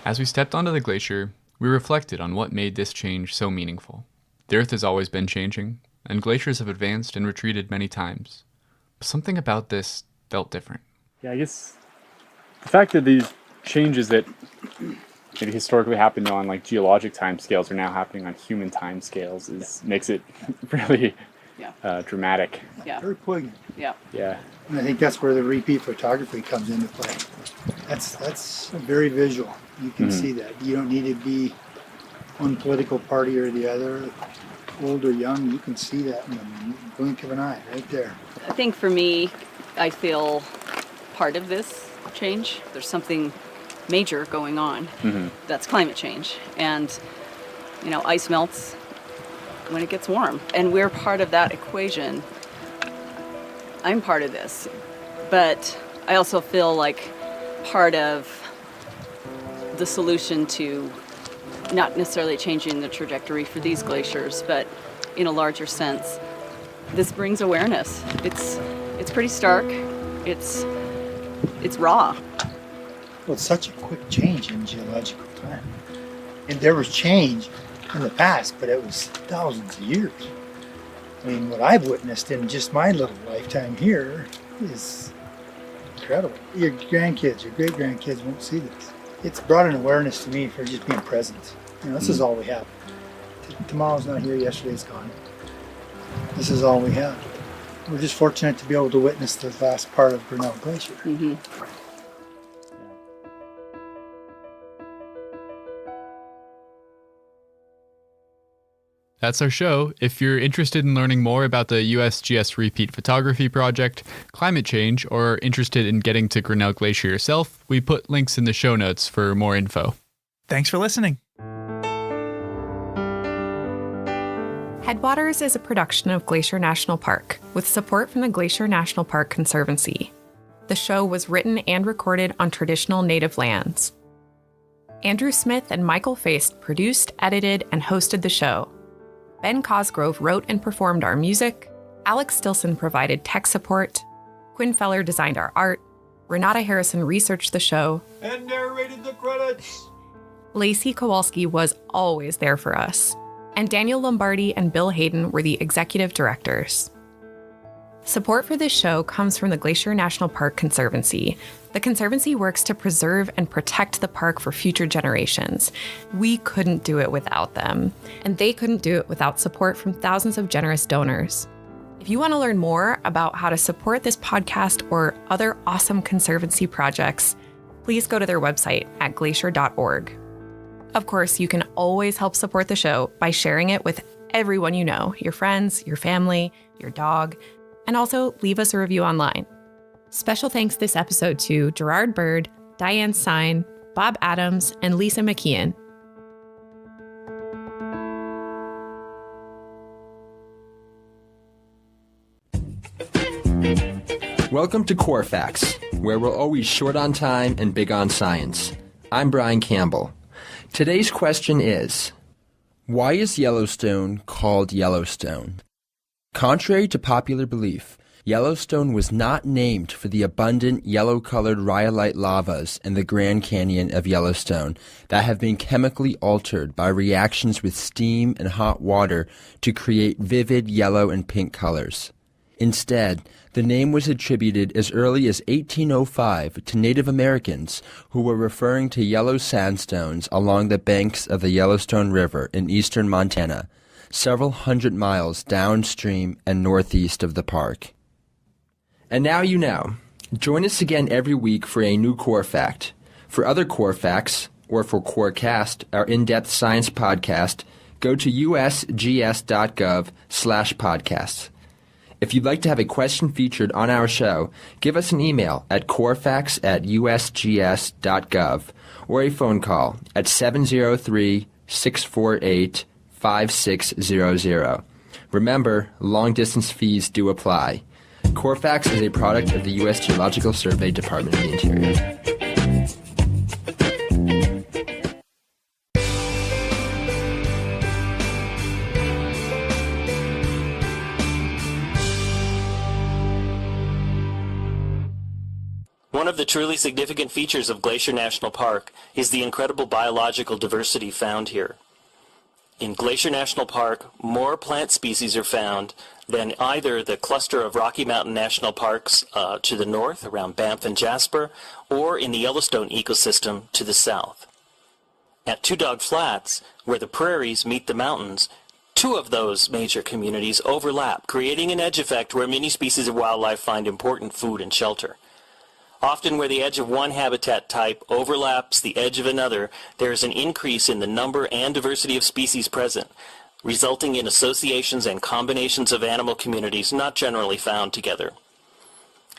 As we stepped onto the glacier, we reflected on what made this change so meaningful. The Earth has always been changing, and glaciers have advanced and retreated many times. But something about this felt different. Yeah, I guess the fact that these changes that maybe historically happened on like geologic timescales are now happening on human timescales makes it really dramatic. Yeah. Very poignant. Yeah. Yeah. And I think that's where the repeat photography comes into play. That's very visual. You can see that. You don't need to be one political party or the other, old or young. You can see that in the blink of an eye right there. I think for me, I feel part of this change. There's something major going on. That's climate change. And, ice melts when it gets warm. And we're part of that equation. I'm part of this. But I also feel like part of the solution to not necessarily changing the trajectory for these glaciers, but in a larger sense, this brings awareness. It's pretty stark. It's raw. Well, it's such a quick change in geological time. And there was change in the past, but it was thousands of years. I mean, what I've witnessed in just my little lifetime here is incredible. Your grandkids, your great-grandkids won't see this. It's brought an awareness to me for just being present. This is all we have. Tomorrow's not here, yesterday's gone. This is all we have. We're just fortunate to be able to witness the last part of Grinnell Glacier. That's our show. If you're interested in learning more about the USGS Repeat Photography Project, climate change, or interested in getting to Grinnell Glacier yourself, we put links in the show notes for more info. Thanks for listening. Headwaters is a production of Glacier National Park, with support from the Glacier National Park Conservancy. The show was written and recorded on traditional native lands. Andrew Smith and Michael Feist produced, edited, and hosted the show. Ben Cosgrove wrote and performed our music. Alex Stilson provided tech support. Quinn Feller designed our art. Renata Harrison researched the show. And narrated the credits. Lacey Kowalski was always there for us. And Daniel Lombardi and Bill Hayden were the executive directors. Support for this show comes from the Glacier National Park Conservancy. The Conservancy works to preserve and protect the park for future generations. We couldn't do it without them, and they couldn't do it without support from thousands of generous donors. If you want to learn more about how to support this podcast or other awesome Conservancy projects, please go to their website at glacier.org. Of course, you can always help support the show by sharing it with everyone you know, your friends, your family, your dog, and also leave us a review online. Special thanks this episode to Gerard Bird, Diane Sine, Bob Adams, and Lisa McKeon. Welcome to Core Facts, where we're always short on time and big on science. I'm Brian Campbell. Today's question is, why is Yellowstone called Yellowstone? Contrary to popular belief, Yellowstone was not named for the abundant yellow-colored rhyolite lavas in the Grand Canyon of Yellowstone that have been chemically altered by reactions with steam and hot water to create vivid yellow and pink colors. Instead, the name was attributed as early as 1805 to Native Americans who were referring to yellow sandstones along the banks of the Yellowstone River in eastern Montana, several hundred miles downstream and northeast of the park. And now you know. Join us again every week for a new Core Fact. For other Core Facts, or for Corecast, our in-depth science podcast, go to usgs.gov/podcasts. If you'd like to have a question featured on our show, give us an email at corefacts@usgs.gov or a phone call at 703-648-5600. Remember, long-distance fees do apply. Corefax is a product of the U.S. Geological Survey, Department of the Interior. One of the truly significant features of Glacier National Park is the incredible biological diversity found here. In Glacier National Park, more plant species are found than either the cluster of Rocky Mountain National Parks to the north, around Banff and Jasper, or in the Yellowstone ecosystem to the south. At Two Dog Flats, where the prairies meet the mountains, two of those major communities overlap, creating an edge effect where many species of wildlife find important food and shelter. Often where the edge of one habitat type overlaps the edge of another, there is an increase in the number and diversity of species present, resulting in associations and combinations of animal communities not generally found together.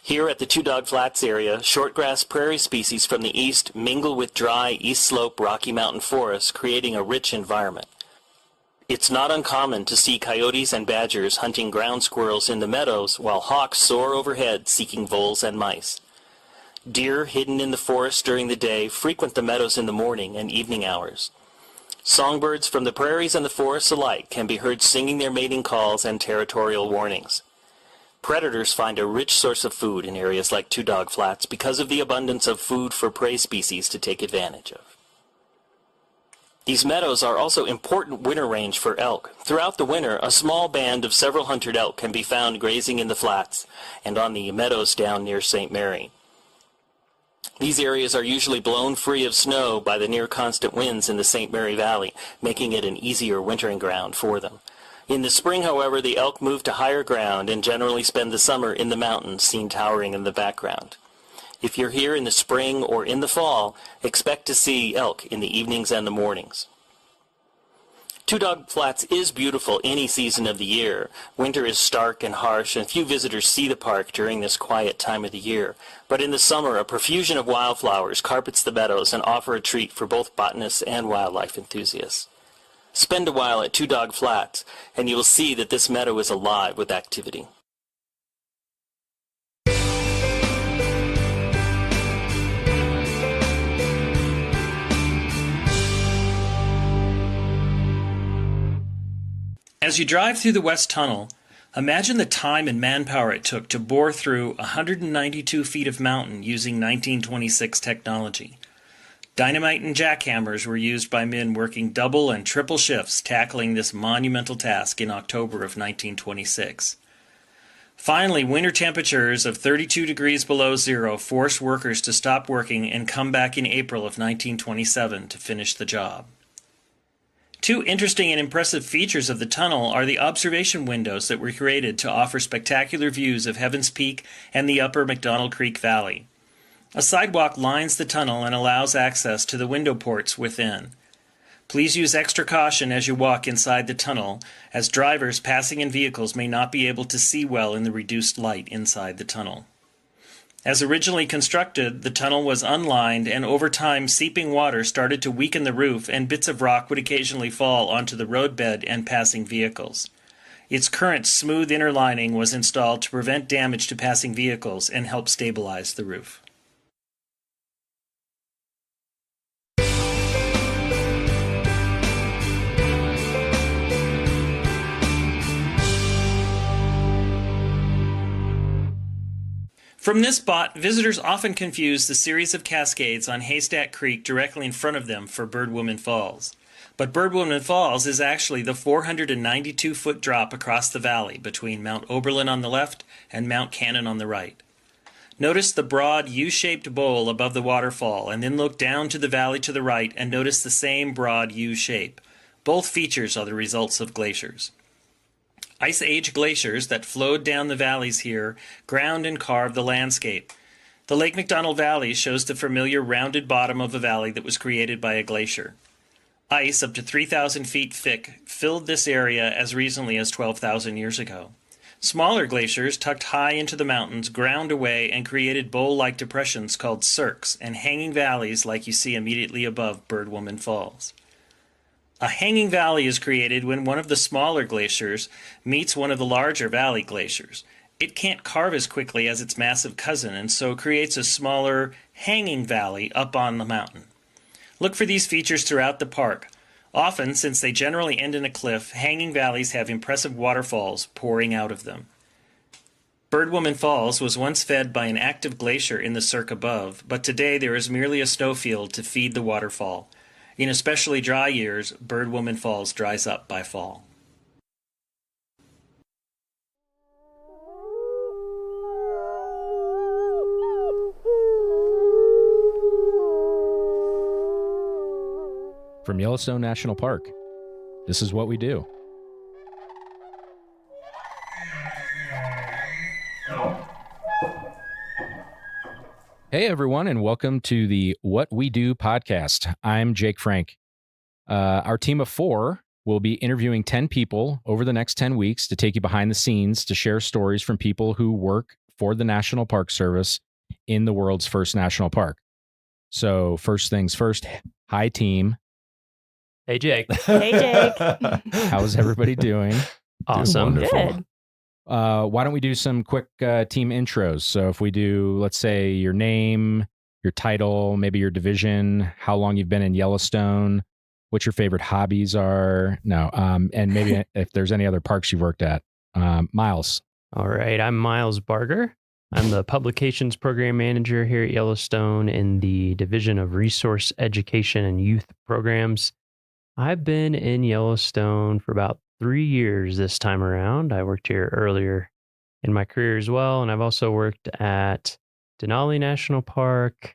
Here at the Two Dog Flats area, shortgrass prairie species from the east mingle with dry east slope Rocky Mountain forests, creating a rich environment. It's not uncommon to see coyotes and badgers hunting ground squirrels in the meadows while hawks soar overhead seeking voles and mice. Deer hidden in the forest during the day frequent the meadows in the morning and evening hours. Songbirds from the prairies and the forests alike can be heard singing their mating calls and territorial warnings. Predators find a rich source of food in areas like Two Dog Flats because of the abundance of food for prey species to take advantage of. These meadows are also important winter range for elk. Throughout the winter, a small band of several hundred elk can be found grazing in the flats and on the meadows down near St. Mary. These areas are usually blown free of snow by the near-constant winds in the St. Mary Valley, making it an easier wintering ground for them. In the spring, however, the elk move to higher ground and generally spend the summer in the mountains, seen towering in the background. If you're here in the spring or in the fall, expect to see elk in the evenings and the mornings. Two Dog Flats is beautiful any season of the year. Winter is stark and harsh, and few visitors see the park during this quiet time of the year. But in the summer, a profusion of wildflowers carpets the meadows and offer a treat for both botanists and wildlife enthusiasts. Spend a while at Two Dog Flats, and you will see that this meadow is alive with activity. As you drive through the West Tunnel, imagine the time and manpower it took to bore through 192 feet of mountain using 1926 technology. Dynamite and jackhammers were used by men working double and triple shifts tackling this monumental task in October of 1926. Finally, winter temperatures of 32 degrees below zero forced workers to stop working and come back in April of 1927 to finish the job. Two interesting and impressive features of the tunnel are the observation windows that were created to offer spectacular views of Heaven's Peak and the Upper McDonald Creek Valley. A sidewalk lines the tunnel and allows access to the window ports within. Please use extra caution as you walk inside the tunnel, as drivers passing in vehicles may not be able to see well in the reduced light inside the tunnel. As originally constructed, the tunnel was unlined, and over time seeping water started to weaken the roof, and bits of rock would occasionally fall onto the roadbed and passing vehicles. Its current smooth inner lining was installed to prevent damage to passing vehicles and help stabilize the roof. From this spot, visitors often confuse the series of cascades on Haystack Creek directly in front of them for Birdwoman Falls. But Birdwoman Falls is actually the 492-foot drop across the valley between Mount Oberlin on the left and Mount Cannon on the right. Notice the broad U-shaped bowl above the waterfall, and then look down to the valley to the right and notice the same broad U shape. Both features are the results of glaciers. Ice Age glaciers that flowed down the valleys here ground and carved the landscape. The Lake McDonald Valley shows the familiar rounded bottom of a valley that was created by a glacier. Ice up to 3,000 feet thick filled this area as recently as 12,000 years ago. Smaller glaciers tucked high into the mountains ground away and created bowl-like depressions called cirques and hanging valleys like you see immediately above Birdwoman Falls. A hanging valley is created when one of the smaller glaciers meets one of the larger valley glaciers. It can't carve as quickly as its massive cousin, and so creates a smaller hanging valley up on the mountain. Look for these features throughout the park. Often, since they generally end in a cliff, hanging valleys have impressive waterfalls pouring out of them. Birdwoman Falls was once fed by an active glacier in the cirque above, but today there is merely a snowfield to feed the waterfall. In especially dry years, Birdwoman Falls dries up by fall. From Yellowstone National Park, this is what we do. Hey, everyone, and welcome to the What We Do podcast. I'm Jake Frank. Our team of 4 will be interviewing 10 people over the next 10 weeks to take you behind the scenes to share stories from people who work for the National Park Service in the world's first national park. So first things first, hi, team. Hey, Jake. Hey, Jake. How's everybody doing? Awesome. Good. Why don't we do some quick team intros? So if we do, let's say, your name, your title, maybe your division, how long you've been in Yellowstone, what your favorite hobbies are. And maybe if there's any other parks you've worked at. Miles. All right. I'm Miles Barger. I'm the Publications Program Manager here at Yellowstone in the Division of Resource Education and Youth Programs. I've been in Yellowstone for about 3 years this time around. I worked here earlier in my career as well, and I've also worked at Denali National Park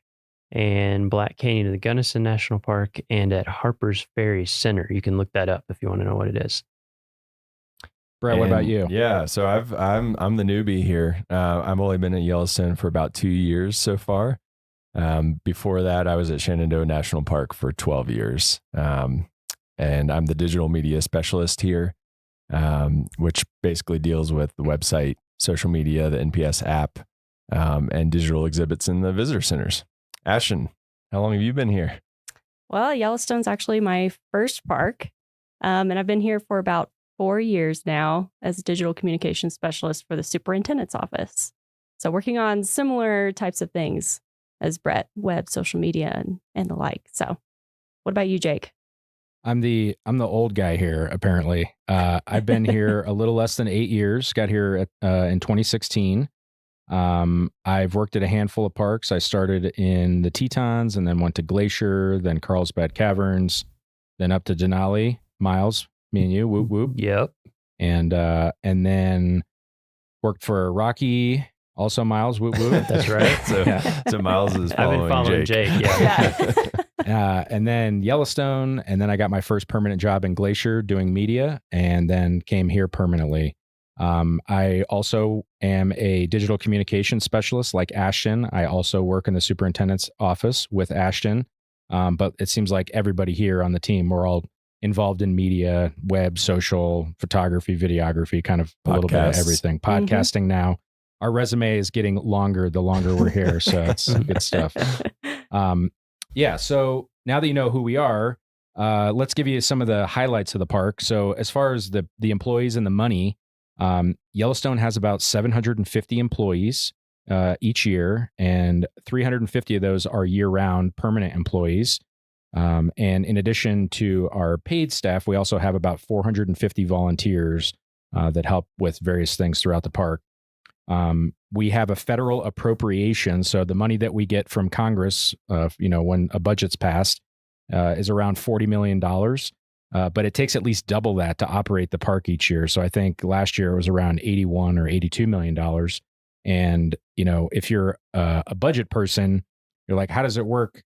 and Black Canyon of the Gunnison National Park and at Harper's Ferry Center. You can look that up if you want to know what it is. Brett, what about you? Yeah, so I'm the newbie here. I've only been in Yellowstone for about 2 years so far. Before that, I was at Shenandoah National Park for 12 years. And I'm the digital media specialist here, which basically deals with the website, social media, the NPS app, and digital exhibits in the visitor centers. Ashton, how long have you been here? Well, Yellowstone's actually my first park, and I've been here for about 4 years now as a digital communications specialist for the superintendent's office. So working on similar types of things as Brett, web, social media, and the like. So what about you, Jake? I'm the old guy here, apparently. I've been here a little less than 8 years, got here in 2016. I've worked at a handful of parks. I started in the Tetons and then went to Glacier, then Carlsbad Caverns, then up to Denali. Miles, me and you, whoop, whoop. Yep. And then worked for Rocky, also Miles, whoop, whoop. That's right. So Miles is following, I've been following Jake. Yeah. And then Yellowstone, and then I got my first permanent job in Glacier doing media, and then came here permanently. I also am a digital communication specialist like Ashton. I also work in the superintendent's office with Ashton, but it seems like everybody here on the team, we're all involved in media, web, social, photography, videography, kind of a little bit of everything. Podcasting now. Our resume is getting longer the longer we're here, so it's good stuff. So now that you know who we are, let's give you some of the highlights of the park. So as far as the employees and the money, Yellowstone has about 750 employees each year, and 350 of those are year-round permanent employees. And in addition to our paid staff, we also have about 450 volunteers that help with various things throughout the park. We have a federal appropriation, so the money that we get from Congress, when a budget's passed, is around $40 million. But it takes at least double that to operate the park each year. So I think last year it was around $81 or $82 million. And, if you're a budget person, you're like, how does it work,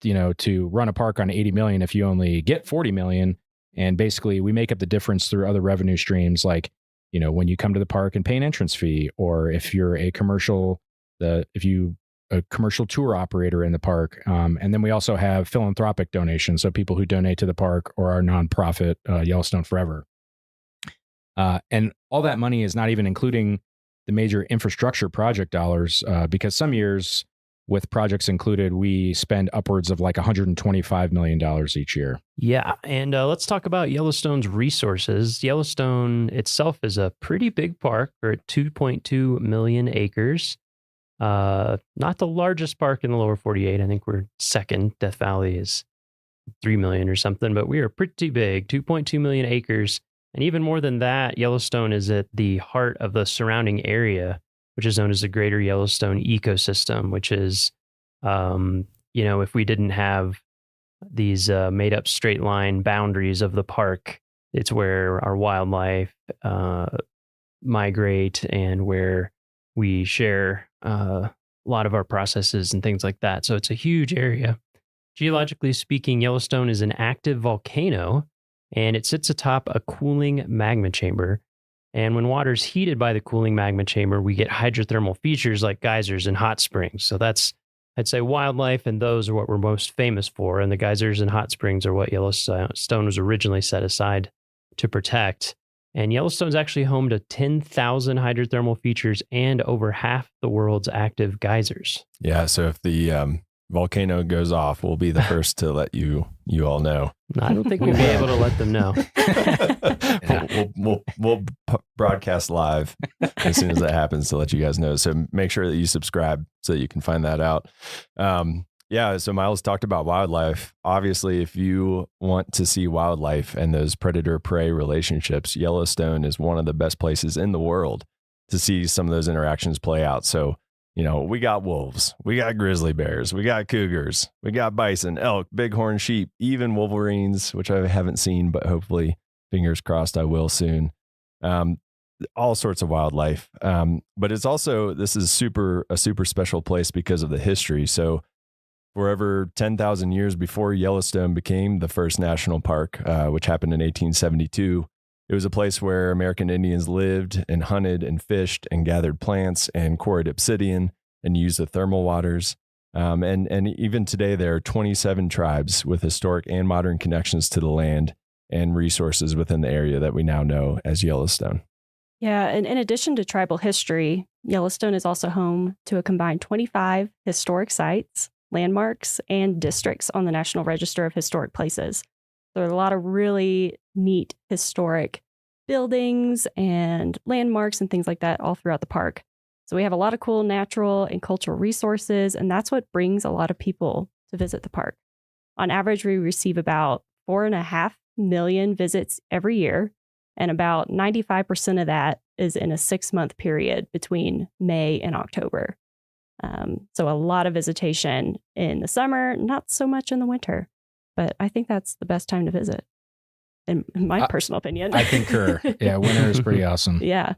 to run a park on 80 million if you only get 40 million? And basically we make up the difference through other revenue streams, like, when you come to the park and pay an entrance fee, or if you're a commercial tour operator in the park. And then we also have philanthropic donations. So people who donate to the park or our nonprofit, Yellowstone Forever. And all that money is not even including the major infrastructure project dollars, because some years with projects included, we spend upwards of like $125 million each year. Yeah. And let's talk about Yellowstone's resources. Yellowstone itself is a pretty big park. We're at 2.2 million acres. Not the largest park in the lower 48. I think we're second. Death Valley is 3 million or something, but we are pretty big, 2.2 million acres. And even more than that, Yellowstone is at the heart of the surrounding area, which is known as the Greater Yellowstone Ecosystem, which is, if we didn't have these made up straight line boundaries of the park, it's where our wildlife migrate and where we share a lot of our processes and things like that. So it's a huge area. Geologically speaking, Yellowstone is an active volcano, and it sits atop a cooling magma chamber. And when water is heated by the cooling magma chamber, we get hydrothermal features like geysers and hot springs. So that's, I'd say, wildlife, and those are what we're most famous for. And the geysers and hot springs are what Yellowstone was originally set aside to protect. And Yellowstone's actually home to 10,000 hydrothermal features and over half the world's active geysers. Yeah, so if the volcano goes off, we'll be the first to let you all know. I don't think we'll be able to let them know. We'll broadcast live as soon as that happens to let you guys know. So make sure that you subscribe so that you can find that out. So Miles talked about wildlife. Obviously, if you want to see wildlife and those predator-prey relationships, Yellowstone is one of the best places in the world to see some of those interactions play out. So, we got wolves, we got grizzly bears, we got cougars, we got bison, elk, bighorn sheep, even wolverines, which I haven't seen, but hopefully, fingers crossed, I will soon. All sorts of wildlife. But it's also, this is a super special place because of the history. So for over 10,000 years before Yellowstone became the first national park, which happened in 1872, it was a place where American Indians lived and hunted and fished and gathered plants and quarried obsidian and used the thermal waters. And even today, there are 27 tribes with historic and modern connections to the land and resources within the area that we now know as Yellowstone. Yeah, and in addition to tribal history, Yellowstone is also home to a combined 25 historic sites, landmarks, and districts on the National Register of Historic Places. There are a lot of really neat historic buildings and landmarks and things like that all throughout the park. So we have a lot of cool natural and cultural resources, and that's what brings a lot of people to visit the park. On average, we receive about 4.5 million visits every year, and about 95% of that is in a 6-month period between May and October. So a lot of visitation in the summer, not so much in the winter. But I think that's the best time to visit, in my personal opinion. I concur. Yeah, winter is pretty awesome. Yeah.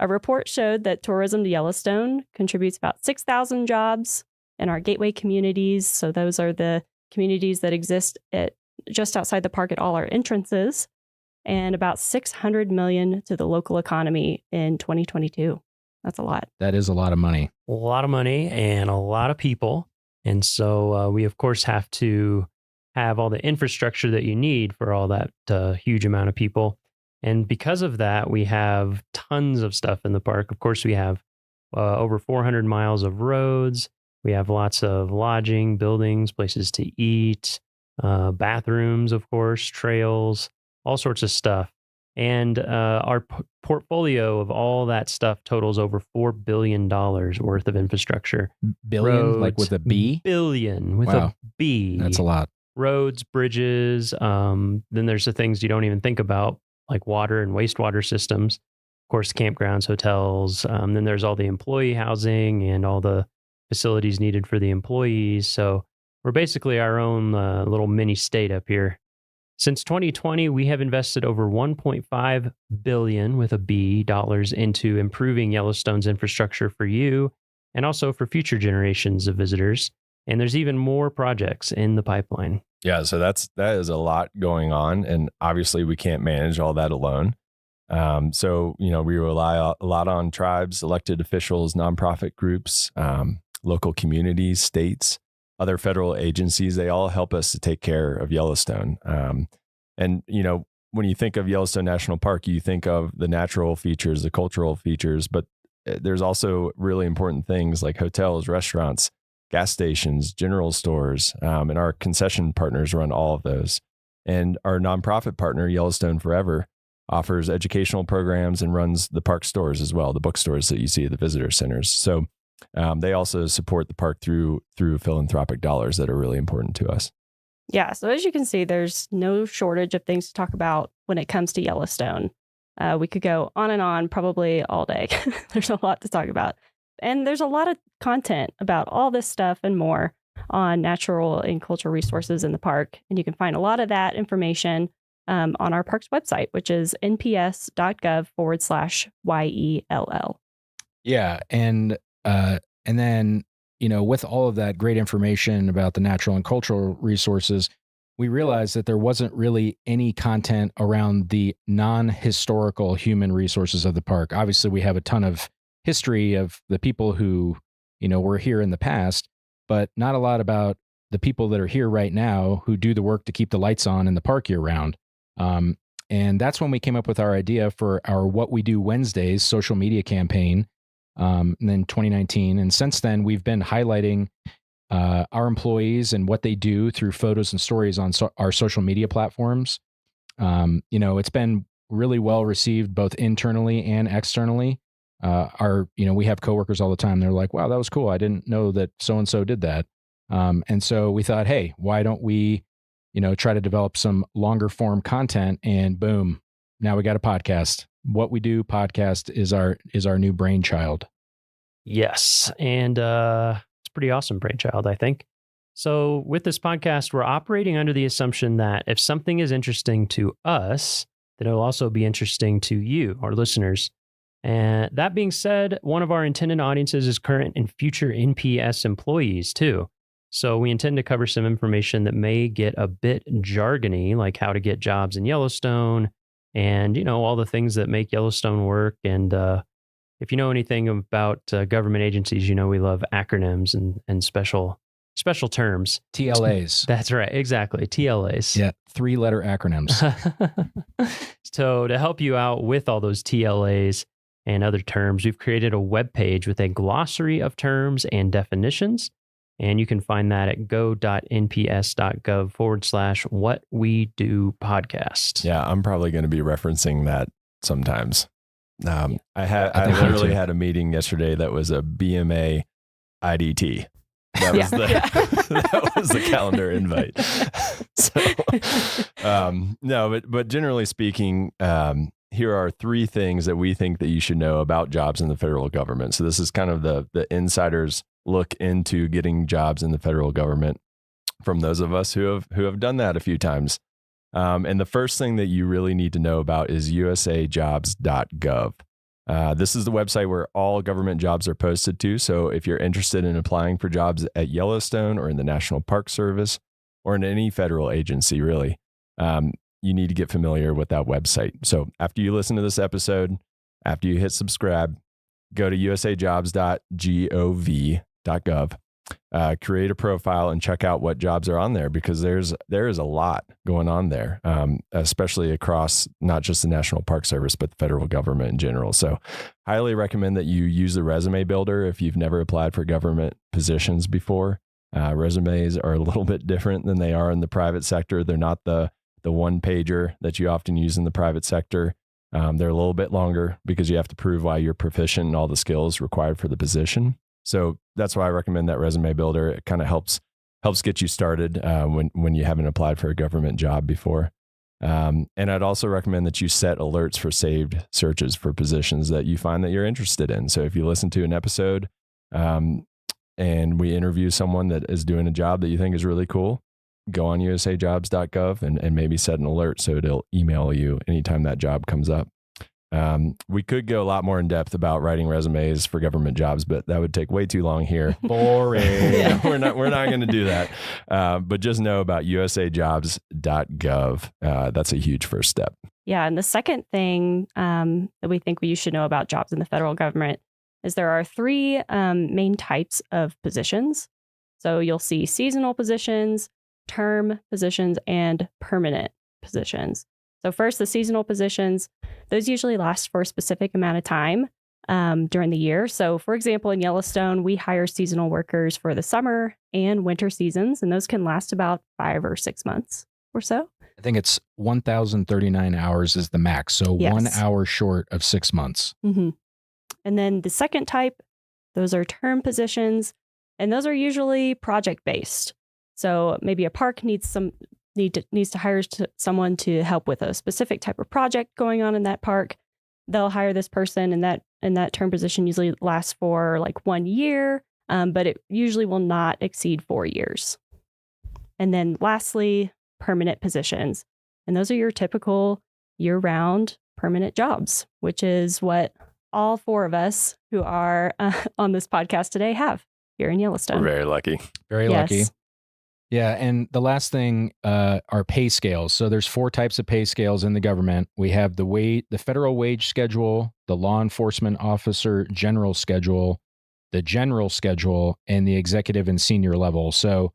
A report showed that tourism to Yellowstone contributes about 6,000 jobs in our gateway communities. So those are the communities that exist at just outside the park at all our entrances, and about $600 million to the local economy in 2022. That's a lot. That is a lot of money. A lot of money and a lot of people. And so we, of course, have to have all the infrastructure that you need for all that huge amount of people. And because of that, we have tons of stuff in the park. Of course, we have over 400 miles of roads. We have lots of lodging, buildings, places to eat, bathrooms, of course, trails, all sorts of stuff. And our portfolio of all that stuff totals over $4 billion worth of infrastructure. Billion, Roads, like with a B? Billion with Wow. a B. That's a lot. Roads, bridges. Then there's the things you don't even think about, like water and wastewater systems. Of course, campgrounds, hotels. Then there's all the employee housing and all the facilities needed for the employees. So we're basically our own little mini state up here. Since 2020, we have invested over $1.5 billion with a B dollars into improving Yellowstone's infrastructure for you and also for future generations of visitors. And there's even more projects in the pipeline. Yeah, so that is a lot going on, and obviously we can't manage all that alone. So we rely a lot on tribes, elected officials, nonprofit groups, local communities, states, other federal agencies. They all help us to take care of Yellowstone. And when you think of Yellowstone National Park, you think of the natural features, the cultural features, but there's also really important things like hotels, restaurants, gas stations, general stores, and our concession partners run all of those. And our nonprofit partner, Yellowstone Forever, offers educational programs and runs the park stores as well, the bookstores that you see at the visitor centers. So they also support the park through philanthropic dollars that are really important to us. Yeah, so as you can see, there's no shortage of things to talk about when it comes to Yellowstone. We could go on and on probably all day. There's a lot to talk about. And there's a lot of content about all this stuff and more on natural and cultural resources in the park. And you can find a lot of that information on our park's website, which is nps.gov/YELL. Yeah. And then, with all of that great information about the natural and cultural resources, we realized that there wasn't really any content around the non-historical human resources of the park. Obviously, we have a ton of history of the people who, were here in the past, but not a lot about the people that are here right now who do the work to keep the lights on in the park year round. And that's when we came up with our idea for our What We Do Wednesdays social media campaign in 2019. And since then, we've been highlighting our employees and what they do through photos and stories on our social media platforms. It's been really well received both internally and externally. We have coworkers all the time. They're like, wow, that was cool. I didn't know that so-and-so did that. And so we thought, hey, why don't we, try to develop some longer form content, and boom, now we got a podcast. What We Do podcast is our new brainchild. Yes. And it's a pretty awesome brainchild, I think. So with this podcast, we're operating under the assumption that if something is interesting to us, then it'll also be interesting to you, our listeners. And that being said, one of our intended audiences is current and future NPS employees too. So we intend to cover some information that may get a bit jargony, like how to get jobs in Yellowstone and, all the things that make Yellowstone work. And if you know anything about government agencies, we love acronyms and special terms. TLAs. That's right. Exactly. TLAs. Yeah. 3-letter acronyms. So to help you out with all those TLAs and other terms, we've created a web page with a glossary of terms and definitions. And you can find that at go.nps.gov/whatwedopodcast. Yeah, I'm probably going to be referencing that sometimes. I literally had a meeting yesterday that was a BMA IDT. That was that was the calendar invite. But generally speaking, here are 3 things that we think that you should know about jobs in the federal government. So this is kind of the insider's look into getting jobs in the federal government from those of us who have done that a few times. And the first thing that you really need to know about is usajobs.gov. This is the website where all government jobs are posted to. So if you're interested in applying for jobs at Yellowstone or in the National Park Service or in any federal agency, really, you need to get familiar with that website. So after you listen to this episode, after you hit subscribe, go to usajobs.gov, create a profile and check out what jobs are on there, because there is a lot going on there, especially across not just the National Park Service, but the federal government in general. So highly recommend that you use the resume builder if you've never applied for government positions before. Resumes are a little bit different than they are in the private sector. They're not the one pager that you often use in the private sector. They're a little bit longer because you have to prove why you're proficient in all the skills required for the position. So that's why I recommend that resume builder. It kind of helps get you started when you haven't applied for a government job before. And I'd also recommend that you set alerts for saved searches for positions that you find that you're interested in. So if you listen to an episode and we interview someone that is doing a job that you think is really cool, go on usajobs.gov and maybe set an alert so it'll email you anytime that job comes up. We could go a lot more in depth about writing resumes for government jobs, but that would take way too long here. Boring. Yeah, we're not going to do that. But just know about usajobs.gov. That's a huge first step. Yeah. And the second thing that we think you should know about jobs in the federal government is there are three main types of positions. So you'll see seasonal positions, term positions, and permanent positions. So first, the seasonal positions, those usually last for a specific amount of time during the year. So for example, in Yellowstone, we hire seasonal workers for the summer and winter seasons, and those can last about 5 or 6 months or so. I think it's 1,039 hours is the max. So Yes. 1 hour short of 6 months. Mm-hmm. And then the second type, those are term positions, and those are usually project-based. So maybe a park needs to hire someone to help with a specific type of project going on in that park. They'll hire this person, and that term position usually lasts for like 1 year, but it usually will not exceed 4 years. And then lastly, permanent positions. And those are your typical year-round permanent jobs, which is what all four of us who are on this podcast today have here in Yellowstone. We're very lucky. Very Yes. lucky. Yeah. And the last thing are pay scales. So there's 4 types of pay scales in the government. We have the federal wage schedule, the law enforcement officer general schedule, the general schedule, and the executive and senior level. So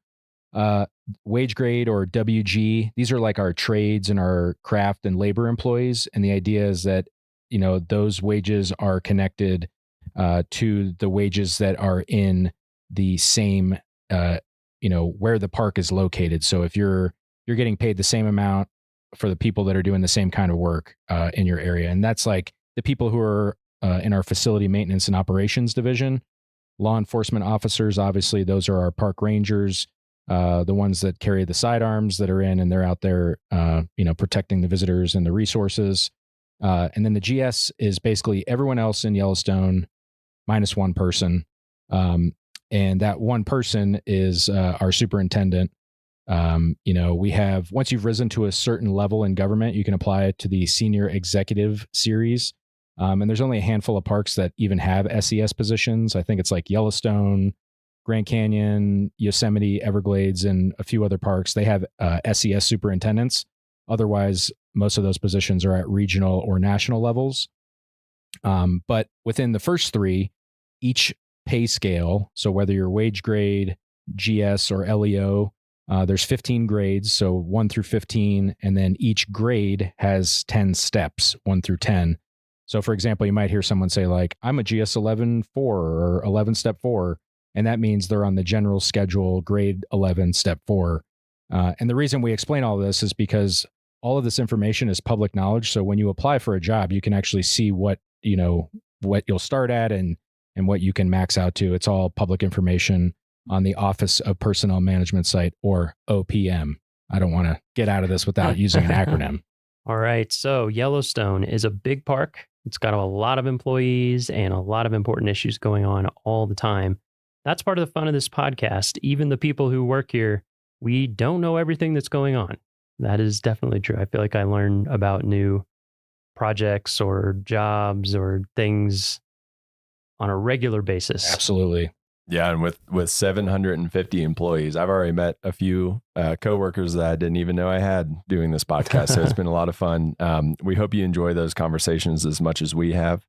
wage grade or WG, these are like our trades and our craft and labor employees. And the idea is that, those wages are connected to the wages that are in the same, where the park is located. So if you're getting paid the same amount for the people that are doing the same kind of work in your area. And that's like the people who are in our facility maintenance and operations division. Law enforcement officers, obviously, those are our park rangers, the ones that carry the sidearms that are in, and they're out there, protecting the visitors and the resources. And then the GS is basically everyone else in Yellowstone minus one person. And that one person is our superintendent. We have, once you've risen to a certain level in government, you can apply it to the senior executive series. And there's only a handful of parks that even have SES positions. I think it's like Yellowstone, Grand Canyon, Yosemite, Everglades, and a few other parks. They have SES superintendents. Otherwise, most of those positions are at regional or national levels. But within the first 3, each pay scale, so whether you're wage grade, GS, or LEO, there's 15 grades, so 1 through 15, and then each grade has 10 steps, 1 through 10. So for example, you might hear someone say like, I'm a GS 11-4 or 11 step 4, and that means they're on the general schedule, grade 11 step 4. And the reason we explain all this is because all of this information is public knowledge. So when you apply for a job, you can actually see what you'll start at and what you can max out to. It's all public information on the Office of Personnel Management site, or OPM. I don't want to get out of this without using an acronym. All right. So Yellowstone is a big park. It's got a lot of employees and a lot of important issues going on all the time. That's part of the fun of this podcast. Even the people who work here, we don't know everything that's going on. That is definitely true. I feel like I learn about new projects or jobs or things on a regular basis. Absolutely. Yeah, and with 750 employees, I've already met a few coworkers that I didn't even know I had doing this podcast. So it's been a lot of fun. We hope you enjoy those conversations as much as we have,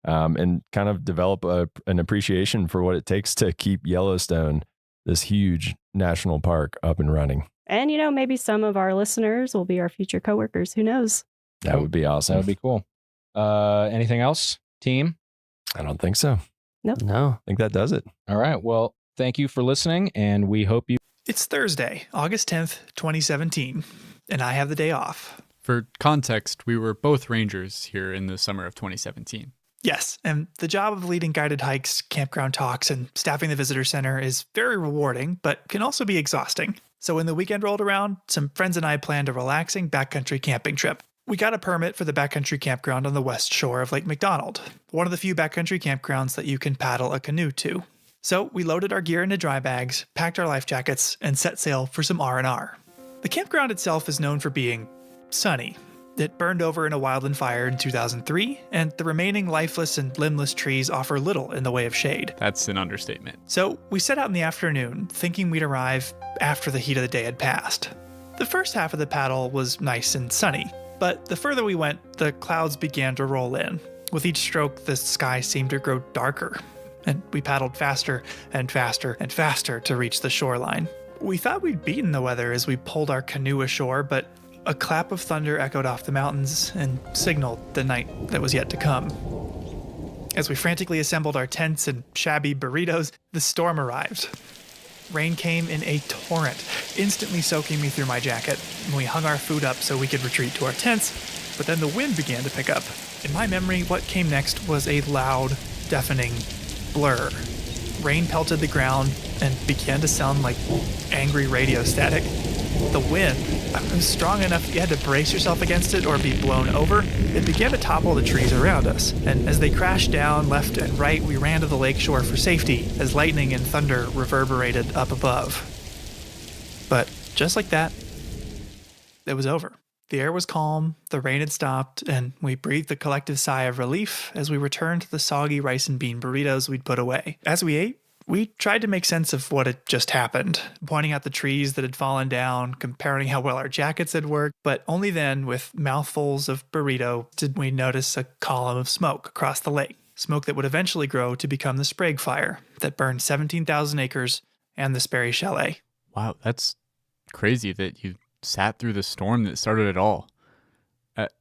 and kind of develop an appreciation for what it takes to keep Yellowstone, this huge national park, up and running. And, maybe some of our listeners will be our future coworkers. Who knows? That would be awesome. That would be cool. Anything else, team? I don't think so. Nope. No. I think that does it. All right. Well, thank you for listening, and we hope you... It's Thursday, August 10th, 2017, and I have the day off. For context, we were both rangers here in the summer of 2017. Yes, and the job of leading guided hikes, campground talks, and staffing the visitor center is very rewarding, but can also be exhausting. So when the weekend rolled around, some friends and I planned a relaxing backcountry camping trip. We got a permit for the backcountry campground on the west shore of Lake McDonald, one of the few backcountry campgrounds that you can paddle a canoe to. So we loaded our gear into dry bags, packed our life jackets, and set sail for some R&R. The campground itself is known for being sunny. It burned over in a wildland fire in 2003, and the remaining lifeless and limbless trees offer little in the way of shade. That's an understatement. So we set out in the afternoon, thinking we'd arrive after the heat of the day had passed. The first half of the paddle was nice and sunny, but the further we went, the clouds began to roll in. With each stroke, the sky seemed to grow darker, and we paddled faster and faster and faster to reach the shoreline. We thought we'd beaten the weather as we pulled our canoe ashore, but a clap of thunder echoed off the mountains and signaled the night that was yet to come. As we frantically assembled our tents and shabby burritos, the storm arrived. Rain came in a torrent, instantly soaking me through my jacket, and we hung our food up so we could retreat to our tents, but then the wind began to pick up. In my memory, what came next was a loud, deafening blur. Rain pelted the ground and began to sound like angry radio static. The wind was strong enough you had to brace yourself against it or be blown over. It began to topple the trees around us, and as they crashed down left and right, we ran to the lakeshore for safety as lightning and thunder reverberated up above. But just like that, it was over. The air was calm, the rain had stopped, and we breathed a collective sigh of relief as we returned to the soggy rice and bean burritos we'd put away. As we ate, we tried to make sense of what had just happened, pointing out the trees that had fallen down, comparing how well our jackets had worked, but only then, with mouthfuls of burrito, did we notice a column of smoke across the lake. Smoke that would eventually grow to become the Sprague Fire that burned 17,000 acres and the Sperry Chalet. Wow, that's crazy that you sat through the storm that started it all.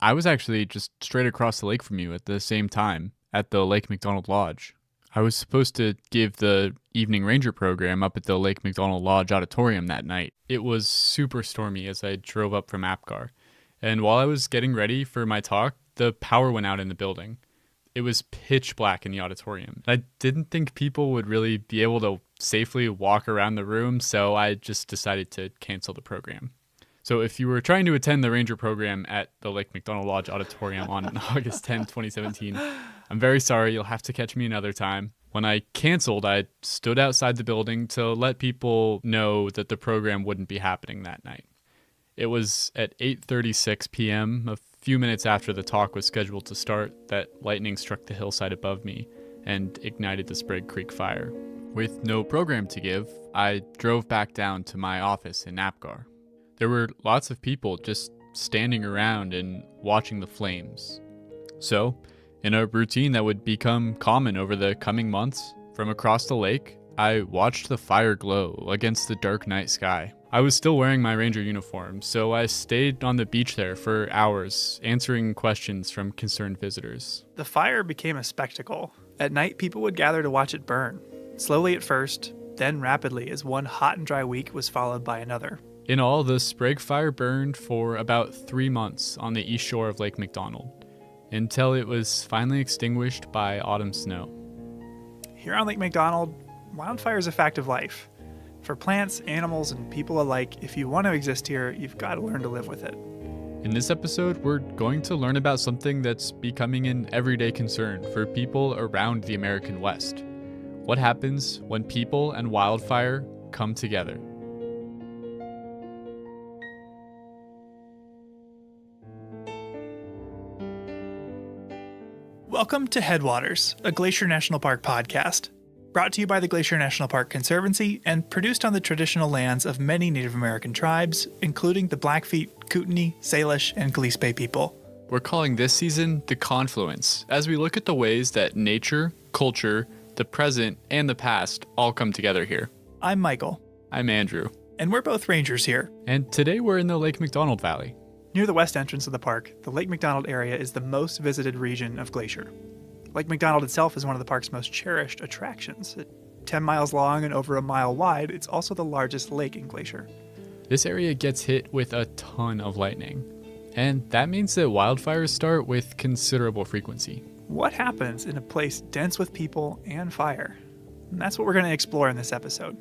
I was actually just straight across the lake from you at the same time at the Lake McDonald Lodge. I was supposed to give the evening ranger program up at the Lake McDonald Lodge auditorium that night. It was super stormy as I drove up from Apgar. And while I was getting ready for my talk, the power went out in the building. It was pitch black in the auditorium. I didn't think people would really be able to safely walk around the room, so I just decided to cancel the program. So if you were trying to attend the ranger program at the Lake McDonald Lodge auditorium on August 10, 2017, I'm very sorry, you'll have to catch me another time. When I canceled, I stood outside the building to let people know that the program wouldn't be happening that night. It was at 8:36 p.m., a few minutes after the talk was scheduled to start, that lightning struck the hillside above me and ignited the Sprague Creek fire. With no program to give, I drove back down to my office in Apgar. There were lots of people just standing around and watching the flames. So, in a routine that would become common over the coming months, from across the lake, I watched the fire glow against the dark night sky. I was still wearing my ranger uniform, so I stayed on the beach there for hours, answering questions from concerned visitors. The fire became a spectacle. At night, people would gather to watch it burn. Slowly at first, then rapidly as one hot and dry week was followed by another. In all, the Sprague Fire burned for about 3 months on the east shore of Lake McDonald, until it was finally extinguished by autumn snow. Here on Lake McDonald, wildfire is a fact of life. For plants, animals, and people alike, if you want to exist here, you've got to learn to live with it. In this episode, we're going to learn about something that's becoming an everyday concern for people around the American West. What happens when people and wildfire come together? Welcome to Headwaters, a Glacier National Park podcast, brought to you by the Glacier National Park Conservancy and produced on the traditional lands of many Native American tribes, including the Blackfeet, Kootenai, Salish, and Gillespie people. We're calling this season The Confluence, as we look at the ways that nature, culture, the present, and the past all come together here. I'm Michael. I'm Andrew. And we're both rangers here. And today we're in the Lake McDonald Valley. Near the west entrance of the park, the Lake McDonald area is the most visited region of Glacier. Lake McDonald itself is one of the park's most cherished attractions. At 10 miles long and over a mile wide, it's also the largest lake in Glacier. This area gets hit with a ton of lightning. And that means that wildfires start with considerable frequency. What happens in a place dense with people and fire? And that's what we're going to explore in this episode.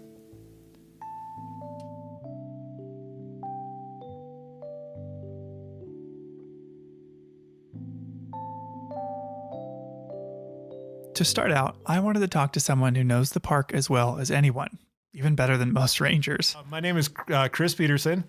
To start out, I wanted to talk to someone who knows the park as well as anyone, even better than most rangers. My name is Chris Peterson,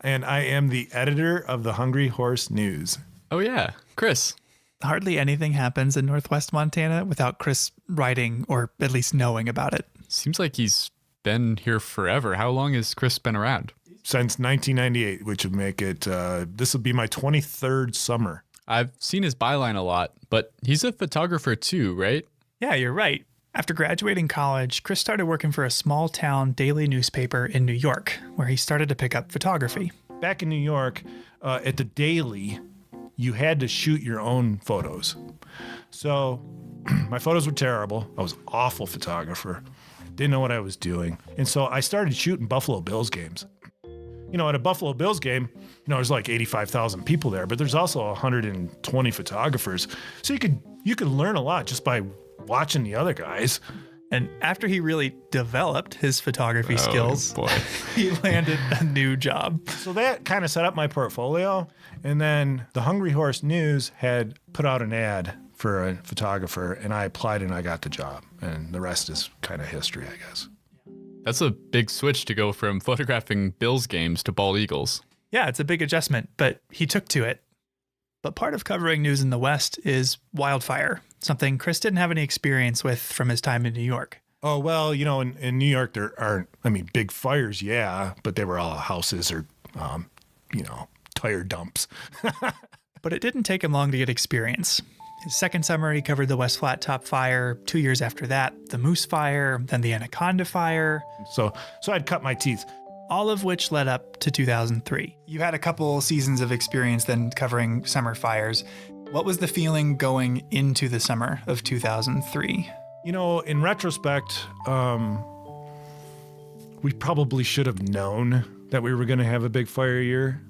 and I am the editor of the Hungry Horse News. Oh yeah, Chris. Hardly anything happens in Northwest Montana without Chris writing or at least knowing about it. Seems like he's been here forever. How long has Chris been around? Since 1998, which would make it, this will be my 23rd summer. I've seen his byline a lot, but he's a photographer too, right? Yeah, you're right. After graduating college, Chris started working for a small town daily newspaper in New York, where he started to pick up photography. Back in New York, at the Daily, you had to shoot your own photos. So my photos were terrible. I was an awful photographer. Didn't know what I was doing. And so I started shooting Buffalo Bills games. You know, at a Buffalo Bills game, there's like 85,000 people there, but there's also 120 photographers. So you could learn a lot just by watching the other guys. And after he really developed his photography skills, he landed a new job. So that kind of set up my portfolio. And then the Hungry Horse News had put out an ad for a photographer, and I applied and I got the job. And the rest is kind of history, I guess. That's a big switch to go from photographing Bills games to bald eagles. Yeah, it's a big adjustment, but he took to it. But part of covering news in the West is wildfire, something Chris didn't have any experience with from his time in New York. Oh, well, in New York, there aren't, big fires, yeah, but they were all houses or, tire dumps. But it didn't take him long to get experience. His second summer, he covered the West Flat Top Fire. 2 years after that, the Moose Fire, then the Anaconda Fire. So I'd cut my teeth. All of which led up to 2003. You had a couple seasons of experience then covering summer fires. What was the feeling going into the summer of 2003? In retrospect, we probably should have known that we were going to have a big fire year.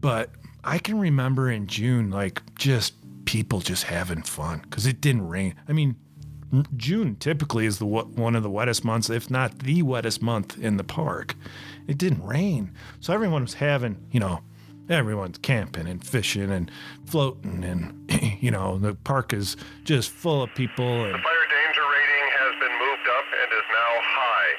But I can remember in June, people just having fun because it didn't rain. June typically is one of the wettest months, if not the wettest month in the park. It didn't rain. So everyone was having, everyone's camping and fishing and floating and, the park is just full of people. The fire danger rating has been moved up and is now high.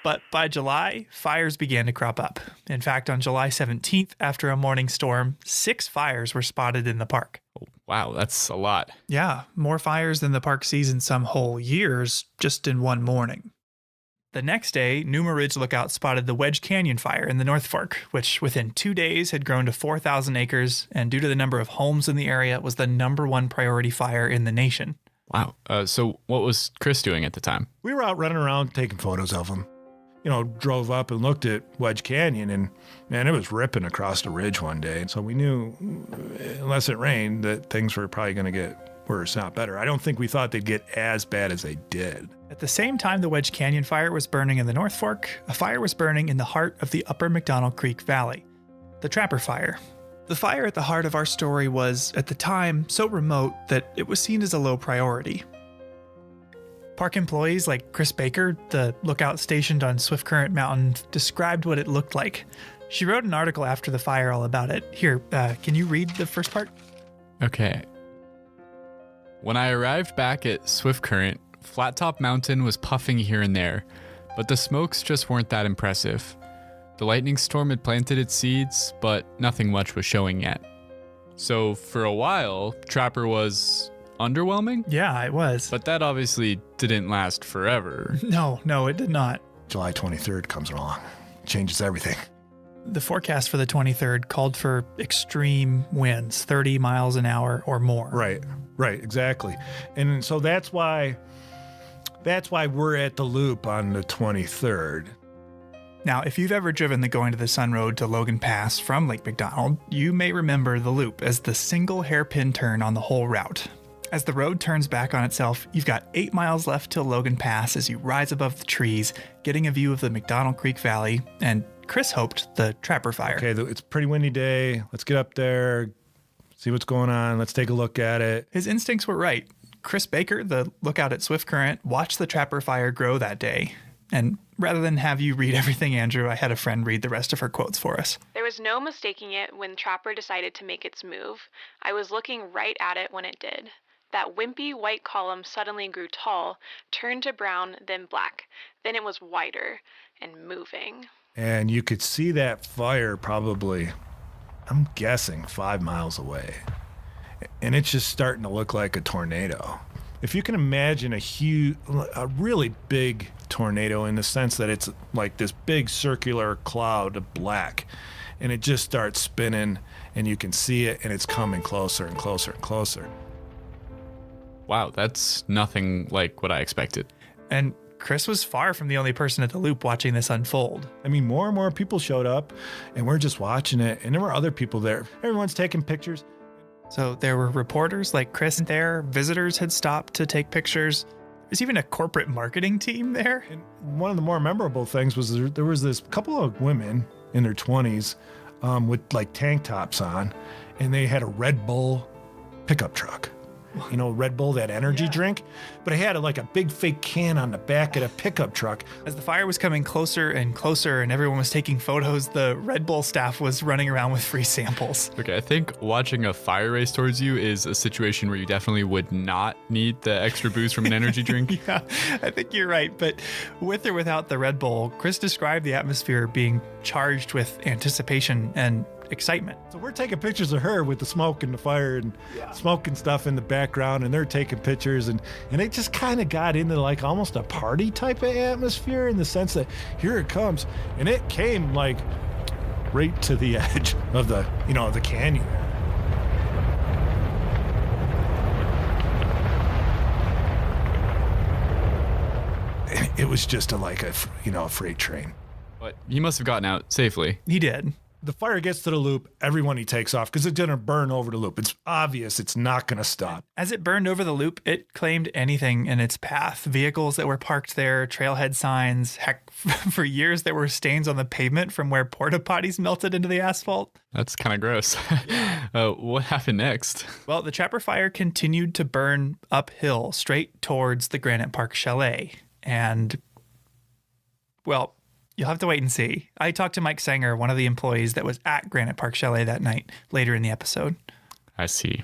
But by July, fires began to crop up. In fact, on July 17th, after a morning storm, 6 fires were spotted in the park. Wow, that's a lot. Yeah, more fires than the park sees in some whole years, just in one morning. The next day, Numa Ridge Lookout spotted the Wedge Canyon fire in the North Fork, which within 2 days had grown to 4,000 acres, and due to the number of homes in the area, was the #1 priority fire in the nation. Wow. So what was Chris doing at the time? We were out running around taking photos of them. Drove up and looked at Wedge Canyon, and man, it was ripping across the ridge one day. So we knew, unless it rained, that things were probably going to get worse, not better. I don't think we thought they'd get as bad as they did. At the same time the Wedge Canyon fire was burning in the North Fork, a fire was burning in the heart of the Upper McDonald Creek Valley, the Trapper Fire. The fire at the heart of our story was, at the time, so remote that it was seen as a low priority. Park employees like Chris Baker, the lookout stationed on Swift Current Mountain, described what it looked like. She wrote an article after the fire all about it. Here, can you read the first part? Okay. When I arrived back at Swift Current, Flat Top Mountain was puffing here and there, but the smokes just weren't that impressive. The lightning storm had planted its seeds, but nothing much was showing yet. So for a while, Trapper was underwhelming? Yeah, it was. But that obviously didn't last forever. No, it did not. July 23rd comes along. Changes everything. The forecast for the 23rd called for extreme winds, 30 miles an hour or more. Right, exactly. And so that's why we're at the loop on the 23rd. Now, if you've ever driven the Going to the Sun Road to Logan Pass from Lake McDonald, you may remember the loop as the single hairpin turn on the whole route. As the road turns back on itself, you've got 8 miles left till Logan Pass as you rise above the trees, getting a view of the McDonald Creek Valley, and Chris hoped the trapper fire. Okay, it's a pretty windy day. Let's get up there, see what's going on. Let's take a look at it. His instincts were right. Chris Baker, the lookout at Swift Current, watched the trapper fire grow that day. And rather than have you read everything, Andrew, I had a friend read the rest of her quotes for us. There was no mistaking it when Trapper decided to make its move. I was looking right at it when it did. That wimpy white column suddenly grew tall, turned to brown, then black. Then it was wider and moving. And you could see that fire probably, I'm guessing, 5 miles away. And it's just starting to look like a tornado. If you can imagine a really big tornado in the sense that it's like this big circular cloud of black, and it just starts spinning, and you can see it, and it's coming closer and closer and closer. Wow, that's nothing like what I expected. And Chris was far from the only person at the loop watching this unfold. I mean, more and more people showed up, and we're just watching it, and there were other people there. Everyone's taking pictures. So there were reporters like Chris there, visitors had stopped to take pictures. There's even a corporate marketing team there. And one of the more memorable things was there was this couple of women in their 20s with like tank tops on, and they had a Red Bull pickup truck. You know, Red Bull, that energy drink, but it had like a big fake can on the back of the pickup truck. As the fire was coming closer and closer and everyone was taking photos, the Red Bull staff was running around with free samples. Okay, I think watching a fire race towards you is a situation where you definitely would not need the extra boost from an energy drink. Yeah, I think you're right. But with or without the Red Bull, Chris described the atmosphere being charged with anticipation and excitement. So we're taking pictures of her with the smoke and the fire and smoke and stuff in the background, and they're taking pictures, and it just kind of got into like almost a party type of atmosphere in the sense that here it comes, and it came like right to the edge of the, you know, the canyon. It was just a freight train. But he must have gotten out safely. He did. The fire gets to the loop, everyone he takes off because it's going to burn over the loop. It's obvious it's not going to stop. As it burned over the loop, it claimed anything in its path. Vehicles that were parked there, trailhead signs. Heck, for years there were stains on the pavement from where porta potties melted into the asphalt. That's kind of gross. What happened next? Well, the trapper fire continued to burn uphill straight towards the Granite Park Chalet. And, well, you'll have to wait and see. I talked to Mike Sanger, one of the employees that was at Granite Park Chalet that night, later in the episode. I see.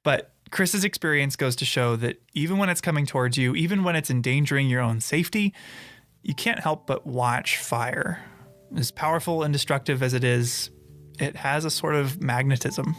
But Chris's experience goes to show that even when it's coming towards you, even when it's endangering your own safety, you can't help but watch fire. As powerful and destructive as it is, it has a sort of magnetism.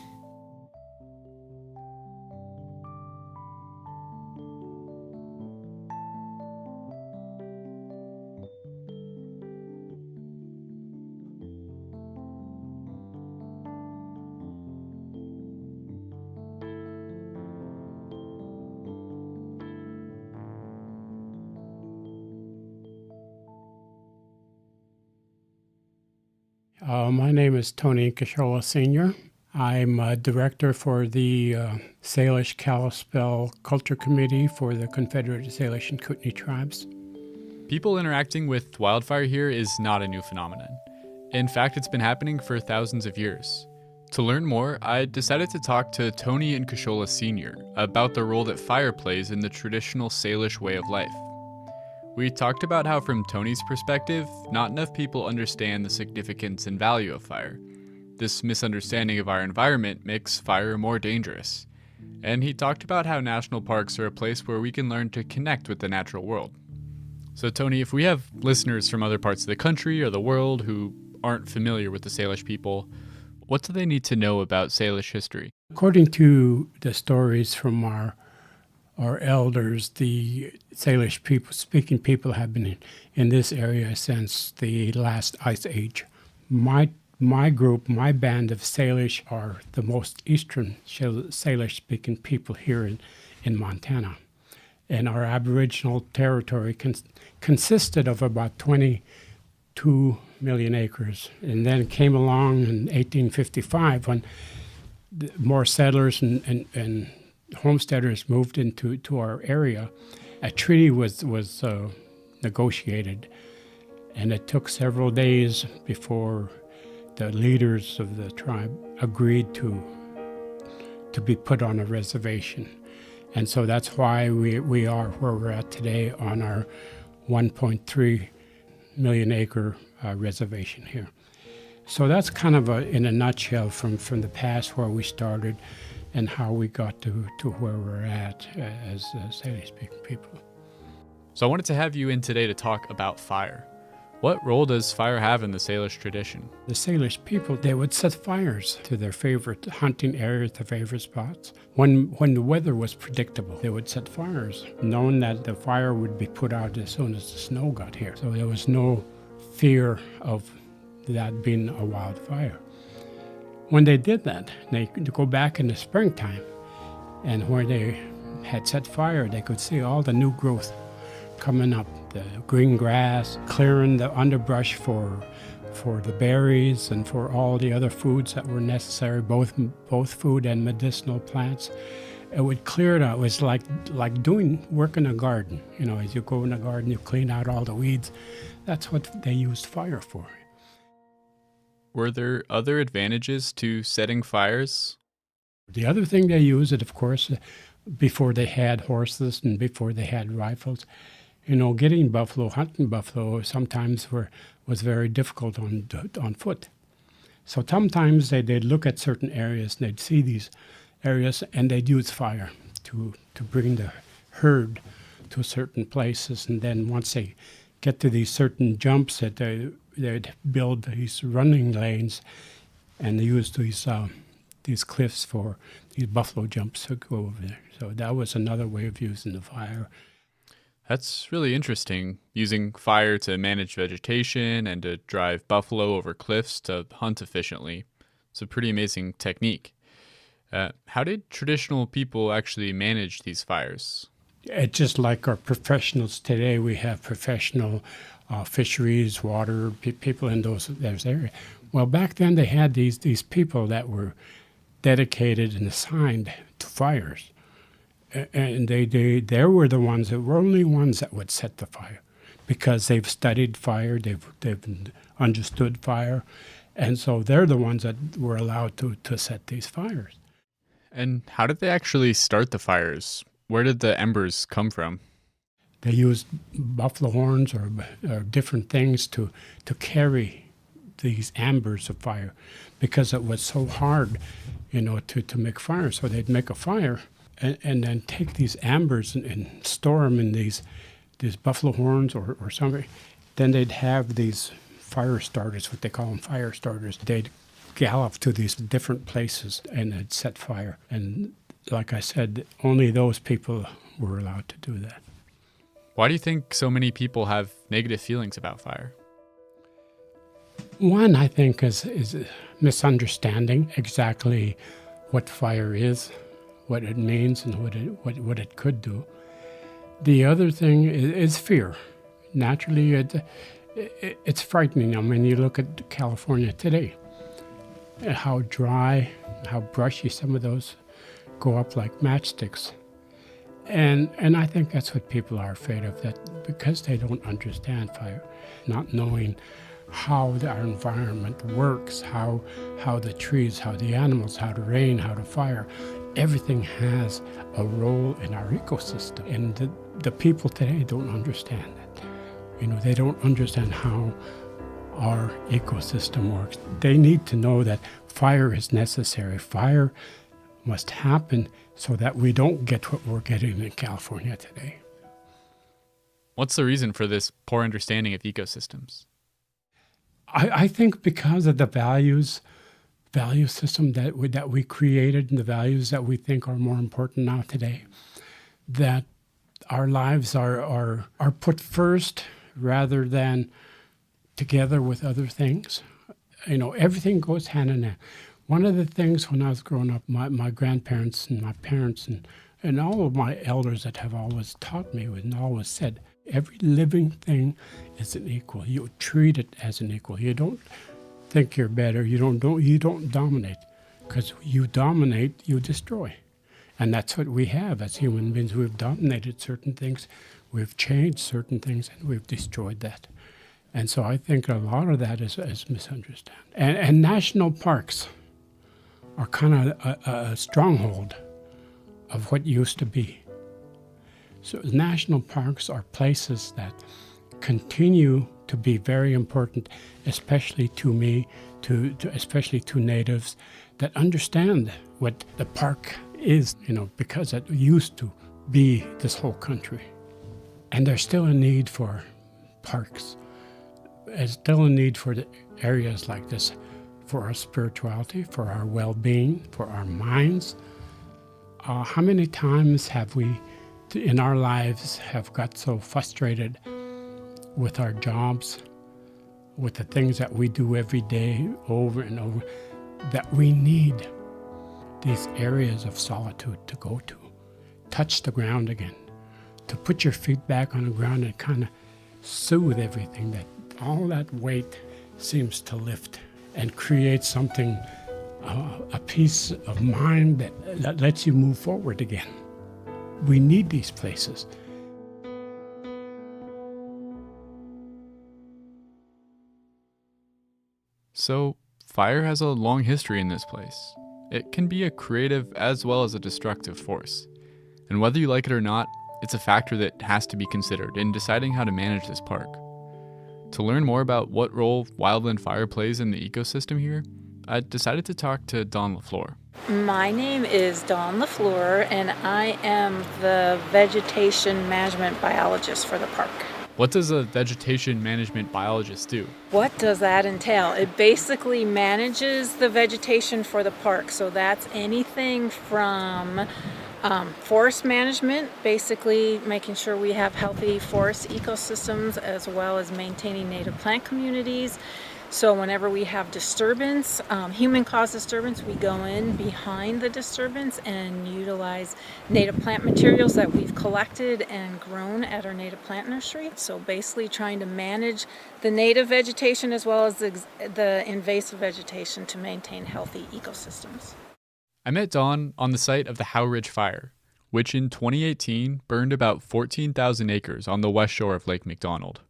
My name is Tony Kashola Sr. I'm a director for the Salish Kalispel Culture Committee for the Confederated Salish and Kootenai Tribes. People interacting with wildfire here is not a new phenomenon. In fact, it's been happening for thousands of years. To learn more, I decided to talk to Tony and Kashola Sr. about the role that fire plays in the traditional Salish way of life. We talked about how, from Tony's perspective, not enough people understand the significance and value of fire. This misunderstanding of our environment makes fire more dangerous. And he talked about how national parks are a place where we can learn to connect with the natural world. So Tony, if we have listeners from other parts of the country or the world who aren't familiar with the Salish people, what do they need to know about Salish history? According to the stories from our elders, the Salish speaking people have been in this area since the last ice age. My group, my band of Salish are the most eastern Salish speaking people here in Montana. And our Aboriginal territory consisted of about 22 million acres. And then came along in 1855 when more settlers and homesteaders moved into our area. A treaty was negotiated, And it took several days before the leaders of the tribe agreed to be put on a reservation. And so that's why we are where we're at today on our 1.3 million acre reservation here. So that's kind of in a nutshell from the past where we started and how we got to where we're at as Salish-speaking people. So I wanted to have you in today to talk about fire. What role does fire have in the Salish tradition? The Salish people, they would set fires to their favorite hunting areas, their favorite spots. When the weather was predictable, they would set fires, knowing that the fire would be put out as soon as the snow got here. So there was no fear of that being a wildfire. When they did that, they could go back in the springtime, and where they had set fire, they could see all the new growth coming up, the green grass, clearing the underbrush for the berries and for all the other foods that were necessary, both food and medicinal plants. It would clear it out. It was like doing work in a garden. You know, as you go in a garden, you clean out all the weeds. That's what they used fire for. Were there other advantages to setting fires? The other thing they used, of course, before they had horses and before they had rifles, you know, getting buffalo, hunting buffalo sometimes was very difficult on foot. So sometimes they'd look at certain areas and they'd see these areas and they'd use fire to bring the herd to certain places. And then once they get to these certain jumps, that they'd build these running lanes, and they used these cliffs for these buffalo jumps to go over there. So that was another way of using the fire. That's really interesting, using fire to manage vegetation and to drive buffalo over cliffs to hunt efficiently. It's a pretty amazing technique. How did traditional people actually manage these fires? It's just like our professionals today. We have professional fisheries, water people in those areas. Well, back then they had these people that were dedicated and assigned to fires. And they were the ones that were only ones that would set the fire, because they've studied fire, they've understood fire, and so they're the ones that were allowed to set these fires. And how did they actually start the fires? Where did the embers come from? They used buffalo horns or different things to carry these embers of fire, because it was so hard, you know, to make fire. So they'd make a fire and then take these ambers and store them in these buffalo horns or something. Then they'd have these fire starters, what they call them, fire starters. They'd gallop to these different places and they'd set fire. And like I said, only those people were allowed to do that. Why do you think so many people have negative feelings about fire? One, I think, is misunderstanding exactly what fire is, what it means, and what it could do. The other thing is fear. Naturally, it's frightening. I mean, you look at California today, how dry, how brushy some of those go up like matchsticks. And I think that's what people are afraid of, that because they don't understand fire, not knowing how our environment works, how the trees, how the animals, how the rain, how the fire, everything has a role in our ecosystem. And the people today don't understand that. You know, they don't understand how our ecosystem works. They need to know that fire is necessary. Fire must happen so that we don't get what we're getting in California today. What's the reason for this poor understanding of ecosystems? I think because of the value system that we created, and the values that we think are more important now today, that our lives are put first rather than together with other things. You know, everything goes hand in hand. One of the things when I was growing up, my grandparents and my parents and all of my elders that have always taught me and always said, every living thing is an equal. You treat it as an equal. You don't think you're better. You don't dominate, because you dominate, you destroy. And that's what we have as human beings. We've dominated certain things, we've changed certain things, and we've destroyed that. And so I think a lot of that is misunderstood. And national parks are kind of a stronghold of what used to be. So national parks are places that continue to be very important, especially to me, especially to natives that understand what the park is, because it used to be this whole country. And there's still a need for parks. There's still a need for the areas like this, for our spirituality, for our well-being, for our minds. How many times have we, in our lives, have got so frustrated with our jobs, with the things that we do every day over and over, that we need these areas of solitude to go to, touch the ground again, to put your feet back on the ground and kind of soothe everything, that all that weight seems to lift and create something, a peace of mind that lets you move forward again. We need these places. So, fire has a long history in this place. It can be a creative as well as a destructive force. And whether you like it or not, it's a factor that has to be considered in deciding how to manage this park. To learn more about what role wildland fire plays in the ecosystem here, I decided to talk to Dawn LaFleur. My name is Dawn LaFleur, and I am the vegetation management biologist for the park. What does a vegetation management biologist do? What does that entail? It basically manages the vegetation for the park. So that's anything from forest management, basically making sure we have healthy forest ecosystems, as well as maintaining native plant communities. So whenever we have disturbance, human-caused disturbance, we go in behind the disturbance and utilize native plant materials that we've collected and grown at our native plant nursery. So basically trying to manage the native vegetation as well as the invasive vegetation to maintain healthy ecosystems. I met Dawn on the site of the Howe Ridge Fire, which in 2018 burned about 14,000 acres on the west shore of Lake McDonald.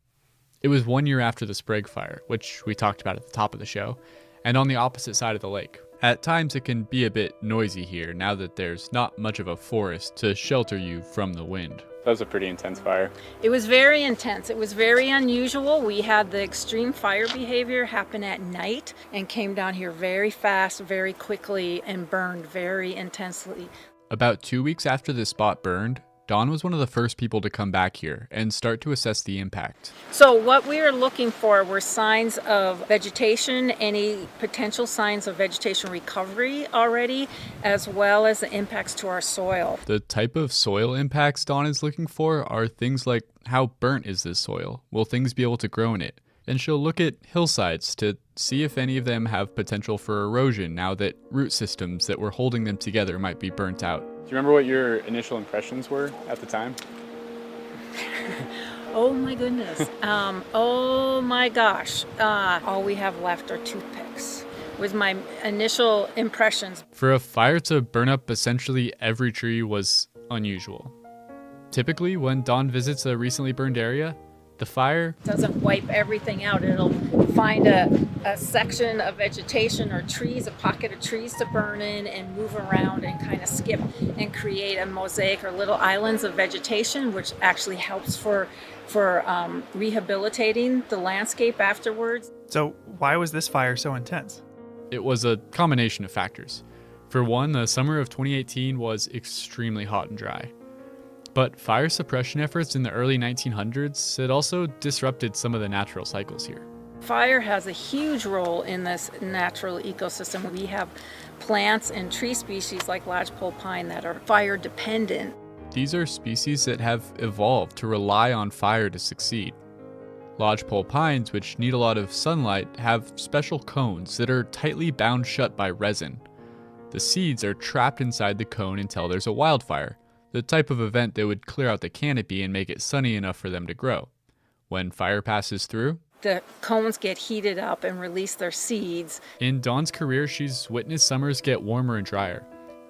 It was 1 year after the Sprague Fire, which we talked about at the top of the show, and on the opposite side of the lake. At times it can be a bit noisy here now that there's not much of a forest to shelter you from the wind. That was a pretty intense fire. It was very intense. It was very unusual. We had the extreme fire behavior happen at night and came down here very fast, very quickly, and burned very intensely. About 2 weeks after this spot burned, Dawn was one of the first people to come back here and start to assess the impact. So what we were looking for were signs of vegetation, any potential signs of vegetation recovery already, as well as the impacts to our soil. The type of soil impacts Dawn is looking for are things like how burnt is this soil? Will things be able to grow in it? And she'll look at hillsides to see if any of them have potential for erosion now that root systems that were holding them together might be burnt out. Do you remember what your initial impressions were at the time? Oh my goodness. Oh my gosh. All we have left are toothpicks, was my initial impressions. For a fire to burn up essentially every tree was unusual. Typically, when Dawn visits a recently burned area, the fire doesn't wipe everything out. It'll find a section of vegetation or trees, a pocket of trees to burn in and move around and kind of skip and create a mosaic or little islands of vegetation, which actually helps for rehabilitating the landscape afterwards. So why was this fire so intense? It was a combination of factors. For one, the summer of 2018 was extremely hot and dry. But fire suppression efforts in the early 1900s had also disrupted some of the natural cycles here. Fire has a huge role in this natural ecosystem. We have plants and tree species like lodgepole pine that are fire dependent. These are species that have evolved to rely on fire to succeed. Lodgepole pines, which need a lot of sunlight, have special cones that are tightly bound shut by resin. The seeds are trapped inside the cone until there's a wildfire, the type of event that would clear out the canopy and make it sunny enough for them to grow. When fire passes through, the cones get heated up and release their seeds. In Dawn's career, she's witnessed summers get warmer and drier,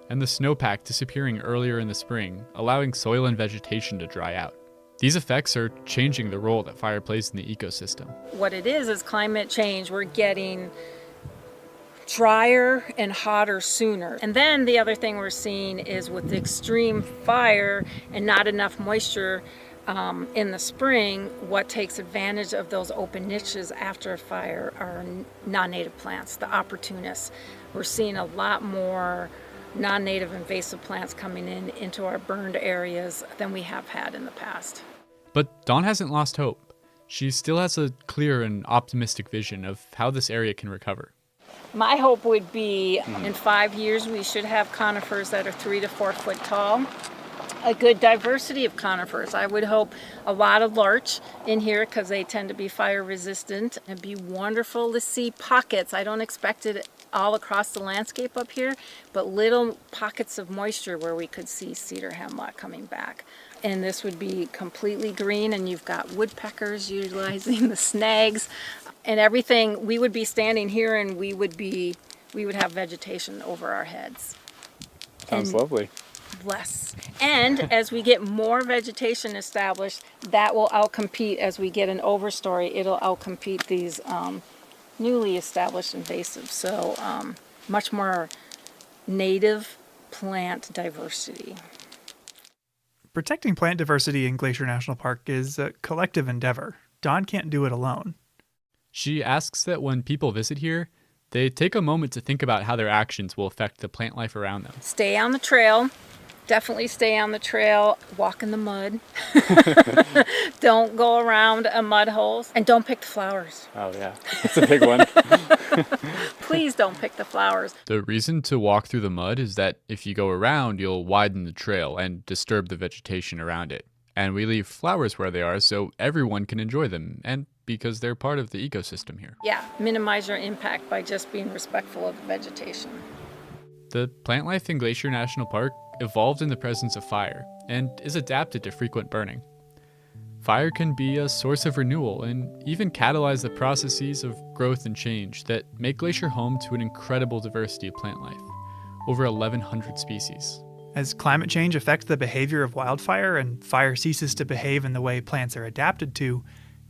and the snowpack disappearing earlier in the spring, allowing soil and vegetation to dry out. These effects are changing the role that fire plays in the ecosystem. What it is climate change. We're getting drier and hotter sooner. And then the other thing we're seeing is with the extreme fire and not enough moisture in the spring, what takes advantage of those open niches after a fire are non-native plants, the opportunists. We're seeing a lot more non-native invasive plants coming into our burned areas than we have had in the past. But Dawn hasn't lost hope. She still has a clear and optimistic vision of how this area can recover. My hope would be in 5 years we should have conifers that are 3 to 4 foot tall. A good diversity of conifers. I would hope a lot of larch in here because they tend to be fire resistant. It'd be wonderful to see pockets. I don't expect it all across the landscape up here, but little pockets of moisture where we could see cedar hemlock coming back. And this would be completely green, and you've got woodpeckers utilizing the snags and everything. We would be standing here and we would have vegetation over our heads. Sounds lovely. Bless. And as we get more vegetation established, that will outcompete, as we get an overstory, it'll outcompete these newly established invasives. So much more native plant diversity. Protecting plant diversity in Glacier National Park is a collective endeavor. Dawn can't do it alone. She asks that when people visit here, they take a moment to think about how their actions will affect the plant life around them. Stay on the trail. Definitely stay on the trail. Walk in the mud. Don't go around mud holes. And don't pick the flowers. Oh, yeah. That's a big one. Please don't pick the flowers. The reason to walk through the mud is that if you go around, you'll widen the trail and disturb the vegetation around it. And we leave flowers where they are so everyone can enjoy them, and because they're part of the ecosystem here. Yeah, minimize your impact by just being respectful of the vegetation. The plant life in Glacier National Park evolved in the presence of fire and is adapted to frequent burning. Fire can be a source of renewal and even catalyze the processes of growth and change that make Glacier home to an incredible diversity of plant life, over 1,100 species. As climate change affects the behavior of wildfire and fire ceases to behave in the way plants are adapted to,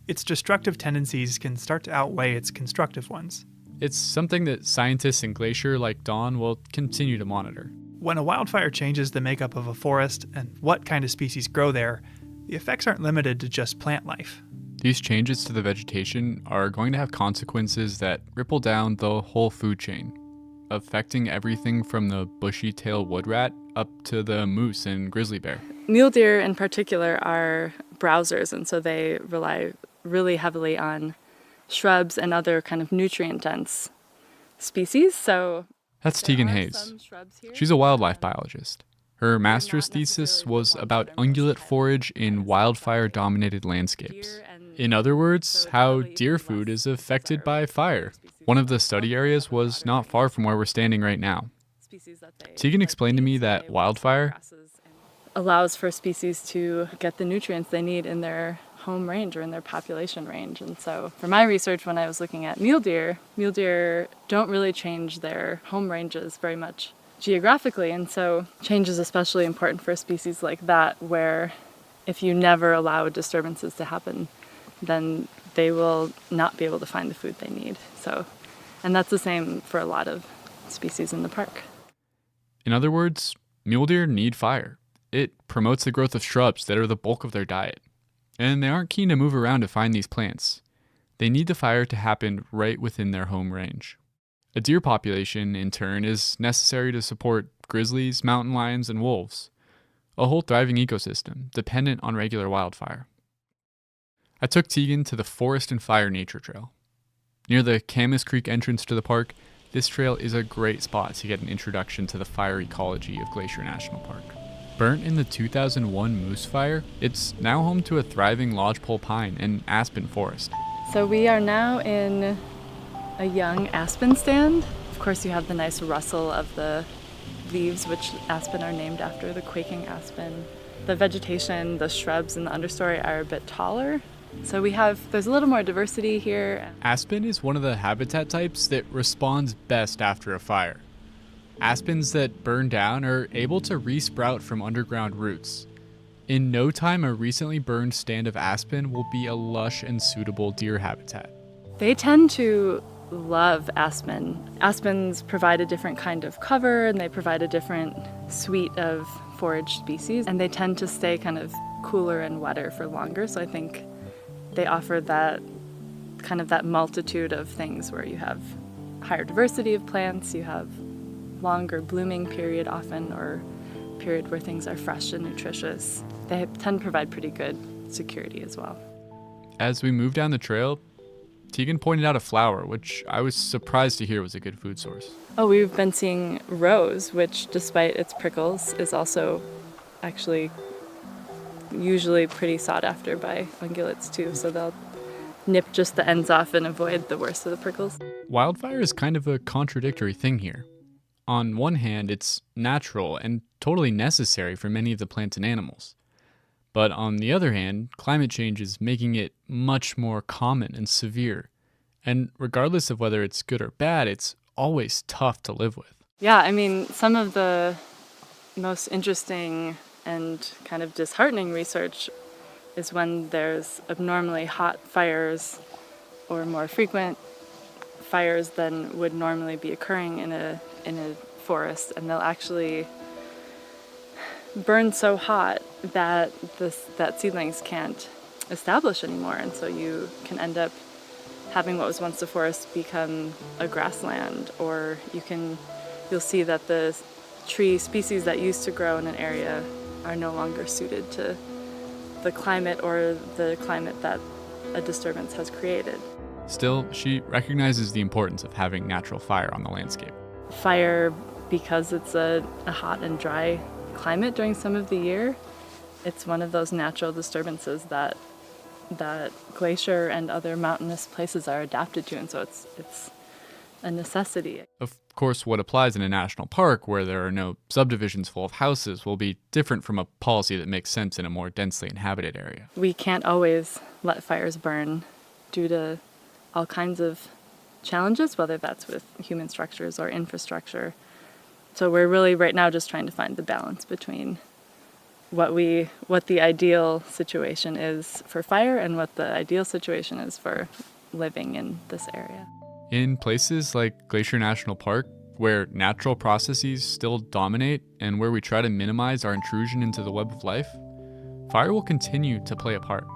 its destructive tendencies can start to outweigh its constructive ones. It's something that scientists in Glacier like Dawn will continue to monitor. When a wildfire changes the makeup of a forest and what kind of species grow there, the effects aren't limited to just plant life. These changes to the vegetation are going to have consequences that ripple down the whole food chain, affecting everything from the bushy-tailed wood rat up to the moose and grizzly bear. Mule deer in particular are browsers, and so they rely really heavily on shrubs and other kind of nutrient-dense species. So that's Tegan Hayes. She's a wildlife biologist. Her master's thesis was about ungulate forage in wildfire-dominated landscapes. In other words, how deer food is affected by fire. One of the study areas was not far from where we're standing right now. Tegan explained to me that wildfire allows for species to get the nutrients they need in their home range or in their population range. And so for my research, when I was looking at mule deer don't really change their home ranges very much geographically. And so change is especially important for a species like that, where if you never allow disturbances to happen, then they will not be able to find the food they need. So, and that's the same for a lot of species in the park. In other words, mule deer need fire. It promotes the growth of shrubs that are the bulk of their diet. And they aren't keen to move around to find these plants. They need the fire to happen right within their home range. A deer population, in turn, is necessary to support grizzlies, mountain lions, and wolves. A whole thriving ecosystem, dependent on regular wildfire. I took Tegan to the Forest and Fire Nature Trail. Near the Camas Creek entrance to the park, this trail is a great spot to get an introduction to the fire ecology of Glacier National Park. Burnt in the 2001 Moose Fire, it's now home to a thriving lodgepole pine and aspen forest. So we are now in a young aspen stand. Of course, you have the nice rustle of the leaves, which aspen are named after, the quaking aspen. The vegetation, the shrubs in the understory are a bit taller. So there's a little more diversity here. Aspen is one of the habitat types that responds best after a fire. Aspens that burn down are able to resprout from underground roots. In no time, a recently burned stand of aspen will be a lush and suitable deer habitat. They tend to love aspen. Aspens provide a different kind of cover, and they provide a different suite of forage species, and they tend to stay kind of cooler and wetter for longer. So I think they offer that kind of that multitude of things where you have higher diversity of plants, you have longer blooming period often, or period where things are fresh and nutritious. They tend to provide pretty good security as well. As we move down the trail, Tegan pointed out a flower, which I was surprised to hear was a good food source. Oh, we've been seeing rose, which despite its prickles is also actually usually pretty sought after by ungulates too, so they'll nip just the ends off and avoid the worst of the prickles. Wildfire is kind of a contradictory thing here. On one hand, it's natural and totally necessary for many of the plants and animals. But on the other hand, climate change is making it much more common and severe. And regardless of whether it's good or bad, it's always tough to live with. Yeah, I mean, some of the most interesting and kind of disheartening research is when there's abnormally hot fires or more frequent fires than would normally be occurring in a forest, and they'll actually burn so hot that seedlings can't establish anymore, and so you can end up having what was once a forest become a grassland, or you'll see that the tree species that used to grow in an area are no longer suited to the climate or the climate that a disturbance has created. Still, she recognizes the importance of having natural fire on the landscape. Fire, because it's a hot and dry climate during some of the year, it's one of those natural disturbances that glacier and other mountainous places are adapted to, and so it's a necessity. Of course, what applies in a national park where there are no subdivisions full of houses will be different from a policy that makes sense in a more densely inhabited area. We can't always let fires burn due to all kinds of challenges, whether that's with human structures or infrastructure. So we're really right now just trying to find the balance between what the ideal situation is for fire and what the ideal situation is for living in this area. In places like Glacier National Park, where natural processes still dominate and where we try to minimize our intrusion into the web of life, fire will continue to play a part,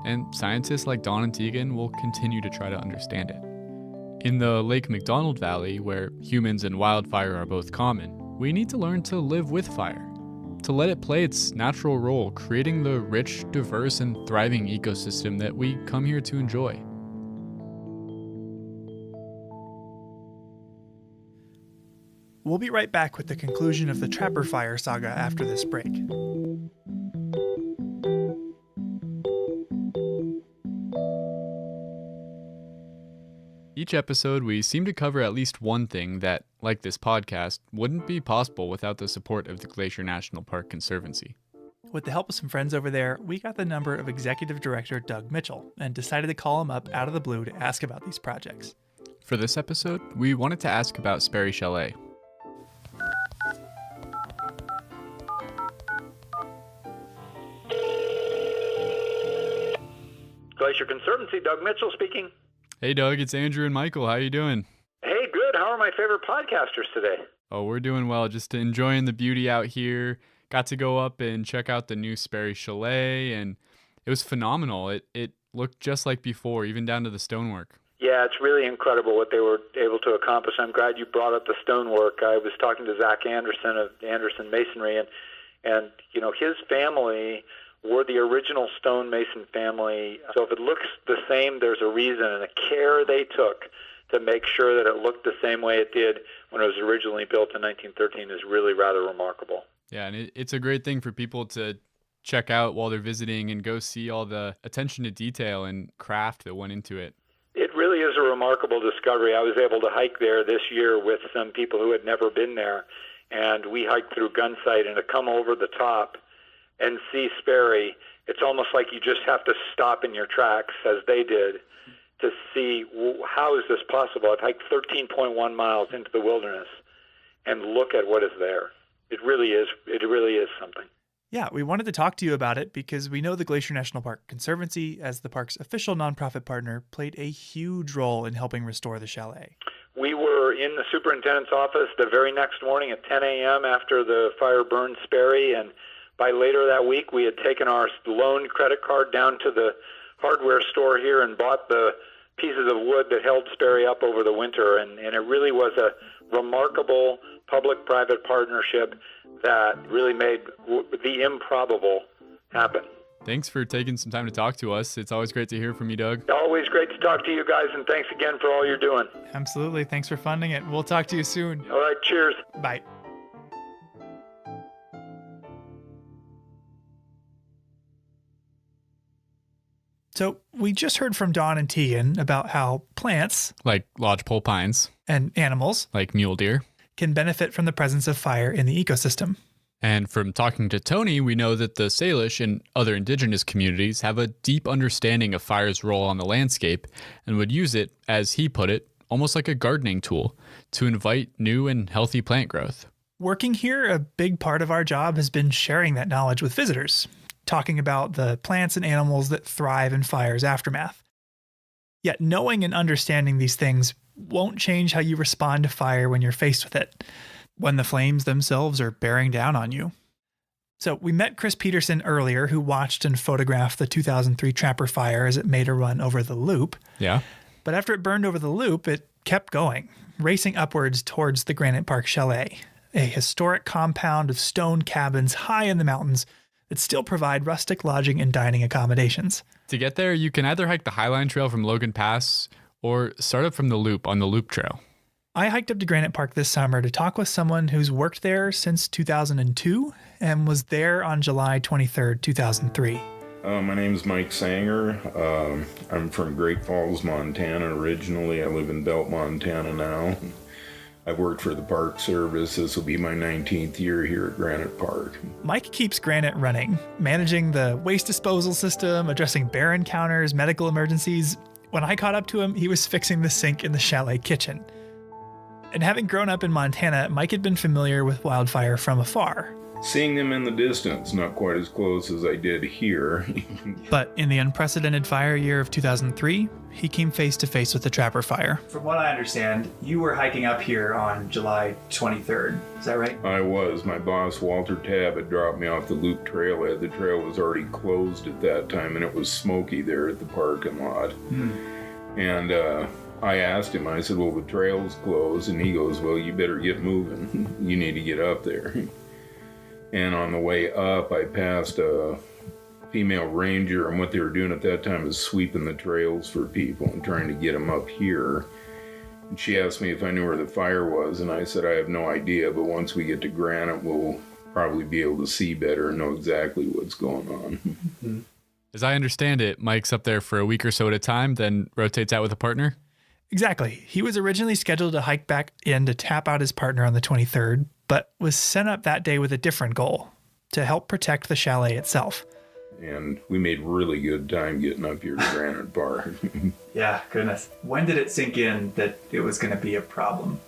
and scientists like Dawn and Tegan will continue to try to understand it. In the Lake McDonald Valley, where humans and wildfire are both common, we need to learn to live with fire, to let it play its natural role, creating the rich, diverse, and thriving ecosystem that we come here to enjoy. We'll be right back with the conclusion of the Trapper Fire saga after this break. Each episode, we seem to cover at least one thing that, like this podcast, wouldn't be possible without the support of the Glacier National Park Conservancy. With the help of some friends over there, we got the number of Executive Director Doug Mitchell and decided to call him up out of the blue to ask about these projects. For this episode, we wanted to ask about Sperry Chalet. Glacier Conservancy, Doug Mitchell speaking. Hey Doug, it's Andrew and Michael. How you doing? Hey, good. How are my favorite podcasters today? Oh, we're doing well. Just enjoying the beauty out here. Got to go up and check out the new Sperry Chalet, and it was phenomenal. It looked just like before, even down to the stonework. Yeah, it's really incredible what they were able to accomplish. I'm glad you brought up the stonework. I was talking to Zach Anderson of Anderson Masonry, and you know, his family were the original stonemason family. So if it looks the same, there's a reason, and the care they took to make sure that it looked the same way it did when it was originally built in 1913 is really rather remarkable. Yeah, and it's a great thing for people to check out while they're visiting and go see all the attention to detail and craft that went into it. It really is a remarkable discovery. I was able to hike there this year with some people who had never been there, and we hiked through Gunsight, and to come over the top and see Sperry, it's almost like you just have to stop in your tracks, as they did, to see how is this possible. I've hiked 13.1 miles into the wilderness and look at what is there. It really is something. Yeah, we wanted to talk to you about it because we know the Glacier National Park Conservancy, as the park's official nonprofit partner, played a huge role in helping restore the chalet. We were in the superintendent's office the very next morning at 10 a.m. after the fire burned Sperry, and by later that week we had taken our loan credit card down to the hardware store here and bought the pieces of wood that held Sperry up over the winter, and it really was a remarkable public-private partnership that really made the improbable happen. Thanks for taking some time to talk to us. It's always great to hear from you, Doug. Always great to talk to you guys, and thanks again for all you're doing. Absolutely. Thanks for funding it. We'll talk to you soon. All right, cheers. Bye. So we just heard from Dawn and Tegan about how plants, like lodgepole pines, and animals, like mule deer, can benefit from the presence of fire in the ecosystem. And from talking to Tony, we know that the Salish and other indigenous communities have a deep understanding of fire's role on the landscape and would use it, as he put it, almost like a gardening tool to invite new and healthy plant growth. Working here, a big part of our job has been sharing that knowledge with visitors, talking about the plants and animals that thrive in fire's aftermath. Yet knowing and understanding these things won't change how you respond to fire when you're faced with it, when the flames themselves are bearing down on you. So we met Chris Peterson earlier, who watched and photographed the 2003 Trapper Fire as it made a run over the loop. Yeah. But after it burned over the loop, it kept going, racing upwards towards the Granite Park Chalet, a historic compound of stone cabins high in the mountains that still provide rustic lodging and dining accommodations. To get there, you can either hike the Highline Trail from Logan Pass or start up from the loop on the Loop Trail. I hiked up to Granite Park this summer to talk with someone who's worked there since 2002 and was there on July 23rd, 2003. My name is Mike Sanger. I'm from Great Falls, Montana originally. I live in Belt, Montana now. I've worked for the Park Service. This will be my 19th year here at Granite Park. Mike keeps Granite running, managing the waste disposal system, addressing bear encounters, medical emergencies. When I caught up to him, he was fixing the sink in the chalet kitchen. And having grown up in Montana, Mike had been familiar with wildfire from afar. Seeing them in the distance, not quite as close as I did here. But in the unprecedented fire year of 2003, he came face to face with the Trapper Fire. From what I understand, you were hiking up here on July 23rd. Is that right? I was. My boss, Walter Tabb, had dropped me off the Loop Trailhead. The trail was already closed at that time, and it was smoky there at the parking lot. And I asked him, I said, well, the trail's closed. And he goes, well, you better get moving. You need to get up there. And on the way up, I passed a female ranger, and what they were doing at that time is sweeping the trails for people and trying to get them up here. And she asked me if I knew where the fire was, and I said I have no idea, but once we get to Granite, we'll probably be able to see better and know exactly what's going on. As I understand it, Mike's up there for a week or so at a time, then rotates out with a partner? Exactly. He was originally scheduled to hike back in to tap out his partner on the 23rd, but was sent up that day with a different goal, to help protect the chalet itself. And we made really good time getting up here to Granite Park. Yeah, goodness. When did it sink in that it was going to be a problem?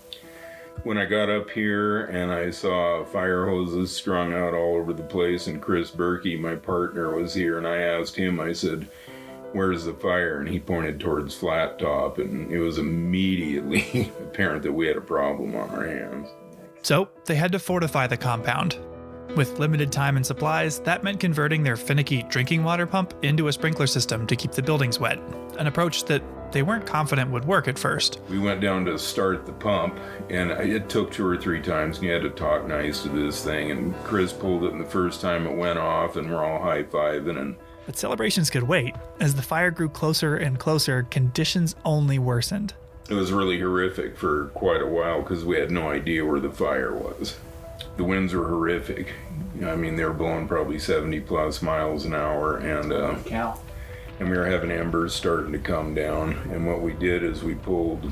When I got up here and I saw fire hoses strung out all over the place, and Chris Berkey, my partner, was here, and I asked him, I said, where's the fire? And he pointed towards Flat Top, and it was immediately apparent that we had a problem on our hands. So they had to fortify the compound. With limited time and supplies, that meant converting their finicky drinking water pump into a sprinkler system to keep the buildings wet, an approach that they weren't confident would work at first. We went down to start the pump, and it took 2 or 3 times, and you had to talk nice to this thing, and Chris pulled it, and the first time it went off, and we're all high-fiving, and but celebrations could wait. As the fire grew closer and closer, conditions only worsened. It was really horrific for quite a while because we had no idea where the fire was. The winds were horrific. I mean, they were blowing probably 70 plus miles an hour, and we were having embers starting to come down. And what we did is we pulled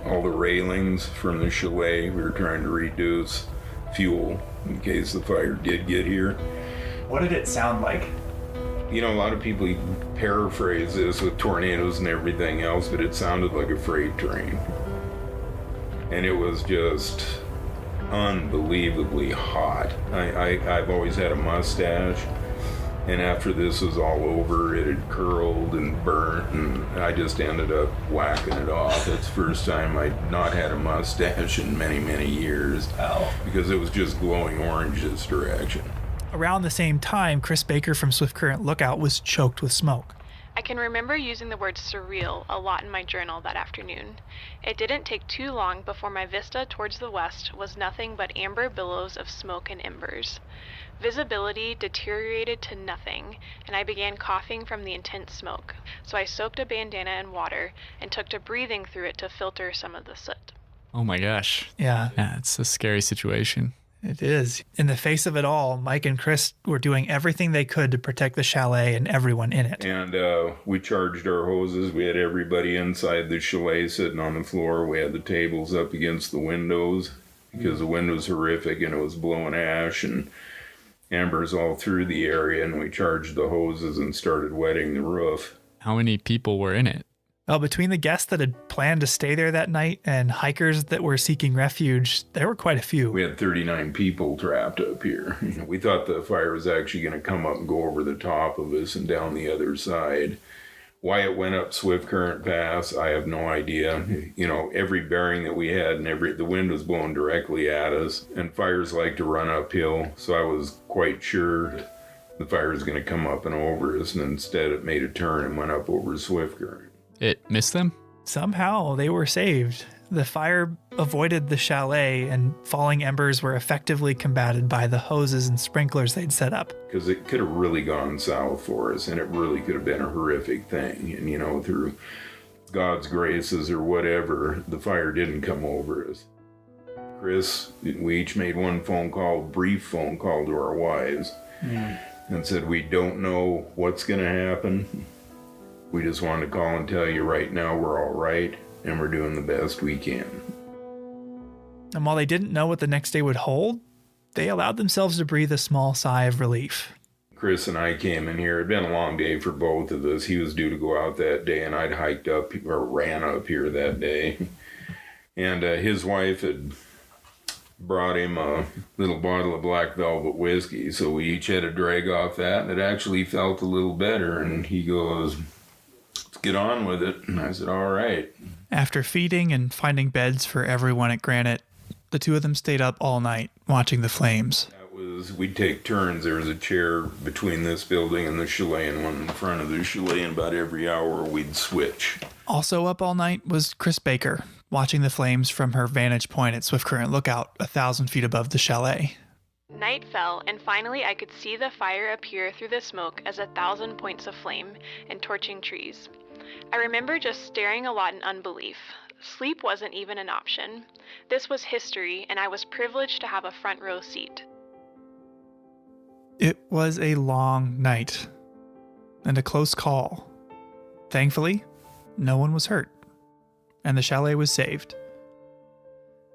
all the railings from the chalet. We were trying to reduce fuel in case the fire did get here. What did it sound like? You know, a lot of people paraphrase this with tornadoes and everything else, but it sounded like a freight train. And it was just unbelievably hot. I've always had a mustache, and after this was all over, it had curled and burnt, and I just ended up whacking it off. It's the first time I'd not had a mustache in many, many years, because it was just glowing orange this direction. Around the same time, Chris Baker from Swift Current Lookout was choked with smoke. I can remember using the word surreal a lot in my journal that afternoon. It didn't take too long before my vista towards the west was nothing but amber billows of smoke and embers. Visibility deteriorated to nothing, and I began coughing from the intense smoke, so I soaked a bandana in water and took to breathing through it to filter some of the soot. Oh my gosh. Yeah. Yeah, it's a scary situation. It is. In the face of it all, Mike and Chris were doing everything they could to protect the chalet and everyone in it. And we charged our hoses. We had everybody inside the chalet sitting on the floor. We had the tables up against the windows because the wind was horrific and it was blowing ash and embers all through the area. And we charged the hoses and started wetting the roof. How many people were in it? Well, between the guests that had planned to stay there that night and hikers that were seeking refuge, there were quite a few. We had 39 people trapped up here. We thought the fire was actually going to come up and go over the top of us and down the other side. Why it went up Swift Current Pass, I have no idea. You know, every bearing that we had and the wind was blowing directly at us, and fires like to run uphill, so I was quite sure the fire was going to come up and over us, and instead it made a turn and went up over Swift Current. It missed them? Somehow they were saved. The fire avoided the chalet, and falling embers were effectively combated by the hoses and sprinklers they'd set up. Because it could have really gone south for us, and it really could have been a horrific thing. And, you know, through God's graces or whatever, the fire didn't come over us. Chris, we each made one phone call, brief phone call to our wives, and said, we don't know what's going to happen. We just wanted to call and tell you right now we're all right, and we're doing the best we can. And while they didn't know what the next day would hold, they allowed themselves to breathe a small sigh of relief. Chris and I came in here. It'd been a long day for both of us. He was due to go out that day, and I'd hiked up or ran up here that day. And his wife had brought him a little bottle of black velvet whiskey, so we each had a drag off that, and it actually felt a little better. And he goes, let's get on with it. And I said, all right. After feeding and finding beds for everyone at Granite, the two of them stayed up all night watching the flames. We'd take turns. There was a chair between this building and the chalet and one in front of the chalet, and about every hour we'd switch. Also up all night was Chris Baker, watching the flames from her vantage point at Swift Current Lookout, 1,000 feet above the chalet. Night fell, and finally I could see the fire appear through the smoke as 1,000 points of flame and torching trees. I remember just staring a lot in unbelief. Sleep wasn't even an option. This was history, and I was privileged to have a front row seat. It was a long night and a close call. Thankfully, no one was hurt, and the chalet was saved.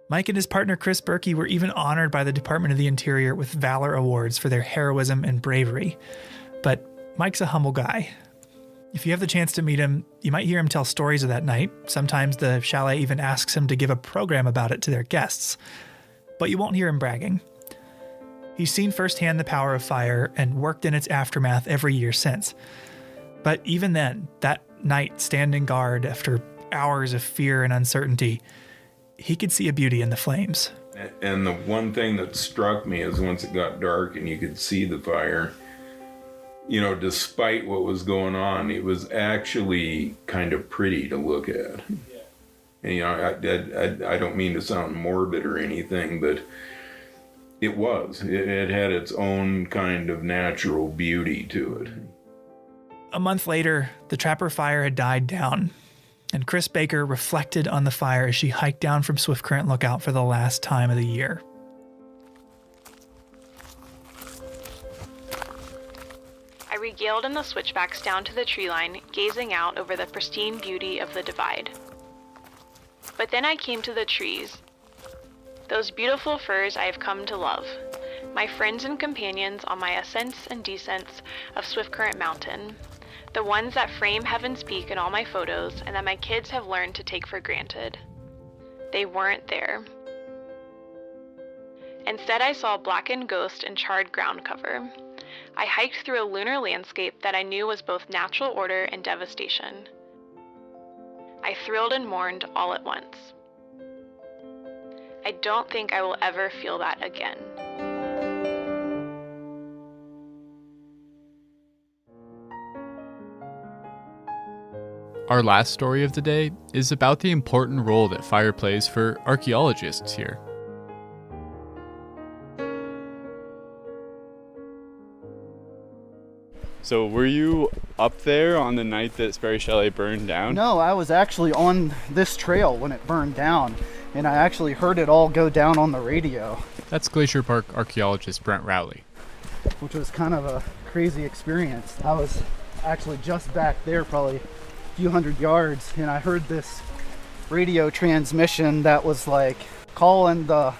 Mike and his partner Chris Berkey were even honored by the Department of the Interior with Valor Awards for their heroism and bravery. But Mike's a humble guy. If you have the chance to meet him, you might hear him tell stories of that night. Sometimes the chalet even asks him to give a program about it to their guests. But you won't hear him bragging. He's seen firsthand the power of fire and worked in its aftermath every year since. But even then, that night standing guard after hours of fear and uncertainty, he could see a beauty in the flames. And the one thing that struck me is once it got dark and you could see the fire, you know, despite what was going on, it was actually kind of pretty to look at. And, you know, I don't mean to sound morbid or anything, but it was. It had its own kind of natural beauty to it. A month later, the Trapper fire had died down, and Chris Baker reflected on the fire as she hiked down from Swift Current Lookout for the last time of the year. I regaled in the switchbacks down to the tree line, gazing out over the pristine beauty of the divide. But then I came to the trees. Those beautiful firs I have come to love. My friends and companions on my ascents and descents of Swift Current Mountain. The ones that frame Heaven's Peak in all my photos and that my kids have learned to take for granted. They weren't there. Instead, I saw blackened ghost and charred ground cover. I hiked through a lunar landscape that I knew was both natural order and devastation. I thrilled and mourned all at once. I don't think I will ever feel that again. Our last story of the day is about the important role that fire plays for archaeologists here. So were you up there on the night that Sperry Chalet burned down? No, I was actually on this trail when it burned down, and I actually heard it all go down on the radio. That's Glacier Park archaeologist Brent Rowley. Which was kind of a crazy experience. I was actually just back there, probably a few hundred yards, and I heard this radio transmission that was like calling the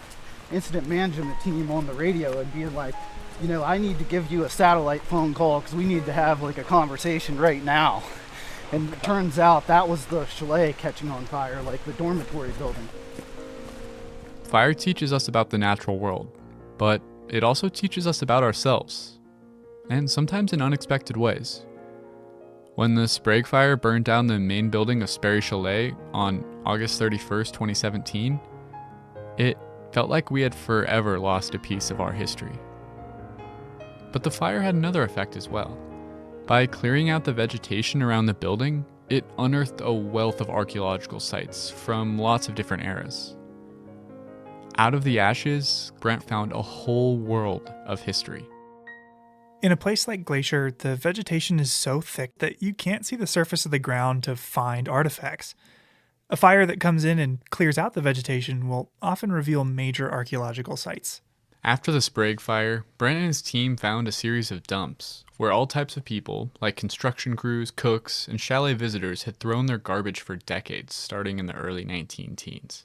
incident management team on the radio and being like, you know, I need to give you a satellite phone call because we need to have like a conversation right now. And it turns out that was the chalet catching on fire, like the dormitory building. Fire teaches us about the natural world, but it also teaches us about ourselves, and sometimes in unexpected ways. When the Sprague Fire burned down the main building of Sperry Chalet on August 31st, 2017, it felt like we had forever lost a piece of our history. But the fire had another effect as well. By clearing out the vegetation around the building, it unearthed a wealth of archaeological sites from lots of different eras. Out of the ashes, Brent found a whole world of history. In a place like Glacier, the vegetation is so thick that you can't see the surface of the ground to find artifacts. A fire that comes in and clears out the vegetation will often reveal major archaeological sites. After the Sprague Fire, Brent and his team found a series of dumps where all types of people, like construction crews, cooks, and chalet visitors, had thrown their garbage for decades, starting in the early 19-teens.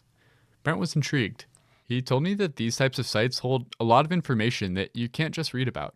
Brent was intrigued. He told me that these types of sites hold a lot of information that you can't just read about.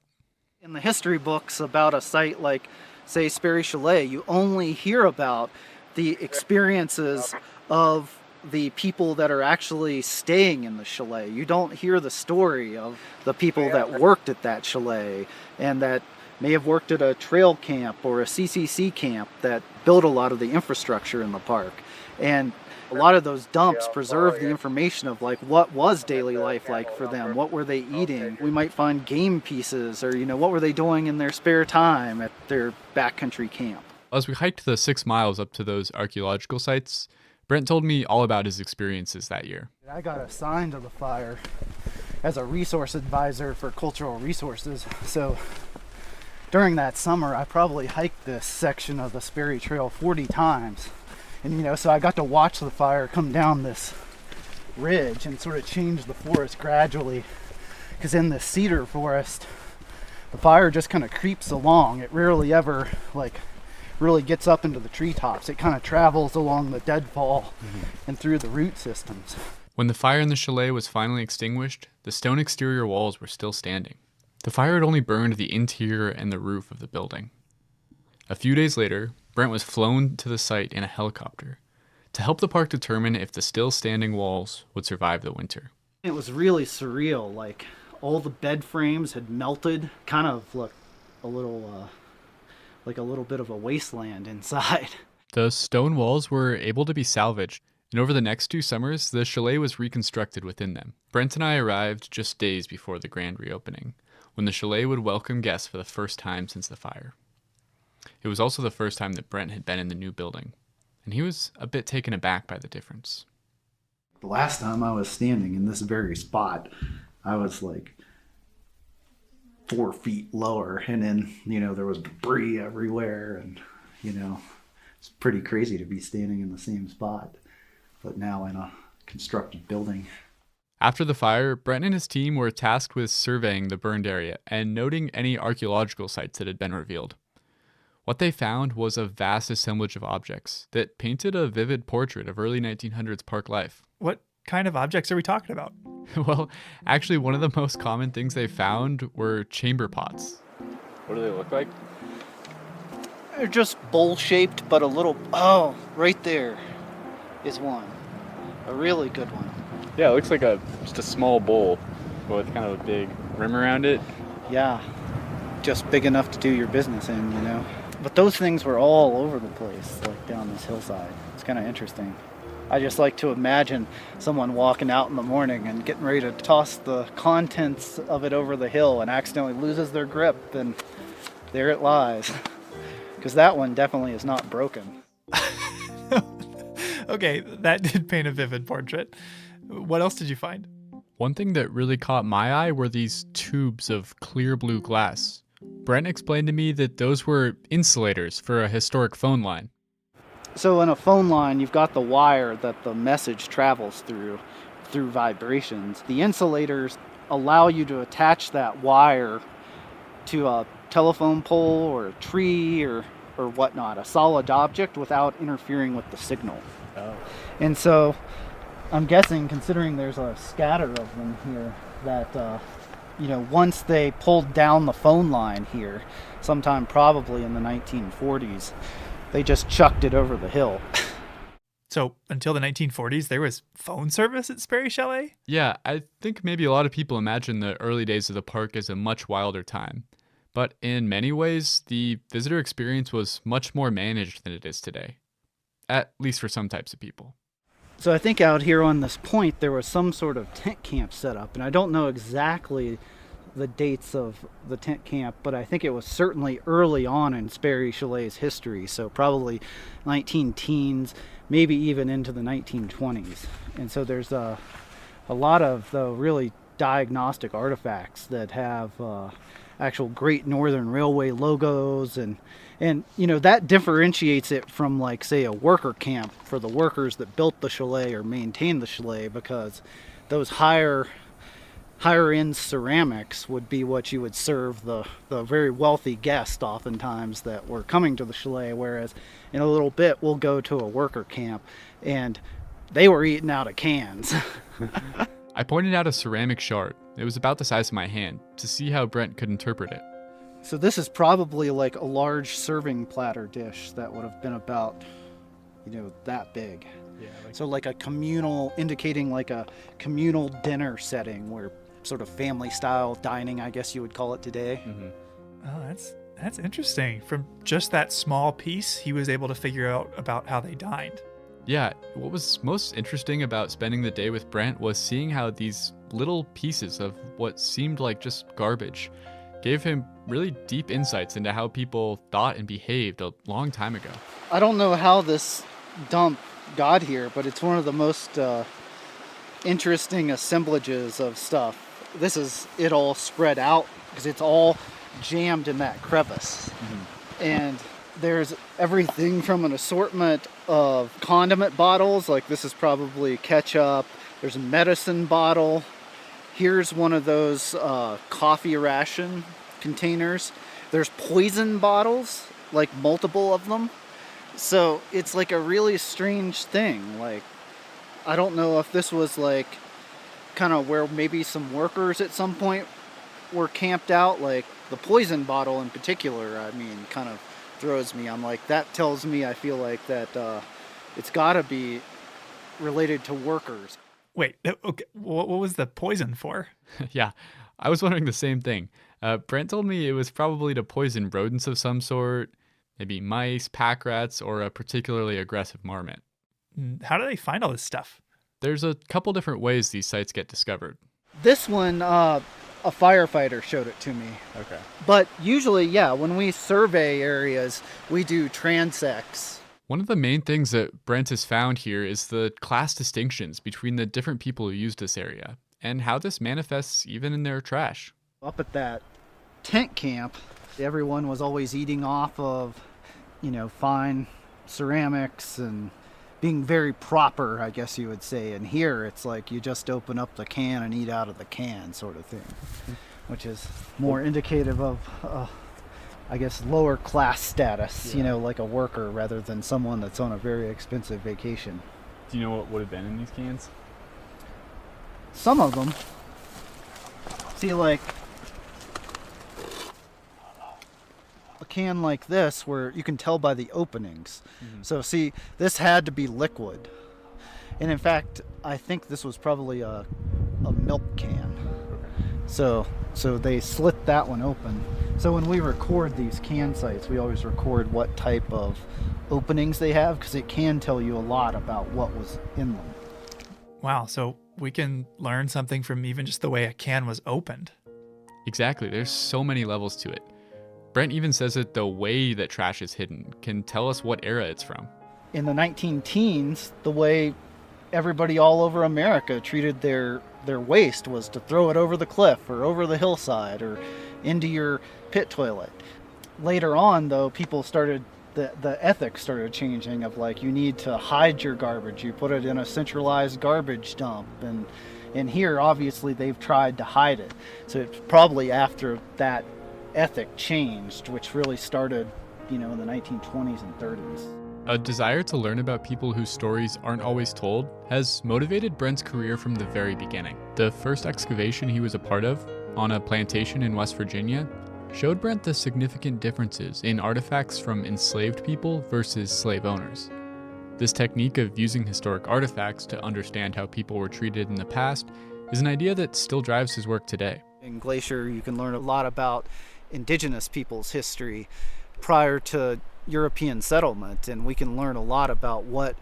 In the history books about a site like, say, Sperry Chalet, you only hear about the experiences of the people that are actually staying in the chalet. You don't hear the story of the people that worked at that chalet and that may have worked at a trail camp or a CCC camp that built a lot of the infrastructure in the park. And a lot of those dumps preserve the information of like what was daily life like for them, what were they eating. We might find game pieces or, you know, what were they doing in their spare time at their backcountry camp. As we hiked the 6 miles up to those archaeological sites, Brent told me all about his experiences that year. I got assigned to the fire as a resource advisor for cultural resources. So during that summer, I probably hiked this section of the Sperry Trail 40 times. And, you know, so I got to watch the fire come down this ridge and sort of change the forest gradually. Because in the cedar forest, the fire just kind of creeps along. It rarely ever, really gets up into the treetops. It kind of travels along the deadfall and through the root systems. When the fire in the chalet was finally extinguished, the stone exterior walls were still standing. The fire had only burned the interior and the roof of the building. A few days later, Brent was flown to the site in a helicopter to help the park determine if the still standing walls would survive the winter. It was really surreal. Like all the bed frames had melted, kind of looked a little like a little bit of a wasteland inside. The stone walls were able to be salvaged, and over the next 2 summers, the chalet was reconstructed within them. Brent and I arrived just days before the grand reopening, when the chalet would welcome guests for the first time since the fire. It was also the first time that Brent had been in the new building, and he was a bit taken aback by the difference. The last time I was standing in this very spot, I was like 4 feet lower, and then, you know, there was debris everywhere, and, you know, it's pretty crazy to be standing in the same spot, but now in a constructed building. After the fire, Brent and his team were tasked with surveying the burned area and noting any archaeological sites that had been revealed. What they found was a vast assemblage of objects that painted a vivid portrait of early 1900s park life. What kind of objects are we talking about? Well, actually, one of the most common things they found were chamber pots. What do they look like? They're just bowl-shaped, but a little... Oh, right there is one. A really good one. Yeah, it looks like just a small bowl. but with kind of a big rim around it. Yeah, just big enough to do your business in, you know. But those things were all over the place, like down this hillside. It's kind of interesting. I just like to imagine someone walking out in the morning and getting ready to toss the contents of it over the hill and accidentally loses their grip, and there it lies. Because that one definitely is not broken. Okay, that did paint a vivid portrait. What else did you find? One thing that really caught my eye were these tubes of clear blue glass. Brent explained to me that those were insulators for a historic phone line. So in a phone line, you've got the wire that the message travels through vibrations. The insulators allow you to attach that wire to a telephone pole or a tree or whatnot, a solid object, without interfering with the signal. Oh. And so I'm guessing, considering there's a scatter of them here, that once they pulled down the phone line here, sometime probably in the 1940s, they just chucked it over the hill. So until the 1940s, there was phone service at Sperry Chalet? Yeah, I think maybe a lot of people imagine the early days of the park as a much wilder time. But in many ways, the visitor experience was much more managed than it is today. At least for some types of people. So I think out here on this point, there was some sort of tent camp set up, and I don't know exactly the dates of the tent camp, but I think it was certainly early on in Sperry Chalet's history, so probably 19-teens, maybe even into the 1920s. And so there's a lot of really diagnostic artifacts that have actual Great Northern Railway logos, and that differentiates it from, like, say, a worker camp for the workers that built the chalet or maintained the chalet, because those higher end ceramics would be what you would serve the very wealthy guests oftentimes that were coming to the chalet, whereas in a little bit we'll go to a worker camp and they were eating out of cans. I pointed out a ceramic shard. It was about the size of my hand, to see how Brent could interpret it. So this is probably like a large serving platter dish that would have been about, that big. Yeah. So like a communal, indicating like a communal dinner setting, where sort of family style dining, I guess you would call it today. Mm-hmm. Oh, that's interesting. From just that small piece, he was able to figure out about how they dined. Yeah, what was most interesting about spending the day with Brent was seeing how these little pieces of what seemed like just garbage gave him really deep insights into how people thought and behaved a long time ago. I don't know how this dump got here, but it's one of the most interesting assemblages of stuff. This is it all spread out because it's all jammed in that crevice. Mm-hmm. And there's everything from an assortment of condiment bottles, like this is probably ketchup. There's a medicine bottle. Here's one of those coffee ration containers. There's poison bottles, like multiple of them. So it's like a really strange thing. Like, I don't know if this was like kind of where maybe some workers at some point were camped out. Like the poison bottle in particular, I mean, kind of throws me. I'm like, that tells me, I feel like that it's got to be related to workers. Wait, okay, what was the poison for? Yeah, I was wondering the same thing. Brent told me it was probably to poison rodents of some sort, maybe mice, pack rats, or a particularly aggressive marmot. How do they find all this stuff? There's a couple different ways these sites get discovered. This one, a firefighter showed it to me. Okay. But usually, yeah, when we survey areas, we do transects. One of the main things that Brent has found here is the class distinctions between the different people who use this area, and how this manifests even in their trash. Up at that tent camp, everyone was always eating off of, fine ceramics and being very proper, I guess you would say. And here it's like you just open up the can and eat out of the can sort of thing, which is more indicative of, I guess, lower class status, like a worker rather than someone that's on a very expensive vacation. Do you know what would have been in these cans? Some of them. See, like a can like this where you can tell by the openings. Mm-hmm. So see, this had to be liquid. And in fact, I think this was probably a milk can. Okay. So they slit that one open. So when we record these can sites, we always record what type of openings they have, because it can tell you a lot about what was in them. Wow, so we can learn something from even just the way a can was opened. Exactly, there's so many levels to it. Brent even says that the way that trash is hidden can tell us what era it's from. In the 19-teens, the way everybody all over America treated their waste was to throw it over the cliff or over the hillside or into your pit toilet. Later on, though, people started, the ethics started changing of like, you need to hide your garbage. You put it in a centralized garbage dump. And here, obviously, they've tried to hide it. So it's probably after that ethic changed, which really started, in the 1920s and 30s. A desire to learn about people whose stories aren't always told has motivated Brent's career from the very beginning. The first excavation he was a part of, on a plantation in West Virginia, showed Brent the significant differences in artifacts from enslaved people versus slave owners. This technique of using historic artifacts to understand how people were treated in the past is an idea that still drives his work today. In Glacier, you can learn a lot about indigenous people's history prior to European settlement, and we can learn a lot about what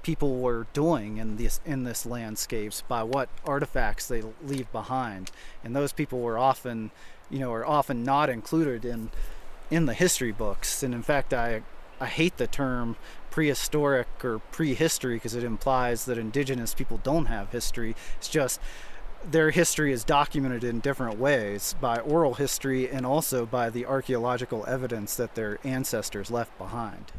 people were doing in this landscapes by what artifacts they leave behind. And those people were often, are often not included in the history books. And in fact, I hate the term prehistoric or prehistory because it implies that indigenous people don't have history. It's just their history is documented in different ways by oral history and also by the archaeological evidence that their ancestors left behind.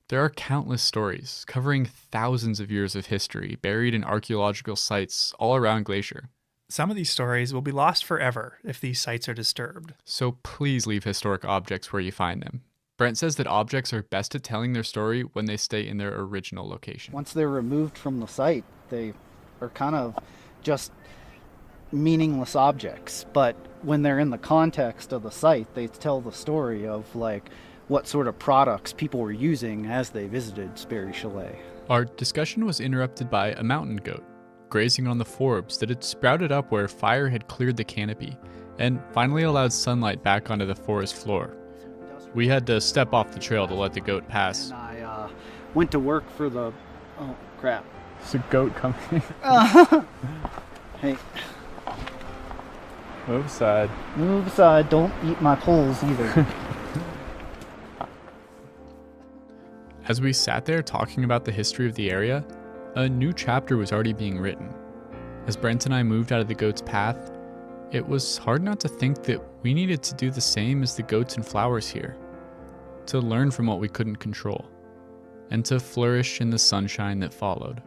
There are countless stories covering thousands of years of history buried in archaeological sites all around Glacier. Some of these stories will be lost forever if these sites are disturbed. So please leave historic objects where you find them. Brent says that objects are best at telling their story when they stay in their original location. Once they're removed from the site, they are kind of just meaningless objects, but when they're in the context of the site, they tell the story of like what sort of products people were using as they visited Sperry Chalet. Our discussion was interrupted by a mountain goat grazing on the forbs that had sprouted up where fire had cleared the canopy and finally allowed sunlight back onto the forest floor. We had to step off the trail to let the goat pass. And I went to work for the... Oh, crap. It's a goat coming. Hey. Move aside. Move aside. Don't eat my poles either. As we sat there talking about the history of the area, a new chapter was already being written. As Brent and I moved out of the goat's path, it was hard not to think that we needed to do the same as the goats and flowers here, to learn from what we couldn't control, and to flourish in the sunshine that followed.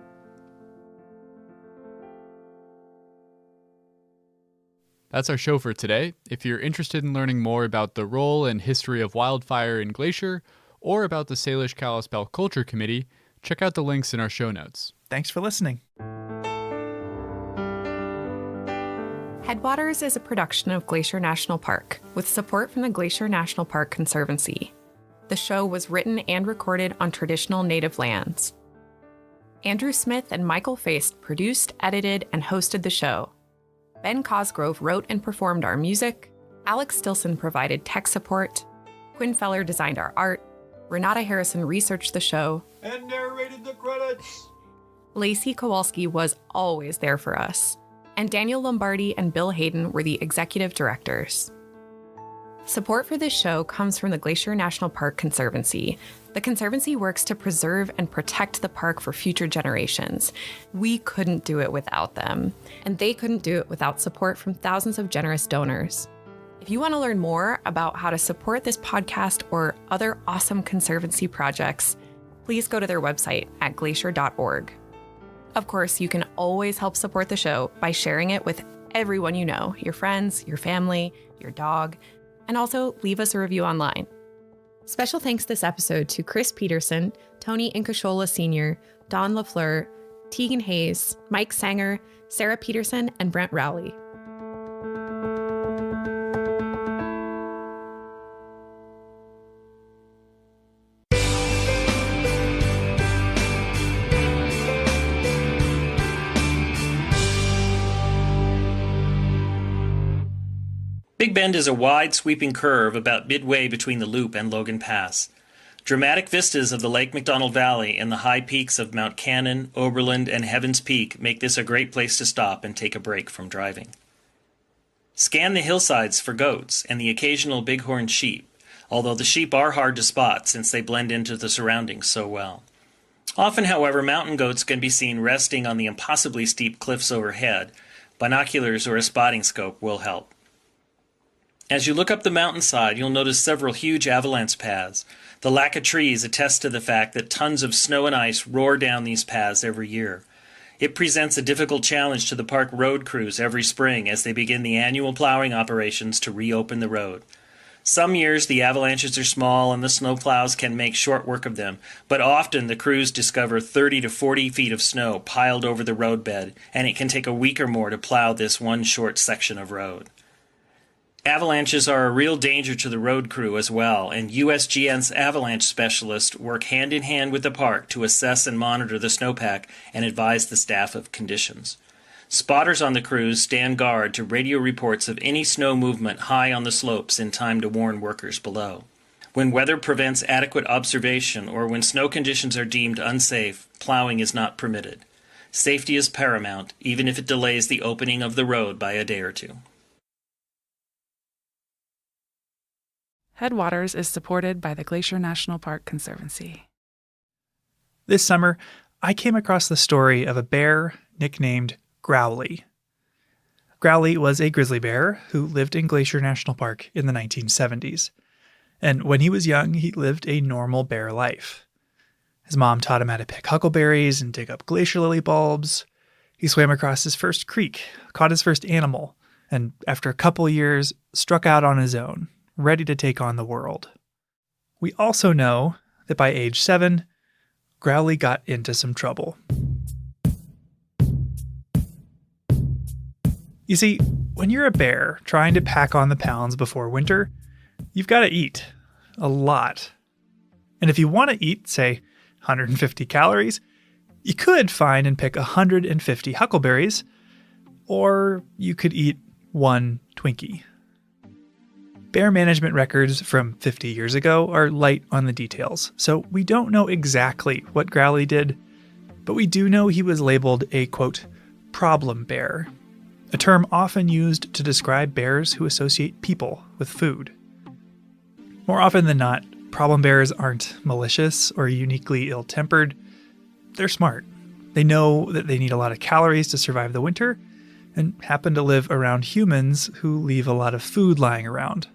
That's our show for today. If you're interested in learning more about the role and history of wildfire in Glacier, or about the Salish-Kalispel Culture Committee, check out the links in our show notes. Thanks for listening. Headwaters is a production of Glacier National Park, with support from the Glacier National Park Conservancy. The show was written and recorded on traditional native lands. Andrew Smith and Michael Feist produced, edited, and hosted the show. Ben Cosgrove wrote and performed our music. Alex Stilson provided tech support. Quinn Feller designed our art. Renata Harrison researched the show. And narrated the credits. Lacey Kowalski was always there for us. And Daniel Lombardi and Bill Hayden were the executive directors. Support for this show comes from the Glacier National Park Conservancy. The Conservancy works to preserve and protect the park for future generations. We couldn't do it without them, and they couldn't do it without support from thousands of generous donors. If you want to learn more about how to support this podcast or other awesome Conservancy projects, please go to their website at glacier.org. Of course, you can always help support the show by sharing it with everyone you know, your friends, your family, your dog, and also leave us a review online. Special thanks this episode to Chris Peterson, Tony Incashola Sr., Don LaFleur, Tegan Hayes, Mike Sanger, Sarah Peterson, and Brent Rowley. Big Bend is a wide, sweeping curve about midway between the Loop and Logan Pass. Dramatic vistas of the Lake McDonald Valley and the high peaks of Mount Cannon, Oberland, and Heavens Peak make this a great place to stop and take a break from driving. Scan the hillsides for goats and the occasional bighorn sheep, although the sheep are hard to spot since they blend into the surroundings so well. Often, however, mountain goats can be seen resting on the impossibly steep cliffs overhead. Binoculars or a spotting scope will help. As you look up the mountainside, you'll notice several huge avalanche paths. The lack of trees attests to the fact that tons of snow and ice roar down these paths every year. It presents a difficult challenge to the park road crews every spring as they begin the annual plowing operations to reopen the road. Some years the avalanches are small and the snowplows can make short work of them, but often the crews discover 30 to 40 feet of snow piled over the roadbed, and it can take a week or more to plow this one short section of road. Avalanches are a real danger to the road crew as well, and USGN's avalanche specialists work hand in hand with the park to assess and monitor the snowpack and advise the staff of conditions. Spotters on the crews stand guard to radio reports of any snow movement high on the slopes in time to warn workers below. When weather prevents adequate observation or when snow conditions are deemed unsafe, plowing is not permitted. Safety is paramount, even if it delays the opening of the road by a day or two. Headwaters is supported by the Glacier National Park Conservancy. This summer, I came across the story of a bear nicknamed Growly. Growly was a grizzly bear who lived in Glacier National Park in the 1970s. And when he was young, he lived a normal bear life. His mom taught him how to pick huckleberries and dig up glacier lily bulbs. He swam across his first creek, caught his first animal, and after a couple years, struck out on his own, ready to take on the world. We also know that by age 7, Growly got into some trouble. You see, when you're a bear trying to pack on the pounds before winter, you've got to eat a lot. And if you want to eat, say, 150 calories, you could find and pick 150 huckleberries, or you could eat one Twinkie. Bear management records from 50 years ago are light on the details, so we don't know exactly what Growly did, but we do know he was labeled a, quote, problem bear, a term often used to describe bears who associate people with food. More often than not, problem bears aren't malicious or uniquely ill-tempered. They're smart. They know that they need a lot of calories to survive the winter, and happen to live around humans who leave a lot of food lying around.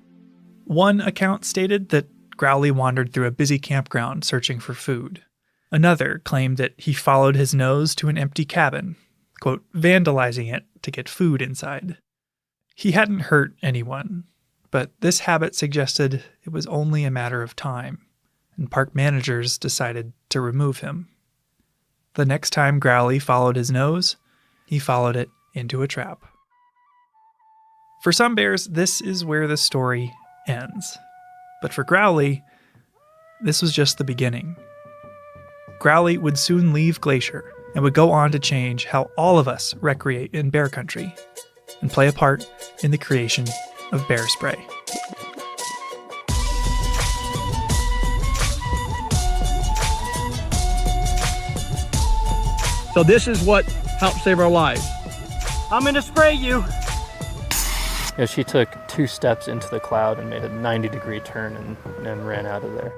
One account stated that Growly wandered through a busy campground searching for food. Another claimed that he followed his nose to an empty cabin, quote, vandalizing it to get food inside. He hadn't hurt anyone, but this habit suggested it was only a matter of time, and park managers decided to remove him. The next time Growly followed his nose, he followed it into a trap. For some bears, this is where the story ends. But for Growly, this was just the beginning. Growly would soon leave Glacier and would go on to change how all of us recreate in bear country and play a part in the creation of bear spray. So this is what helped save our lives. I'm gonna spray you. Yeah, she took 2 steps into the cloud and made a 90-degree turn and ran out of there.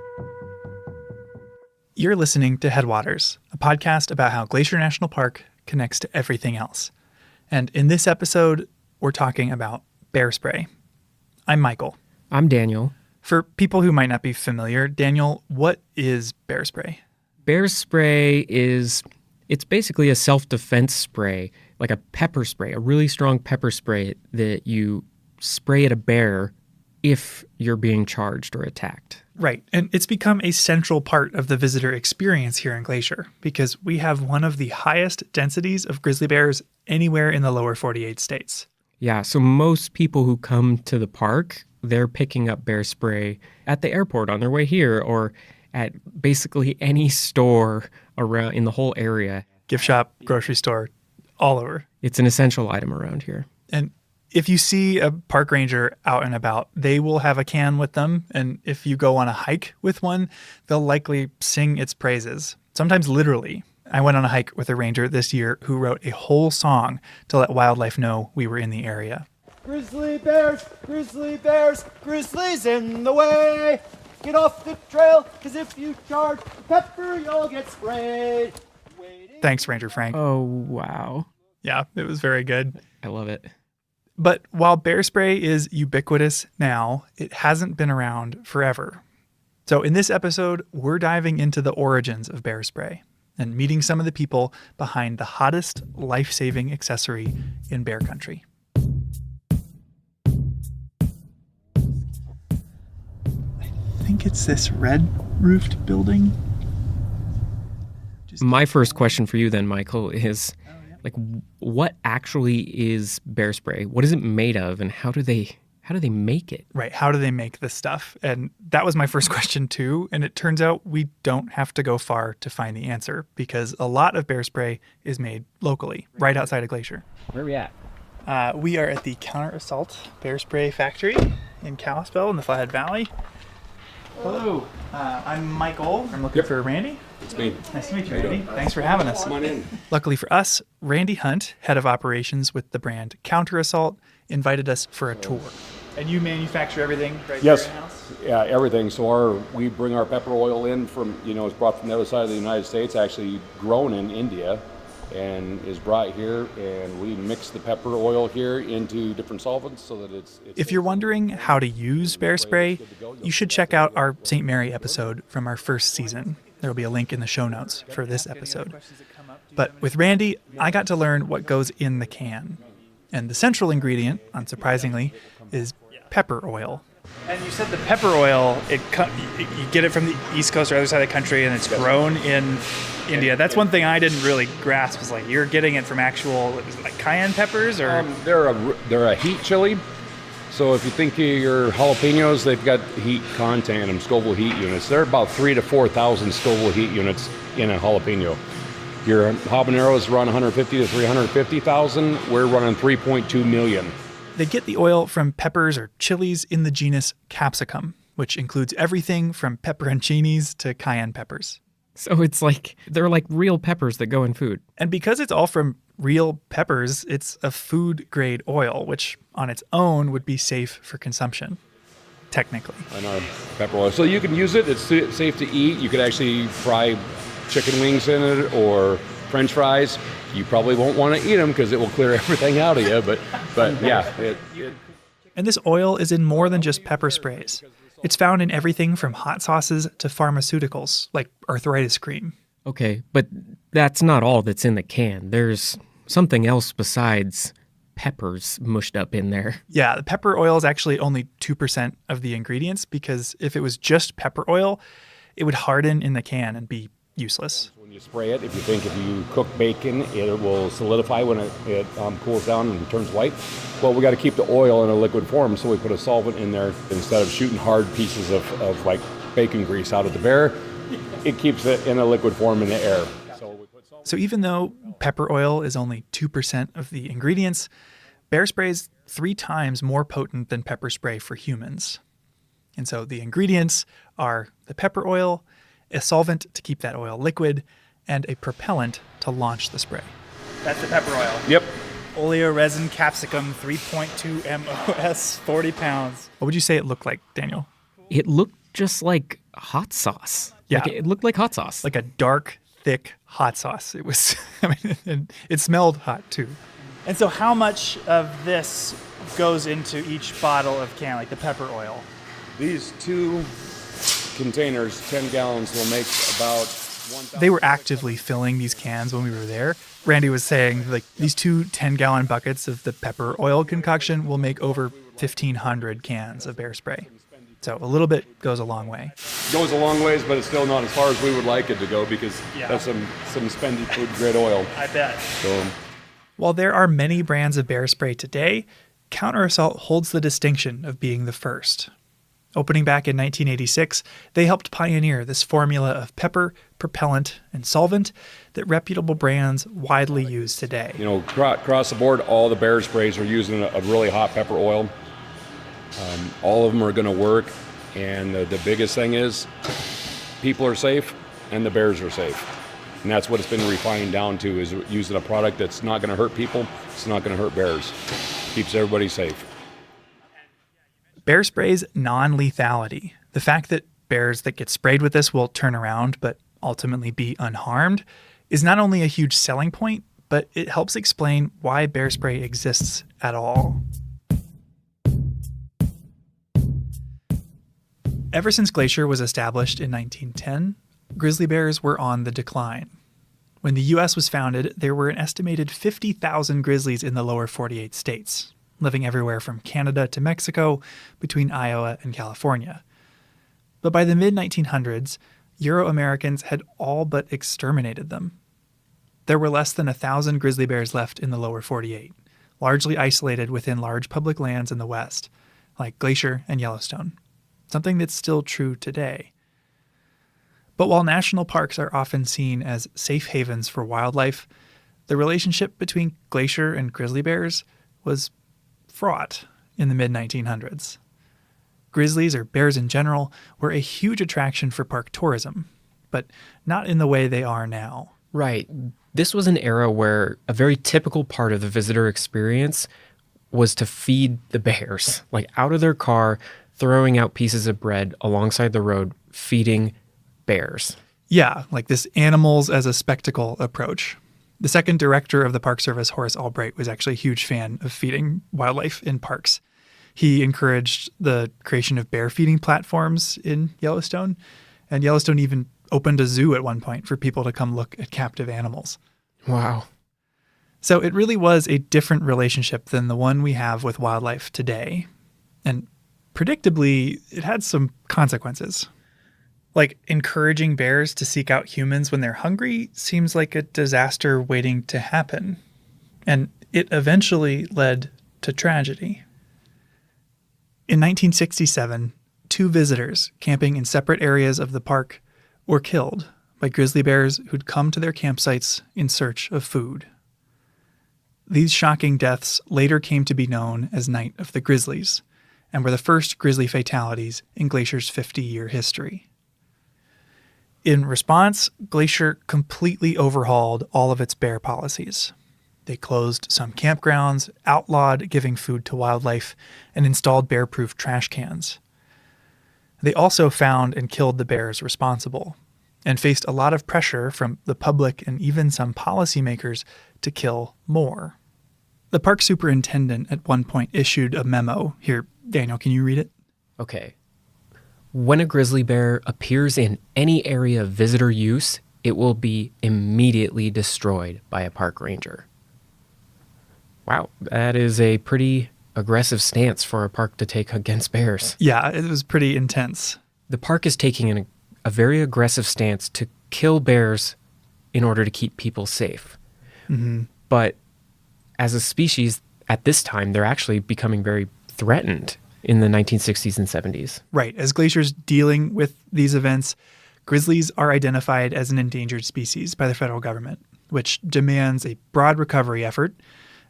You're listening to Headwaters, a podcast about how Glacier National Park connects to everything else. And in this episode, we're talking about bear spray. I'm Michael. I'm Daniel. For people who might not be familiar, Daniel, what is bear spray? Bear spray it's basically a self-defense spray, like a pepper spray, a really strong pepper spray that you spray at a bear if you're being charged or attacked. Right, and it's become a central part of the visitor experience here in Glacier because we have one of the highest densities of grizzly bears anywhere in the lower 48 states. Yeah, so most people who come to the park, they're picking up bear spray at the airport on their way here or at basically any store around in the whole area. Gift shop, grocery store, all over. It's an essential item around here. And If you see a park ranger out and about, they will have a can with them. And if you go on a hike with one, they'll likely sing its praises, sometimes literally. I went on a hike with a ranger this year who wrote a whole song to let wildlife know we were in the area. Grizzly bears, grizzlies in the way. Get off the trail, because if you charge the pepper, you'll get sprayed. Thanks, Ranger Frank. Oh, wow. Yeah, it was very good. I love it. But while bear spray is ubiquitous now, it hasn't been around forever. So in this episode, we're diving into the origins of bear spray and meeting some of the people behind the hottest life-saving accessory in bear country. I think it's this red-roofed building. My first question for you then, Michael, is like, what actually is bear spray? What is it made of, and how do they make it? Right, how do they make this stuff? And that was my first question too, and it turns out we don't have to go far to find the answer, because a lot of bear spray is made locally, right outside of Glacier. Where are we at? We are at the Counter Assault Bear Spray Factory in Kalispell in the Flathead Valley. Hello, I'm Michael. I'm looking for Randy. It's me. Nice to meet you, Randy. Thanks for having us. Come on in. Luckily for us, Randy Hunt, head of operations with the brand Counter Assault, invited us for a tour. And you manufacture everything right Yes. there in-house? Yeah, everything. So we bring our pepper oil in from, it's brought from the other side of the United States, actually grown in India, and is brought here, and we mix the pepper oil here into different solvents so that it's If you're wondering how to use bear spray, you should check out our St. Mary episode from our first season. There will be a link in the show notes for this episode. But with Randy, I got to learn what goes in the can. And the central ingredient, unsurprisingly, is pepper oil. And you said the pepper oil, you get it from the East Coast or other side of the country, and it's grown in India. That's one thing I didn't really grasp, was like, you're getting it from actual, is it like cayenne peppers? Or they're a heat chili. So if you think of your jalapenos, they've got heat content in them, Scoville heat units. They're about 3,000 to 4,000 Scoville heat units in a jalapeno. Your habaneros run 150 to 350,000. We're running 3.2 million. They get the oil from peppers or chilies in the genus capsicum, which includes everything from pepperoncinis to cayenne peppers. So it's like, they're like real peppers that go in food. And because it's all from real peppers, it's a food-grade oil, which on its own would be safe for consumption, technically. And our pepper oil. So you can use it. It's safe to eat. You could actually fry chicken wings in it or French fries. You probably won't want to eat them because it will clear everything out of you. But yeah. And this oil is in more than just pepper sprays. It's found in everything from hot sauces to pharmaceuticals, like arthritis cream. Okay, but that's not all that's in the can. There's something else besides peppers mushed up in there. Yeah, the pepper oil is actually only 2% of the ingredients, because if it was just pepper oil, it would harden in the can and be useless. When you spray it, if you cook bacon, it will solidify when it cools down and turns white. Well, we got to keep the oil in a liquid form, so we put a solvent in there instead of shooting hard pieces of like bacon grease out of the bear. It keeps it in a liquid form in the air. So even though pepper oil is only 2% of the ingredients, bear spray is 3 times more potent than pepper spray for humans. And so the ingredients are the pepper oil, a solvent to keep that oil liquid, and a propellant to launch the spray. That's the pepper oil. Yep. Oleoresin capsicum, 3.2 MOS, 40 pounds. What would you say it looked like, Daniel? It looked just like hot sauce. Yeah. Like it looked like hot sauce. Like a dark, thick hot sauce. It was, and it smelled hot too. And so how much of this goes into each bottle of can, like the pepper oil? These 2 containers, 10 gallons, will make about 1,000. They were actively filling these cans when we were there. Randy was saying, like, these 2 10-gallon buckets of the pepper oil concoction will make over 1,500 cans of bear spray. So a little bit goes a long way. Goes a long ways, but it's still not as far as we would like it to go, because that's some spendy food grade oil. I bet. So, while there are many brands of bear spray today, Counter Assault holds the distinction of being the first. Opening back in 1986, they helped pioneer this formula of pepper, propellant, and solvent that reputable brands widely use today. You know, across the board, all the bear sprays are using a really hot pepper oil. All of them are going to work, and the biggest thing is people are safe and the bears are safe. And that's what it's been refined down to, is using a product that's not going to hurt people, it's not going to hurt bears. Keeps everybody safe. Bear spray's non-lethality, the fact that bears that get sprayed with this will turn around but ultimately be unharmed, is not only a huge selling point, but it helps explain why bear spray exists at all. Ever since Glacier was established in 1910, grizzly bears were on the decline. When the U.S. was founded, there were an estimated 50,000 grizzlies in the lower 48 states, living everywhere from Canada to Mexico, between Iowa and California. But by the mid-1900s, Euro-Americans had all but exterminated them. There were less than 1,000 grizzly bears left in the lower 48, largely isolated within large public lands in the West, like Glacier and Yellowstone, something that's still true today. But while national parks are often seen as safe havens for wildlife, the relationship between Glacier and grizzly bears was fraught in the mid-1900s. Grizzlies, or bears in general, were a huge attraction for park tourism, but not in the way they are now. Right. This was an era where a very typical part of the visitor experience was to feed the bears, like out of their car, throwing out pieces of bread alongside the road, feeding bears. Yeah, like this animals as a spectacle approach. The second director of the Park Service, Horace Albright, was actually a huge fan of feeding wildlife in parks. He encouraged the creation of bear feeding platforms in Yellowstone, and Yellowstone even opened a zoo at one point for people to come look at captive animals. Wow. So it really was a different relationship than the one we have with wildlife today. And predictably, it had some consequences. Like encouraging bears to seek out humans when they're hungry seems like a disaster waiting to happen. And it eventually led to tragedy. In 1967, 2 visitors camping in separate areas of the park were killed by grizzly bears who'd come to their campsites in search of food. These shocking deaths later came to be known as Night of the Grizzlies, and were the first grizzly fatalities in Glacier's 50-year history. In response, Glacier completely overhauled all of its bear policies. They closed some campgrounds, outlawed giving food to wildlife, and installed bear-proof trash cans. They also found and killed the bears responsible, and faced a lot of pressure from the public and even some policymakers to kill more. The park superintendent at one point issued a memo. Here, Daniel, can you read it? Okay. When a grizzly bear appears in any area of visitor use, it will be immediately destroyed by a park ranger. Wow, that is a pretty aggressive stance for a park to take against bears. Yeah, it was pretty intense. The park is taking a very aggressive stance to kill bears in order to keep people safe. Mm-hmm. But as a species, at this time, they're actually becoming very threatened in the 1960s and 70s. Right. As Glacier's dealing with these events, grizzlies are identified as an endangered species by the federal government, which demands a broad recovery effort.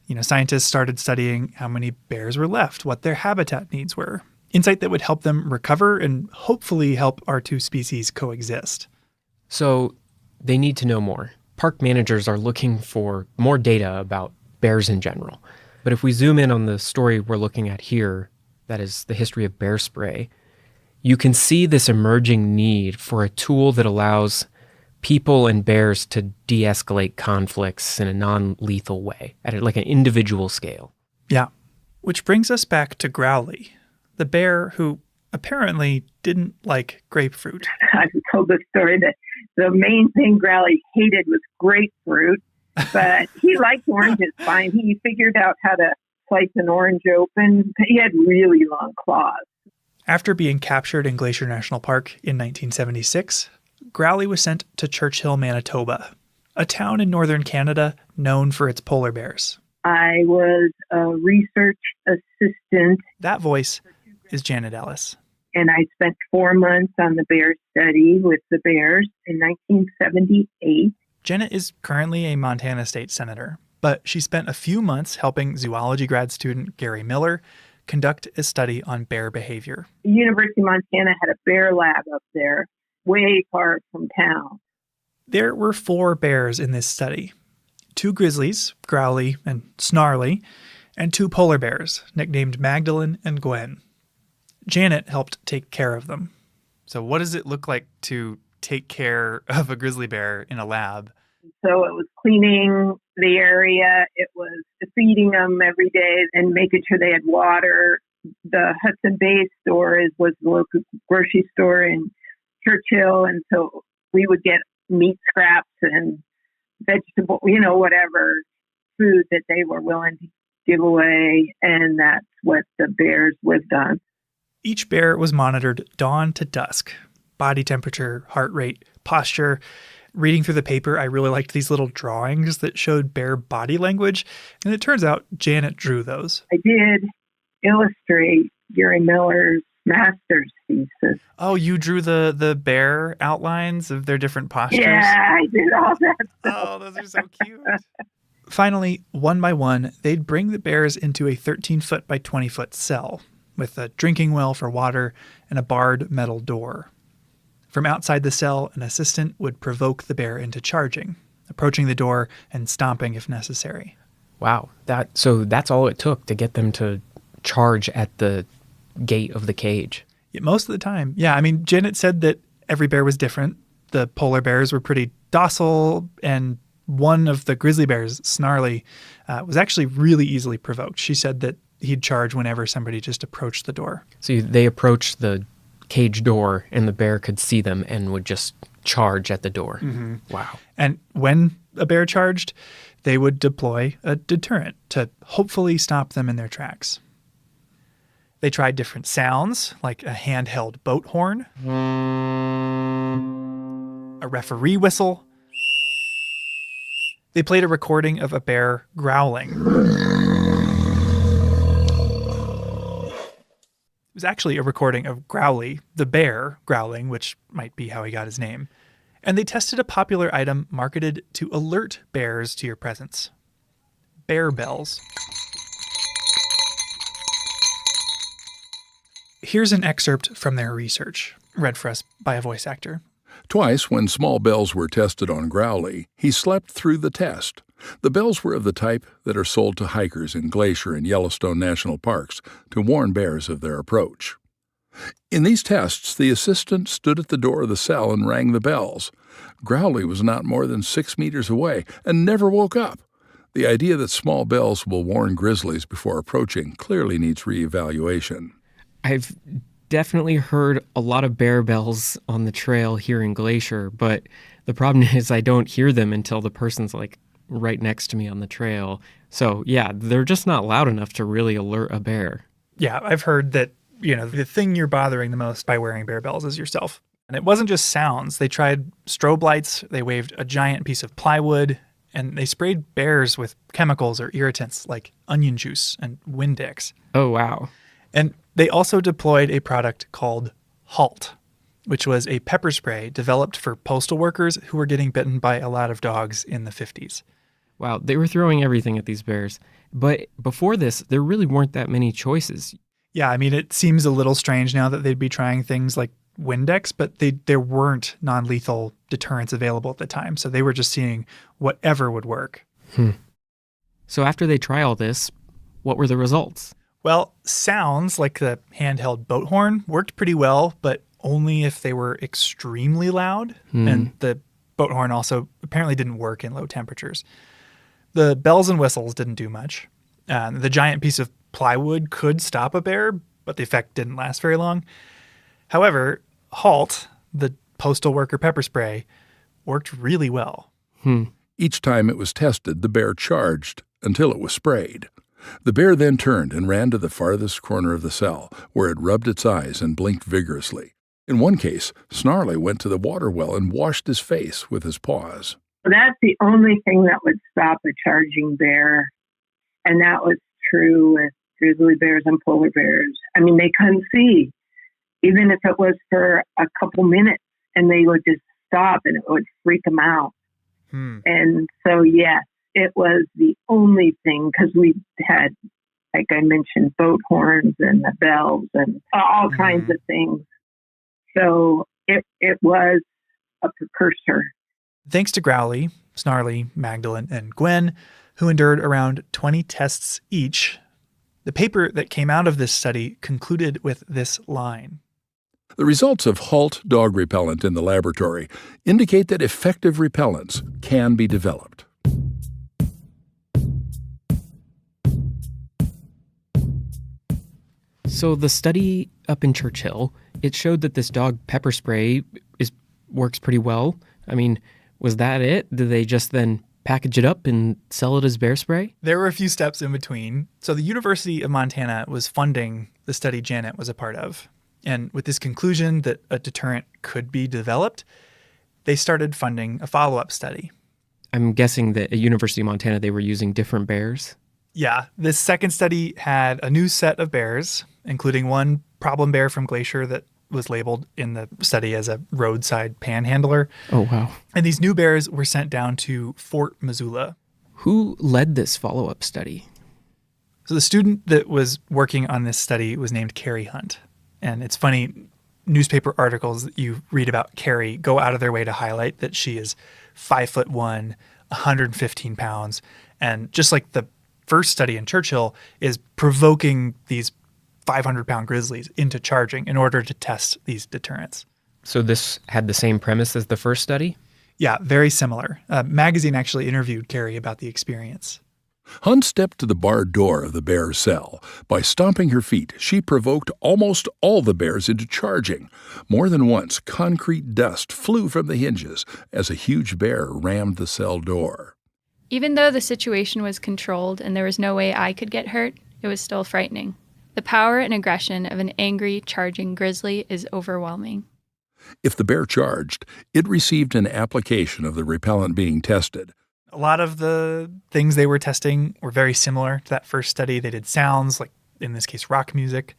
You know, scientists started studying how many bears were left, what their habitat needs were, insight that would help them recover and hopefully help our 2 species coexist. So they need to know more. Park managers are looking for more data about bears in general. But if we zoom in on the story we're looking at here, that is the history of bear spray, you can see this emerging need for a tool that allows people and bears to de-escalate conflicts in a non-lethal way at like an individual scale. Yeah. Which brings us back to Growly, the bear who apparently didn't like grapefruit. I've told the story that the main thing Growly hated was grapefruit, but he liked oranges fine. He figured out how to slice an orange open. He had really long claws. After being captured in Glacier National Park in 1976, Growly was sent to Churchill, Manitoba, a town in northern Canada known for its polar bears. I was a research assistant. That voice is Janet Ellis. And I spent 4 months on the bear study with the bears in 1978. Janet is currently a Montana state senator, but she spent a few months helping zoology grad student Gary Miller conduct a study on bear behavior. The University of Montana had a bear lab up there, way far from town. There were 4 bears in this study. 2 grizzlies, Growly and Snarly, and 2 polar bears, nicknamed Magdalene and Gwen. Janet helped take care of them. So what does it look like to take care of a grizzly bear in a lab? So it was cleaning the area. It was feeding them every day and making sure they had water. The Hudson Bay store was the local grocery store in Churchill. And so we would get meat scraps and vegetable, whatever food that they were willing to give away. And that's what the bears lived on. Each bear was monitored dawn to dusk. Body temperature, heart rate, posture. Reading through the paper, I really liked these little drawings that showed bear body language. And it turns out Janet drew those. I did illustrate Gary Miller's master's thesis. Oh, you drew the bear outlines of their different postures? Yeah, I did all that stuff. Oh, those are so cute. Finally, one by one, they'd bring the bears into a 13-foot by 20-foot cell with a drinking well for water and a barred metal door. From outside the cell, an assistant would provoke the bear into charging, approaching the door and stomping if necessary. Wow. So that's all it took to get them to charge at the gate of the cage. Yeah, most of the time. Yeah, I mean, Janet said that every bear was different. The polar bears were pretty docile, and one of the grizzly bears, Snarly, was actually really easily provoked. She said that he'd charge whenever somebody just approached the door. So they approached the cage door and the bear could see them and would just charge at the door. Mm-hmm. Wow. And when a bear charged, they would deploy a deterrent to hopefully stop them in their tracks. They tried different sounds, like a handheld boat horn, a referee whistle. They played a recording of a bear growling. It was actually a recording of Growly, the bear, growling, which might be how he got his name. And they tested a popular item marketed to alert bears to your presence. Bear bells. Here's an excerpt from their research, read for us by a voice actor. Twice, when small bells were tested on Growly, he slept through the test. The bells were of the type that are sold to hikers in Glacier and Yellowstone national parks to warn bears of their approach. In these tests, the assistant stood at the door of the cell and rang the bells. Growly was not more than 6 meters away and never woke up. The idea that small bells will warn grizzlies before approaching clearly needs reevaluation. I've definitely heard a lot of bear bells on the trail here in Glacier, but the problem is I don't hear them until the person's like right next to me on the trail. So yeah, they're just not loud enough to really alert a bear. Yeah, I've heard that, the thing you're bothering the most by wearing bear bells is yourself. And it wasn't just sounds. They tried strobe lights, they waved a giant piece of plywood, and they sprayed bears with chemicals or irritants like onion juice and Windex. Oh, wow. And they also deployed a product called Halt, which was a pepper spray developed for postal workers who were getting bitten by a lot of dogs in the 50s. Wow, they were throwing everything at these bears. But before this, there really weren't that many choices. Yeah, I mean, it seems a little strange now that they'd be trying things like Windex, but there weren't non-lethal deterrents available at the time. So they were just seeing whatever would work. So after they try all this, what were the results? Well, sounds like the handheld boat horn worked pretty well, but only if they were extremely loud. And the boat horn also apparently didn't work in low temperatures. The bells and whistles didn't do much. The giant piece of plywood could stop a bear, but the effect didn't last very long. However, Halt, the postal worker pepper spray, worked really well. Each time it was tested, the bear charged until it was sprayed. The bear then turned and ran to the farthest corner of the cell, where it rubbed its eyes and blinked vigorously. In one case, Snarly went to the water well and washed his face with his paws. That's the only thing that would stop a charging bear. And that was true with grizzly bears and polar bears. I mean, they couldn't see. even if it was for a couple minutes, and they would just stop and it would freak them out. And so, yes, it was the only thing, because we had, like I mentioned, boat horns and the bells and all kinds of things. So it was a precursor. Thanks to Growly, Snarly, Magdalene, and Gwen, who endured around 20 tests each, the paper that came out of this study concluded with this line. The results of HALT dog repellent in the laboratory indicate that effective repellents can be developed. So the study up in Churchill, it showed that this dog pepper spray works pretty well. I mean, was that it? Did they just then package it up and sell it as bear spray? There were a few steps in between. So the University of Montana was funding the study Janet was a part of. And with this conclusion that a deterrent could be developed, they started funding a follow-up study. I'm guessing that at University of Montana, they were using different bears. Yeah, this second study had a new set of bears, including one problem bear from Glacier that was labeled in the study as a roadside panhandler. Oh, wow. And these new bears were sent down to Fort Missoula. Who led this follow-up study? So the student that was working on this study was named Carrie Hunt. And it's funny, newspaper articles that you read about Carrie go out of their way to highlight that she is 5'1", 115 pounds. And just like the first study in Churchill, is provoking these 500-pound grizzlies into charging in order to test these deterrents. So this had the same premise as the first study? Yeah, very similar. A magazine actually interviewed Carrie about the experience. Hunt stepped to the barred door of the bear's cell. By stomping her feet, she provoked almost all the bears into charging. More than once, concrete dust flew from the hinges as a huge bear rammed the cell door. Even though the situation was controlled and there was no way I could get hurt, it was still frightening. The power and aggression of an angry, charging grizzly is overwhelming. If the bear charged, it received an application of the repellent being tested. A lot of the things they were testing were very similar to that first study. They did sounds, like in this case, rock music.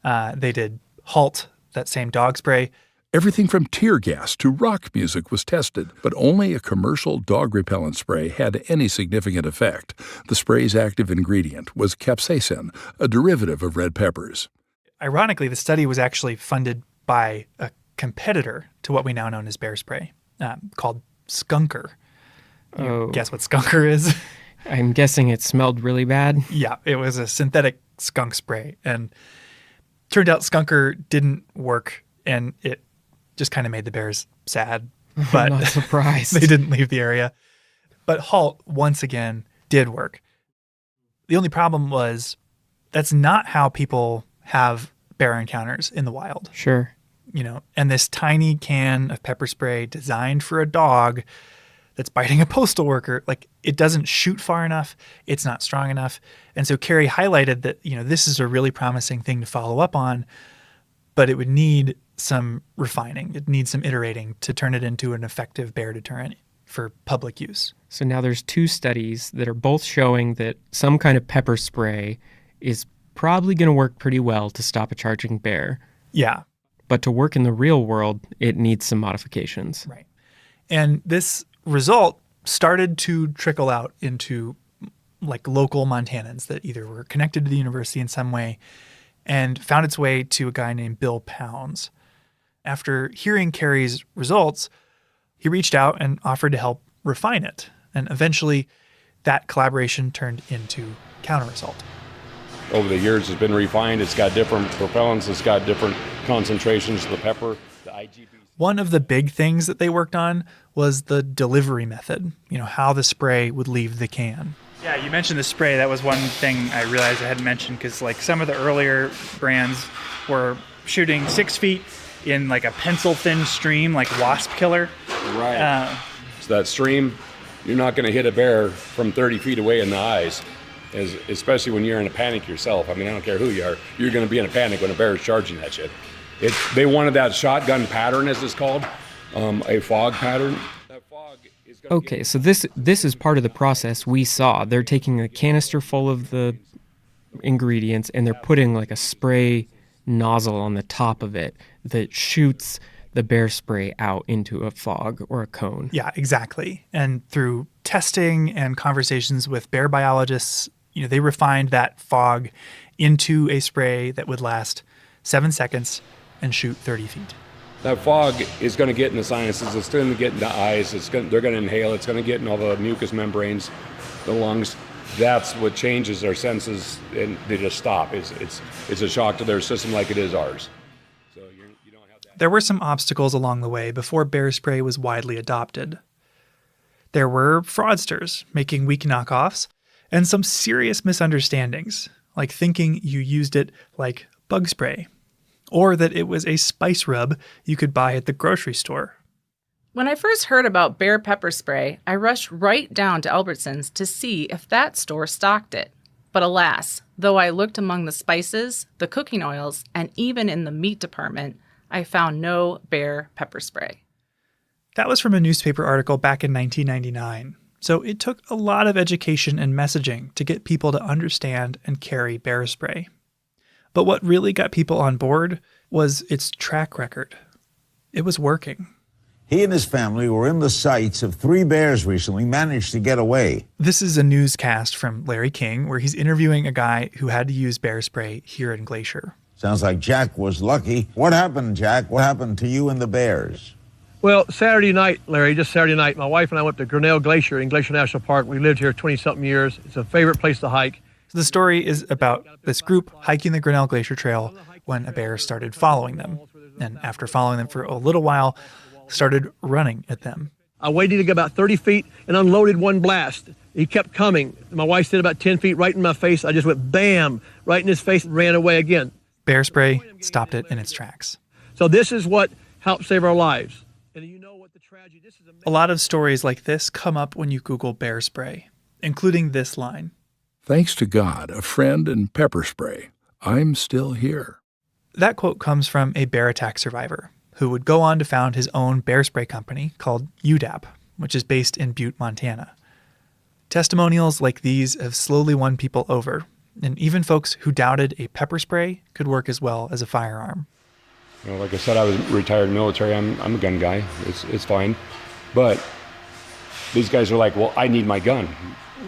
They did HALT, that same dog spray. Everything from tear gas to rock music was tested, but only a commercial dog repellent spray had any significant effect. The spray's active ingredient was capsaicin, a derivative of red peppers. Ironically, the study was actually funded by a competitor to what we now know as bear spray, called Skunker. Guess what Skunker is? I'm guessing it smelled really bad. Yeah, it was a synthetic skunk spray. And turned out Skunker didn't work, and it just kind of made the bears sad. But I'm not surprised. They didn't leave the area. But HALT, once again, did work. The only problem was that's not how people have bear encounters in the wild. Sure. And this tiny can of pepper spray designed for a dog that's biting a postal worker, like, it doesn't shoot far enough. It's not strong enough. And so Carrie highlighted that, this is a really promising thing to follow up on, but it would need some refining. It needs some iterating to turn it into an effective bear deterrent for public use. So now there's two studies that are both showing that some kind of pepper spray is probably going to work pretty well to stop a charging bear. Yeah. But to work in the real world, it needs some modifications. Right. And this result started to trickle out into like local Montanans that either were connected to the university in some way and found its way to a guy named Bill Pounds. After hearing Carrie's results, he reached out and offered to help refine it. And eventually that collaboration turned into Counter-Assault. Over the years, it's been refined. It's got different propellants. It's got different concentrations of the pepper. The IGB. One of the big things that they worked on was the delivery method, how the spray would leave the can. Yeah, you mentioned the spray. That was one thing I realized I hadn't mentioned, because like some of the earlier brands were shooting 6 feet in like a pencil thin stream, like wasp killer. Right. So that stream, you're not going to hit a bear from 30 feet away in the eyes, especially when you're in a panic yourself. I mean, I don't care who you are. You're going to be in a panic when a bear is charging that shit. They wanted that shotgun pattern, as it's called, a fog pattern. Okay, so this is part of the process we saw. They're taking a canister full of the ingredients and they're putting like a spray nozzle on the top of it that shoots the bear spray out into a fog or a cone. Yeah, exactly. And through testing and conversations with bear biologists, they refined that fog into a spray that would last 7 seconds and shoot 30 feet. That fog is going to get in the sinuses. It's going to get in the eyes. They're going to inhale. It's going to get in all the mucous membranes, the lungs. That's what changes their senses, and they just stop. It's a shock to their system like it is ours. There were some obstacles along the way before bear spray was widely adopted. There were fraudsters making weak knockoffs and some serious misunderstandings, like thinking you used it like bug spray, or that it was a spice rub you could buy at the grocery store. When I first heard about bear pepper spray, I rushed right down to Albertsons to see if that store stocked it. But alas, though I looked among the spices, the cooking oils, and even in the meat department, I found no bear pepper spray. That was from a newspaper article back in 1999. So it took a lot of education and messaging to get people to understand and carry bear spray. But what really got people on board was its track record. It was working. He and his family were in the sights of 3 bears recently, managed to get away. This is a newscast from Larry King where he's interviewing a guy who had to use bear spray here in Glacier. Sounds like Jack was lucky. What happened, Jack? What happened to you and the bears? Well, Saturday night, Larry, just Saturday night, my wife and I went to Grinnell Glacier in Glacier National Park. We lived here 20-something years. It's a favorite place to hike. So the story is about this group hiking the Grinnell Glacier Trail when a bear started following them. And after following them for a little while, started running at them. I waited to go about 30 feet and unloaded one blast. He kept coming. My wife stood about 10 feet right in my face. I just went bam, right in his face, and ran away again. Bear spray stopped it in its tracks. So this is what helped save our lives. A lot of stories like this come up when you Google bear spray, including this line. Thanks to God, a friend, and pepper spray, I'm still here. That quote comes from a bear attack survivor who would go on to found his own bear spray company called UDAP, which is based in Butte, Montana. Testimonials like these have slowly won people over, and even folks who doubted a pepper spray could work as well as a firearm. Like I said, I was retired military. I'm a gun guy. It's fine. But these guys are like, well, I need my gun.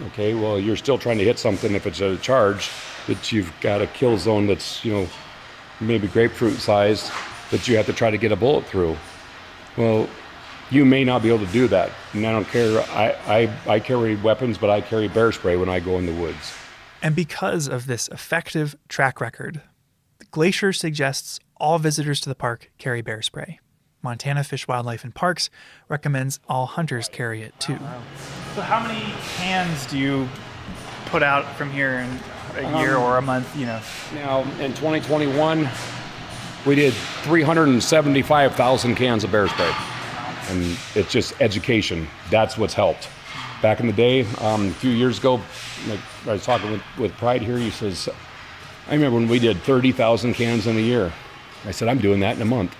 Okay, well, you're still trying to hit something if it's a charge that you've got a kill zone that's, maybe grapefruit sized that you have to try to get a bullet through. Well, you may not be able to do that. And I don't care. I carry weapons, but I carry bear spray when I go in the woods. And because of this effective track record, Glacier suggests all visitors to the park carry bear spray. Montana Fish, Wildlife, and Parks recommends all hunters carry it too. So how many cans do you put out from here in a year or a month, Now, in 2021, we did 375,000 cans of bear spray. And it's just education. That's what's helped. Back in the day, a few years ago, like I was talking with Pride here, he says, I remember when we did 30,000 cans in a year. I said, I'm doing that in a month.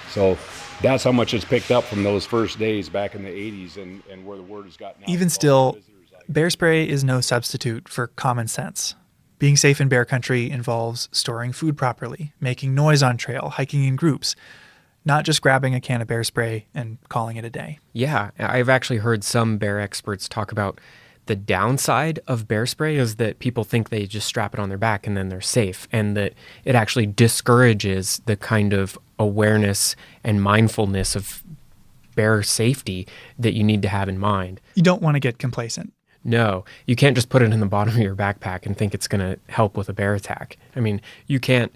So that's how much it's picked up from those first days back in the 80s and where the word has gotten out. Even still, bear spray is no substitute for common sense. Being safe in bear country involves storing food properly, making noise on trail, hiking in groups, not just grabbing a can of bear spray and calling it a day. Yeah, I've actually heard some bear experts talk about the downside of bear spray is that people think they just strap it on their back and then they're safe, and that it actually discourages the kind of awareness and mindfulness of bear safety that you need to have in mind. You don't want to get complacent. No, you can't just put it in the bottom of your backpack and think it's going to help with a bear attack. I mean, you can't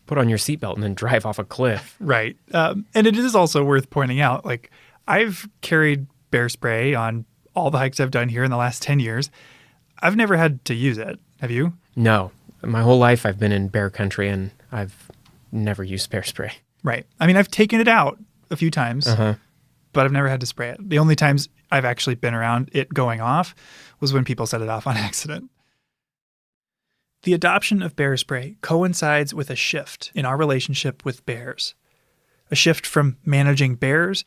put on your seatbelt and then drive off a cliff. Right. And it is also worth pointing out, like, I've carried bear spray on all the hikes I've done here in the last 10 years. I've never had to use it. Have you? No. My whole life I've been in bear country and I've never used bear spray. Right. I mean, I've taken it out a few times, but I've never had to spray it. The only times I've actually been around it going off was when people set it off on accident. The adoption of bear spray coincides with a shift in our relationship with bears. A shift from managing bears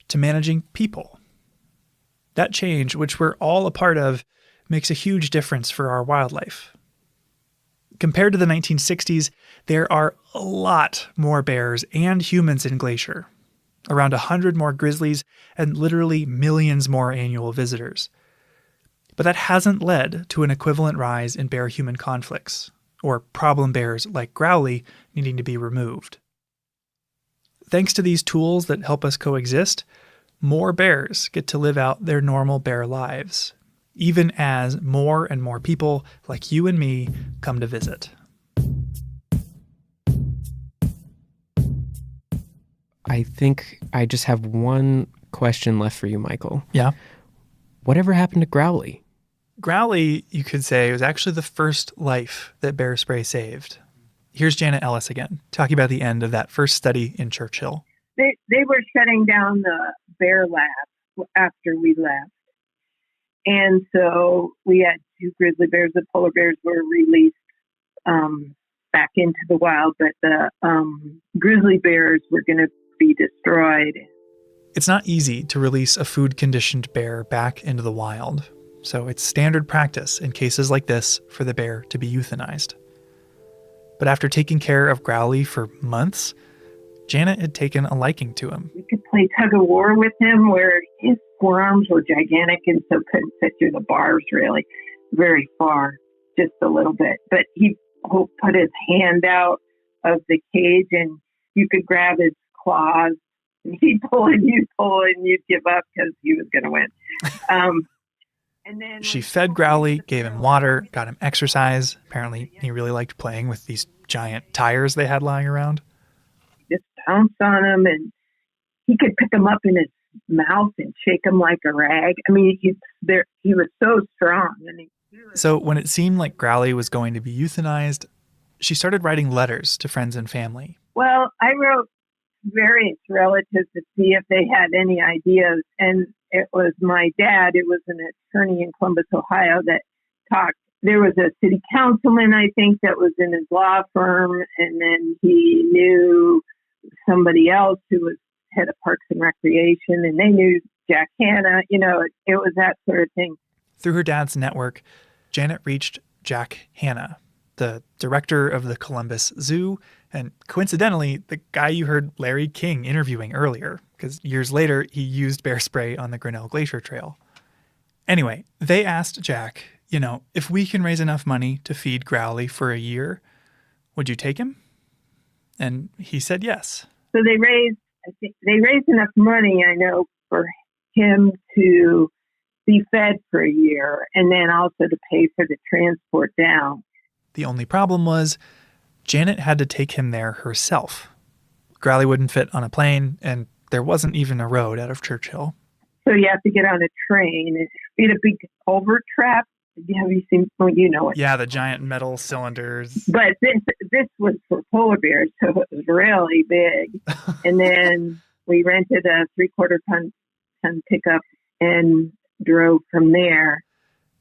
to managing people. That change, which we're all a part of, makes a huge difference for our wildlife. Compared to the 1960s, there are a lot more bears and humans in Glacier. Around 100 more grizzlies and literally millions more annual visitors. But that hasn't led to an equivalent rise in bear-human conflicts, or problem bears like Growly needing to be removed. Thanks to these tools that help us coexist, more bears get to live out their normal bear lives, even as more and more people like you and me come to visit. I think I just have one question left for you, Michael. Yeah? Whatever happened to Growly? Growly, you could say, was actually the first life that bear spray saved. Here's Janet Ellis again, talking about the end of that first study in Churchill. They were shutting down the bear lab after we left. And so we had 2 grizzly bears. The polar bears were released back into the wild, but the grizzly bears were going to be destroyed. It's not easy to release a food-conditioned bear back into the wild, so it's standard practice in cases like this for the bear to be euthanized. But after taking care of Growly for months, Janet had taken a liking to him. We could play tug-of-war with him where his forearms were gigantic and so couldn't fit through the bars really very far, just a little bit. But he put his hand out of the cage and you could grab his claws and he'd pull and you'd give up because he was going to win. And then she fed Growly, gave him water, got him exercise. Apparently, he really liked playing with these giant tires they had lying around. Just pounce on him and he could pick him up in his mouth and shake him like a rag. I mean, he was so strong. So when it seemed like Growly was going to be euthanized, she started writing letters to friends and family. Well, I wrote various relatives to see if they had any ideas. And it was my dad, it was an attorney in Columbus, Ohio, that talked. There was a city councilman, I think, that was in his law firm. And then he knew somebody else who was head of Parks and Recreation. And they knew Jack Hanna. You know, it was that sort of thing. Through her dad's network, Janet reached Jack Hanna, the director of the Columbus Zoo, and coincidentally, the guy you heard Larry King interviewing earlier, because years later, he used bear spray on the Grinnell Glacier Trail. Anyway, they asked Jack, if we can raise enough money to feed Growly for a year, would you take him? And he said yes. So they raised enough money, I know, for him to be fed for a year and then also to pay for the transport down. The only problem was Janet had to take him there herself. Growly wouldn't fit on a plane, and there wasn't even a road out of Churchill. So you have to get on a train. We had a big culvert trap. Have you seen? Well, you know it. Yeah, the giant metal cylinders. But this was for polar bears, so it was really big. And then we rented a 3/4 ton pickup and drove from there.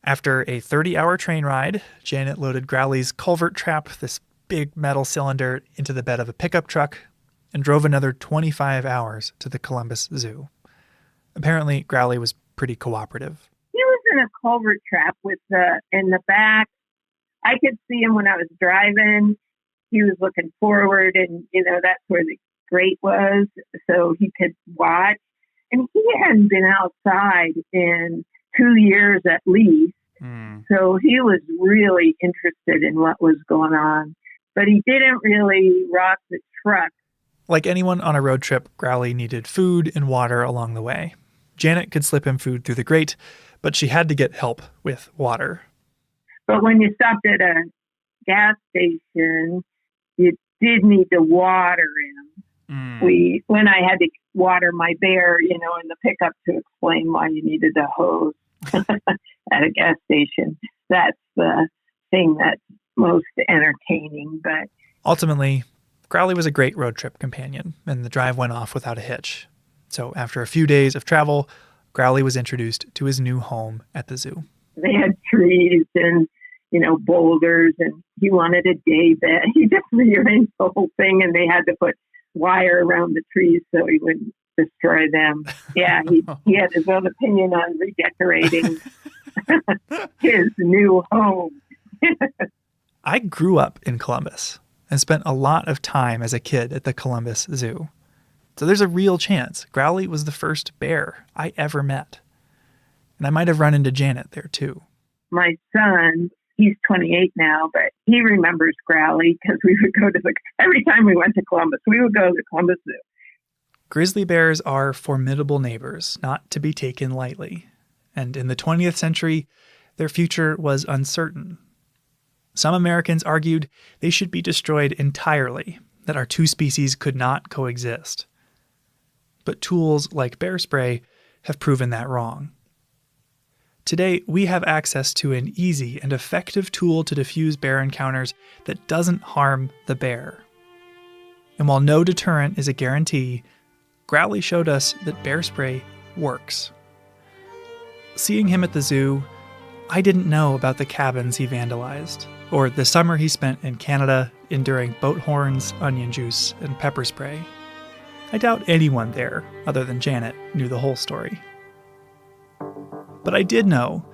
After a 30-hour train ride, Janet loaded Growly's culvert trap, this big metal cylinder, into the bed of a pickup truck and drove another 25 hours to the Columbus Zoo. Apparently, Growly was pretty cooperative. He was in a culvert trap in the back. I could see him when I was driving. He was looking forward, and, that's where the grate was, so he could watch. And he hadn't been outside in 2 years at least. So he was really interested in what was going on. But he didn't really rock the truck. Like anyone on a road trip, Growly needed food and water along the way. Janet could slip him food through the grate, but she had to get help with water. But when you stopped at a gas station, you did need to water him. When I had to water my bear, in the pickup to explain why you needed a hose at a gas station. That's the thing that's most entertaining. But ultimately, Growly was a great road trip companion, and the drive went off without a hitch. So after a few days of travel, Growly was introduced to his new home at the zoo. They had trees and, boulders, and he wanted a day bed. He just rearranged the whole thing, and they had to put wire around the trees so he wouldn't destroy them. Yeah, he had his own opinion on redecorating his new home. I grew up in Columbus and spent a lot of time as a kid at the Columbus Zoo. So there's a real chance Growly was the first bear I ever met. And I might have run into Janet there too. My son, he's 28 now, but he remembers Growly because we would go to every time we went to Columbus, we would go to the Columbus Zoo. Grizzly bears are formidable neighbors, not to be taken lightly. And in the 20th century, their future was uncertain. Some Americans argued they should be destroyed entirely, that our two species could not coexist. But tools like bear spray have proven that wrong. Today, we have access to an easy and effective tool to diffuse bear encounters that doesn't harm the bear. And while no deterrent is a guarantee, Growly showed us that bear spray works. Seeing him at the zoo, I didn't know about the cabins he vandalized, or the summer he spent in Canada enduring boat horns, onion juice, and pepper spray. I doubt anyone there, other than Janet, knew the whole story. But I did know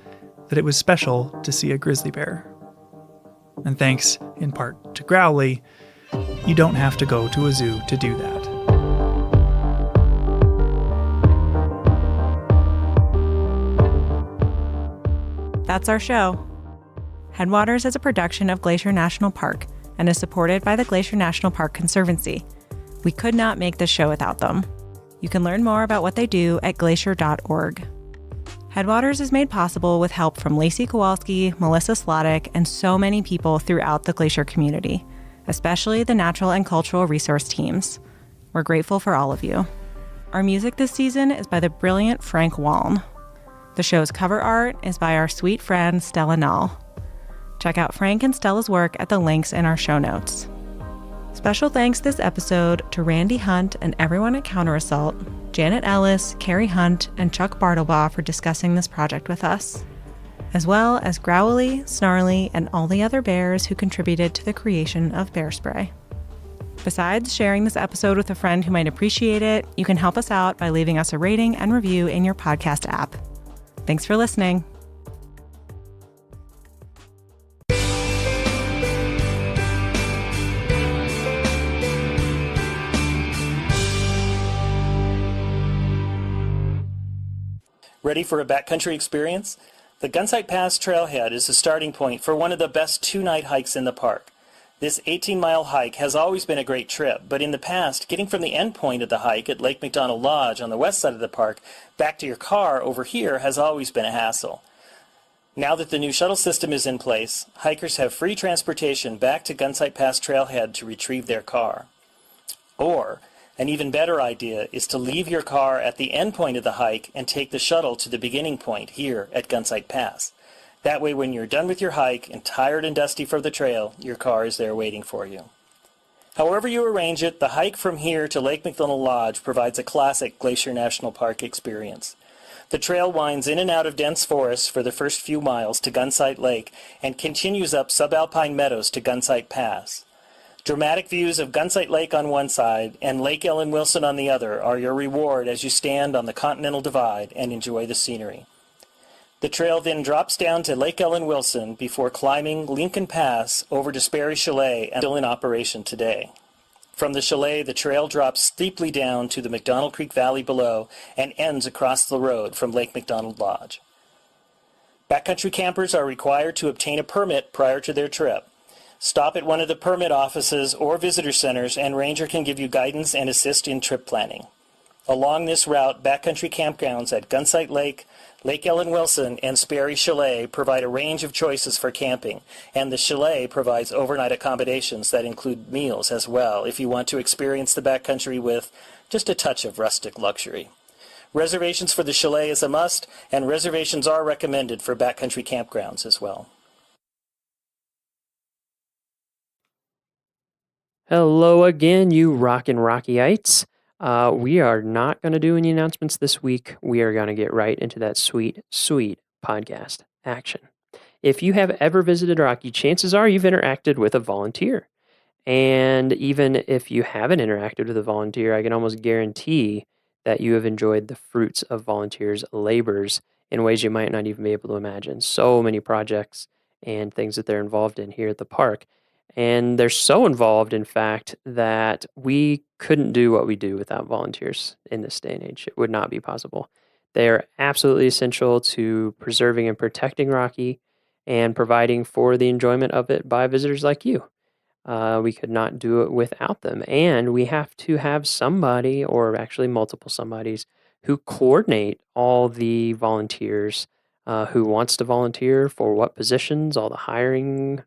that it was special to see a grizzly bear. And thanks, in part, to Growly, you don't have to go to a zoo to do that. That's our show. Headwaters is a production of Glacier National Park and is supported by the Glacier National Park Conservancy. We could not make this show without them. You can learn more about what they do at glacier.org. Headwaters is made possible with help from Lacey Kowalski, Melissa Slottick, and so many people throughout the Glacier community, especially the natural and cultural resource teams. We're grateful for all of you. Our music this season is by the brilliant Frank Waln. The show's cover art is by our sweet friend Stella Null. Check out Frank and Stella's work at the links in our show notes. Special thanks this episode to Randy Hunt and everyone at Counter Assault, Janet Ellis, Carrie Hunt, and Chuck Bartlebaugh for discussing this project with us, as well as Growly, Snarly, and all the other bears who contributed to the creation of bear spray. Besides sharing this episode with a friend who might appreciate it, you can help us out by leaving us a rating and review in your podcast app. Thanks for listening. Ready for a backcountry experience? The Gunsight Pass Trailhead is the starting point for one of the best two-night hikes in the park. This 18-mile hike has always been a great trip, but in the past, getting from the end point of the hike at Lake McDonald Lodge on the west side of the park back to your car over here has always been a hassle. Now that the new shuttle system is in place, hikers have free transportation back to Gunsight Pass Trailhead to retrieve their car. Or, an even better idea is to leave your car at the end point of the hike and take the shuttle to the beginning point here at Gunsight Pass. That way, when you're done with your hike and tired and dusty from the trail, your car is there waiting for you. However you arrange it, the hike from here to Lake McDonald Lodge provides a classic Glacier National Park experience. The trail winds in and out of dense forests for the first few miles to Gunsight Lake and continues up subalpine meadows to Gunsight Pass. Dramatic views of Gunsight Lake on one side and Lake Ellen Wilson on the other are your reward as you stand on the Continental Divide and enjoy the scenery. The trail then drops down to Lake Ellen Wilson before climbing Lincoln Pass over to Sperry Chalet, and still in operation today. From the chalet, the trail drops steeply down to the McDonald Creek Valley below and ends across the road from Lake McDonald Lodge. Backcountry campers are required to obtain a permit prior to their trip. Stop at one of the permit offices or visitor centers and Ranger can give you guidance and assist in trip planning. Along this route, backcountry campgrounds at Gunsight Lake, Lake Ellen Wilson, and Sperry Chalet provide a range of choices for camping, and the chalet provides overnight accommodations that include meals as well if you want to experience the backcountry with just a touch of rustic luxury. Reservations for the chalet is a must, and reservations are recommended for backcountry campgrounds as well. Hello again, you rockin' Rockyites. We are not going to do any announcements this week. We are going to get right into that sweet, sweet podcast action. If you have ever visited Rocky, chances are you've interacted with a volunteer. And even if you haven't interacted with a volunteer, I can almost guarantee that you have enjoyed the fruits of volunteers' labors in ways you might not even be able to imagine. So many projects and things that they're involved in here at the park. And they're so involved, in fact, that we couldn't do what we do without volunteers in this day and age. It would not be possible. They are absolutely essential to preserving and protecting Rocky and providing for the enjoyment of it by visitors like you. We could not do it without them. And we have to have somebody, or actually multiple somebodies, who coordinate all the volunteers, who wants to volunteer for what positions, all the hiring.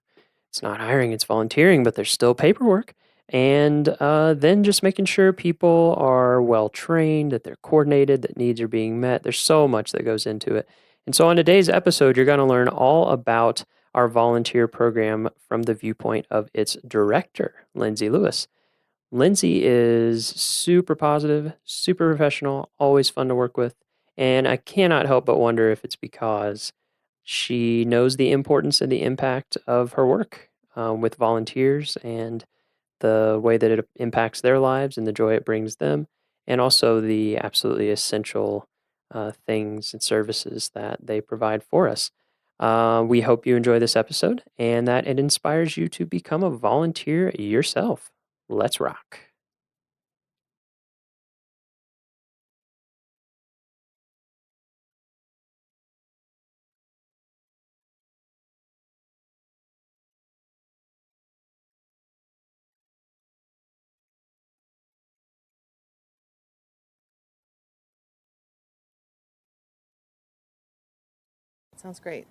It's not hiring, it's volunteering, but there's still paperwork. And then just making sure people are well trained, that they're coordinated, that needs are being met. There's so much that goes into it. And so on today's episode, you're going to learn all about our volunteer program from the viewpoint of its director, Lindsay Lewis. Lindsay is super positive, super professional, always fun to work with. And I cannot help but wonder if it's because she knows the importance and the impact of her work with volunteers and the way that it impacts their lives and the joy it brings them, and also the absolutely essential things and services that they provide for us. We hope you enjoy this episode and that it inspires you to become a volunteer yourself. Let's rock. Sounds great.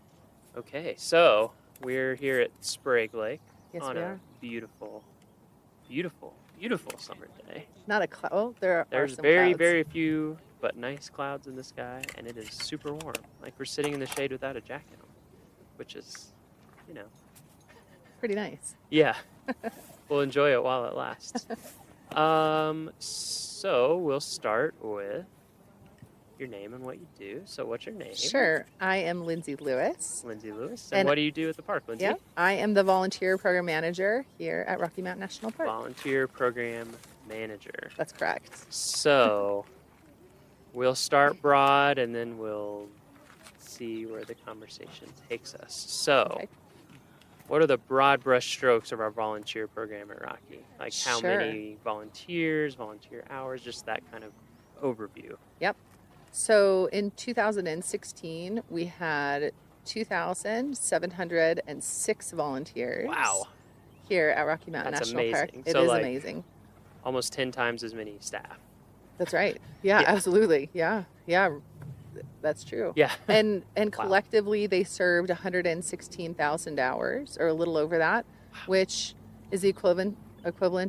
Okay, so we're here at Sprague Lake Yes, on we a are. beautiful, beautiful, beautiful summer day. Not a cloud. Oh, there There's are some very, clouds. very few but nice clouds in the sky, and it is super warm. Like we're sitting in the shade without a jacket on, which is, Pretty nice. yeah. We'll enjoy it while it lasts. So we'll start with your name and what you do. So what's your name? Sure. I am Lindsay Lewis. Lindsay Lewis. And what do you do at the park, Lindsay? Yeah, I am the volunteer program manager here at Rocky Mountain National Park. Volunteer program manager. That's correct. So we'll start broad and then we'll see where the conversation takes us. So what are the broad brush strokes of our volunteer program at Rocky? Like how many volunteers, volunteer hours, just that kind of overview. Yep. So in 2016, we had 2,706 volunteers. Wow. Here at Rocky Mountain That's National Park. amazing. It So, is like, amazing. Almost 10 times as many staff. That's right. Yeah, absolutely. Yeah. That's true. Yeah. And collectively they served 116,000 hours, or a little over that, which is the equivalent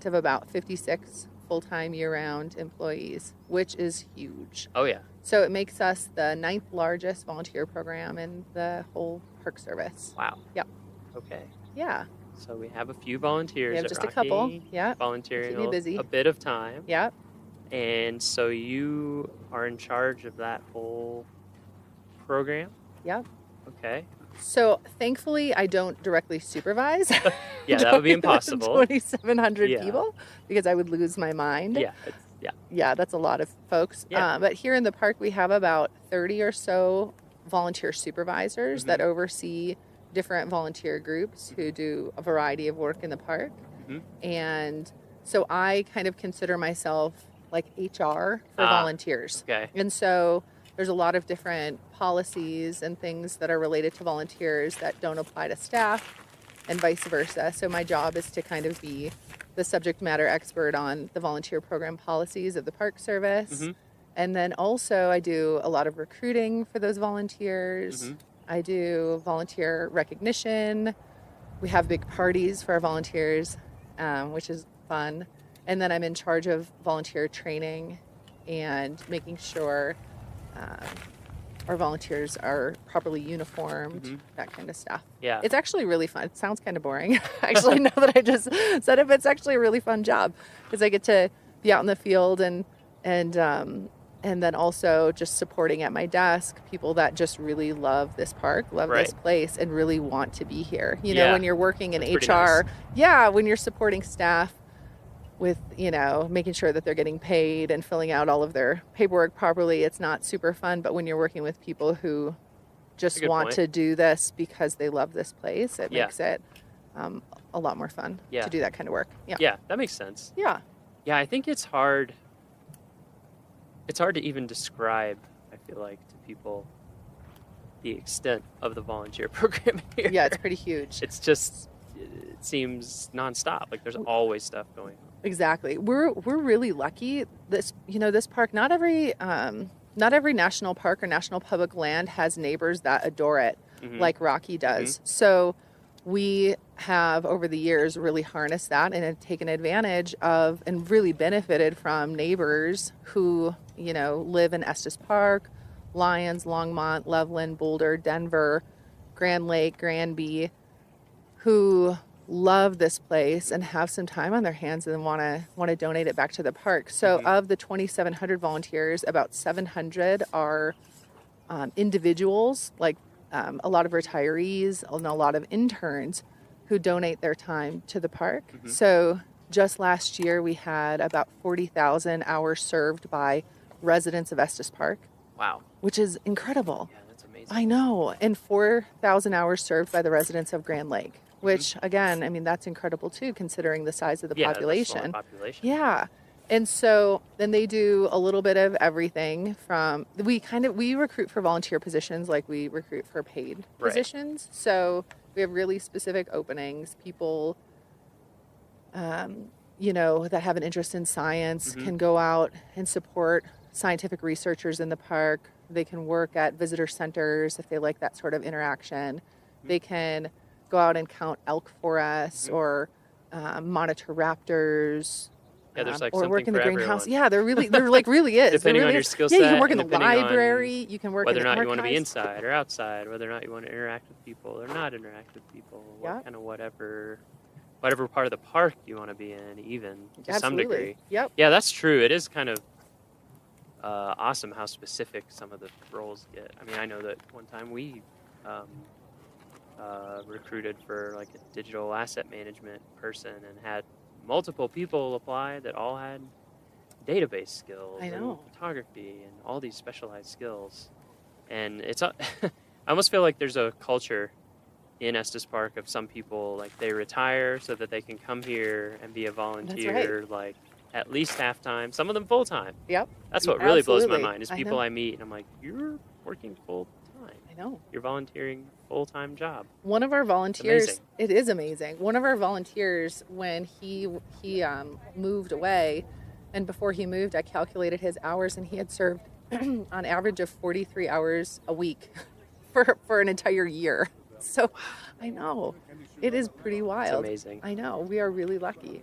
of about 56 full-time year-round employees, which is huge. Oh, yeah. So it makes us the 9th largest volunteer program in the whole Park Service. Wow. Yep. Okay. Yeah. So we have a few volunteers We have at just Rocky, a couple. Yeah. volunteering Keep me busy. a bit of time. Yep. And so you are in charge of that whole program? Yep. Okay. So thankfully, I don't directly supervise. Yeah, that would be impossible. 2,700 people, because I would lose my mind. Yeah. Yeah, that's a lot of folks. Yeah. But here in the park, we have about 30 or so volunteer supervisors that oversee different volunteer groups who do a variety of work in the park. And so I kind of consider myself like HR for volunteers. Okay. And so there's a lot of different policies and things that are related to volunteers that don't apply to staff, and vice versa. So my job is to kind of be the subject matter expert on the volunteer program policies of the Park Service. And then also I do a lot of recruiting for those volunteers. I do volunteer recognition. We have big parties for our volunteers, which is fun. And then I'm in charge of volunteer training and making sure our volunteers are properly uniformed, that kind of stuff. Yeah. It's actually really fun. It sounds kind of boring. Actually, now that I just said it, but it's actually a really fun job because I get to be out in the field and then also just supporting at my desk people that just really love this park, love this place, and really want to be here. You know, when you're working in HR, when you're supporting staff with, making sure that they're getting paid and filling out all of their paperwork properly, it's not super fun. But when you're working with people who just Good want point. to do this because they love this place. It Yeah. makes it a lot more fun Yeah. to do that kind of work. Yeah. Yeah, that makes sense. Yeah. Yeah, I think it's hard. It's hard to even describe, I feel like, to people the extent of the volunteer program here. Yeah, it's pretty huge. It seems nonstop. Like there's always stuff going on. Exactly. We're really lucky. This park, not every national park or national public land has neighbors that adore it like Rocky does. So we have over the years really harnessed that and have taken advantage of and really benefited from neighbors who, live in Estes Park, Lyons, Longmont, Loveland, Boulder, Denver, Grand Lake, Granby, who love this place and have some time on their hands and want to donate it back to the park. So of the 2,700 volunteers, about 700 are individuals, like a lot of retirees and a lot of interns who donate their time to the park. So just last year we had about 40,000 hours served by residents of Estes Park. Wow. Which is incredible. Yeah, that's amazing. I know. And 4,000 hours served by the residents of Grand Lake, which again, I mean, that's incredible too, considering the size of the population. Yeah. And so then they do a little bit of everything from, we recruit for volunteer positions like we recruit for paid positions. So we have really specific openings. People, that have an interest in science can go out and support scientific researchers in the park. They can work at visitor centers if they like that sort of interaction. They can go out and count elk for us or monitor raptors. Yeah, there's like or something work in the for greenhouse. everyone. Yeah, there like really is. Depending there really on your is. skill Yeah, you set can work in and the depending on library. You can work whether in or the not you want to be archives. inside or outside, whether or not you want to interact with people or not interact with people, Yeah. kind of whatever part of the park you want to be in, even to some Absolutely. degree. Yep. Yeah, that's true. It is kind of awesome how specific some of the roles get. I mean, I know that one time we recruited for like a digital asset management person and had multiple people apply that all had database skills and photography and all these specialized skills. And it's I almost feel like there's a culture in Estes Park of some people, like they retire so that they can come here and be a volunteer, like at least half-time, some of them full-time. Yep. That's what really blows my Absolutely. mind is people I meet and I'm like, you're working full-time. I know. You're volunteering full-time job. One of our volunteers, amazing. it is amazing. One of our volunteers, when he moved away, and before he moved, I calculated his hours, and he had served on average of 43 hours a week for an entire year. So I know it is pretty wild. It's amazing. I know we are really lucky.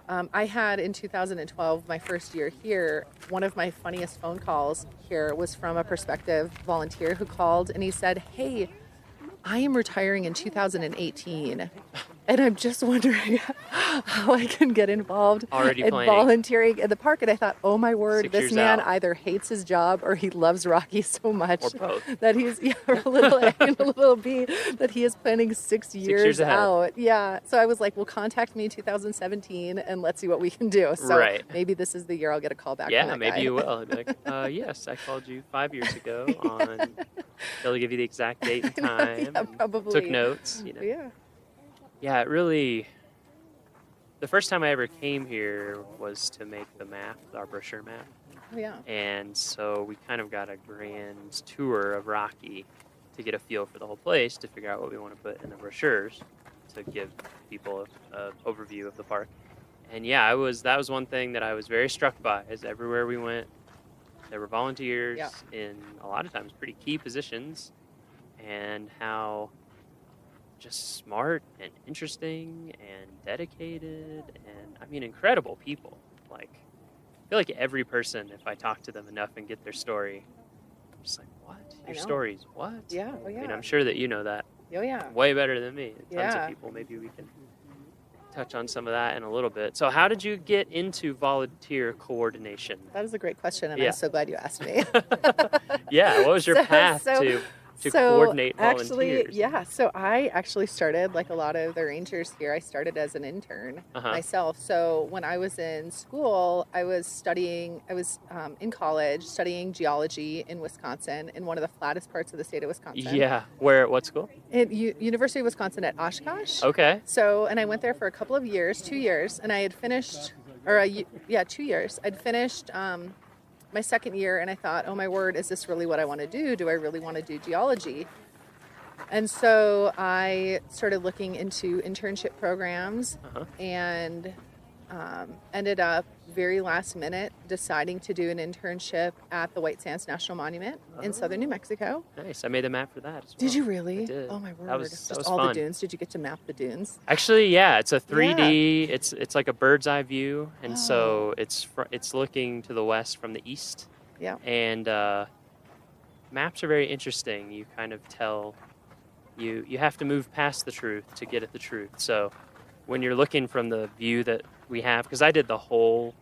I had in 2012, my first year here, one of my funniest phone calls here was from a prospective volunteer who called and he said, "Hey, I am retiring in 2018 and I'm just wondering how I can get involved Already in planning. volunteering at the park." And I thought, oh my word, 6 this years man out. either hates his job or he loves Rocky so much Or both. that he's a little A and a little B, that he is planning 6 years ahead. out. Yeah. So I was like, well, contact me 2017 and let's see what we can do. So Right. maybe this is the year I'll get a call back from Yeah, that maybe guy. you will. I'd be like, yes, I called you 5 years ago on, they'll give you the exact date and time. Yeah, and probably. Took notes, Yeah. Yeah, it really, the first time I ever came here was to make the map, our brochure map. Oh, yeah. And so we kind of got a grand tour of Rocky to get a feel for the whole place, to figure out what we want to put in the brochures to give people an overview of the park. And yeah, that was one thing that I was very struck by, is everywhere we went, there were volunteers in a lot of times pretty key positions, and how just smart and interesting and dedicated and, I mean, incredible people. Like, I feel like every person, if I talk to them enough and get their story, I'm just like, what? Your stories? What? Yeah. Oh, yeah. I mean, I'm sure that you know that Oh, yeah. way better than me. Tons Yeah. of people. Maybe we can touch on some of that in a little bit. So how did you get into volunteer coordination? That is a great question, and Yeah. I'm so glad you asked me. Yeah, what was your path to to coordinate volunteers. Actually, yeah. So I actually started, like a lot of the rangers here, I started as an intern myself. So when I was in school, I was in college studying geology in Wisconsin, in one of the flattest parts of the state of Wisconsin. Yeah. Where? What school? At University of Wisconsin at Oshkosh. Okay. So, and I went there for a couple of years, 2 years, and I had finished, 2 years. I'd finished my second year, and I thought, oh my word, is this really what I want to do? Do I really want to do geology? And so I started looking into internship programs and ended up very last minute deciding to do an internship at the White Sands National Monument in southern New Mexico. Nice. I made a map for that as well. Did you really? I did. Oh my word. That was Just was all fun. the dunes. Did you get to map the dunes? Actually, yeah, it's a 3D. It's like a bird's eye view, and so it's looking to the west from the east. Yeah. And maps are very interesting. You kind of tell you have to move past the truth to get at the truth. So when you're looking from the view that we have, because I did all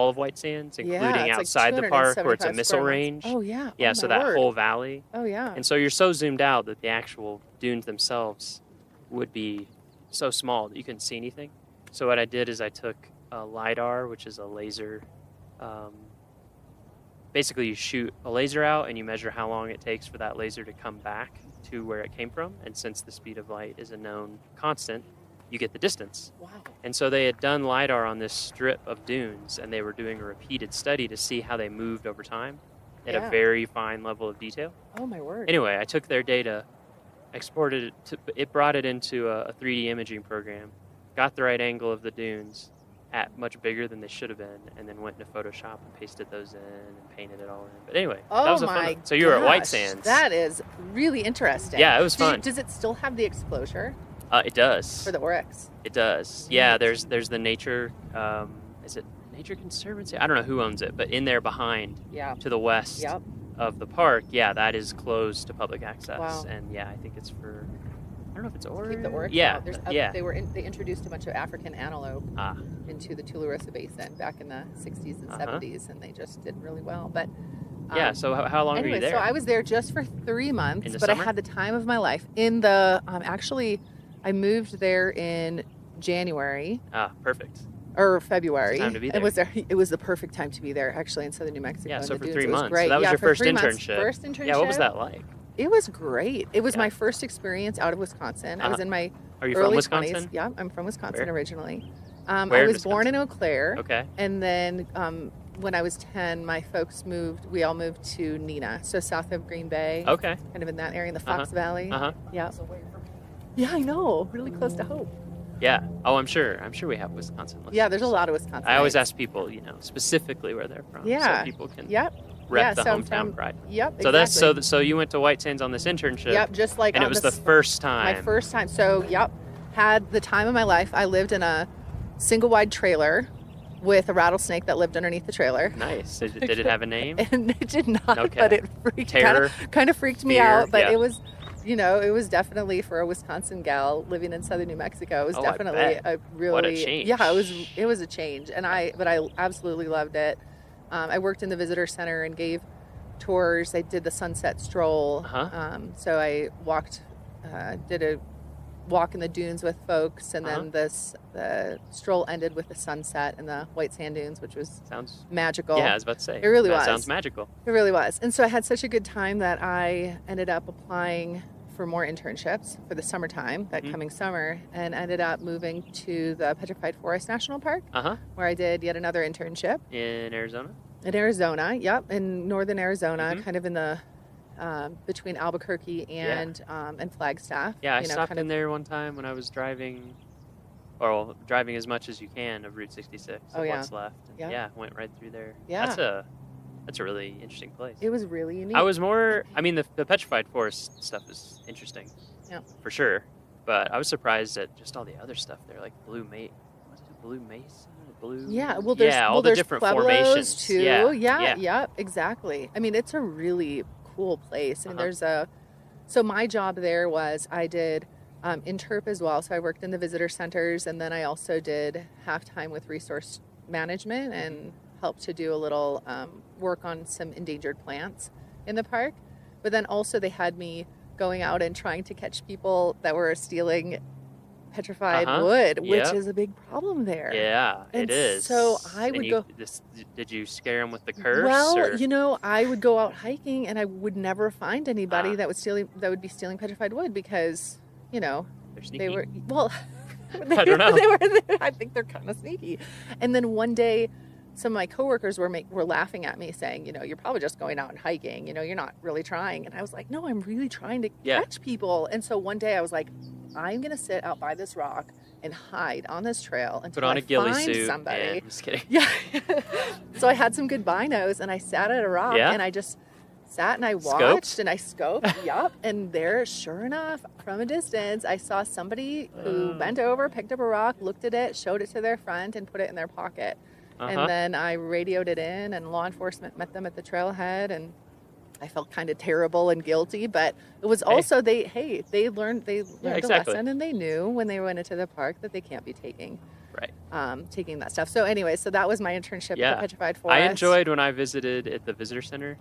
of White Sands, including outside the park where it's a missile range. Oh yeah. Yeah, oh, so my that word. whole valley. Oh yeah. And so you're so zoomed out that the actual dunes themselves would be so small that you couldn't see anything. So what I did is I took a LiDAR, which is a laser. Basically, you shoot a laser out and you measure how long it takes for that laser to come back to where it came from. And since the speed of light is a known constant, you get the distance. Wow. And so they had done LiDAR on this strip of dunes, and they were doing a repeated study to see how they moved over time at a very fine level of detail. Oh my word. Anyway, I took their data, exported it, brought it into a 3D imaging program, got the right angle of the dunes at much bigger than they should have been, and then went into Photoshop and pasted those in and painted it all in. But anyway, that was a fun one. So you were at White Sands. That is really interesting. Yeah, it was fun. Does it still have the exposure? It does. For the Oryx? It does. Yeah, there's the nature, is it Nature Conservancy? I don't know who owns it, but in there behind, to the west of the park, that is closed to public access. Wow. And yeah, I think it's for, I don't know if it's Oryx. Keep the Oryx Yeah, out. They introduced a bunch of African antelope into the Tularosa Basin back in the 60s and 70s, and they just did really well. But yeah, so how long were you there? So I was there just for 3 months, In the but summer? I had the time of my life. In the actually, I moved there in January. Perfect. Or February. It's time to be It was there. It was the perfect time to be there, actually, in southern New Mexico. Yeah, in so the for dunes. 3 It was months. great. So that was your for first 3 months. internship. First internship. Yeah, what was that like? It was great. It was my first experience out of Wisconsin. I was in my Are you early from Wisconsin? 20s. Yeah, I'm from Wisconsin Where? originally. Where I in was born in Eau Claire. Okay. And then when I was 10, my folks we all moved to Neenah, so south of Green Bay. Okay. Kind of in that area, in the Fox Valley. Yeah. Yeah, I know. Really close to Hope. Yeah. Oh, I'm sure we have Wisconsin listeners. Yeah, there's a lot of Wisconsin. I always ask people, specifically where they're from, Yeah. so people can Yeah, rep the so I'm hometown from- pride. Yep, So that's exactly. so you went to White Sands on this internship. Yep, just like and it on was this- the first time. My first time. So, had the time of my life. I lived in a single wide trailer with a rattlesnake that lived underneath the trailer. Nice. Did it have a name? And it did not, Okay. but it freaked Terror? kind of freaked me Fear? out. But Yeah. it was, it was definitely, for a Wisconsin gal living in southern New Mexico, it was Oh, I definitely bet. a really What a change. Yeah, it was a change, and I absolutely loved it. I worked in the visitor center and gave tours. I did the sunset stroll. So I did a walk in the dunes with folks, and then the stroll ended with the sunset and the white sand dunes, which was Sounds magical. Yeah, I was about to say. It really that was. Sounds magical. It really was. And so I had such a good time that I ended up applying for more internships for the summertime, that coming summer, and ended up moving to the Petrified Forest National Park, where I did yet another internship. In Arizona? In Arizona, yep, in northern Arizona, kind of in the between Albuquerque and Flagstaff. Yeah, I you know, stopped kind in of- there one time when I was driving, or driving as much as you can of Route 66. Oh, of yeah. what's left. And Yeah. went right through there. Yeah. That's a really interesting place. It was really unique. I was more, the Petrified Forest stuff is interesting. Yeah. For sure. But I was surprised at just all the other stuff there, like Blue Mesa? Yeah, well, there's all the there's different Pueblos formations too. Yeah. Yep, exactly. I mean, it's a really cool place. I mean, Uh-huh. so my job there was I did interp as well. So I worked in the visitor centers, and then I also did half-time with resource management and helped to do a little work on some endangered plants in the park. But then also they had me going out and trying to catch people that were stealing petrified wood, which is a big problem there. Yeah, And it is. so I would go. Did you scare them with the curse? Well, or? I would go out hiking and I would never find anybody Ah. that would be stealing petrified wood because, They're they sneaky. were well. I don't know. I think they're kind of sneaky. And then one day, some of my coworkers were laughing at me, saying, you're probably just going out and hiking. You're not really trying. And I was like, no, I'm really trying to catch people. And so one day I was like, I'm gonna sit out by this rock and hide on this trail until Put on I a ghillie find suit. somebody. And, I'm just kidding. Yeah. So I had some good binos and I sat at a rock and I just sat and I watched and I scoped. Yup. And there, sure enough, from a distance, I saw somebody who bent over, picked up a rock, looked at it, showed it to their friend, and put it in their pocket. And then I radioed it in, and law enforcement met them at the trailhead, and I felt kind of terrible and guilty, but it was also they learned the lesson, and they knew when they went into the park that they can't be taking that stuff. So anyway, so that was my internship at the Petrified Forest. I enjoyed when I visited at the visitor center.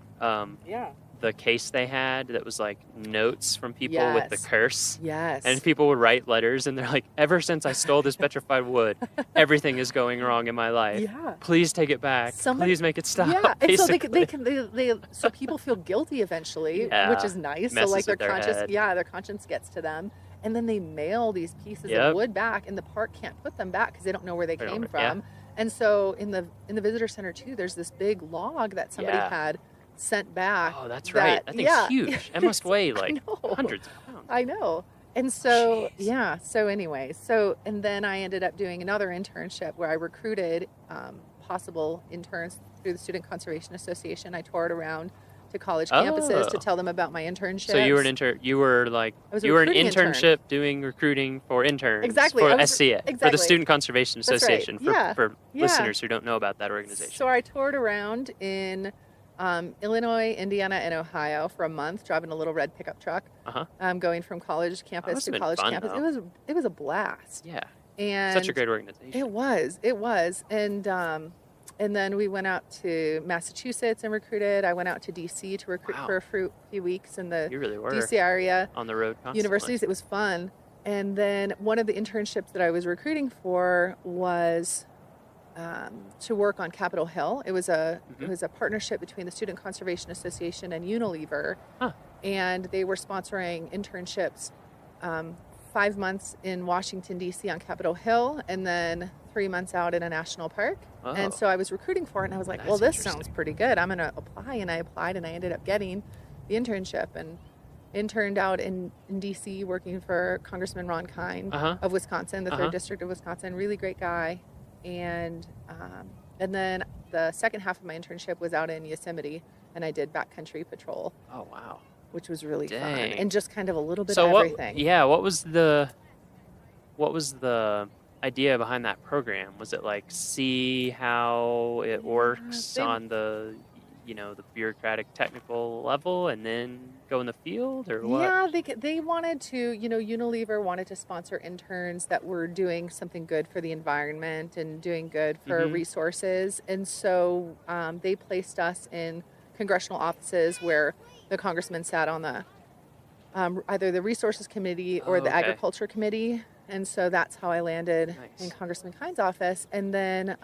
The case they had that was like notes from people with the curse. Yes. And people would write letters and they're like, ever since I stole this petrified wood, everything is going wrong in my life. Yeah. Please take it back. Please make it stop. Yeah. And so basically. so people feel guilty eventually, which is nice. So Messes like with their head. their conscience gets to them. And then they mail these pieces of wood back, and the park can't put them back because they don't know where they came from. And so in the visitor center too, there's this big log that somebody had sent back. Oh, that's right. That thing's huge. It must weigh like hundreds of pounds. I know. And so, so anyway, and then I ended up doing another internship where I recruited possible interns through the Student Conservation Association. I toured around to college campuses to tell them about my internship. So you were an intern. You were an internship doing recruiting for interns. Exactly. For SCA. Exactly. For the Student Conservation Association. Right. For listeners who don't know about that organization. So I toured around in Illinois, Indiana, and Ohio for a month, driving a little red pickup truck, going from college campus to college campus. Though. It was a blast. Yeah. And such a great organization. It was. And then we went out to Massachusetts and recruited. I went out to DC to recruit for a few weeks in the DC area. On the road constantly. Universities. It was fun. And then one of the internships that I was recruiting for was to work on Capitol Hill. It was a partnership between the Student Conservation Association and Unilever, and they were sponsoring internships 5 months in Washington, D.C. on Capitol Hill, and then 3 months out in a national park. And so I was recruiting for it, and I was like, well, this sounds pretty good. I'm going to apply. And I applied, and I ended up getting the internship and interned out in D.C. working for Congressman Ron Kine of Wisconsin, the 3rd District of Wisconsin. Really great guy. And then the second half of my internship was out in Yosemite, and I did backcountry patrol. Oh, wow. Which was really fun, and just kind of a little bit of everything. What was the idea behind that program? Was it like see how it works on the the bureaucratic technical level and then go in the field, or what? Yeah, they wanted to, Unilever wanted to sponsor interns that were doing something good for the environment and doing good for resources, and so they placed us in congressional offices where the congressman sat on the either the resources committee or the agriculture committee, and so that's how I landed in Congressman Kine's office. And then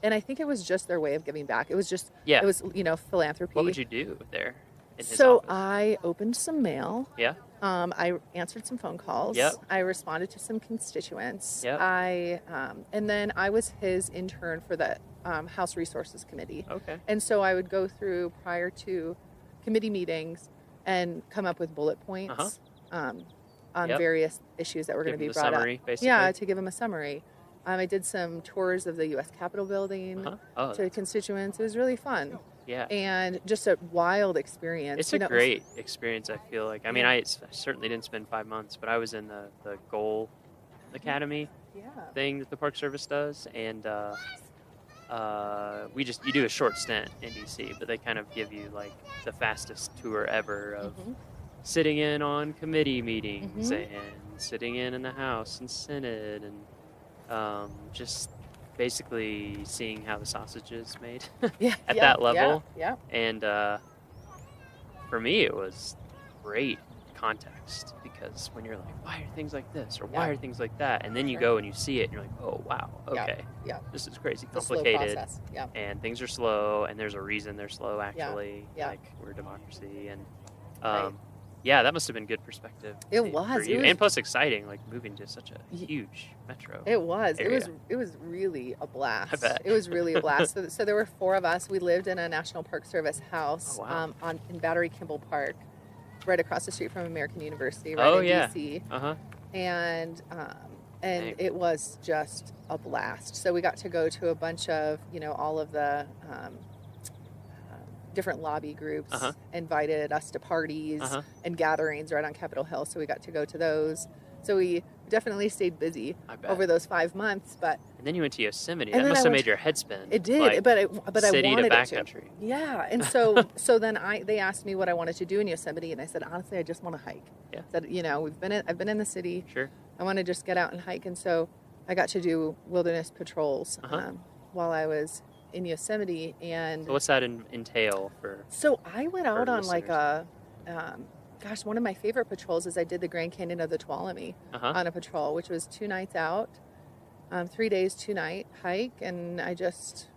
and I think it was just their way of giving back. It was just it was philanthropy. What would you do there in his so office? I opened some mail. I answered some phone calls. I responded to some constituents. And then I was his intern for the House Resources Committee. And so I would go through prior to committee meetings and come up with bullet points on various issues that were going to be brought summary, up. Basically. Yeah, to give them a summary. I did some tours of the U.S. Capitol building to constituents. It was really fun. Yeah. And just a wild experience. It's a great experience, I feel like. I mean, I certainly didn't spend 5 months, but I was in the Goal Academy thing that the Park Service does, and you do a short stint in DC, but they kind of give you like the fastest tour ever of sitting in on committee meetings and sitting in the House and Senate, and just basically seeing how the sausage is made at that level. And for me, it was great context, because when you're like, why are things like this, or why are things like that, and then you go and you see it and you're like, oh wow, okay, this is crazy complicated, and things are slow, and there's a reason they're slow actually, like we're a democracy, and that must have been good perspective. It for was. you. It was, and plus exciting, like moving to such a huge metro. It was. area. It was really a blast. I bet. It was really a blast. So there were 4 of us. We lived in a National Park Service house in Battery Kimball Park, right across the street from American University, right in DC. And it was just a blast. So we got to go to a bunch of, all of the different lobby groups invited us to parties and gatherings right on Capitol Hill. So we got to go to those. So we definitely stayed busy over those 5 months. But and then you went to Yosemite. That must have made your head spin. It did, like, but I wanted to backcountry. it to. Yeah, and so then they asked me what I wanted to do in Yosemite, and I said honestly, I just want to hike. Yeah. I said I've been in the city. Sure. I want to just get out and hike, and so I got to do wilderness patrols while I was in Yosemite. And so what's that entail for? So I went out on listeners? like a. One of my favorite patrols is I did the Grand Canyon of the Tuolumne on a patrol, which was 2 nights out, 3 days, 2 night hike, and I just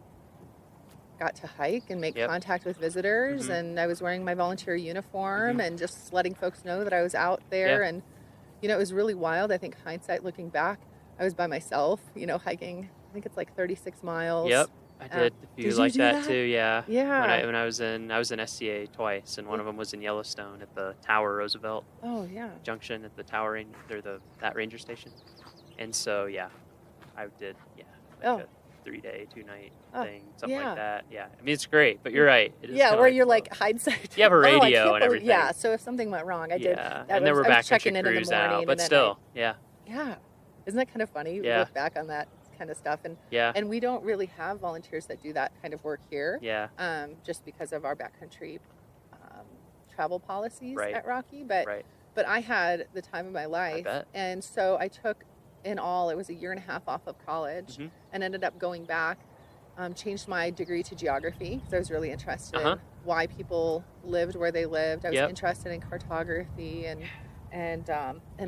got to hike and make contact with visitors, and I was wearing my volunteer uniform and just letting folks know that I was out there, and it was really wild. I think hindsight, looking back, I was by myself, hiking. I think it's like 36 miles. Yep. I did a few like that too, yeah. Yeah. When I was in SCA twice, and one of them was in Yellowstone at the Tower Roosevelt Junction at the Tower that ranger station. And so I did a 3-day, 2-night thing, something like that. Yeah, I mean it's great, but you're right. It is where you're like hindsight. You have a radio and everything. Yeah, so if something went wrong, I did. And there were backcountry crews out, but still, Yeah, isn't that kind of funny? You look back on that kind of stuff, and we don't really have volunteers that do that kind of work here, just because of our backcountry travel policies at Rocky, but I had the time of my life, and so I took, in all, it was a 1.5 years off of college, and ended up going back, changed my degree to geography because I was really interested in why people lived where they lived. I was interested in cartography and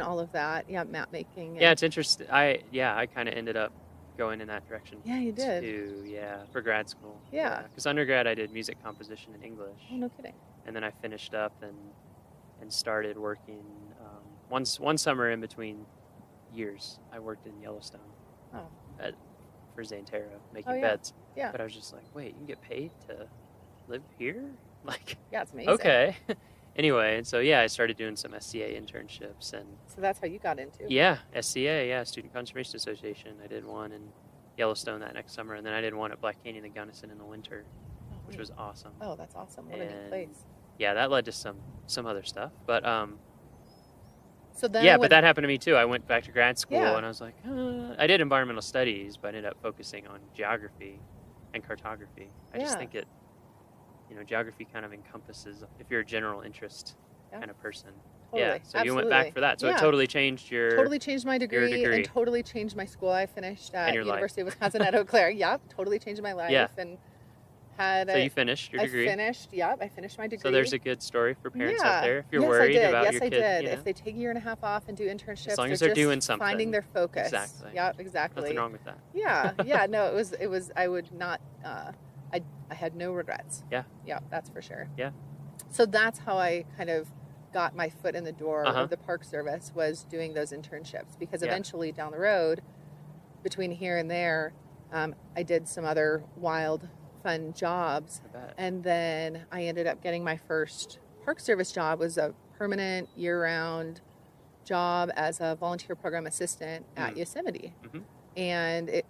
all of that, map making. It's interesting. I kind of ended up going in that direction. Yeah, you did. For grad school. Yeah. Because undergrad I did music composition and English. Oh, no kidding. And then I finished up and started working. One summer in between years, I worked in Yellowstone. For Xanterra, making beds. Yeah. But I was just like, wait, you can get paid to live here? Like, it's amazing. Okay. Anyway, and so I started doing some SCA internships, and so that's how you got into. SCA, Student Conservation Association. I did one in Yellowstone that next summer, and then I did one at Black Canyon and Gunnison in the winter, which was awesome. Oh, that's awesome! What a neat place. Yeah, that led to some other stuff, but So then, but that happened to me too. I went back to grad school, and I was like, I did environmental studies, but I ended up focusing on geography and cartography. I just think it. Geography kind of encompasses, if you're a general interest kind of person. Totally. Yeah, so you went back for that. So it totally changed my degree, and totally changed my school. I finished at University of Wisconsin at Eau Claire. Totally changed my life. And had so you finished your degree? I finished my degree. So there's a good story for parents out there if you're worried about your kid. Yes, I did. If they take 1.5 years off and do internships, as long as they're doing something. Finding their focus. Exactly. Yeah, exactly. Nothing wrong with that. No, it was, I would not, I had no regrets. Yeah, that's for sure. Yeah. So that's how I kind of got my foot in the door of the Park Service, was doing those internships, because eventually down the road, between here and there, I did some other wild, fun jobs. And then I ended up getting my first Park Service job. Was a permanent year-round job as a volunteer program assistant at Yosemite. And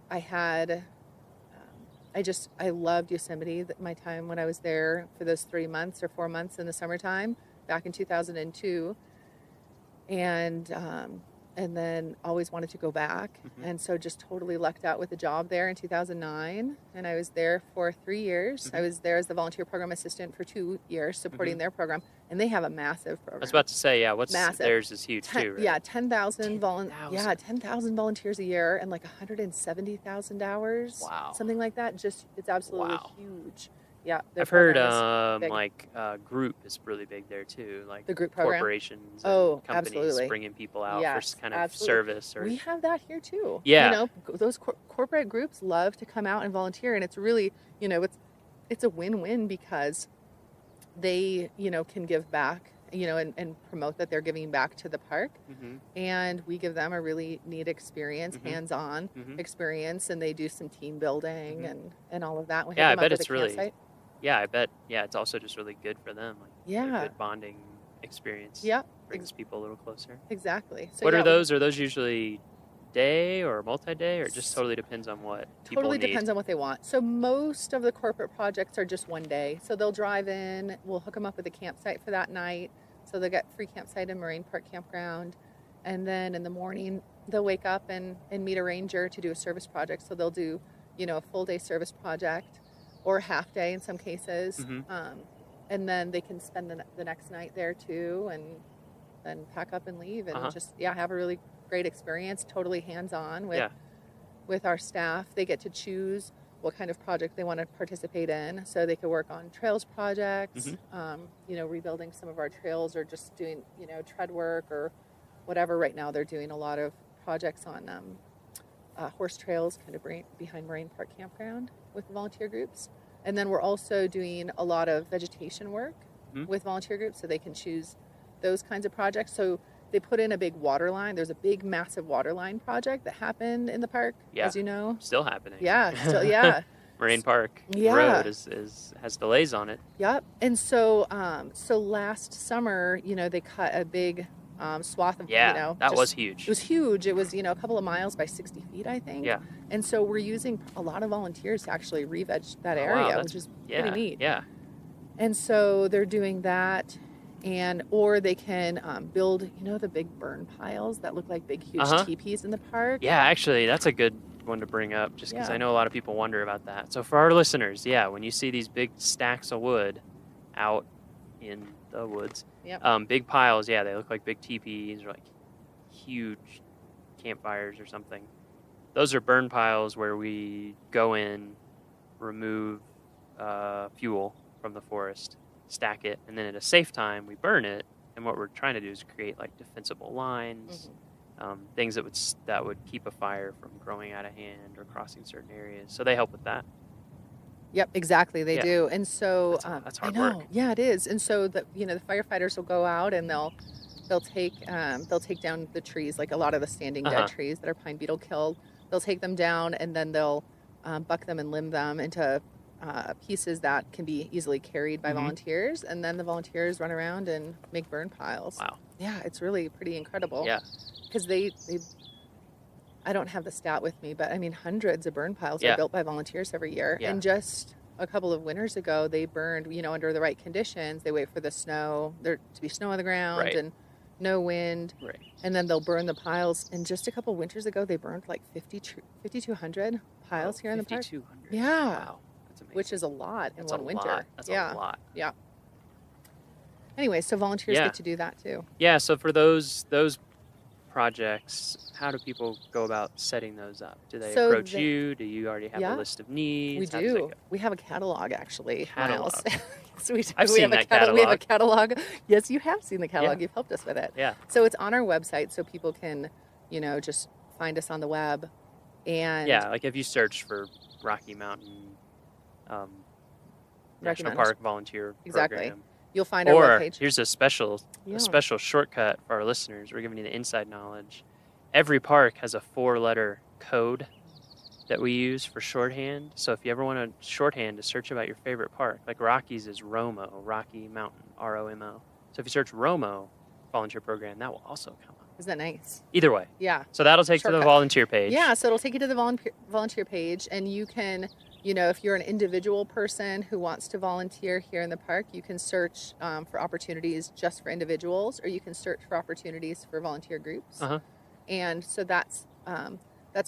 I loved Yosemite, my time when I was there for those 3 months or 4 months in the summertime back in 2002. And then always wanted to go back. And so just totally lucked out with a job there in 2009. And I was there for 3 years. I was there as the volunteer program assistant for 2 years, supporting their program. And they have a massive program. I was about to say, theirs is huge too, right? Yeah, 10,000 volunteers a year and like 170,000 hours. Wow. Something like that. Just, it's absolutely huge. Yeah, their I've heard program is big. like group is really big there too, like The group program? corporations Oh, and companies absolutely. bringing people out Yes, for kind of absolutely. service or We have that here too. Yeah. You know, those corporate groups love to come out and volunteer, and it's really, you know, it's a win-win because they, you know, can give back, you know, and promote that they're giving back to the park. Mhm. And we give them a really neat experience, Mhm. hands-on Mhm. experience, and they do some team building and all of that. We hook Yeah, I them up bet with it's a really campsite. Yeah, I bet it's also just really good for them, like a Yeah. good bonding experience. Yep. Brings people a little closer. Exactly. So What yeah, are those? Are those usually day or multi-day, or it just totally depends on what people totally need? depends on what they want. So most of the corporate projects are just one day. So they'll drive in, we'll hook them up with a campsite for that night. So they'll get free campsite in Marine Park Campground. And then in the morning, they'll wake up and meet a ranger to do a service project. So they'll do, you know, a full day service project or a half day in some cases. And then they can spend the next night there too, and then pack up and leave and just, have a really great experience, totally hands-on with our staff. They get to choose what kind of project they want to participate in. So they could work on trails projects, you know, rebuilding some of our trails or just doing, you know, tread work or whatever. Right now they're doing a lot of projects on horse trails kind of behind Marine Park Campground with volunteer groups. And then we're also doing a lot of vegetation work with volunteer groups, so they can choose those kinds of projects. So they put in a big water line. There's a big, massive water line project that happened in the park, as you know. Still happening. Yeah, still, yeah. Marine Park Yeah. Road has delays on it. Yep. And so, so last summer, you know, they cut a big swath of, you know. That was huge. It was huge. It was, you know, a couple of miles by 60 feet, I think. Yeah. And so we're using a lot of volunteers to actually re-veg that Oh, area, wow, which is yeah, pretty neat. Yeah. And so they're doing that, or they can build, you know, the big burn piles that look like big, huge teepees in the park. Yeah, actually, that's a good one to bring up, just because Yeah. I know a lot of people wonder about that. So for our listeners, when you see these big stacks of wood out in the woods, big piles, they look like big teepees or like huge campfires or something. Those are burn piles where we go in, remove fuel from the forest, stack it, and then at a safe time we burn it. And what we're trying to do is create like defensible lines, things that would keep a fire from growing out of hand or crossing certain areas. So they help with that. Yep, exactly. They do. And so that's hard I know. work. Yeah, it is. And so the firefighters will go out and they'll take down the trees, like a lot of the standing dead trees that are pine beetle killed. They'll take them down and then they'll buck them and limb them into pieces that can be easily carried by volunteers, and then the volunteers run around and make burn piles. Wow. Yeah, it's really pretty incredible. Yeah. Because they I don't have the stat with me, but I mean hundreds of burn piles are built by volunteers every year. Yeah. And just a couple of winters ago, they burned, you know, under the right conditions. They wait for the snow, there to be snow on the ground and no wind. Right. And then they'll burn the piles. And just a couple winters ago, they burned like 5,200 piles here in the park. 5,200. Yeah. Wow. That's amazing. Which is a lot in That's one a winter. lot. That's a lot. Yeah. Anyway, so volunteers get to do that too. Yeah. So for those projects, how do people go about setting those up? Do they approach you? Do you already have a list of needs? We How does that do. go? We have a catalog, actually. Catalog. Miles. So we I've we seen have that a catalog. We have a catalog. catalog. Yes, you have seen the catalog. Yeah. You've helped us with it. Yeah. So it's on our website, so people can, you know, just find us on the web. And like if you search for Rocky Mountain National Mountain. Park Volunteer Exactly. Program. You'll find our Or webpage. here's a special shortcut for our listeners. We're giving you the inside knowledge. Every park has a 4-letter code that we use for shorthand. So if you ever want a shorthand to search about your favorite park, like Rockies is ROMO, Rocky Mountain, ROMO. So if you search ROMO Volunteer Program, that will also come up. Isn't that nice? Either way. Yeah. So that'll take to the Shortcut. volunteer page. Yeah, so it'll take you to the volunteer page, and you can, you know, if you're an individual person who wants to volunteer here in the park, you can search for opportunities just for individuals, or you can search for opportunities for volunteer groups. And so that's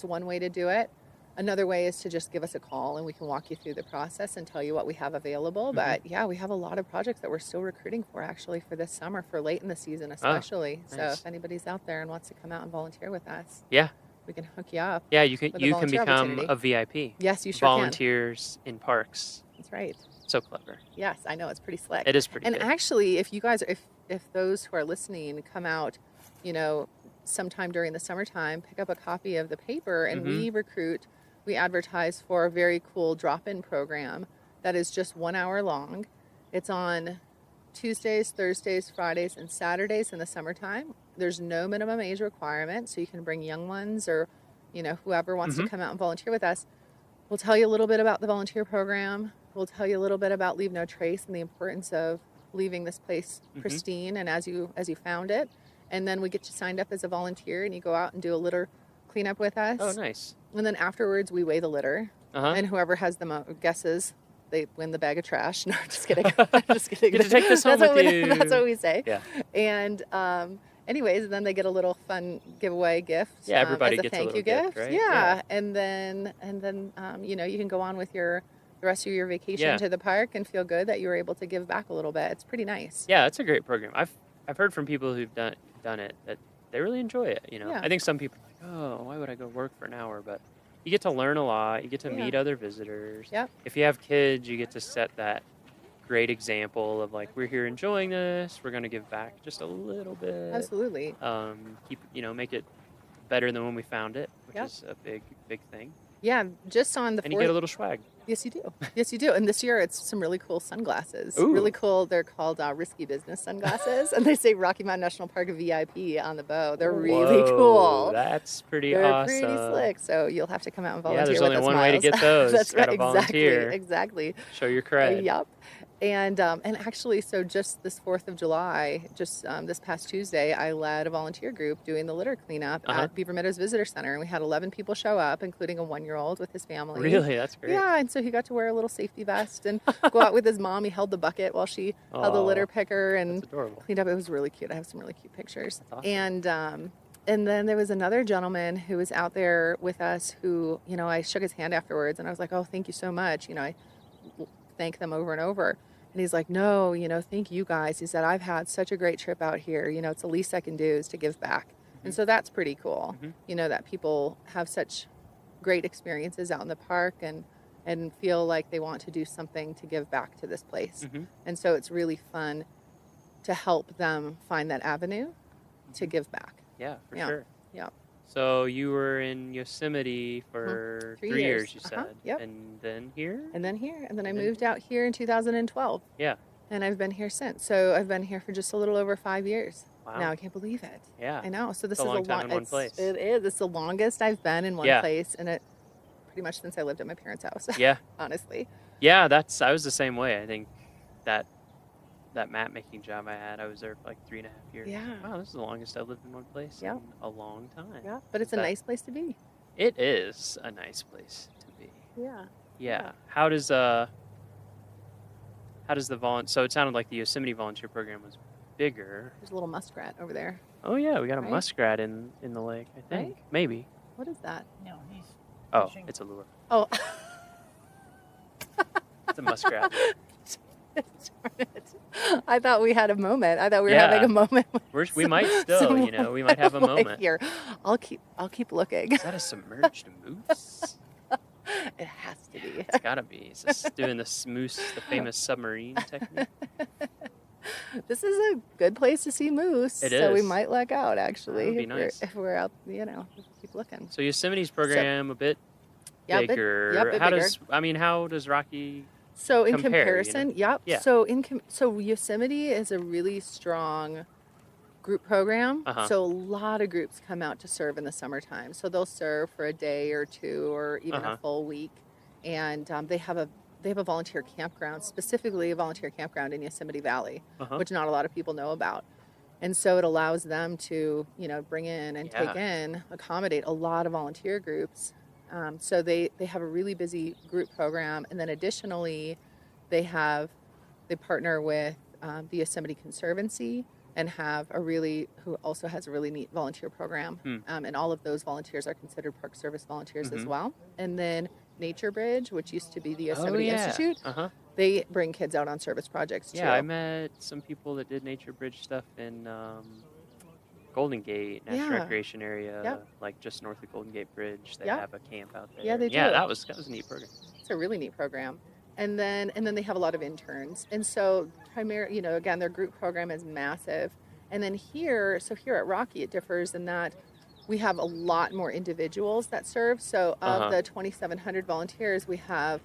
one way to do it. Another way is to just give us a call and we can walk you through the process and tell you what we have available. But yeah, we have a lot of projects that we're still recruiting for actually for this summer, for late in the season especially. Nice. So if anybody's out there and wants to come out and volunteer with us, we can hook you up. Yeah, you can with a volunteer become opportunity. a VIP. Yes, you sure Volunteers in parks. That's right. So clever. Yes, I know, it's pretty slick. It is pretty And good. actually, if you guys, if those who are listening come out, sometime during the summertime, pick up a copy of the paper, and we advertise for a very cool drop-in program that is just 1 hour long. It's on Tuesdays, Thursdays, Fridays, and Saturdays in the summertime. There's no minimum age requirement, so you can bring young ones or, whoever wants to come out and volunteer with us. We'll tell you a little bit about the volunteer program. We'll tell you a little bit about Leave No Trace and the importance of leaving this place pristine and as you found it. And then we get you signed up as a volunteer, and you go out and do a litter cleanup with us. Oh, nice. And then afterwards, we weigh the litter. And whoever has the most guesses, they win the bag of trash. No, I'm just kidding. I'm just kidding. Get to take this home with you. That's what we say. Yeah. And anyways, then they get a little fun giveaway gift. Yeah, everybody as a gets thank a little you gift. right? Yeah. And then you can go on with the rest of your vacation to the park and feel good that you were able to give back a little bit. It's pretty nice. Yeah, it's a great program. I've heard from people who've done it that they really enjoy it. Yeah. I think some people are like, oh, why would I go work for an hour? But you get to learn a lot. You get to meet other visitors. Yep. If you have kids, you get to set that great example of like, we're here enjoying this. We're going to give back just a little bit. Absolutely. Make it better than when we found it, which is a big thing. Yeah, just on the And you get a little swag. Yes, you do. Yes, you do. And this year, it's some really cool sunglasses. Ooh. Really cool. They're called Risky Business sunglasses, and they say Rocky Mountain National Park VIP on the bow. They're really cool. That's pretty They're awesome. pretty slick. So you'll have to come out and volunteer. Yeah, there's with only us, one way to Miles. get those. That's right. Gotta volunteer. Exactly. Show your cred. Yep. And actually, so just this 4th of July, this past Tuesday, I led a volunteer group doing the litter cleanup at Beaver Meadows Visitor Center. And we had 11 people show up, including a 1-year-old with his family. Really? That's great. Yeah, and so he got to wear a little safety vest and go out with his mom. He held the bucket while she held the litter picker and cleaned up. It was really cute. I have some really cute pictures. Awesome. And then there was another gentleman who was out there with us who, I shook his hand afterwards, and I was like, oh, thank you so much. I thank them over and over. And he's like, no, thank you guys. He said, I've had such a great trip out here. It's the least I can do is to give back. And so that's pretty cool, that people have such great experiences out in the park and feel like they want to do something to give back to this place. And so it's really fun to help them find that avenue to give back. Yeah, for sure. Yeah. So you were in Yosemite for 3 years, you said. Yep. And then here? And then here. And then I moved out here in 2012. Yeah. And I've been here since. So I've been here for just a little over 5 years. Wow. Now I can't believe it. Yeah. I know. So this It's is a long time in one place. It is. It's the longest I've been in one place, and it pretty much since I lived at my parents' house. Yeah. Honestly. Yeah, I was the same way. I think that map making job I had, I was there for like 3.5 years. Yeah. Wow, this is the longest I've lived in one place in a long time. Yeah. But it's a nice place to be. It is a nice place to be. Yeah. Yeah. How does the so it sounded like the Yosemite volunteer program was bigger. There's a little muskrat over there. Oh yeah, we got a Right? muskrat in the lake, I think. Right? Maybe. What is that? No, he's Oh, fishing. it's a lure. Oh. It's a muskrat. Darn it. I thought we had a moment. I thought we were Yeah. having a moment. We might still, we might have a moment. Here, I'll keep looking. Is that a submerged moose? It has to be. It's gotta be. It's just doing the famous submarine technique. This is a good place to see moose. It So we is. might luck out, actually. That would be nice. If we're out, keep looking. So Yosemite's program a bit Yeah, a bit- bigger. yeah, a bit bigger. How does Rocky So in compare, comparison, yep. Yeah. So so Yosemite is a really strong group program. So a lot of groups come out to serve in the summertime. So they'll serve for a day or two or even a full week, and they have a volunteer campground, specifically a volunteer campground in Yosemite Valley, which not a lot of people know about. And so it allows them to bring in and accommodate a lot of volunteer groups. So they have a really busy group program, and then additionally, they partner with the Yosemite Conservancy and who also has a really neat volunteer program. And all of those volunteers are considered Park Service volunteers as well. And then Nature Bridge, which used to be the Yosemite Institute, they bring kids out on service projects too. Yeah, I met some people that did Nature Bridge stuff in Golden Gate National Recreation Area, like just north of Golden Gate Bridge. They have a camp out there. Yeah, they do. Yeah, that was a neat program. It's a really neat program. And then they have a lot of interns. And so again, their group program is massive. And then here at Rocky, it differs in that we have a lot more individuals that serve. So of the 2,700 volunteers, we have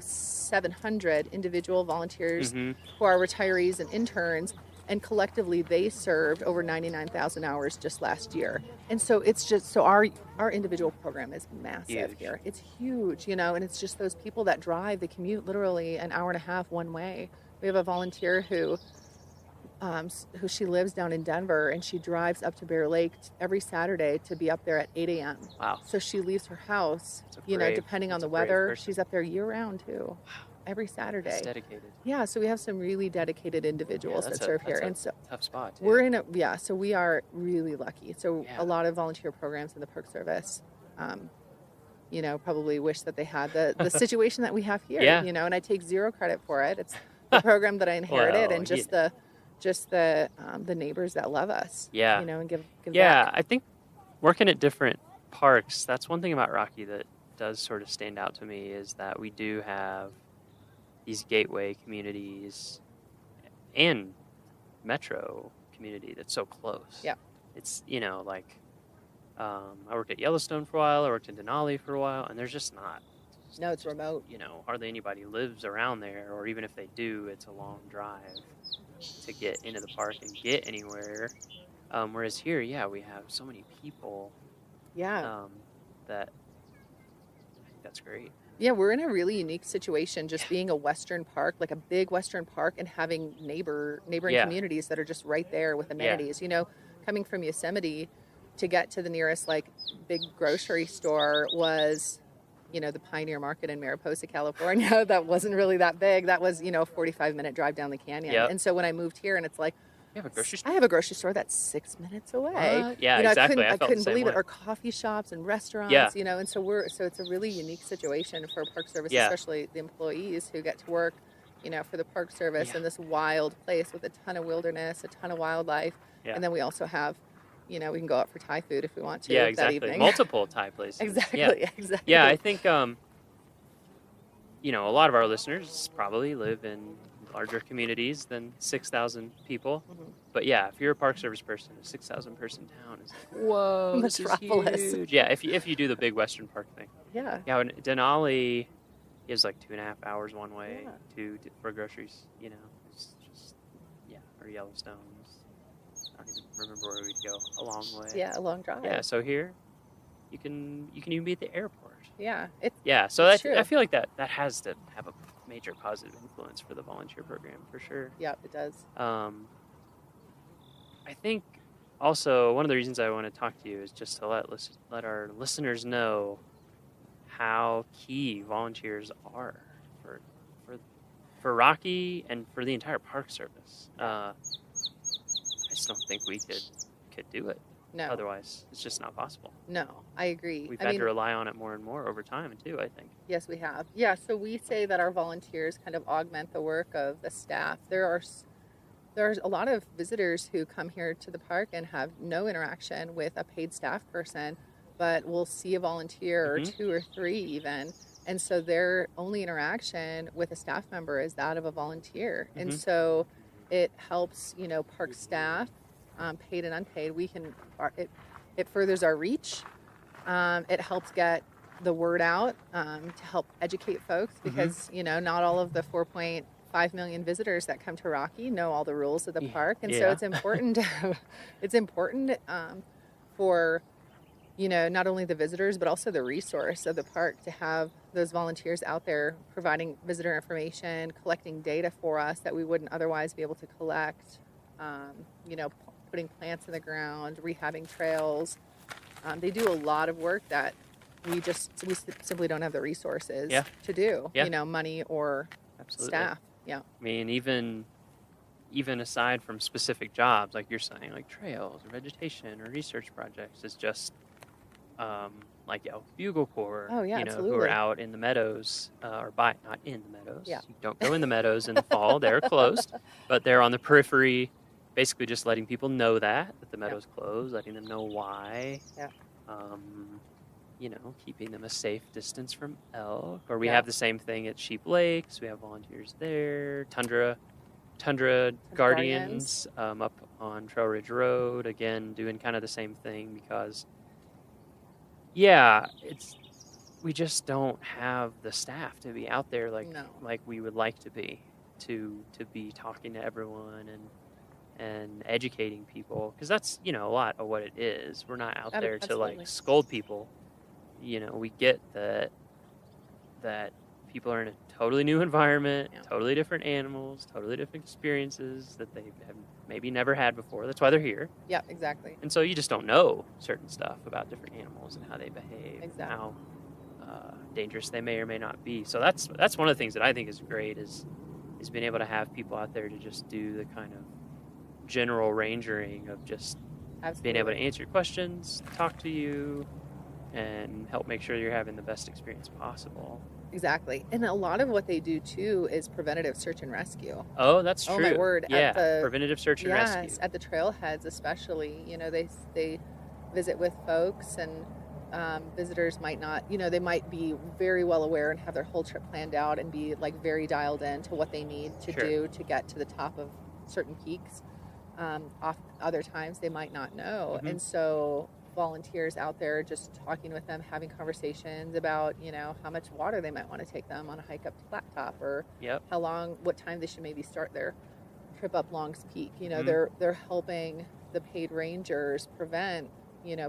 700 individual volunteers who are retirees and interns, and collectively they served over 99,000 hours just last year. And so it's just, our individual program is massive here. It's huge, and it's just those people that drive, they commute literally an hour and a half one way. We have a volunteer who she lives down in Denver, and she drives up to Bear Lake every Saturday to be up there at 8 a.m. Wow. So she leaves her house, depending on the weather. She's up there year round too. Wow. Every Saturday. That's dedicated. Yeah, so we have some really dedicated individuals that serve here. And so tough spot. Too. We're so we are really lucky. So a lot of volunteer programs in the Park Service, probably wish that they had the situation that we have here. And I take zero credit for it. It's the program that I inherited, and just the neighbors that love us. Yeah. And give back. back. I think working at different parks, that's one thing about Rocky that does sort of stand out to me, is that we do have these gateway communities and metro community that's so close. Yeah. It's, I worked at Yellowstone for a while, I worked in Denali for a while, and there's just not. No, it's remote. Hardly anybody lives around there, or even if they do, it's a long drive to get into the park and get anywhere. Whereas here, we have so many people. Yeah. That I think that's great. Yeah, we're in a really unique situation, just being a Western park, like a big Western park, and having neighboring communities that are just right there with amenities. Coming from Yosemite to get to the nearest big grocery store was, the Pioneer Market in Mariposa, California. That wasn't really that big. That was, a 45-minute drive down the canyon. Yep. And so when I moved here, and it's like, you have a grocery store? I have a grocery store that's 6 minutes away. What? Yeah, exactly. I couldn't believe it. way. Or coffee shops and restaurants, and so it's a really unique situation for Park Service, especially the employees who get to work, for the Park Service in this wild place with a ton of wilderness, a ton of wildlife. Yeah. And then we also have, we can go out for Thai food if we want to exactly. that evening. Multiple Thai places. Exactly. Yeah, I think, a lot of our listeners probably live in larger communities than 6,000 people. Mm-hmm. But if you're a Park Service person, a 6,000 person town is whoa, this Metropolis. is huge. Yeah, if you do the big Western Park thing. Yeah. Yeah, Denali is 2.5 hours one way for groceries. It's just or Yellowstone. I don't even remember where we'd go. A long way. Yeah, a long drive. Yeah, so here you can even be at the airport. Yeah. So it's true. I feel like that has to have a major positive influence for the volunteer program for sure. Yeah, it does. I think also one of the reasons I want to talk to you is just to let our listeners know how key volunteers are for Rocky and for the entire Park Service. I just don't think we could do it. No. Otherwise, it's just not possible. No, I agree. We've had to rely on it more and more over time, too, I think. Yes, we have. Yeah, so we say that our volunteers kind of augment the work of the staff. There's a lot of visitors who come here to the park and have no interaction with a paid staff person, but will see a volunteer or two or three even. And so their only interaction with a staff member is that of a volunteer. And so it helps, park staff, paid and unpaid. It furthers our reach. It helps get the word out to help educate folks because, not all of the 4.5 million visitors that come to Rocky know all the rules of the park. And so it's important for, not only the visitors, but also the resource of the park to have those volunteers out there providing visitor information, collecting data for us that we wouldn't otherwise be able to collect, putting plants in the ground, rehabbing trails. They do a lot of work that we simply don't have the resources to do, money or staff. Yeah. I mean, even aside from specific jobs, like you're saying, like trails or vegetation or research projects, it's just like Bugle Corps, absolutely. who are out in the meadows, not in the meadows. Yeah. You don't go in the meadows in the fall; they're closed, but they're on the periphery, basically just letting people know that the meadow's closed, letting them know why. Yeah. keeping them a safe distance from elk. Or we have the same thing at Sheep Lakes. We have volunteers there. Tundra Guardians up on Trail Ridge Road, again, doing kind of the same thing because, we just don't have the staff to be out there like we would like to be talking to everyone and educating people, because that's a lot of what it is. We're not out there to scold people. We get that people are in a totally new environment, totally different animals, totally different experiences that they have maybe never had before. That's why they're here. Yeah, exactly. And so you just don't know certain stuff about different animals and how they behave, and how dangerous they may or may not be. So that's one of the things that I think is great is being able to have people out there to just do the kind of general rangering of just being able to answer your questions, talk to you, and help make sure you're having the best experience possible. Exactly. And a lot of what they do too is preventative search and rescue. Oh, that's true. Oh my word. Yeah, preventative search and rescue. Yes, at the trailheads especially. They visit with folks, and visitors might not, they might be very well aware and have their whole trip planned out and be very dialed in to what they need to do to get to the top of certain peaks. Other times they might not know. And so volunteers out there just talking with them, having conversations about, how much water they might want to take them on a hike up to Flat Top, or what time they should maybe start their trip up Long's Peak. They're helping the paid rangers prevent,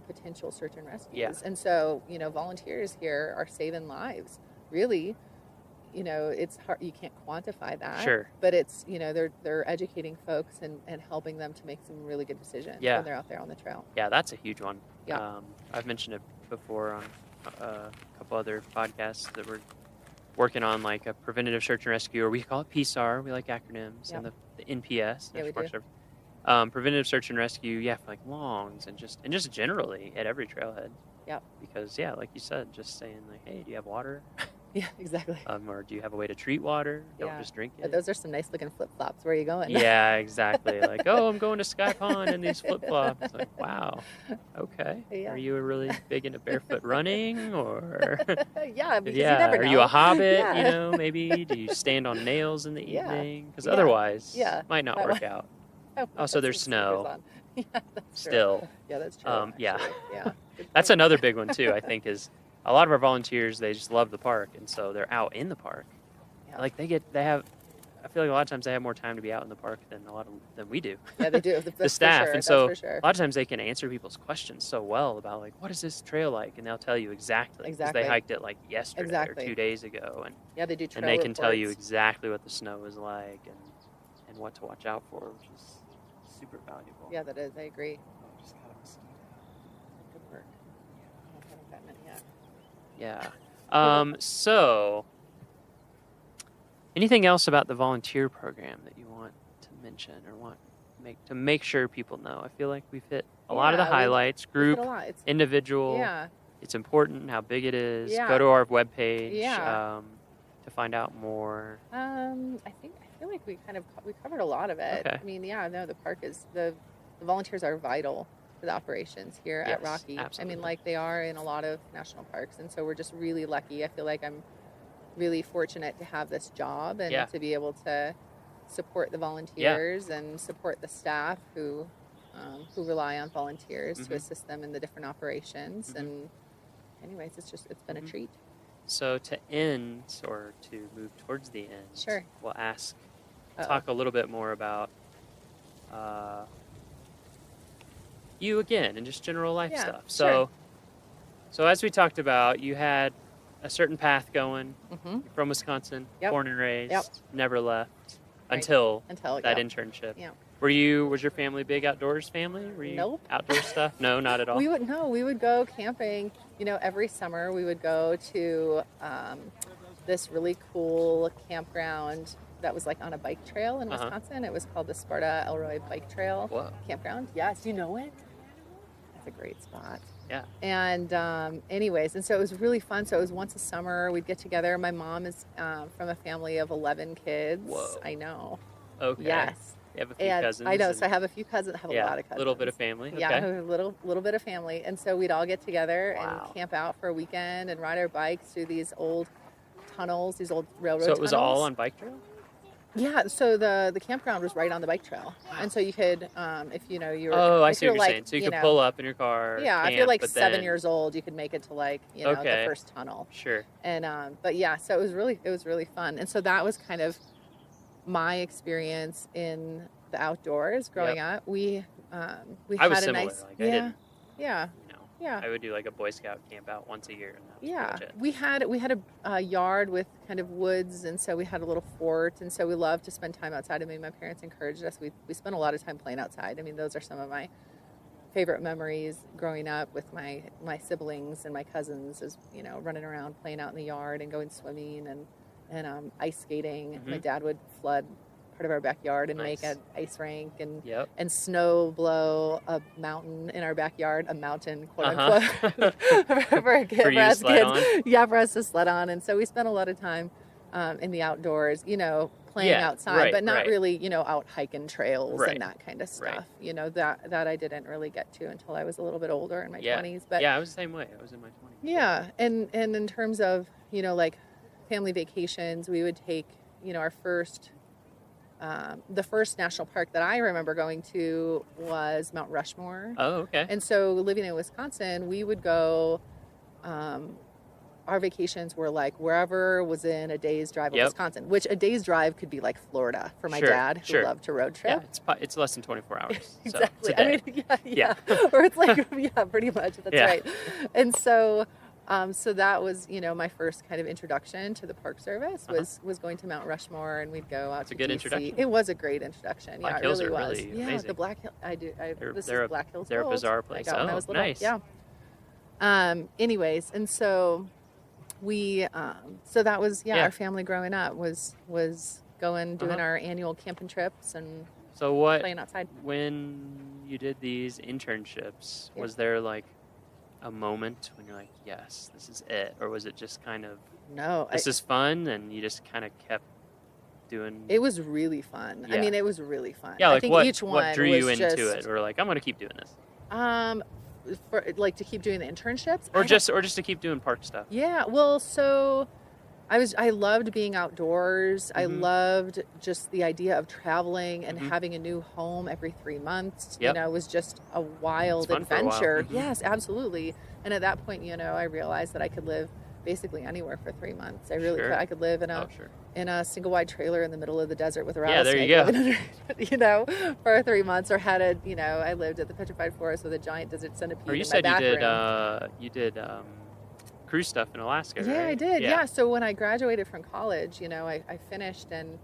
potential search and rescues. Yeah. And so, volunteers here are saving lives, really. It's hard, you can't quantify that. Sure. But it's, they're educating folks and helping them to make some really good decisions when they're out there on the trail. Yeah, that's a huge one. Yeah. I've mentioned it before on a couple other podcasts that we're working on, like a preventative search and rescue, or we call it PSAR. We like acronyms, and the NPS. Yeah, we do. Preventative search and rescue, for longs and just generally at every trailhead. Yeah. Because like you said, just saying hey, do you have water? Yeah, exactly. Or do you have a way to treat water? Don't just drink it. Those are some nice looking flip flops. Where are you going? Yeah, exactly. I'm going to Sky Pond in these flip flops. It's wow. Okay. Yeah. Are you really big into barefoot running, or? Yeah, because you never know. Are you a hobbit? Yeah. Maybe do you stand on nails in the evening? Because Yeah. otherwise, Yeah. might not work out. Also, there's snow. Yeah, that's true. Still. Yeah, that's true. Yeah. Yeah. That's another big one too. I think is a lot of our volunteers, they just love the park, and so they're out in the park. Yeah. I feel like a lot of times they have more time to be out in the park than we do. Yeah, they do. The staff, sure. and so That's for sure. a lot of times they can answer people's questions so well about what is this trail like, and they'll tell you exactly. 'Cause they hiked it yesterday or 2 days ago, and they do trail and they can tell you reports. exactly what the snow is like and what to watch out for, which is super valuable. Yeah, that is. I agree. Oh, Good work. I haven't gotten it yet. Yeah. So, anything else about the volunteer program that you want to mention or want to make sure people know? I feel like we've hit a lot of the highlights, group, individual. Yeah. It's important how big it is. Yeah. Go to our webpage Yeah. to find out more. I feel like we covered a lot of it. Okay. I mean, the park is the volunteers are vital for the operations here at Yes, Rocky. absolutely. I mean, like they are in a lot of national parks, and so we're just really lucky. I feel like I'm really fortunate to have this job and to be able to support the volunteers and support the staff who rely on volunteers to assist them in the different operations. And anyways, it's been a treat. So to end, or to move towards the end, Sure. we'll talk a little bit more about you again and just general life stuff. So as we talked about, you had a certain path going. You're from Wisconsin, born and raised, never left until that internship. Yeah. Was your family big outdoors family? Were you Nope. outdoor stuff? No, not at all. We would go camping. Every summer we would go to this really cool campground that was on a bike trail in Wisconsin. It was called the Sparta Elroy Bike Trail Campground. Yes, you know it? That's a great spot. Yeah. And anyways, and so it was really fun. So it was once a summer. We'd get together. My mom is from a family of 11 kids. Whoa. I know. Okay. Yes. You have a few And cousins. I know, so I have a few cousins. I have a lot of cousins. A little bit of family. Yeah, Okay. I have a little bit of family. And so we'd all get together Wow. and camp out for a weekend and ride our bikes through these old tunnels, these old railroad So it was tunnels. all on bike trail? Yeah, so the campground was right on the bike trail. And so you could, if you know, you were... Oh, I if see what you're like, saying. So you could know, pull up in your car, yeah, if camp, you're like but 7 then- years old, you could make it to like, you know, Okay. the first tunnel. Sure. And, but yeah, so it was really fun. And so that was kind of my experience in the outdoors growing up. We I had was a similar. nice, Like, I didn't, yeah. Yeah. I would do like a Boy Scout camp out once a year. And that was Yeah, pretty much it. we had a yard with kind of woods, and so we had a little fort, and so we loved to spend time outside. I mean, my parents encouraged us. We spent a lot of time playing outside. I mean, those are some of my favorite memories growing up with my siblings and my cousins, is, you know, running around playing out in the yard and going swimming and ice skating. My dad would flood part of our backyard and make an ice rink and snow blow a mountain in our backyard, a mountain, quote unquote, for us kids. Yeah, for us to sled on. And so we spent a lot of time in the outdoors, you know, playing outside, but not really, you know, out hiking trails and that kind of stuff. You know, that I didn't really get to until I was a little bit older in my 20s. But yeah, I was the same way. I was in my 20s. Yeah, and in terms of, you know, like family vacations, we would take, you know, our first, the first national park that I remember going to was Mount Rushmore. Oh, okay. And so living in Wisconsin, we would go, our vacations were like wherever was in a day's drive of Wisconsin, which a day's drive could be like Florida for my dad, who loved to road trip. Yeah, it's less than 24 hours. Exactly. So it's a day. I mean, yeah. Or it's like, yeah, pretty much. That's right. And so, so that was, you know, my first kind of introduction to the Park Service was going to Mount Rushmore, and we'd go out to a good DC. introduction. It was a great introduction. Black yeah, Hills it really are was. really Yeah, amazing. the Black Hill. This they're is Black Hills. They're a Gold. bizarre place. I got when I was little. Nice. Yeah. Anyways, and so we, so that was our family growing up was doing our annual camping trips and playing outside. When you did these internships, was there like a moment when you're like, yes, this is it? Or was it just kind of, no, this is fun, and you just kind of kept doing? It was really fun. Yeah. I mean, it was really fun. Yeah, like I think what, each one what drew was you into just, it? Or like, I'm going to keep doing this? For like to keep doing the internships, or just to keep doing park stuff. Yeah, well, so I loved being outdoors. I loved just the idea of traveling and having a new home every 3 months. You know, it was just a wild adventure. Yes, absolutely. And at that point, you know, I realized that I could live basically anywhere for 3 months. I really could. I could live in a single wide trailer in the middle of the desert with a rattlesnake. Yeah, there you go. You know, for 3 months, or had a, you know, I lived at the Petrified Forest with a giant desert centipede. Or you in said my you bathroom. did cruise stuff in Alaska, Yeah, right? I did. Yeah. So when I graduated from college, you know, I finished and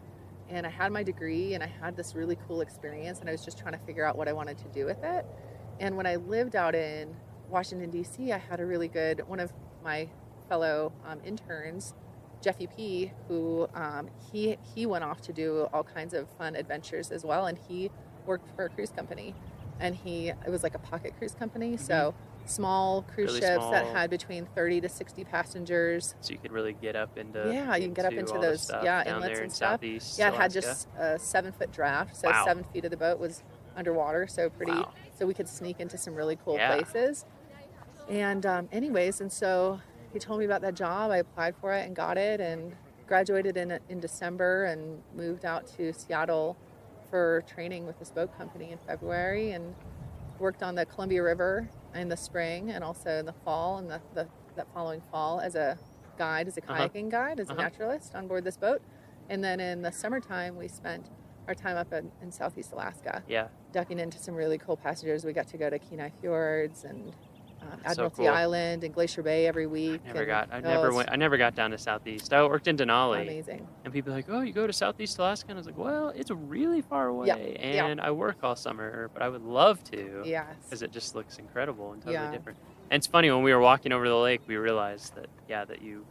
I had my degree and I had this really cool experience, and I was just trying to figure out what I wanted to do with it. And when I lived out in Washington, D.C., I had a really good, one of my fellow interns, Jeffy P., who he went off to do all kinds of fun adventures as well, and he worked for a cruise company, and it was like a pocket cruise company, so small cruise Really ships small. that had between 30 to 60 passengers. So you could really get up into you can get up into all the those stuff inlets down there and in stuff. Southeast Yeah, it had Alaska. just a 7-foot draft, so Wow. 7 feet of the boat was underwater, so pretty. Wow. So we could sneak into some really cool Yeah. places. And anyways, and so he told me about that job. I applied for it and got it, and graduated in December, and moved out to Seattle for training with this boat company in February, and worked on the Columbia River in the spring and also in the fall, and that following fall as a guide, as a kayaking guide, as a naturalist on board this boat. And then in the summertime, we spent our time up in Southeast Alaska, ducking into some really cool passages. We got to go to Kenai Fjords and Admiralty cool. Island and Glacier Bay every week. I never got down to Southeast. I worked in Denali. Amazing. And people are like, oh, you go to Southeast Alaska? And I was like, well, it's really far away. And I work all summer, but I would love to. Yes. Because it just looks incredible and totally different. And it's funny, when we were walking over the lake, we realized that, that you,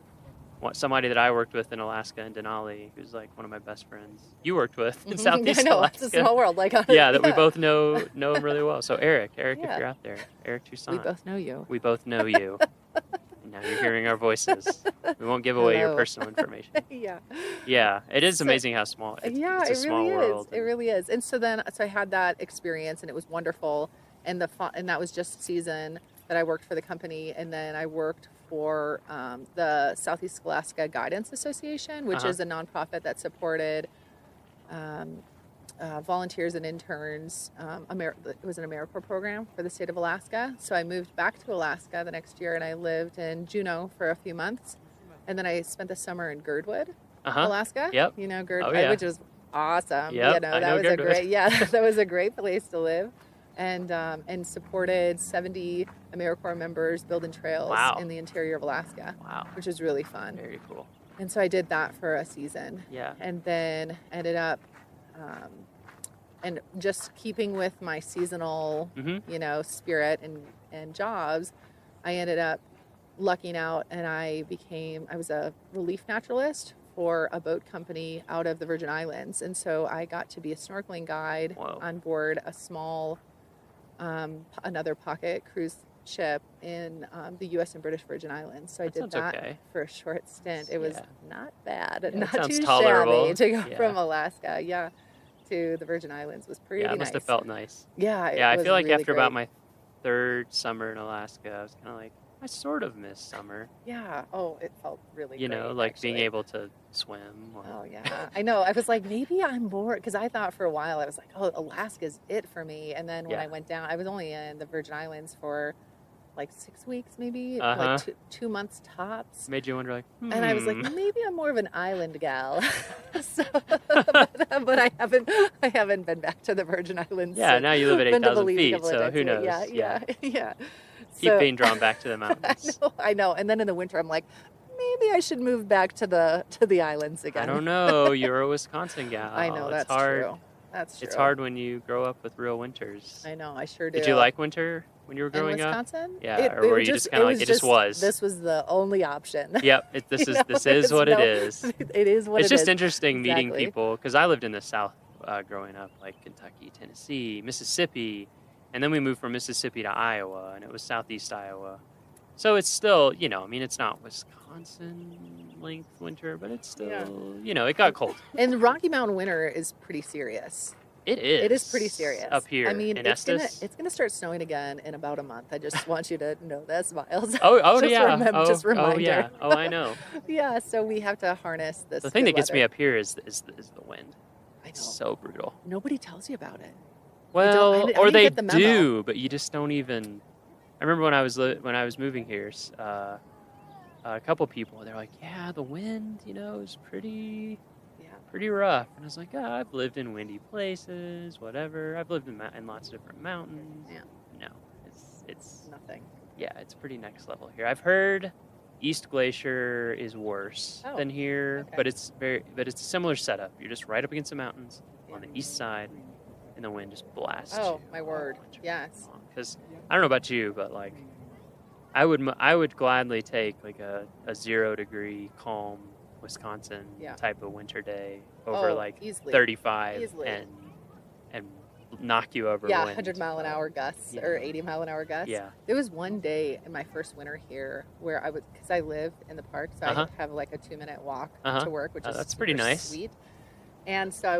somebody that I worked with in Alaska in Denali, who's like one of my best friends, you worked with in Southeast I know, Alaska. it's a small world. Like, that we both know him really well. So Eric, if you're out there, Eric Toussaint. We both know you. We both know you. And Now you're hearing our voices. We won't give away your Hello. personal information. Yeah. Yeah, it is So- amazing how small. It's a it small really world. is. It really is. And so I had that experience, and it was wonderful. And and that was just a season that I worked for the company, and then I worked for the Southeast Alaska Guidance Association, which is a nonprofit that supported volunteers and interns. It was an AmeriCorps program for the state of Alaska. So I moved back to Alaska the next year, and I lived in Juneau for a few months, and then I spent the summer in Girdwood, Alaska. Yep. You know, Girdwood, Oh, yeah. which was awesome. Yep, You know, I that know was Girdwood. that was a great place to live. And supported 70 AmeriCorps members building trails Wow. in the interior of Alaska. Wow. Which was really fun. Very cool. And so I did that for a season. Yeah. And then ended up, and just keeping with my seasonal, spirit and jobs, I ended up lucking out, and I was a relief naturalist for a boat company out of the Virgin Islands. And so I got to be a snorkeling guide on board a small, another pocket cruise ship in the U.S. and British Virgin Islands. So I did that for a short stint. It was not bad, Yeah, not sounds too tolerable. shabby to go Yeah. from Alaska, to the Virgin Islands. Was pretty Yeah, it must have felt nice. Yeah, Yeah, I was feel like really after about great. my third summer in Alaska, I was kind of like, I sort of miss summer. Yeah. Oh, it felt really You great, know, like being actually. able to swim. Or... Oh, yeah. I know. I was like, maybe I'm bored. Because I thought for a while, I was like, oh, Alaska's it for me. And then when I went down, I was only in the Virgin Islands for like 6 weeks, maybe, like 2 months tops. Made you wonder, like, And I was like, maybe I'm more of an island gal. but I haven't been back to the Virgin Islands. Yeah, now you live at Been to 8,000 Belize a feet, couple of so times, who but knows? Yeah. Keep So- being drawn back to the mountains. I know. And then in the winter, I'm like, maybe I should move back to the islands again. I don't know. You're a Wisconsin gal. I know, It's that's hard. true. That's true. It's hard when you grow up with real winters. I know, I sure do. Did you like winter when you were growing in up? Wisconsin? Yeah, or were you just kind of like, it just was? This was the only option. Yep, this is there's what it no- is. It is what It's it is. just interesting meeting Exactly. people, because I lived in the South growing up, like Kentucky, Tennessee, Mississippi, and then we moved from Mississippi to Iowa, and it was Southeast Iowa. So it's still, it's not Wisconsin length winter, but it's still, it got cold. And the Rocky Mountain winter is pretty serious. It is. It is pretty serious. Up here I mean, in it's Estes. gonna start snowing again in about a month. I just want you to know this, Miles. Oh Just yeah. just reminder. Oh yeah. Oh, I know. Yeah, so we have to harness this. The thing good that gets me weather. up here is the wind. It's so brutal. Nobody tells you about it. Well, I or didn't they get the memo. do, but you just don't even. I remember when I was moving here, a couple people, they're like, "Yeah, the wind, is pretty rough." And I was like, I've lived in windy places, whatever. I've lived in lots of different mountains. Yeah. No, it's nothing. Yeah, it's pretty next level here. I've heard East Glacier is worse than here, but it's a similar setup. You're just right up against the mountains on the east side, and the wind just blasts. Oh, my word. Yes. Because I don't know about you, but like, I would gladly take like a 0 degree calm Wisconsin type of winter day over easily. 35 Easily. and knock you over. Yeah, wind. 100-mile-an-hour gusts or 80-mile-an-hour gusts. Yeah. There was one day in my first winter here where because I live in the park, so I have like a 2-minute walk to work, which is that's pretty super nice. sweet. And so